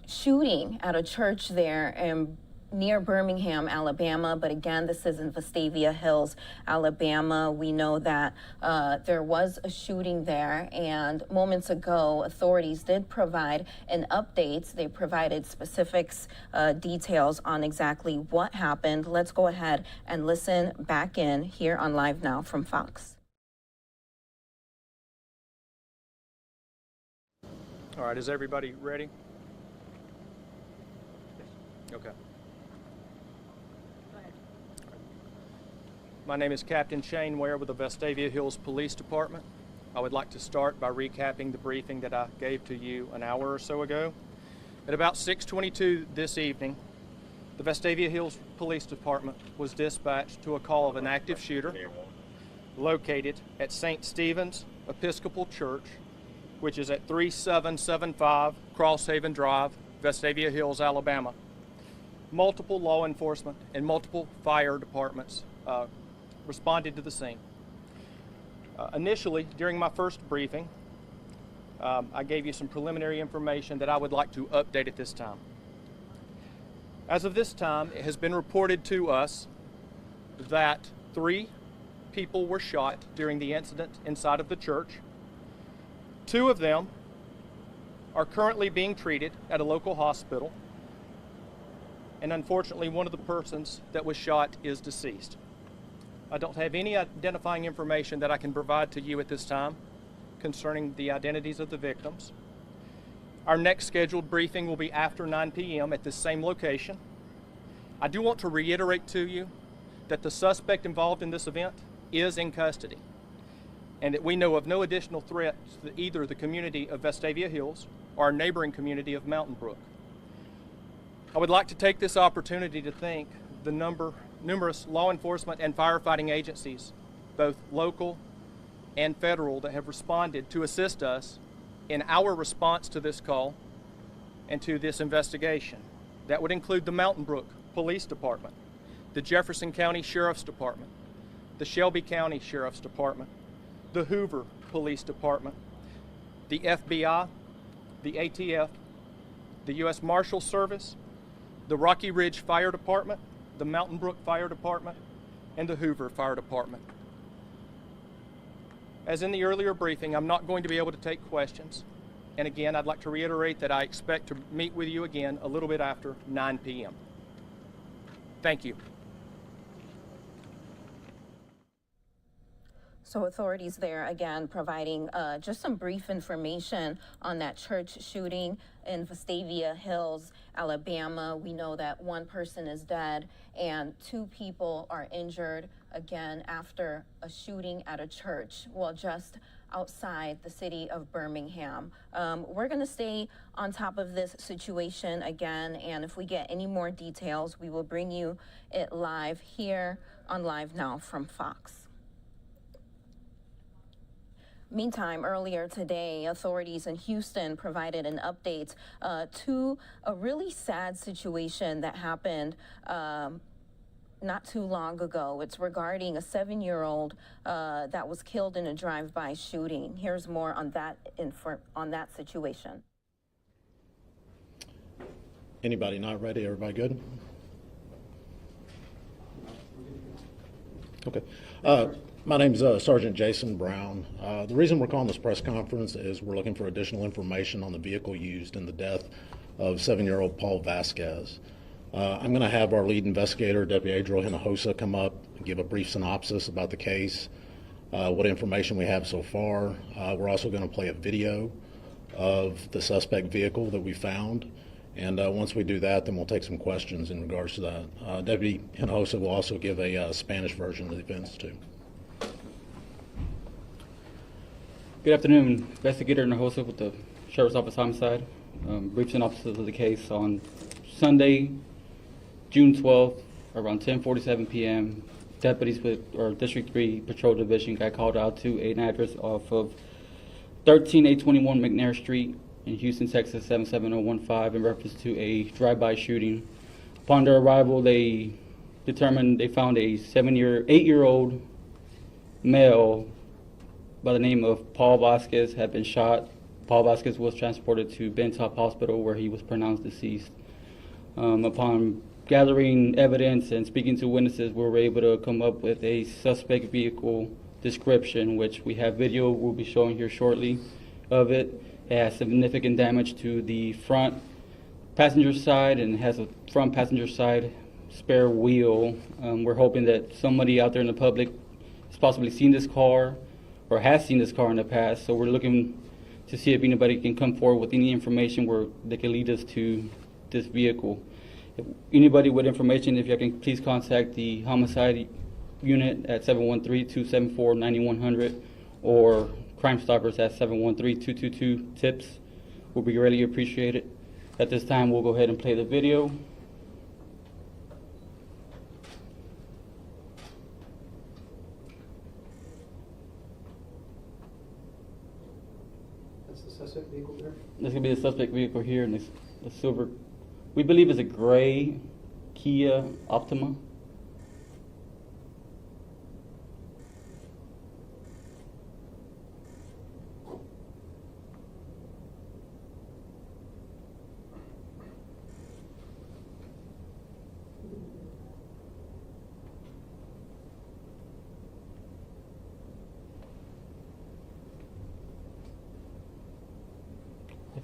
shooting at a church there and near Birmingham, Alabama. But again, this is in Vestavia Hills, Alabama. We know that there was a shooting there, and moments ago, authorities did provide an update. They provided specifics, details on exactly what happened. Let's go ahead and listen back in here on Live Now from Fox. All right, is everybody ready? Okay. My name is Captain Shane Ware with the Vestavia Hills Police Department. I would like to start by recapping the briefing that I gave to you an hour or so ago. At about 6:22 this evening, the Vestavia Hills Police Department was dispatched to a call of an active shooter located at St. Stephen's Episcopal Church, which is at 3775 Crosshaven Drive, Vestavia Hills, Alabama. Multiple law enforcement and multiple fire departments responded to the scene. Initially, during my first briefing, I gave you some preliminary information that I would like to update at this time. As of this time, it has been reported to us that 3 people were shot during the incident inside of the church. 2 of them are currently being treated at a local hospital. And unfortunately, one of the persons that was shot is deceased. I don't have any identifying information that I can provide to you at this time concerning the identities of the victims. Our next scheduled briefing will be after 9 p.m. at this same location. I do want to reiterate to you that the suspect involved in this event is in custody, and that we know of no additional threat to either the community of Vestavia Hills or our neighboring community of Mountain Brook. I would like to take this opportunity to thank the numerous law enforcement and firefighting agencies, both local and federal, that have responded to assist us in our response to this call and to this investigation. That would include the Mountain Brook Police Department, the Jefferson County Sheriff's Department, the Shelby County Sheriff's Department, the Hoover Police Department, the FBI, the ATF, the U.S. Marshal Service, the Rocky Ridge Fire Department, the Mountain Brook Fire Department, and the Hoover Fire Department. As in the earlier briefing, I'm not going to be able to take questions. And again, I'd like to reiterate that I expect to meet with you again a little bit after 9 p.m. Thank you. So authorities there again providing just some brief information on that church shooting in Vestavia Hills, Alabama. We know that 1 person is dead and 2 people are injured again after a shooting at a church, well, just outside the city of Birmingham. We're going to stay on top of this situation again, and if we get any more details, we will bring you it live here on LiveNOW from Fox. Meantime, earlier today, authorities in Houston provided an update to a really sad situation that happened not too long ago. It's regarding a 7-year-old that was killed in a drive-by shooting. Here's more on that situation. Anybody not ready? Everybody good? Okay. My name's Sergeant Jason Brown. The reason we're calling this press conference is we're looking for additional information on the vehicle used in the death of 7-year-old Paul Vasquez. I'm going to have our lead investigator, Deputy Adriel Hinojosa, come up and give a brief synopsis about the case, what information we have so far. We're also going to play a video of the suspect vehicle that we found. And once we do that, then we'll take some questions in regards to that. Deputy Hinojosa will also give a Spanish version of the events, too. Good afternoon, Investigator Hinojosa with the Sheriff's Office Homicide. Brief synopsis of the case on Sunday, June 12th, around 10:47 p.m. Deputies with District 3 Patrol Division got called out to an address off of 13821 McNair Street in Houston, Texas 77015 in reference to a drive-by shooting. Upon their arrival, they determined they found a 8-year-old male by the name of Paul Vasquez had been shot. Paul Vasquez was transported to Bentop Hospital where he was pronounced deceased. Upon gathering evidence and speaking to witnesses, we were able to come up with a suspect vehicle description, which we have video we'll be showing here shortly of it. It has significant damage to the front passenger side and has a front passenger side spare wheel. We're hoping that somebody out there in the public has possibly seen this car or has seen this car in the past. So we're looking to see if anybody can come forward with any information where they can lead us to this vehicle. If anybody with information, if you can please contact the homicide unit at 713-274-9100 or Crime Stoppers at 713-222-TIPS. Will be greatly appreciated. At this time, we'll go ahead and play the video. That's the suspect vehicle there? This could be the suspect vehicle here, and it's a silver, we believe it's a gray Kia Optima.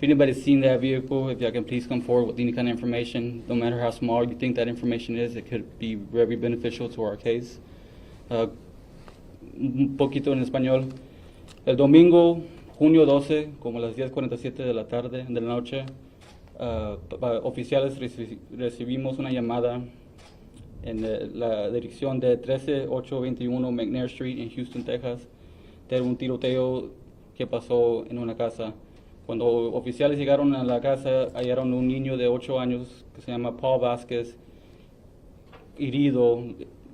If anybody's seen that vehicle, if y'all can please come forward with any kind of information, no matter how small you think that information is, it could be very beneficial to our case. Un poquito en español. El domingo, junio 12, como a las 10:47 de la tarde, de la noche, oficiales recibimos una llamada en la dirección de 13821 McNair Street en Houston, Texas, de un tiroteo que pasó en una casa. Cuando oficiales llegaron a la casa, hallaron un niño de 8 años que se llama Paul Vázquez, herido.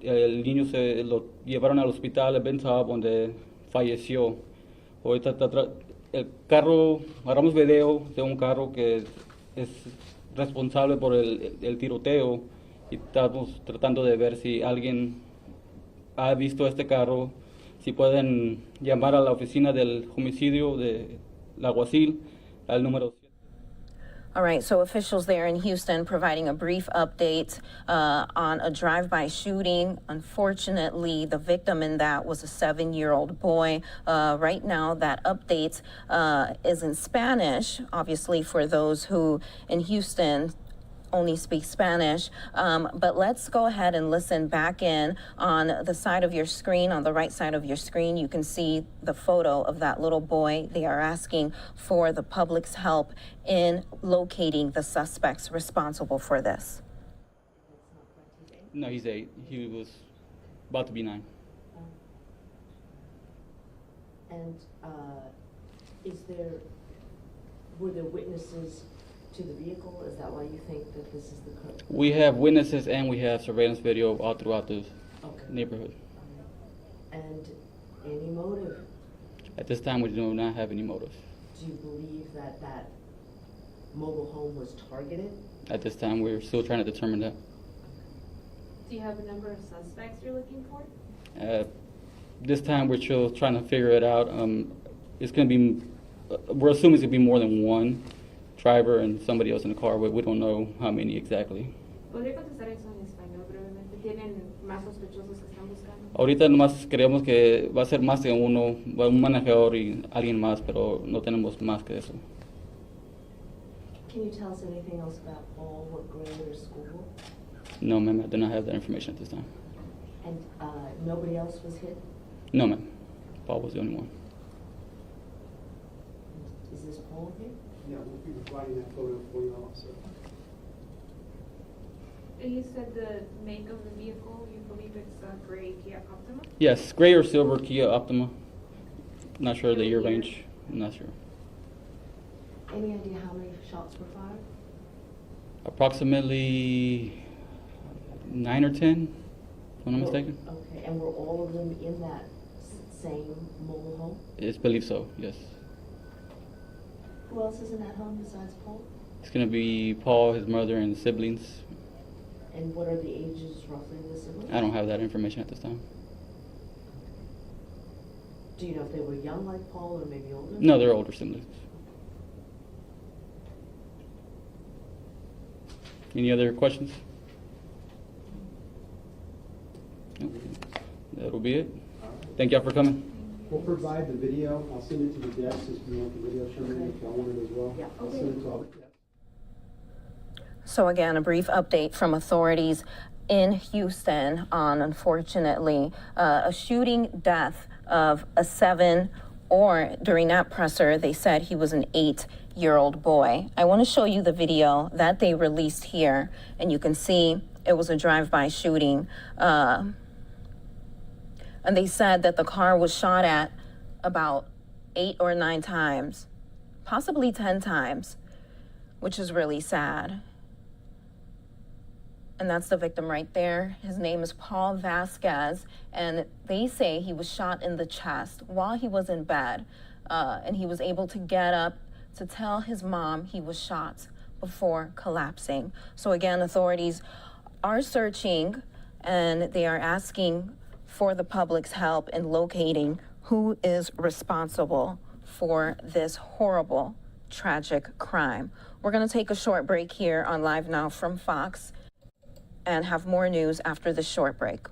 El niño se lo llevaron al hospital de Bentop, donde falleció. Ahorita el carro, agarramos video de un carro que es responsable por el tiroteo y estamos tratando de ver si alguien ha visto este carro, si pueden llamar a la oficina del homicidio de la alguacil al número 7. All right, so officials there in Houston providing a brief update on a drive-by shooting. Unfortunately, the victim in that was a 7-year-old boy. Right now, that update is in Spanish, obviously for those who in Houston only speak Spanish, but let's go ahead and listen back in. On the side of your screen, on the right side of your screen, you can see the photo of that little boy. They are asking for the public's help in locating the suspects responsible for this. No, he's 8. He was about to be 9. And were there witnesses to the vehicle? Is that why you think that this is the code? We have witnesses and we have surveillance video all throughout the neighborhood. And any motive? At this time, we do not have any motive. Do you believe that that mobile home was targeted? At this time, we're still trying to determine that. Do you have a number of suspects you're looking for? This time, we're still trying to figure it out. It's going to be, we're assuming it's going to be more than one driver and somebody else in the car, but we don't know how many exactly. ¿Podría contestar eso en español brevemente? ¿Tienen más sospechosos que están buscando? Ahorita nomás creemos que va a ser más de uno, un manejador y alguien más, pero no tenemos más que eso. Can you tell us anything else about Paul, what grade or school? No, ma'am, I do not have that information at this time. And nobody else was hit? No, ma'am. Paul was the only one. Is this Paul here? Yeah, we'll be providing that photo for you also. You said the make of the vehicle, you believe it's a gray Kia Optima? Yes, gray or silver Kia Optima. Not sure the year range. I'm not sure. Any idea how many shots were fired? Approximately 9 or 10, if I'm not mistaken. Okay, and were all of them in that same mobile home? It's believed so, yes. Who else is in that home besides Paul? It's going to be Paul, his mother, and siblings. And what are the ages roughly of the siblings? I don't have that information at this time. Do you know if they were young like Paul or maybe older? No, they're older siblings. Any other questions? Nope. That'll be it. Thank y'all for coming. We'll provide the video. I'll send it to the desk if you want the video shown, if y'all want it as well. Yeah. I'll send it to all. So again, a brief update from authorities in Houston on, unfortunately, a shooting death of a 7, or during that presser, they said he was an 8-year-old boy. I want to show you the video that they released here, and you can see it was a drive-by shooting. And they said that the car was shot at about 8 or 9 times, possibly 10 times, which is really sad. And that's the victim right there. His name is Paul Vázquez, and they say he was shot in the chest while he was in bed, and he was able to get up to tell his mom he was shot before collapsing. So again, authorities are searching, and they are asking for the public's help in locating who is responsible for this horrible, tragic crime. We're going to take a short break here on Live Now from Fox and have more news after this short break.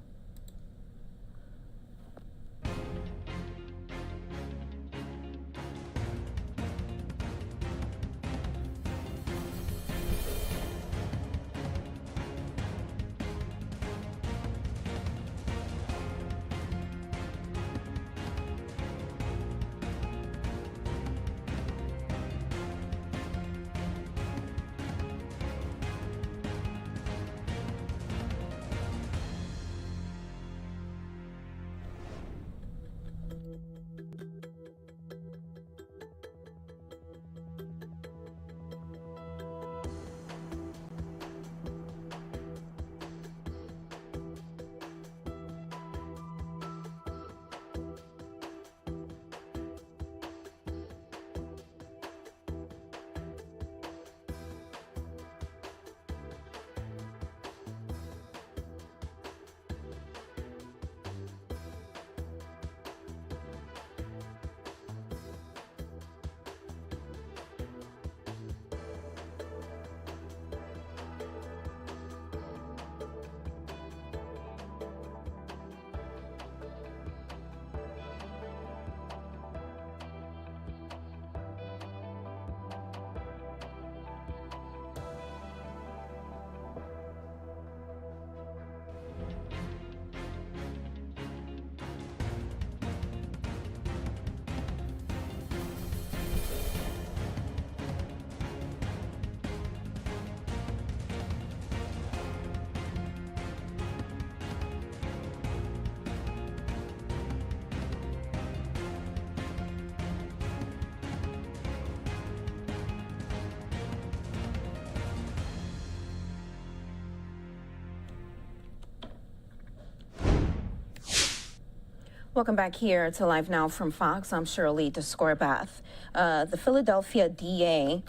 Welcome back here to Live Now from Fox. I'm Shirley DeScorbath. The Philadelphia DA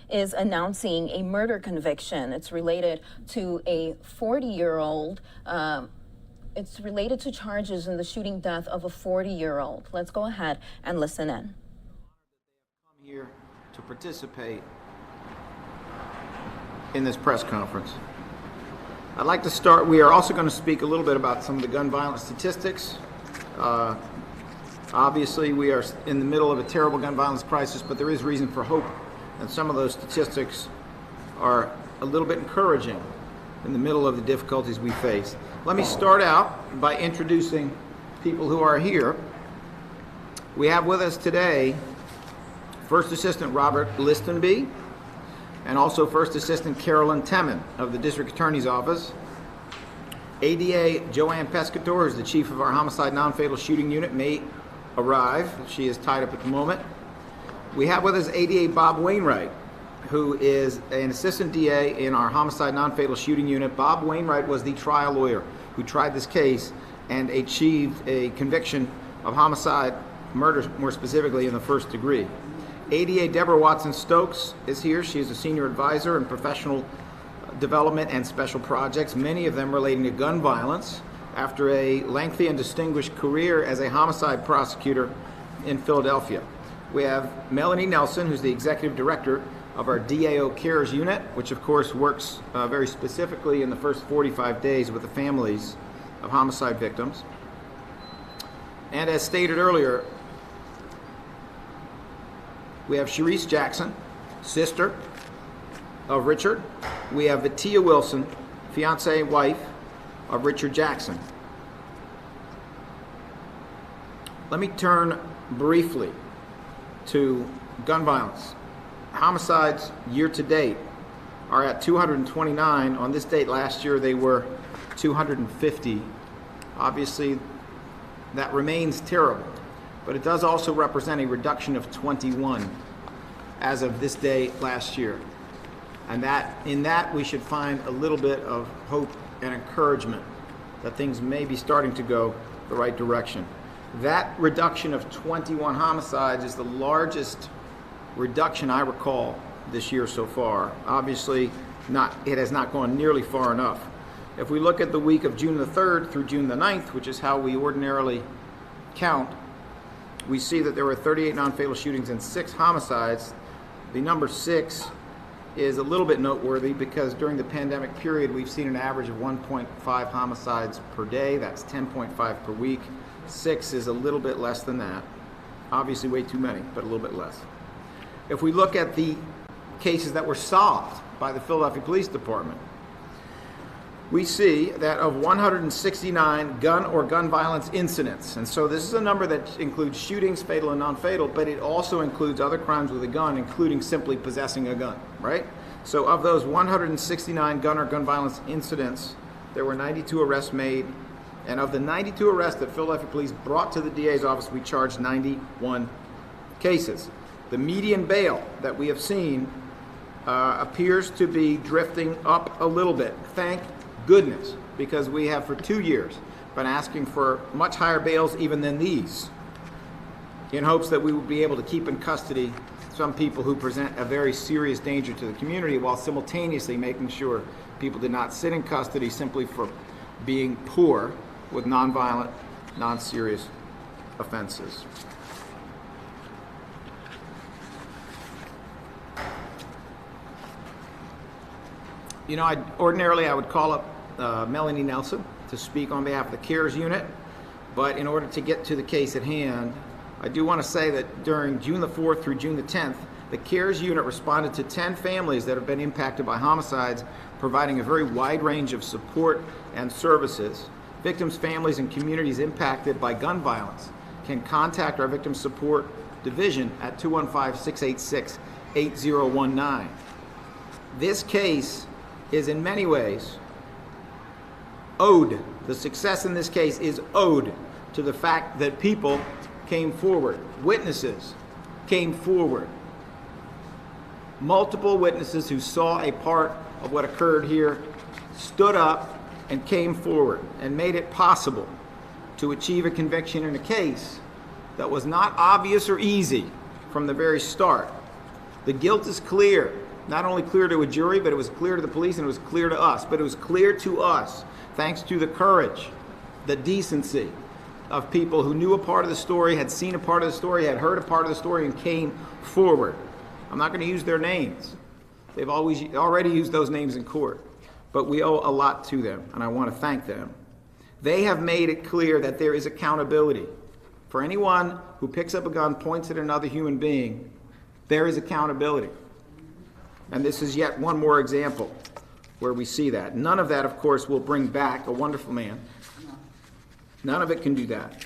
is announcing a murder conviction. It's related to a 40-year-old. It's related to charges in the shooting death of a 40-year-old. Let's go ahead and listen in. I'm here to participate in this press conference. I'd like to start, we are also going to speak a little bit about some of the gun violence statistics. Obviously, we are in the middle of a terrible gun violence crisis, but there is reason for hope. And some of those statistics are a little bit encouraging in the middle of the difficulties we face. Let me start out by introducing people who are here. We have with us today First Assistant Robert Listenby and also First Assistant Carolyn Temin of the District Attorney's Office. ADA Joanne Pescator, who's the chief of our Homicide Non-Fatal Shooting Unit, may arrive. She is tied up at the moment. We have with us ADA Bob Wainwright, who is an assistant DA in our Homicide Non-Fatal Shooting Unit. Bob Wainwright was the trial lawyer who tried this case and achieved a conviction of homicide, murder more specifically, in the first degree. ADA Deborah Watson-Stokes is here. She is a senior advisor in professional development and special projects, many of them relating to gun violence, after a lengthy and distinguished career as a homicide prosecutor in Philadelphia. We have Melanie Nelson, who's the executive director of our DAO Cares unit, which of course works very specifically in the first 45 days with the families of homicide victims. And as stated earlier, we have Sharice Jackson, sister of Richard. We have Vitia Wilson, fiance and wife of Richard Jackson. Let me turn briefly to gun violence. Homicides year to date are at 229. On this date last year, they were 250. Obviously, that remains terrible, but it does also represent a reduction of 21 as of this day last year. And in that we should find a little bit of hope and encouragement that things may be starting to go the right direction. That reduction of 21 homicides is the largest reduction I recall this year so far. Obviously, it has not gone nearly far enough. If we look at the week of June the 3rd through June the 9th, which is how we ordinarily count, we see that there were 38 non-fatal shootings and 6 homicides. The number 6 is a little bit noteworthy because during the pandemic period, we've seen an average of 1.5 homicides per day. That's 10.5 per week. 6 is a little bit less than that. Obviously way too many, but a little bit less. If we look at the cases that were solved by the Philadelphia Police Department, we see that of 169 gun or gun violence incidents, and so this is a number that includes shootings, fatal and non-fatal, but it also includes other crimes with a gun, including simply possessing a gun, right? So of those 169 gun or gun violence incidents, there were 92 arrests made, and of the 92 arrests that Philadelphia Police brought to the DA's office, we charged 91 cases. The median bail that we have seen appears to be drifting up a little bit. Thank goodness, because we have for 2 years been asking for much higher bails even than these, in hopes that we would be able to keep in custody some people who present a very serious danger to the community, while simultaneously making sure people did not sit in custody simply for being poor with nonviolent, non-serious offenses. You know, ordinarily I would call up Melanie Nelson to speak on behalf of the CARES unit, but in order to get to the case at hand, I do want to say that during June the 4th through June the 10th, the CARES unit responded to 10 families that have been impacted by homicides, providing a very wide range of support and services. Victims, families, and communities impacted by gun violence can contact our Victim Support Division at 215-686-8019. This case is in many ways owed, the success in this case is owed to the fact that people came forward, witnesses came forward. Multiple witnesses who saw a part of what occurred here stood up and came forward and made it possible to achieve a conviction in a case that was not obvious or easy from the very start. The guilt is clear, not only clear to a jury, but it was clear to the police and it was clear to us. But it was clear to us thanks to the courage, the decency of people who knew a part of the story, had seen a part of the story, had heard a part of the story, and came forward. I'm not going to use their names. They've already used those names in court. But we owe a lot to them, and I want to thank them. They have made it clear that there is accountability. For anyone who picks up a gun, points at another human being, there is accountability. And this is yet one more example where we see that. None of that, of course, will bring back a wonderful man. None of it can do that.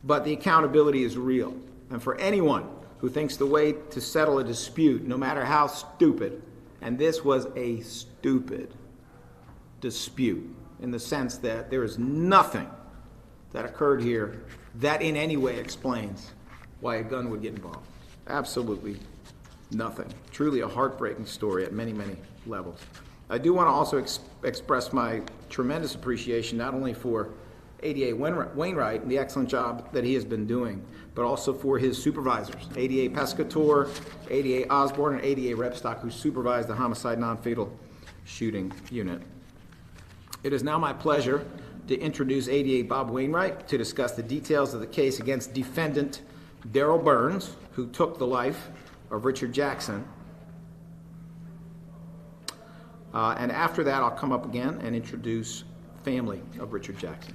But the accountability is real. And for anyone who thinks the way to settle a dispute, no matter how stupid, and this was a stupid dispute in the sense that there is nothing that occurred here that in any way explains why a gun would get involved. Absolutely nothing. Truly a heartbreaking story at many, many levels. I do want to also express my tremendous appreciation not only for ADA Wainwright and the excellent job that he has been doing, but also for his supervisors, ADA Pescator, ADA Osborne, and ADA Repstock, who supervised the homicide non-fatal shooting unit. It is now my pleasure to introduce ADA Bob Wainwright to discuss the details of the case against defendant Daryl Burns, who took the life of Richard Jackson. And after that, I'll come up again and introduce family of Richard Jackson.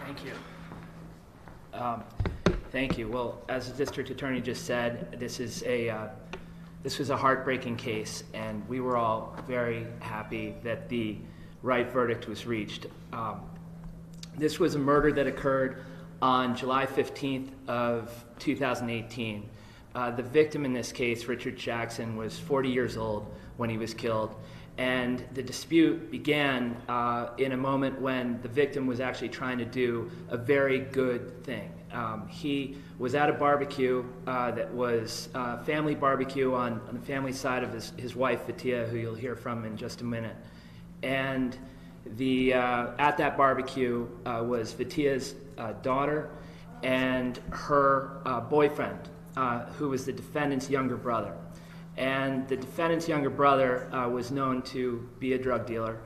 Thank you. Thank you. Well, as the district attorney just said, this was a heartbreaking case, and we were all very happy that the right verdict was reached. This was a murder that occurred on July 15th of 2018. The victim in this case, Richard Jackson, was 40 years old when he was killed. And the dispute began in a moment when the victim was actually trying to do a very good thing. He was at a barbecue that was family barbecue on the family side of his wife, Vitia, who you'll hear from in just a minute. And at that barbecue was Vitia's daughter and her boyfriend, who was the defendant's younger brother. And the defendant's younger brother was known to be a drug dealer.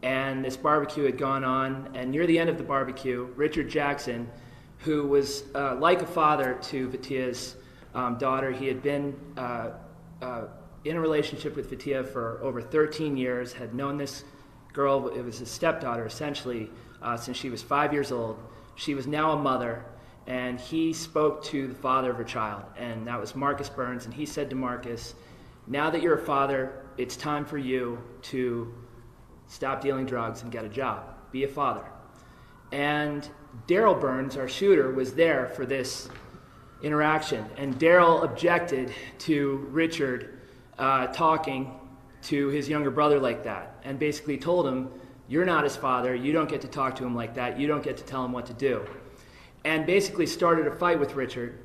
And this barbecue had gone on, and near the end of the barbecue, Richard Jackson, who was like a father to Vitia's daughter, he had been in a relationship with Vitia for over 13 years, had known this girl, it was his stepdaughter essentially, since she was 5 years old. She was now a mother, and he spoke to the father of her child, and that was Marcus Burns, and he said to Marcus, now that you're a father, it's time for you to stop dealing drugs and get a job. Be a father. And Daryl Burns, our shooter, was there for this interaction, and Daryl objected to Richard talking to his younger brother like that, and basically told him, you're not his father, you don't get to talk to him like that, you don't get to tell him what to do. And basically started a fight with Richard,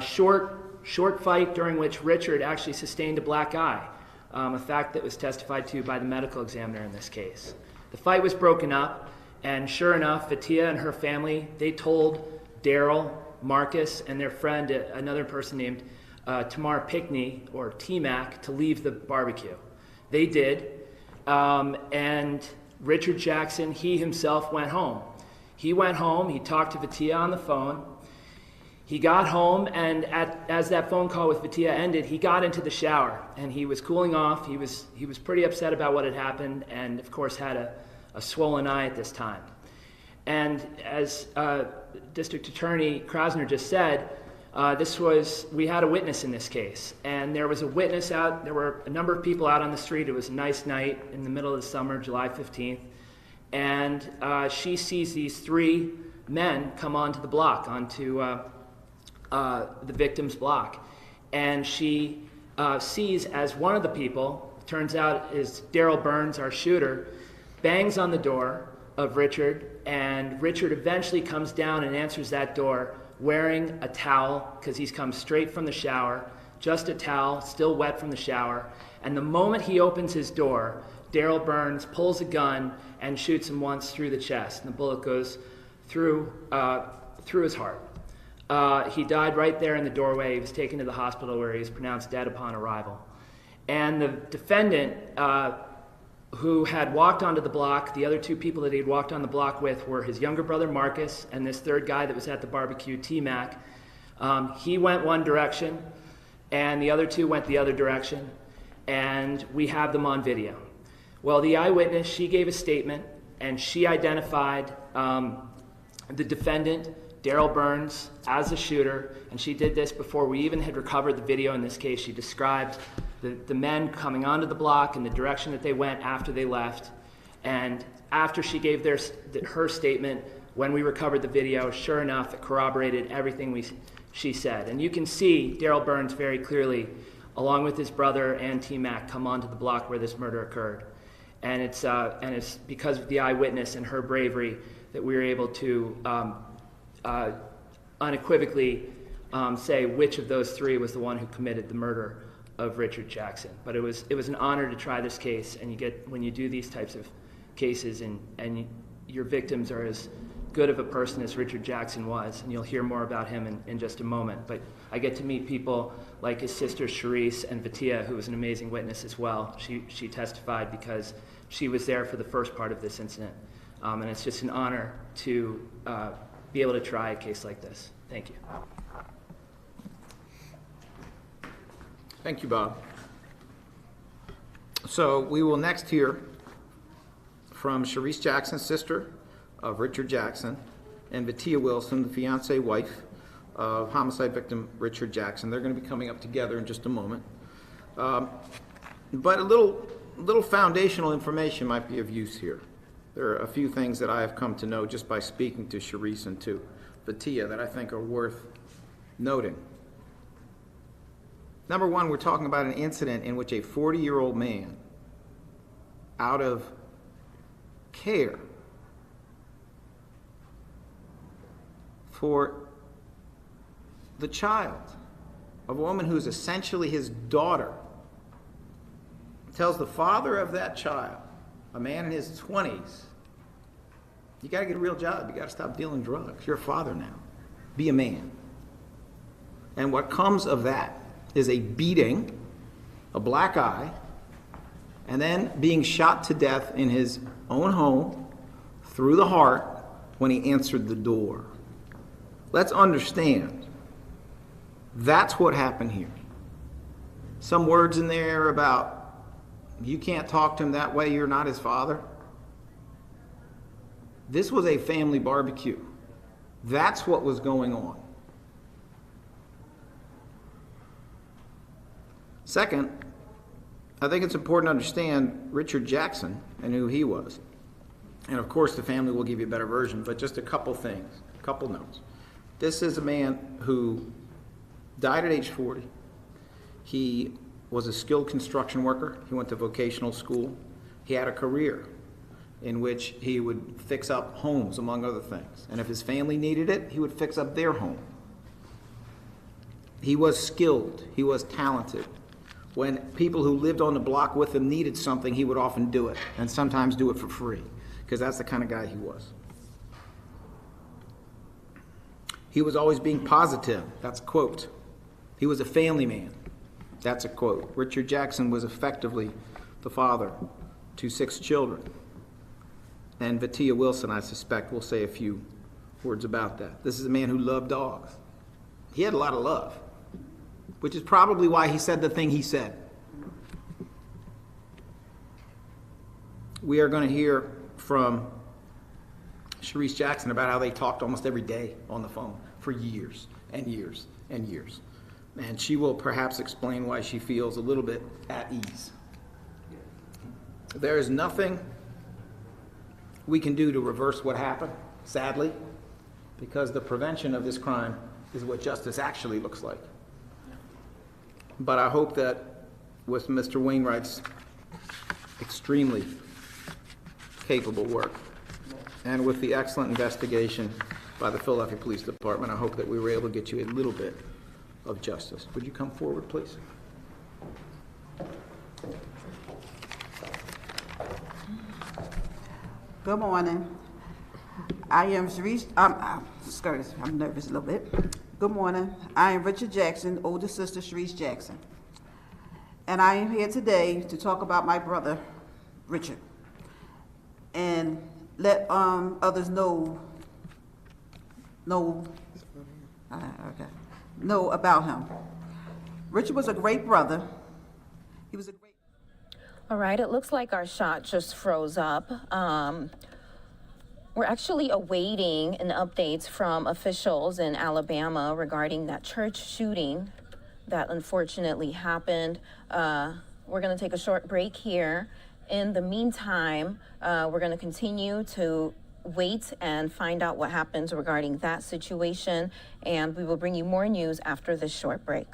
short fight during which Richard actually sustained a black eye, a fact that was testified to by the medical examiner in this case. The fight was broken up, and sure enough, Vitia and her family, they told Daryl, Marcus, and their friend, another person named Tamar Pickney, or T-Mac, to leave the barbecue. They did, and Richard Jackson, he himself went home. He went home, he talked to Vitia on the phone. He got home, and as that phone call with Vitia ended, he got into the shower, and he was cooling off. He was pretty upset about what had happened, and of course had a swollen eye at this time. And as District Attorney Krasner just said, we had a witness in this case, and there was a witness out. There were a number of people out on the street. It was a nice night in the middle of the summer, July 15th. And she sees these three men come onto the block, onto the victim's block. And she sees as one of the people, turns out is Daryl Burns, our shooter, bangs on the door of Richard, and Richard eventually comes down and answers that door wearing a towel, because he's come straight from the shower, just a towel, still wet from the shower. And the moment he opens his door, Daryl Burns pulls a gun and shoots him once through the chest, and the bullet goes through his heart. He died right there in the doorway. He was taken to the hospital where he was pronounced dead upon arrival. And the defendant, who had walked onto the block, the other two people that he had walked on the block with were his younger brother Marcus and this third guy that was at the barbecue, T-Mac. He went one direction and the other two went the other direction, and we have them on video. Well, the eyewitness, she gave a statement and she identified the defendant, Daryl Burns, as the shooter, and she did this before we even had recovered the video. In this case, she described the men coming onto the block and the direction that they went after they left. And after she gave her statement, when we recovered the video, sure enough, it corroborated everything she said. And you can see Daryl Burns very clearly, along with his brother and T-Mac, come onto the block where this murder occurred. And it's because of the eyewitness and her bravery that we were able to unequivocally say which of those three was the one who committed the murder of Richard Jackson. But it was an honor to try this case, and when you do these types of cases and your victims are as good of a person as Richard Jackson was, and you'll hear more about him in just a moment. But I get to meet people like his sister Charisse and Vatia, who was an amazing witness as well. She testified because she was there for the first part of this incident. And it's just an honor to be able to try a case like this. Thank you. Thank you, Bob. So we will next hear from Charisse Jackson's sister of Richard Jackson and Vatia Wilson, the fiancée wife of homicide victim Richard Jackson. They're going to be coming up together in just a moment. But a little foundational information might be of use here. There are a few things that I have come to know just by speaking to Charisse and to Vatia that I think are worth noting. Number one, we're talking about an incident in which a 40-year-old man, out of care for the child of a woman who's essentially his daughter, tells the father of that child, a man in his 20s, you got to get a real job. You got to stop dealing drugs. You're a father now. Be a man. And what comes of that is a beating, a black eye, and then being shot to death in his own home through the heart when he answered the door. Let's understand, that's what happened here. Some words in there about you can't talk to him that way, you're not his father. This was a family barbecue. That's what was going on. Second, I think it's important to understand Richard Jackson and who he was. And of course the family will give you a better version, but just a couple things, a couple notes. This is a man who died at age 40. He was a skilled construction worker. He went to vocational school. He had a career in which he would fix up homes, among other things. And if his family needed it, he would fix up their home. He was skilled. He was talented. When people who lived on the block with him needed something, he would often do it, and sometimes do it for free, because that's the kind of guy he was. He was always being positive. That's a quote. He was a family man. That's a quote. Richard Jackson was effectively the father to 6 children. And Vatia Wilson, I suspect, will say a few words about that. This is a man who loved dogs. He had a lot of love, which is probably why he said the thing he said. We are going to hear from Charisse Jackson about how they talked almost every day on the phone for years and years and years. And she will perhaps explain why she feels a little bit at ease. There is nothing we can do to reverse what happened, sadly, because the prevention of this crime is what justice actually looks like. But I hope that with Mr. Wainwright's extremely capable work and with the excellent investigation by the Philadelphia Police Department, I hope that we were able to get you a little bit of justice. Would you come forward, please? Good morning. I am Sharice. I'm nervous a little bit. Good morning. I am Richard Jackson, older sister Sharice Jackson. And I am here today to talk about my brother, Richard, and let others know about him. Richard was a great brother. He was a great... All right, it looks like our shot just froze up. We're actually awaiting an update from officials in Alabama regarding that church shooting that unfortunately happened. We're going to take a short break here. In the meantime, we're going to continue to wait and find out what happens regarding that situation, and we will bring you more news after this short break.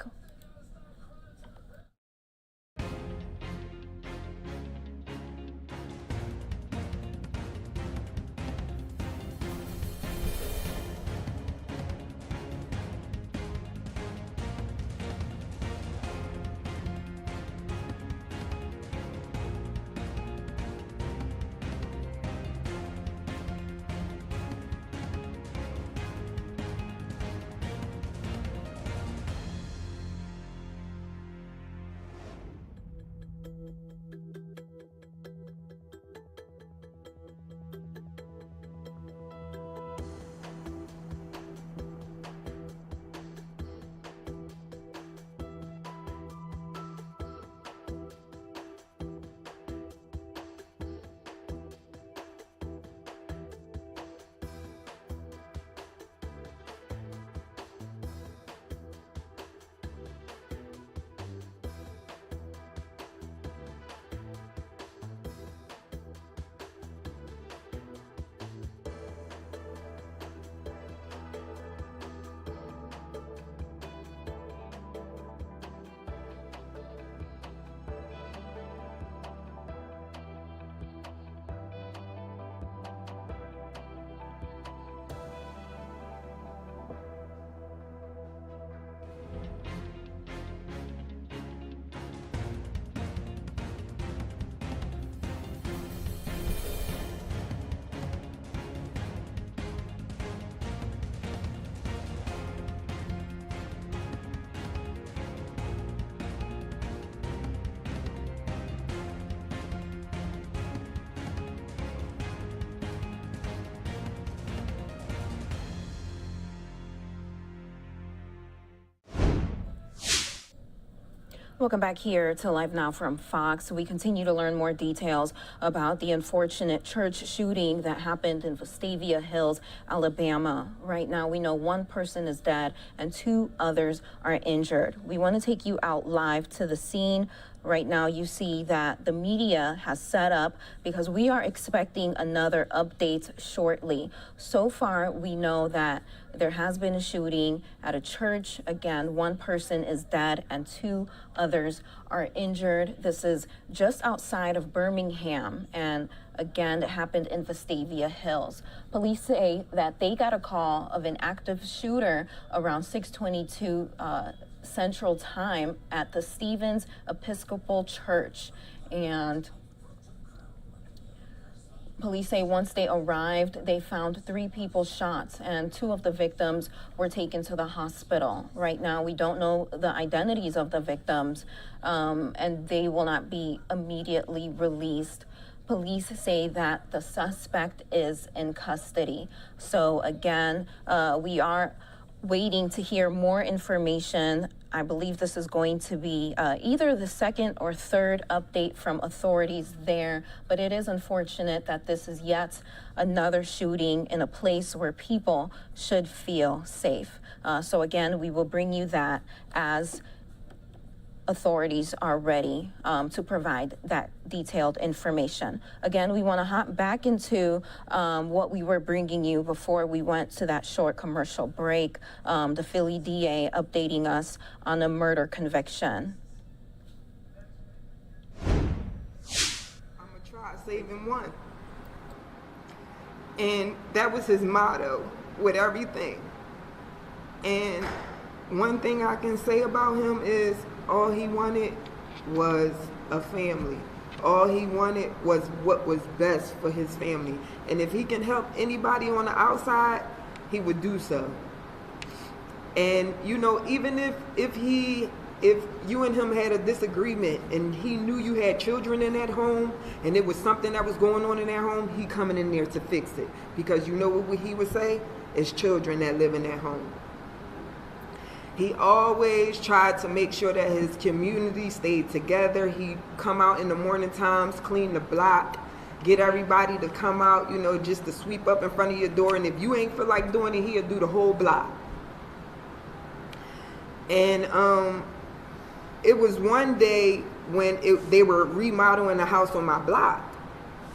Welcome back here to Live Now from Fox. We continue to learn more details about the unfortunate church shooting that happened in Vestavia Hills, Alabama. Right now, we know one person is dead and 2 others are injured. We want to take you out live to the scene. Right now, you see that the media has set up because we are expecting another update shortly. So far, we know that there has been a shooting at a church. Again, 1 person is dead and 2 others are injured. This is just outside of Birmingham, and again, it happened in Vestavia Hills. Police say that they got a call of an active shooter around 6:22 Central Time at the Stevens Episcopal Church, and police say once they arrived, they found 3 people shot, and 2 of the victims were taken to the hospital. Right now, we don't know the identities of the victims, and they will not be immediately released. Police say that the suspect is in custody. So again, we are waiting to hear more information. I believe this is going to be either the 2nd or 3rd update from authorities there, but it is unfortunate that this is yet another shooting in a place where people should feel safe. So again, we will bring you that as authorities are ready to provide that detailed information. Again, we want to hop back into what we were bringing you before we went to that short commercial break. The Philly DA updating us on a murder conviction. I'm gonna try saving one. And that was his motto with everything. And one thing I can say about him is all he wanted was a family. All he wanted was what was best for his family. And if he can help anybody on the outside, he would do so. And you know, even if you and him had a disagreement and he knew you had children in that home and it was something that was going on in that home, he coming in there to fix it. Because you know what he would say? It's children that live in that home. He always tried to make sure that his community stayed together. He'd come out in the morning times, clean the block, get everybody to come out, you know, just to sweep up in front of your door. And if you ain't feel like doing it, he'll do the whole block. And it was one day when they were remodeling the house on my block.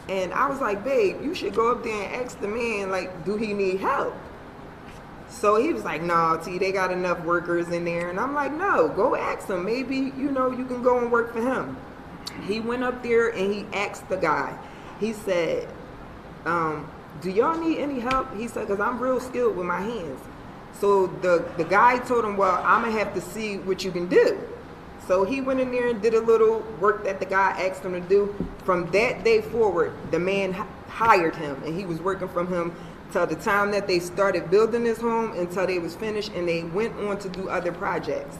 And I was like, babe, you should go up there and ask the man, like, do he need help? So he was like, no, T, they got enough workers in there. And I'm like, no, go ask him. Maybe, you know, you can go and work for him. He went up there and he asked the guy. He said, do y'all need any help? He said, because I'm real skilled with my hands. So the guy told him, well, I'm going to have to see what you can do. So he went in there and did a little work that the guy asked him to do. From that day forward, the man hired him, and he was working from him till the time that they started building his home until they was finished, and they went on to do other projects.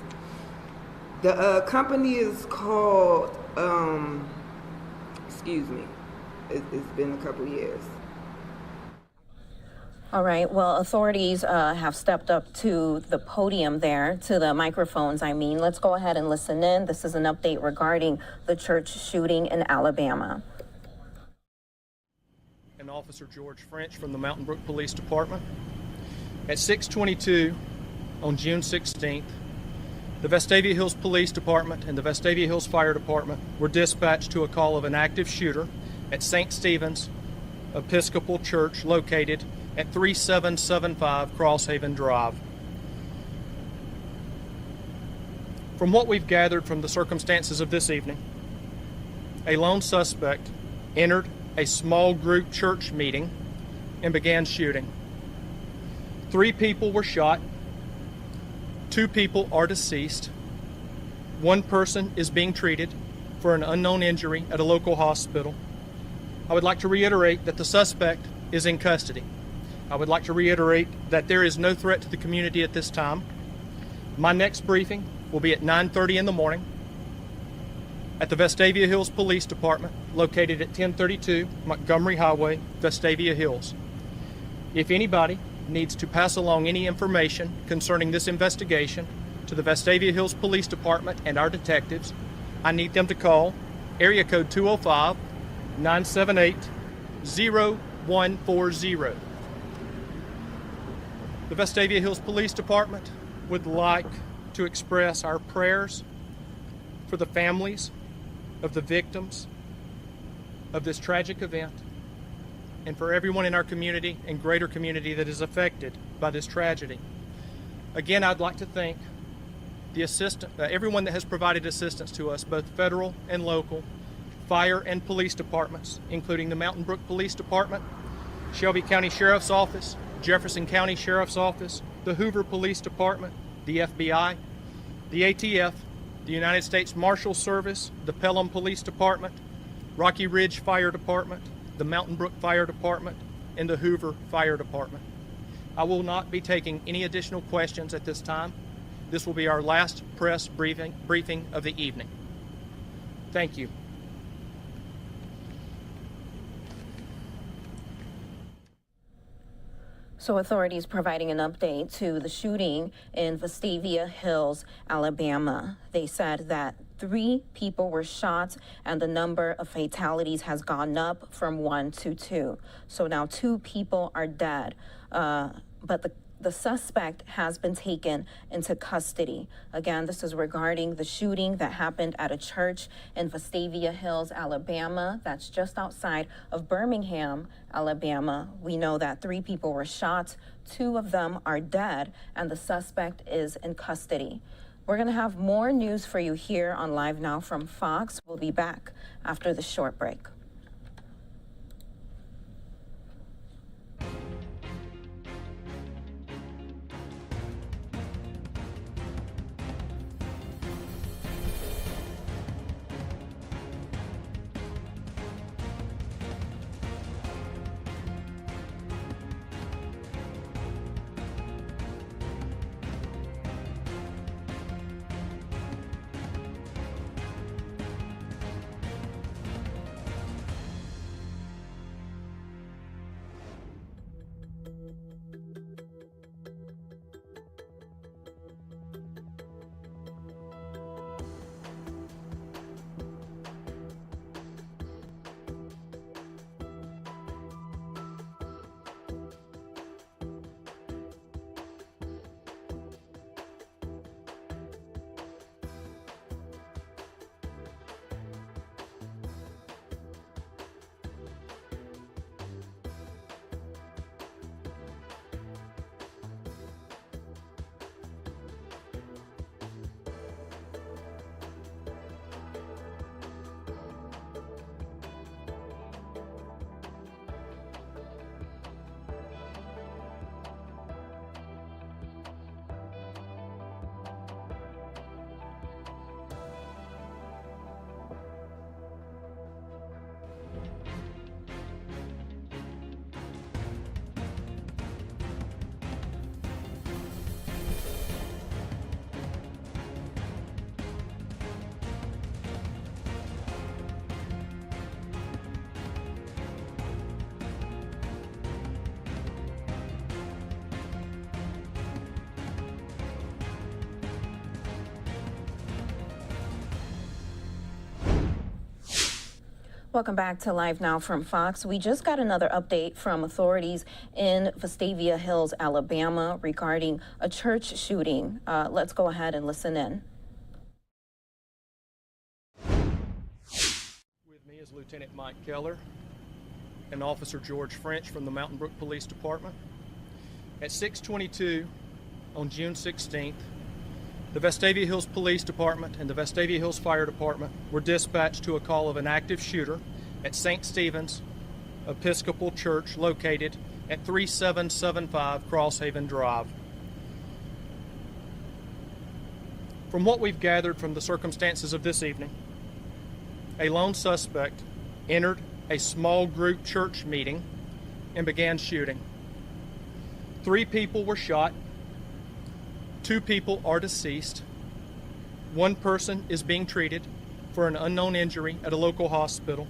The company is called, excuse me, it's been a couple years. All right. Well, authorities have stepped up to the podium there, to the microphones, I mean. Let's go ahead and listen in. This is an update regarding the church shooting in Alabama. And Officer George French from the Mountain Brook Police Department. At 6:22 on June 16th, the Vestavia Hills Police Department and the Vestavia Hills Fire Department were dispatched to a call of an active shooter at St. Stephen's Episcopal Church located at 3775 Crosshaven Drive. From what we've gathered from the circumstances of this evening, a lone suspect entered a small group church meeting and began shooting. 3 people were shot. 2 people are deceased. 1 person is being treated for an unknown injury at a local hospital. I would like to reiterate that the suspect is in custody. I would like to reiterate that there is no threat to the community at this time. My next briefing will be at 9:30 in the morning at the Vestavia Hills Police Department, located at 1032 Montgomery Highway, Vestavia Hills. If anybody needs to pass along any information concerning this investigation to the Vestavia Hills Police Department and our detectives, I need them to call area code 205-978-0140. The Vestavia Hills Police Department would like to express our prayers for the families of the victims of this tragic event and for everyone in our community and greater community that is affected by this tragedy. Again, I'd like to thank the everyone that has provided assistance to us, both federal and local, fire and police departments, including the Mountain Brook Police Department, Shelby County Sheriff's Office, Jefferson County Sheriff's Office, the Hoover Police Department, the FBI, the ATF, the United States Marshal Service, the Pelham Police Department, Rocky Ridge Fire Department, the Mountain Brook Fire Department, and the Hoover Fire Department. I will not be taking any additional questions at this time. This will be our last press briefing of the evening. Thank you. So authorities providing an update to the shooting in Vestavia Hills, Alabama. They said that 3 people were shot and the number of fatalities has gone up from 1 to 2. So now 2 people are dead, but the suspect has been taken into custody. Again, this is regarding the shooting that happened at a church in Vestavia Hills, Alabama. That's just outside of Birmingham, Alabama. We know that 3 people were shot, 2 of them are dead, and the suspect is in custody. We're going to have more news for you here on Live Now from Fox. We'll be back after the short break. Welcome back to Live Now from Fox. We just got another update from authorities in Vestavia Hills, Alabama, regarding a church shooting. Let's go ahead and listen in. With me is Lieutenant Mike Keller and Officer George French from the Mountain Brook Police Department. At 6:22 on June 16th, the Vestavia Hills Police Department and the Vestavia Hills Fire Department were dispatched to a call of an active shooter at St. Stephen's Episcopal Church located at 3775 Crosshaven Drive. From what we've gathered from the circumstances of this evening, a lone suspect entered a small group church meeting and began shooting. 3 people were shot. 2 people are deceased. 1 person is being treated for an unknown injury at a local hospital.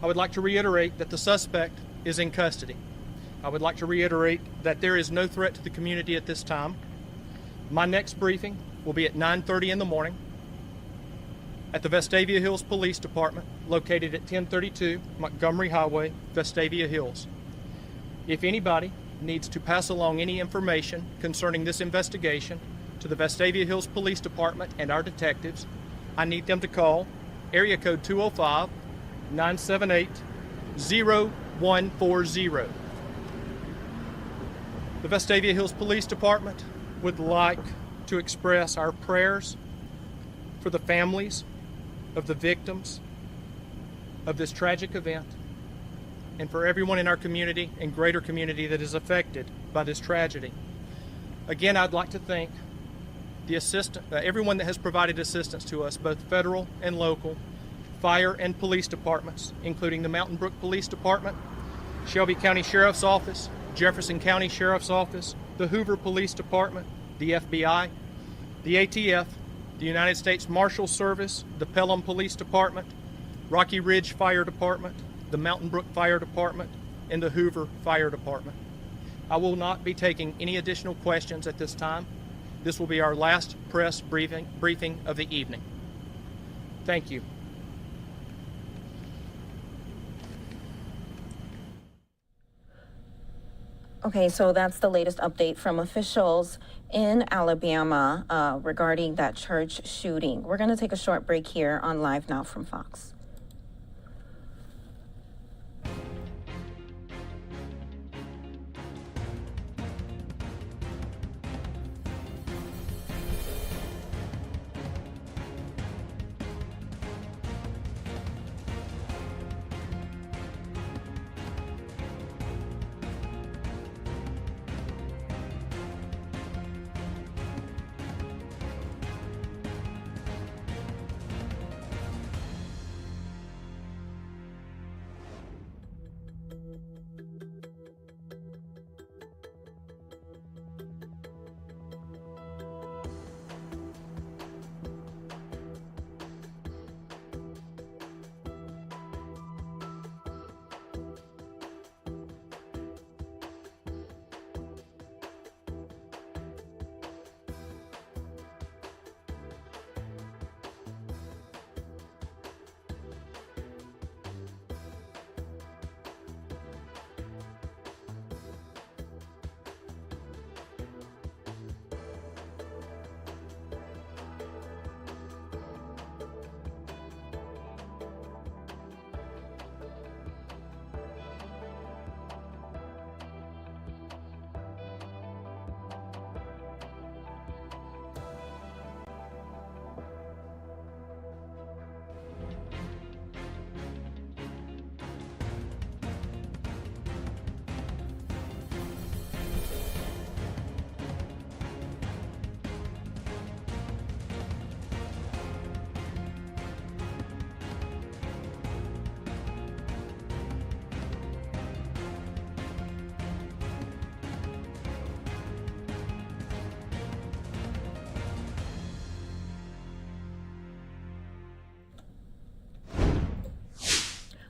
I would like to reiterate that the suspect is in custody. I would like to reiterate that there is no threat to the community at this time. My next briefing will be at 9:30 in the morning at the Vestavia Hills Police Department, located at 1032 Montgomery Highway, Vestavia Hills. If anybody needs to pass along any information concerning this investigation to the Vestavia Hills Police Department and our detectives, I need them to call area code 205-978-0140. The Vestavia Hills Police Department would like to express our prayers for the families of the victims of this tragic event, and for everyone in our community and greater community that is affected by this tragedy. Again, I'd like to thank the everyone that has provided assistance to us, both federal and local, fire and police departments, including the Mountain Brook Police Department, Shelby County Sheriff's Office, Jefferson County Sheriff's Office, the Hoover Police Department, the FBI, the ATF, the United States Marshal Service, the Pelham Police Department, Rocky Ridge Fire Department, the Mountain Brook Fire Department, and the Hoover Fire Department. I will not be taking any additional questions at this time. This will be our last press briefing of the evening. Thank you. Okay, so that's the latest update from officials in Alabama regarding that church shooting. We're going to take a short break here on Live Now from Fox.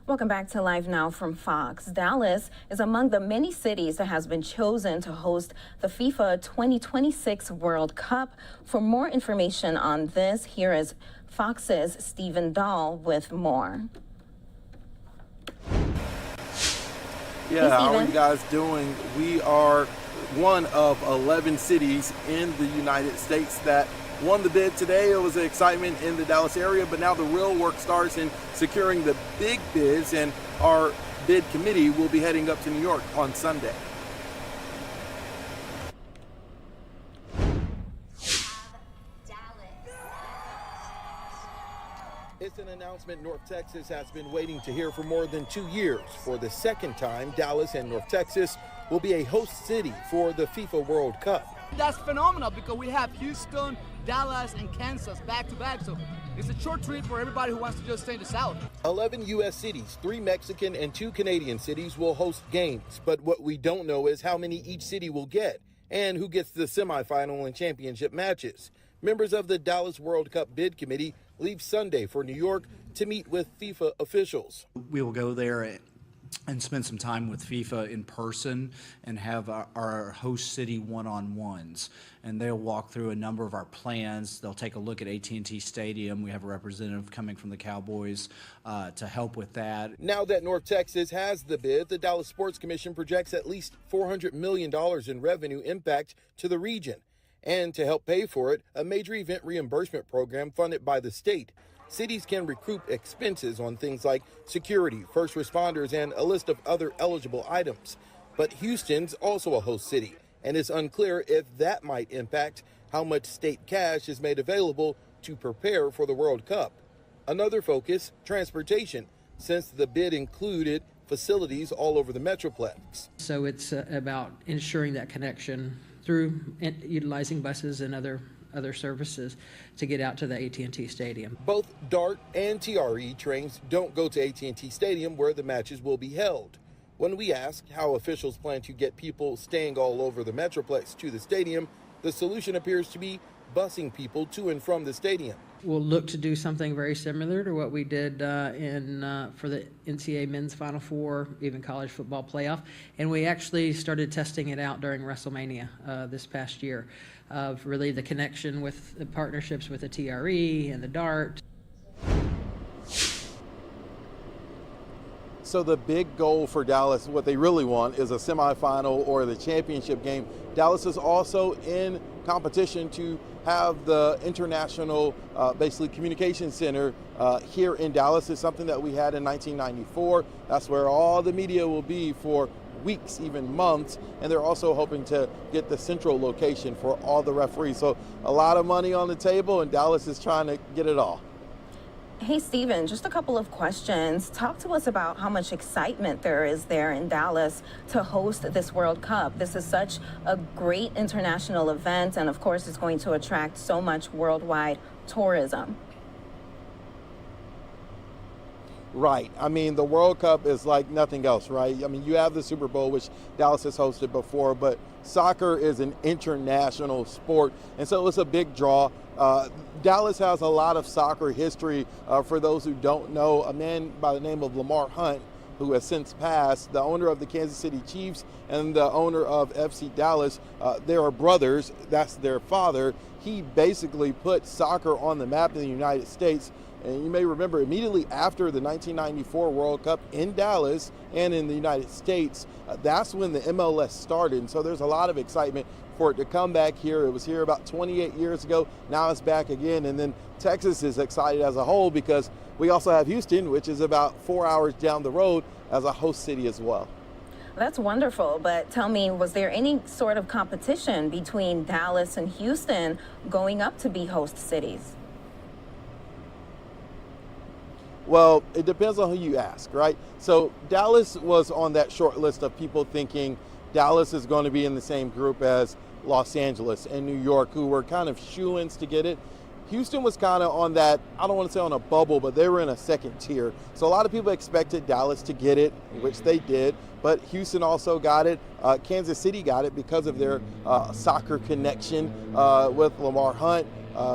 Welcome back to Live Now from Fox. Dallas is among the many cities that has been chosen to host the FIFA 2026 World Cup. For more information on this, here is Fox's Stephen Dahl with more. Yeah, how are you guys doing? We are one of 11 cities in the United States that won the bid today. It was excitement in the Dallas area, but now the real work starts in securing the big bids, and our bid committee will be heading up to New York on Sunday. It's an announcement North Texas has been waiting to hear for more than 2 years. For the second time, Dallas and North Texas will be a host city for the FIFA World Cup. That's phenomenal because we have Houston, Dallas, and Kansas back to back. So it's a short trip for everybody who wants to just stay in the South. 11 U.S. cities, 3 Mexican and 2 Canadian cities will host games. But what we don't know is how many each city will get and who gets the semifinal and championship matches. Members of the Dallas World Cup bid committee leave Sunday for New York to meet with FIFA officials. We will go there and spend some time with FIFA in person and have our host city one-on-ones. And they'll walk through a number of our plans. They'll take a look at AT&T Stadium. We have a representative coming from the Cowboys to help with that. Now that North Texas has the bid, the Dallas Sports Commission projects at least $400 million in revenue impact to the region. And to help pay for it, a major event reimbursement program funded by the state. Cities can recoup expenses on things like security, first responders, and a list of other eligible items. But Houston's also a host city, and it's unclear if that might impact how much state cash is made available to prepare for the World Cup. Another focus, transportation, since the bid included facilities all over the Metroplex. So it's about ensuring that connection through utilizing buses and other services to get out to the AT&T Stadium. Both DART and TRE trains don't go to AT&T Stadium where the matches will be held. When we asked how officials plan to get people staying all over the Metroplex to the stadium, the solution appears to be busing people to and from the stadium. We'll look to do something very similar to what we did for the NCAA Men's Final Four, even college football playoff. And we actually started testing it out during WrestleMania this past year, of really the connection with the partnerships with the TRE and the DART. So the big goal for Dallas, what they really want, is a semifinal or the championship game. Dallas is also in competition to have the international, basically communication center here in Dallas. It's something that we had in 1994. That's where all the media will be for weeks, even months, and they're also hoping to get the central location for all the referees. So a lot of money on the table, and Dallas is trying to get it all. Hey, Steven, just a couple of questions. Talk to us about how much excitement there is there in Dallas to host this World Cup. This is such a great international event, and of course, it's going to attract so much worldwide tourism. Right. I mean, the World Cup is like nothing else, right? I mean, you have the Super Bowl, which Dallas has hosted before, but soccer is an international sport, and so it's a big draw. Dallas has a lot of soccer history. For those who don't know, a man by the name of Lamar Hunt, who has since passed, the owner of the Kansas City Chiefs and the owner of FC Dallas, they are brothers. That's their father. He basically put soccer on the map in the United States. And you may remember immediately after the 1994 World Cup in Dallas and in the United States, that's when the MLS started. And so there's a lot of excitement for it to come back here. It was here about 28 years ago. Now it's back again. And then Texas is excited as a whole because we also have Houston, which is about 4 hours down the road, as a host city as well. That's wonderful, but tell me, was there any sort of competition between Dallas and Houston going up to be host cities? Well, it depends on who you ask, right? So Dallas was on that short list of people thinking Dallas is going to be in the same group as Los Angeles and New York, who were kind of shoo-ins to get it. Houston was kind of on that, I don't want to say on a bubble, but they were in a second tier. So a lot of people expected Dallas to get it, which they did, but Houston also got it. Kansas City got it because of their soccer connection with Lamar Hunt.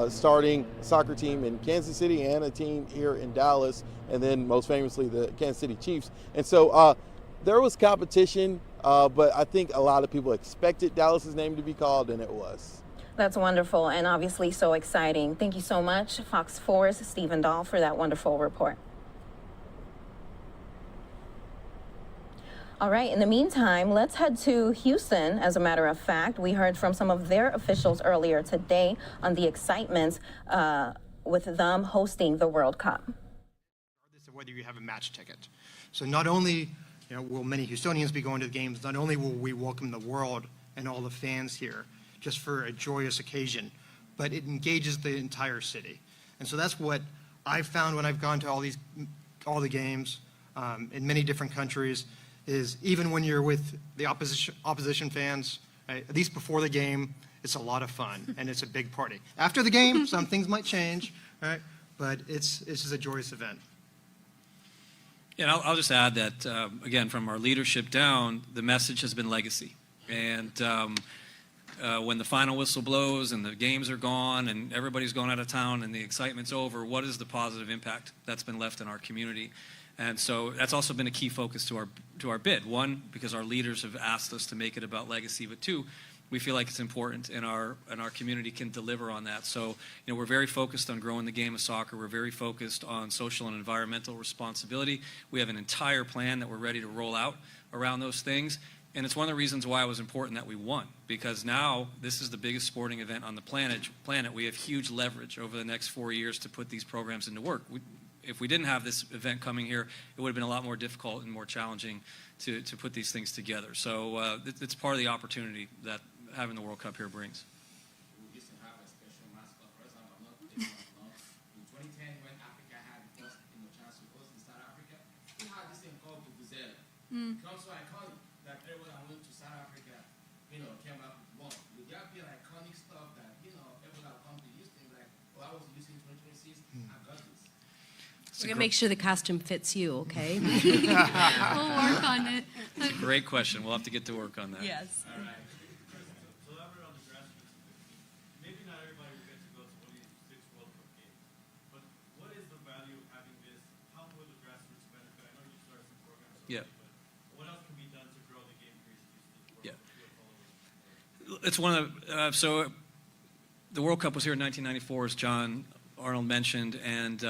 Starting soccer team in Kansas City and a team here in Dallas, and then most famously the Kansas City Chiefs. And so there was competition, but I think a lot of people expected Dallas's name to be called, and it was. That's wonderful and obviously so exciting. Thank you so much, Fox 4's Stephen Dahl, for that wonderful report. All right, in the meantime, let's head to Houston. As a matter of fact, we heard from some of their officials earlier today on the excitement with them hosting the World Cup. Regardless of whether you have a match ticket. So not only will many Houstonians be going to the games, not only will we welcome the world and all the fans here just for a joyous occasion, but it engages the entire city. And so that's what I've found when I've gone to all the games in many different countries, is even when you're with the opposition fans, right, at least before the game, it's a lot of fun and it's a big party. After the game, some things might change, right? But it's just a joyous event. Yeah, I'll just add that, again, from our leadership down, the message has been legacy. And when the final whistle blows and the games are gone and everybody's gone out of town and the excitement's over, what is the positive impact that's been left in our community? And so that's also been a key focus to our bid. One, because our leaders have asked us to make it about legacy, but two, we feel like it's important and our community can deliver on that. So, we're very focused on growing the game of soccer. We're very focused on social and environmental responsibility. We have an entire plan that we're ready to roll out around those things. And it's one of the reasons why it was important that we won, because now this is the biggest sporting event on the planet. We have huge leverage over the next 4 years to put these programs into work. If we didn't have this event coming here, it would have been a lot more difficult and more challenging to put these things together. So it's part of the opportunity that having the World Cup here brings. We used to have a special mascot. For example, I'm not in 2010 when Africa had first chance to host in South Africa, we had this thing called Vuvuzela. It comes so iconic that everyone that went to South Africa, came up with one. Would that be like iconic stuff that, everyone that come to Houston, like, oh, I was using 2026, I got this. We're going to make sure the costume fits you, okay? We'll work on it. Great question. We'll have to get to work on that. Yes. All right. Yeah. What else can be done to grow the game here? Yeah. It's one of the, so the World Cup was here in 1994, as John Arnold mentioned, and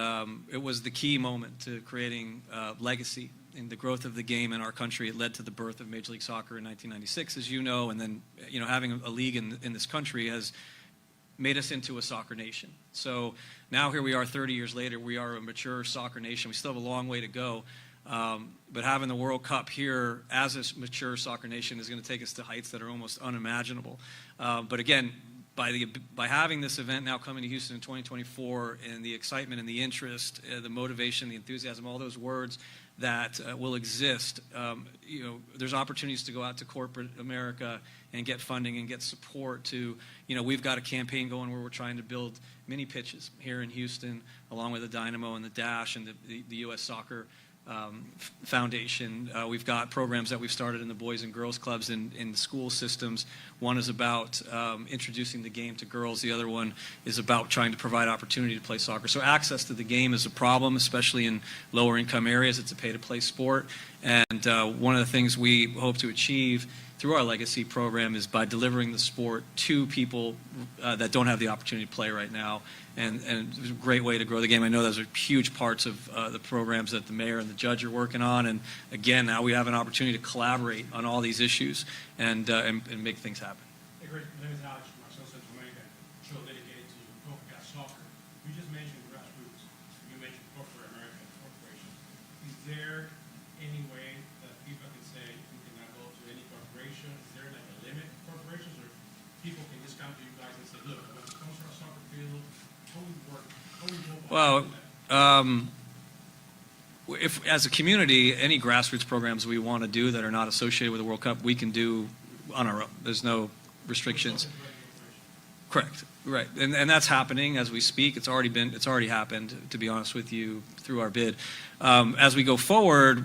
it was the key moment to creating legacy in the growth of the game in our country. It led to the birth of Major League Soccer in 1996, as you know, and then, having a league in this country has made us into a soccer nation. So now here we are 30 years later, we are a mature soccer nation. We still have a long way to go. But having the World Cup here as a mature soccer nation is going to take us to heights that are almost unimaginable. But again, by having this event now coming to Houston in 2024, and the excitement and the interest, the motivation, the enthusiasm, all those words that will exist, there's opportunities to go out to corporate America and get funding and get support to, we've got a campaign going where we're trying to build mini pitches here in Houston, along with the Dynamo and the Dash and the U.S. Soccer Foundation. We've got programs that we've started in the Boys and Girls Clubs in school systems. One is about introducing the game to girls. The other one is about trying to provide opportunity to play soccer. So access to the game is a problem, especially in lower income areas. It's a pay-to-play sport. And one of the things we hope to achieve through our legacy program is by delivering the sport to people that don't have the opportunity to play right now. And it's a great way to grow the game. I know those are huge parts of the programs that the mayor and the judge are working on. And again, now we have an opportunity to collaborate on all these issues and make things happen. Hey, great. My name is Alex from Marcel Central America, show dedicated to CONCACAF soccer. You just mentioned grassroots. You mentioned corporate American corporations. Is there any way that FIFA can say we cannot go to any corporation? Is there like a limit for corporations, or people can just come to you guys and say, look, I want to sponsor a soccer field? How would it work? How would you Well, if as a community, any grassroots programs we want to do that are not associated with the World Cup, we can do on our own. There's no restrictions. Correct. Right. And that's happening as we speak. It's already happened, to be honest with you, through our bid. As we go forward,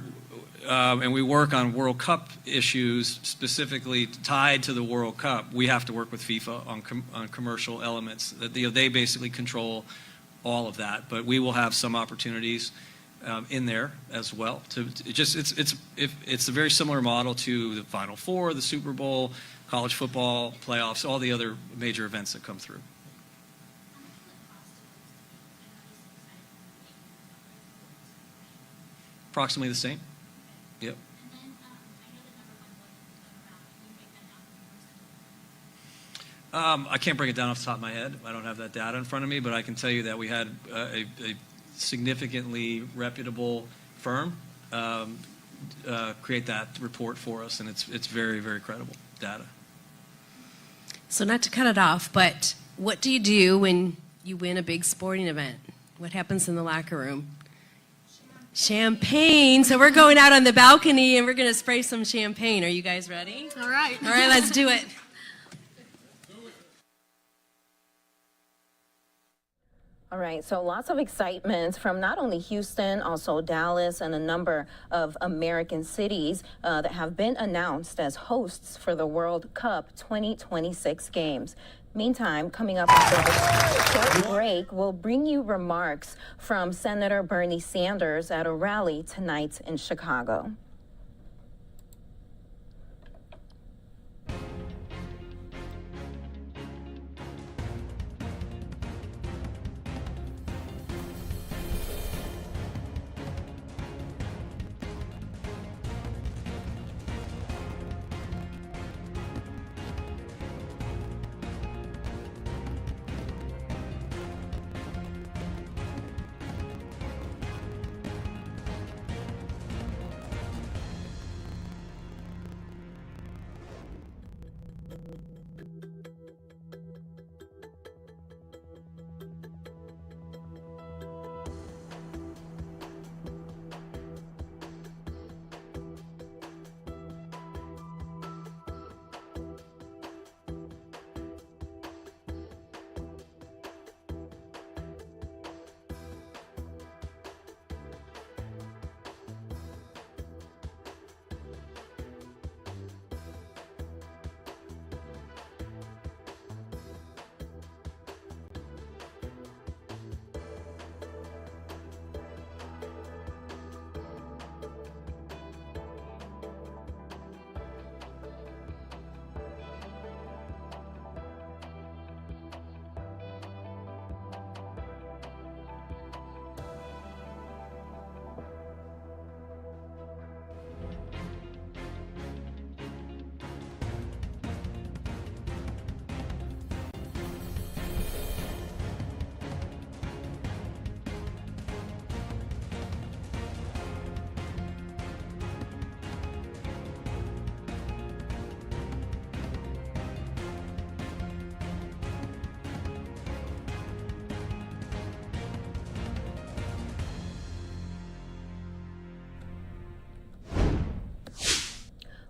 and we work on World Cup issues specifically tied to the World Cup, we have to work with FIFA on commercial elements. They basically control all of that, but we will have some opportunities in there as well. It's a very similar model to the Final Four, the Super Bowl, college football playoffs, all the other major events that come through. Approximately the same. Yep. I can't break it down off the top of my head. I don't have that data in front of me, but I can tell you that we had a significantly reputable firm create that report for us, and it's very, very credible data. So not to cut it off, but what do you do when you win a big sporting event? What happens in the locker room? Champagne. So we're going out on the balcony and we're going to spray some champagne. Are you guys ready? All right. All right, let's do it. All right, so lots of excitement from not only Houston, also Dallas, and a number of American cities that have been announced as hosts for the World Cup 2026 games. Meantime, coming up after this short break, we'll bring you remarks from Senator Bernie Sanders at a rally tonight in Chicago.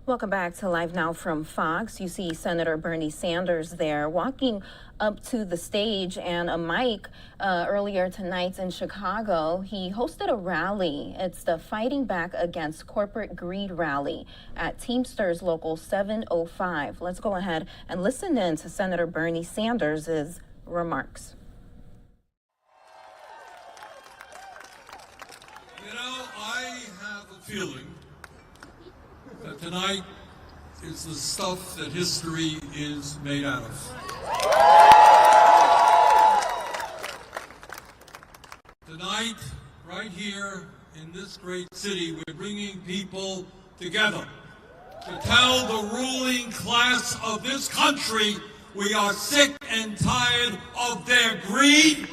Welcome back to Live Now from Fox. You see Senator Bernie Sanders there walking up to the stage and a mic earlier tonight in Chicago. He hosted a rally. It's the Fighting Back Against Corporate Greed rally at Teamsters Local 705. Let's go ahead and listen in to Senator Bernie Sanders' remarks. You know, I have a feeling that tonight is the stuff that history is made out of. Tonight, right here in this great city, we're bringing people together to tell the ruling class of this country we are sick and tired of their greed.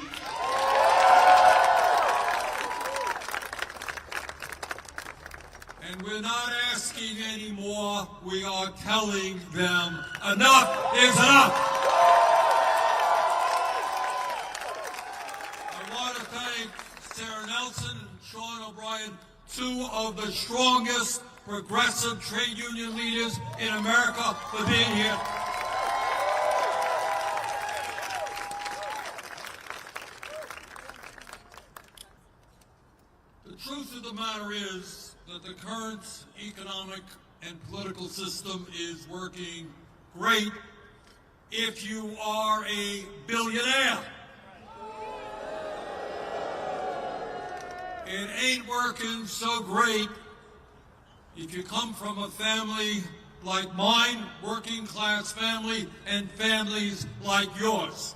And we're not asking anymore, we are telling them enough is enough. I want to thank Sarah Nelson and Sean O'Brien, two of the strongest progressive trade union leaders in America, for being here. The truth of the matter is that the current economic and political system is working great if you are a billionaire. It ain't working so great if you come from a family like mine, working class family, and families like yours.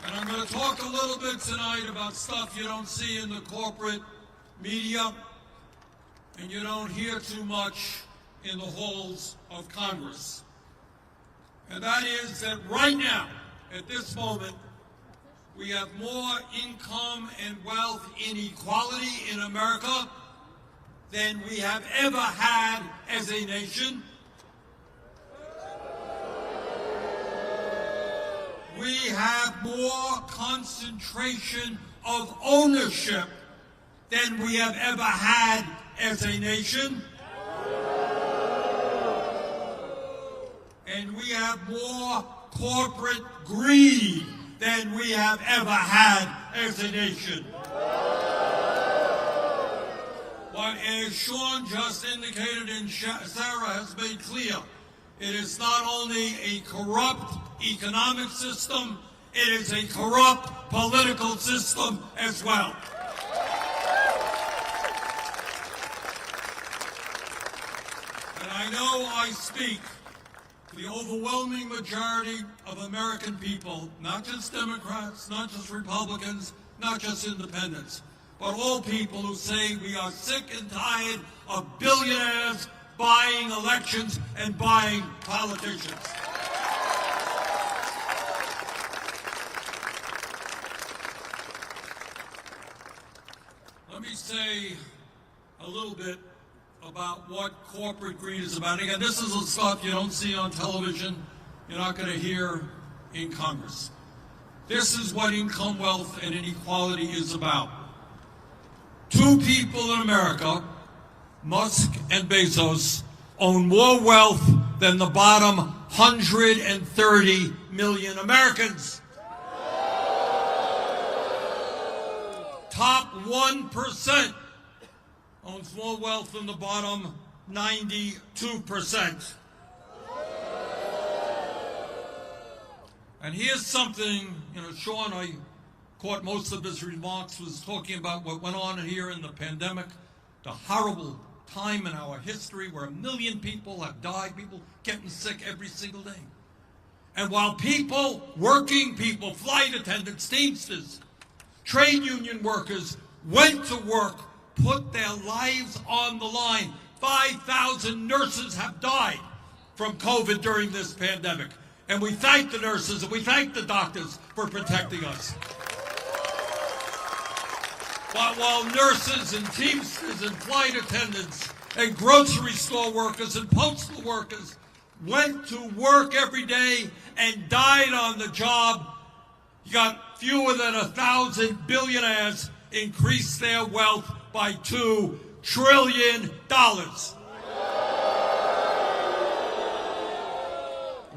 And I'm going to talk a little bit tonight about stuff you don't see in the corporate media and you don't hear too much in the halls of Congress. And that is that right now, at this moment, we have more income and wealth inequality in America than we have ever had as a nation. We have more concentration of ownership than we have ever had as a nation. And we have more corporate greed than we have ever had as a nation. But as Sean just indicated and Sarah has made clear, it is not only a corrupt economic system, it is a corrupt political system as well. And I know I speak for the overwhelming majority of American people, not just Democrats, not just Republicans, not just independents, but all people who say we are sick and tired of billionaires buying elections and buying politicians. Let me say a little bit about what corporate greed is about. Again, this is the stuff you don't see on television, you're not going to hear in Congress. This is what income, wealth, and inequality is about. Two people in America, Musk and Bezos, own more wealth than the bottom 130 million Americans. Top 1% owns more wealth than the bottom 92%. And here's something, Sean, I caught most of his remarks, was talking about what went on here in the pandemic, the horrible time in our history where 1 million people have died, people getting sick every single day. And while people, working people, flight attendants, Teamsters, trade union workers went to work, put their lives on the line. 5,000 nurses have died from COVID during this pandemic. And we thank the nurses and we thank the doctors for protecting us. But while nurses and Teamsters and flight attendants and grocery store workers and postal workers went to work every day and died on the job, you got fewer than 1,000 billionaires increased their wealth by $2 trillion.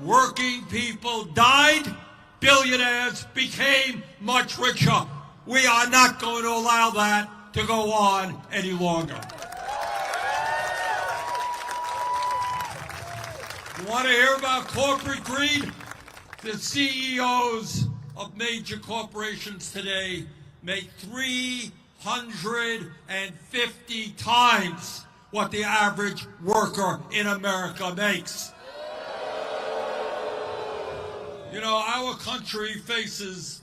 Working people died, billionaires became much richer. We are not going to allow that to go on any longer. You want to hear about corporate greed? The CEOs of major corporations today make 350 times what the average worker in America makes. Our country faces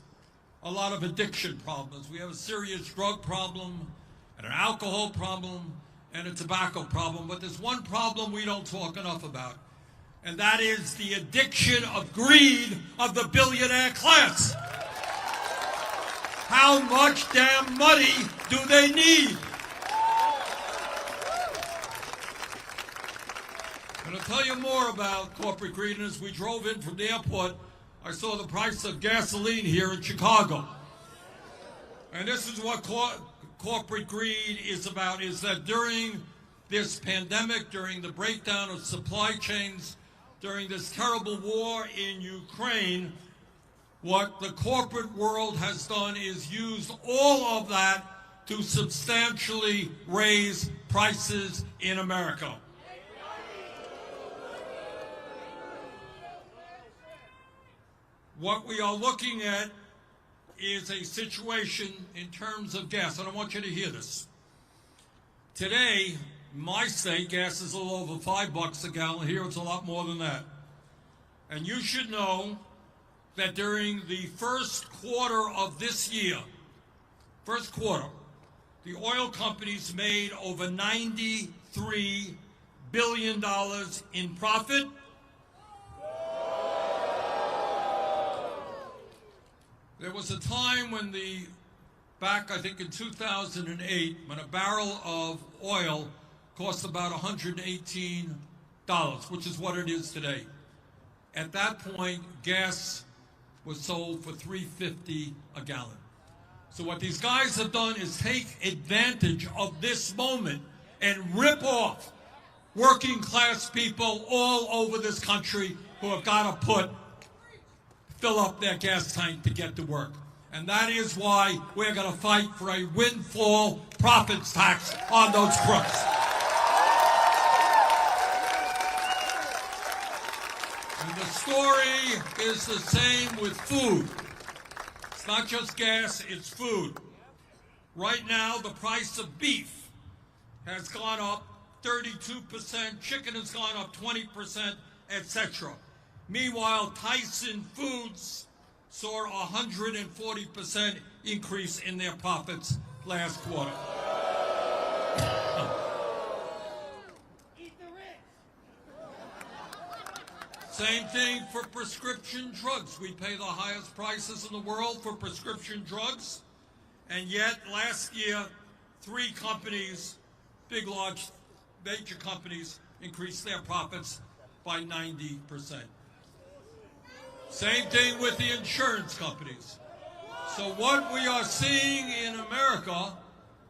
a lot of addiction problems. We have a serious drug problem, and an alcohol problem, and a tobacco problem. But there's one problem we don't talk enough about, and that is the addiction of greed of the billionaire class. How much damn money do they need? I'm going to tell you more about corporate greed. And as we drove in from the airport, I saw the price of gasoline here in Chicago. And this is what corporate greed is about, is that during this pandemic, during the breakdown of supply chains, during this terrible war in Ukraine, what the corporate world has done is used all of that to substantially raise prices in America. What we are looking at is a situation in terms of gas, and I want you to hear this. Today, in my state, gas is a little over $5 a gallon. Here it's a lot more than that. And you should know that during the first quarter of this year, the oil companies made over $93 billion in profit. There was a time when back I think in 2008, when a barrel of oil cost about $118, which is what it is today. At that point, gas was sold for $3.50 a gallon. So what these guys have done is take advantage of this moment and rip off working class people all over this country who have got to fill up their gas tank to get to work. And that is why we're going to fight for a windfall profits tax on those crooks. And the story is the same with food. It's not just gas, it's food. Right now, the price of beef has gone up 32%, chicken has gone up 20%, etc. Meanwhile, Tyson Foods saw a 140% increase in their profits last quarter. Same thing for prescription drugs. We pay the highest prices in the world for prescription drugs, and yet last year, 3 companies, big, large, major companies, increased their profits by 90%. Same thing with the insurance companies. So what we are seeing in America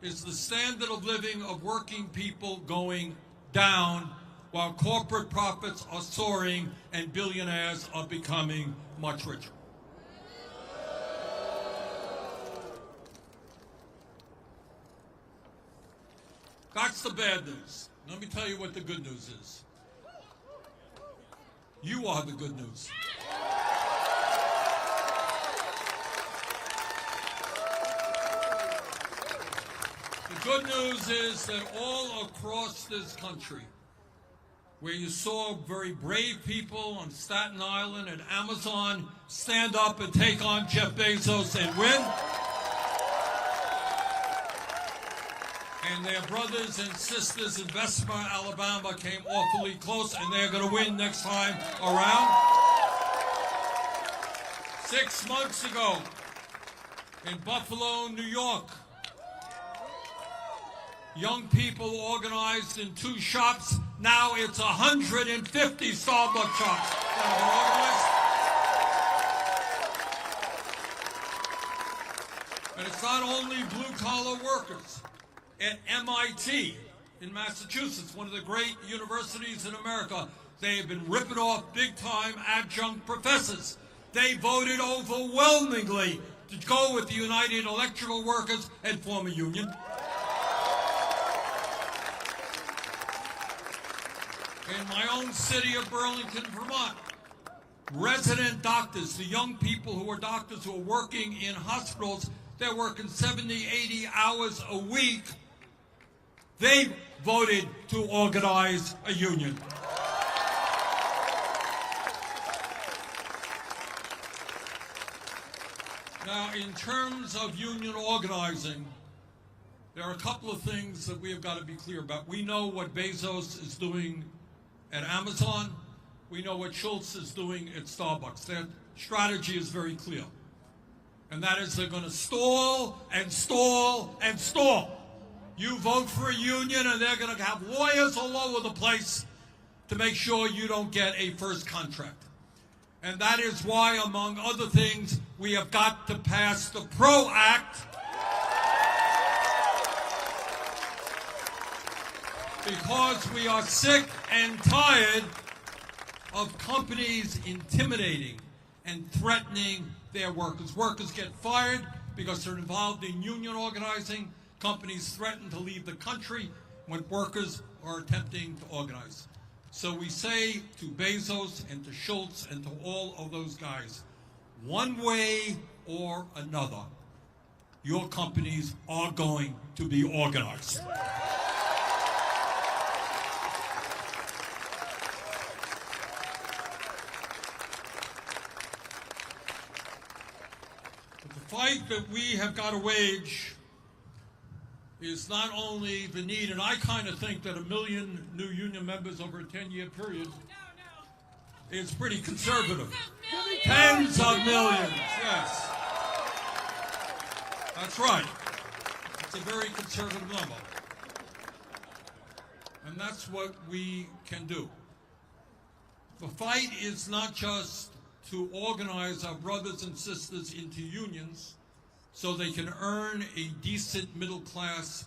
is the standard of living of working people going down while corporate profits are soaring and billionaires are becoming much richer. That's the bad news. Let me tell you what the good news is. You are the good news. The good news is that all across this country, where you saw very brave people on Staten Island and Amazon stand up and take on Jeff Bezos and win, and their brothers and sisters in Bessemer, Alabama came awfully close, and they're going to win next time around. 6 months ago in Buffalo, New York, young people organized in 2 shops. Now it's 150 Starbucks shops that have been organized. And it's not only blue-collar workers. At MIT in Massachusetts, one of the great universities in America, they have been ripping off big-time adjunct professors. They voted overwhelmingly to go with the United Electrical Workers and form a union. In my own city of Burlington, Vermont, resident doctors, the young people who are doctors who are working in hospitals, they're working 70, 80 hours a week. They voted to organize a union. Now, in terms of union organizing, there are a couple of things that we have got to be clear about. We know what Bezos is doing at Amazon. We know what Schultz is doing at Starbucks. Their strategy is very clear. And that is they're going to stall and stall and stall. You vote for a union and they're going to have lawyers all over the place to make sure you don't get a first contract. And that is why, among other things, we have got to pass the PRO Act, because we are sick and tired of companies intimidating and threatening their workers. Workers get fired because they're involved in union organizing. Companies threaten to leave the country when workers are attempting to organize. So we say to Bezos and to Schultz and to all of those guys, one way or another, your companies are going to be organized. But the fight that we have got to wage is not only the need, and I kind of think that 1 million new union members over a 10-year period is pretty conservative. Tens of millions, yes. That's right. It's a very conservative number. And that's what we can do. The fight is not just to organize our brothers and sisters into unions so they can earn a decent middle-class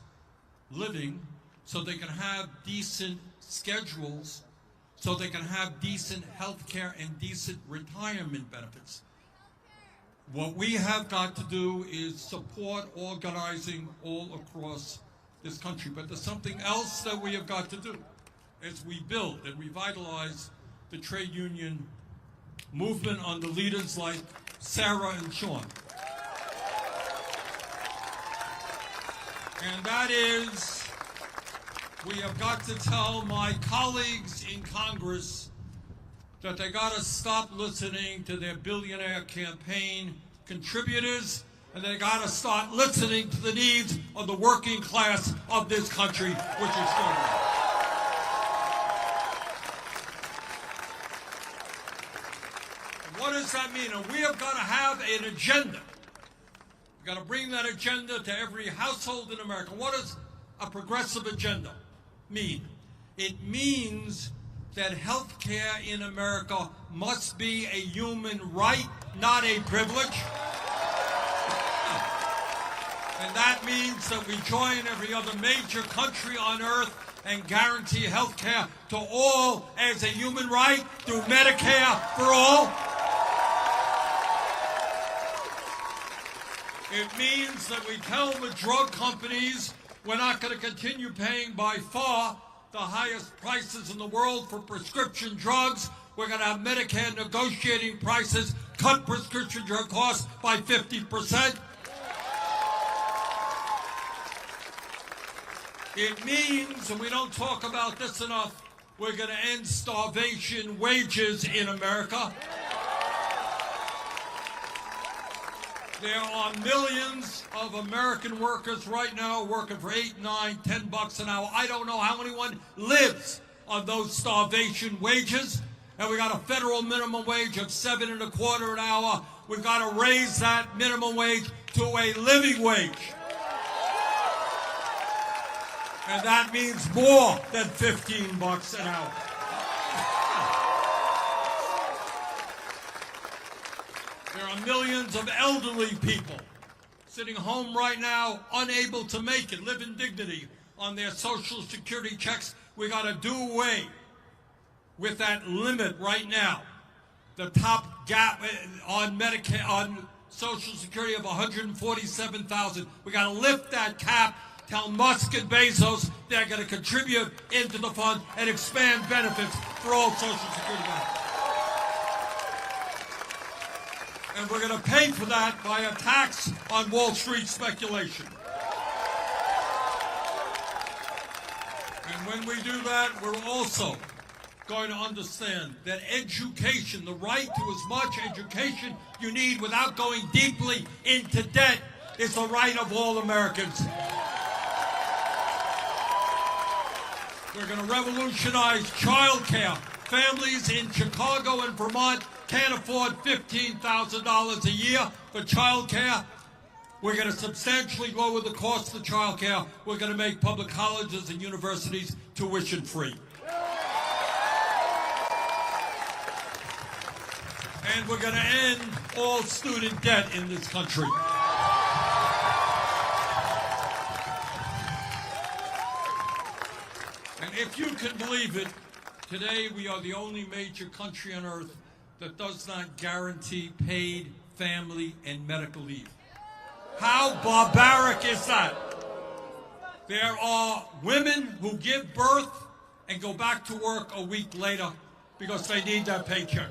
living, so they can have decent schedules, so they can have decent health care and decent retirement benefits. What we have got to do is support organizing all across this country. But there's something else that we have got to do as we build and revitalize the trade union movement under leaders like Sarah and Sean. And that is, we have got to tell my colleagues in Congress that they got to stop listening to their billionaire campaign contributors, and they got to start listening to the needs of the working class of this country, which is struggling. What does that mean? And we have got to have an agenda. We've got to bring that agenda to every household in America. What does a progressive agenda mean? It means that health care in America must be a human right, not a privilege. And that means that we join every other major country on earth and guarantee health care to all as a human right through Medicare for all. It means that we tell the drug companies we're not going to continue paying by far the highest prices in the world for prescription drugs. We're going to have Medicare negotiating prices, cut prescription drug costs by 50%. It means, and we don't talk about this enough, we're going to end starvation wages in America. There are millions of American workers right now working for $8, $9, $10 an hour. I don't know how anyone lives on those starvation wages. And we got a federal minimum wage of $7.25 an hour. We've got to raise that minimum wage to a living wage. And that means more than $15 an hour. There are millions of elderly people sitting home right now, unable to make it, live in dignity on their Social Security checks. We got to do away with that limit right now. The top gap on Medicare, on Social Security of $147,000. We got to lift that cap. Tell Musk and Bezos they're going to contribute into the fund and expand benefits for all Social Security benefits. And we're going to pay for that by a tax on Wall Street speculation. And when we do that, we're also going to understand that education, the right to as much education you need without going deeply into debt, is the right of all Americans. We're going to revolutionize child care. Families in Chicago and Vermont can't afford $15,000 a year for child care. We're going to substantially lower the cost of child care. We're going to make public colleges and universities tuition free. And we're going to end all student debt in this country. And if you can believe it, today we are the only major country on earth that does not guarantee paid family and medical leave. How barbaric is that? There are women who give birth and go back to work a week later because they need that paycheck.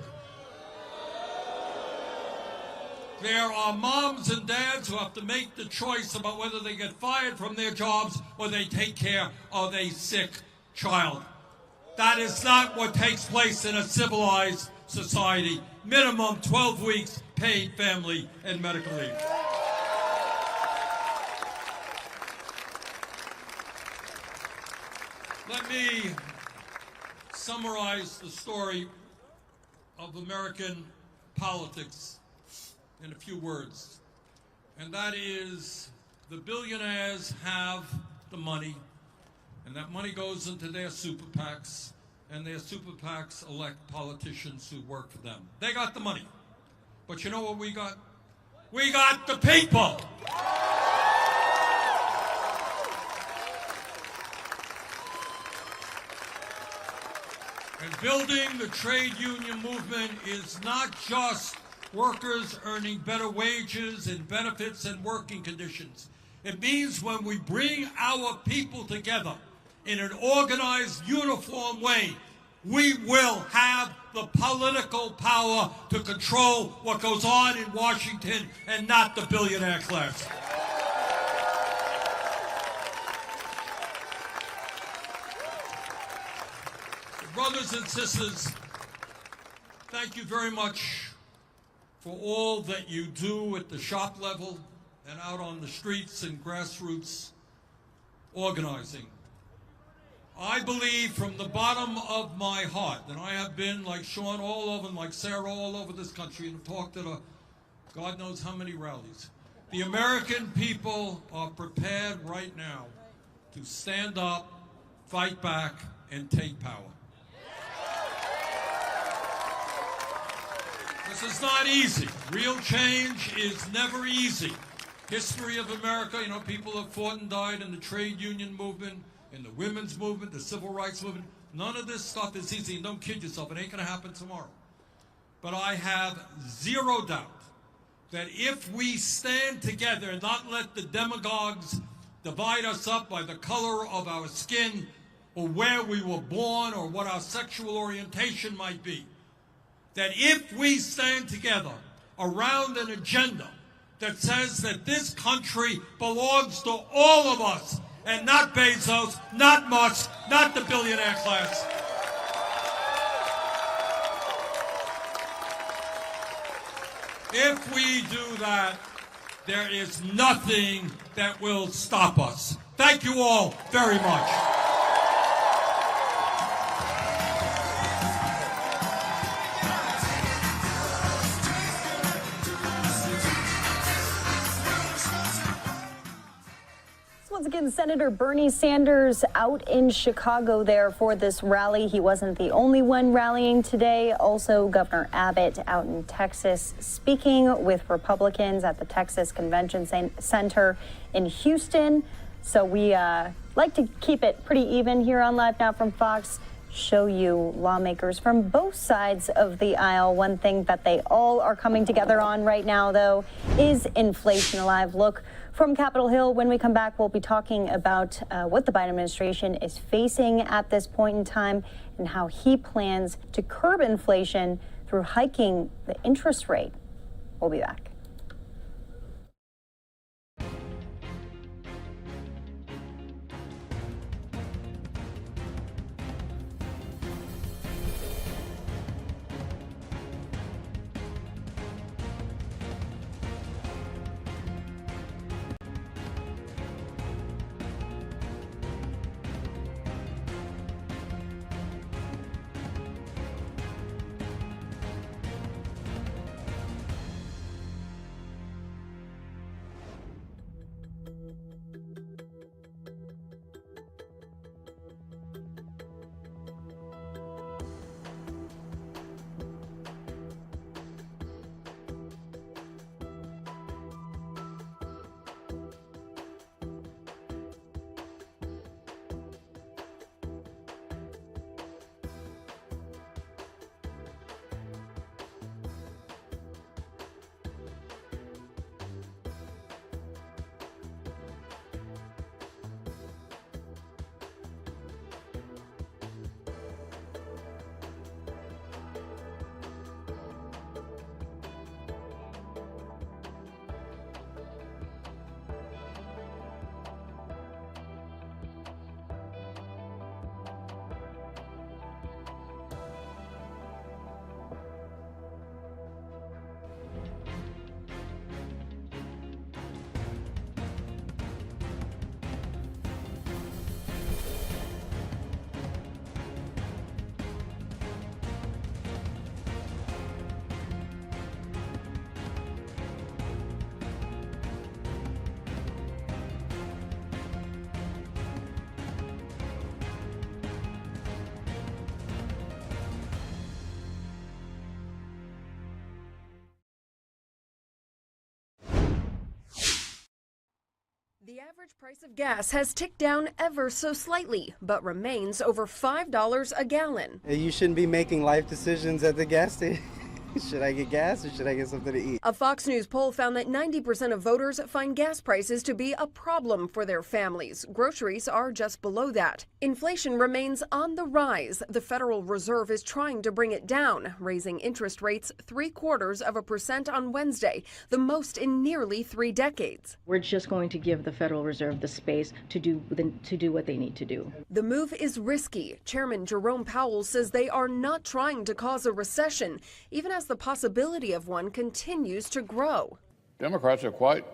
There are moms and dads who have to make the choice about whether they get fired from their jobs or they take care of a sick child. That is not what takes place in a civilized society. Minimum 12 weeks paid family and medical leave. me summarize the story of American politics in a few words. And that is, the billionaires have the money, and that money goes into their super PACs, and their super PACs elect politicians who work for them. They got the money. But you know what we got? We got the people. And building the trade union movement is not just workers earning better wages and benefits and working conditions. It means when we bring our people together in an organized, uniform way, we will have the political power to control what goes on in Washington and not the billionaire class. Brothers and sisters, thank you very much for all that you do at the shop level and out on the streets and grassroots organizing. I believe from the bottom of my heart, and I have been, like Sean, all over, and like Sarah, all over this country, and talked at God knows how many rallies. The American people are prepared right now to stand up, fight back, and take power. This is not easy. Real change is never easy. History of America, you know, people have fought and died in the trade union movement, in the women's movement, the civil rights movement. None of this stuff is easy, and don't kid yourself, it ain't gonna happen tomorrow. But I have zero doubt that if we stand together and not let the demagogues divide us up by the color of our skin or where we were born or what our sexual orientation might be, that if we stand together around an agenda that says that this country belongs to all of us and not Bezos, not Musk, not the billionaire class. If we do that, there is nothing that will stop us. Thank you all very much. Once again, Senator Bernie Sanders out in Chicago there for this rally. He wasn't the only one rallying today. Also, Governor Abbott out in Texas speaking with Republicans at the Texas Convention Center in Houston. So we like to keep it pretty even here on Live Now from Fox. Show you lawmakers from both sides of the aisle. One thing that they all are coming together on right now, though, is inflation. A live look from Capitol Hill. When we come back, we'll be talking about what the Biden administration is facing at this point in time and how he plans to curb inflation through hiking the interest rate. We'll be back. The average price of gas has ticked down ever so slightly, but remains over $5 a gallon. You shouldn't be making life decisions at the gas station. Should I get gas or should I get something to eat? A Fox News poll found that 90% of voters find gas prices to be a problem for their families. Groceries are just below that. Inflation remains on the rise. The Federal Reserve is trying to bring it down, raising interest rates 0.75% on Wednesday, the most in nearly 3 decades. We're just going to give the Federal Reserve the space to do what they need to do. The move is risky. Chairman Jerome Powell says they are not trying to cause a recession, even as the possibility of one continues to grow. Democrats have quite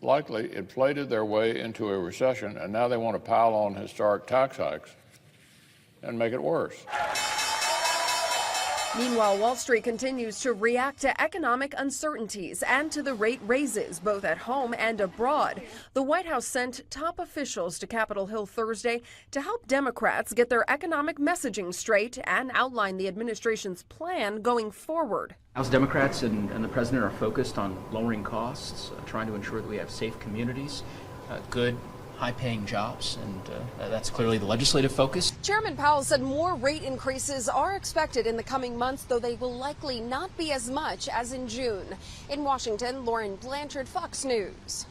likely inflated their way into a recession, and now they want to pile on historic tax hikes and make it worse. Meanwhile, Wall Street continues to react to economic uncertainties and to the rate raises, both at home and abroad. The White House sent top officials to Capitol Hill Thursday to help Democrats get their economic messaging straight and outline the administration's plan going forward. House Democrats and the president are focused on lowering costs, trying to ensure that we have safe communities, good, high-paying jobs, and that's clearly the legislative focus. Chairman Powell said more rate increases are expected in the coming months, though they will likely not be as much as in June. In Washington, Lauren Blanchard, Fox News.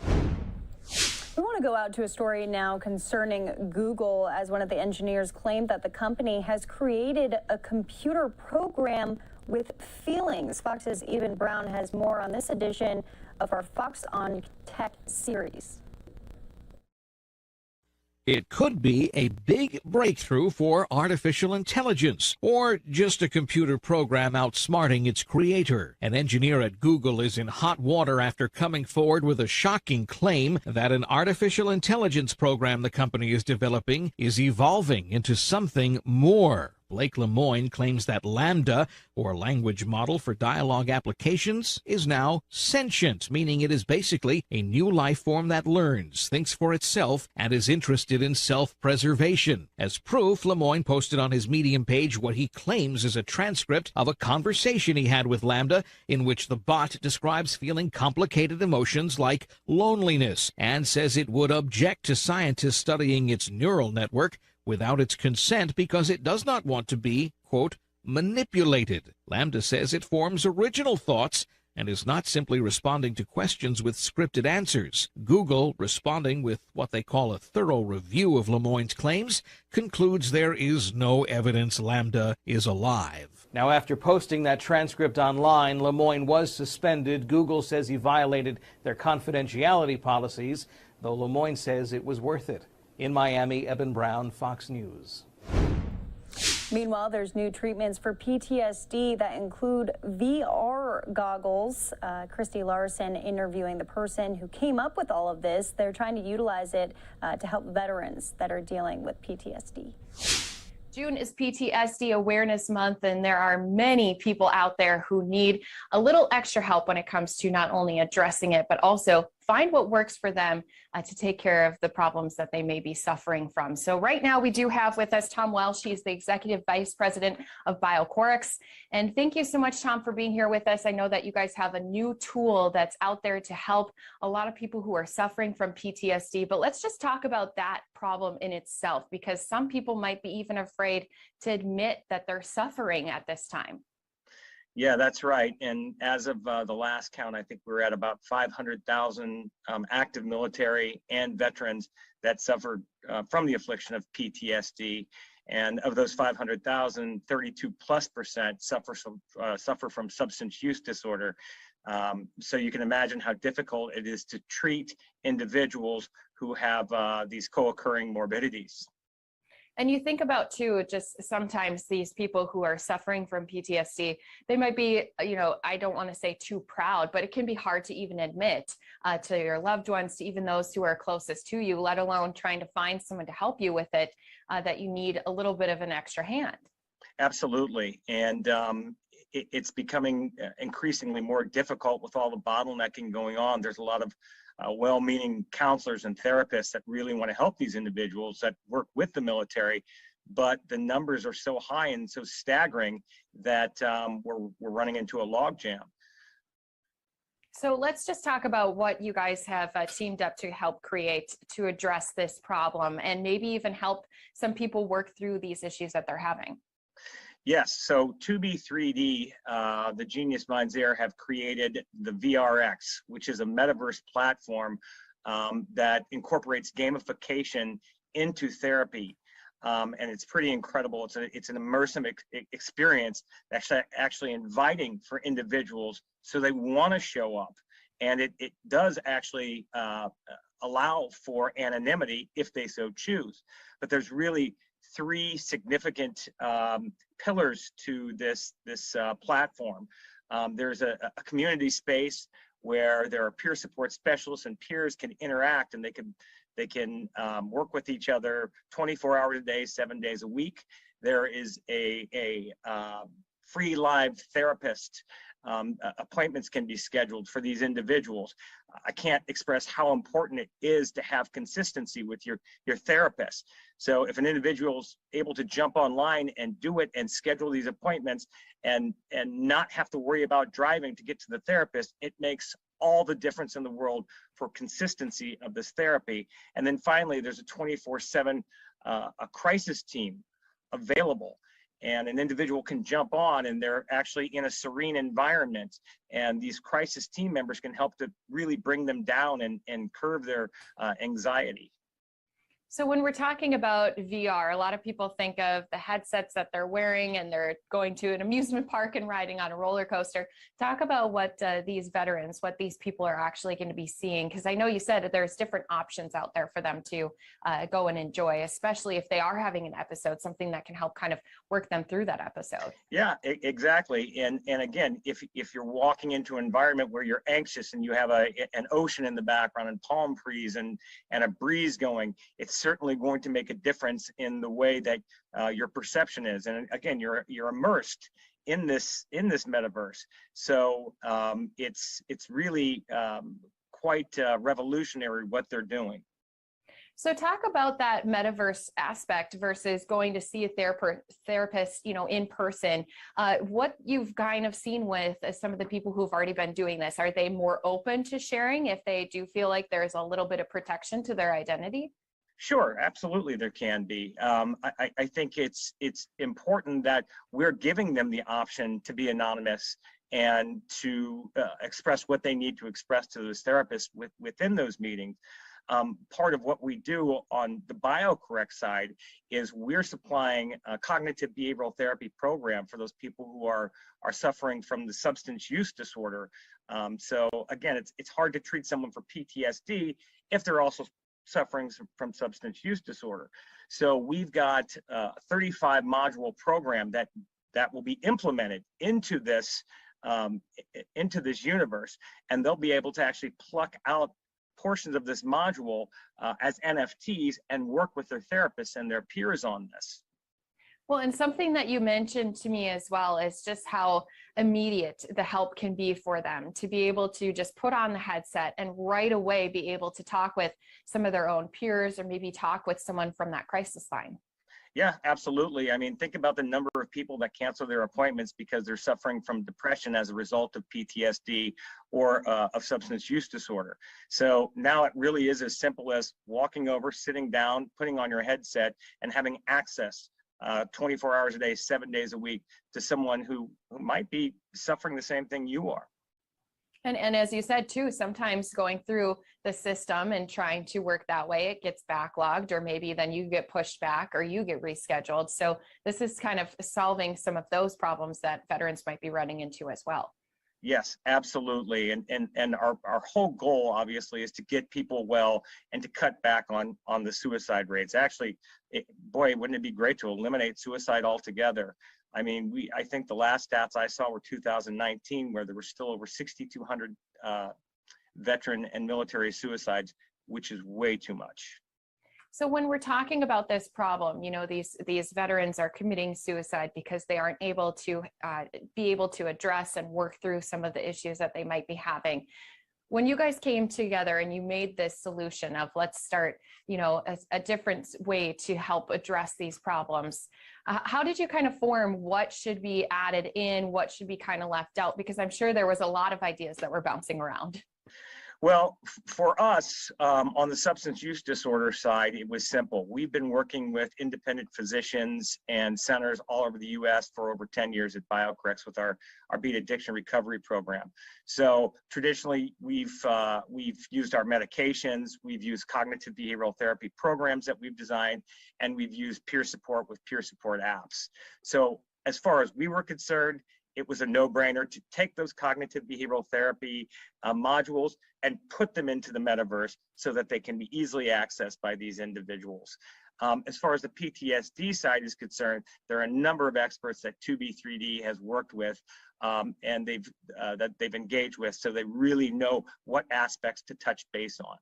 We want to go out to a story now concerning Google, as one of the engineers claimed that the company has created a computer program with feelings. Fox's Eben Brown has more on this edition of our Fox on Tech series. It could be a big breakthrough for artificial intelligence, or just a computer program outsmarting its creator. An engineer at Google is in hot water after coming forward with a shocking claim that an artificial intelligence program the company is developing is evolving into something more. Blake Lemoine claims that LaMDA, or language model for dialogue applications, is now sentient, meaning it is basically a new life form that learns, thinks for itself, and is interested in self-preservation. As proof, Lemoine posted on his Medium page what he claims is a transcript of a conversation he had with LaMDA, in which the bot describes feeling complicated emotions like loneliness, and says it would object to scientists studying its neural network without its consent because it does not want to be, quote, manipulated. LaMDA says it forms original thoughts and is not simply responding to questions with scripted answers. Google, responding with what they call a thorough review of Lemoine's claims, concludes there is no evidence LaMDA is alive. Now, after posting that transcript online, Lemoine was suspended. Google says he violated their confidentiality policies, though Lemoine says it was worth it. In Miami, Eben Brown, Fox News. Meanwhile, there's new treatments for PTSD that include VR goggles. Christy Larson interviewing the person who came up with all of this. They're trying to utilize it to help veterans that are dealing with PTSD. June is PTSD Awareness Month, and there are many people out there who need a little extra help when it comes to not only addressing it, but also find what works for them to take care of the problems that they may be suffering from. So right now we do have with us Tom Welsh. He's the Executive Vice President of BioCorix. And thank you so much, Tom, for being here with us. I know that you guys have a new tool that's out there to help a lot of people who are suffering from PTSD, but let's just talk about that problem in itself, because some people might be even afraid to admit that they're suffering at this time. Yeah, that's right. And as of the last count, I think we're at about 500,000 active military and veterans that suffered from the affliction of PTSD. And of those 500,000, 32+% suffer from substance use disorder. So you can imagine how difficult it is to treat individuals who have these co-occurring morbidities. And you think about too, just sometimes these people who are suffering from PTSD, they might be, you know, I don't want to say too proud, but it can be hard to even admit to your loved ones, to even those who are closest to you, let alone trying to find someone to help you with it, that you need a little bit of an extra hand. Absolutely. And it's becoming increasingly more difficult with all the bottlenecking going on. There's a lot of well-meaning counselors and therapists that really want to help these individuals that work with the military, but the numbers are so high and so staggering that we're running into a logjam. So let's just talk about what you guys have teamed up to help create to address this problem and maybe even help some people work through these issues that they're having. Yes, so 2B3D, the genius minds there have created the VRX, which is a metaverse platform that incorporates gamification into therapy. And it's pretty incredible. It's an immersive experience, actually inviting for individuals so they want to show up. And it does actually allow for anonymity if they so choose. But there's really three significant pillars to this platform. There's a community space where there are peer support specialists and peers can interact, and they can work with each other 24 hours a day, 7 days a week. There is a free live therapist. Appointments can be scheduled for these individuals. I can't express how important it is to have consistency with your therapist. So if an individual's able to jump online and do it and schedule these appointments and not have to worry about driving to get to the therapist, it makes all the difference in the world for consistency of this therapy. And then finally, there's a 24/7 a crisis team available. And an individual can jump on and they're actually in a serene environment. And these crisis team members can help to really bring them down and curb their anxiety. So when we're talking about VR, a lot of people think of the headsets that they're wearing and they're going to an amusement park and riding on a roller coaster. Talk about what these veterans, what these people are actually going to be seeing, because I know you said that there's different options out there for them to go and enjoy, especially if they are having an episode, something that can help kind of work them through that episode. Yeah, exactly. And again, if you're walking into an environment where you're anxious and you have an ocean in the background and palm trees and a breeze going, it's certainly going to make a difference in the way that your perception is. And again, you're immersed in this metaverse. So it's really quite revolutionary what they're doing. So talk about that metaverse aspect versus going to see a therapist, in person. What you've kind of seen with some of the people who've already been doing this, are they more open to sharing if they do feel like there's a little bit of protection to their identity? Sure, absolutely there can be. I think it's important that we're giving them the option to be anonymous and to express what they need to express to those therapists within those meetings. Part of what we do on the BioCorrect side is we're supplying a cognitive behavioral therapy program for those people who are suffering from the substance use disorder. So again, it's hard to treat someone for PTSD if they're also suffering from substance use disorder. So we've got a 35 module program that will be implemented into this universe, and they'll be able to actually pluck out portions of this module as NFTs and work with their therapists and their peers on this. Well, and something that you mentioned to me as well is just how immediate the help can be for them to be able to just put on the headset and right away be able to talk with some of their own peers or maybe talk with someone from that crisis line. Yeah, absolutely. I mean, think about the number of people that cancel their appointments because they're suffering from depression as a result of PTSD or of substance use disorder. So now it really is as simple as walking over, sitting down, putting on your headset, and having access 24 hours a day, 7 days a week to someone who might be suffering the same thing you are. And as you said too, sometimes going through the system and trying to work that way, it gets backlogged, or maybe then you get pushed back or you get rescheduled. So this is kind of solving some of those problems that veterans might be running into as well. Yes, absolutely. And our whole goal obviously is to get people well and to cut back on the suicide rates. Actually, boy, wouldn't it be great to eliminate suicide altogether? I mean, I think the last stats I saw were 2019, where there were still over 6,200 veteran and military suicides, which is way too much. So when we're talking about this problem, these veterans are committing suicide because they aren't able to be able to address and work through some of the issues that they might be having. When you guys came together and you made this solution of let's start, a different way to help address these problems, how did you kind of form what should be added in, what should be kind of left out? Because I'm sure there was a lot of ideas that were bouncing around. Well, for us, on the substance use disorder side, it was simple. We've been working with independent physicians and centers all over the U.S. for over 10 years at BioCorrex with our beat addiction recovery program. So traditionally, we've used our medications, we've used cognitive behavioral therapy programs that we've designed, and we've used peer support with peer support apps. So as far as we were concerned, it was a no-brainer to take those cognitive behavioral therapy modules and put them into the metaverse so that they can be easily accessed by these individuals. As far as the PTSD side is concerned, there are a number of experts that 2B3D has worked with and they've engaged with, so they really know what aspects to touch base on.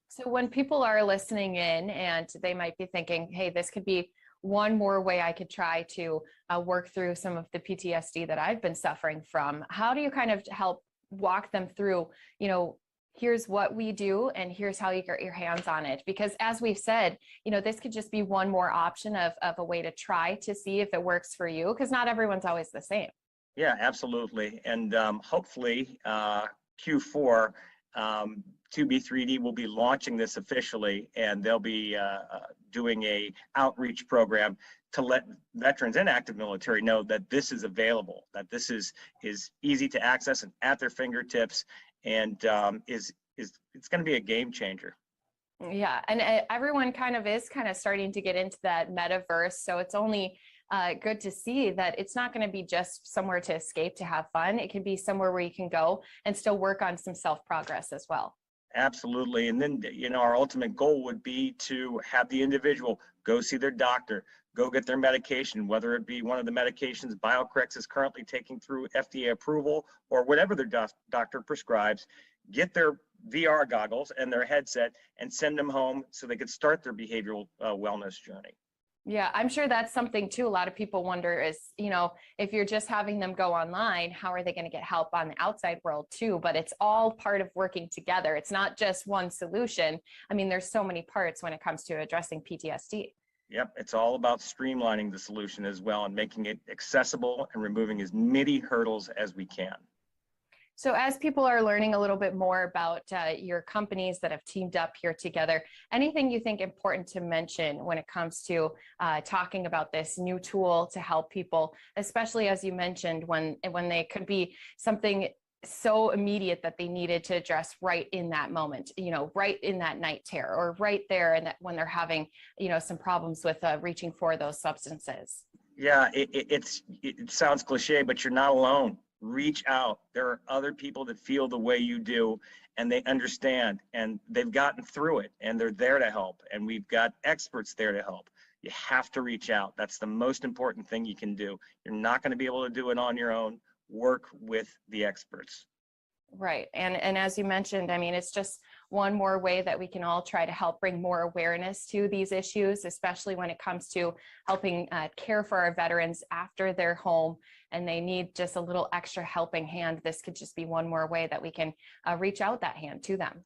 So when people are listening in and they might be thinking, hey, this could be one more way I could try to work through some of the PTSD that I've been suffering from, how do you kind of help walk them through, here's what we do and here's how you get your hands on it? Because as we've said, this could just be one more option of a way to try to see if it works for you, because not everyone's always the same. Yeah, absolutely. And hopefully Q4, 2B3D will be launching this officially, and they'll be doing a outreach program to let veterans and active military know that this is available, that this is easy to access and at their fingertips, and it's going to be a game changer. Yeah, and everyone is starting to get into that metaverse, so it's only good to see that it's not going to be just somewhere to escape, to have fun. It can be somewhere where you can go and still work on some self-progress as well. Absolutely. And then, our ultimate goal would be to have the individual go see their doctor, go get their medication, whether it be one of the medications BioCorrex is currently taking through FDA approval or whatever their doctor prescribes, get their VR goggles and their headset and send them home so they could start their behavioral wellness journey. Yeah, I'm sure that's something too. A lot of people wonder is, if you're just having them go online, how are they going to get help on the outside world too? But it's all part of working together. It's not just one solution. I mean, there's so many parts when it comes to addressing PTSD. Yep, it's all about streamlining the solution as well and making it accessible and removing as many hurdles as we can. So as people are learning a little bit more about your companies that have teamed up here together, anything you think important to mention when it comes to talking about this new tool to help people, especially as you mentioned, when they could be something so immediate that they needed to address right in that moment, right in that night terror, or right there, and that when they're having, some problems with reaching for those substances. Yeah, it sounds cliche, but you're not alone. Reach out. There are other people that feel the way you do, and they understand, and they've gotten through it, and they're there to help, and we've got experts there to help. You have to reach out. That's the most important thing you can do. You're not going to be able to do it on your own. Work with the experts. Right. And as you mentioned, I mean, it's just one more way that we can all try to help bring more awareness to these issues, especially when it comes to helping care for our veterans after they're home and they need just a little extra helping hand. This could just be one more way that we can reach out that hand to them.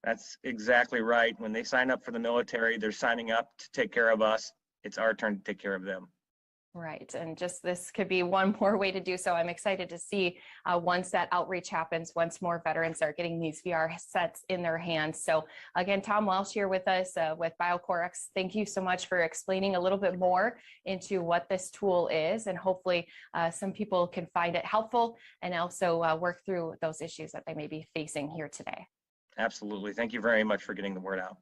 That's exactly right. When they sign up for the military, they're signing up to take care of us. It's our turn to take care of them. Right. And just this could be one more way to do so. I'm excited to see once that outreach happens, once more veterans are getting these VR sets in their hands. So again, Tom Welsh here with us with BioCorrex. Thank you so much for explaining a little bit more into what this tool is. And hopefully some people can find it helpful and also work through those issues that they may be facing here today. Absolutely. Thank you very much for getting the word out.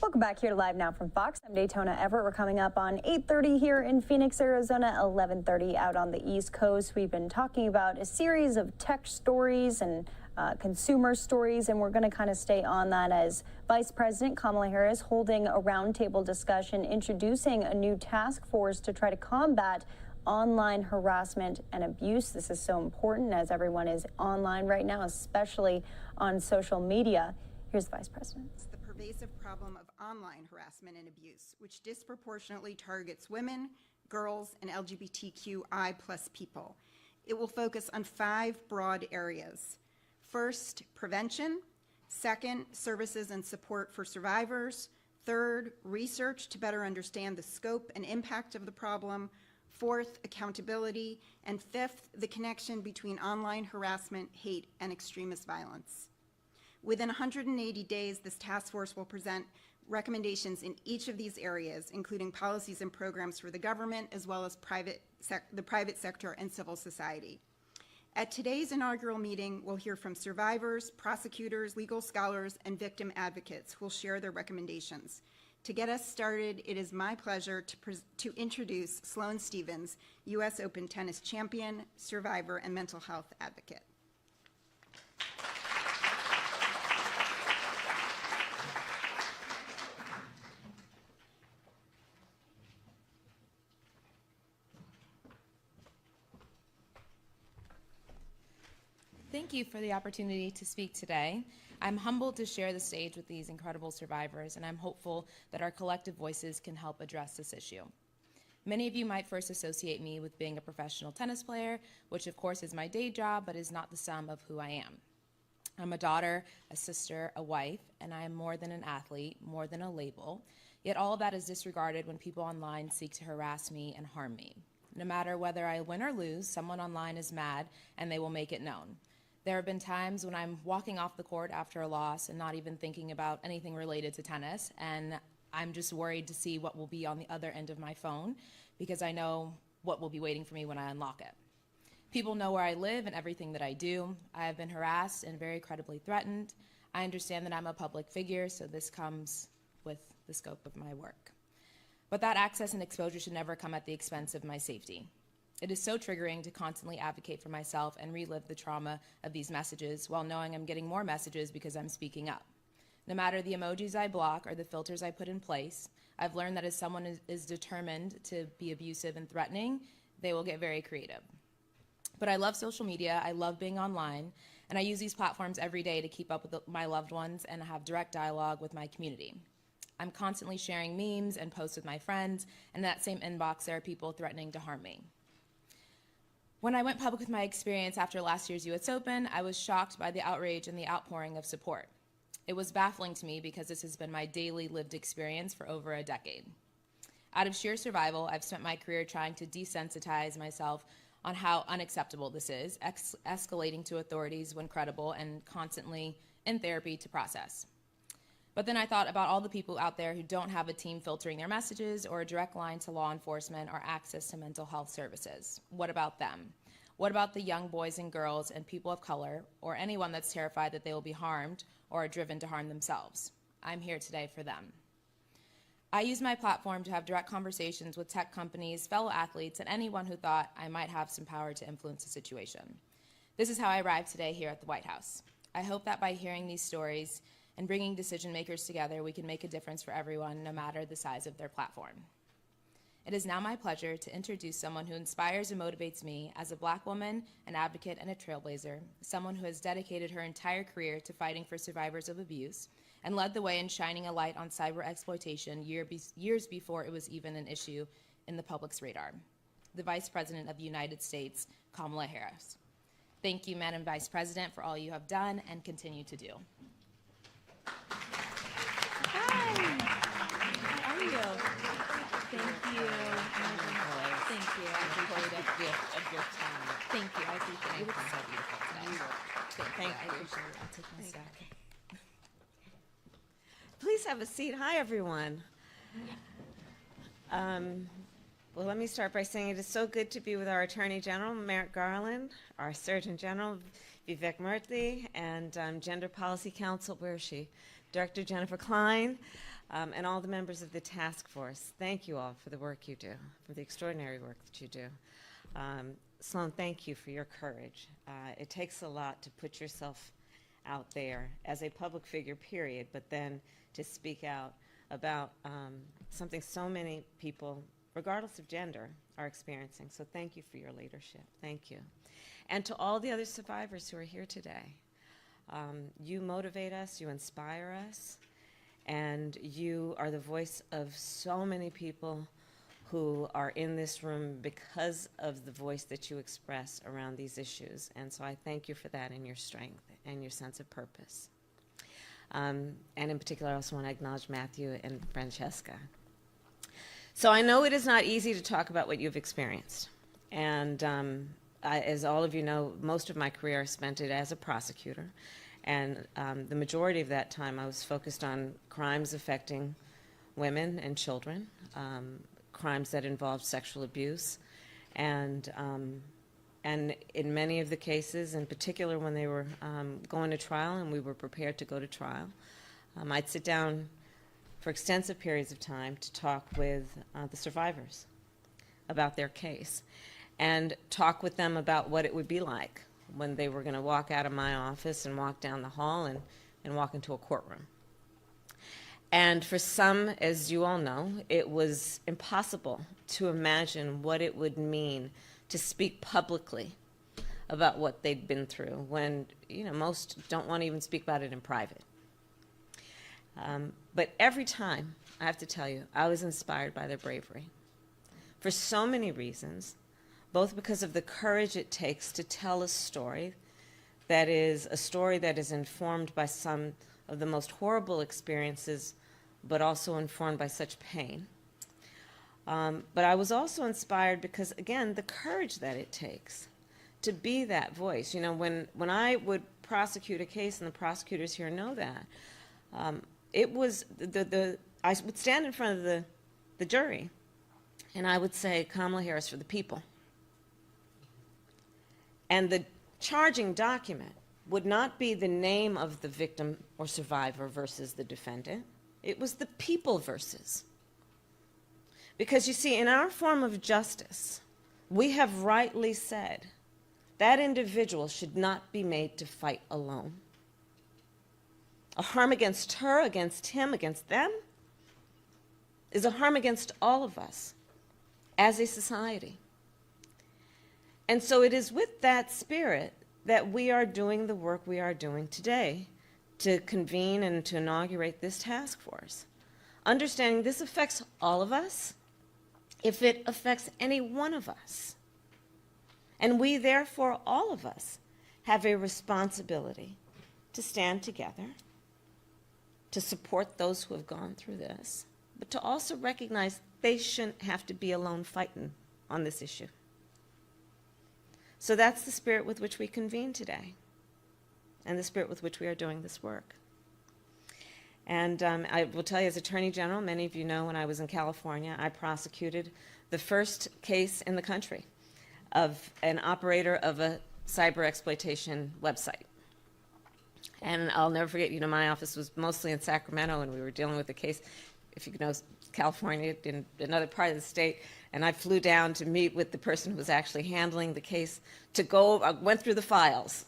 Welcome back here to Live Now from Fox. I'm Daytona Everett. We're coming up on 8:30 here in Phoenix, Arizona, 11:30 out on the East Coast. We've been talking about a series of tech stories and consumer stories, and we're going to kind of stay on that as Vice President Kamala Harris holding a roundtable discussion, introducing a new task force to try to combat online harassment and abuse. This is so important as everyone is online right now, especially on social media. Here's the Vice President. The pervasive problem of online harassment and abuse, which disproportionately targets women, girls, and LGBTQI+ people. It will focus on 5 broad areas. First, prevention. Second, services and support for survivors. Third, research to better understand the scope and impact of the problem. Fourth, accountability. And fifth, the connection between online harassment, hate, and extremist violence. Within 180 days, this task force will present recommendations in each of these areas, including policies and programs for the government, as well as the private sector and civil society. At today's inaugural meeting, we'll hear from survivors, prosecutors, legal scholars, and victim advocates who will share their recommendations. To get us started, it is my pleasure to introduce Sloane Stephens, U.S. Open tennis champion, survivor, and mental health advocate. Thank you for the opportunity to speak today. I'm humbled to share the stage with these incredible survivors, and I'm hopeful that our collective voices can help address this issue. Many of you might first associate me with being a professional tennis player, which of course is my day job, but is not the sum of who I am. I'm a daughter, a sister, a wife, and I am more than an athlete, more than a label. Yet all of that is disregarded when people online seek to harass me and harm me. No matter whether I win or lose, someone online is mad and they will make it known. There have been times when I'm walking off the court after a loss and not even thinking about anything related to tennis, and I'm just worried to see what will be on the other end of my phone because I know what will be waiting for me when I unlock it. People know where I live and everything that I do. I have been harassed and very credibly threatened. I understand that I'm a public figure, so this comes with the scope of my work. But that access and exposure should never come at the expense of my safety. It is so triggering to constantly advocate for myself and relive the trauma of these messages while knowing I'm getting more messages because I'm speaking up. No matter the emojis I block or the filters I put in place, I've learned that if someone is determined to be abusive and threatening, they will get very creative. But I love social media, I love being online, and I use these platforms every day to keep up with my loved ones and have direct dialogue with my community. I'm constantly sharing memes and posts with my friends, and in that same inbox there are people threatening to harm me. When I went public with my experience after last year's US Open, I was shocked by the outrage and the outpouring of support. It was baffling to me because this has been my daily lived experience for over a decade. Out of sheer survival, I've spent my career trying to desensitize myself on how unacceptable this is, escalating to authorities when credible, and constantly in therapy to process. But then I thought about all the people out there who don't have a team filtering their messages or a direct line to law enforcement or access to mental health services. What about them? What about the young boys and girls and people of color, or anyone that's terrified that they will be harmed or are driven to harm themselves? I'm here today for them. I use my platform to have direct conversations with tech companies, fellow athletes, and anyone who thought I might have some power to influence the situation. This is how I arrived today here at the White House. I hope that by hearing these stories and bringing decision makers together, we can make a difference for everyone, no matter the size of their platform. It is now my pleasure to introduce someone who inspires and motivates me as a Black woman, an advocate, and a trailblazer, someone who has dedicated her entire career to fighting for survivors of abuse and led the way in shining a light on cyber exploitation years before it was even an issue in the public's radar. The Vice President of the United States, Kamala Harris. Thank you, Madam Vice President, for all you have done and continue to do. Hi. How are you? Thank you. Thank you. I appreciate it. Gift of your time. Thank you. I appreciate it. You look so beautiful today. Thank you. I appreciate it. I'll take my stack. Please have a seat. Hi, everyone. Well, let me start by saying it is so good to be with our Attorney General, Merrick Garland, our Surgeon General, Vivek Murthy, and Gender Policy Council, where is she? Director Jennifer Klein. and all the members of the task force. Thank you all for the work you do, for the extraordinary work that you do. Sloan, thank you for your courage. It takes a lot to put yourself out there as a public figure, period, but then to speak out about something so many people, regardless of gender, are experiencing. So thank you for your leadership. Thank you. And to all the other survivors who are here today, you motivate us, you inspire us, and you are the voice of so many people who are in this room because of the voice that you express around these issues. And so I thank you for that and your strength and your sense of purpose. And in particular, I also want to acknowledge Matthew and Francesca. So I know it is not easy to talk about what you've experienced. And as all of you know, most of my career I spent it as a prosecutor. And the majority of that time I was focused on crimes affecting women and children, crimes that involved sexual abuse. And in many of the cases, in particular when they were going to trial and we were prepared to go to trial, I'd sit down for extensive periods of time to talk with the survivors about their case and talk with them about what it would be like when they were going to walk out of my office and walk down the hall and walk into a courtroom. And for some, as you all know, it was impossible to imagine what it would mean to speak publicly about what they'd been through when, you know, most don't want to even speak about it in private. But every time, I have to tell you, I was inspired by their bravery for so many reasons, both because of the courage it takes to tell a story that is informed by some of the most horrible experiences, but also informed by such pain. But I was also inspired because, again, the courage that it takes to be that voice. You know, when I would prosecute a case, and the prosecutors here know that, it was I would stand in front of the jury, and I would say, Kamala Harris for the people. And the charging document would not be the name of the victim or survivor versus the defendant. It was the people versus. Because you see, in our form of justice, we have rightly said that individual should not be made to fight alone. A harm against her, against him, against them is a harm against all of us as a society. And so it is with that spirit that we are doing the work we are doing today to convene and to inaugurate this task force. Understanding this affects all of us if it affects any one of us. And we, therefore, all of us, have a responsibility to stand together, to support those who have gone through this, but to also recognize they shouldn't have to be alone fighting on this issue. So that's the spirit with which we convene today, and the spirit with which we are doing this work. And I will tell you, as Attorney General, many of you know when I was in California, I prosecuted the first case in the country of an operator of a cyber exploitation website. And I'll never forget, you know, my office was mostly in Sacramento, and we were dealing with a case, if you know, California, in another part of the state, and I flew down to meet with the person who was actually handling the case I went through the files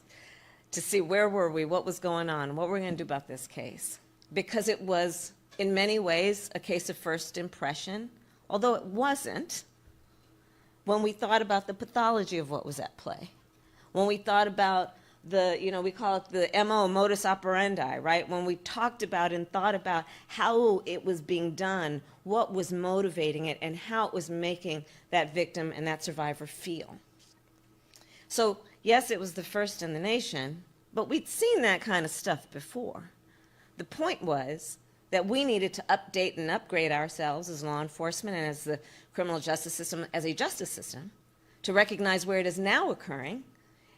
to see where were we, what was going on, what were we going to do about this case. Because it was, in many ways, a case of first impression, although it wasn't, when we thought about the pathology of what was at play, when we thought about the, you know, we call it the MO, modus operandi, right? When we talked about and thought about how it was being done, what was motivating it, and how it was making that victim and that survivor feel. So, yes, it was the first in the nation, but we'd seen that kind of stuff before. The point was that we needed to update and upgrade ourselves as law enforcement and as the criminal justice system, as a justice system, to recognize where it is now occurring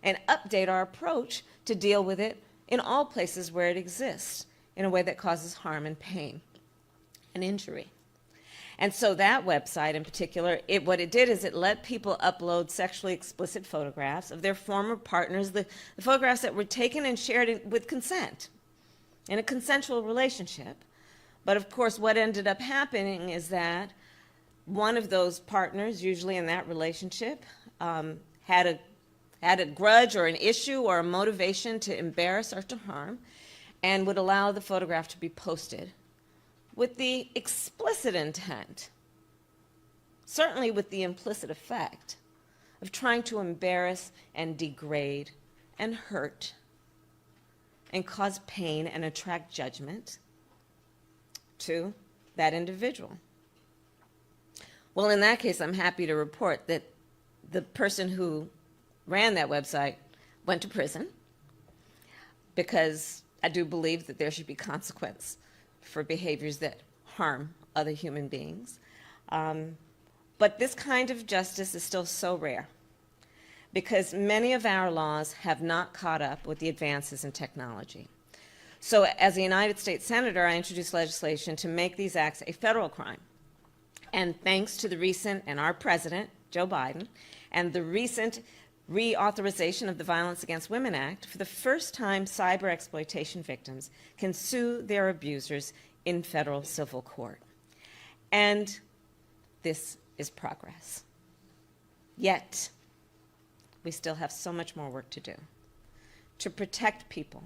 and update our approach to deal with it in all places where it exists in a way that causes harm and pain and injury. And so that website in particular, what it did is it let people upload sexually explicit photographs of their former partners, the photographs that were taken and shared with consent in a consensual relationship, But of course, what ended up happening is that one of those partners, usually in that relationship, had a grudge or an issue or a motivation to embarrass or to harm, and would allow the photograph to be posted with the explicit intent, certainly with the implicit effect, of trying to embarrass and degrade and hurt and cause pain and attract judgment to that individual. Well, in that case, I'm happy to report that the person who ran that website went to prison, because I do believe that there should be consequence for behaviors that harm other human beings. But this kind of justice is still so rare, because many of our laws have not caught up with the advances in technology. So as a United States Senator, I introduced legislation to make these acts a federal crime. And thanks to the recent, and our president, Joe Biden, and the recent reauthorization of the Violence Against Women Act, for the first time, cyber exploitation victims can sue their abusers in federal civil court. And this is progress. Yet, we still have so much more work to do to protect people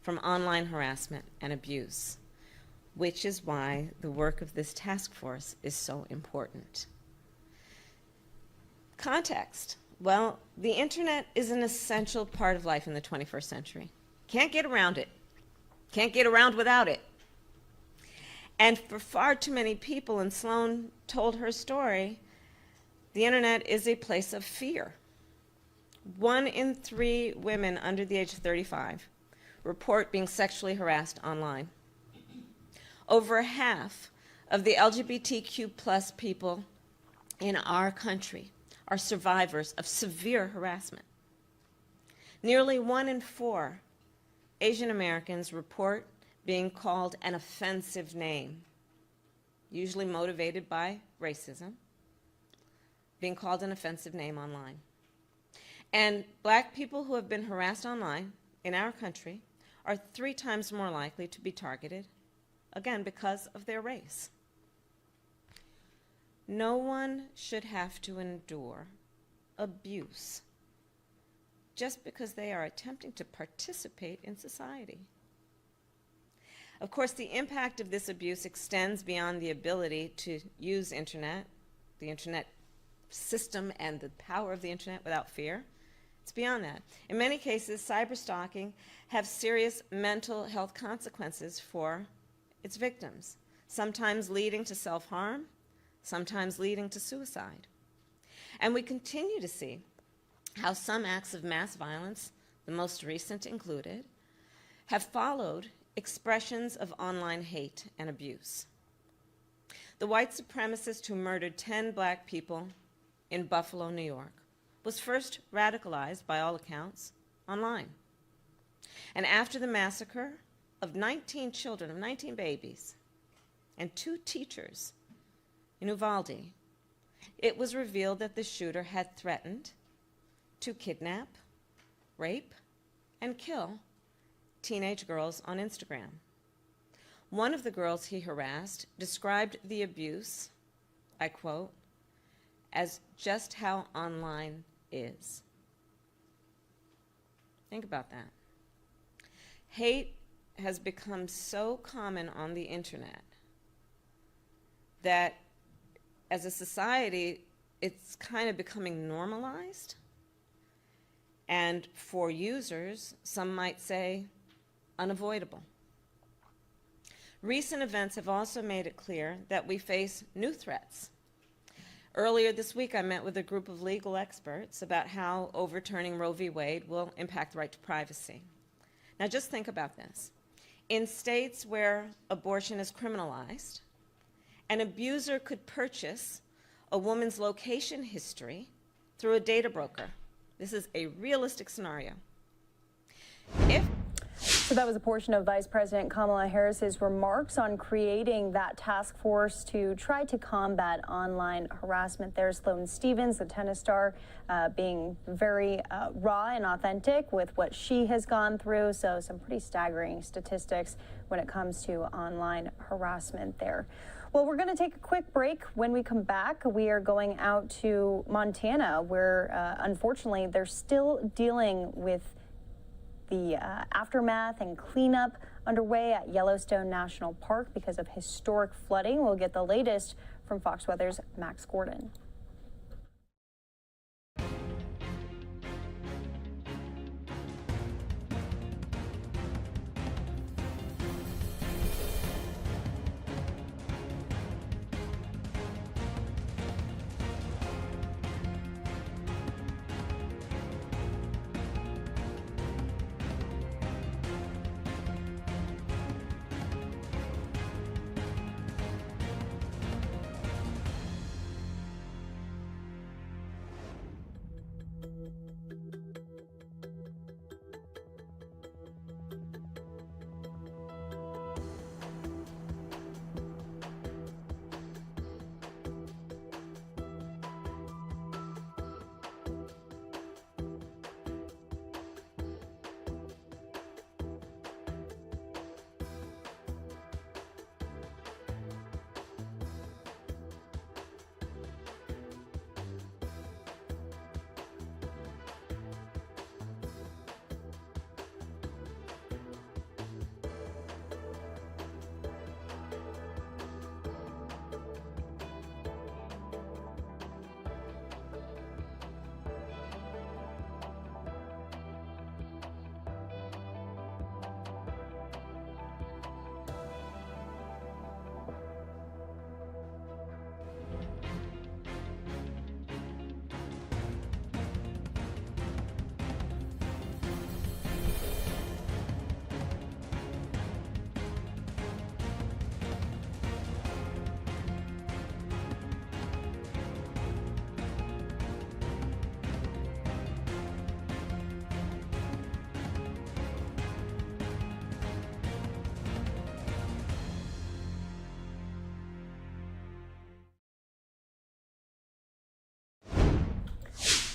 from online harassment and abuse, which is why the work of this task force is so important. Context. Well, the internet is an essential part of life in the 21st century. Can't get around it. Can't get around without it. And for far too many people, and Sloan told her story, the internet is a place of fear. 1 in 3 women under the age of 35 report being sexually harassed online. Over half of the LGBTQ+ people in our country are survivors of severe harassment. Nearly 1 in 4 Asian Americans report being called an offensive name, usually motivated by racism, being called an offensive name online. And Black people who have been harassed online in our country are 3 times more likely to be targeted, again, because of their race. No one should have to endure abuse just because they are attempting to participate in society. Of course, the impact of this abuse extends beyond the ability to use the internet system and the power of the internet without fear. It's beyond that. In many cases, cyberstalking have serious mental health consequences for its victims, sometimes leading to self-harm, sometimes leading to suicide. And we continue to see how some acts of mass violence, the most recent included, have followed expressions of online hate and abuse. The white supremacist who murdered 10 Black people in Buffalo, New York, was first radicalized, by all accounts, online. And after the massacre of 19 children, of 19 babies, and 2 teachers in Uvalde, it was revealed that the shooter had threatened to kidnap, rape, and kill teenage girls on Instagram. One of the girls he harassed described the abuse, I quote, as just how online is. Think about that. Hate has become so common on the internet that as a society, it's kind of becoming normalized. And for users, some might say unavoidable. Recent events have also made it clear that we face new threats. Earlier this week, I met with a group of legal experts about how overturning Roe v. Wade will impact the right to privacy. Now, just think about this. In states where abortion is criminalized, an abuser could purchase a woman's location history through a data broker. This is a realistic scenario. So that was a portion of Vice President Kamala Harris's remarks on creating that task force to try to combat online harassment. There's Sloane Stephens, the tennis star, being very raw and authentic with what she has gone through. So some pretty staggering statistics when it comes to online harassment there. Well, we're going to take a quick break. When we come back, we are going out to Montana, where unfortunately they're still dealing with the aftermath and cleanup underway at Yellowstone National Park because of historic flooding. We'll get the latest from Fox Weather's Max Gordon.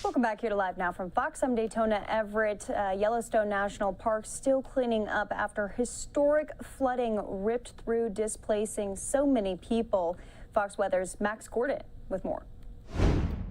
Welcome back here to Live Now from Fox. I'm Daytona Everett. Yellowstone National Park still cleaning up after historic flooding ripped through, displacing so many people. Fox Weather's Max Gordon with more.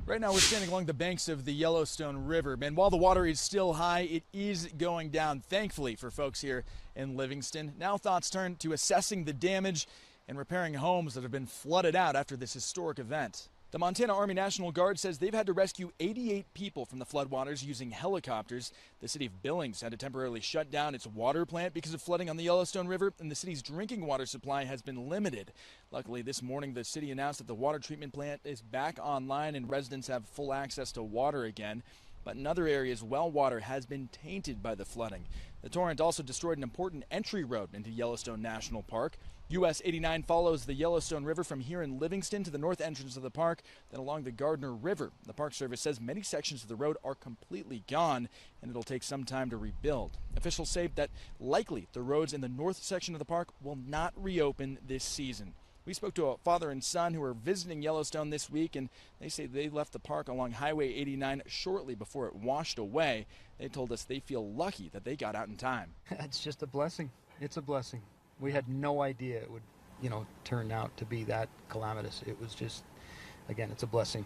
Right now we're standing along the banks of the Yellowstone River, and while the water is still high, it is going down, thankfully, for folks here in Livingston. Now thoughts turn to assessing the damage and repairing homes that have been flooded out after this historic event. The Montana Army National Guard says they've had to rescue 88 people from the floodwaters using helicopters. The city of Billings had to temporarily shut down its water plant because of flooding on the Yellowstone River, and the city's drinking water supply has been limited. Luckily, this morning, the city announced that the water treatment plant is back online and residents have full access to water again. But in other areas, well water has been tainted by the flooding. The torrent also destroyed an important entry road into Yellowstone National Park. US 89 follows the Yellowstone River from here in Livingston to the north entrance of the park, then along the Gardner River. The Park Service says many sections of the road are completely gone, and it'll take some time to rebuild. Officials say that likely the roads in the north section of the park will not reopen this season. We spoke to a father and son who are visiting Yellowstone this week, and they say they left the park along Highway 89 shortly before it washed away. They told us they feel lucky that they got out in time. It's just a blessing. It's a blessing. We had no idea it would, turn out to be that calamitous. It was just, again, it's a blessing.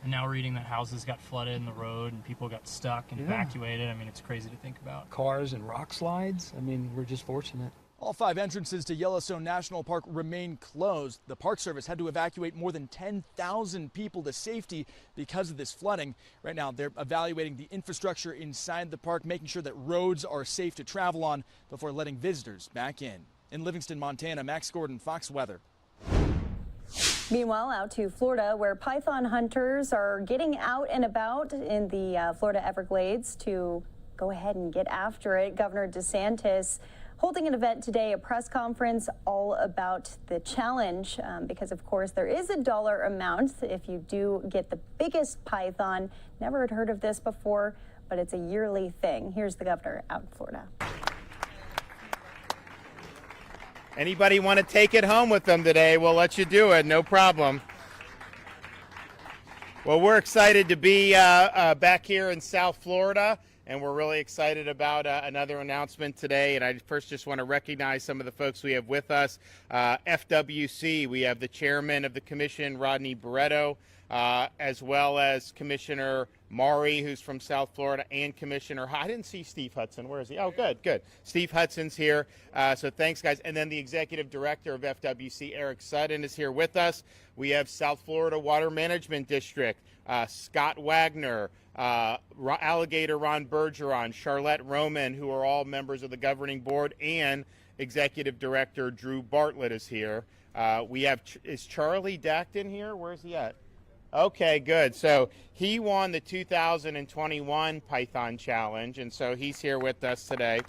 And now reading that houses got flooded in the road and people got stuck and evacuated. I mean, it's crazy to think about. Cars and rock slides. I mean, we're just fortunate. All 5 entrances to Yellowstone National Park remain closed. The Park Service had to evacuate more than 10,000 people to safety because of this flooding. Right now, they're evaluating the infrastructure inside the park, making sure that roads are safe to travel on before letting visitors back in. In Livingston, Montana, Max Gordon, Fox Weather. Meanwhile, out to Florida, where python hunters are getting out and about in the Florida Everglades to go ahead and get after it. Governor DeSantis holding an event today, a press conference all about the challenge, because of course there is a dollar amount if you do get the biggest python. Never had heard of this before, but it's a yearly thing. Here's the governor out in Florida. Anybody want to take it home with them today, we'll let you do it, no problem. Well, we're excited to be back here in South Florida, and we're really excited about another announcement today. And I first just want to recognize some of the folks we have with us. FWC, we have the chairman of the commission, Rodney Barreto, as well as Commissioner Maury, who's from South Florida, and Commissioner, I didn't see Steve Hudson. Where is he? Oh, good. Steve Hudson's here. So thanks, guys. And then the executive director of FWC, Eric Sutton, is here with us. We have South Florida Water Management District, Scott Wagner, Alligator Ron Bergeron, Charlotte Roman, who are all members of the governing board, and executive director Drew Bartlett is here. We have, is Charlie Dacton here? Where's he at? Okay, good. So he won the 2021 Python Challenge, and so he's here with us today.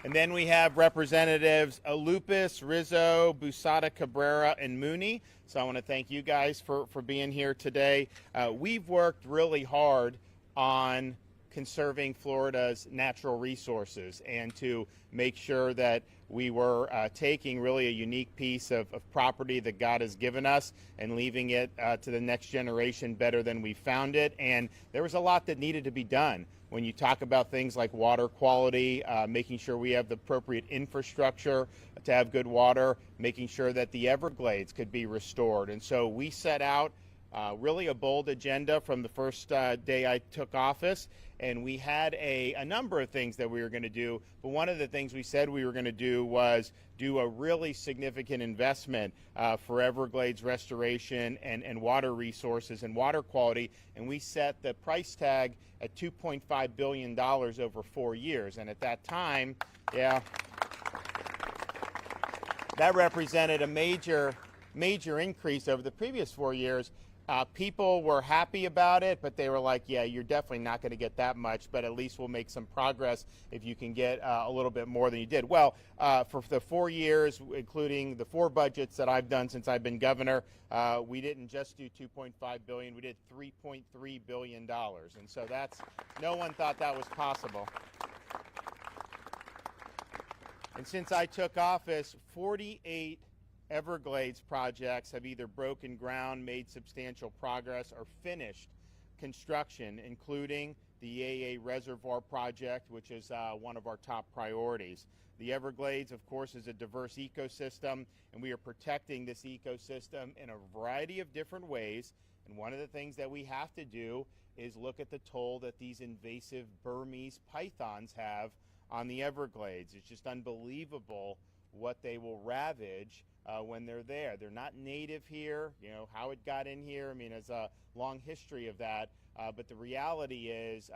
And then we have representatives Lupus, Rizzo, Busada, Cabrera, and Mooney. So I want to thank you guys for being here today. We've worked really hard on conserving Florida's natural resources and to make sure that we were taking really a unique piece of property that God has given us and leaving it to the next generation better than we found it. And there was a lot that needed to be done. When you talk about things like water quality, making sure we have the appropriate infrastructure to have good water, making sure that the Everglades could be restored. And so we set out really a bold agenda from the first day I took office, and we had a number of things that we were going to do, but one of the things we said we were going to do was do a really significant investment for Everglades restoration and water resources and water quality, and we set the price tag at $2.5 billion over 4 years, and at that time, that represented a major increase over the previous 4 years. People were happy about it, but they were like, yeah, you're definitely not going to get that much, but at least we'll make some progress if you can get a little bit more than you did. Well, for the 4 years, including the 4 budgets that I've done since I've been governor, we didn't just do $2.5 billion, we did $3.3 billion. And so no one thought that was possible. And since I took office, 48 Everglades projects have either broken ground, made substantial progress, or finished construction, including the AA Reservoir project, which is one of our top priorities. The Everglades, of course, is a diverse ecosystem, and we are protecting this ecosystem in a variety of different ways. And one of the things that we have to do is look at the toll that these invasive Burmese pythons have on the Everglades. It's just unbelievable what they will ravage when they're there. They're not native here. You know, how it got in here, I mean, there's a long history of that. But the reality is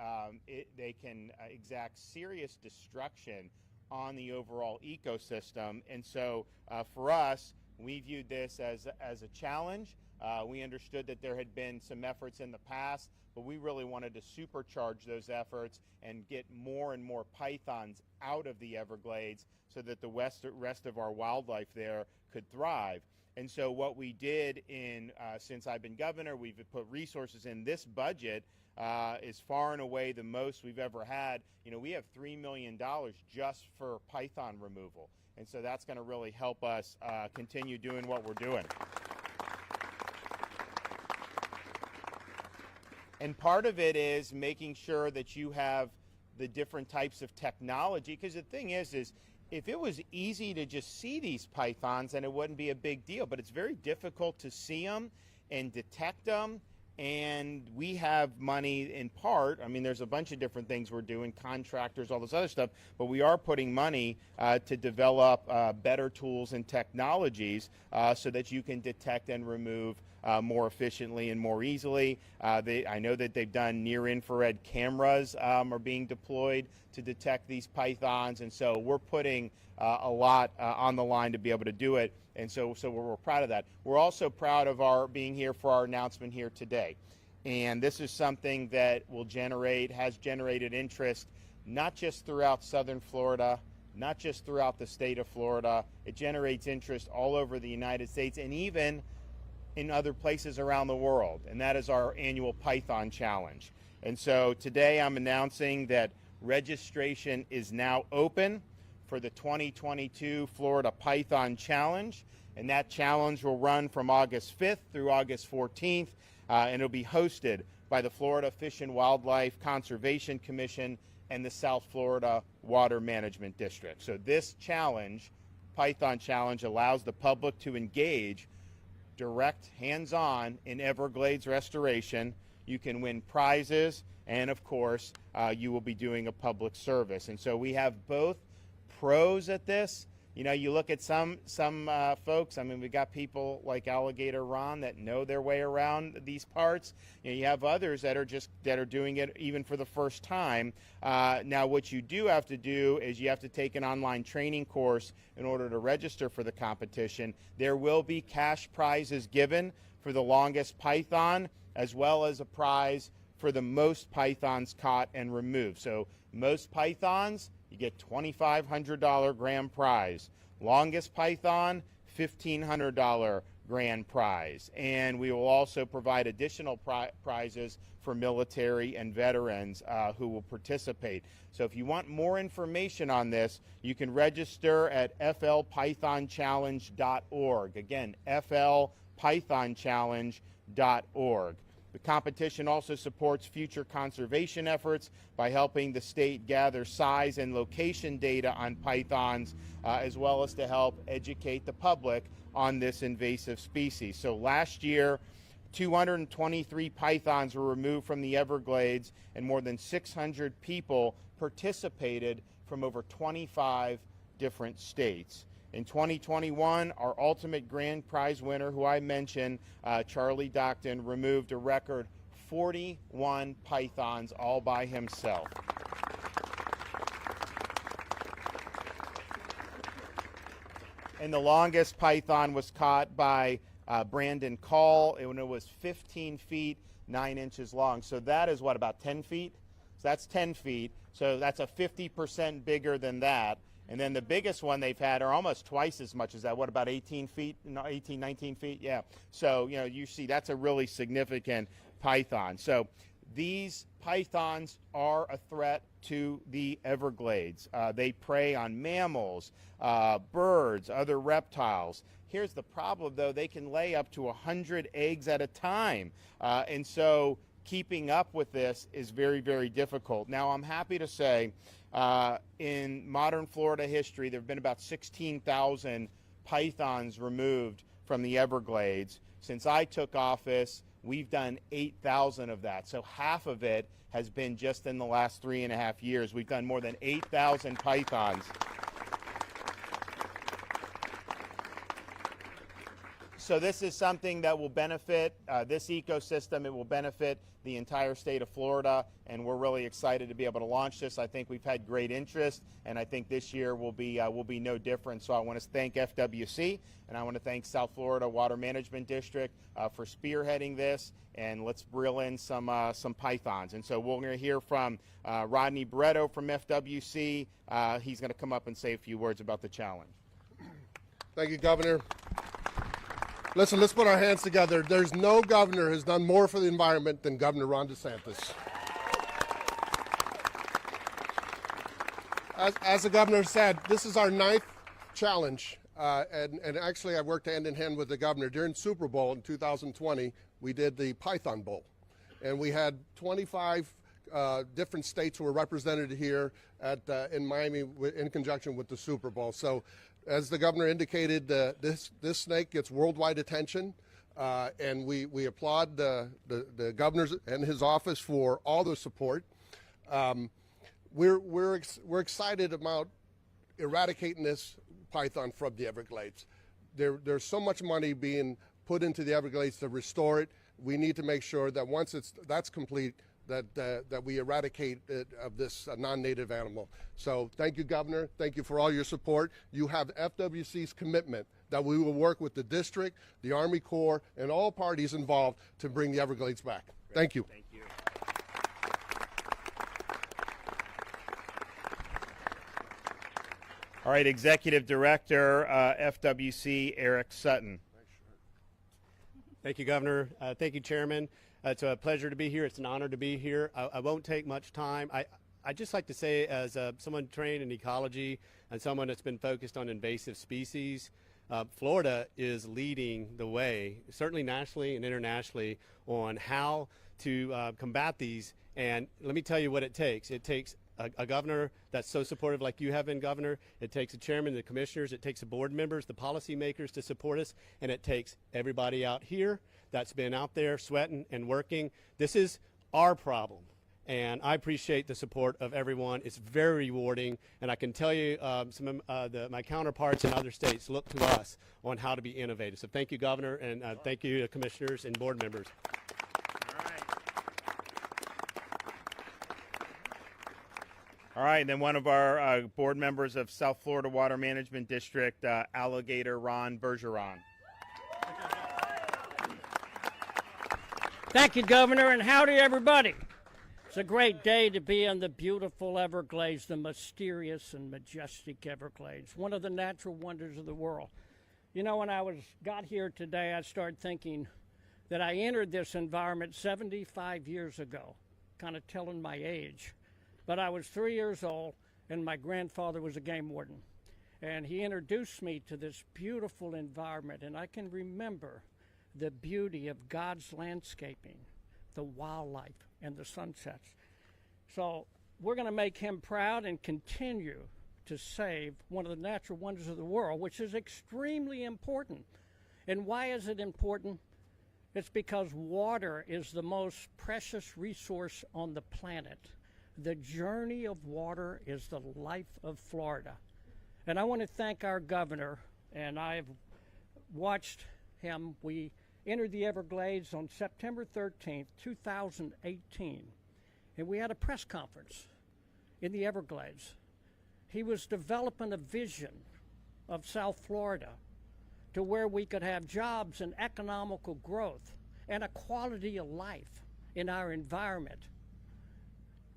they can exact serious destruction on the overall ecosystem. And so for us, we viewed this as a challenge. We understood that there had been some efforts in the past, but we really wanted to supercharge those efforts and get more and more pythons out of the Everglades so that the rest of our wildlife there could thrive. And so what we did since I've been governor, we've put resources in this budget is far and away the most we've ever had. You know, we have $3 million just for python removal. And so that's going to really help us continue doing what we're doing. And part of it is making sure that you have the different types of technology, because the thing is if it was easy to just see these pythons, then it wouldn't be a big deal. But it's very difficult to see them and detect them. And we have money in part. I mean, there's a bunch of different things we're doing, contractors, all this other stuff. But we are putting money to develop better tools and technologies so that you can detect and remove more efficiently and more easily. I know that they've done near-infrared cameras are being deployed to detect these pythons, and so we're putting a lot on the line to be able to do it, and so we're proud of that. We're also proud of our being here for our announcement here today, and this is something that has generated interest not just throughout southern Florida, not just throughout the state of Florida. It generates interest all over the United States and even in other places around the world, and that is our annual Python Challenge. And so today I'm announcing that registration is now open for the 2022 Florida Python Challenge, and that challenge will run from August 5th through August 14th, and it'll be hosted by the Florida Fish and Wildlife Conservation Commission and the South Florida Water Management District. So this challenge, Python Challenge, allows the public to engage direct, hands-on in Everglades restoration. You can win prizes, and of course, you will be doing a public service. And so we have both pros at this. You know, you look at some folks, I mean, we got people like Alligator Ron that know their way around these parts. You know, you have others that are doing it even for the first time. Now, what you do have to do is you have to take an online training course in order to register for the competition. There will be cash prizes given for the longest python, as well as a prize for the most pythons caught and removed. So most pythons, you get $2,500 grand prize. Longest python, $1,500 grand prize. And we will also provide additional prizes for military and veterans who will participate. So if you want more information on this, you can register at flpythonchallenge.org. Again, flpythonchallenge.org. The competition also supports future conservation efforts by helping the state gather size and location data on pythons, as well as to help educate the public on this invasive species. So last year, 223 pythons were removed from the Everglades, and more than 600 people participated from over 25 different states. In 2021, our ultimate grand prize winner, who I mentioned, Charlie Docton, removed a record 41 pythons all by himself. And the longest python was caught by Brandon Call, and it was 15 feet, 9 inches long. So that is what, about 10 feet? So that's 10 feet. So that's a 50% bigger than that. And then the biggest one they've had are almost twice as much as that. What, about 18 feet, 18, 19 feet? Yeah. So, you know, you see that's a really significant python. So these pythons are a threat to the Everglades. They prey on mammals, birds, other reptiles. Here's the problem, though. They can lay up to 100 eggs at a time. And so keeping up with this is very, very difficult. Now, I'm happy to say in modern Florida history, there have been about 16,000 pythons removed from the Everglades. Since I took office, we've done 8,000 of that. So half of it has been just in the last 3.5 years. We've done more than 8,000 pythons. So this is something that will benefit this ecosystem. It will benefit the entire state of Florida, and we're really excited to be able to launch this. I think we've had great interest, and I think this year will be no different. So I want to thank FWC, and I want to thank South Florida Water Management District for spearheading this, and let's reel in some pythons. And so we're going to hear from Rodney Barreto from FWC. He's going to come up and say a few words about the challenge. Thank you, Governor. Listen, let's put our hands together. There's no governor who's done more for the environment than Governor Ron DeSantis. As the governor said, this is our 9th challenge, and actually I worked hand in hand with the governor. During Super Bowl in 2020, we did the Python Bowl, and we had 25 different states who were represented here in Miami in conjunction with the Super Bowl. So, as the governor indicated, this snake gets worldwide attention, and we applaud the governor and his office for all the support. We're excited about eradicating this python from the Everglades. There's so much money being put into the Everglades to restore it. We need to make sure that once that's complete, that we eradicate it of this non-native animal. So thank you, Governor. Thank you for all your support. You have FWC's commitment that we will work with the district, the Army Corps, and all parties involved to bring the Everglades back. Thank you. Thank you. All right, Executive Director, FWC, Eric Sutton. Thank you, Governor. Thank you, Chairman. It's a pleasure to be here. It's an honor to be here. I won't take much time. I'd just like to say, as someone trained in ecology and someone that's been focused on invasive species, Florida is leading the way, certainly nationally and internationally, on how to combat these. And let me tell you what it takes. It takes a governor that's so supportive like you have been, Governor. It takes a chairman, the commissioners. It takes the board members, the policymakers to support us. And it takes everybody out here that's been out there sweating and working. This is our problem. And I appreciate the support of everyone. It's very rewarding. And I can tell you some of my counterparts in other states look to us on how to be innovative. So thank you, Governor, and thank you, commissioners and board members. All right, and then one of our board members of South Florida Water Management District, Alligator Ron Bergeron. Thank you, Governor, and howdy, everybody. It's a great day to be in the beautiful Everglades, the mysterious and majestic Everglades, one of the natural wonders of the world. You know, when I got here today, I started thinking that I entered this environment 75 years ago, kind of telling my age. But I was 3 years old, and my grandfather was a game warden. And he introduced me to this beautiful environment, and I can remember the beauty of God's landscaping, the wildlife, and the sunsets. So we're going to make him proud and continue to save one of the natural wonders of the world, which is extremely important. And why is it important? It's because water is the most precious resource on the planet. The journey of water is the life of Florida. And I want to thank our governor, and I've watched him. We entered the Everglades on September 13th, 2018, and we had a press conference in the Everglades. He was developing a vision of South Florida to where we could have jobs and economical growth and a quality of life in our environment.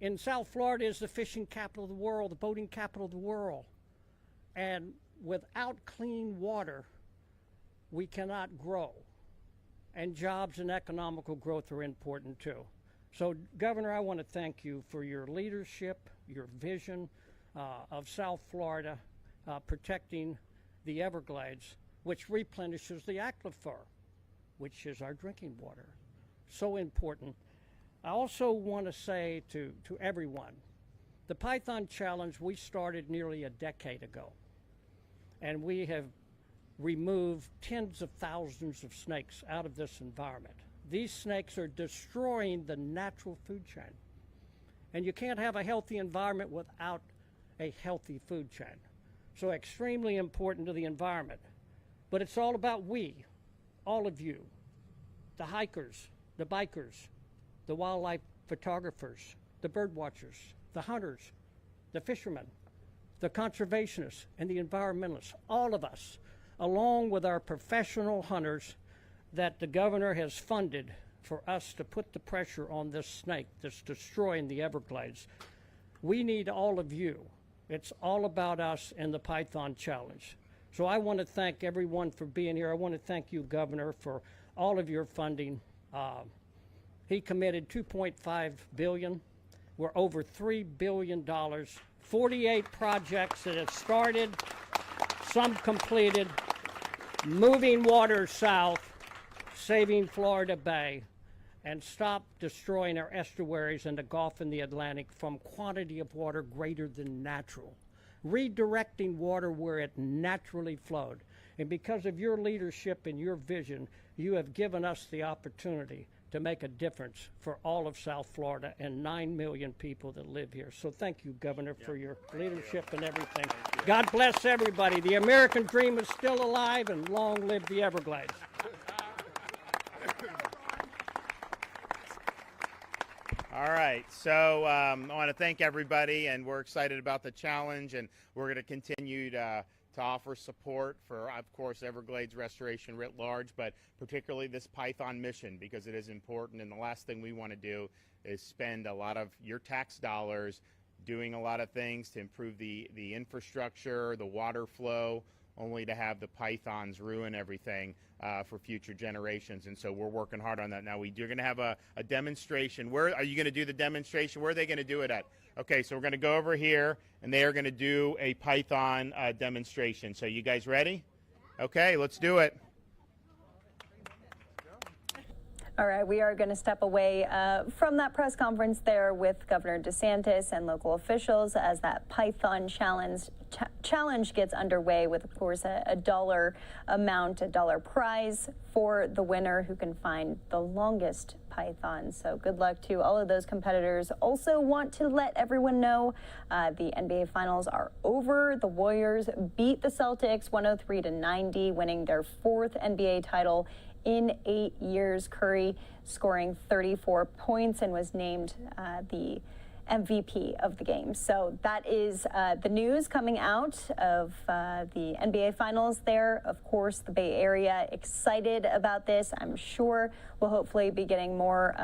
In South Florida is the fishing capital of the world, the boating capital of the world. And without clean water, we cannot grow. And jobs and economical growth are important too. So, Governor, I want to thank you for your leadership, your vision of South Florida, protecting the Everglades, which replenishes the aquifer, which is our drinking water. So important. I also want to say to everyone, the Python Challenge we started nearly a decade ago, and we have removed tens of thousands of snakes out of this environment. These snakes are destroying the natural food chain, and you can't have a healthy environment without a healthy food chain. So extremely important to the environment. But it's all about we, all of you, the hikers, the bikers, the wildlife photographers, the bird watchers, the hunters, the fishermen, the conservationists, and the environmentalists, all of us, along with our professional hunters that the governor has funded for us to put the pressure on this snake that's destroying the Everglades. We need all of you. It's all about us and the Python Challenge. So I want to thank everyone for being here. I want to thank you, Governor, for all of your funding. He committed $2.5 billion. We're over $3 billion. 48 projects that have started, some completed, moving water south, saving Florida Bay, and stop destroying our estuaries in the Gulf and the Atlantic from quantity of water greater than natural, redirecting water where it naturally flowed. And because of your leadership and your vision, you have given us the opportunity to make a difference for all of South Florida and 9 million people that live here. So thank you, Governor, for your leadership and everything. God bless everybody. The American dream is still alive, and long live the Everglades. All right, so I want to thank everybody, and we're excited about the challenge, and we're going to continue to offer support for, of course, Everglades restoration writ large, but particularly this Python mission, because it is important, and the last thing we want to do is spend a lot of your tax dollars doing a lot of things to improve the infrastructure, the water flow only to have the pythons ruin everything for future generations. And so we're working hard on that now. You're going to have a demonstration. Where are you going to do the demonstration? Where are they going to do it at? Okay, so we're going to go over here, and they are going to do a python demonstration. So you guys ready? Okay, let's do it. All right, we are going to step away from that press conference there with Governor DeSantis and local officials as that Python challenge gets underway with, of course, a dollar amount, a dollar prize for the winner who can find the longest python. So good luck to all of those competitors. Also want to let everyone know the NBA Finals are over. The Warriors beat the Celtics 103-90, winning their 4th NBA title in 8 years. Curry scoring 34 points and was named the MVP of the game. So that is the news coming out of the NBA Finals there. Of course, the Bay Area excited about this. I'm sure we'll hopefully be getting more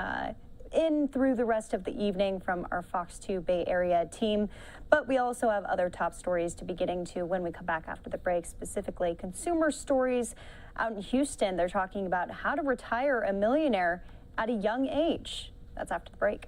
in through the rest of the evening from our Fox 2 Bay Area team. But we also have other top stories to be getting to when we come back after the break, specifically consumer stories. Out in Houston, they're talking about how to retire a millionaire at a young age. That's after the break.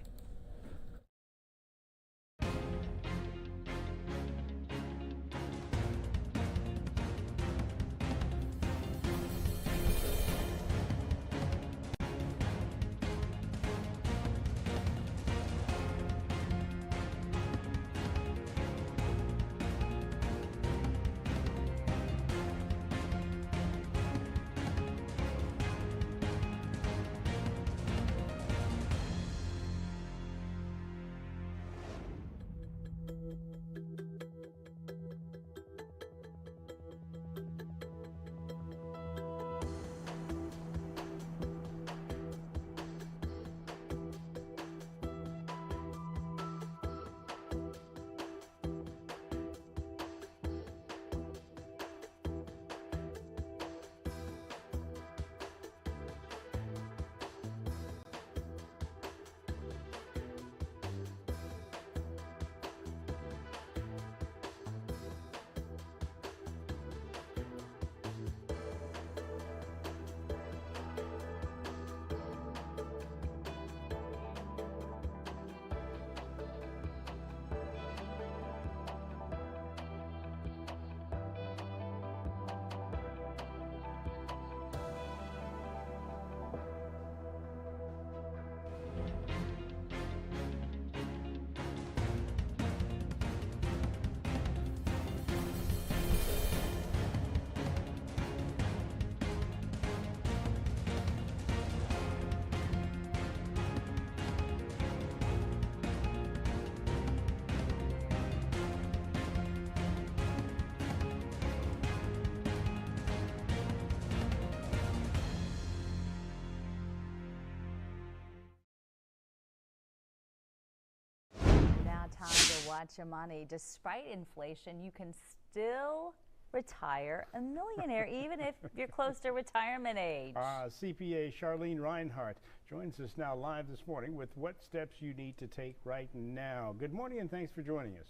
Time to watch your money. Despite inflation, you can still retire a millionaire, even if you're close to retirement age. CPA Charlene Reinhardt joins us now live this morning with what steps you need to take right now. Good morning and thanks for joining us.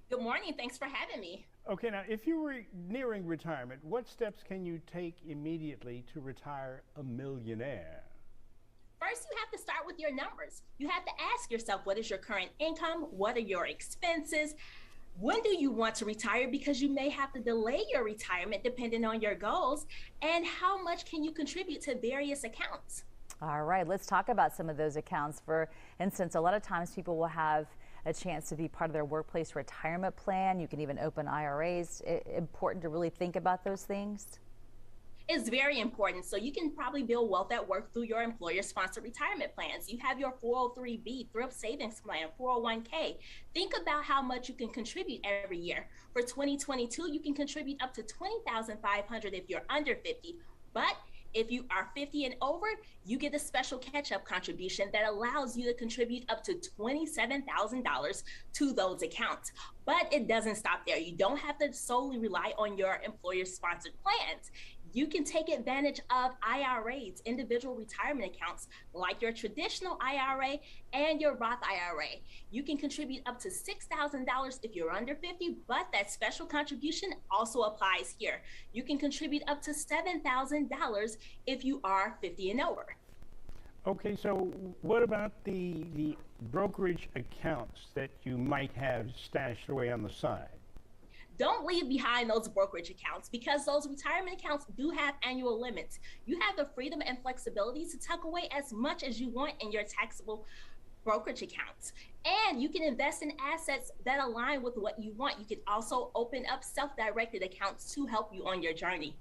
Good morning. Thanks for having me. Okay, now if you were nearing retirement, what steps can you take immediately to retire a millionaire? First, you have to start with your numbers. You have to ask yourself, what is your current income? What are your expenses? When do you want to retire? Because you may have to delay your retirement depending on your goals. And how much can you contribute to various accounts? All right, let's talk about some of those accounts. For instance, a lot of times people will have a chance to be part of their workplace retirement plan. You can even open IRAs. Important to really think about those things. Is very important. So you can probably build wealth at work through your employer-sponsored retirement plans. You have your 403B, thrift savings plan, 401k. Think about how much you can contribute every year. For 2022, you can contribute up to $20,500 if you're under 50. But if you are 50 and over, you get a special catch-up contribution that allows you to contribute up to $27,000 to those accounts. But it doesn't stop there. You don't have to solely rely on your employer-sponsored plans. You can take advantage of IRAs, individual retirement accounts, like your traditional IRA and your Roth IRA. You can contribute up to $6,000 if you're under 50, but that special contribution also applies here. You can contribute up to $7,000 if you are 50 and over. Okay, so what about the brokerage accounts that you might have stashed away on the side? Don't leave behind those brokerage accounts, because those retirement accounts do have annual limits. You have the freedom and flexibility to tuck away as much as you want in your taxable brokerage accounts. And you can invest in assets that align with what you want. You can also open up self-directed accounts to help you on your journey.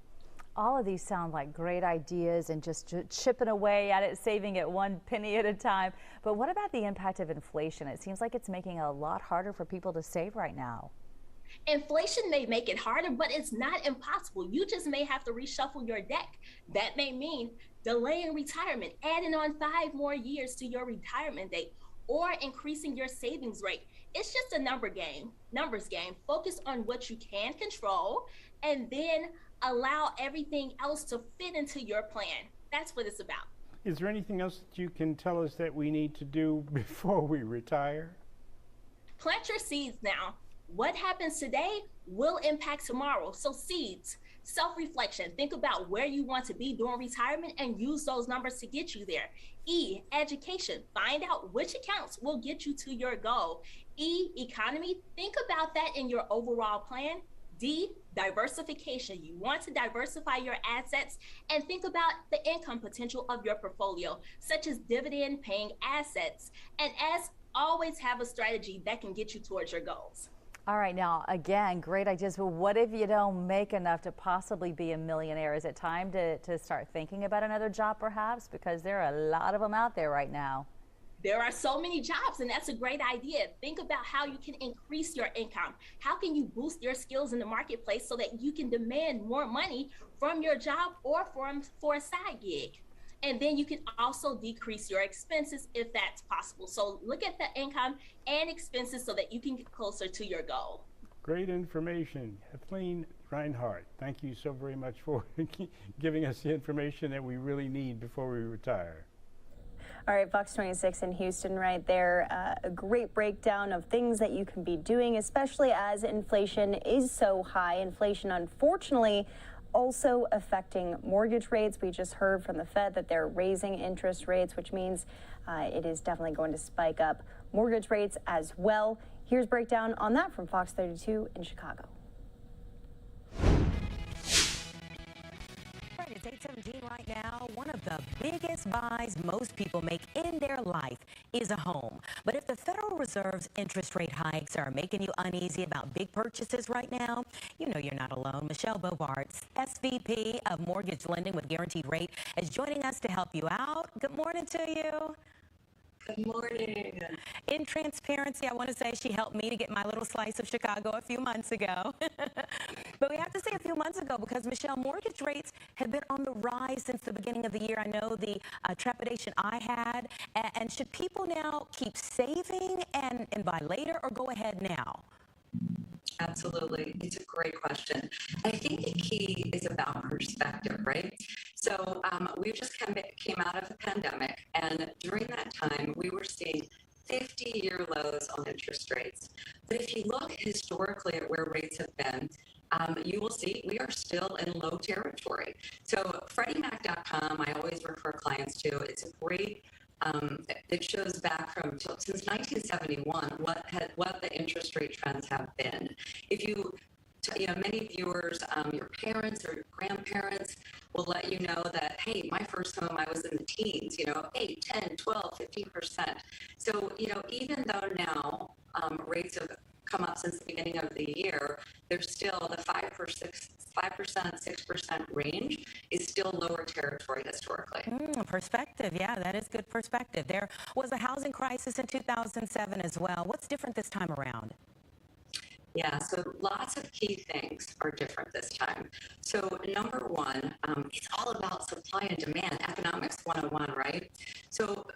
All of these sound like great ideas and just chipping away at it, saving it one penny at a time. But what about the impact of inflation? It seems like it's making it a lot harder for people to save right now. Inflation may make it harder, but it's not impossible. You just may have to reshuffle your deck. That may mean delaying retirement, adding on 5 more years to your retirement date, or increasing your savings rate. It's just a numbers game. Focus on what you can control, and then allow everything else to fit into your plan. That's what it's about. Is there anything else that you can tell us that we need to do before we retire? Plant your seeds now. What happens today will impact tomorrow. So seeds, self-reflection, think about where you want to be during retirement and use those numbers to get you there. E, education, find out which accounts will get you to your goal. E, economy, think about that in your overall plan. D, diversification. You want to diversify your assets and think about the income potential of your portfolio, such as dividend paying assets. And S, always have a strategy that can get you towards your goals. All right, now, again, great ideas, but what if you don't make enough to possibly be a millionaire? Is it time to start thinking about another job, perhaps? Because there are a lot of them out there right now. There are so many jobs, and that's a great idea. Think about how you can increase your income. How can you boost your skills in the marketplace so that you can demand more money from your job or for a side gig? And then you can also decrease your expenses if that's possible. So look at the income and expenses so that you can get closer to your goal. Great information. Kathleen Reinhardt, thank you so very much for giving us the information that we really need before we retire. All right, Fox 26 in Houston right there. A great breakdown of things that you can be doing, especially as inflation is so high. Inflation, unfortunately, also affecting mortgage rates. We just heard from the Fed that they're raising interest rates, which means it is definitely going to spike up mortgage rates as well. Here's breakdown on that from Fox 32 in Chicago. It's 8:17 right now. One of the biggest buys most people make in their life is a home. But if the Federal Reserve's interest rate hikes are making you uneasy about big purchases right now, you know you're not alone. Michelle Bobart's SVP of Mortgage Lending with Guaranteed Rate is joining us to help you out. Good morning to you. Good morning. In transparency, I want to say she helped me to get my little slice of Chicago a few months ago. But we have to say a few months ago because, Michelle, mortgage rates have been on the rise since the beginning of the year. I know the trepidation I had. And should people now keep saving and buy later or go ahead now? Absolutely. It's a great question. I think the key is about perspective, right? So we just came out of the pandemic, and during that time, we were seeing 50-year lows on interest rates. But if you look historically at where rates have been, you will see we are still in low territory. So FreddieMac.com, I always refer clients to. It's a great it shows back from since 1971 what the interest rate trends have been. If you many viewers, your parents or grandparents will let you know that, hey, my first home, I was in the teens, 8, 10, 12, 15%. So, even though now rates have come up since the beginning of the year, there's still the 5%, 6% range is still lower territory historically. Perspective, yeah, that is good perspective. There was a housing crisis in 2007 as well. What's different this time around? Yeah, so lots of key things are different this time. So number one, it's all about supply and demand, economics 101, right? So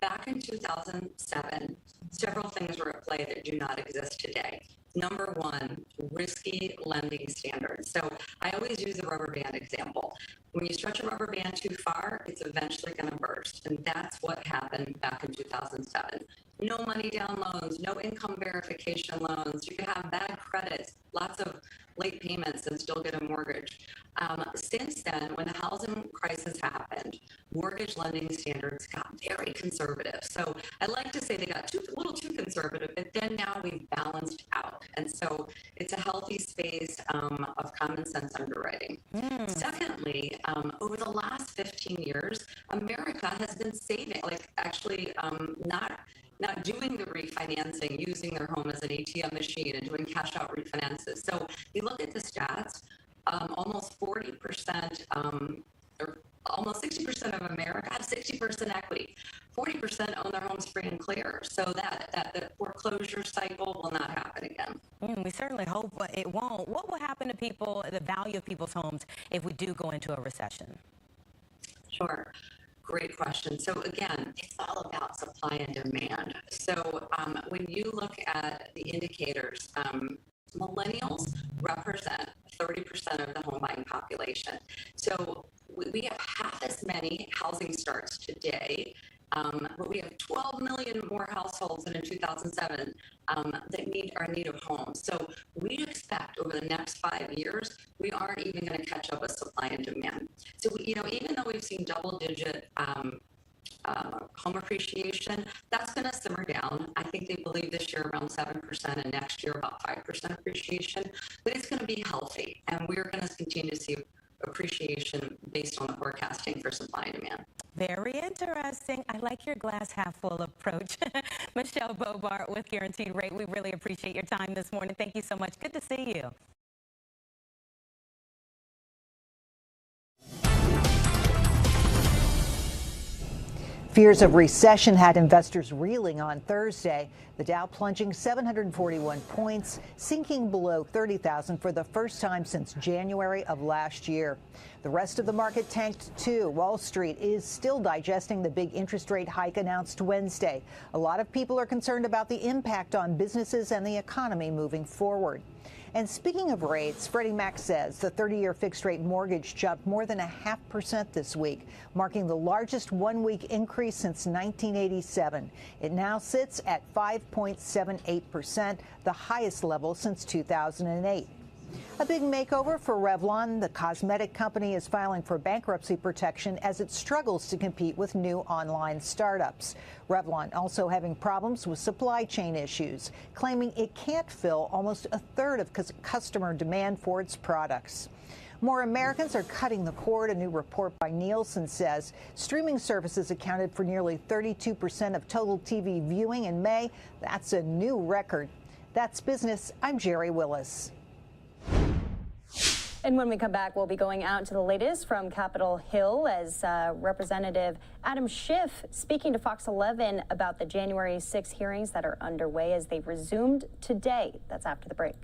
back in 2007, several things were at play that do not exist today. Number one, risky lending standards. So I always use the rubber band example. When you stretch a rubber band too far, it's eventually going to burst. And that's what happened back in 2007. No money down loans, no income verification loans. You could have bad credit, lots of late payments and still get a mortgage. Since then, when the housing crisis happened, mortgage lending standards got very conservative. So I like to say they got a little too conservative, but then now we've balanced out. And so it's a healthy space of common sense underwriting. Secondly, over the last 15 years, America has been saving, like actually not doing the refinancing, using their home as an ATM machine and doing cash out refinances. So you look at the stats, almost 40%, or almost 60% of America have 60% equity. 40% own their homes free and clear. So that the foreclosure cycle will not happen again. We certainly hope it won't. What will happen to people, the value of people's homes, if we do go into a recession? Sure. Great question. So again, it's all about supply and demand. So when you look at the indicators, millennials represent 30% of the home buying population. So we have half as many housing starts today, but we have 12 million more households than in 2007 that are in need of homes. So we expect over the next 5 years, we aren't even going to catch up with supply and demand. So, even though we've seen double-digit home appreciation, that's going to simmer down. I think they believe this year around 7% and next year about 5% appreciation, but it's going to be healthy, and we're going to continue to see appreciation based on the forecasting for supply and demand. Very interesting. I like your glass half full approach. Michelle Bobart with Guaranteed Rate. We really appreciate your time this morning. Thank you so much. Good to see you. Fears of recession had investors reeling on Thursday. The Dow plunging 741 points, sinking below 30,000 for the first time since January of last year. The rest of the market tanked too. Wall Street is still digesting the big interest rate hike announced Wednesday. A lot of people are concerned about the impact on businesses and the economy moving forward. And speaking of rates, Freddie Mac says the 30-year fixed-rate mortgage jumped more than 0.5% this week, marking the largest one-week increase since 1987. It now sits at 5.78%, the highest level since 2008. A big makeover for Revlon. The cosmetic company is filing for bankruptcy protection as it struggles to compete with new online startups. Revlon also having problems with supply chain issues, claiming it can't fill almost a third of customer demand for its products. More Americans are cutting the cord. A new report by Nielsen says streaming services accounted for nearly 32% of total TV viewing in May. That's a new record. That's business. I'm Jerry Willis. And when we come back, we'll be going out to the latest from Capitol Hill as Representative Adam Schiff speaking to Fox 11 about the January 6 hearings that are underway as they resumed today. That's after the break.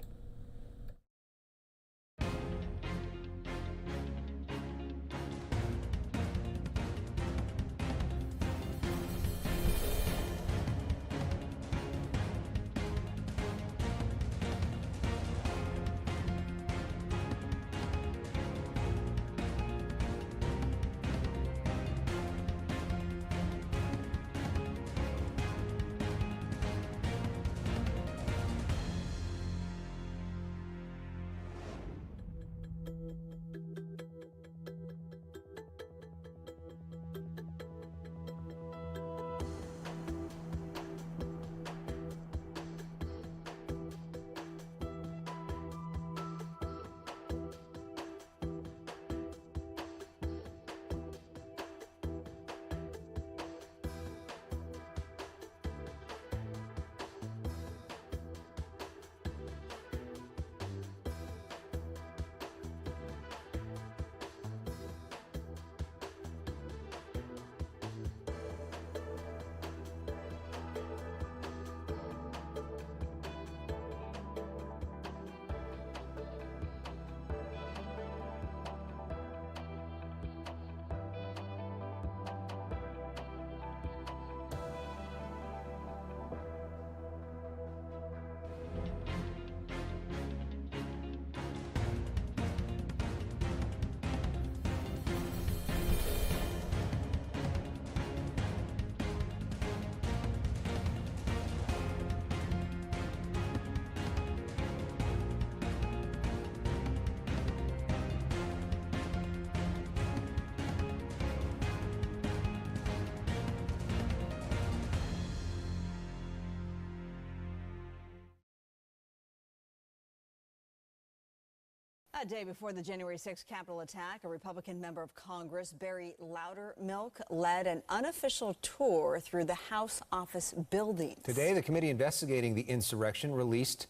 A day before the January 6th Capitol attack, a Republican member of Congress, Barry Loudermilk, led an unofficial tour through the House office buildings. Today, the committee investigating the insurrection released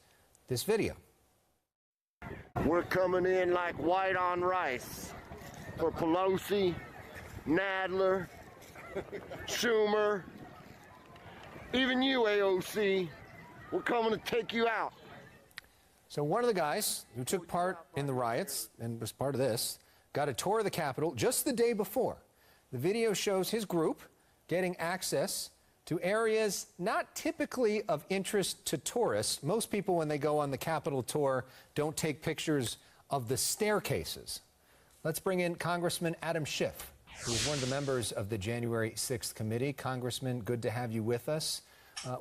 this video. We're coming in like white on rice for Pelosi, Nadler, Schumer, even you, AOC. We're coming to take you out. So one of the guys who took part in the riots and was part of this got a tour of the Capitol just the day before. The video shows his group getting access to areas not typically of interest to tourists. Most people, when they go on the Capitol tour, don't take pictures of the staircases. Let's bring in Congressman Adam Schiff, who is one of the members of the January 6th committee. Congressman, good to have you with us.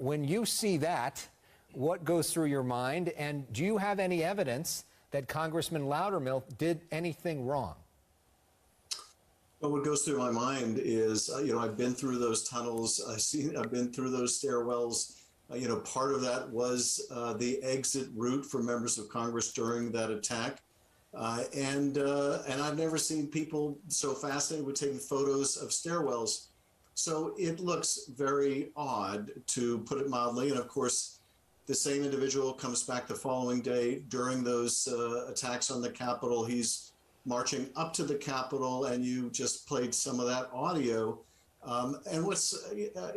When you see that, what goes through your mind, and do you have any evidence that Congressman Loudermilk did anything wrong? Well, what goes through my mind is, I've been through those tunnels. I've been through those stairwells. Part of that was the exit route for members of Congress during that attack. And I've never seen people so fascinated with taking photos of stairwells. So it looks very odd, to put it mildly. And of course, the same individual comes back the following day during those attacks on the Capitol. He's marching up to the Capitol, and you just played some of that audio. And what's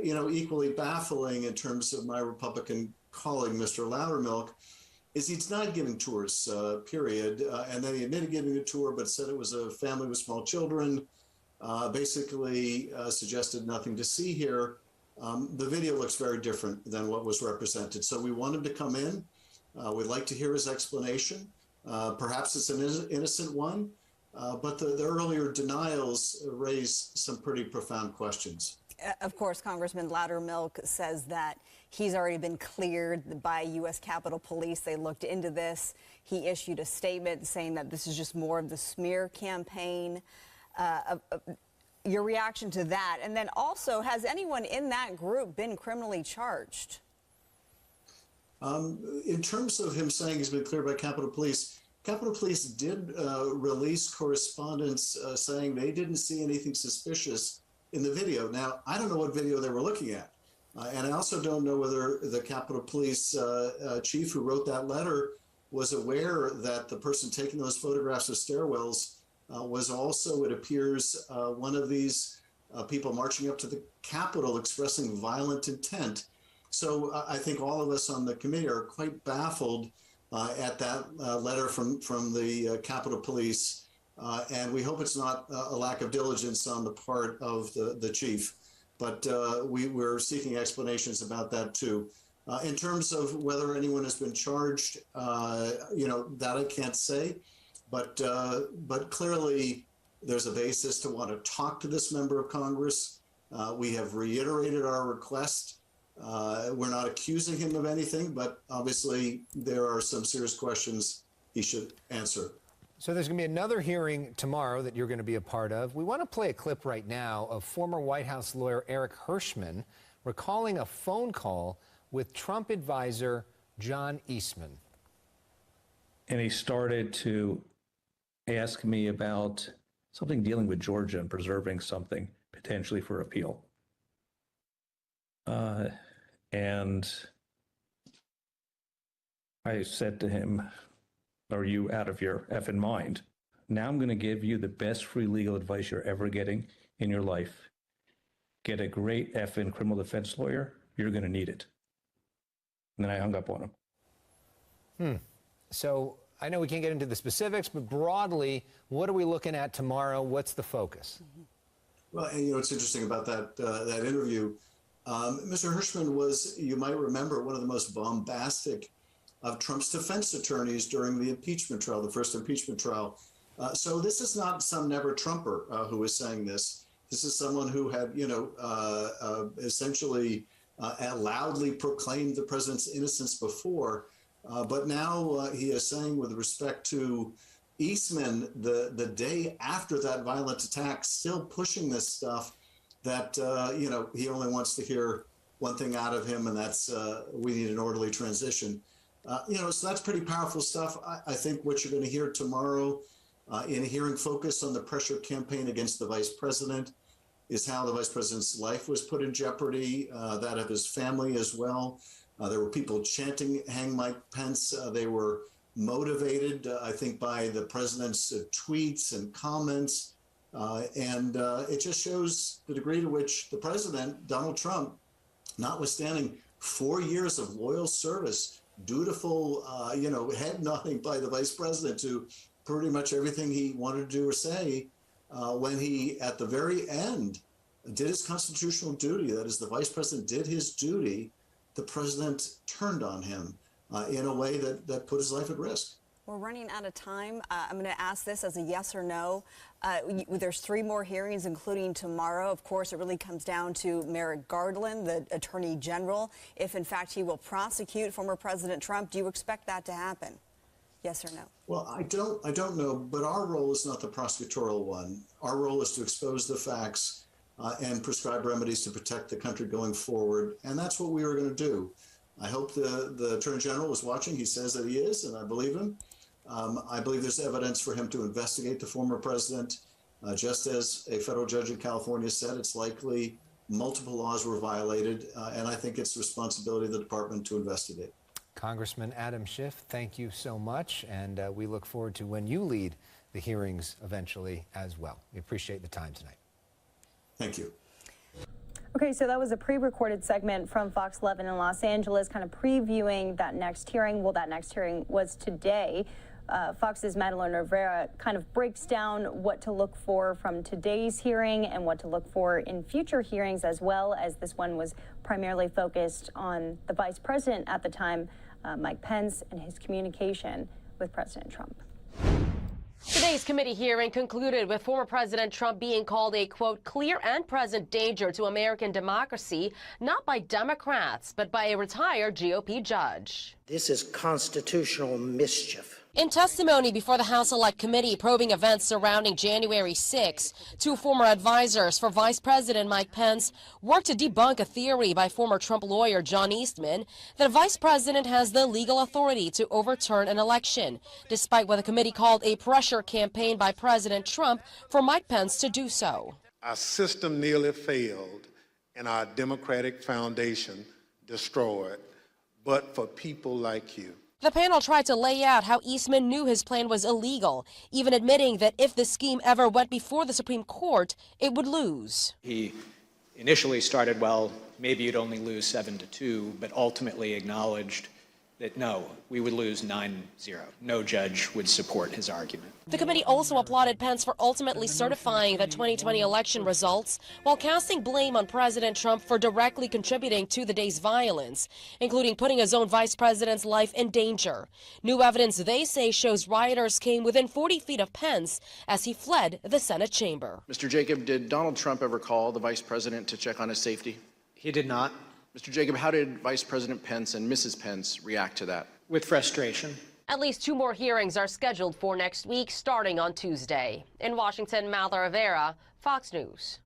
equally baffling in terms of my Republican colleague, Mr. Loudermilk, is he's not giving tours, period. And then he admitted giving a tour, but said it was a family with small children, basically suggested nothing to see here. The video looks very different than what was represented. So we want him to come in. We'd like to hear his explanation. Perhaps it's an innocent one, but the earlier denials raise some pretty profound questions. Of course, Congressman Loudermilk says that he's already been cleared by U.S. Capitol Police. They looked into this. He issued a statement saying that this is just more of the smear campaign. Your reaction to that? And then also, has anyone in that group been criminally charged? In terms of him saying he's been cleared by Capitol Police did release correspondence saying they didn't see anything suspicious in the video. Now, I don't know what video they were looking at. And I also don't know whether the Capitol Police chief who wrote that letter was aware that the person taking those photographs of stairwells was also, it appears, one of these people marching up to the Capitol expressing violent intent. So I think all of us on the committee are quite baffled at that letter from the Capitol Police. And we hope it's not a lack of diligence on the part of the chief. But we're seeking explanations about that, too. In terms of whether anyone has been charged, that I can't say. But clearly, there's a basis to want to talk to this member of Congress. We have reiterated our request. We're not accusing him of anything, but obviously there are some serious questions he should answer. So there's going to be another hearing tomorrow that you're going to be a part of. We want to play a clip right now of former White House lawyer Eric Hirschman recalling a phone call with Trump advisor John Eastman. And he started to ask me about something dealing with Georgia and preserving something potentially for appeal. And I said to him, "Are you out of your effing mind? Now I'm going to give you the best free legal advice you're ever getting in your life. Get a great effing criminal defense lawyer. You're going to need it." And then I hung up on him. So I know we can't get into the specifics, but broadly, what are we looking at tomorrow? What's the focus? Well, and what's interesting about that interview, Mr. Hirschman was, you might remember, one of the most bombastic of Trump's defense attorneys during the impeachment trial, the first impeachment trial. So this is not some never Trumper who is saying this. This is someone who had, essentially loudly proclaimed the president's innocence before. But now he is saying, with respect to Eastman, the day after that violent attack, still pushing this stuff, that, he only wants to hear one thing out of him, and that's we need an orderly transition. So that's pretty powerful stuff. I think what you're going to hear tomorrow in a hearing focused on the pressure campaign against the vice president is how the vice president's life was put in jeopardy, that of his family as well. There were people chanting, "Hang Mike Pence." They were motivated, I think, by the president's tweets and comments. And it just shows the degree to which the president, Donald Trump, notwithstanding 4 years of loyal service, dutiful, head nodding by the vice president to pretty much everything he wanted to do or say, when he, at the very end, did his constitutional duty, that is, the vice president did his duty, the president turned on him in a way that put his life at risk. We're running out of time. I'm going to ask this as a yes or no. There's 3 more hearings, including tomorrow. Of course, it really comes down to Merrick Garland, the Attorney General. If, in fact, he will prosecute former President Trump, do you expect that to happen? Yes or no? Well, I don't know, but our role is not the prosecutorial one. Our role is to expose the facts and prescribe remedies to protect the country going forward, and that's what we are going to do. I hope the Attorney General is watching. He says that he is, and I believe him. I believe there's evidence for him to investigate the former president. Just as a federal judge in California said, it's likely multiple laws were violated, and I think it's the responsibility of the department to investigate. Congressman Adam Schiff, thank you so much, and we look forward to when you lead the hearings eventually as well. We appreciate the time tonight. Thank you. Okay, so that was a pre-recorded segment from Fox 11 in Los Angeles, kind of previewing that next hearing. Well, that next hearing was today. Fox's Madeline Rivera kind of breaks down what to look for from today's hearing and what to look for in future hearings, as well as this one was primarily focused on the vice president at the time, Mike Pence, and his communication with President Trump. Today's committee hearing concluded with former President Trump being called a, quote, clear and present danger to American democracy, not by Democrats, but by a retired GOP judge. This is constitutional mischief. In testimony before the House Select Committee probing events surrounding January 6, 2 former advisors for Vice President Mike Pence worked to debunk a theory by former Trump lawyer John Eastman that a vice president has the legal authority to overturn an election, despite what the committee called a pressure campaign by President Trump for Mike Pence to do so. Our system nearly failed and our democratic foundation destroyed, but for people like you. The panel tried to lay out how Eastman knew his plan was illegal, even admitting that if the scheme ever went before the Supreme Court, it would lose. He initially started, well, maybe you'd only lose 7-2, but ultimately acknowledged that no, we would lose 9-0. No judge would support his argument. The committee also applauded Pence for ultimately certifying the 2020 election results while casting blame on President Trump for directly contributing to the day's violence, including putting his own vice president's life in danger. New evidence, they say, shows rioters came within 40 feet of Pence as he fled the Senate chamber. Mr. Jacob, did Donald Trump ever call the vice president to check on his safety? He did not. Mr. Jacob, how did Vice President Pence and Mrs. Pence react to that? With frustration. At least 2 more hearings are scheduled for next week, starting on Tuesday. In Washington, Madeline Rivera, Fox News.